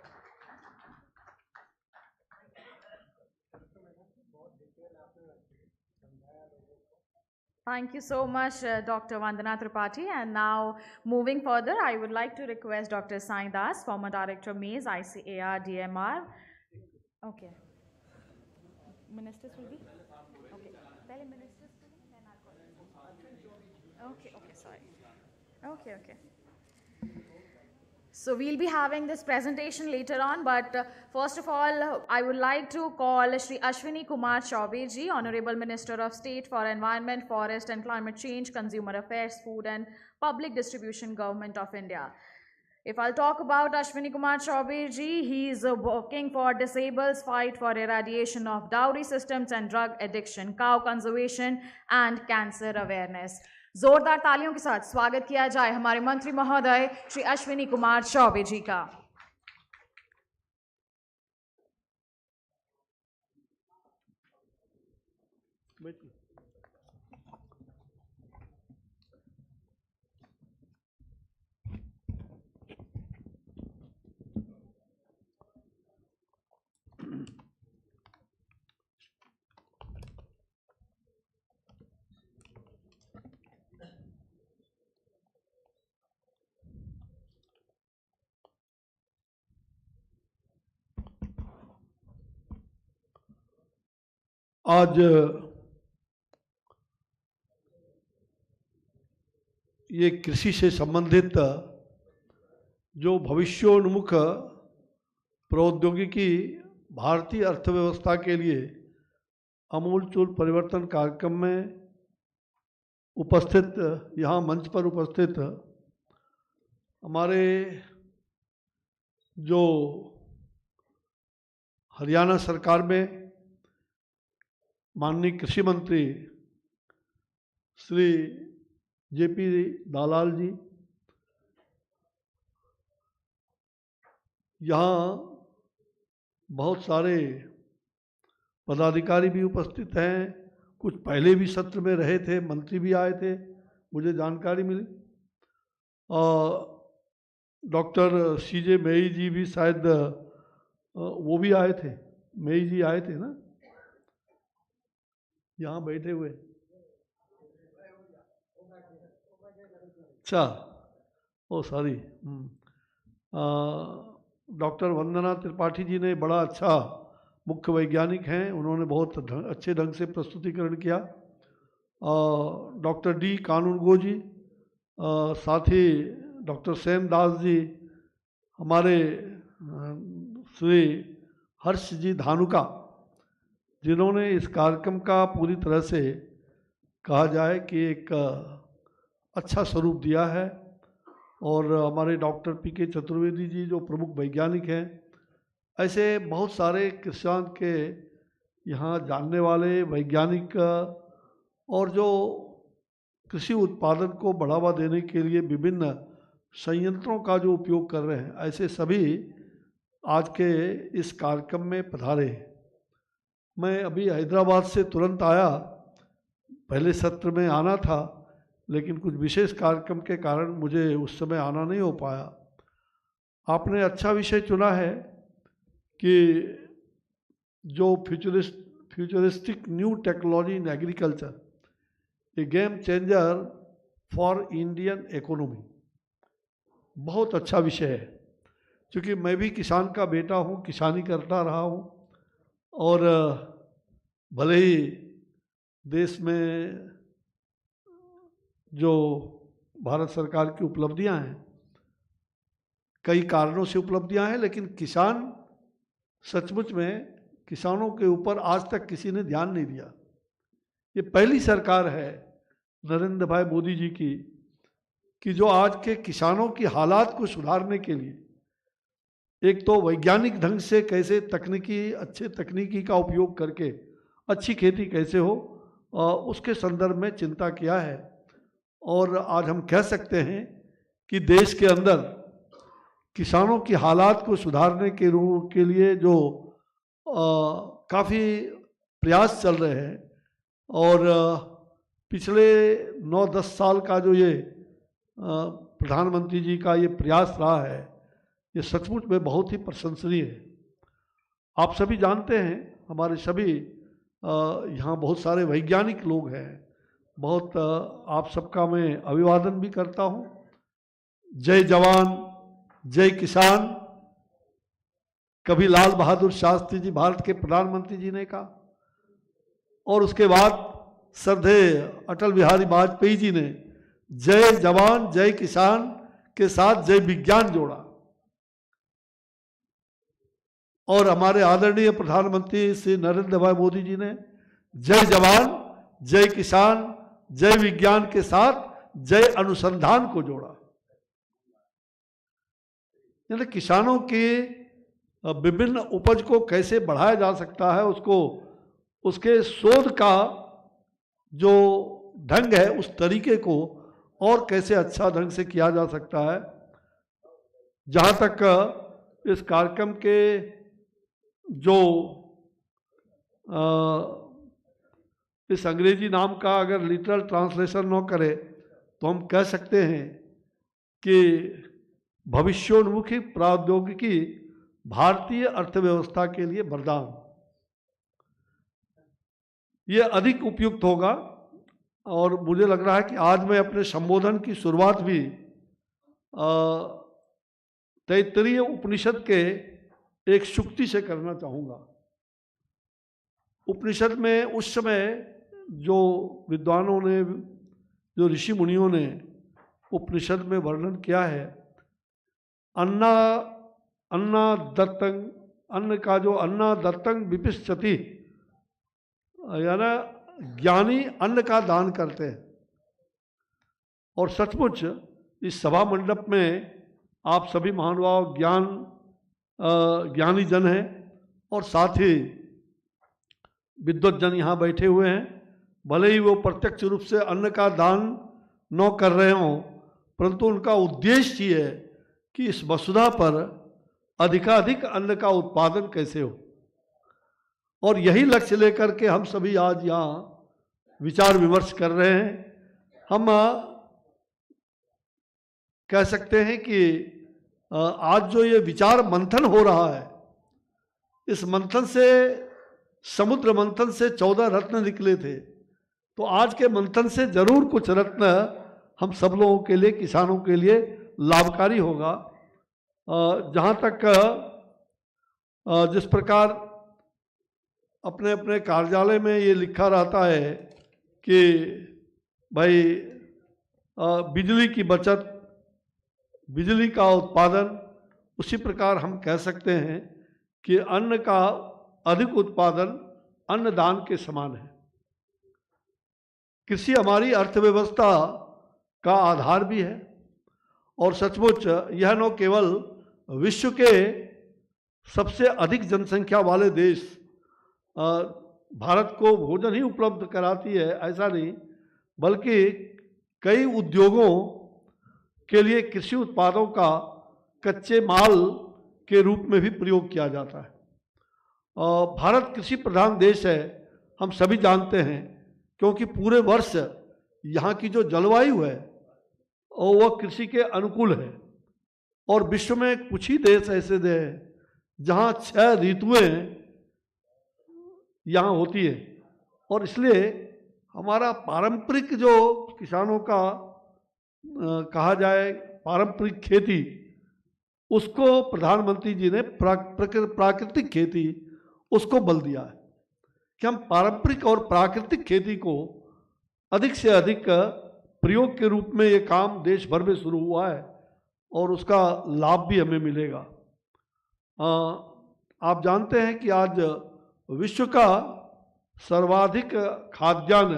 Thank you so much, Dr. Vandana Tripathi. And now, moving further, I would like to request Dr. Sai Das, former Director Maize, ICAR, DMR. Okay. Ministers will be? Okay. Pehले ministers will be, then I'll call. Okay, sorry. Okay. So we'll be having this presentation later on, but first of all, I would like to call Shri Ashwini Kumar Chaubey ji, Honorable Minister of State for Environment, Forest and Climate Change, Consumer Affairs, Food and Public Distribution, Government of India. If I'll talk about Ashwini Kumar Chaubey ji, he is working for disabled fight for eradication of dowry systems and drug addiction, cow conservation and cancer awareness. जोरदार तालियों के साथ स्वागत किया जाए हमारे मंत्री महोदय श्री अश्विनी कुमार चौबे जी का। आज ये कृषि से संबंधित जो भविष्योन्मुख प्रौद्योगिकी भारतीय अर्थव्यवस्था के लिए आमूलचूल परिवर्तन कार्यक्रम में उपस्थित, यहाँ मंच पर उपस्थित हमारे जो हरियाणा सरकार में माननीय कृषि मंत्री श्री जेपी दालाल जी, यहाँ बहुत सारे पदाधिकारी भी उपस्थित हैं, कुछ पहले भी सत्र में रहे थे, मंत्री भी आए थे, मुझे जानकारी मिली। डॉक्टर सीजे मेई जी भी शायद वो भी आए थे, मेई जी आए थे ना, यहाँ बैठे हुए। अच्छा, ओ सॉरी। डॉक्टर वंदना त्रिपाठी जी ने बड़ा अच्छा, मुख्य वैज्ञानिक हैं, उन्होंने बहुत अच्छे ढंग से प्रस्तुतिकरण किया। डॉक्टर डी कानूनगो जी, साथ ही डॉक्टर सेन दास जी, हमारे श्री हर्ष जी धानुका, जिन्होंने इस कार्यक्रम का पूरी तरह से कहा जाए कि एक अच्छा स्वरूप दिया है, और हमारे डॉक्टर पी.के. चतुर्वेदी जी जो प्रमुख वैज्ञानिक हैं, ऐसे बहुत सारे किसान के यहाँ जानने वाले वैज्ञानिक और जो कृषि उत्पादन को बढ़ावा देने के लिए विभिन्न संयंत्रों का जो उपयोग कर रहे हैं, ऐसे सभी आज के इस कार्यक्रम में पधारे हैं। मैं अभी हैदराबाद से तुरंत आया, पहले सत्र में आना था, लेकिन कुछ विशेष कार्यक्रम के कारण मुझे उस समय आना नहीं हो पाया। आपने अच्छा विषय चुना है कि जो futuristic new technology in agriculture, A game changer for Indian economy, बहुत अच्छा विषय है, क्योंकि मैं भी किसान का बेटा हूँ, किसानी करता रहा हूँ, और भले ही देश में जो भारत सरकार की उपलब्धियां हैं, कई कारणों से उपलब्धियां हैं, लेकिन किसान सचमुच में, किसानों के ऊपर आज तक किसी ने ध्यान नहीं दिया। ये पहली सरकार है नरेंद्र भाई मोदी जी की कि जो आज के किसानों की हालात को सुधारने के लिए एक तो वैज्ञानिक ढंग से कैसे अच्छे तकनीकी का उपयोग करके अच्छी खेती कैसे हो, उसके संदर्भ में चिंता किया है। और आज हम कह सकते हैं कि देश के अंदर किसानों की हालात को सुधारने के लिए जो काफ़ी प्रयास चल रहे हैं, और पिछले 9-10 साल का जो ये प्रधानमंत्री जी का ये प्रयास रहा है, ये सचमुच में बहुत ही प्रशंसनीय है। आप सभी जानते हैं, हमारे सभी यहाँ बहुत सारे वैज्ञानिक लोग हैं, बहुत आप सबका मैं अभिवादन भी करता हूँ। जय जवान जय किसान, कभी लाल बहादुर शास्त्री जी भारत के प्रधानमंत्री जी ने कहा, और उसके बाद श्रद्धेय अटल बिहारी वाजपेयी जी ने जय जवान जय किसान के साथ जय विज्ञान जोड़ा, और हमारे आदरणीय प्रधानमंत्री श्री नरेंद्र भाई मोदी जी ने जय जवान जय किसान जय विज्ञान के साथ जय अनुसंधान को जोड़ा। यानी किसानों की विभिन्न उपज को कैसे बढ़ाया जा सकता है, उसको उसके शोध का जो ढंग है उस तरीके को और कैसे अच्छा ढंग से किया जा सकता है। जहाँ तक इस कार्यक्रम के जो इस अंग्रेजी नाम का अगर लिटरल ट्रांसलेशन न करे तो हम कह सकते हैं कि भविष्योन्मुखी प्रौद्योगिकी भारतीय अर्थव्यवस्था के लिए वरदान, ये अधिक उपयुक्त होगा। और मुझे लग रहा है कि आज मैं अपने संबोधन की शुरुआत भी तैत्तरीय उपनिषद के एक सूक्ति से करना चाहूँगा। उपनिषद में उस समय जो विद्वानों ने, जो ऋषि मुनियों ने उपनिषद में वर्णन किया है, अन्ना दत्तंग, अन्न का जो अन्ना दत्तंग विपिष्यति, यानी ज्ञानी अन्न का दान करते हैं। और सचमुच इस सभा मंडप में आप सभी महानुभाव ज्ञानी जन हैं और साथ ही विद्वत जन यहाँ बैठे हुए हैं। भले ही वो प्रत्यक्ष रूप से अन्न का दान न कर रहे हों, परंतु उनका उद्देश्य ये है कि इस वसुधा पर अधिकाधिक अन्न का उत्पादन कैसे हो। और यही लक्ष्य लेकर के हम सभी आज यहाँ विचार विमर्श कर रहे हैं। हम कह सकते हैं कि आज जो ये विचार मंथन हो रहा है, इस मंथन से, समुद्र मंथन से 14 रत्न निकले थे, तो आज के मंथन से जरूर कुछ रत्न हम सब लोगों के लिए, किसानों के लिए लाभकारी होगा। जहाँ तक जिस प्रकार अपने अपने कार्यालय में ये लिखा रहता है कि भाई बिजली की बचत, बिजली का उत्पादन, उसी प्रकार हम कह सकते हैं कि अन्न का अधिक उत्पादन अन्नदान के समान है। कृषि हमारी अर्थव्यवस्था का आधार भी है और सचमुच यह न केवल विश्व के सबसे अधिक जनसंख्या वाले देश भारत को भोजन ही उपलब्ध कराती है, ऐसा नहीं, बल्कि कई उद्योगों के लिए कृषि उत्पादों का कच्चे माल के रूप में भी प्रयोग किया जाता है। भारत कृषि प्रधान देश है, हम सभी जानते हैं, क्योंकि पूरे वर्ष यहाँ की जो जलवायु है और वह कृषि के अनुकूल है। और विश्व में कुछ ही देश ऐसे हैं जहाँ 6 ऋतुएं यहाँ होती है। और इसलिए हमारा पारंपरिक जो किसानों का कहा जाए पारंपरिक खेती, उसको प्रधानमंत्री जी ने प्राकृतिक खेती, उसको बल दिया है कि हम पारंपरिक और प्राकृतिक खेती को अधिक से अधिक प्रयोग के रूप में ये काम देश भर में शुरू हुआ है और उसका लाभ भी हमें मिलेगा। आप जानते हैं कि आज विश्व का सर्वाधिक खाद्यान्न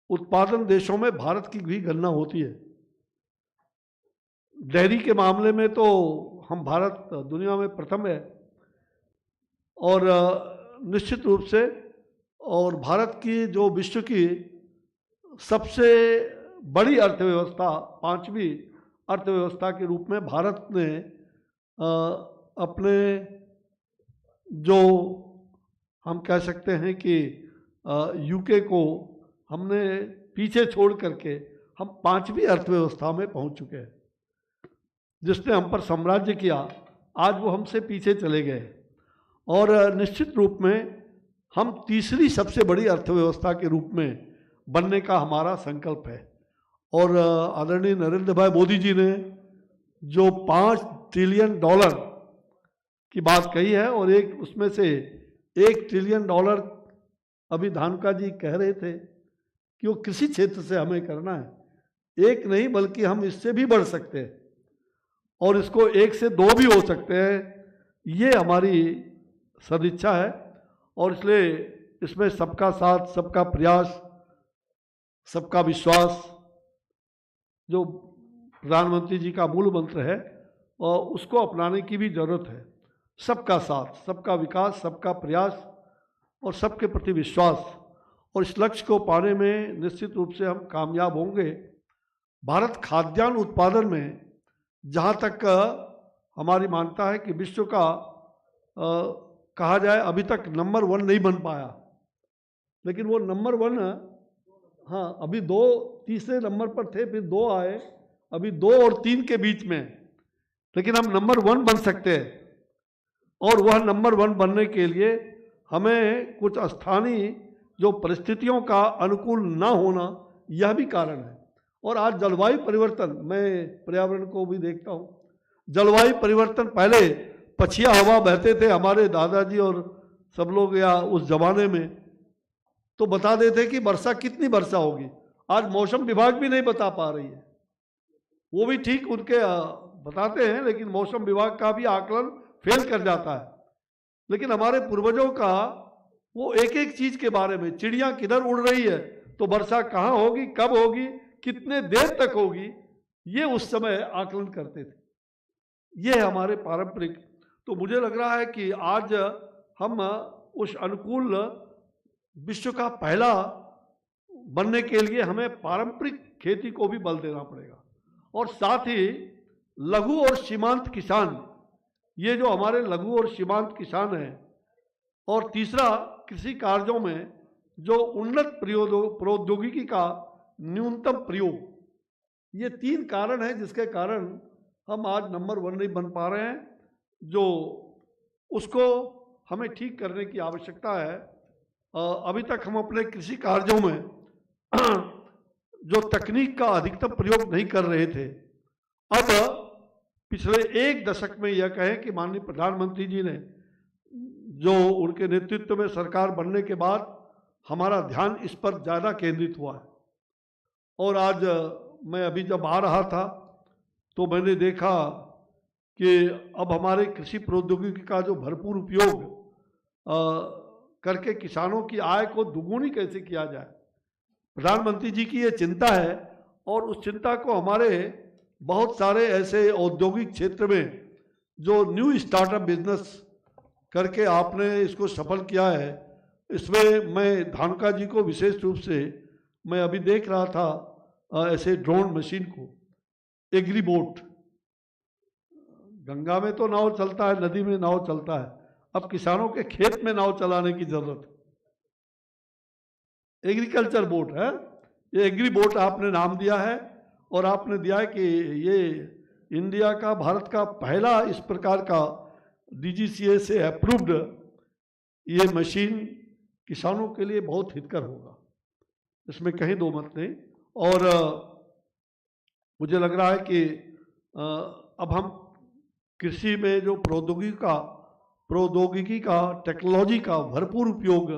उत्पादन देशों में भारत की भी गणना होती है। डेयरी के मामले में तो हम भारत दुनिया में प्रथम है और निश्चित रूप से, और भारत की जो विश्व की सबसे बड़ी अर्थव्यवस्था, 5वीं अर्थव्यवस्था के रूप में भारत ने अपने जो हम कह सकते हैं कि यूके को हमने पीछे छोड़ करके हम 5वीं अर्थव्यवस्था में पहुंच चुके हैं। जिसने हम पर साम्राज्य किया, आज वो हमसे पीछे चले गए और निश्चित रूप में हम तीसरी सबसे बड़ी अर्थव्यवस्था के रूप में बनने का हमारा संकल्प है। और आदरणीय नरेंद्र भाई मोदी जी ने जो $5 ट्रिलियन की बात कही है, और एक उसमें से $1 ट्रिलियन अभी धानुका जी कह रहे थे कि वो कृषि क्षेत्र से हमें करना है। एक नहीं बल्कि हम इससे भी बढ़ सकते हैं और इसको 1 से 2 भी हो सकते हैं, ये हमारी सदिच्छा है। और इसलिए इसमें सबका साथ, सबका प्रयास, सबका विश्वास जो प्रधानमंत्री जी का मूल मंत्र है, उसको अपनाने की भी ज़रूरत है। सबका साथ, सबका विकास, सबका प्रयास और सबके प्रति विश्वास, और इस लक्ष्य को पाने में निश्चित रूप से हम कामयाब होंगे। भारत खाद्यान्न उत्पादन में जहाँ तक हमारी मान्यता है कि विश्व का कहा जाए अभी तक नंबर 1 नहीं बन पाया, लेकिन वो नंबर 1, हाँ, अभी 2 तीसरे नंबर पर थे, फिर 2 आए, अभी 2 और 3 के बीच में, लेकिन हम नंबर 1 बन सकते हैं। और वह नंबर 1 बनने के लिए हमें कुछ स्थानीय जो परिस्थितियों का अनुकूल ना होना, यह भी कारण है। और आज जलवायु परिवर्तन, मैं पर्यावरण को भी देखता हूँ, जलवायु परिवर्तन, पहले पछिया हवा बहते थे हमारे दादाजी और सब लोग, या उस जमाने में तो बता देते कि वर्षा कितनी वर्षा होगी। आज मौसम विभाग भी नहीं बता पा रही है। वो भी ठीक उनके बताते हैं, लेकिन मौसम विभाग का भी आकलन फेल कर जाता है। लेकिन हमारे पूर्वजों का वो एक एक चीज के बारे में, चिड़िया किधर उड़ रही है तो वर्षा कहाँ होगी, कब होगी, कितने देर तक होगी, ये उस समय आकलन करते थे। ये है हमारे पारंपरिक। तो मुझे लग रहा है कि आज हम उस अनुकूल विश्व का पहला बनने के लिए हमें पारंपरिक खेती को भी बल देना पड़ेगा, और साथ ही लघु और सीमांत किसान, ये जो हमारे लघु और सीमांत किसान हैं, और तीसरा कृषि कार्यों में जो उन्नत प्रौद्योगिकी का न्यूनतम प्रयोग, ये 3 कारण हैं जिसके कारण हम आज नंबर 1 नहीं बन पा रहे हैं, जो उसको हमें ठीक करने की आवश्यकता है। अभी तक हम अपने कृषि कार्यों में जो तकनीक का अधिकतम प्रयोग नहीं कर रहे थे, अब पिछले 1 दशक में यह कहें कि माननीय प्रधानमंत्री जी ने, जो उनके नेतृत्व में सरकार बनने के बाद हमारा ध्यान इस पर ज़्यादा केंद्रित हुआ है। और आज मैं अभी जब आ रहा था तो मैंने देखा कि अब हमारे कृषि प्रौद्योगिकी का जो भरपूर उपयोग करके किसानों की आय को दुगुनी कैसे किया जाए, प्रधानमंत्री जी की ये चिंता है। और उस चिंता को हमारे बहुत सारे ऐसे औद्योगिक क्षेत्र में जो न्यू स्टार्टअप बिजनेस करके आपने इसको सफल किया है, इसमें मैं धानुका जी को विशेष रूप से, मैं अभी देख रहा था ऐसे ड्रोन मशीन को, एग्री बोट, गंगा में तो नाव चलता है, नदी में नाव चलता है, अब किसानों के खेत में नाव चलाने की जरूरत है। एग्रीकल्चर बोट है, ये एग्री बोट आपने नाम दिया है, और आपने दिया है कि ये इंडिया का, भारत का पहला इस प्रकार का DGCA से अप्रूव्ड ये मशीन किसानों के लिए बहुत हितकर होगा, इसमें कहीं दो मत नहीं। और मुझे लग रहा है कि अब हम कृषि में जो प्रौद्योगिकी का टेक्नोलॉजी का भरपूर उपयोग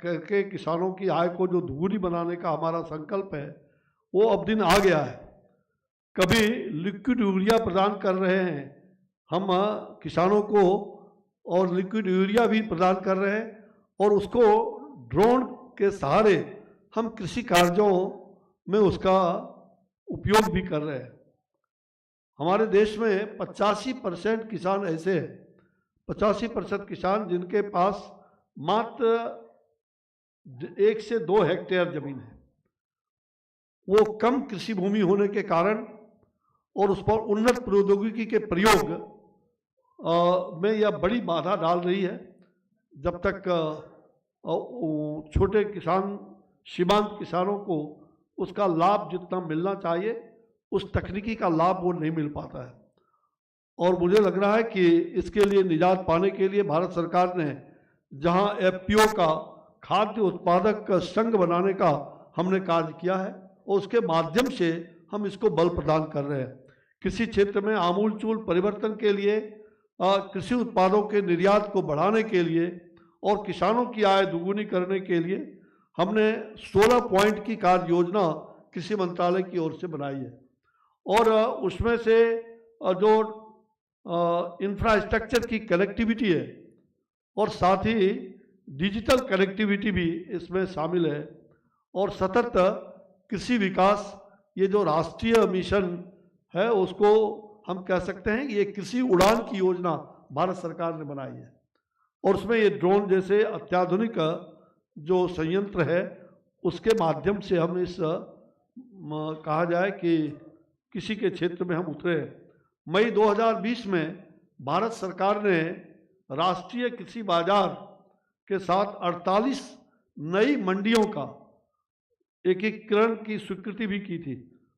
करके किसानों की आय को जो दुगुनी बनाने का हमारा संकल्प है, वो अब दिन आ गया है। कभी लिक्विड यूरिया प्रदान कर रहे हैं हम किसानों को, और लिक्विड यूरिया भी प्रदान कर रहे हैं, और उसको ड्रोन के सहारे हम कृषि कार्यों में उसका उपयोग भी कर रहे हैं। हमारे देश में 85% किसान ऐसे हैं, 85% किसान जिनके पास मात्र 1 से 2 हेक्टेयर जमीन है। वो कम कृषि भूमि होने के कारण और उस पर उन्नत प्रौद्योगिकी के प्रयोग में यह बड़ी बाधा डाल रही है। जब तक छोटे किसान, सीमांत किसानों को उसका लाभ जितना मिलना चाहिए, उस तकनीकी का लाभ वो नहीं मिल पाता है। और मुझे लग रहा है कि इसके लिए निजात पाने के लिए भारत सरकार ने जहां FPO का, खाद्य उत्पादक संघ बनाने का हमने कार्य किया है, और उसके माध्यम से हम इसको बल प्रदान कर रहे हैं। कृषि क्षेत्र में आमूलचूल परिवर्तन के लिए, कृषि उत्पादों के निर्यात को बढ़ाने के लिए और किसानों की आय दुगुनी करने के लिए हमने 16 पॉइंट की कार्य योजना कृषि मंत्रालय की ओर से बनाई है। और उसमें से जो इंफ्रास्ट्रक्चर की कनेक्टिविटी है, और साथ ही डिजिटल कनेक्टिविटी भी इसमें शामिल है, और सतत कृषि विकास, ये जो राष्ट्रीय मिशन है उसको हम कह सकते हैं कि ये कृषि उड़ान की योजना भारत सरकार ने बनाई है, और उसमें ये ड्रोन जैसे अत्याधुनिक जो संयंत्र है उसके माध्यम से हम इस कहा जाए कि कृषि के क्षेत्र में हम उतरे हैं। मई 2020 में भारत सरकार ने राष्ट्रीय कृषि बाजार के साथ 48 नई मंडियों का एकीकरण की स्वीकृति भी की थी।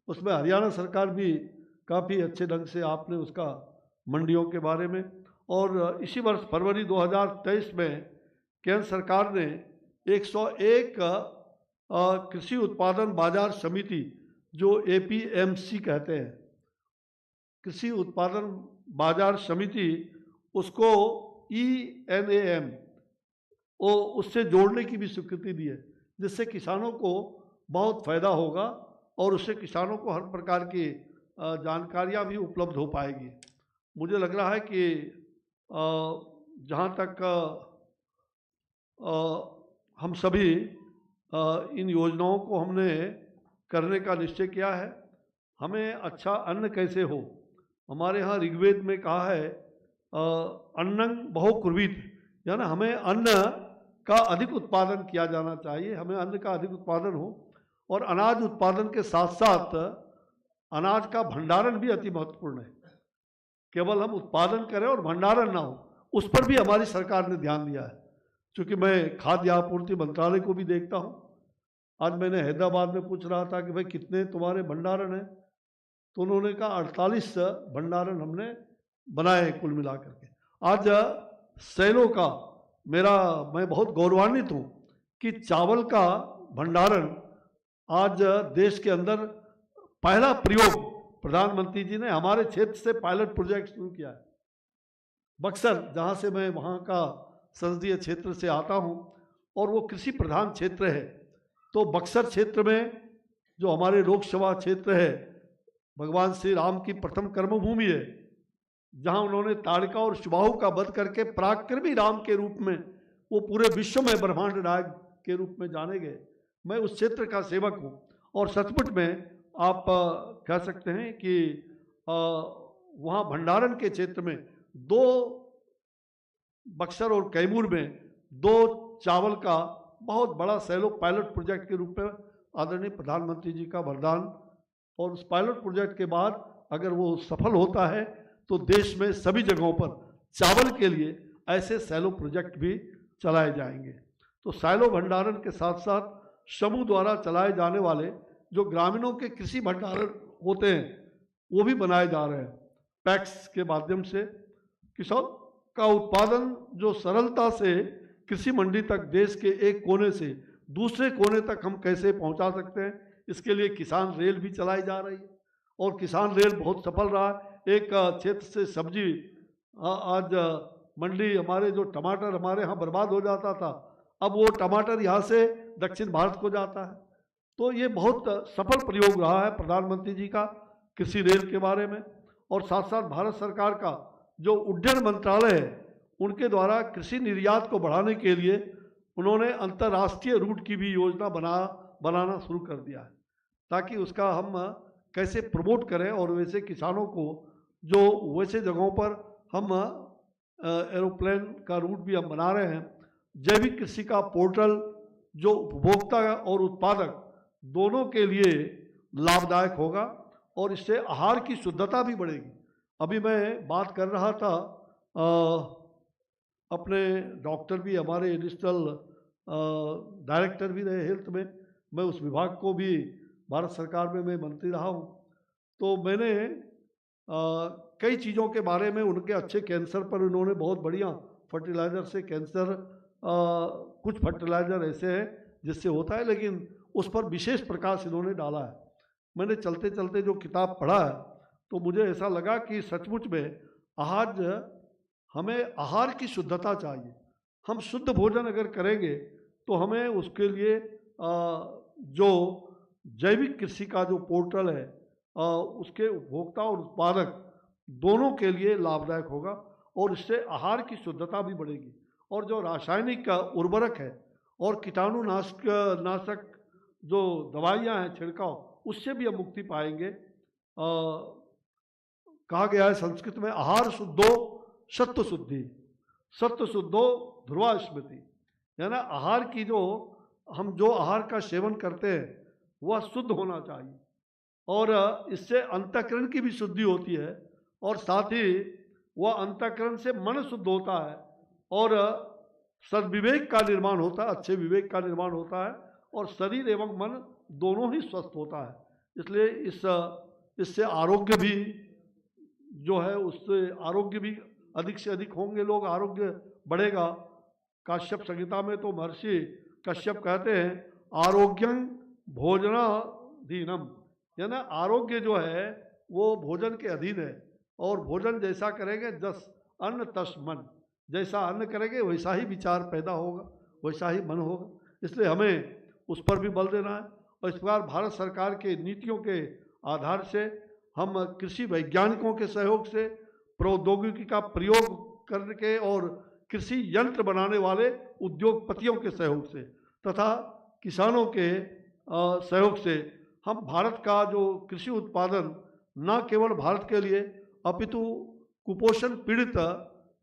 उसमें हरियाणा सरकार भी काफ़ी अच्छे ढंग से आपने उसका मंडियों के बारे में, और इसी वर्ष फरवरी 2023 में केंद्र सरकार ने 101 कृषि उत्पादन बाजार समिति जो APMC कहते हैं, कृषि उत्पादन बाजार समिति, उसको ENAM उससे जोड़ने की भी स्वीकृति दी है, जिससे किसानों को बहुत फ़ायदा होगा और उससे किसानों को हर प्रकार की जानकारियाँ भी उपलब्ध हो पाएगी। मुझे लग रहा है कि जहाँ तक हम सभी इन योजनाओं को हमने करने का निश्चय किया है। हमें अच्छा अन्न कैसे हो, हमारे यहाँ ऋग्वेद में कहा है अन्नं बहुकुर्वीत, यानी हमें अन्न का अधिक उत्पादन किया जाना चाहिए, हमें अन्न का अधिक उत्पादन हो, और अनाज उत्पादन के साथ साथ अनाज का भंडारण भी अति महत्वपूर्ण है। केवल हम उत्पादन करें और भंडारण ना हो, उस पर भी हमारी सरकार ने ध्यान दिया है। क्योंकि मैं खाद्य आपूर्ति मंत्रालय को भी देखता हूँ, आज मैंने हैदराबाद में पूछ रहा था कि भाई कितने तुम्हारे भंडारण हैं, तो उन्होंने कहा 48 भंडारण हमने बनाए कुल मिलाकर के। आज सेलों का मैं बहुत गौरवान्वित हूँ कि चावल का भंडारण आज देश के अंदर पहला प्रयोग प्रधानमंत्री जी ने हमारे क्षेत्र से पायलट प्रोजेक्ट शुरू किया है। बक्सर, जहाँ से मैं वहाँ का संसदीय क्षेत्र से आता हूँ, और वो कृषि प्रधान क्षेत्र है, तो बक्सर क्षेत्र में जो हमारे लोकसभा क्षेत्र है, भगवान श्री राम की प्रथम कर्मभूमि है, जहाँ उन्होंने ताड़का और सुबाहु का वध करके पराक्रमी राम के रूप में वो पूरे विश्व में ब्रह्मांड नायक के रूप में जाने गए। मैं उस क्षेत्र का सेवक हूँ, और सचमुच में आप कह सकते हैं कि वहाँ भंडारण के क्षेत्र में बक्सर और कैमूर में 2 चावल का बहुत बड़ा सेलो पायलट प्रोजेक्ट के रूप में आदरणीय प्रधानमंत्री जी का वरदान, और उस पायलट प्रोजेक्ट के बाद अगर वो सफल होता है तो देश में सभी जगहों पर चावल के लिए ऐसे सैलो प्रोजेक्ट भी चलाए जाएंगे। तो सैलो भंडारण के साथ साथ समूह द्वारा चलाए जाने वाले जो ग्रामीणों के कृषि भंडारण होते हैं वो भी बनाए जा रहे हैं। पैक्स के माध्यम से किसान का उत्पादन जो सरलता से कृषि मंडी तक देश के एक कोने से दूसरे कोने तक हम कैसे पहुंचा सकते हैं, इसके लिए किसान रेल भी चलाई जा रही है, और किसान रेल बहुत सफल रहा है। एक क्षेत्र से सब्जी आज मंडी, हमारे जो टमाटर हमारे यहाँ बर्बाद हो जाता था, अब वो टमाटर यहाँ से दक्षिण भारत को जाता है। तो ये बहुत सफल प्रयोग रहा है प्रधानमंत्री जी का कृषि रेल के बारे में। और साथ साथ भारत सरकार का जो उड्डयन मंत्रालय है, उनके द्वारा कृषि निर्यात को बढ़ाने के लिए उन्होंने अंतर्राष्ट्रीय रूट की भी योजना बनाना शुरू कर दिया है, ताकि उसका हम कैसे प्रमोट करें, और वैसे किसानों को जो वैसे जगहों पर हम एरोप्लेन का रूट भी हम बना रहे हैं। जैविक कृषि का पोर्टल जो उपभोक्ता और उत्पादक दोनों के लिए लाभदायक होगा, और इससे आहार की शुद्धता भी बढ़ेगी। अभी मैं बात कर रहा था, अपने डॉक्टर भी हमारे एडिशनल डायरेक्टर भी रहे हेल्थ में, मैं उस विभाग को भी भारत सरकार में मैं मंत्री रहा हूँ। तो मैंने कई चीज़ों के बारे में उनके अच्छे कैंसर पर उन्होंने बहुत बढ़िया फर्टिलाइज़र से कैंसर, कुछ फर्टिलाइज़र ऐसे हैं जिससे होता है, लेकिन उस पर विशेष प्रकाश इन्होंने डाला है। मैंने चलते चलते जो किताब पढ़ा है तो मुझे ऐसा लगा कि सचमुच में आज हमें आहार की शुद्धता चाहिए। हम शुद्ध भोजन अगर करेंगे तो हमें उसके लिए जो जैविक कृषि का जो पोर्टल है उसके उपभोक्ता और उत्पादक दोनों के लिए लाभदायक होगा, और इससे आहार की शुद्धता भी बढ़ेगी। और जो रासायनिक उर्वरक है और कीटाणुनाशक जो दवाइयाँ हैं छिड़काव, उससे भी हम मुक्ति पाएंगे। कहा गया है संस्कृत में, आहार शुद्धो सत्व शुद्धि, सत्व शुद्धो ध्रुवा स्मृति, यानी आहार की हम जो आहार का सेवन करते हैं वह शुद्ध होना चाहिए, और इससे अंतःकरण की भी शुद्धि होती है, और साथ ही वह अंतःकरण से मन शुद्ध होता है, और सद्विवेक का निर्माण होता है, अच्छे विवेक का निर्माण होता है, और शरीर एवं मन दोनों ही स्वस्थ होता है। इसलिए इससे आरोग्य भी जो है, उससे आरोग्य भी अधिक से अधिक होंगे लोग, आरोग्य बढ़ेगा। काश्यप संहिता में तो महर्षि कश्यप कहते हैं आरोग्यं भोजनाधीनम, यानी आरोग्य जो है वो भोजन के अधीन है, और भोजन जैसा करेंगे जस अन्न तस मन, जैसा अन्न करेंगे वैसा ही विचार पैदा होगा, वैसा ही मन होगा। इसलिए हमें उस पर भी बल देना है, और इस प्रकार भारत सरकार के नीतियों के आधार से हम कृषि वैज्ञानिकों के सहयोग से, प्रौद्योगिकी का प्रयोग करके, और कृषि यंत्र बनाने वाले उद्योगपतियों के सहयोग से तथा किसानों के सहयोग से हम भारत का जो कृषि उत्पादन न केवल भारत के लिए अपितु कुपोषण पीड़ित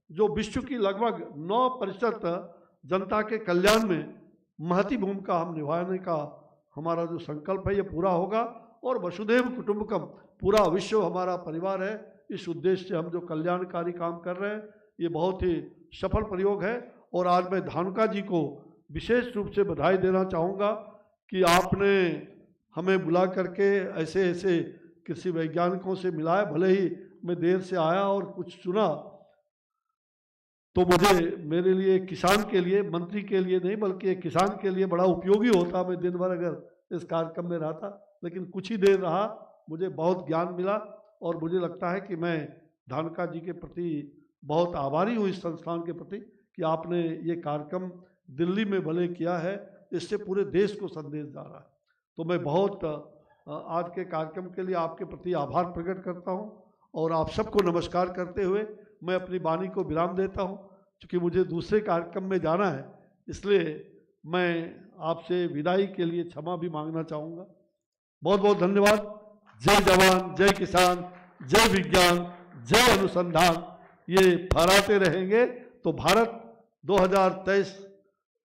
जो विश्व की लगभग 9% जनता के कल्याण में महती भूमिका हम निभाने का हमारा जो संकल्प है ये पूरा होगा, और वसुधैव कुटुंबकम, पूरा विश्व हमारा परिवार है, इस उद्देश्य से हम जो कल्याणकारी काम कर रहे हैं ये बहुत ही सफल प्रयोग है। और आज मैं धानुका जी को विशेष रूप से बधाई देना चाहूँगा कि आपने हमें बुला करके ऐसे ऐसे कृषि वैज्ञानिकों से मिलाया, भले ही मैं देर से आया और कुछ सुना, तो मुझे मेरे लिए किसान के लिए, मंत्री के लिए नहीं बल्कि एक किसान के लिए बड़ा उपयोगी होता मैं दिन भर अगर इस कार्यक्रम में रहता, लेकिन कुछ ही देर रहा, मुझे बहुत ज्ञान मिला, और मुझे लगता है कि मैं धानुका जी के प्रति बहुत आभारी हूँ, इस संस्थान के प्रति, कि आपने ये कार्यक्रम दिल्ली में भले किया है, इससे पूरे देश को संदेश जा रहा है। तो मैं बहुत आज के कार्यक्रम के लिए आपके प्रति आभार प्रकट करता हूँ, और आप सबको नमस्कार करते हुए मैं अपनी वाणी को विराम देता हूँ, क्योंकि मुझे दूसरे कार्यक्रम में जाना है, इसलिए मैं आपसे विदाई के लिए क्षमा भी मांगना चाहूँगा। बहुत बहुत धन्यवाद। जय जवान, जय किसान, जय विज्ञान, जय अनुसंधान, ये फहराते रहेंगे तो भारत 2023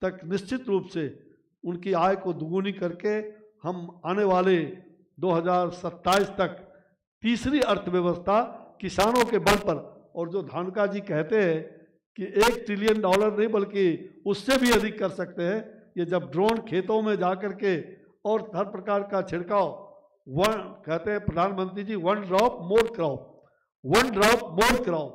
तक निश्चित रूप से उनकी आय को दुगुनी करके हम आने वाले 2027 तक तीसरी अर्थव्यवस्था किसानों के बल पर, और जो धानुका जी कहते हैं कि $1 ट्रिलियन नहीं बल्कि उससे भी अधिक कर सकते हैं, ये जब ड्रोन खेतों में जा कर के और हर प्रकार का छिड़काव, कहते हैं प्रधानमंत्री जी, 1 drop more crop, 1 drop more crop,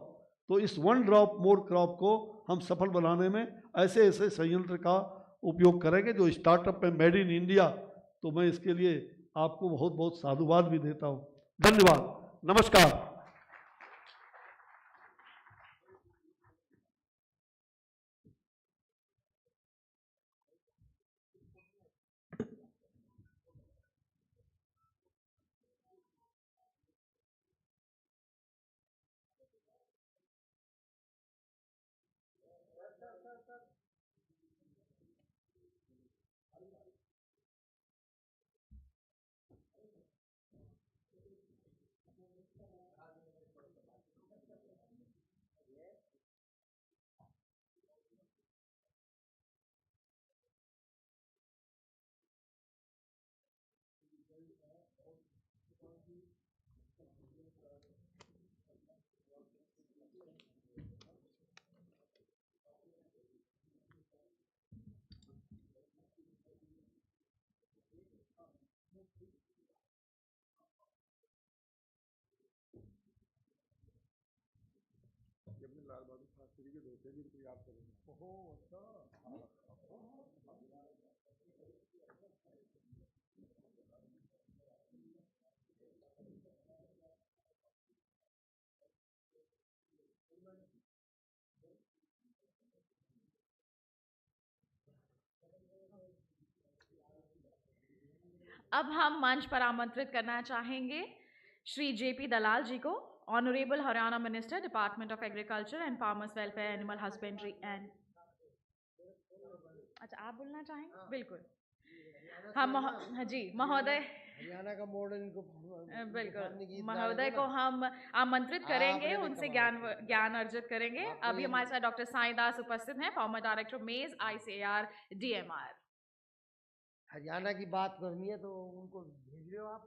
तो इस 1 ड्रॉप मोर क्रॉप को हम सफल बनाने में ऐसे ऐसे संयंत्र का उपयोग करेंगे जो स्टार्टअप में मेड इन इंडिया, तो मैं इसके लिए आपको बहुत बहुत साधुवाद भी देता हूँ। धन्यवाद, नमस्कार। लाल बहादुर शास्त्री के बेटे भी इनको याद करेंगे। ओहो अच्छा। अब हम मंच पर आमंत्रित करना चाहेंगे श्री जेपी दलाल जी को, honourable Haryana minister, department of agriculture and farmers welfare, animal husbandry and, अच्छा आप बोलना चाहेंगे? बिल्कुल। हम जी महोदय हरियाणा का मॉडल इनको बिल्कुल, महोदय को हम आमंत्रित करेंगे, उनसे ज्ञान अर्जित करेंगे। अभी हमारे साथ डॉक्टर साईं दास उपस्थित हैं, फॉर्मर डायरेक्टर मेज ICAR DMR। हरियाणा की बात करनी है तो उनको भेज रहे हो आप।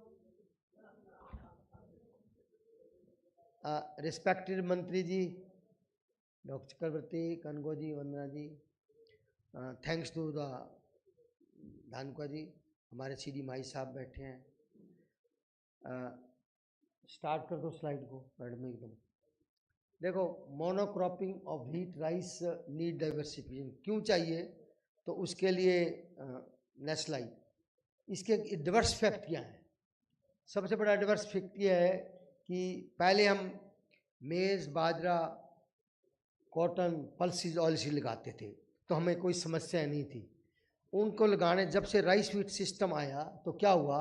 रिस्पेक्टेड मंत्री जी, doctor Chakravarti, Kanungo ji, Vandana ji, thanks to the Dhanuka ji, हमारे CD माई साहब बैठे हैं। स्टार्ट कर दो स्लाइड को मैडम एकदम। देखो, monocropping of wheat rice need diversification क्यों चाहिए, तो उसके लिए नेक्स्ट स्लाइड। इसके डिवर्स फैक्ट क्या है? सबसे बड़ा डिवर्स फैक्ट ये है कि पहले हम मेज़, बाजरा, कॉटन, पल्सीज, ऑयलसीड लगाते थे तो हमें कोई समस्या नहीं थी। उनको लगाने जब से राइस व्हीट सिस्टम आया तो क्या हुआ,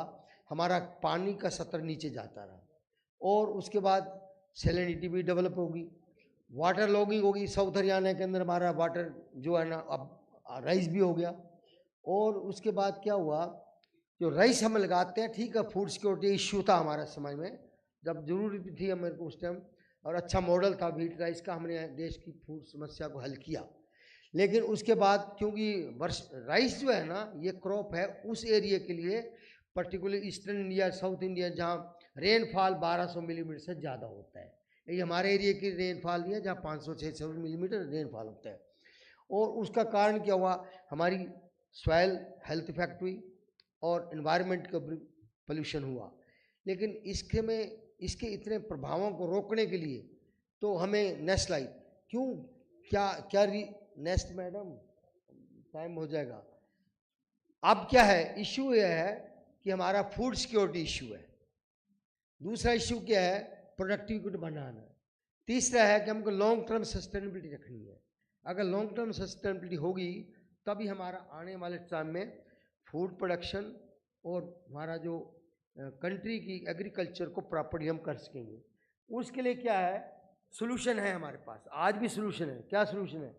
हमारा पानी का स्तर नीचे जाता रहा और उसके बाद सैलिनिटी भी डेवलप होगी, वाटर लॉगिंग होगी। साउथ हरियाणा के अंदर हमारा वाटर जो है ना अब राइस भी हो गया। और उसके बाद क्या हुआ, जो राइस हम लगाते हैं, ठीक है, फूड सिक्योरिटी इश्यू था हमारा समय में, जब जरूरी थी हमारे को उस टाइम, और अच्छा मॉडल था व्हीट राइस का, हमने देश की फूड समस्या को हल किया। लेकिन उसके बाद क्योंकि राइस जो है ना, ये क्रॉप है उस एरिया के लिए, particular eastern India, south India, जहाँ रेनफॉल 1200 मिलीमीटर से ज़्यादा होता है। ये हमारे एरिया की रेनफॉल नहीं है जहाँ 500-600 मिलीमीटर रेनफॉल होता है। और उसका कारण क्या हुआ, हमारी सॉइल हेल्थ इफेक्ट हुई और इन्वायरमेंट का पोल्यूशन हुआ। लेकिन इसके इतने प्रभावों को रोकने के लिए तो हमें नेक्स्ट स्लाइड, क्यों क्या नेक्स्ट मैडम, टाइम हो जाएगा। अब क्या है, इश्यू यह है कि हमारा फूड सिक्योरिटी इश्यू है। दूसरा इश्यू क्या है, प्रोडक्टिविटी बनाना है। तीसरा है कि हमको लॉन्ग टर्म सस्टेनेबिलिटी रखनी है। अगर लॉन्ग टर्म सस्टेनेबिलिटी होगी तभी हमारा आने वाले टाइम में फूड प्रोडक्शन और हमारा जो कंट्री की एग्रीकल्चर को प्रॉपर्ली हम कर सकेंगे। उसके लिए क्या है, सोल्यूशन है हमारे पास, आज भी सोल्यूशन है। क्या सोल्यूशन है?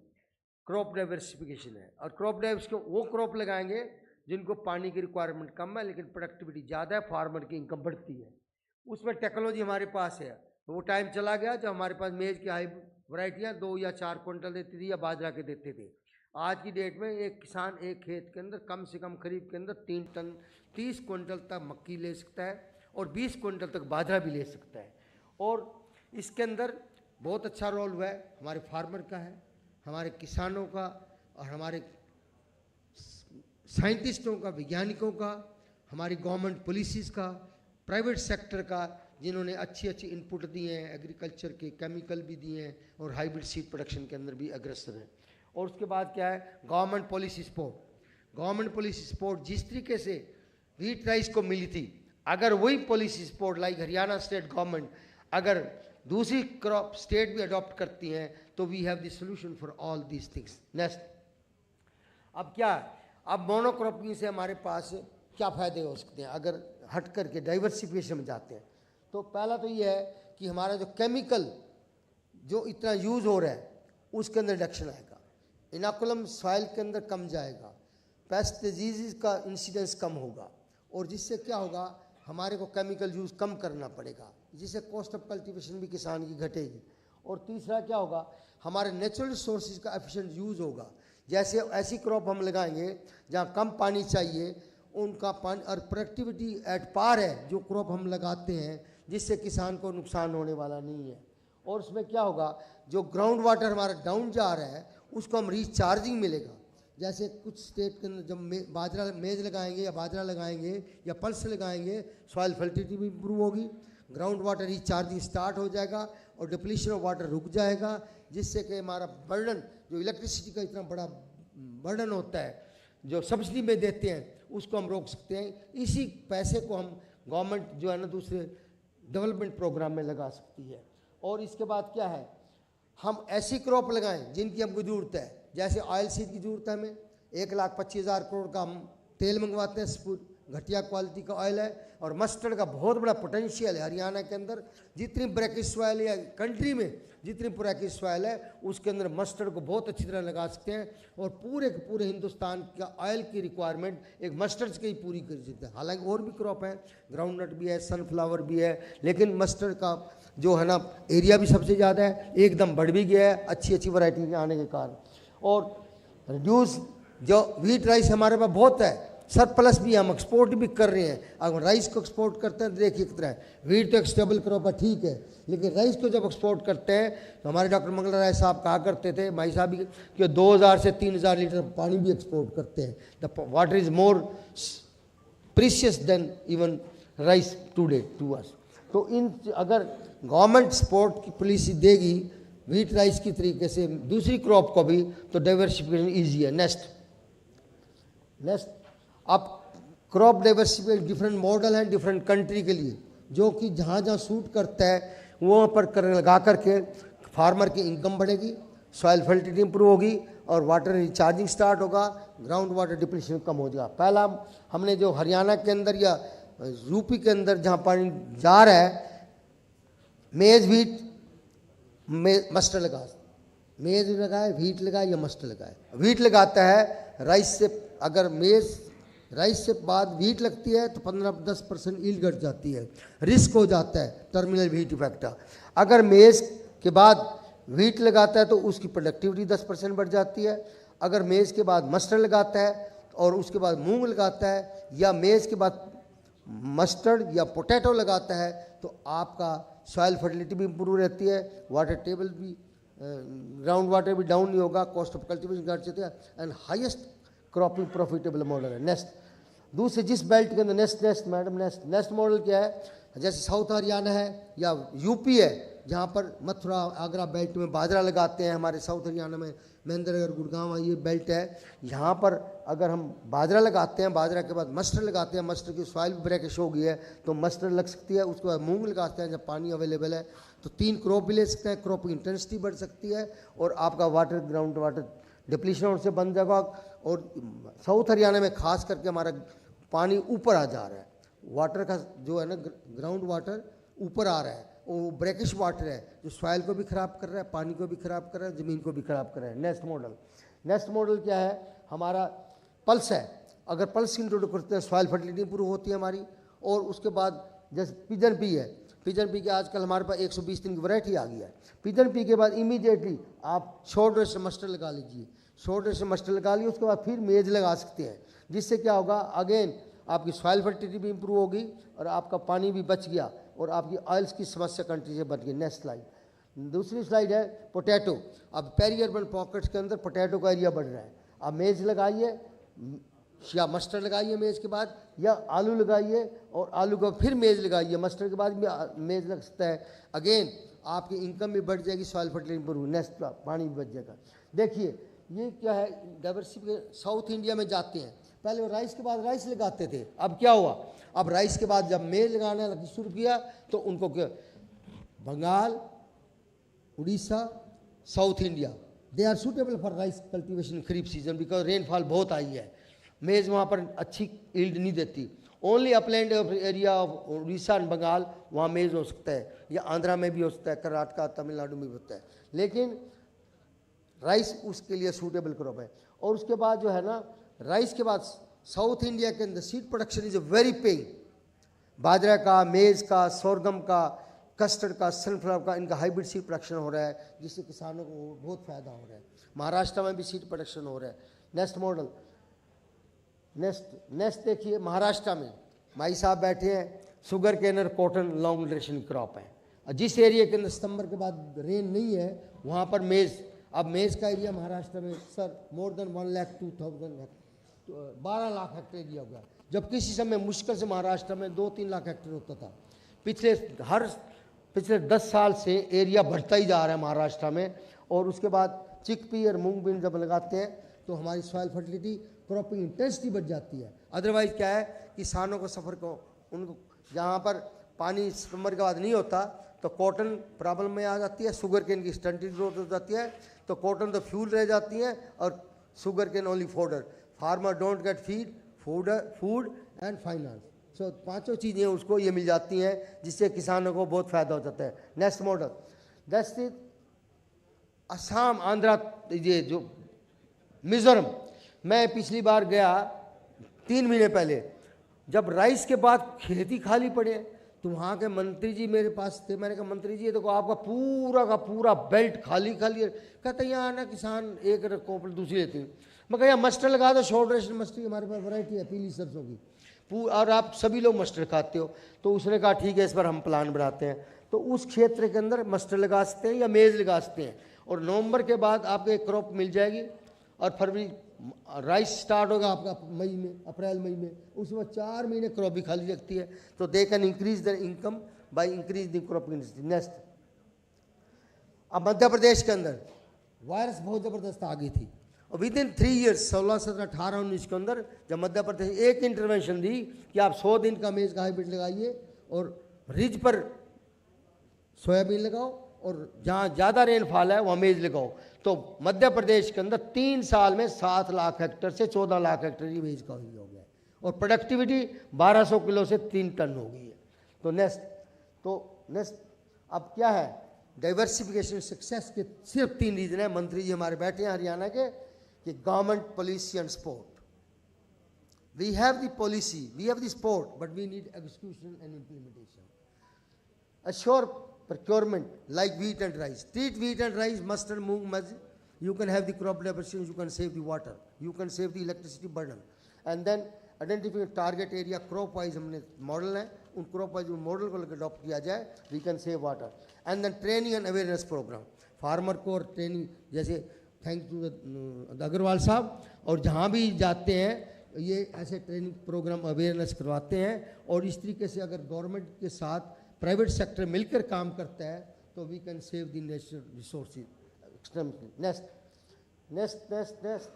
क्रॉप डाइवर्सिफिकेशन है। और क्रॉप डाइवर्सिफिकेशन वो क्रॉप लगाएंगे जिनको पानी की रिक्वायरमेंट कम है लेकिन प्रोडक्टिविटी ज़्यादा है, फार्मर की इनकम बढ़ती है। उसमें टेक्नोलॉजी हमारे पास है। वो टाइम चला गया जब हमारे पास मेज़ की हाई वैरायटियाँ 2 या 4 क्विंटल देती थी या बाजरा के देते थे। आज की डेट में एक किसान एक खेत के अंदर कम से कम खरीफ के अंदर 3 टन 30 क्विंटल तक मक्की ले सकता है और 20 क्विंटल तक बाजरा भी ले सकता है। और इसके अंदर बहुत अच्छा रोल हुआ है हमारे फार्मर का है, हमारे किसानों का और हमारे साइंटिस्टों का, वैज्ञानिकों का, हमारी गवर्नमेंट पॉलिसीज़ का, प्राइवेट सेक्टर का, जिन्होंने अच्छी इनपुट दिए हैं, एग्रीकल्चर के केमिकल भी दिए हैं और हाइब्रिड सीड प्रोडक्शन के अंदर भी अग्रसर हैं। और उसके बाद क्या है, government policy support. Government policy support जिस तरीके से व्हीट राइस को मिली थी, अगर वही policy support like Haryana state government अगर दूसरी क्रॉप स्टेट भी अडॉप्ट करती हैं तो we have the solution for all these things. Next, अब क्या, अब मोनोक्रॉपिंग से हमारे पास क्या फ़ायदे हो सकते हैं अगर हट करके डाइवर्सिफिकेशन में जाते हैं। तो पहला तो ये है कि हमारा जो केमिकल जो इतना यूज़ हो रहा है उसके अंदर रिडक्शन आएगा, इनोकुलम सॉइल के अंदर कम जाएगा, पेस्ट डिजीज़ का इंसिडेंस कम होगा और जिससे क्या होगा, हमारे को केमिकल यूज़ कम करना पड़ेगा, जिससे कॉस्ट ऑफ कल्टीवेशन भी किसान की घटेगी। और तीसरा क्या होगा, हमारे नेचुरल रिसोर्सेज का एफिशिएंट यूज़ होगा। जैसे ऐसी क्रॉप हम लगाएंगे जहाँ कम पानी चाहिए, उनका पानी और प्रोडक्टिविटी एट पार है जो क्रॉप हम लगाते हैं, जिससे किसान को नुकसान होने वाला नहीं है। और उसमें क्या होगा, जो ग्राउंड वाटर हमारा डाउन जा रहा है उसको हम रिचार्जिंग मिलेगा। जैसे कुछ स्टेट के अंदर जब बाजरा मेज लगाएंगे या बाजरा लगाएंगे या पल्स लगाएंगे, सॉइल फर्टिलिटी भी इम्प्रूव होगी, ग्राउंड वाटर रिचार्जिंग स्टार्ट हो जाएगा और डिप्लीशन ऑफ वाटर रुक जाएगा, जिससे कि हमारा बर्डन जो इलेक्ट्रिसिटी का इतना बड़ा बर्डन होता है जो सब्सिडी में देते हैं उसको हम रोक सकते हैं। इसी पैसे को हम गवर्नमेंट जो है ना दूसरे डेवलपमेंट प्रोग्राम में लगा सकती है। और इसके बाद क्या है, हम ऐसी क्रॉप लगाएं जिनकी हमको ज़रूरत है। जैसे ऑयल सीड की ज़रूरत है हमें, 1,25,000 करोड़ का हम तेल मंगवाते हैं घटिया क्वालिटी का ऑयल है। और मस्टर्ड का बहुत बड़ा पोटेंशियल है हरियाणा के अंदर। जितनी ब्रैकिश सॉइल या कंट्री में जितनी ब्रैकिश सॉइल है उसके अंदर मस्टर्ड को बहुत अच्छी तरह लगा सकते हैं और पूरे के पूरे हिंदुस्तान का ऑयल की रिक्वायरमेंट एक मस्टर्ड से ही पूरी कर सकते हैं। हालांकि और भी क्रॉप है, ग्राउंडनट भी है, सनफ्लावर भी है, लेकिन मस्टर्ड का जो है ना एरिया भी सबसे ज़्यादा है, एकदम बढ़ भी गया है अच्छी अच्छी वैरायटी के आने के कारण। और रिड्यूस जो व्हीट राइस हमारे पास बहुत है, सरप्लस भी हम एक्सपोर्ट भी कर रहे हैं। अगर राइस को एक्सपोर्ट करते हैं तो देखिए कितना है, व्हीट तो एक स्टेबल क्रॉप है ठीक है, लेकिन राइस को जब एक्सपोर्ट करते हैं तो हमारे डॉक्टर मंगल राय साहब कहा करते थे, भाई साहब भी, कि 2000 से 3000 लीटर पानी भी एक्सपोर्ट करते हैं। The water is more precious than even rice today to us. तो इन अगर गवर्नमेंट सपोर्ट की पॉलिसी देगी व्हीट राइस की तरीके से दूसरी क्रॉप को भी, तो डाइवर्सिफिकेशन ईजी है। नेक्स्ट अब क्रॉप डाइवर्सिफिकेशन डिफरेंट मॉडल हैं डिफरेंट कंट्री के लिए, जो कि जहाँ जहाँ सूट करता है वहाँ पर लगा करके फार्मर की इनकम बढ़ेगी, सॉइल फर्टिलिटी इंप्रूव होगी और वाटर रिचार्जिंग स्टार्ट होगा, ग्राउंड वाटर डिप्लीशन कम हो जाएगा। पहला हमने जो हरियाणा के अंदर या यूपी के अंदर जहाँ पानी जा रहा है, मेज व्हीट मस्टर्ड लगा, मेज लगाए, व्हीट लगाए या मस्टर्ड लगाए। व्हीट लगाता है राइस से, अगर मेज राइस से बाद व्हीट लगती है तो 15-10% ईल्ड घट जाती है, रिस्क हो जाता है टर्मिनल व्हीट इफेक्ट। अगर मेज के बाद व्हीट लगाता है तो उसकी प्रोडक्टिविटी 10% बढ़ जाती है। अगर मेज के बाद मस्टर्ड लगाता है और उसके बाद मूंग लगाता है, या मेज के बाद मस्टर्ड या पोटैटो लगाता है, तो आपका सॉइल फर्टिलिटी भी इंप्रूव रहती है, वाटर टेबल भी, ग्राउंड वाटर भी डाउन नहीं होगा, कॉस्ट ऑफ कल्टीवेशन घट जाती है and highest cropping profitable model है। नेक्स्ट दूसरे जिस बेल्ट के अंदर नेक्स्ट मॉडल क्या है, जैसे साउथ हरियाणा है या यूपी है, जहाँ पर मथुरा आगरा बेल्ट में बाजरा लगाते हैं। हमारे साउथ हरियाणा में महेंद्रगढ़ गुड़गांव ये बेल्ट है, यहाँ पर अगर हम बाजरा लगाते हैं, बाजरा के बाद मस्टर्ड लगाते हैं, मस्टर्ड की सॉइल भी ब्रैकिश हो गई है तो मस्टर्ड लग सकती है। उसके बाद मूंग लगाते हैं जब पानी अवेलेबल है, तो 3 क्रॉप भी ले सकते हैं, क्रॉप की इंटेंसिटी बढ़ सकती है और आपका वाटर ग्राउंड वाटर डिप्लीशन से बन जाएगा। और साउथ हरियाणा में खास करके हमारा पानी ऊपर आ जा रहा है, वाटर का जो है ना ग्राउंड वाटर ऊपर आ रहा है, वो ब्रैकिश वाटर है जो सॉइल को भी ख़राब कर रहा है, पानी को भी ख़राब कर रहा है, ज़मीन को भी ख़राब कर रहा है। नेक्स्ट मॉडल क्या है, हमारा पल्स है। अगर पल्स इंट्रोड्यूस करते हैं सॉइल फर्टिलिटी इंप्रूव होती है हमारी। और उसके बाद जैसे पिजन पी है, पिजन पी के आजकल हमारे पास 120 दिन की वैरायटी आ गई है। पिजन पी के बाद इमीडिएटली आप शॉर्ट रेट से मस्टर्ड लगा लीजिए, शॉर्ट रेट से मस्टर्ड लगा लिए, उसके बाद फिर मेज लगा सकते हैं, जिससे क्या होगा, अगेन आपकी सॉइल फर्टिलिटी भी इंप्रूव होगी और आपका पानी भी बच गया और आपकी ऑयल्स की समस्या कंट्री से बच गई। नेक्स्ट स्लाइड, दूसरी स्लाइड है पोटैटो। अब पेरी अर्बन पॉकेट्स के अंदर पोटैटो का एरिया बढ़ रहा है। अब मेज लगाइए या मस्टर्ड लगाइए मेज के बाद, या आलू लगाइए और आलू का फिर मेज लगाइए, मस्टर्ड के बाद भी मेज लग सकता है। अगेन आपकी इनकम भी बढ़ जाएगी, सॉइल फर्टिलिटी इंप्रूव, नेक्स्ट पानी भी बच जाएगा। देखिए ये क्या है, डाइवर्सिफिकेशन साउथ इंडिया में जाते हैं, पहले वो राइस के बाद राइस लगाते थे, अब क्या हुआ, अब राइस के बाद जब मेज लगाना शुरू किया तो उनको क्या, Bengal, Orissa, south India, they are suitable for rice cultivation kharif season because rainfall बहुत आई है। मेज वहाँ पर अच्छी ईल्ड नहीं देती, only upland area of Orissa and Bengal वहाँ मेज हो सकता है, या आंध्रा में भी हो सकता है, कर्नाटका तमिलनाडु में भी होता है, लेकिन राइस उसके लिए सूटेबल क्रॉप है। और उसके बाद जो है ना, राइस के बाद साउथ इंडिया के अंदर seed production is a very paying, बाजरा का, मेज का, सोरगम का, कस्टर्ड का, सनफ्लावर का, इनका हाइब्रिड सीड प्रोडक्शन हो रहा है, जिससे किसानों को बहुत फ़ायदा हो रहा है। महाराष्ट्र में भी सीड प्रोडक्शन हो रहा है। नेक्स्ट मॉडल, नेक्स्ट देखिए, महाराष्ट्र में भाई साहब बैठे हैं, शुगर केन और कॉटन लॉन्ग ड्यूरेशन क्रॉप है। और जिस एरिया के अंदर सितंबर के बाद रेन नहीं है वहाँ पर मेज, अब मेज का एरिया महाराष्ट्र में sir more than 1,02,000 12 lakh hectare area हो गया, जब किसी समय मुश्किल से महाराष्ट्र में 2-3 लाख हेक्टेयर होता था। पिछले 10 साल से एरिया बढ़ता ही जा रहा है महाराष्ट्र में। और उसके बाद चिकपी और मूंग बीन जब लगाते हैं तो हमारी सॉइल फर्टिलिटी, क्रॉपिंग इंटेंसिटी बढ़ जाती है। अदरवाइज क्या है, किसानों को सफ़र को, उनको जहाँ पर पानी सितंबर के बाद नहीं होता तो कॉटन प्रॉब्लम में आ जाती है, शुगर केन की स्टंटेड ग्रोथ हो जाती है, तो कॉटन तो फ्यूल रह जाती है और sugarcane only fodder. Farmer don't get feed, food and finance. So पांचों चीज़ें उसको ये मिल जाती हैं जिससे किसानों को बहुत फ़ायदा हो जाता है। Next model that's it. Assam, Andhra, ये जो मिजोरम, मैं पिछली बार गया 3 महीने पहले, जब राइस के बाद खेती खाली पड़े तो वहाँ के मंत्री जी मेरे पास थे। मैंने कहा मंत्री जी ये देखो आपका पूरा का पूरा बेल्ट खाली खाली है। कहते यहाँ ना किसान एक कोपल दूसरी लेती है। मैं कहा मस्टर्ड लगा दो, शॉर्ट रेशन मस्टर्ड, हमारे पास वैरायटी है पीली सरसों की, और आप सभी लोग मस्टर्ड खाते हो। तो उसने कहा ठीक है इस पर हम प्लान बनाते हैं। तो उस क्षेत्र के अंदर मस्टर्ड लगा सकते हैं या मेज़ लगा सकते हैं, और नवंबर के बाद आपको एक क्रॉप मिल जाएगी, और फरवरी राइस स्टार्ट होगा आपका मई में, अप्रैल मई में, उसमें 4 महीने क्रॉप भी खाली रखती है। तो they can increase the income by increase the crop industry. Next, अब मध्य प्रदेश के अंदर वायरस बहुत ज़बरदस्त आ गई थी, और विद इन 3 ईयर्स 16, 17, 18, 19 के अंदर जब मध्य प्रदेश एक इंटरवेंशन दी कि आप 100 दिन का मेज़ का हाइब्रिड लगाइए और रिज पर सोयाबीन लगाओ, और जहाँ ज़्यादा रेनफॉल है वहाँ मेज़ लगाओ, तो मध्य प्रदेश के अंदर 3 साल में 7 लाख हेक्टर से 14 लाख हेक्टर की मेज़ का हो गया है, और प्रोडक्टिविटी 1200 किलो से 3 टन हो गई है। तो नेक्स्ट अब क्या है, डाइवर्सिफिकेशन सक्सेस के सिर्फ 3 रीजन है। मंत्री जी हमारे बैठे हैं हरियाणा के, कि government policy and support. We have the policy, we have the support, but we need execution and implementation. Assure procurement like wheat and rice. Treat wheat and rice, mustard, moong, maize. You can have the crop diversity, you can save the water, you can save the electricity burden. And then identify target area crop wise हमने model है, उन crop wise model को adopt किया जाए, we can save water. And then training and awareness program. Farmer को और training, जैसे thank to the Agarwal साहब, और जहाँ भी जाते हैं ये ऐसे ट्रेनिंग प्रोग्राम अवेयरनेस करवाते हैं। और इस तरीके से अगर गवर्नमेंट के साथ प्राइवेट सेक्टर मिलकर काम करता है तो we can save the natural resources. Next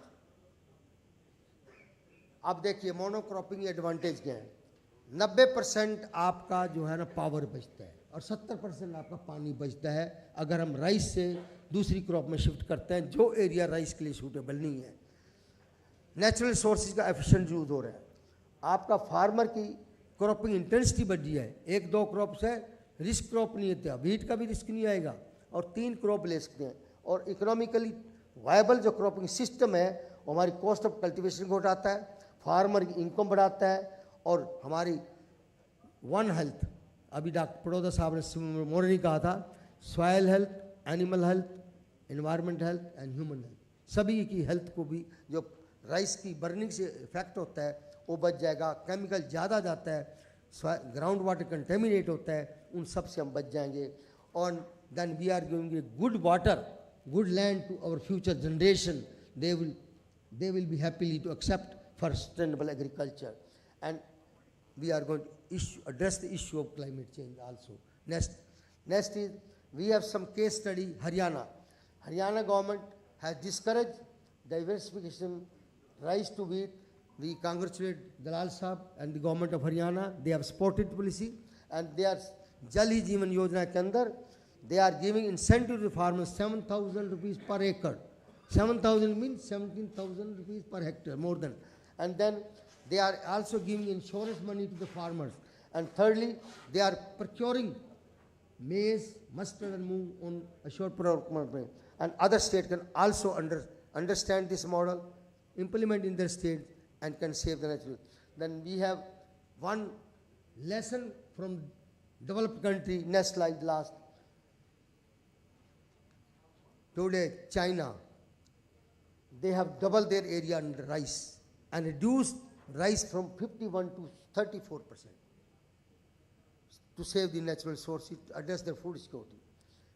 अब देखिए मोनोक्रॉपिंग एडवांटेज क्या है। 90% आपका जो है ना पावर बचता है, और 70% आपका पानी बचता है अगर हम राइस से दूसरी क्रॉप में शिफ्ट करते हैं जो एरिया राइस के लिए सूटेबल नहीं है। नेचुरल रिसोर्सेज का एफिशिएंट यूज हो रहा है। आपका फार्मर की क्रॉपिंग इंटेंसिटी बढ़ी है, 1-2 क्रॉप से रिस्क क्रॉप नहीं होता, वीट का भी रिस्क नहीं आएगा, और 3 क्रॉप ले सकते हैं। और इकोनॉमिकली वायबल जो क्रॉपिंग सिस्टम है वो हमारी कॉस्ट ऑफ कल्टीवेशन को घटाता है, फार्मर की इनकम बढ़ाता है, और हमारी वन हेल्थ, अभी डॉक्टर पड़ोदा साहब ने मोरनी कहा था, soil health, animal health, environment health and human health, सभी की हेल्थ को भी जो राइस की बर्निंग से इफेक्ट होता है वो बच जाएगा। केमिकल ज़्यादा जाता है, ग्राउंड वाटर कंटेमिनेट होता है, उन सब से हम बच जाएंगे। और then we are giving good water, good land to our future generation, they will be happily to accept for sustainable agriculture, and we are going to address the issue of climate change also. Next is we have some case study. Haryana government has discouraged diversification rice to wheat. We congratulate Dalal Sahab and the government of Haryana. They have supported policy, and they are Jal Hi Jeevan Yojana ke andar they are giving incentive to farmers 7,000 rupees per acre. 7,000 means 17,000 rupees per hectare, more than. And then they are also giving insurance money to the farmers. And thirdly, they are procuring maize, mustard and moong on assured procurement. And other states can also understand this model, implement in their state, and can save the natural. Then we have one lesson from developed country. Next slide, last. Today, China, they have doubled their area under rice and reduced rice from 51 to 34% to save the natural resources, to address their food security.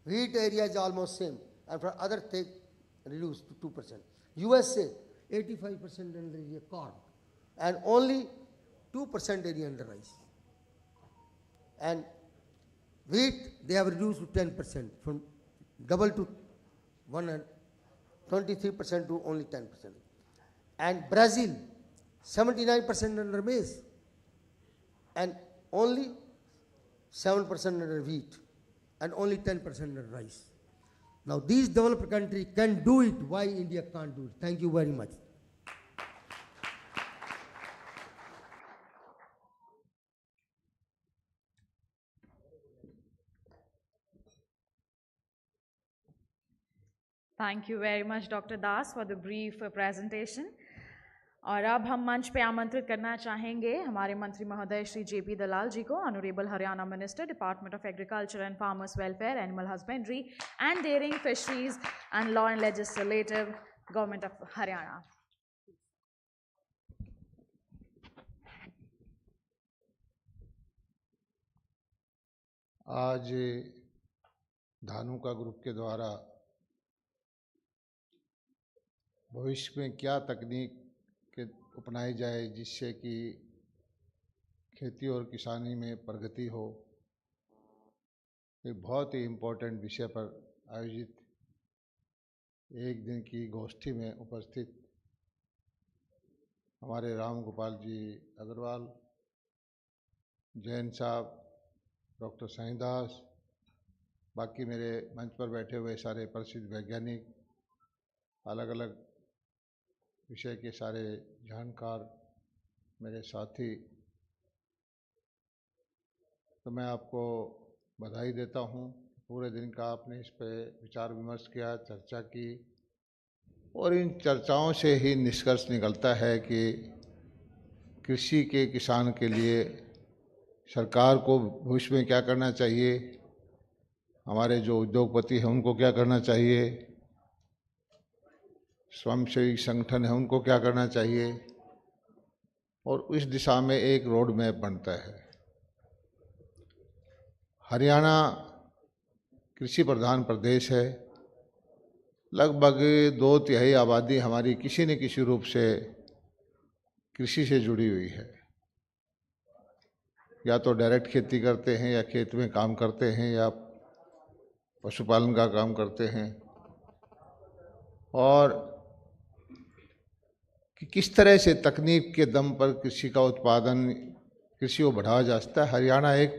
Wheat area is almost same, and for other take reduced to 2%. USA, 85% under area corn, and only 2% area under rice. And wheat, they have reduced to 10%, from double to 23% to only 10%. And Brazil, 79% under maize, and only 7% under wheat, and only 10% under rice. Now these developed countries can do it, why India can't do it? Thank you very much. Thank you very much, Dr. Das, for the brief presentation. और अब हम मंच पे आमंत्रित करना चाहेंगे हमारे मंत्री महोदय श्री JP दलाल जी को, honourable Haryana minister, department of agriculture and farmers welfare, animal husbandry and dairying, fisheries and law and legislative, government of Haryana. आज धानुका ग्रुप के द्वारा भविष्य में क्या तकनीक के अपनाई जाए जिससे कि खेती और किसानी में प्रगति हो, एक बहुत ही इम्पोर्टेंट विषय पर आयोजित एक दिन की गोष्ठी में उपस्थित हमारे राम गोपाल जी अग्रवाल, जैन साहब, डॉक्टर साईदास, बाकी मेरे मंच पर बैठे हुए सारे प्रसिद्ध वैज्ञानिक, अलग अलग विषय के सारे जानकार, मेरे साथी, तो मैं आपको बधाई देता हूँ. पूरे दिन का आपने इस पर विचार विमर्श किया, चर्चा की, और इन चर्चाओं से ही निष्कर्ष निकलता है कि कृषि के किसान के लिए सरकार को भविष्य में क्या करना चाहिए, हमारे जो उद्योगपति हैं उनको क्या करना चाहिए, स्वयंसेवी संगठन है उनको क्या करना चाहिए, और इस दिशा में एक रोड मैप बनता है. हरियाणा कृषि प्रधान प्रदेश है. लगभग 2/3 आबादी हमारी किसी न किसी रूप से कृषि से जुड़ी हुई है. या तो डायरेक्ट खेती करते हैं, या खेत में काम करते हैं, या पशुपालन का काम करते हैं. और कि किस तरह से तकनीक के दम पर कृषि का उत्पादन, कृषि को बढ़ावा जा सकता है, हरियाणा एक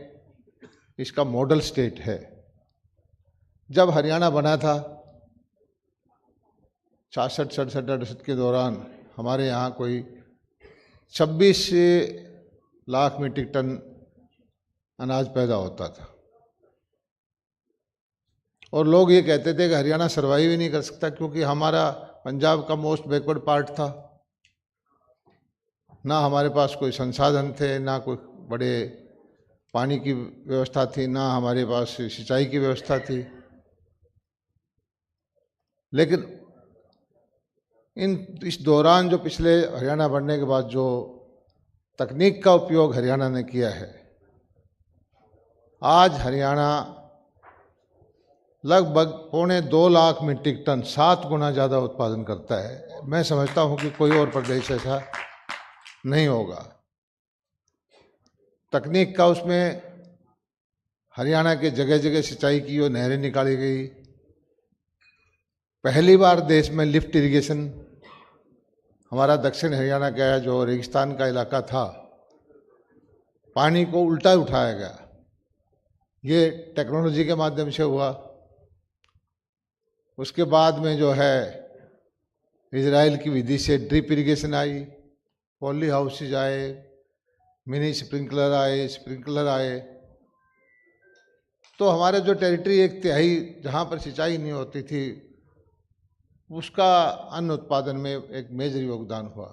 इसका मॉडल स्टेट है. जब हरियाणा बना था 66-67 के दौरान, हमारे यहाँ कोई 26 लाख मीट्रिक टन अनाज पैदा होता था, और लोग ये कहते थे कि हरियाणा सर्वाइव ही नहीं कर सकता क्योंकि हमारा पंजाब का मोस्ट बैकवर्ड पार्ट था. ना हमारे पास कोई संसाधन थे, ना कोई बड़े पानी की व्यवस्था थी, ना हमारे पास सिंचाई की व्यवस्था थी. लेकिन इस दौरान जो पिछले हरियाणा बनने के बाद जो तकनीक का उपयोग हरियाणा ने किया है, आज हरियाणा लगभग 2.25 लाख मीट्रिक टन, 7 गुना ज़्यादा उत्पादन करता है. मैं समझता हूँ कि कोई और प्रदेश ऐसा नहीं होगा. तकनीक का उसमें हरियाणा के जगह जगह सिंचाई की और नहरें निकाली गई. पहली बार देश में लिफ्ट इरिगेशन, हमारा दक्षिण हरियाणा का जो रेगिस्तान का इलाका था, पानी को उल्टा उठाया गया. ये टेक्नोलॉजी के माध्यम से हुआ. उसके बाद में जो है इजराइल की विधि से ड्रिप इरिगेशन आई, पॉली हाउसेज आए, मिनी स्प्रिंकलर आए. तो हमारे जो टेरिटरी 1/3 जहाँ पर सिंचाई नहीं होती थी, उसका अन्न उत्पादन में एक मेजर योगदान हुआ.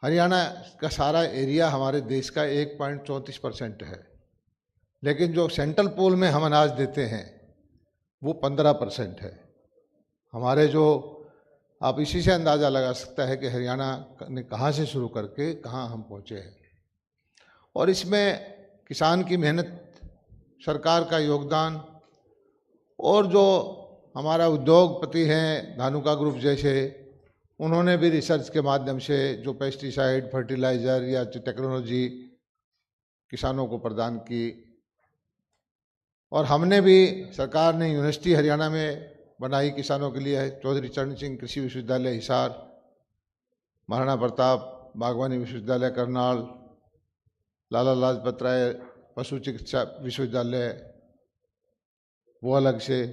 हरियाणा का सारा एरिया हमारे देश का 1.34% है, लेकिन जो सेंट्रल पूल में हम अनाज देते हैं वो 15% है. हमारे जो आप इसी से अंदाज़ा लगा सकता है कि हरियाणा ने कहाँ से शुरू करके कहाँ हम पहुँचे हैं. और इसमें किसान की मेहनत, सरकार का योगदान, और जो हमारा उद्योगपति हैं धानुका ग्रुप जैसे, उन्होंने भी रिसर्च के माध्यम से जो पेस्टिसाइड, फर्टिलाइज़र या जो टेक्नोलॉजी किसानों को प्रदान की. और हमने भी, सरकार ने यूनिवर्सिटी हरियाणा में बनाई किसानों के लिए, चौधरी चरण सिंह कृषि विश्वविद्यालय हिसार, महाराणा प्रताप बागवानी विश्वविद्यालय करनाल, लाला लाजपत राय पशु चिकित्सा विश्वविद्यालय, वो अलग से.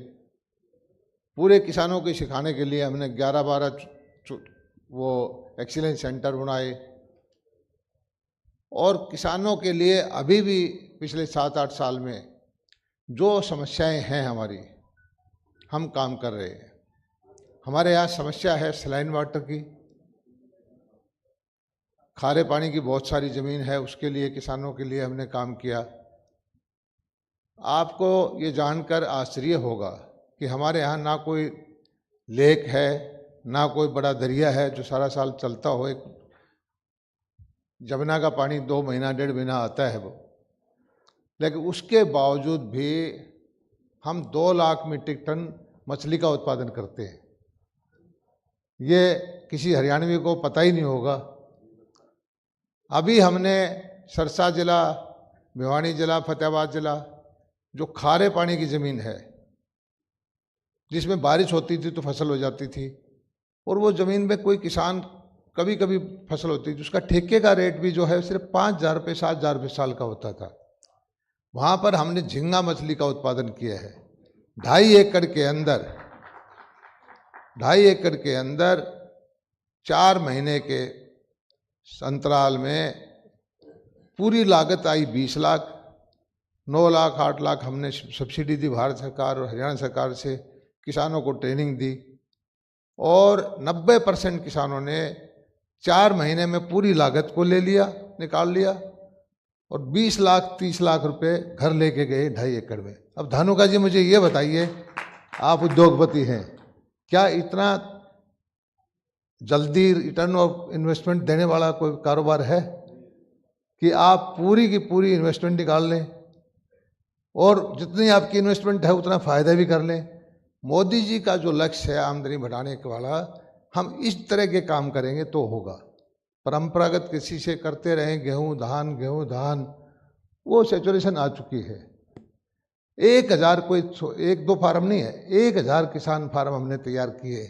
पूरे किसानों को सिखाने के लिए हमने 11-12 वो एक्सीलेंस सेंटर बनाए. और किसानों के लिए अभी भी पिछले 7-8 साल में जो समस्याएं हैं हमारी, हम काम कर रहे हैं। हमारे यहाँ समस्या है सलाइन वाटर की, खारे पानी की बहुत सारी ज़मीन है, उसके लिए किसानों के लिए हमने काम किया। आपको ये जानकर आश्चर्य होगा कि हमारे यहाँ ना कोई लेक है, ना कोई बड़ा दरिया है जो सारा साल चलता हो। एक जमुना का पानी 2 महीना 1.5 महीना आता है वो, लेकिन उसके बावजूद भी हम 2 लाख मीट्रिक टन मछली का उत्पादन करते हैं। ये किसी हरियाणवी को पता ही नहीं होगा। अभी हमने सरसा जिला, भिवानी जिला, फतेहाबाद जिला, जो खारे पानी की ज़मीन है जिसमें बारिश होती थी तो फसल हो जाती थी, और वो ज़मीन में कोई किसान कभी कभी फसल होती थी, उसका ठेके का रेट भी जो है सिर्फ 5,000 रुपये 7,000 रुपये साल का होता था। वहाँ पर हमने झींगा मछली का उत्पादन किया है। 2.5 एकड़ के अंदर 4 महीने के अंतराल में पूरी लागत आई 20 लाख, 9 लाख 8 लाख हमने सब्सिडी दी भारत सरकार और हरियाणा सरकार से, किसानों को ट्रेनिंग दी, और 90% किसानों ने 4 महीने में पूरी लागत को ले लिया, निकाल लिया, और 20 लाख 30 लाख रुपए घर लेके गए 2.5 एकड़ में। अब धानुका जी मुझे ये बताइए, आप उद्योगपति हैं, क्या इतना जल्दी रिटर्न ऑफ इन्वेस्टमेंट देने वाला कोई कारोबार है कि आप पूरी की पूरी इन्वेस्टमेंट निकाल लें और जितनी आपकी इन्वेस्टमेंट है उतना फ़ायदा भी कर लें? मोदी जी का जो लक्ष्य है आमदनी बढ़ाने के वाला, हम इस तरह के काम करेंगे तो होगा। परंपरागत कृषि से करते रहें गेहूं धान, वो सैचुरेशन आ चुकी है। 1000 कोई 1-2 फार्म नहीं है, 1000 किसान फार्म हमने तैयार किए,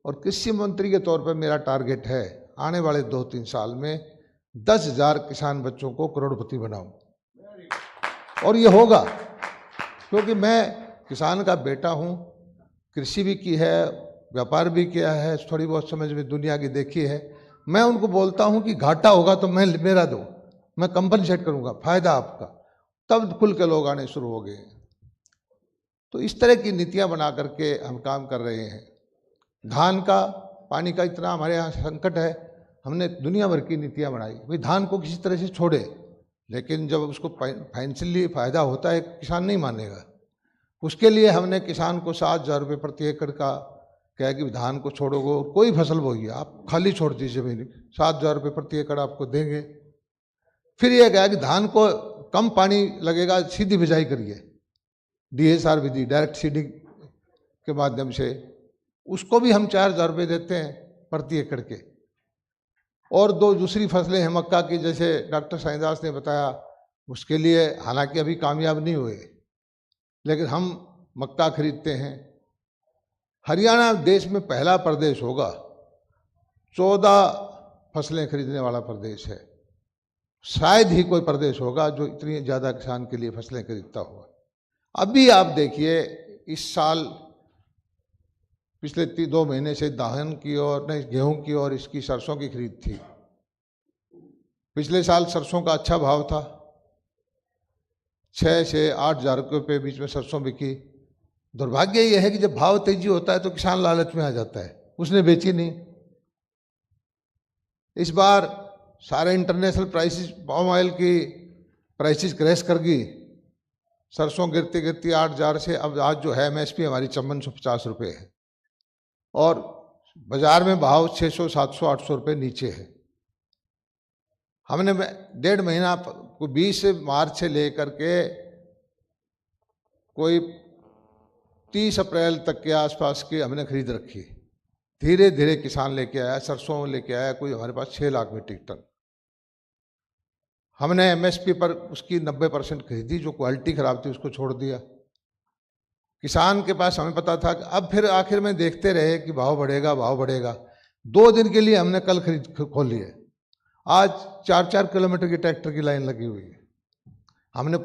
और कृषि मंत्री के तौर पर मेरा टारगेट है आने वाले 2-3 साल में 10,000 किसान बच्चों को करोड़पति बनाऊं, और ये होगा क्योंकि मैं किसान का बेटा हूँ, कृषि भी की है, व्यापार भी किया है, थोड़ी बहुत समझ में दुनिया की देखी है। मैं उनको बोलता हूँ कि घाटा होगा तो मेरा दो, मैं कंपनसेट करूँगा, फायदा आपका, तब खुल के लोग आने शुरू हो गए। तो इस तरह की नीतियाँ बना करके हम काम कर रहे हैं। धान का पानी का इतना हमारे यहाँ संकट है, हमने दुनिया भर की नीतियाँ बनाई, भाई धान को किसी तरह से छोड़े, लेकिन जब उसको फाइनेंशियली फ़ायदा होता है किसान नहीं मानेगा। उसके लिए हमने किसान को 7,000 रुपये प्रति एकड़ का कहा कि धान को छोड़ोगे, कोई फसल बोइए, आप खाली छोड़ दीजिए ज़मीन, 7,000 रुपये प्रति एकड़ आपको देंगे। फिर यह कहा कि धान को कम पानी लगेगा, सीधी बिजाई करिए, DSR विधि, डायरेक्ट सीडिंग के माध्यम से, उसको भी हम 4,000 रुपये देते हैं प्रति एकड़ के। और 2 दूसरी फसलें हैं मक्का की, जैसे डॉक्टर साईदास ने बताया, उसके लिए हालांकि अभी कामयाब नहीं हुए, लेकिन हम मक्का खरीदते हैं। हरियाणा देश में पहला प्रदेश होगा, 14 फसलें खरीदने वाला प्रदेश है। शायद ही कोई प्रदेश होगा जो इतनी ज़्यादा किसान के लिए फसलें खरीदता होगा। अभी आप देखिए, इस साल पिछले 2 महीने से धान की और नहीं गेहूं की और इसकी सरसों की खरीद थी। पिछले साल सरसों का अच्छा भाव था, 6 से 8,000 रुपये बीच में सरसों बिकी। दुर्भाग्य यह है कि जब भाव तेजी होता है तो किसान लालच में आ जाता है, उसने बेची नहीं। इस बार सारे इंटरनेशनल प्राइसेस, पाम ऑयल की प्राइसेस क्रैश कर गई, सरसों गिरती गिरती 8,000 से अब आज जो है MSP हमारी 5450 रुपये है, और बाजार में भाव 600, 700, 800 रुपये नीचे है। हमने 1.5 महीना, 20 मार्च से लेकर के कोई 30 अप्रैल तक के आसपास की हमने खरीद रखी। धीरे धीरे किसान लेके आया, सरसों लेके आया, कोई हमारे पास 6 लाख मीट्रिक टन। हमने MSP पर उसकी 90% खरीदी, जो क्वालिटी खराब थी उसको छोड़ दिया। किसान के पास हमें पता था कि अब फिर आखिर में देखते रहे कि भाव बढ़ेगा, भाव बढ़ेगा। 2 दिन के लिए हमने कल खरीद खोल लिए, आज 4-4 किलोमीटर की ट्रैक्टर की लाइन लगी हुई है। हमने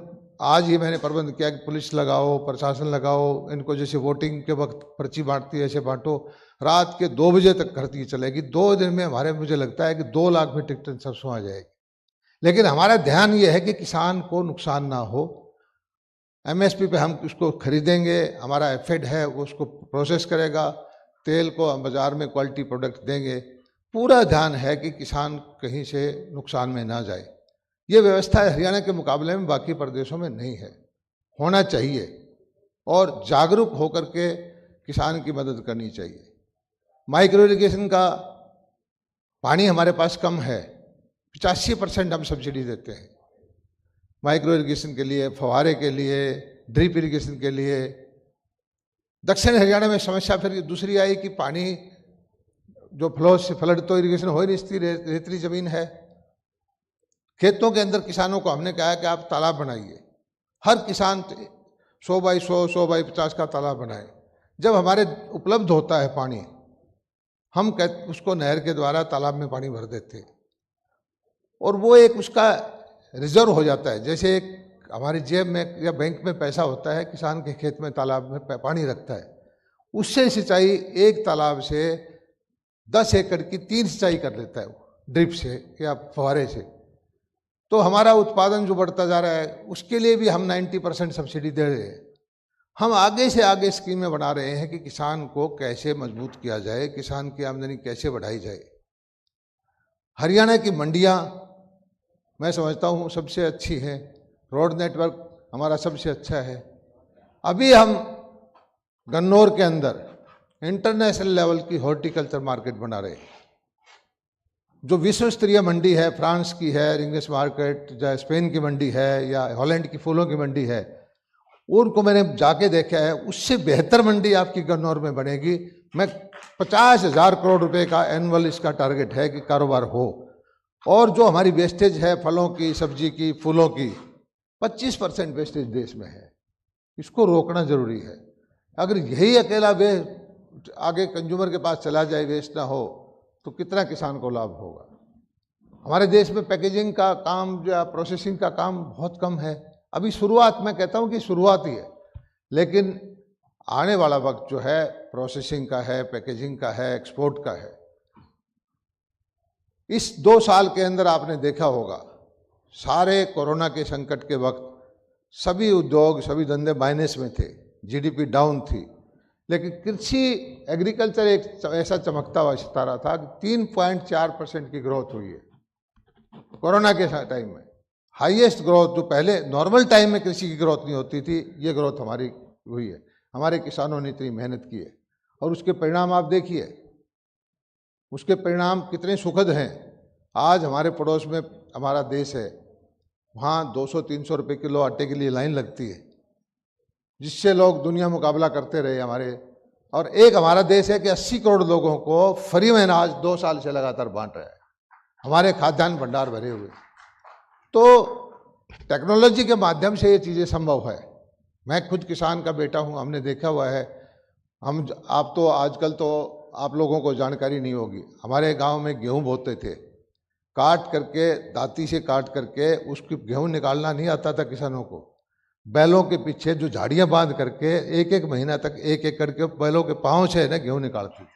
आज ही मैंने प्रबंध किया कि पुलिस लगाओ, प्रशासन लगाओ, इनको जैसे वोटिंग के वक्त पर्ची बांटती है ऐसे बांटो, रात के 2 बजे तक खरीदी चलेगी। 2 दिन में हमारे, मुझे लगता है कि 2 लाख मीट्रिक टन सरसों आ जाएगी। लेकिन हमारा ध्यान ये है कि किसान को नुकसान ना हो, MSP पे हम उसको खरीदेंगे, हमारा एफेड है वो उसको प्रोसेस करेगा, तेल को हम बाज़ार में क्वालिटी प्रोडक्ट देंगे। पूरा ध्यान है कि किसान कहीं से नुकसान में ना जाए। ये व्यवस्था हरियाणा के मुकाबले में बाकी प्रदेशों में नहीं है, होना चाहिए और जागरूक होकर के किसान की मदद करनी चाहिए। माइक्रो इरिगेशन का पानी हमारे पास कम है, 85% हम सब्सिडी देते हैं माइक्रो इरिगेशन के लिए, फव्वारे के लिए, ड्रिप इरिगेशन के लिए। दक्षिण हरियाणा में समस्या फिर दूसरी आई कि पानी जो फ्लो से फ्लड तो इरिगेशन हो ही नहीं सकती, रेतली जमीन है। खेतों के अंदर किसानों को हमने कहा कि आप तालाब बनाइए, हर किसान 100 बाई 100, 100 बाई 50 का तालाब बनाए। जब हमारे उपलब्ध होता है पानी, हम उसको नहर के द्वारा तालाब में पानी भर देते हैं और वो एक उसका रिजर्व हो जाता है। जैसे एक हमारी जेब में या बैंक में पैसा होता है, किसान के खेत में तालाब में पानी रखता है, उससे सिंचाई एक तालाब से 10 एकड़ की 3 सिंचाई कर लेता है ड्रिप से या फव्वारे से। तो हमारा उत्पादन जो बढ़ता जा रहा है उसके लिए भी हम 90% सब्सिडी दे रहे हैं। हम आगे से आगे स्कीमें बना रहे हैं कि किसान को कैसे मजबूत किया जाए, किसान की आमदनी कैसे बढ़ाई जाए। हरियाणा की मंडियां मैं समझता हूँ सबसे अच्छी है, रोड नेटवर्क हमारा सबसे अच्छा है। अभी हम गन्नौर के अंदर इंटरनेशनल लेवल की हॉर्टिकल्चर मार्केट बना रहे हैं, जो विश्व स्तरीय मंडी है, फ्रांस की है रिंगस मार्केट, या स्पेन की मंडी है या हॉलैंड की फूलों की मंडी है, उनको मैंने जाके देखा है। उससे बेहतर मंडी आपकी गन्नौर में बनेगी। मैं 50,000 करोड़ रुपए का एनुअल इसका टारगेट है कि कारोबार हो। और जो हमारी वेस्टेज है फलों की, सब्जी की, फूलों की, 25% वेस्टेज देश में है, इसको रोकना जरूरी है। अगर यही अकेला वे आगे कंज्यूमर के पास चला जाए, वेस्ट ना हो, तो कितना किसान को लाभ होगा। हमारे देश में पैकेजिंग का काम या प्रोसेसिंग का काम बहुत कम है। अभी शुरुआत, मैं कहता हूँ कि शुरुआत ही है, लेकिन आने वाला वक्त जो है प्रोसेसिंग का है, पैकेजिंग का है, एक्सपोर्ट का है। इस 2 साल के अंदर आपने देखा होगा, सारे कोरोना के संकट के वक्त सभी उद्योग, सभी धंधे माइनस में थे, जीडीपी डाउन थी, लेकिन कृषि एग्रीकल्चर एक ऐसा चमकता हुआ सितारा था कि 3.4% की ग्रोथ हुई है कोरोना के टाइम में। हाईएस्ट ग्रोथ जो पहले नॉर्मल टाइम में कृषि की ग्रोथ नहीं होती थी, ये ग्रोथ हमारी हुई है। हमारे किसानों ने इतनी मेहनत की है और उसके परिणाम आप देखिए, उसके परिणाम कितने सुखद हैं। आज हमारे पड़ोस में हमारा देश है, वहाँ 200-300 रुपये किलो आटे के लिए लाइन लगती है, जिससे लोग दुनिया मुकाबला करते रहे हमारे। और एक हमारा देश है कि 80 करोड़ लोगों को फ्री में अनाज 2 साल से लगातार बांट रहा है, हमारे खाद्यान्न भंडार भरे हुए। तो टेक्नोलॉजी के माध्यम से ये चीज़ें संभव है। मैं खुद किसान का बेटा हूँ, हमने देखा हुआ है। आप तो आजकल तो आप लोगों को जानकारी नहीं होगी, हमारे गांव में गेहूं बोते थे, काट करके, दाती से काट करके उसकी गेहूं निकालना नहीं आता था किसानों को। बैलों के पीछे जो झाड़ियाँ बांध करके 1-1 महीना तक एक करके बैलों के पाँव से ना गेहूँ निकालती।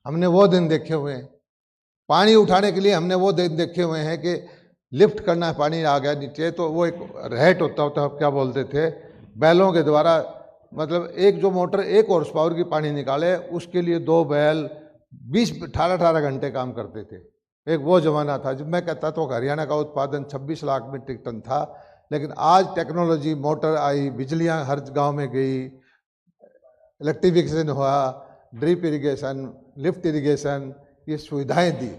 हमने वो दिन देखे हुए हैं। पानी उठाने के लिए हमने वो दिन देखे हुए हैं कि लिफ्ट करना है, पानी आ गया नीचे तो वो एक रहट होता क्या बोलते थे, बैलों के द्वारा, मतलब एक जो मोटर 1 हॉर्स पावर की पानी निकाले, उसके लिए 2 बैल 18 घंटे काम करते थे। एक वो जमाना था जब मैं कहता तो हरियाणा का उत्पादन 26 लाख मीट्रिक टन था। लेकिन आज टेक्नोलॉजी, मोटर आई, बिजलियां हर गांव में गई, इलेक्ट्रिफिकेशन हुआ, ड्रिप इरिगेशन, लिफ्ट इरिगेशन, ये सुविधाएं दी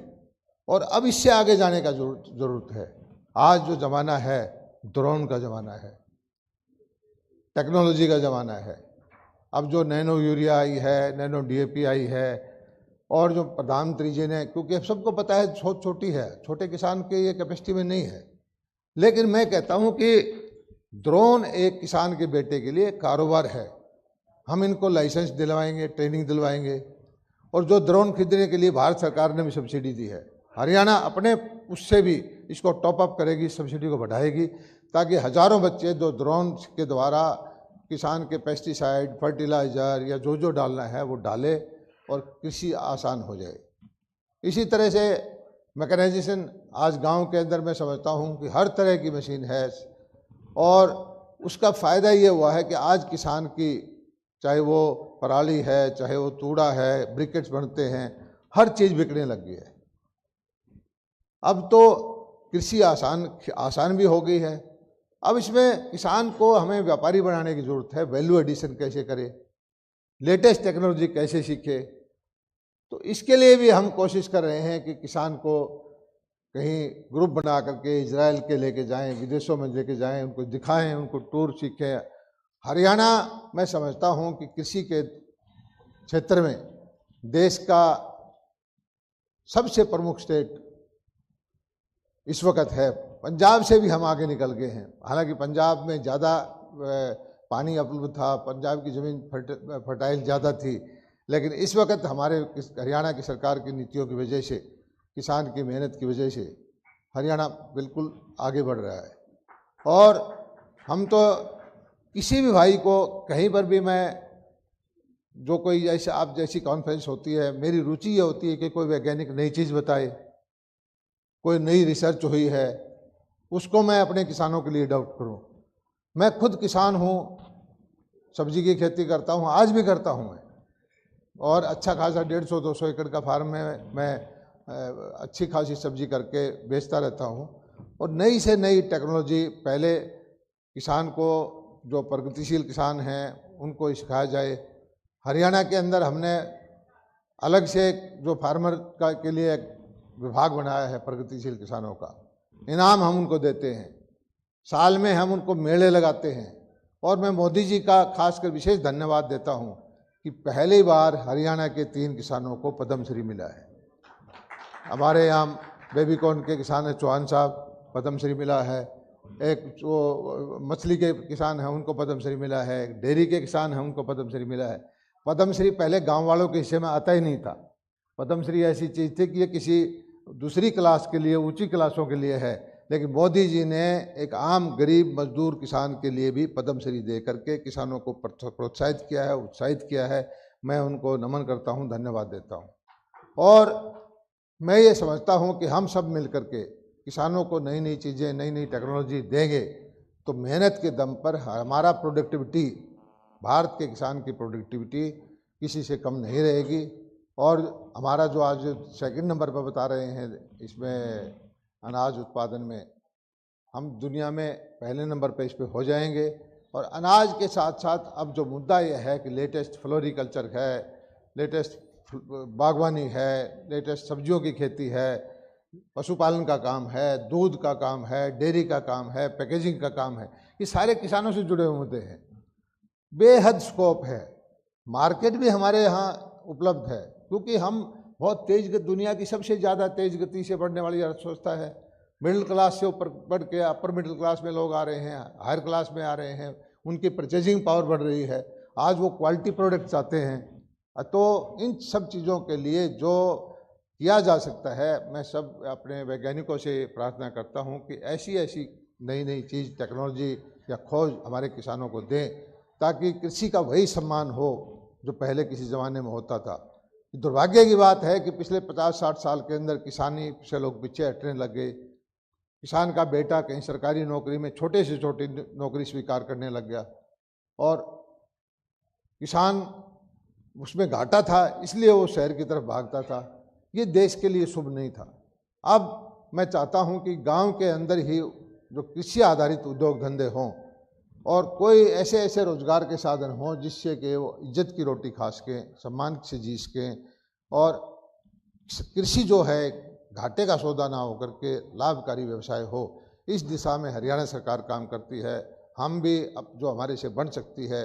और अब इससे आगे जाने का जरूरत है। आज जो ज़माना है ड्रोन का ज़माना है, टेक्नोलॉजी का ज़माना है। अब जो नैनो यूरिया आई है, नैनो DAP आई है, और जो प्रधानमंत्री जी ने, क्योंकि सबको पता है छोटी है, छोटे किसान के ये कैपेसिटी में नहीं है, लेकिन मैं कहता हूँ कि ड्रोन एक किसान के बेटे के लिए कारोबार है। हम इनको लाइसेंस दिलवाएंगे, ट्रेनिंग दिलवाएंगे, और जो ड्रोन खरीदने के लिए भारत सरकार ने भी सब्सिडी दी है, हरियाणा अपने उससे भी इसको टॉप अप करेगी, सब्सिडी को बढ़ाएगी, ताकि हज़ारों बच्चे जो ड्रोन के द्वारा किसान के पेस्टिसाइड, फर्टिलाइज़र या जो डालना है वो डाले और कृषि आसान हो जाए। इसी तरह से मैकेनाइजेशन आज गांव के अंदर मैं समझता हूं कि हर तरह की मशीन है और उसका फ़ायदा ये हुआ है कि आज किसान की, चाहे वो पराली है, चाहे वो तूड़ा है, ब्रिकेट्स बनते हैं, हर चीज़ बिकने लग गई है। अब तो कृषि आसान भी हो गई है। अब इसमें किसान को हमें व्यापारी बनाने की ज़रूरत है। वैल्यू एडिशन कैसे करे, लेटेस्ट टेक्नोलॉजी कैसे सीखे, तो इसके लिए भी हम कोशिश कर रहे हैं कि किसान को कहीं ग्रुप बना करके इजराइल के लेके जाएं, विदेशों में लेके जाएं, उनको दिखाएं, उनको टूर सीखें। हरियाणा मैं समझता हूं कि कृषि के क्षेत्र में देश का सबसे प्रमुख स्टेट इस वक्त है। पंजाब से भी हम आगे निकल गए हैं। हालांकि पंजाब में ज़्यादा पानी उपलब्ध था, पंजाब की ज़मीन फर्टाइल ज़्यादा थी, लेकिन इस वक्त हमारे हरियाणा की सरकार की नीतियों की वजह से, किसान की मेहनत की वजह से हरियाणा बिल्कुल आगे बढ़ रहा है। और हम तो किसी भी भाई को कहीं पर भी, मैं जो कोई जैसे आप जैसी कॉन्फ्रेंस होती है, मेरी रुचि ये होती है कि कोई वैज्ञानिक नई चीज़ बताए, कोई नई रिसर्च हुई है, उसको मैं अपने किसानों के लिए अडॉप्ट करूं। मैं खुद किसान हूं, सब्जी की खेती करता हूं, आज भी करता हूं मैं, और अच्छा खासा 150-200 एकड़ का फार्म में मैं अच्छी खासी सब्जी करके बेचता रहता हूं। और नई से नई टेक्नोलॉजी पहले किसान को, जो प्रगतिशील किसान हैं उनको सिखाया जाए। हरियाणा के अंदर हमने अलग से जो फार्मर का के लिए एक विभाग बनाया है प्रगतिशील किसानों का, इनाम हम उनको देते हैं, साल में हम उनको मेले लगाते हैं। और मैं मोदी जी का खासकर विशेष धन्यवाद देता हूं कि पहली बार हरियाणा के 3 किसानों को पद्मश्री मिला है। हमारे यहाँ बेबीकॉर्न के किसान हैं चौहान साहब, पद्मश्री मिला है। एक जो मछली के किसान हैं उनको पद्मश्री मिला है। एक डेयरी के किसान हैं उनको पद्मश्री मिला है। पद्मश्री पहले गांव वालों के हिस्से में आता ही नहीं था। पद्मश्री ऐसी चीज़ थी कि ये किसी दूसरी क्लास के लिए, ऊंची क्लासों के लिए है, लेकिन मोदी जी ने एक आम गरीब मजदूर किसान के लिए भी पद्मश्री दे करके किसानों को प्रोत्साहित किया है, उत्साहित किया है। मैं उनको नमन करता हूं, धन्यवाद देता हूं। और मैं ये समझता हूं कि हम सब मिल करके किसानों को नई नई चीज़ें, नई नई टेक्नोलॉजी देंगे तो मेहनत के दम पर हमारा प्रोडक्टिविटी, भारत के किसान की प्रोडक्टिविटी किसी से कम नहीं रहेगी। और हमारा जो आज सेकंड नंबर पर बता रहे हैं इसमें अनाज उत्पादन में, हम दुनिया में पहले नंबर पे इस पे हो जाएंगे। और अनाज के साथ साथ अब जो मुद्दा यह है कि लेटेस्ट फ्लोरिकल्चर है, लेटेस्ट बागवानी है, लेटेस्ट सब्जियों की खेती है, पशुपालन का काम है, दूध का काम है, डेयरी का काम है, पैकेजिंग का काम है, ये सारे किसानों से जुड़े हुए मुद्दे हैं। बेहद स्कोप है, मार्केट भी हमारे यहाँ उपलब्ध है, क्योंकि हम बहुत तेज, दुनिया की सबसे ज़्यादा तेज गति से बढ़ने वाली अर्थव्यवस्था है। मिडिल क्लास से ऊपर बढ़ के अपर मिडिल क्लास में लोग आ रहे हैं, हायर क्लास में आ रहे हैं, उनकी परचेजिंग पावर बढ़ रही है, आज वो क्वालिटी प्रोडक्ट चाहते हैं। तो इन सब चीज़ों के लिए जो किया जा सकता है, मैं सब अपने वैज्ञानिकों से प्रार्थना करता हूं कि ऐसी ऐसी नई नई चीज़, टेक्नोलॉजी या खोज हमारे किसानों को दें, ताकि कृषि का वही सम्मान हो जो पहले किसी ज़माने में होता था। दुर्भाग्य की बात है कि पिछले 50-60 साल के अंदर किसानी से लोग पीछे हटने लग गए। किसान का बेटा कहीं सरकारी नौकरी में छोटे से छोटी नौकरी स्वीकार करने लग गया, और किसान उसमें घाटा था, इसलिए वो शहर की तरफ भागता था। ये देश के लिए शुभ नहीं था। अब मैं चाहता हूं कि गांव के अंदर ही जो कृषि आधारित उद्योग धंधे हों, और कोई ऐसे ऐसे रोजगार के साधन हों जिससे कि वो इज्जत की रोटी खा सकें, सम्मान से जी सकें, और कृषि जो है घाटे का सौदा ना होकर के लाभकारी व्यवसाय हो। इस दिशा में हरियाणा सरकार काम करती है। हम भी अब जो हमारे से बन सकती है,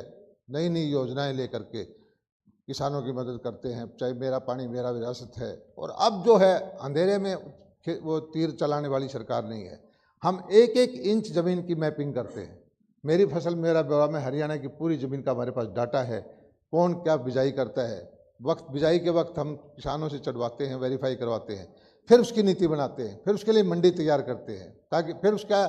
नई नई योजनाएं लेकर के किसानों की मदद करते हैं। चाहे मेरा पानी मेरा विरासत है, और अब जो है अंधेरे में वो तीर चलाने वाली सरकार नहीं है। हम एक एक इंच ज़मीन की मैपिंग करते हैं। मेरी फसल मेरा ब्यौरा में हरियाणा की पूरी ज़मीन का हमारे पास डाटा है, कौन क्या बिजाई करता है। वक्त बिजाई के वक्त हम किसानों से चढ़वाते हैं, वेरीफाई करवाते हैं, फिर उसकी नीति बनाते हैं, फिर उसके लिए मंडी तैयार करते हैं, ताकि फिर उसका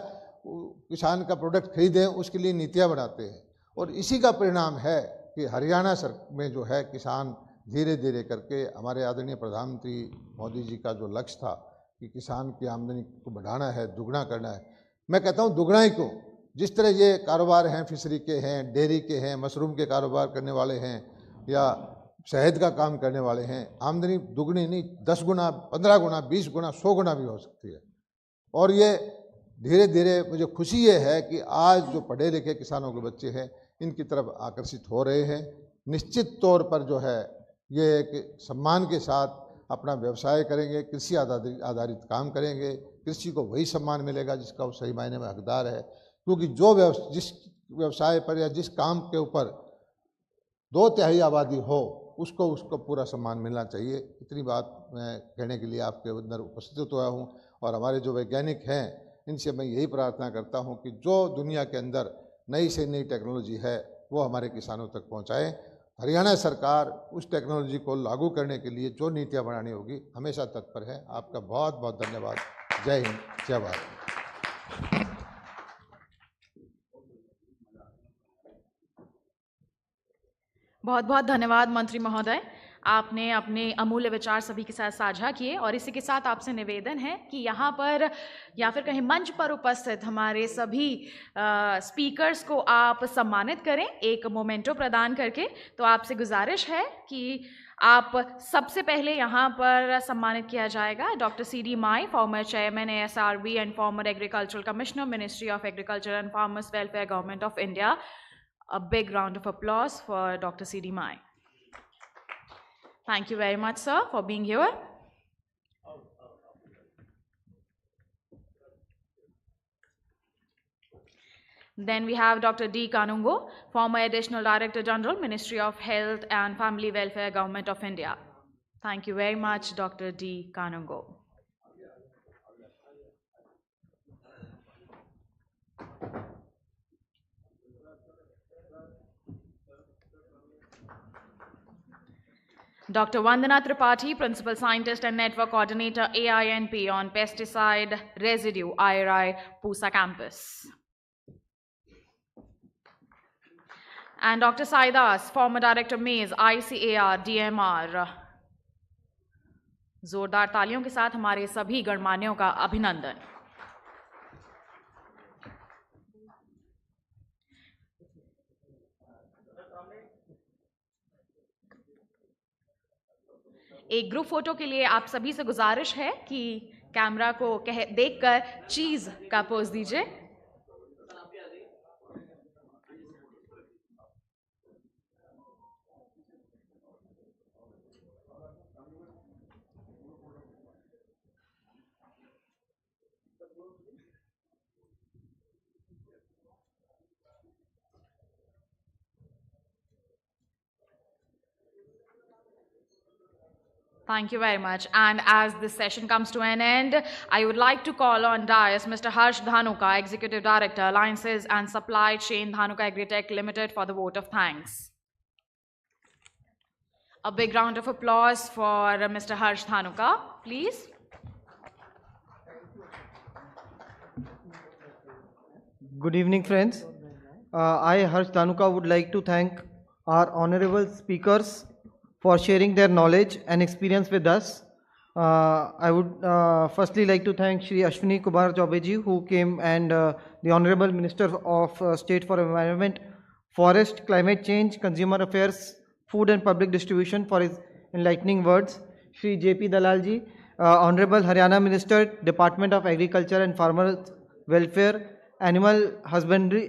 किसान का प्रोडक्ट खरीदें, उसके लिए नीतियाँ बनाते हैं। और इसी का परिणाम है कि हरियाणा में जो है किसान धीरे धीरे करके, हमारे आदरणीय प्रधानमंत्री मोदी जी का जो लक्ष्य था कि किसान की आमदनी को बढ़ाना है, दुगना करना है, मैं कहता हूँ दुगना ही क्यों, जिस तरह ये कारोबार हैं, फिशरी के हैं, डेयरी के हैं, मशरूम के कारोबार करने वाले हैं या शहद का काम करने वाले हैं, आमदनी दुगनी नहीं 10 गुना, 15 गुना, 20 गुना, 100 गुना भी हो सकती है। और ये धीरे धीरे मुझे खुशी ये है कि आज जो पढ़े लिखे किसानों के बच्चे हैं इनकी तरफ आकर्षित हो रहे हैं। निश्चित तौर पर जो है ये एक सम्मान के साथ अपना व्यवसाय करेंगे, कृषि आधारित काम करेंगे, कृषि को वही सम्मान मिलेगा जिसका वो सही मायने में हकदार है। क्योंकि जिस व्यवसाय पर या जिस काम के ऊपर 2/3 आबादी हो उसको पूरा सम्मान मिलना चाहिए। इतनी बात मैं कहने के लिए आपके अंदर उपस्थित हुआ हूँ। और हमारे जो वैज्ञानिक हैं इनसे मैं यही प्रार्थना करता हूँ कि जो दुनिया के अंदर नई से नई टेक्नोलॉजी है वो हमारे किसानों तक पहुँचाएँ। हरियाणा सरकार उस टेक्नोलॉजी को लागू करने के लिए जो नीतियाँ बनानी होगी हमेशा तत्पर है। आपका बहुत बहुत धन्यवाद। जय हिंद, जय भारत। बहुत बहुत धन्यवाद मंत्री महोदय, आपने अपने अमूल्य विचार सभी के साथ साझा किए। और इसी के साथ आपसे निवेदन है कि यहाँ पर या फिर कहीं मंच पर उपस्थित हमारे सभी स्पीकर्स को आप सम्मानित करें एक मोमेंटो प्रदान करके। तो आपसे गुजारिश है कि आप सबसे पहले यहाँ पर सम्मानित किया जाएगा doctor CD my, former chairman ASRB and farmer agricultural commissioner, ministry of agriculture and farmers welfare, government of India. A big round of applause for Dr. CD Mai. Thank you very much, sir, for being here. Then we have Dr. D. Kanungo, former Additional Director General, Ministry of Health and Family Welfare, Government of India. Thank you very much, Dr. D. Kanungo. Dr. Vandana Tripathi, Principal Scientist and Network Coordinator, AINP on Pesticide Residue, IRI, Pusa Campus. And Dr. Saidas, former Director Maize, ICAR, DMR. जोरदार तालियों के साथ हमारे सभी गणमान्यों का अभिनंदन। एक group photo के लिए आप सभी से गुजारिश है कि कैमरा को देखकर चीज का पोज दीजिए। Thank you very much. And as this session comes to an end, I would like to call on dais Mr. Harsh Dhanuka, Executive Director, Alliances and Supply Chain, Dhanuka Agritech Limited, for the vote of thanks. A big round of applause for Mr. Harsh Dhanuka, please. Good evening, friends. I, Harsh Dhanuka, would like to thank our honorable speakers for sharing their knowledge and experience with us. I would firstly like to thank Shri Ashwini Kumar Chaubey ji, who came, and the Honorable Minister of State for Environment, Forest, Climate Change, Consumer Affairs, Food and Public Distribution, for his enlightening words. Shri JP Dalal ji, Honorable Haryana Minister, Department of Agriculture and Farmers Welfare, Animal Husbandry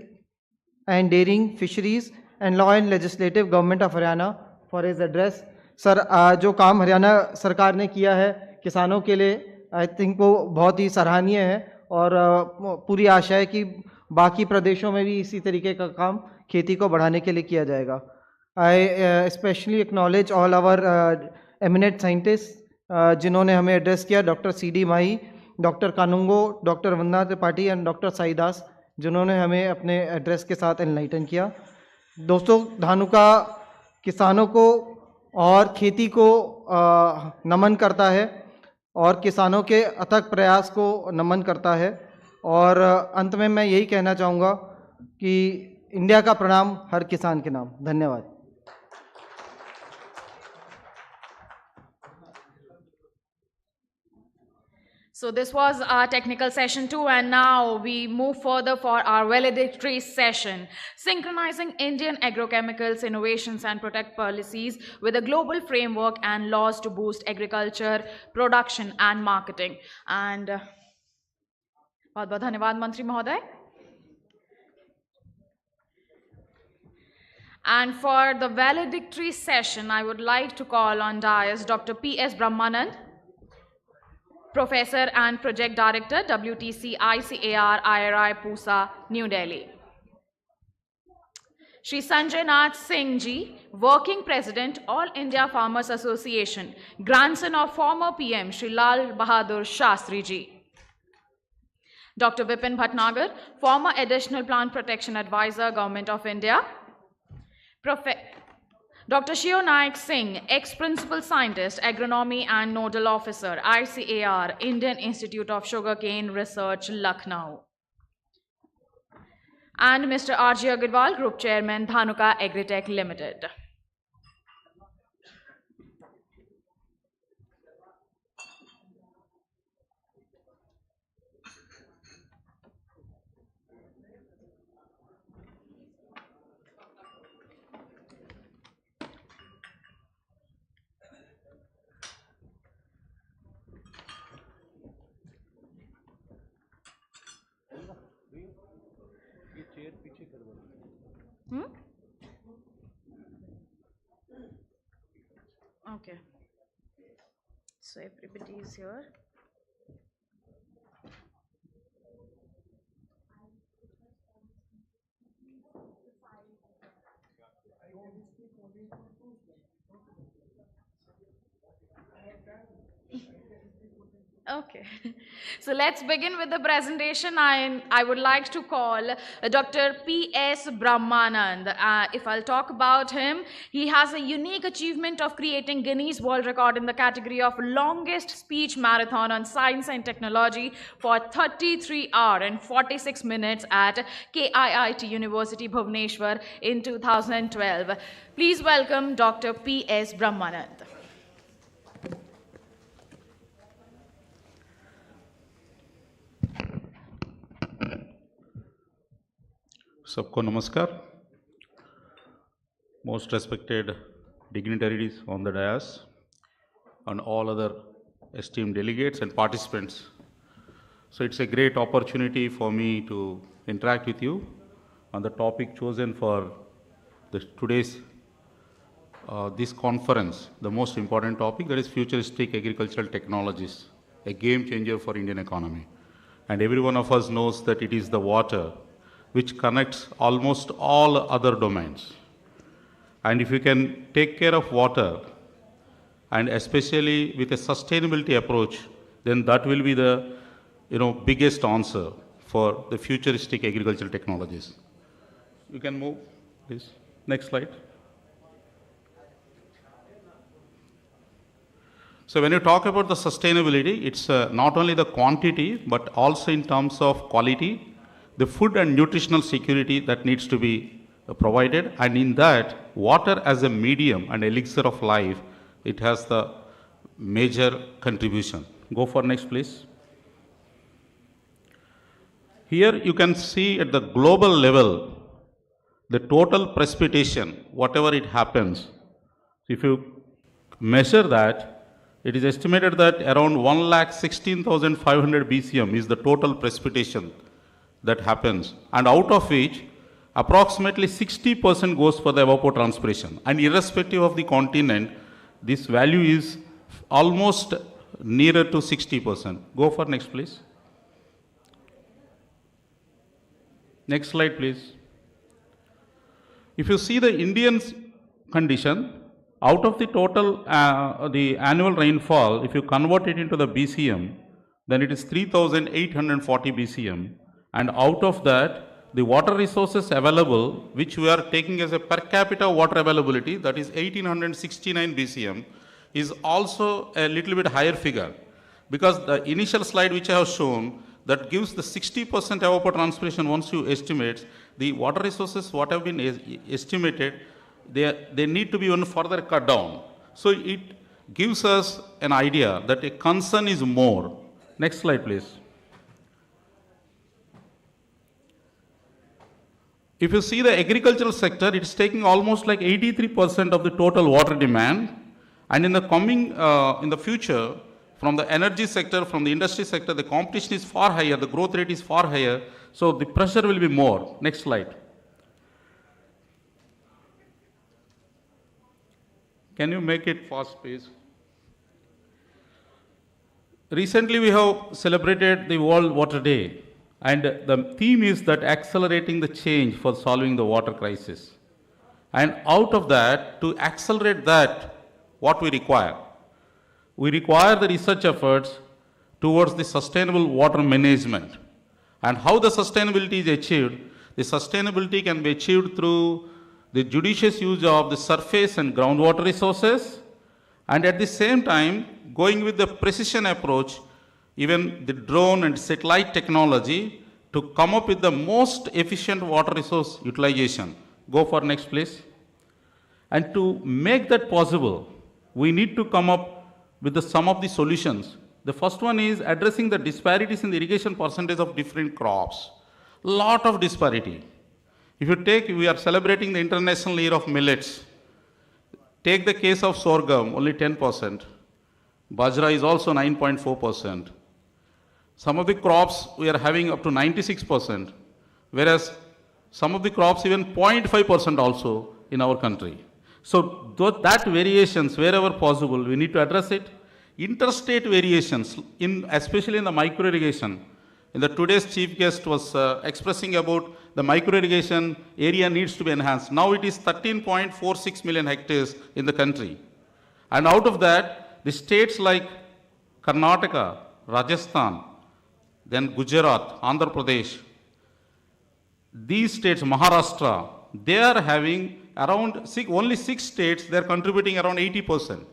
and Dairying, Fisheries and Law and Legislative, Government of Haryana, for his address. Sir, जो काम हरियाणा सरकार ने किया है किसानों के लिए, I think वो बहुत ही सराहनीय है और पूरी आशा है कि बाकी प्रदेशों में भी इसी तरीके का काम खेती को बढ़ाने के लिए किया जाएगा। I specially acknowledge all our eminent scientist जिन्होंने हमें एड्रेस किया, doctor CD Mayee, doctor Kanungo, doctor Vandana Tripathi and doctor Saidas, जिन्होंने हमें अपने एड्रेस के साथ एनलाइटन किया। दोस्तों, धानुका किसानों को और खेती को नमन करता है और किसानों के अथक प्रयास को नमन करता है। और अंत में मैं यही कहना चाहूँगा कि इंडिया का प्रणाम हर किसान के नाम। धन्यवाद। So this was our technical session 2, and now we move further for our valedictory session, synchronizing Indian agrochemicals innovations and protect policies with a global framework and laws to boost agriculture, production and marketing. And बहुत-बहुत धन्यवाद मंत्री महोदय. And for the valedictory session, I would like to call on dais Dr. P.S. Brahmanand, Professor and Project Director, WTC ICAR IRI Pusa, New Delhi. Shri Sanjay Nath Singh Ji, Working President, All India Farmers Association, grandson of former PM Shri Lal Bahadur Shastri Ji. Dr. Vipin Bhatnagar, former Additional Plant Protection Advisor, Government of India. Dr. Shio Naik Singh, ex-principal scientist, agronomy and nodal officer, ICAR, Indian Institute of Sugarcane Research, Lucknow. And Mr. R.G. Agarwal, Group Chairman, Dhanuka Agritech Limited. Okay. So everybody is here. Okay, so let's begin with the presentation. I would like to call Dr. P.S. Brahmanand. If I'll talk about him, he has a unique achievement of creating Guinness World Record in the category of longest speech marathon on science and technology for 33 hours and 46 minutes at KIIT University, Bhubaneswar in 2012. Please welcome Dr. P.S. Brahmanand. सबको नमस्कार. Most respected dignitaries on the dais and all other esteemed delegates and participants. So it's a great opportunity for me to interact with you on the topic chosen for today's this conference, the most important topic, that is futuristic agricultural technologies, a game changer for Indian economy. And every one of us knows that it is the water which connects almost all other domains. And if you can take care of water, and especially with a sustainability approach, then that will be the biggest answer for the futuristic agricultural technologies. You can move, please. Next slide. So when you talk about the sustainability, it's not only the quantity, but also in terms of quality, the food and nutritional security that needs to be provided, and in that, water as a medium and elixir of life, it has the major contribution. Go for next, please. Here you can see at the global level, the total precipitation, whatever it happens, if you measure that, it is estimated that around 1,16,500 BCM is the total precipitation that happens, and out of which approximately 60% goes for the evapotranspiration. And irrespective of the continent, this value is almost nearer to 60%. Go for next, please. Next slide, please. If you see the Indian condition, out of the total, the annual rainfall, if you convert it into the BCM, then it is 3,840 BCM. And out of that, the water resources available, which we are taking as a per capita water availability, that is 1,869 BCM, is also a little bit higher figure. Because the initial slide which I have shown, that gives the 60% evapotranspiration once you estimate, the water resources, what have been estimated, they need to be even further cut down. So it gives us an idea that a concern is more Next slide, please. If you see the agricultural sector, it's taking almost like 83% of the total water demand. And in the in the future, from the energy sector, from the industry sector, the competition is far higher, the growth rate is far higher, so the pressure will be more. Next slide. Can you make it fast, please? Recently, we have celebrated the World Water Day, and the theme is that accelerating the change for solving the water crisis. And out of that, to accelerate that, what we require? We require the research efforts towards the sustainable water management. And how the sustainability is achieved? The sustainability can be achieved through the judicious use of the surface and groundwater resources, and at the same time, going with the precision approach, even the drone and satellite technology, to come up with the most efficient water resource utilization. Go for next, please. And to make that possible, we need to come up with some of the solutions. The first one is addressing the disparities in the irrigation percentage of different crops. Lot of disparity. If you take, we are celebrating the International Year of Millets. Take the case of sorghum, only 10%. Bajra is also 9.4%. Some of the crops we are having up to 96%, whereas some of the crops even 0.5% also in our country. So that variations, wherever possible, we need to address it. Interstate variations, especially in the micro irrigation. In the today's chief guest was expressing about the micro irrigation area needs to be enhanced. Now it is 13.46 million hectares in the country. And out of that, the states like Karnataka, Rajasthan, then Gujarat, Andhra Pradesh, these states, Maharashtra, they are having around only 6 states, they are contributing around 80%.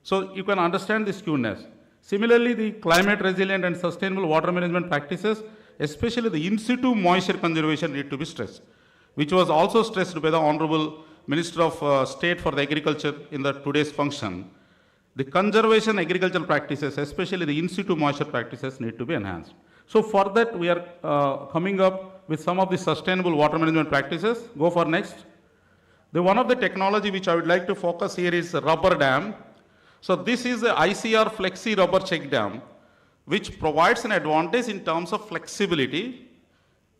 So you can understand the skewness. Similarly, the climate resilient and sustainable water management practices, especially the in situ moisture conservation, need to be stressed, which was also stressed by the Honorable Minister of State for the Agriculture in the today's function. The conservation agricultural practices, especially the in situ moisture practices, need to be enhanced. So for that, we are coming up with some of the sustainable water management practices. Go for next. One of the technology which I would like to focus here is rubber dam. So this is the ICR Flexi Rubber Check Dam, which provides an advantage in terms of flexibility.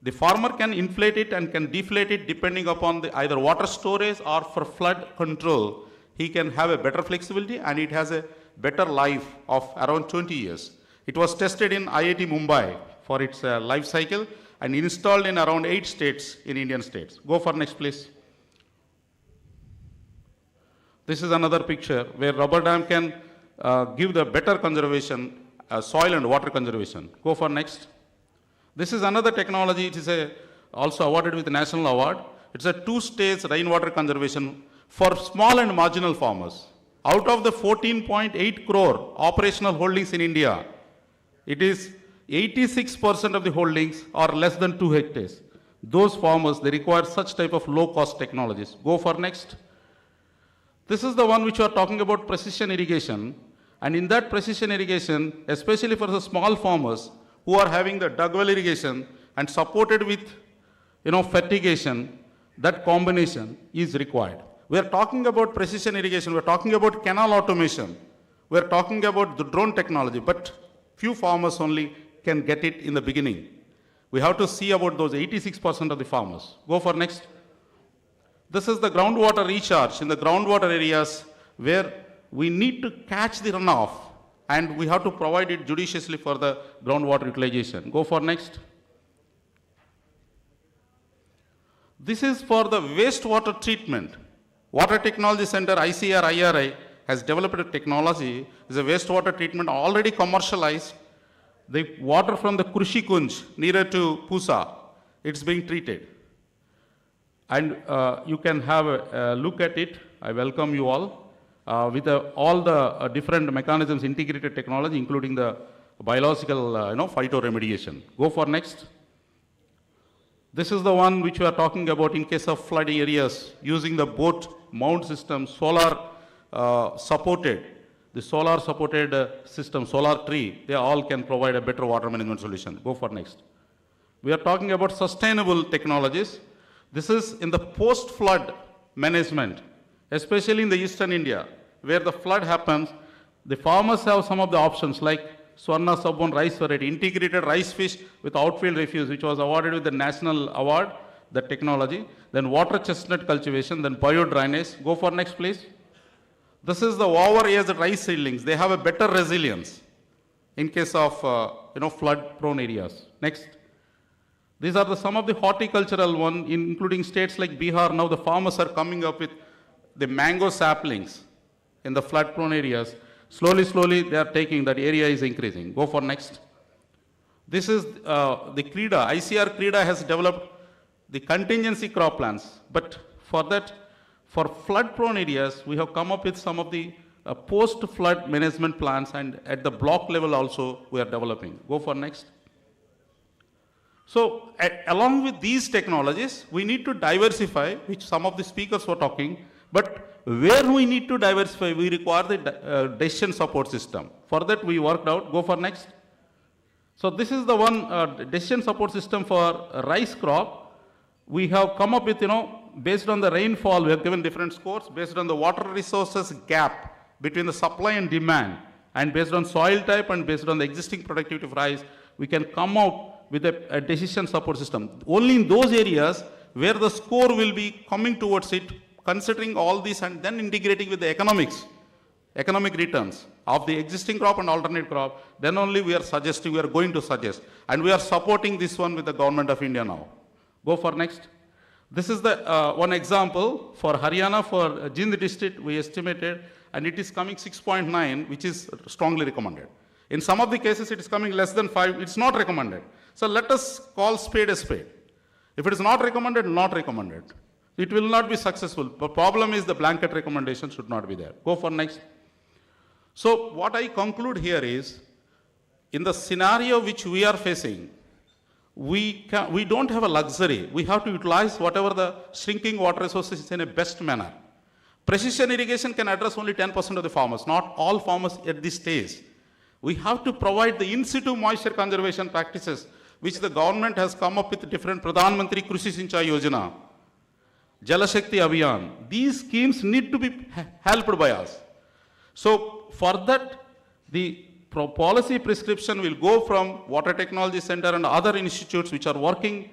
The farmer can inflate it and can deflate it depending upon the either water storage or for flood control. He can have a better flexibility and it has a better life of around 20 years. It was tested in IIT Mumbai for its life cycle and installed in around 8 states in Indian states. Go for next, please. This is another picture where rubber dam can give the better conservation, soil and water conservation. Go for next. This is another technology. It is also awarded with a national award. It's a 2-stage rainwater conservation for small and marginal farmers. Out of the 14.8 crore operational holdings in India, it is 86% of the holdings are less than 2 hectares. Those farmers, they require such type of low-cost technologies. Go for next. This is the one which we are talking about, precision irrigation. And in that precision irrigation, especially for the small farmers who are having the dug well irrigation and supported with fertigation, that combination is required. We are talking about precision irrigation, we are talking about canal automation, we are talking about the drone technology, but few farmers only can get it in the beginning. We have to see about those 86% of the farmers. Go for next. This is the groundwater recharge in the groundwater areas where we need to catch the runoff and we have to provide it judiciously for the groundwater utilization. Go for next. This is for the wastewater treatment. Water Technology Center, ICR, IRI, has developed a technology, is a wastewater treatment already commercialized. The water from the Krushi Kunj nearer to Pusa, it's being treated. And you can have a look at it. I welcome you all with all the different mechanisms, integrated technology, including the biological phytoremediation. Go for next. This is the one which we are talking about in case of flooding areas, using the boat mount system, solar supported. the solar supported system, solar tree, they all can provide a better water management solution. Go for next. We are talking about sustainable technologies. This is in the post-flood management, especially in the eastern India, where the flood happens. The farmers have some of the options like Swarna Sabon rice variety, integrated rice fish with outfield refuse, which was awarded with the national award, the technology. Then water chestnut cultivation, then bio-drainage. Go for next, please. This is the over-aged rice seedlings. They have a better resilience in case of flood-prone areas. Next. These are some of the horticultural one, including states like Bihar. Now the farmers are coming up with the mango saplings in the flood-prone areas. Slowly, they are taking, that area is increasing. Go for next. This is the CREDA. ICR CREDA has developed the contingency crop plans. But for that, for flood-prone areas, we have come up with some of the post-flood management plans, and at the block level also we are developing. Go for next. So, along with these technologies, we need to diversify, which some of the speakers were talking, but where we need to diversify, we require the decision support system. For that, we worked out. Go for next. So, this is the one decision support system for rice crop. We have come up with, based on the rainfall, we have given different scores, based on the water resources gap between the supply and demand, and based on soil type and based on the existing productivity of rice, we can come out with a decision support system. Only in those areas where the score will be coming towards it, considering all this and then integrating with the economic returns of the existing crop and alternate crop, then only we are going to suggest. And we are supporting this one with the government of India now. Go for next. This is the one example for Haryana, for Jind district, we estimated, and it is coming 6.9, which is strongly recommended. In some of the cases, it is coming less than 5, it's not recommended. So let us call spade a spade. If it is not recommended, not recommended. It will not be successful. The problem is the blanket recommendation should not be there. Go for next. So what I conclude here is, in the scenario which we are facing, we don't have a luxury. We have to utilize whatever the shrinking water resources in a best manner. Precision irrigation can address only 10% of the farmers, not all farmers at this stage. We have to provide the in-situ moisture conservation practices, which the government has come up with different Pradhan Mantri Krishi Sinchai Yojana, Jal Shakti Abhiyan. These schemes need to be helped by us. So for that, the policy prescription will go from Water Technology Center and other institutes which are working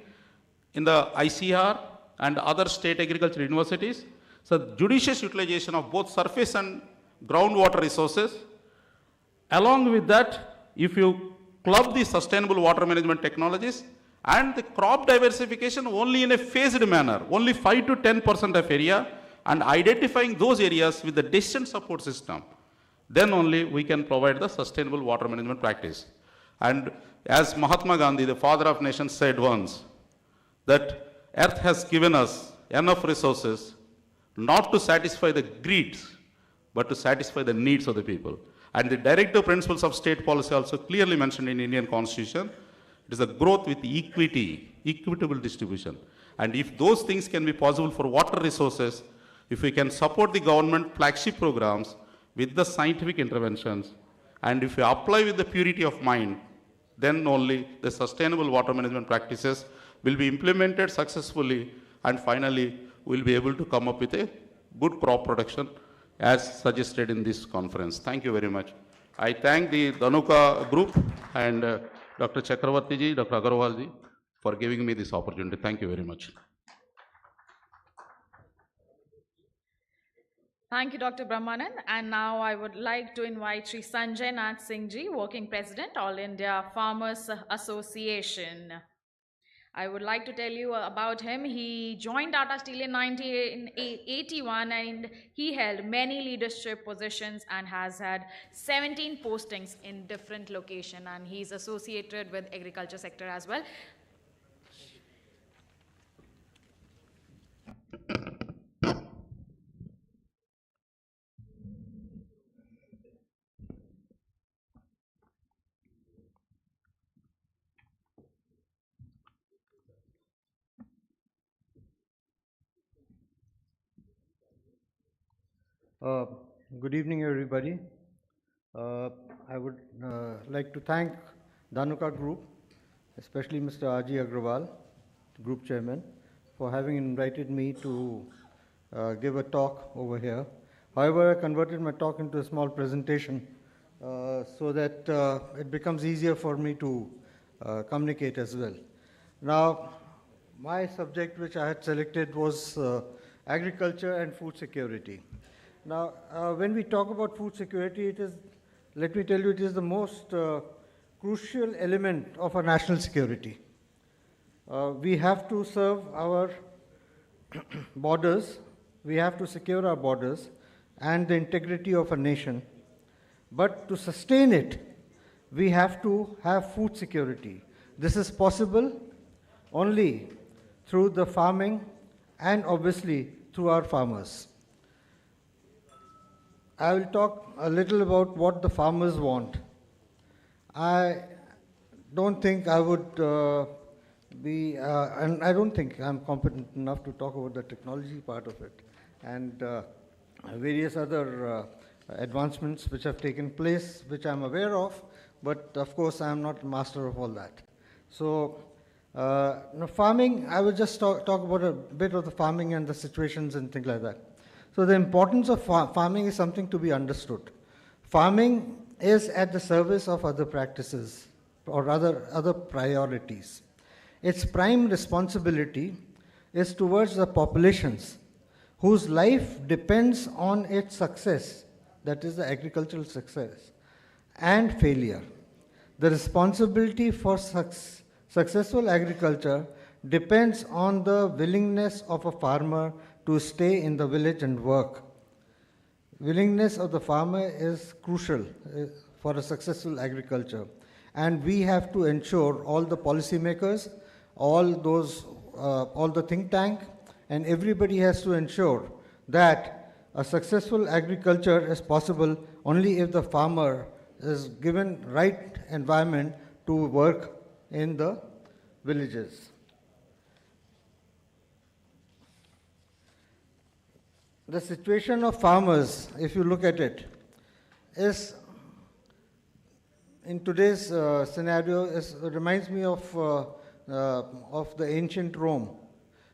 in the ICR and other state agriculture universities. So judicious utilization of both surface and groundwater resources. Along with that, if you club the sustainable water management technologies and the crop diversification only in a phased manner, only 5 to 10% of area, and identifying those areas with the decision support system, then only we can provide the sustainable water management practice. And as Mahatma Gandhi, the father of nations, said once, that earth has given us enough resources not to satisfy the greeds, but to satisfy the needs of the people. And the directive principles of state policy also clearly mentioned in Indian Constitution. It is a growth with equity, equitable distribution. And if those things can be possible for water resources, if we can support the government flagship programs with the scientific interventions, and if we apply with the purity of mind, then only the sustainable water management practices will be implemented successfully, and finally we'll be able to come up with a good crop production as suggested in this conference. Thank you very much. I thank the Dhanuka group and Dr. Chakravarti ji, Dr. Agarwal ji for giving me this opportunity. Thank you very much. Thank you, Dr. Brahmanand. And now I would like to invite Sri Sanjay Nath Singh ji, Working President, All India Farmers Association. I would like to tell you about him. He joined Tata Steel in 1981 and he held many leadership positions and has had 17 postings in different locations, and he's associated with agriculture sector as well. Good evening, everybody. I would like to thank Dhanuka Group, especially Mr. R.G. Agrawal, Group Chairman, for having invited me to give a talk over here. However, I converted my talk into a small presentation so that it becomes easier for me to communicate as well. Now, my subject which I had selected was agriculture and food security. Now, when we talk about food security, it is, let me tell you, it is the most crucial element of our national security. We have to serve our borders, we have to secure our borders and the integrity of a nation. But to sustain it, we have to have food security. This is possible only through the farming and obviously through our farmers. I will talk a little about what the farmers want. I don't think I would and I don't think I'm competent enough to talk about the technology part of it and various other advancements which have taken place, which I'm aware of, but of course I'm not master of all that. So farming, I will just talk about a bit of the farming and the situations and things like that. So the importance of farming is something to be understood. Farming is at the service of other practices or other priorities. Its prime responsibility is towards the populations whose life depends on its success, that is the agricultural success, and failure. The responsibility for successful agriculture depends on the willingness of a farmer to stay in the village and work. Willingness of the farmer is crucial for a successful agriculture. And we have to ensure all the policymakers, all the think tank, and everybody has to ensure that a successful agriculture is possible only if the farmer is given right environment to work in the villages. The situation of farmers, if you look at it, is in today's scenario reminds me of the ancient Rome,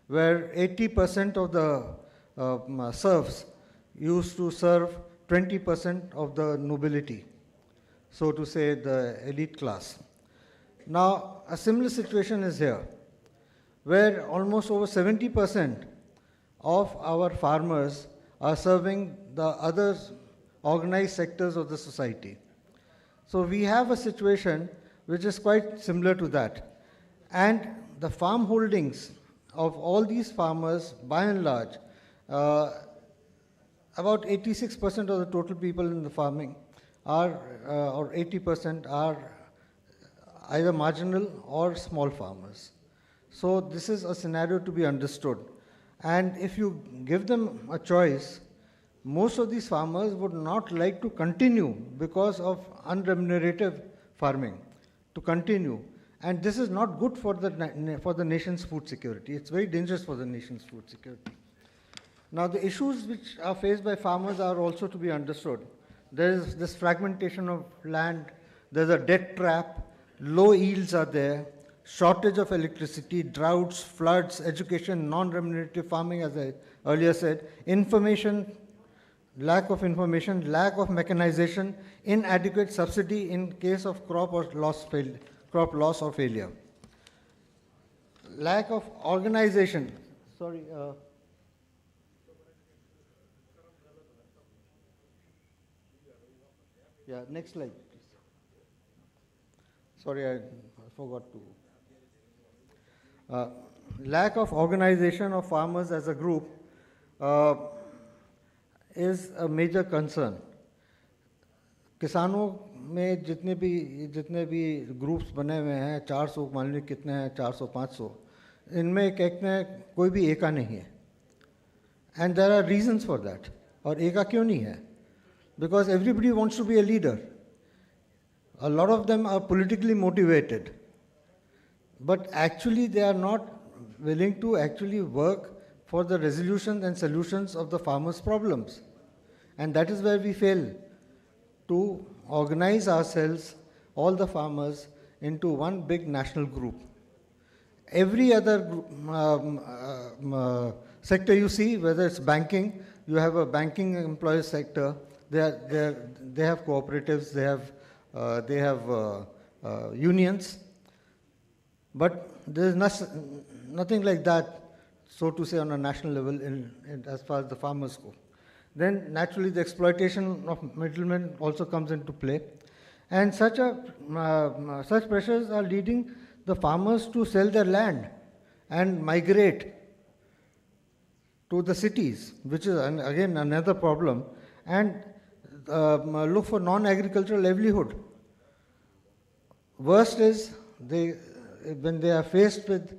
where 80% of the serfs used to serve 20% of the nobility, so to say the elite class. Now, a similar situation is here, where almost over 70% of our farmers are serving the other organized sectors of the society. So we have a situation which is quite similar to that. And the farm holdings of all these farmers, by and large, about 86% of the total people in the farming are, or 80% are either marginal or small farmers. So this is a scenario to be understood. And if you give them a choice, most of these farmers would not like to continue because of unremunerative farming, to continue. And this is not good for the nation's food security. It's very dangerous for the nation's food security. Now, the issues which are faced by farmers are also to be understood. There is this fragmentation of land, there's a debt trap, low yields are there, shortage of electricity, droughts, floods, education, non-remunerative farming, as I earlier said, information, lack of information, lack of mechanization, inadequate subsidy in case of crop loss or failure. Lack of organization. Sorry. Yeah, next slide, please. Sorry, I forgot to. Lack of organization of farmers as a group is a major concern. किसानों में जितने भी groups बने हुए हैं 400 मान लीजिए कितने हैं 400-500 इनमें एक में कोई भी एका नहीं है and there are reasons for that और एका क्यों नहीं है because everybody wants to be a leader. A lot of them are politically motivated, but actually they are not willing to actually work for the resolution and solutions of the farmers' problems. And that is where we fail. to organize ourselves, all the farmers, into one big national group. Every other sector you see, whether it's banking, you have a banking employee sector. They have cooperatives, they have unions, but there is nothing like that, so to say, on a national level as far as the farmers go. Then naturally the exploitation of middlemen also comes into play, and such pressures are leading the farmers to sell their land and migrate to the cities, which is again another problem, and look for non-agricultural livelihood. Worst is when they are faced with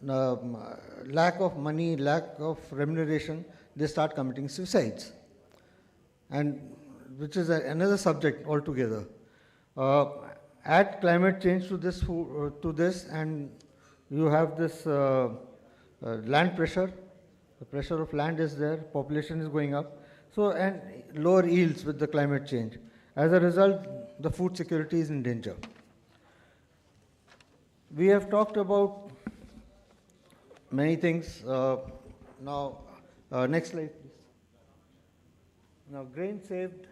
lack of money, lack of remuneration, they start committing suicides, and which is another subject altogether. Add climate change to this, and you have this land pressure. The pressure of land is there, population is going up, so, and lower yields with the climate change. As a result, the food security is in danger. We have talked about many things. Now, next slide, please. Now, grain saved,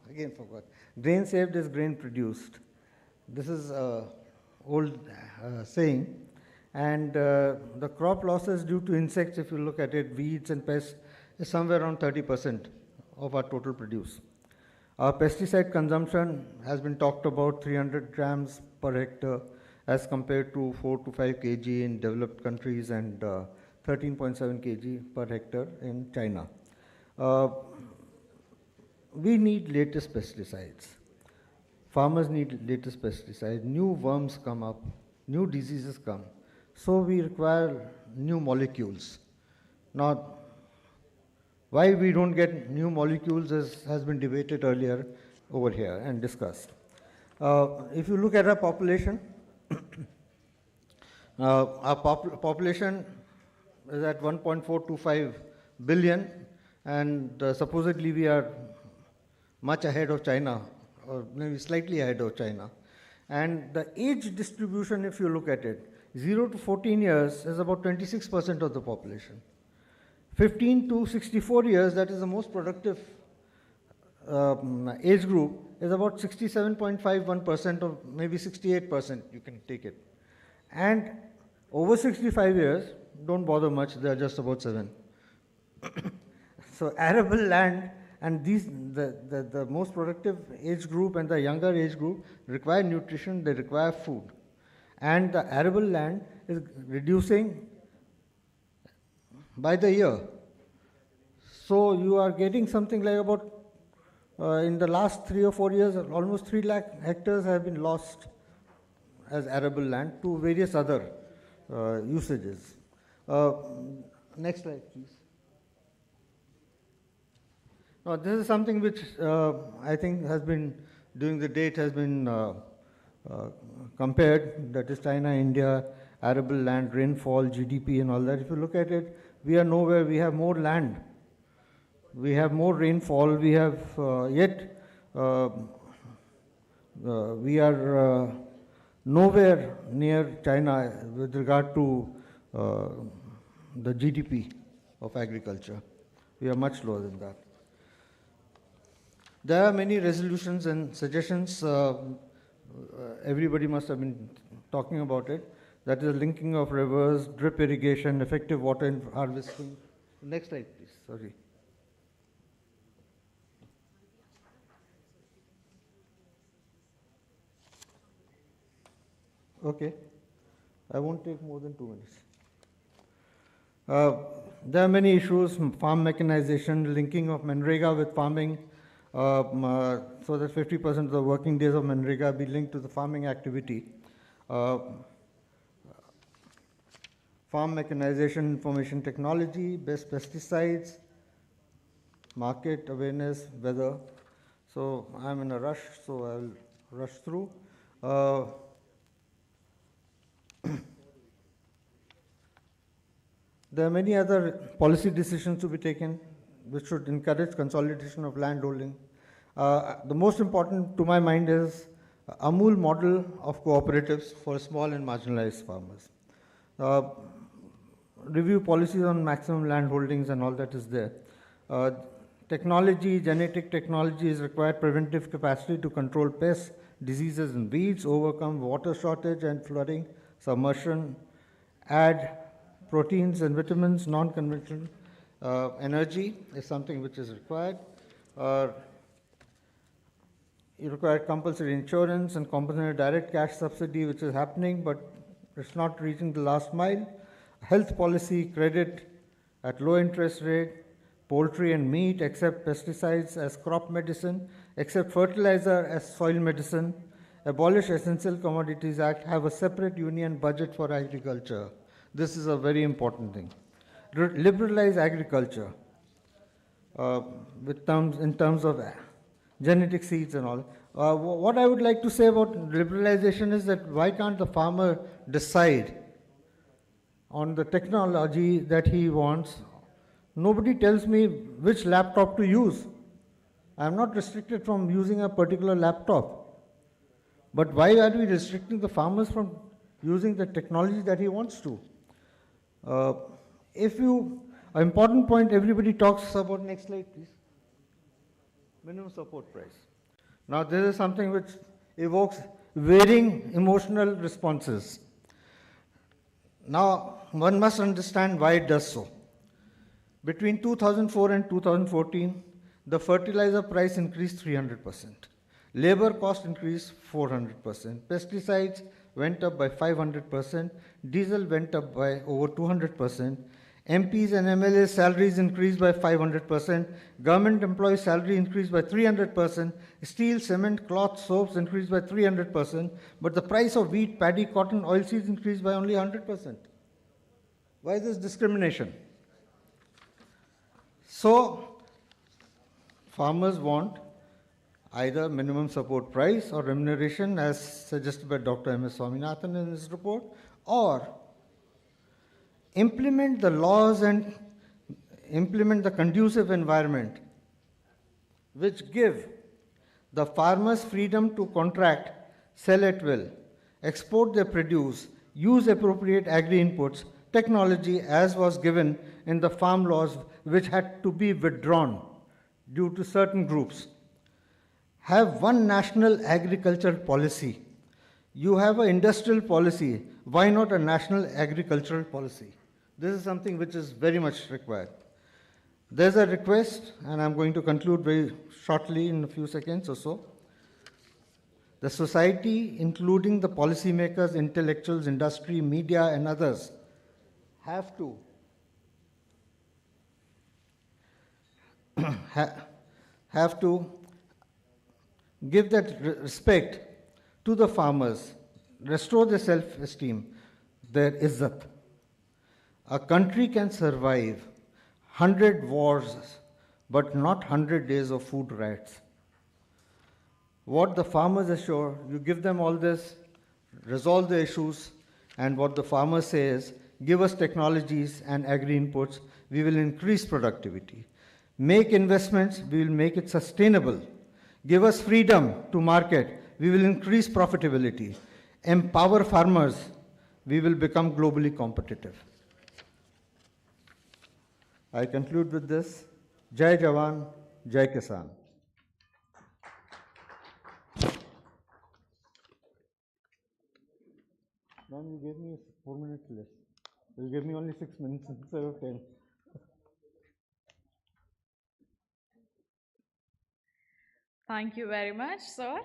again forgot. Grain saved is grain produced. This is an old saying. And the crop losses due to insects, if you look at it, weeds and pests, is somewhere around 30% of our total produce. Our pesticide consumption has been talked about, 300 grams per hectare as compared to 4 to 5 kg in developed countries and 13.7 kg per hectare in China. We need latest pesticides. Farmers need latest pesticides. New worms come up, new diseases come. So we require new molecules. Now, why we don't get new molecules has been debated earlier over here and discussed. If you look at our population, our population is at 1.425 billion, and supposedly we are much ahead of China, or maybe slightly ahead of China. And the age distribution, if you look at it, 0 to 14 years is about 26% of the population. 15 to 64 years, that is the most productive age group, is about 67.51% or maybe 68%, you can take it. And over 65 years, don't bother much, they are just about 7. So arable land and the most productive age group and the younger age group require nutrition, they require food. And the arable land is reducing by the year. So you are getting something like about, in the last 3 or 4 years, almost 3 lakh hectares have been lost as arable land to various other usages. Next slide, please. Now, this is something which I think has been, during the date, has been compared, that is China, India, arable land, rainfall, GDP and all that. If you look at it, we are nowhere, we have more land. We have more rainfall, we have yet, we are nowhere near China with regard to the GDP of agriculture. We are much lower than that. There are many resolutions and suggestions. Everybody must have been talking about it. That is linking of rivers, drip irrigation, effective water harvesting. Next slide, please. Sorry. Okay. I won't take more than 2 minutes. There are many issues, farm mechanization, linking of Manrega with farming, so that 50% of the working days of Manrega be linked to the farming activity. Farm mechanization, information technology, best pesticides, market awareness, weather. So I'm in a rush, so I'll rush through. There are many other policy decisions to be taken which should encourage consolidation of land holding. The most important to my mind is Amul model of cooperatives for small and marginalized farmers. Review policies on maximum land holdings and all that is there. Technology, genetic technology is required preventive capacity to control pests, diseases and weeds, overcome water shortage and flooding, submersion, add proteins and vitamins, non-conventional energy is something which is required. You require compulsory insurance and compulsory direct cash subsidy, which is happening, but it's not reaching the last mile. Health policy, credit at low interest rate, poultry and meat, except pesticides as crop medicine, except fertilizer as soil medicine, abolish Essential Commodities Act, have a separate union budget for agriculture. This is a very important thing. Liberalize agriculture in terms of genetic seeds and all. What I would like to say about liberalization is that why can't the farmer decide on the technology that he wants? Nobody tells me which laptop to use. I'm not restricted from using a particular laptop. But why are we restricting the farmers from using the technology that he wants to? An important point everybody talks about, next slide please, minimum support price. Now this is something which evokes varying emotional responses. Now one must understand why it does so. Between 2004 and 2014, the fertilizer price increased 300%. Labor cost increased 400%. Pesticides went up by 500%. Diesel went up by over 200%. MPs and MLAs salaries increased by 500%. Government employees' salary increased by 300%. Steel, cement, cloth, soaps increased by 300%. But the price of wheat, paddy, cotton, oilseeds increased by only 100%. Why is this discrimination? So, farmers want either minimum support price or remuneration as suggested by Dr. M.S. Swaminathan in his report, or implement the laws and implement the conducive environment which give the farmers freedom to contract, sell at will, export their produce, use appropriate agri-inputs, technology as was given in the farm laws which had to be withdrawn due to certain groups. Have one national agricultural policy. You have an industrial policy. Why not a national agricultural policy? This is something which is very much required. There's a request, and I'm going to conclude very shortly in a few seconds or so. The society, including the policymakers, intellectuals, industry, media, and others, have to give that respect to the farmers, restore their self-esteem, their izzat. A country can survive 100 wars, but not 100 days of food riots. What the farmers assure, you give them all this, resolve the issues, and what the farmers say is, give us technologies and agri-inputs, we will increase productivity. Make investments, we will make it sustainable. Give us freedom to market, we will increase profitability. Empower farmers, we will become globally competitive. I conclude with this. Jai Jawan, Jai Kisan. Ma'am, you gave me 4 minutes less. You gave me only 6 minutes instead of 10. Thank you very much, sir.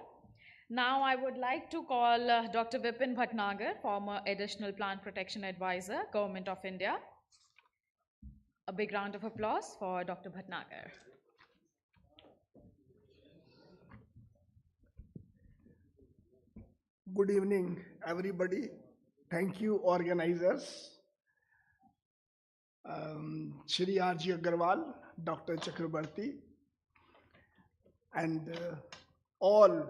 Now I would like to call Dr. Vipin Bhatnagar, former Additional Plant Protection Advisor, Government of India. A big round of applause for Dr. Bhatnagar. Good evening, everybody. Thank you, organizers. Shri R.G. Agarwal, Dr. Chakrabarti, and all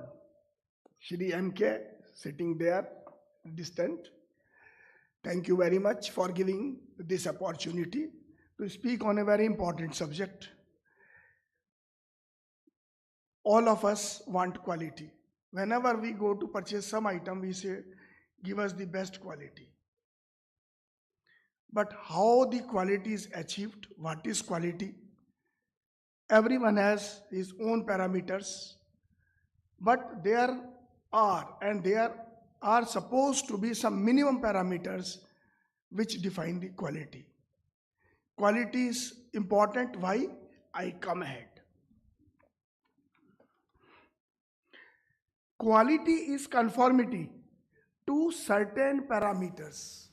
Shri M.K. sitting there, distant. Thank you very much for giving this opportunity to speak on a very important subject. all of us want quality. Whenever we go to purchase some item, we say, give us the best quality. But how the quality is achieved, what is quality? Everyone has his own parameters, but there are supposed to be some minimum parameters which define the quality. Quality is important. Why? I come ahead. Quality is conformity to certain parameters.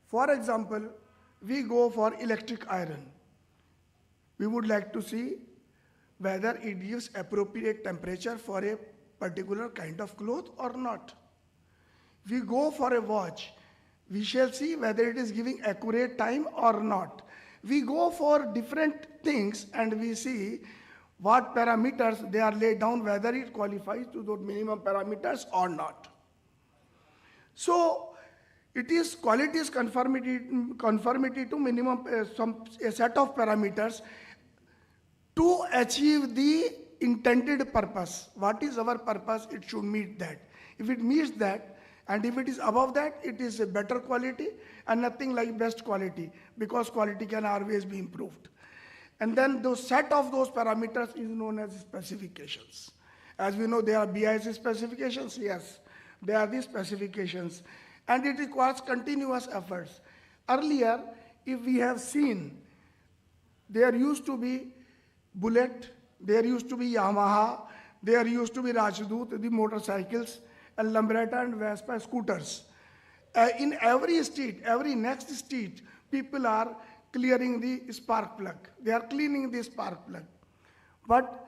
For example, we go for electric iron. We would like to see whether it gives appropriate temperature for a particular kind of cloth or not. We go for a watch. We shall see whether it is giving accurate time or not. We go for different things and we see what parameters they are laid down, whether it qualifies to those minimum parameters or not. So it is quality is conformity to minimum a set of parameters to achieve the intended purpose. What is our purpose? It should meet that. If it meets that, and if it is above that, it is a better quality and nothing like best quality, because quality can always be improved. And then the set of those parameters is known as specifications. As we know, there are BIS specifications. Yes, they are the specifications. And it requires continuous efforts. Earlier, if we have seen, there used to be Bullet, there used to be Yamaha, there used to be Rajdoot, the motorcycles, and Lambretta and Vespa scooters. In every street, every next street, people are clearing the spark plug. They are cleaning the spark plug. But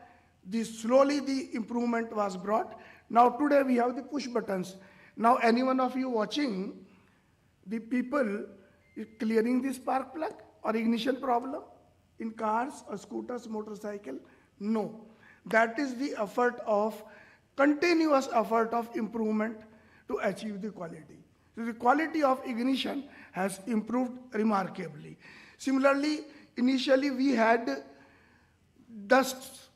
slowly the improvement was brought. Now today we have the push buttons. Now any one of you watching, the people clearing the spark plug or ignition problem in cars or scooters, motorcycle? No. That is the effort of, continuous effort of improvement to achieve the quality. So the quality of ignition has improved remarkably. Similarly, initially we had dust.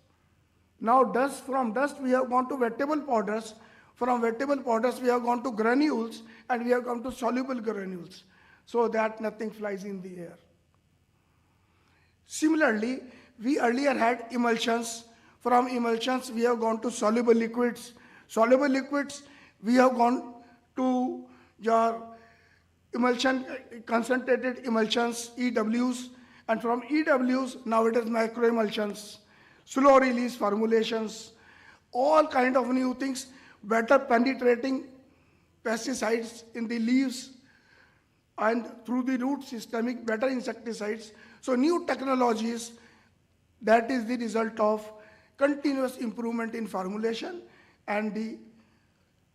Now from dust we have gone to vegetable powders. From vegetable powders we have gone to granules, and we have gone to soluble granules, so that nothing flies in the air. Similarly, we earlier had emulsions. From emulsions we have gone to soluble liquids. Soluble liquids we have gone to your emulsion, concentrated emulsions, EWs, and from EWs now it is microemulsions, slow release formulations, all kind of new things, better penetrating pesticides in the leaves and through the root, systemic, better insecticides. So new technologies, that is the result of continuous improvement in formulation and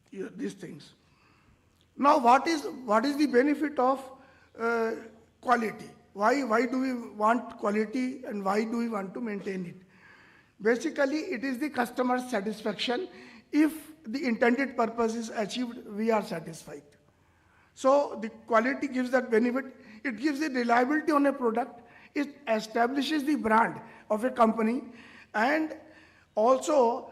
these things. Now what is the benefit of quality? Why do we want quality and why do we want to maintain it? Basically, it is the customer satisfaction. If the intended purpose is achieved, we are satisfied. So the quality gives that benefit. It gives the reliability on a product. It establishes the brand of a company, and also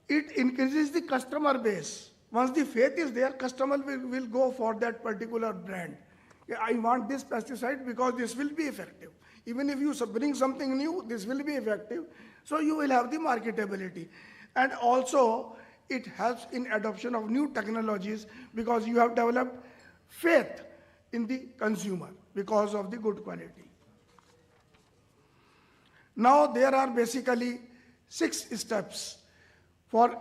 it increases the customer base. Once the faith is there, customer will go for that particular brand. I want this pesticide because this will be effective. Even if you bring something new, this will be effective. So you will have the marketability. And also, it helps in adoption of new technologies because you have developed faith in the consumer because of the good quality. Now there are basically 6 steps for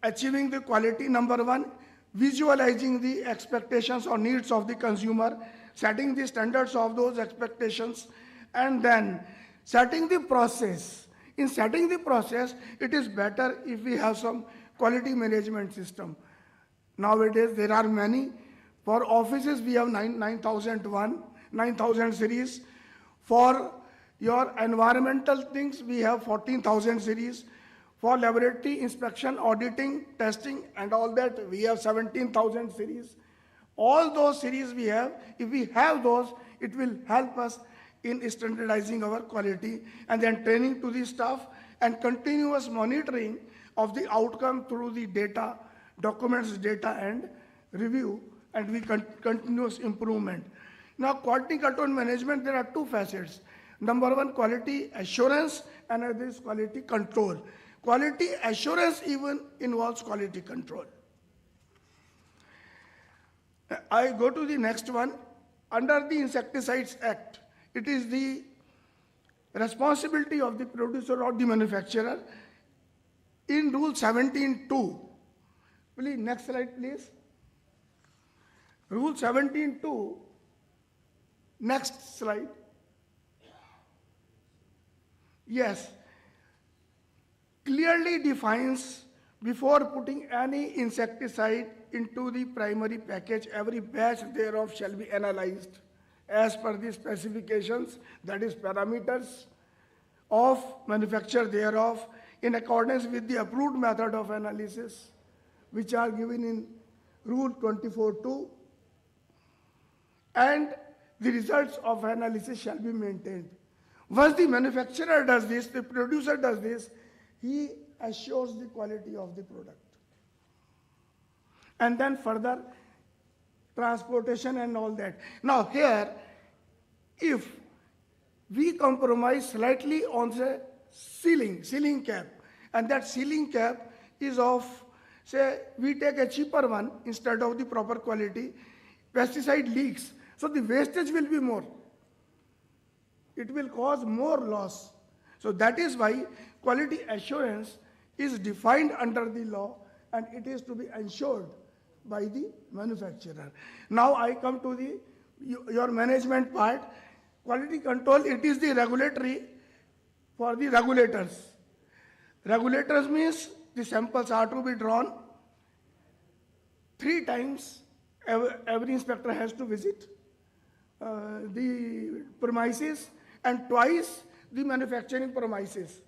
achieving the quality. Number 1, visualizing the expectations or needs of the consumer, setting the standards of those expectations, and then setting the process. In setting the process, it is better if we have some quality management system. Nowadays, there are many. For offices, we have 9000 series. For your environmental things, we have 14,000 series. For laboratory inspection, auditing, testing, and all that, we have 17,000 series. All those series we have, if we have those, it will help us in standardizing our quality, and then training to the staff and continuous monitoring of the outcome through the data, documents, data, and review, and we continuous improvement. Now, quality control management, there are two facets. Number one, quality assurance, and another is quality control. Quality assurance even involves quality control. I go to the next one. Under the Insecticides Act, it is the responsibility of the producer or the manufacturer. In Rule 17.2, please, next slide, please. Rule 17.2, next slide. Yes, clearly defines before putting any insecticide into the primary package, every batch thereof shall be analyzed as per the specifications, that is parameters of manufacture thereof, in accordance with the approved method of analysis, which are given in Rule 24.2, and the results of analysis shall be maintained. Once the manufacturer does this, the producer does this, he assures the quality of the product. And then further transportation and all that. Now here, if we compromise slightly on the sealing cap, and that sealing cap is of, say, we take a cheaper one instead of the proper quality, pesticide leaks, so the wastage will be more. It will cause more loss. So that is why quality assurance is defined under the law, and it is to be ensured by the manufacturer. Now I come to the your management part. Quality control, it is the regulatory for the regulators. Regulators means the samples are to be drawn 3 times. Every inspector has to visit the premises, and twice the manufacturing premises,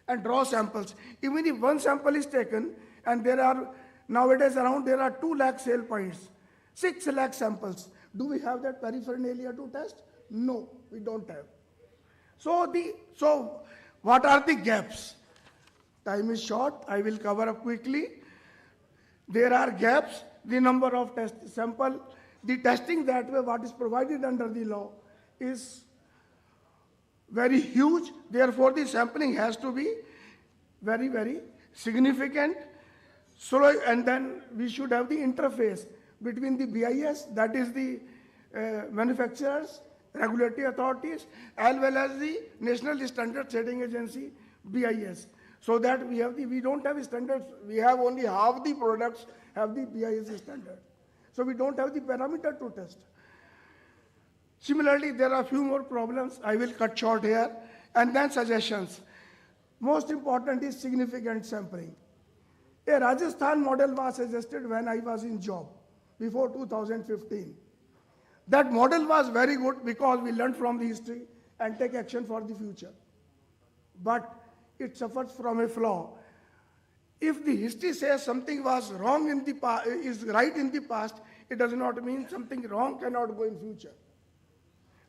and draw samples. Even if one sample is taken, and there are nowadays around there are 2 lakh sale points, 6 lakh samples. Do we have that paraphernalia to test? No, we don't have. So what are the gaps? Time is short, I will cover up quickly. There are gaps, the number of test sample, the testing that way, what is provided under the law is very huge. Therefore, the sampling has to be very, very significant. So, and then we should have the interface between the BIS, that is the manufacturers, regulatory authorities, as well as the National Standard Setting Agency, BIS. So that we don't have standards, we have only half the products have the BIS standard. So we don't have the parameter to test. Similarly, there are a few more problems. I will cut short here. And then suggestions. Most important is significant sampling. A Rajasthan model was suggested when I was in job, before 2015. That model was very good because we learned from the history and take action for the future. But it suffers from a flaw. If the history says something was wrong in the past, is right in the past, it does not mean something wrong cannot go in future.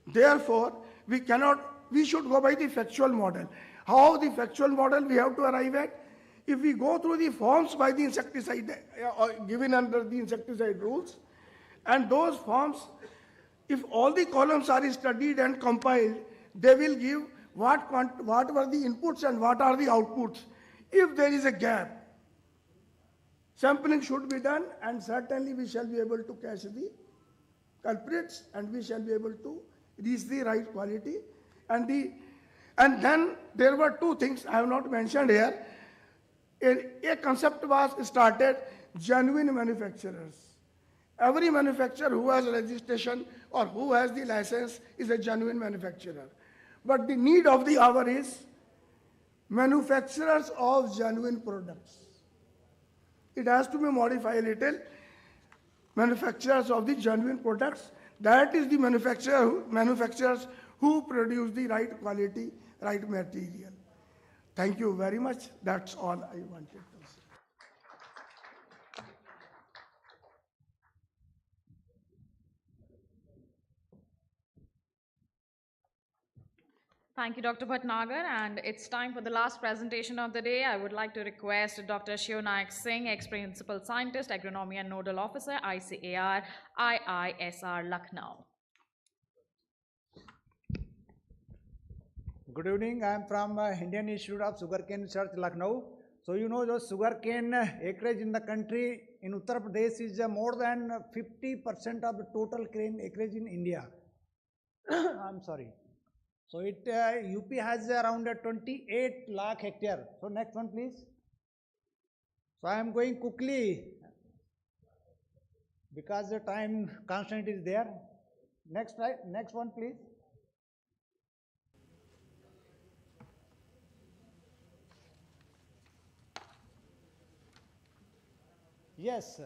Therefore, we should go by the factual model. How the factual model we have to arrive at? If we go through the forms by the insecticide, given under the insecticide rules, and those forms, if all the columns are studied and compiled, they will give what were the inputs and what are the outputs. If there is a gap, sampling should be done, and certainly we shall be able to catch the culprits, and we shall be able to reach the right quality. And then there were 2 things I have not mentioned here. A concept was started, genuine manufacturers. Every manufacturer who has registration or who has the license is a genuine manufacturer. But the need of the hour is manufacturers of genuine products. It has to be modified a little. Manufacturers of the genuine products, that is the manufacturers who produce the right quality, right material. Thank you very much. That's all I wanted to say. Thank you, Dr. Bhatnagar. And it's time for the last presentation of the day. I would like to request Dr. Shivnayak Singh, ex-principal scientist, agronomy and nodal officer, ICAR, IISR, Lucknow. Good evening. I am from Indian Institute of Sugarcane Research, Lucknow. So you know, the sugarcane acreage in the country in Uttar Pradesh is more than 50% of the total cane acreage in India. I'm sorry. So UP has around 28 lakh hectare. So next one, please. So I am going quickly because the time constraint is there. Next one, please. Yes.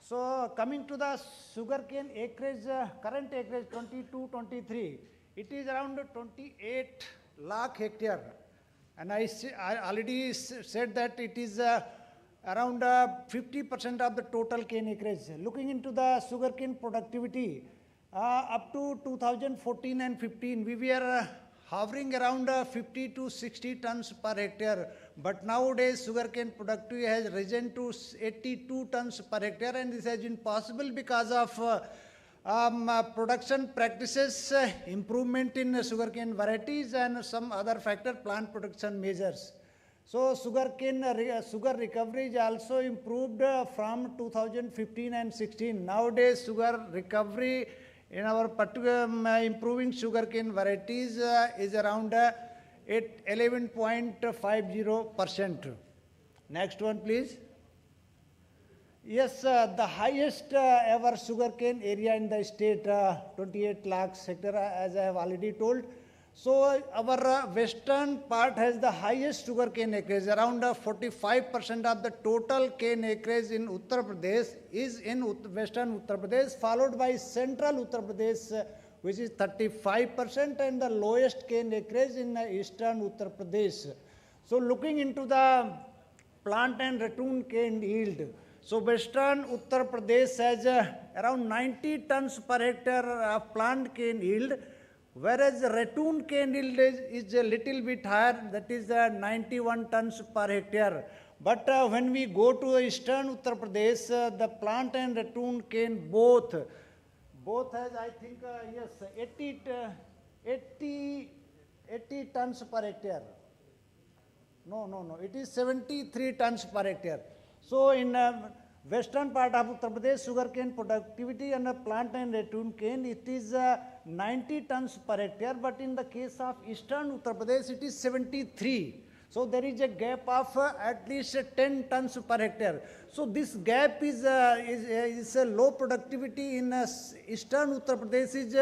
So coming to the sugarcane acreage, current acreage 22-23, it is around 28 lakh hectare. And I already said that it is around 50% of the total cane acreage. Looking into the sugarcane productivity, up to 2014 and 15, we were hovering around 50 to 60 tons per hectare. But nowadays, sugarcane productivity has risen to 82 tons per hectare, and this has been possible because of production practices, improvement in sugarcane varieties, and some other factor, plant protection measures. So sugar recovery is also improved from 2015 and 16. Nowadays, sugar recovery in our particular improving sugarcane varieties is around 11.50%. Next one, please. Yes, the highest ever sugarcane area in the state, 28 lakhs hectare, as I have already told. So our western part has the highest sugarcane acreage. Around 45% of the total cane acreage in Uttar Pradesh is in western Uttar Pradesh, followed by central Uttar Pradesh, which is 35%, and the lowest cane acreage in eastern Uttar Pradesh. So looking into the plant and ratoon cane yield, so western Uttar Pradesh has around 90 tons per hectare of plant cane yield, whereas ratoon cane yield is a little bit higher, that is 91 tons per hectare. But when we go to eastern Uttar Pradesh, the plant and ratoon cane both has, I think, yes, 80 tons per hectare. No, it is 73 tons per hectare. So in western part of Uttar Pradesh, sugarcane productivity and plant and ratoon cane, it is 90 tons per hectare, but in the case of eastern Uttar Pradesh, it is 73. So there is a gap of at least 10 tons per hectare. So this gap is a low productivity in eastern Uttar Pradesh is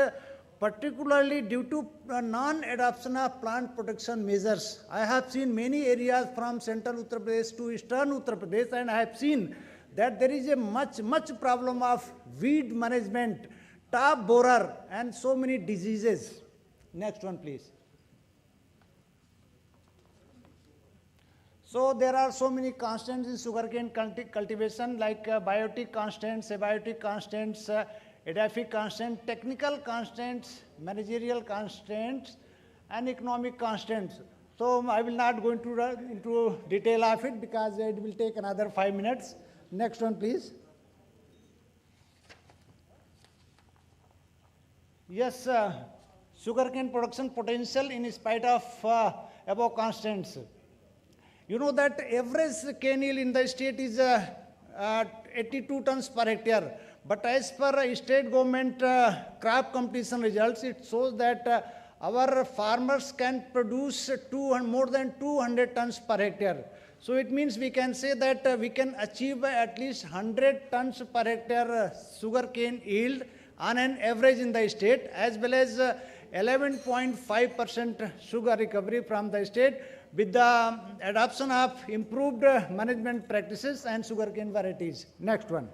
particularly due to non-adoption of plant protection measures. I have seen many areas from central Uttar Pradesh to eastern Uttar Pradesh, and I have seen that there is a much problem of weed management, top borer, and so many diseases. Next one, please. So there are so many constants in sugarcane cultivation, like biotic constants, abiotic constants, edaphic constants, technical constants, managerial constants, and economic constants. So I will not go into detail of it because it will take another 5 minutes. Next one, please. Yes, sugarcane production potential in spite of above constants. You know that average cane yield in the state is 82 tons per hectare. But as per state government crop competition results, it shows that our farmers can produce more than 200 tons per hectare. So it means we can say that we can achieve at least 100 tons per hectare sugarcane yield on an average in the state, as well as 11.5% sugar recovery from the state with the adoption of improved management practices and sugarcane varieties. Next one.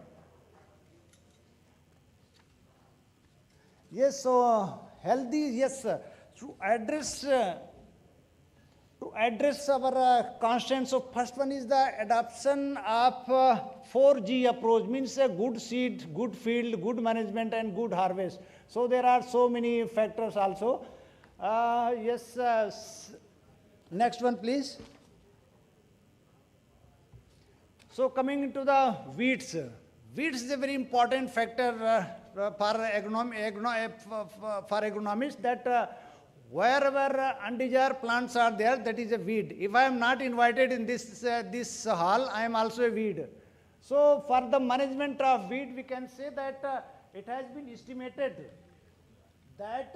Yes, so healthy, yes, to address our constants. So first one is the adoption of 4G approach, means a good seed, good field, good management, and good harvest. So there are so many factors also. Yes, next one, please. So coming into the weeds. Weeds is a very important factor for agronomists that wherever undesired plants are there, that is a weed. If I am not invited in this hall, I am also a weed. So for the management of weed, we can say that it has been estimated that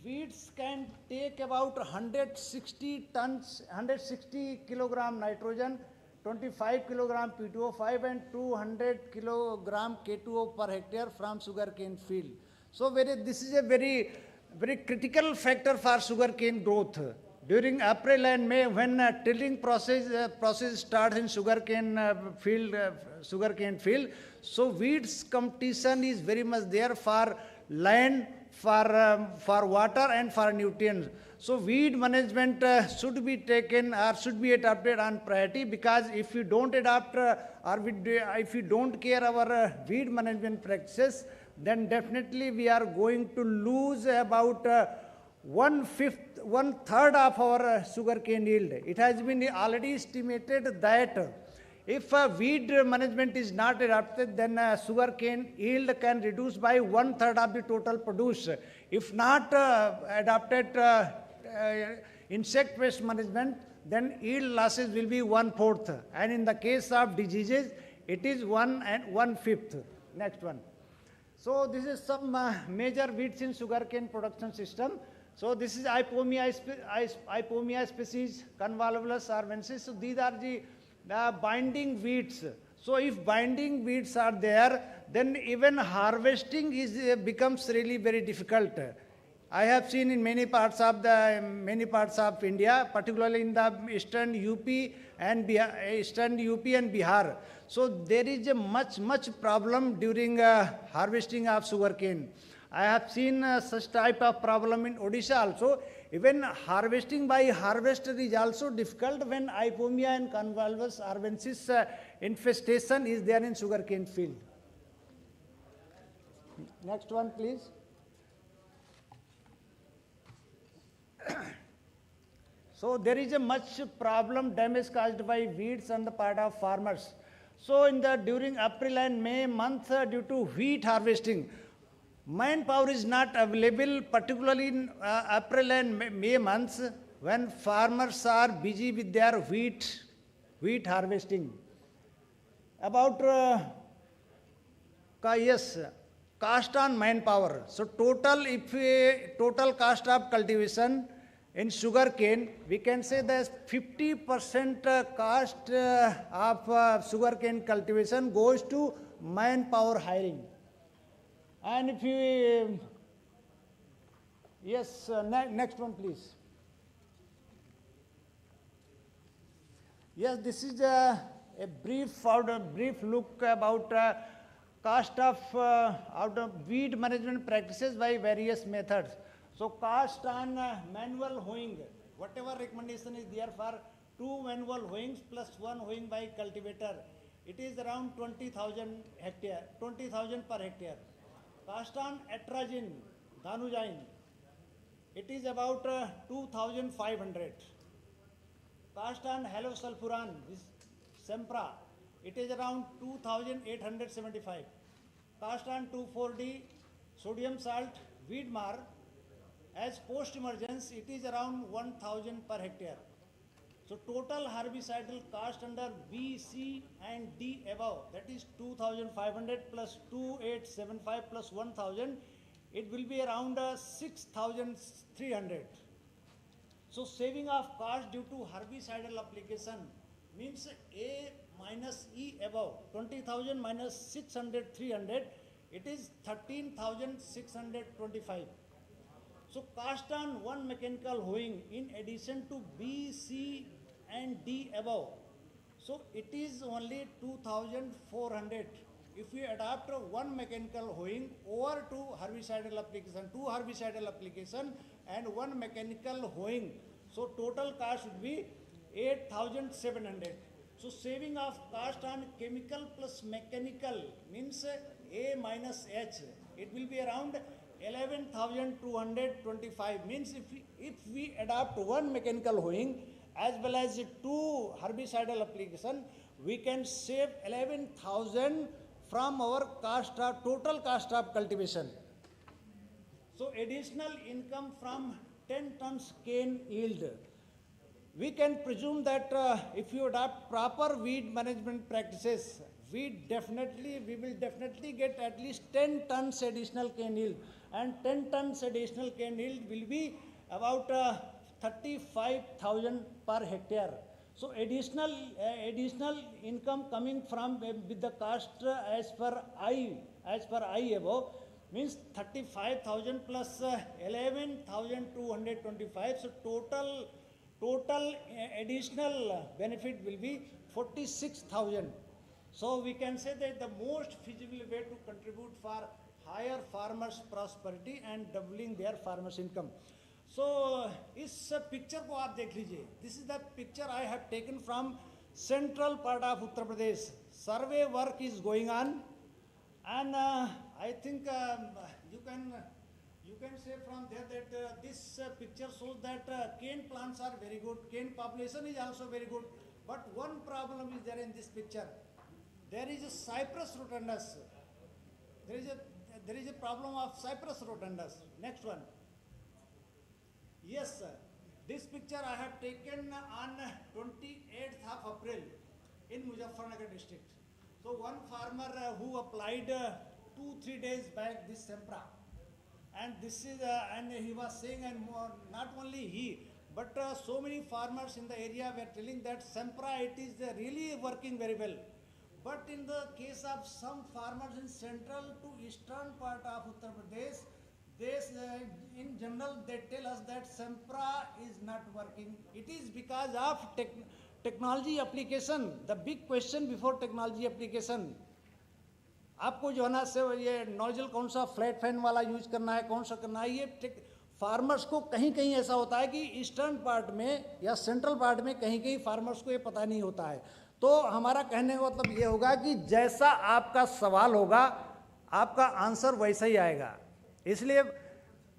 weeds can take about 160 tons, 160 kilogram nitrogen, 25 kilogram P2O5 and 200 kilogram K2O per hectare from sugarcane field. So this is a very critical factor for sugarcane growth. During April and May, when tilling process starts in sugarcane field, so weeds competition is very much there for land, for water and for nutrients. So weed management should be taken or should be adopted on priority, because if we don't adopt if we don't care our weed management practices, then definitely we are going to lose about one third of our sugarcane yield. It has been already estimated that if weed management is not adopted, then sugarcane yield can reduce by 1/3 of the total produce. If not adopted insect pest management, then yield losses will be 1/4. And in the case of diseases, it is 1/5. Next one. So this is some major weeds in sugarcane production system. So this is Ipomia species, Convolvulus arvensis. So these are the binding weeds. So if binding weeds are there, then even harvesting becomes really very difficult. I have seen in many parts of India, particularly in the eastern UP and Bihar. So there is a much problem during harvesting of sugarcane. I have seen such type of problem in Odisha also. Even harvesting by harvester is also difficult when Ipomia and Convolvulus arvensis infestation is there in sugarcane field. Next one, please. So there is a much problem damage caused by weeds on the part of farmers. So during April and May month, due to wheat harvesting, manpower is not available, particularly in April and May months, when farmers are busy with their wheat harvesting. About cost on manpower. So total cost of cultivation in sugarcane, we can say that 50% cost of sugarcane cultivation goes to manpower hiring. And if you, next one, please. Yes, this is a brief look about cost of weed management practices by various methods. So cost on manual hoeing, whatever recommendation is there for 2 manual hoeings plus 1 hoeing by cultivator, it is around 20,000 per hectare. Cost on atrazine, dhanujain, it is about 2,500. Cost on halosulfuran, this Sempra, it is around 2,875. Cost on 2,4-D sodium salt, Weedmar, as post-emergence, it is around 1,000 per hectare. So total herbicidal cost under B, C and D above, that is 2,500 plus 2,875 plus 1,000, it will be around 6,300. So saving of cost due to herbicidal application means A minus E above, 20,000 minus 600, 300, it is 13,625. So cost on 1 mechanical hoeing in addition to B, C and D above, so it is only 2,400. If we adopt 1 mechanical hoeing over 2 herbicidal application and 1 mechanical hoeing, so total cost would be 8,700. So saving of cost on chemical plus mechanical means A minus H, it will be around 11,225 means if we adopt one mechanical hoeing as well as two herbicidal application, we can save 11,000 from our total cost of cultivation. So additional income from 10 tons cane yield. We can presume that if you adopt proper weed management practices, we will definitely get at least 10 tons additional cane yield, and 10 tons additional cane yield will be about 35,000 per hectare. So additional income coming from with the cost as per I above means 35,000 plus 11,225. So total additional benefit will be 46,000. So we can say that the most feasible way to contribute for higher farmers' prosperity and doubling their farmers' income. So इस picture को आप देख लीजिए. This is the picture I have taken from central part of Uttar Pradesh. Survey work is going on, and I think you can say from there that this picture shows that cane plants are very good. Cane population is also very good. But one problem is there in this picture. There is a Cyprus rotundus. There is a problem of Cyprus rotundus. Next one. Yes, sir. This picture I have taken on 28th of April in Muzaffarnagar district. So one farmer who applied 2-3 days back this Sempra, and this is and he was saying, and not only he, but so many farmers in the area were telling that Sempra, it is really working very well. But in the case of some farmers in central to eastern part of Uttar Pradesh, in general they tell us that Sempra is not working. It is because of technology application. The big question before technology application, आपको जो है ना से ये nozzle कौन सा flat fan वाला use करना है, कौन सा करना है, ये फार्मर्स को कहीं कहीं ऐसा होता है कि ईस्टर्न पार्ट में या सेंट्रल पार्ट में कहीं कहीं फार्मर्स को ये पता नहीं होता है. तो हमारा कहने का मतलब ये होगा कि जैसा आपका सवाल होगा आपका आंसर वैसा ही आएगा. इसलिए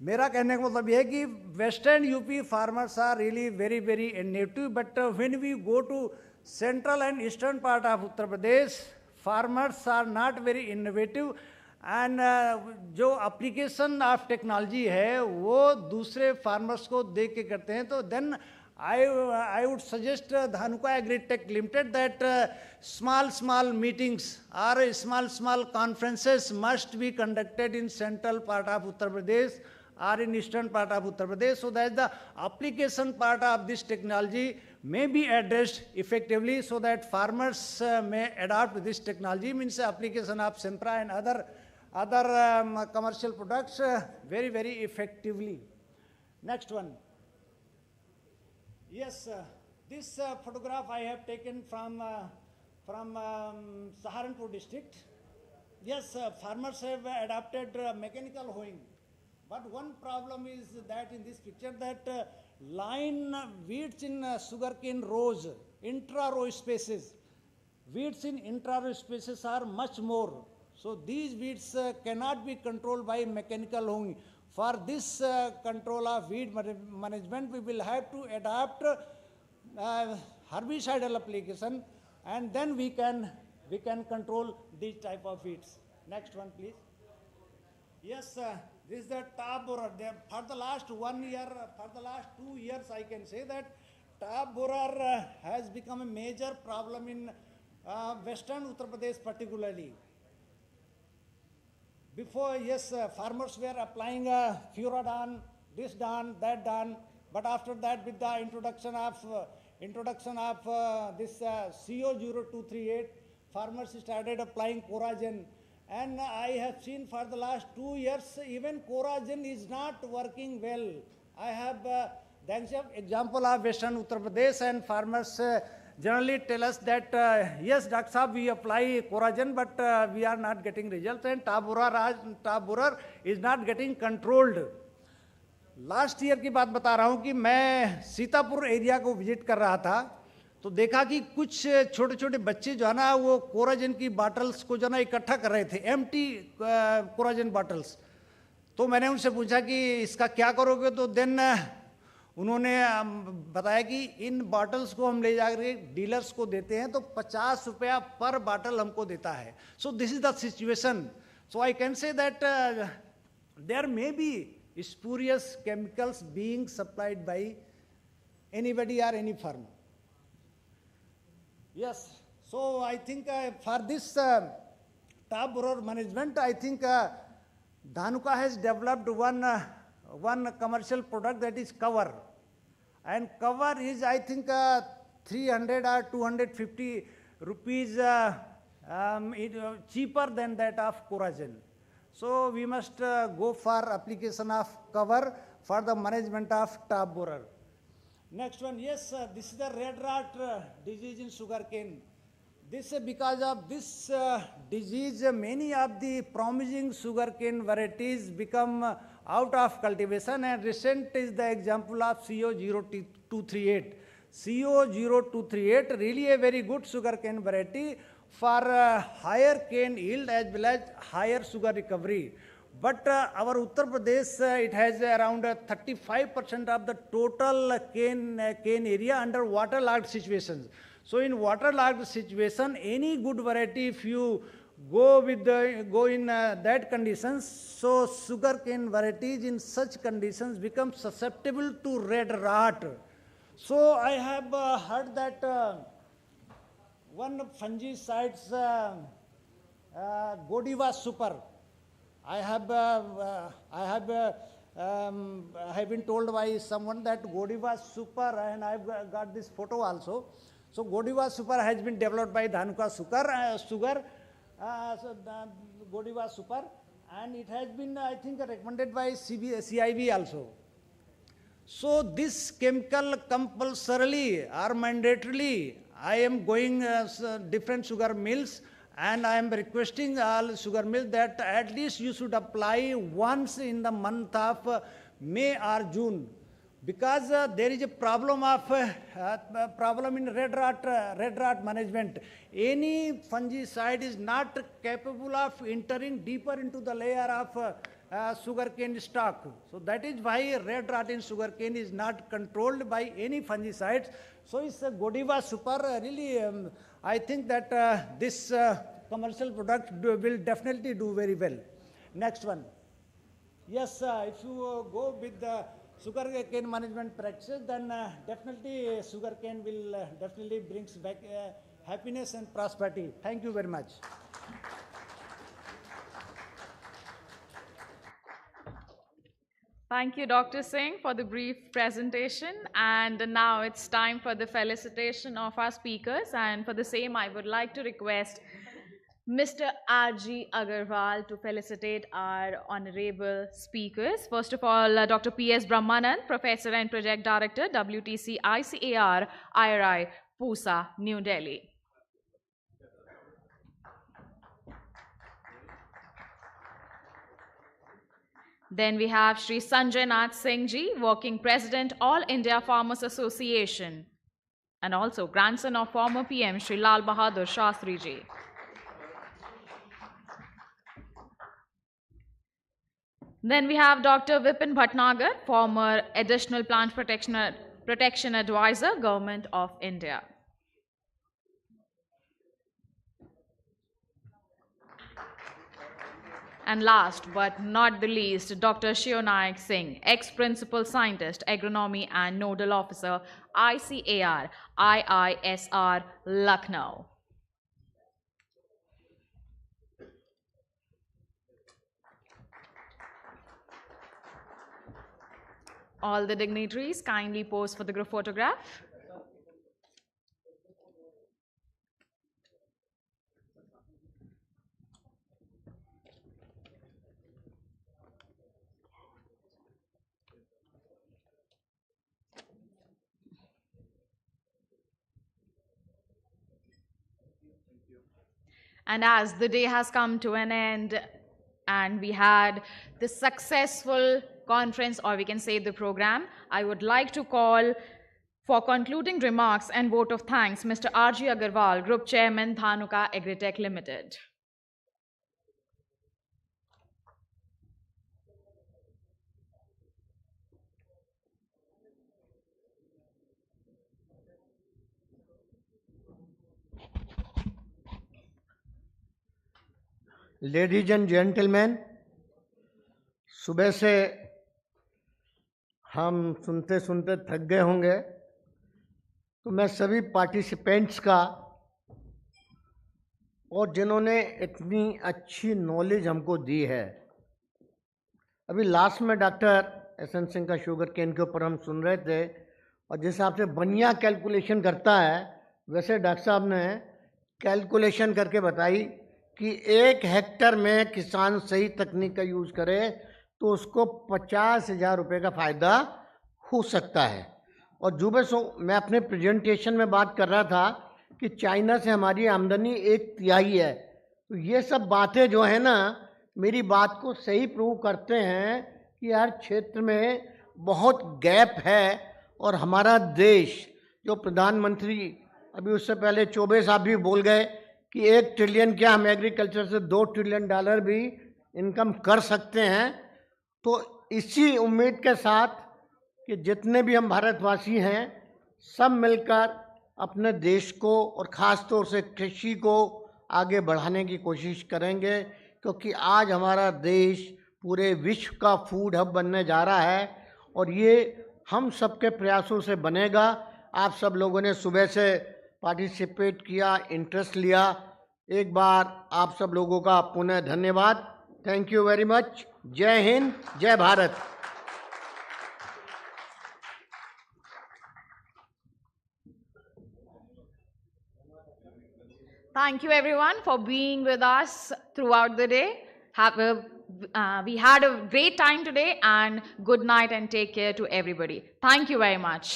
मेरा कहने का मतलब ये है कि western UP farmers are really very very innovative, but when we go to central and eastern part of Uttar Pradesh, farmers are not very innovative, and जो एप्लीकेशन ऑफ टेक्नोलॉजी है वो दूसरे फार्मर्स को देख के करते हैं. तो then I would suggest Dhanuka Agritech Limited that small meetings or small conferences must be conducted in central part of Uttar Pradesh or in eastern part of Uttar Pradesh, so that the application part of this technology may be addressed effectively, so that farmers may adopt this technology, means application of Sempra and other commercial products very very effectively. Next one. Yes, this photograph I have taken from Saharanpur district. Yes, farmers have adopted mechanical hoeing, but one problem is that in this picture that line weeds in sugarcane rows, intra-row spaces, weeds in intra-row spaces are much more. So these weeds cannot be controlled by mechanical hoeing. For this control of weed management, we will have to adopt herbicidal application, and then we can control these type of weeds. Next one, please. Yes, this is the top borer. For the last 1 year, for the last 2 years, I can say that top borer has become a major problem in western Uttar Pradesh particularly. Before, yes, farmers were applying Furadon, this done, that done, but after that, with the introduction of this CO0238, farmers started applying Coragen, and I have seen for the last 2 years even Coragen is not working well. I have the example of western Uttar Pradesh, and farmers generally tell us that yes, Dr. Saab, we apply Coragen, but we are not getting results, and top borer is not getting controlled. Last year की बात बता रहा हूँ कि मैं Sitapur area को visit कर रहा था, तो देखा कि कुछ छोटे छोटे बच्चे जो है ना वो कोराजन की बॉटल्स को जो है ना इकट्ठा कर रहे थे, एम्प्टी कोराजन बॉटल्स. तो मैंने उनसे पूछा कि इसका क्या करोगे, तो देन उन्होंने बताया कि इन बॉटल्स को हम ले जाकर डीलर्स को देते हैं तो 50 रुपया पर बॉटल हमको देता है. So this is the situation. So I can say that there may be spurious chemicals being supplied by anybody or any firm. Yes, so I think for this top borrower management, I think Dhanuka has developed one commercial product, that is cover. And cover is, I think, 300 or 250 rupees cheaper than that of Coragen. So we must go for application of cover for the management of top borer. Next one, yes, this is the red rot disease in sugarcane. This because of this disease, many of the promising sugarcane varieties become out of cultivation, and recent is the example of CO0238. CO0238 really a very good sugarcane variety for higher cane yield as well as higher sugar recovery. But our Uttar Pradesh, it has around 35% of the total cane area under waterlogged situations. So in waterlogged situation, any good variety, if you go in that conditions, so sugarcane varieties in such conditions become susceptible to red rot. So I have heard that one fungicides, Godiva Super. I have been told by someone that Godiva Super, and I've got this photo also. So Godiva Super has been developed by Dhanuka Sugar, Godiva Super, and it has been, I think, recommended by CIB also. So this chemical compulsorily or mandatorily, I am going different sugar mills, and I am requesting all sugar mills that at least you should apply once in the month of May or June, because there is a problem in red rot management. Any fungicide is not capable of entering deeper into the layer of sugarcane stock. So that is why red rot in sugarcane is not controlled by any fungicides. So it's Godiva Super. Really, I think that this commercial product will definitely do very well. Next one. Yes, if you go with the sugarcane management practices, then definitely sugarcane will definitely brings back happiness and prosperity. Thank you very much. Thank you, Dr. Singh, for the brief presentation. And now it's time for the felicitation of our speakers. And for the same, I would like to request Mr. R.G. Agarwal to felicitate our honorable speakers. First of all, Dr. P.S. Brahmanand, Professor and Project Director, WTC ICAR, IRI, Pusa, New Delhi. Then we have Shri Sanjay Nath Singh Ji, Working President, All India Farmers Association, and also grandson of former PM Shri Lal Bahadur Shastri Ji. Then we have Dr. Vipin Bhatnagar, former Additional Plant Protection Advisor, Government of India. And last but not the least, Dr. Shionayak Singh, ex-principal scientist, agronomy and nodal officer, ICAR, IISR, Lucknow. All the dignitaries kindly pose for the group photograph. And as the day has come to an end and we had the successful conference, or we can say the program, I would like to call for concluding remarks and vote of thanks Mr. R.G. Agarwal, Group Chairman, Dhanuka Agritech Limited. Ladies and gentleman, सुबह से हम सुनते सुनते थक गए होंगे, तो मैं सभी पार्टिसिपेंट्स का और जिन्होंने इतनी अच्छी नॉलेज हमको दी है, अभी लास्ट में डॉक्टर एस.एन. सिंह का शुगर केन के ऊपर हम सुन रहे थे, और जिस हिसाब से बनिया कैलकुलेशन करता है, वैसे डॉक्टर साहब ने कैलकुलेशन करके बताई कि 1 हेक्टर में किसान सही तकनीक का यूज़ करे तो उसको 50,000 रुपये का फ़ायदा हो सकता है। और जुबे सो मैं अपने प्रेजेंटेशन में बात कर रहा था कि चाइना से हमारी आमदनी 1/3 है, तो ये सब बातें जो है ना, मेरी बात को सही प्रूव करते हैं कि हर क्षेत्र में बहुत गैप है। और हमारा देश, जो प्रधानमंत्री अभी उससे पहले चौबे साहब भी बोल गए कि 1 ट्रिलियन क्या, हम एग्रीकल्चर से $2 ट्रिलियन भी इनकम कर सकते हैं। तो इसी उम्मीद के साथ कि जितने भी हम भारतवासी हैं, सब मिलकर अपने देश को और ख़ास तौर से कृषि को आगे बढ़ाने की कोशिश करेंगे, क्योंकि आज हमारा देश पूरे विश्व का फूड हब बनने जा रहा है और ये हम सबके प्रयासों से बनेगा। आप सब लोगों ने सुबह से पार्टिसिपेट किया, इंटरेस्ट लिया, एक बार आप सब लोगों का पुनः धन्यवाद। Thank you very much. जय हिंद, जय Bharat. Thank you everyone for being with us throughout the day. We had a great time today, and good night and take care to everybody. Thank you very much.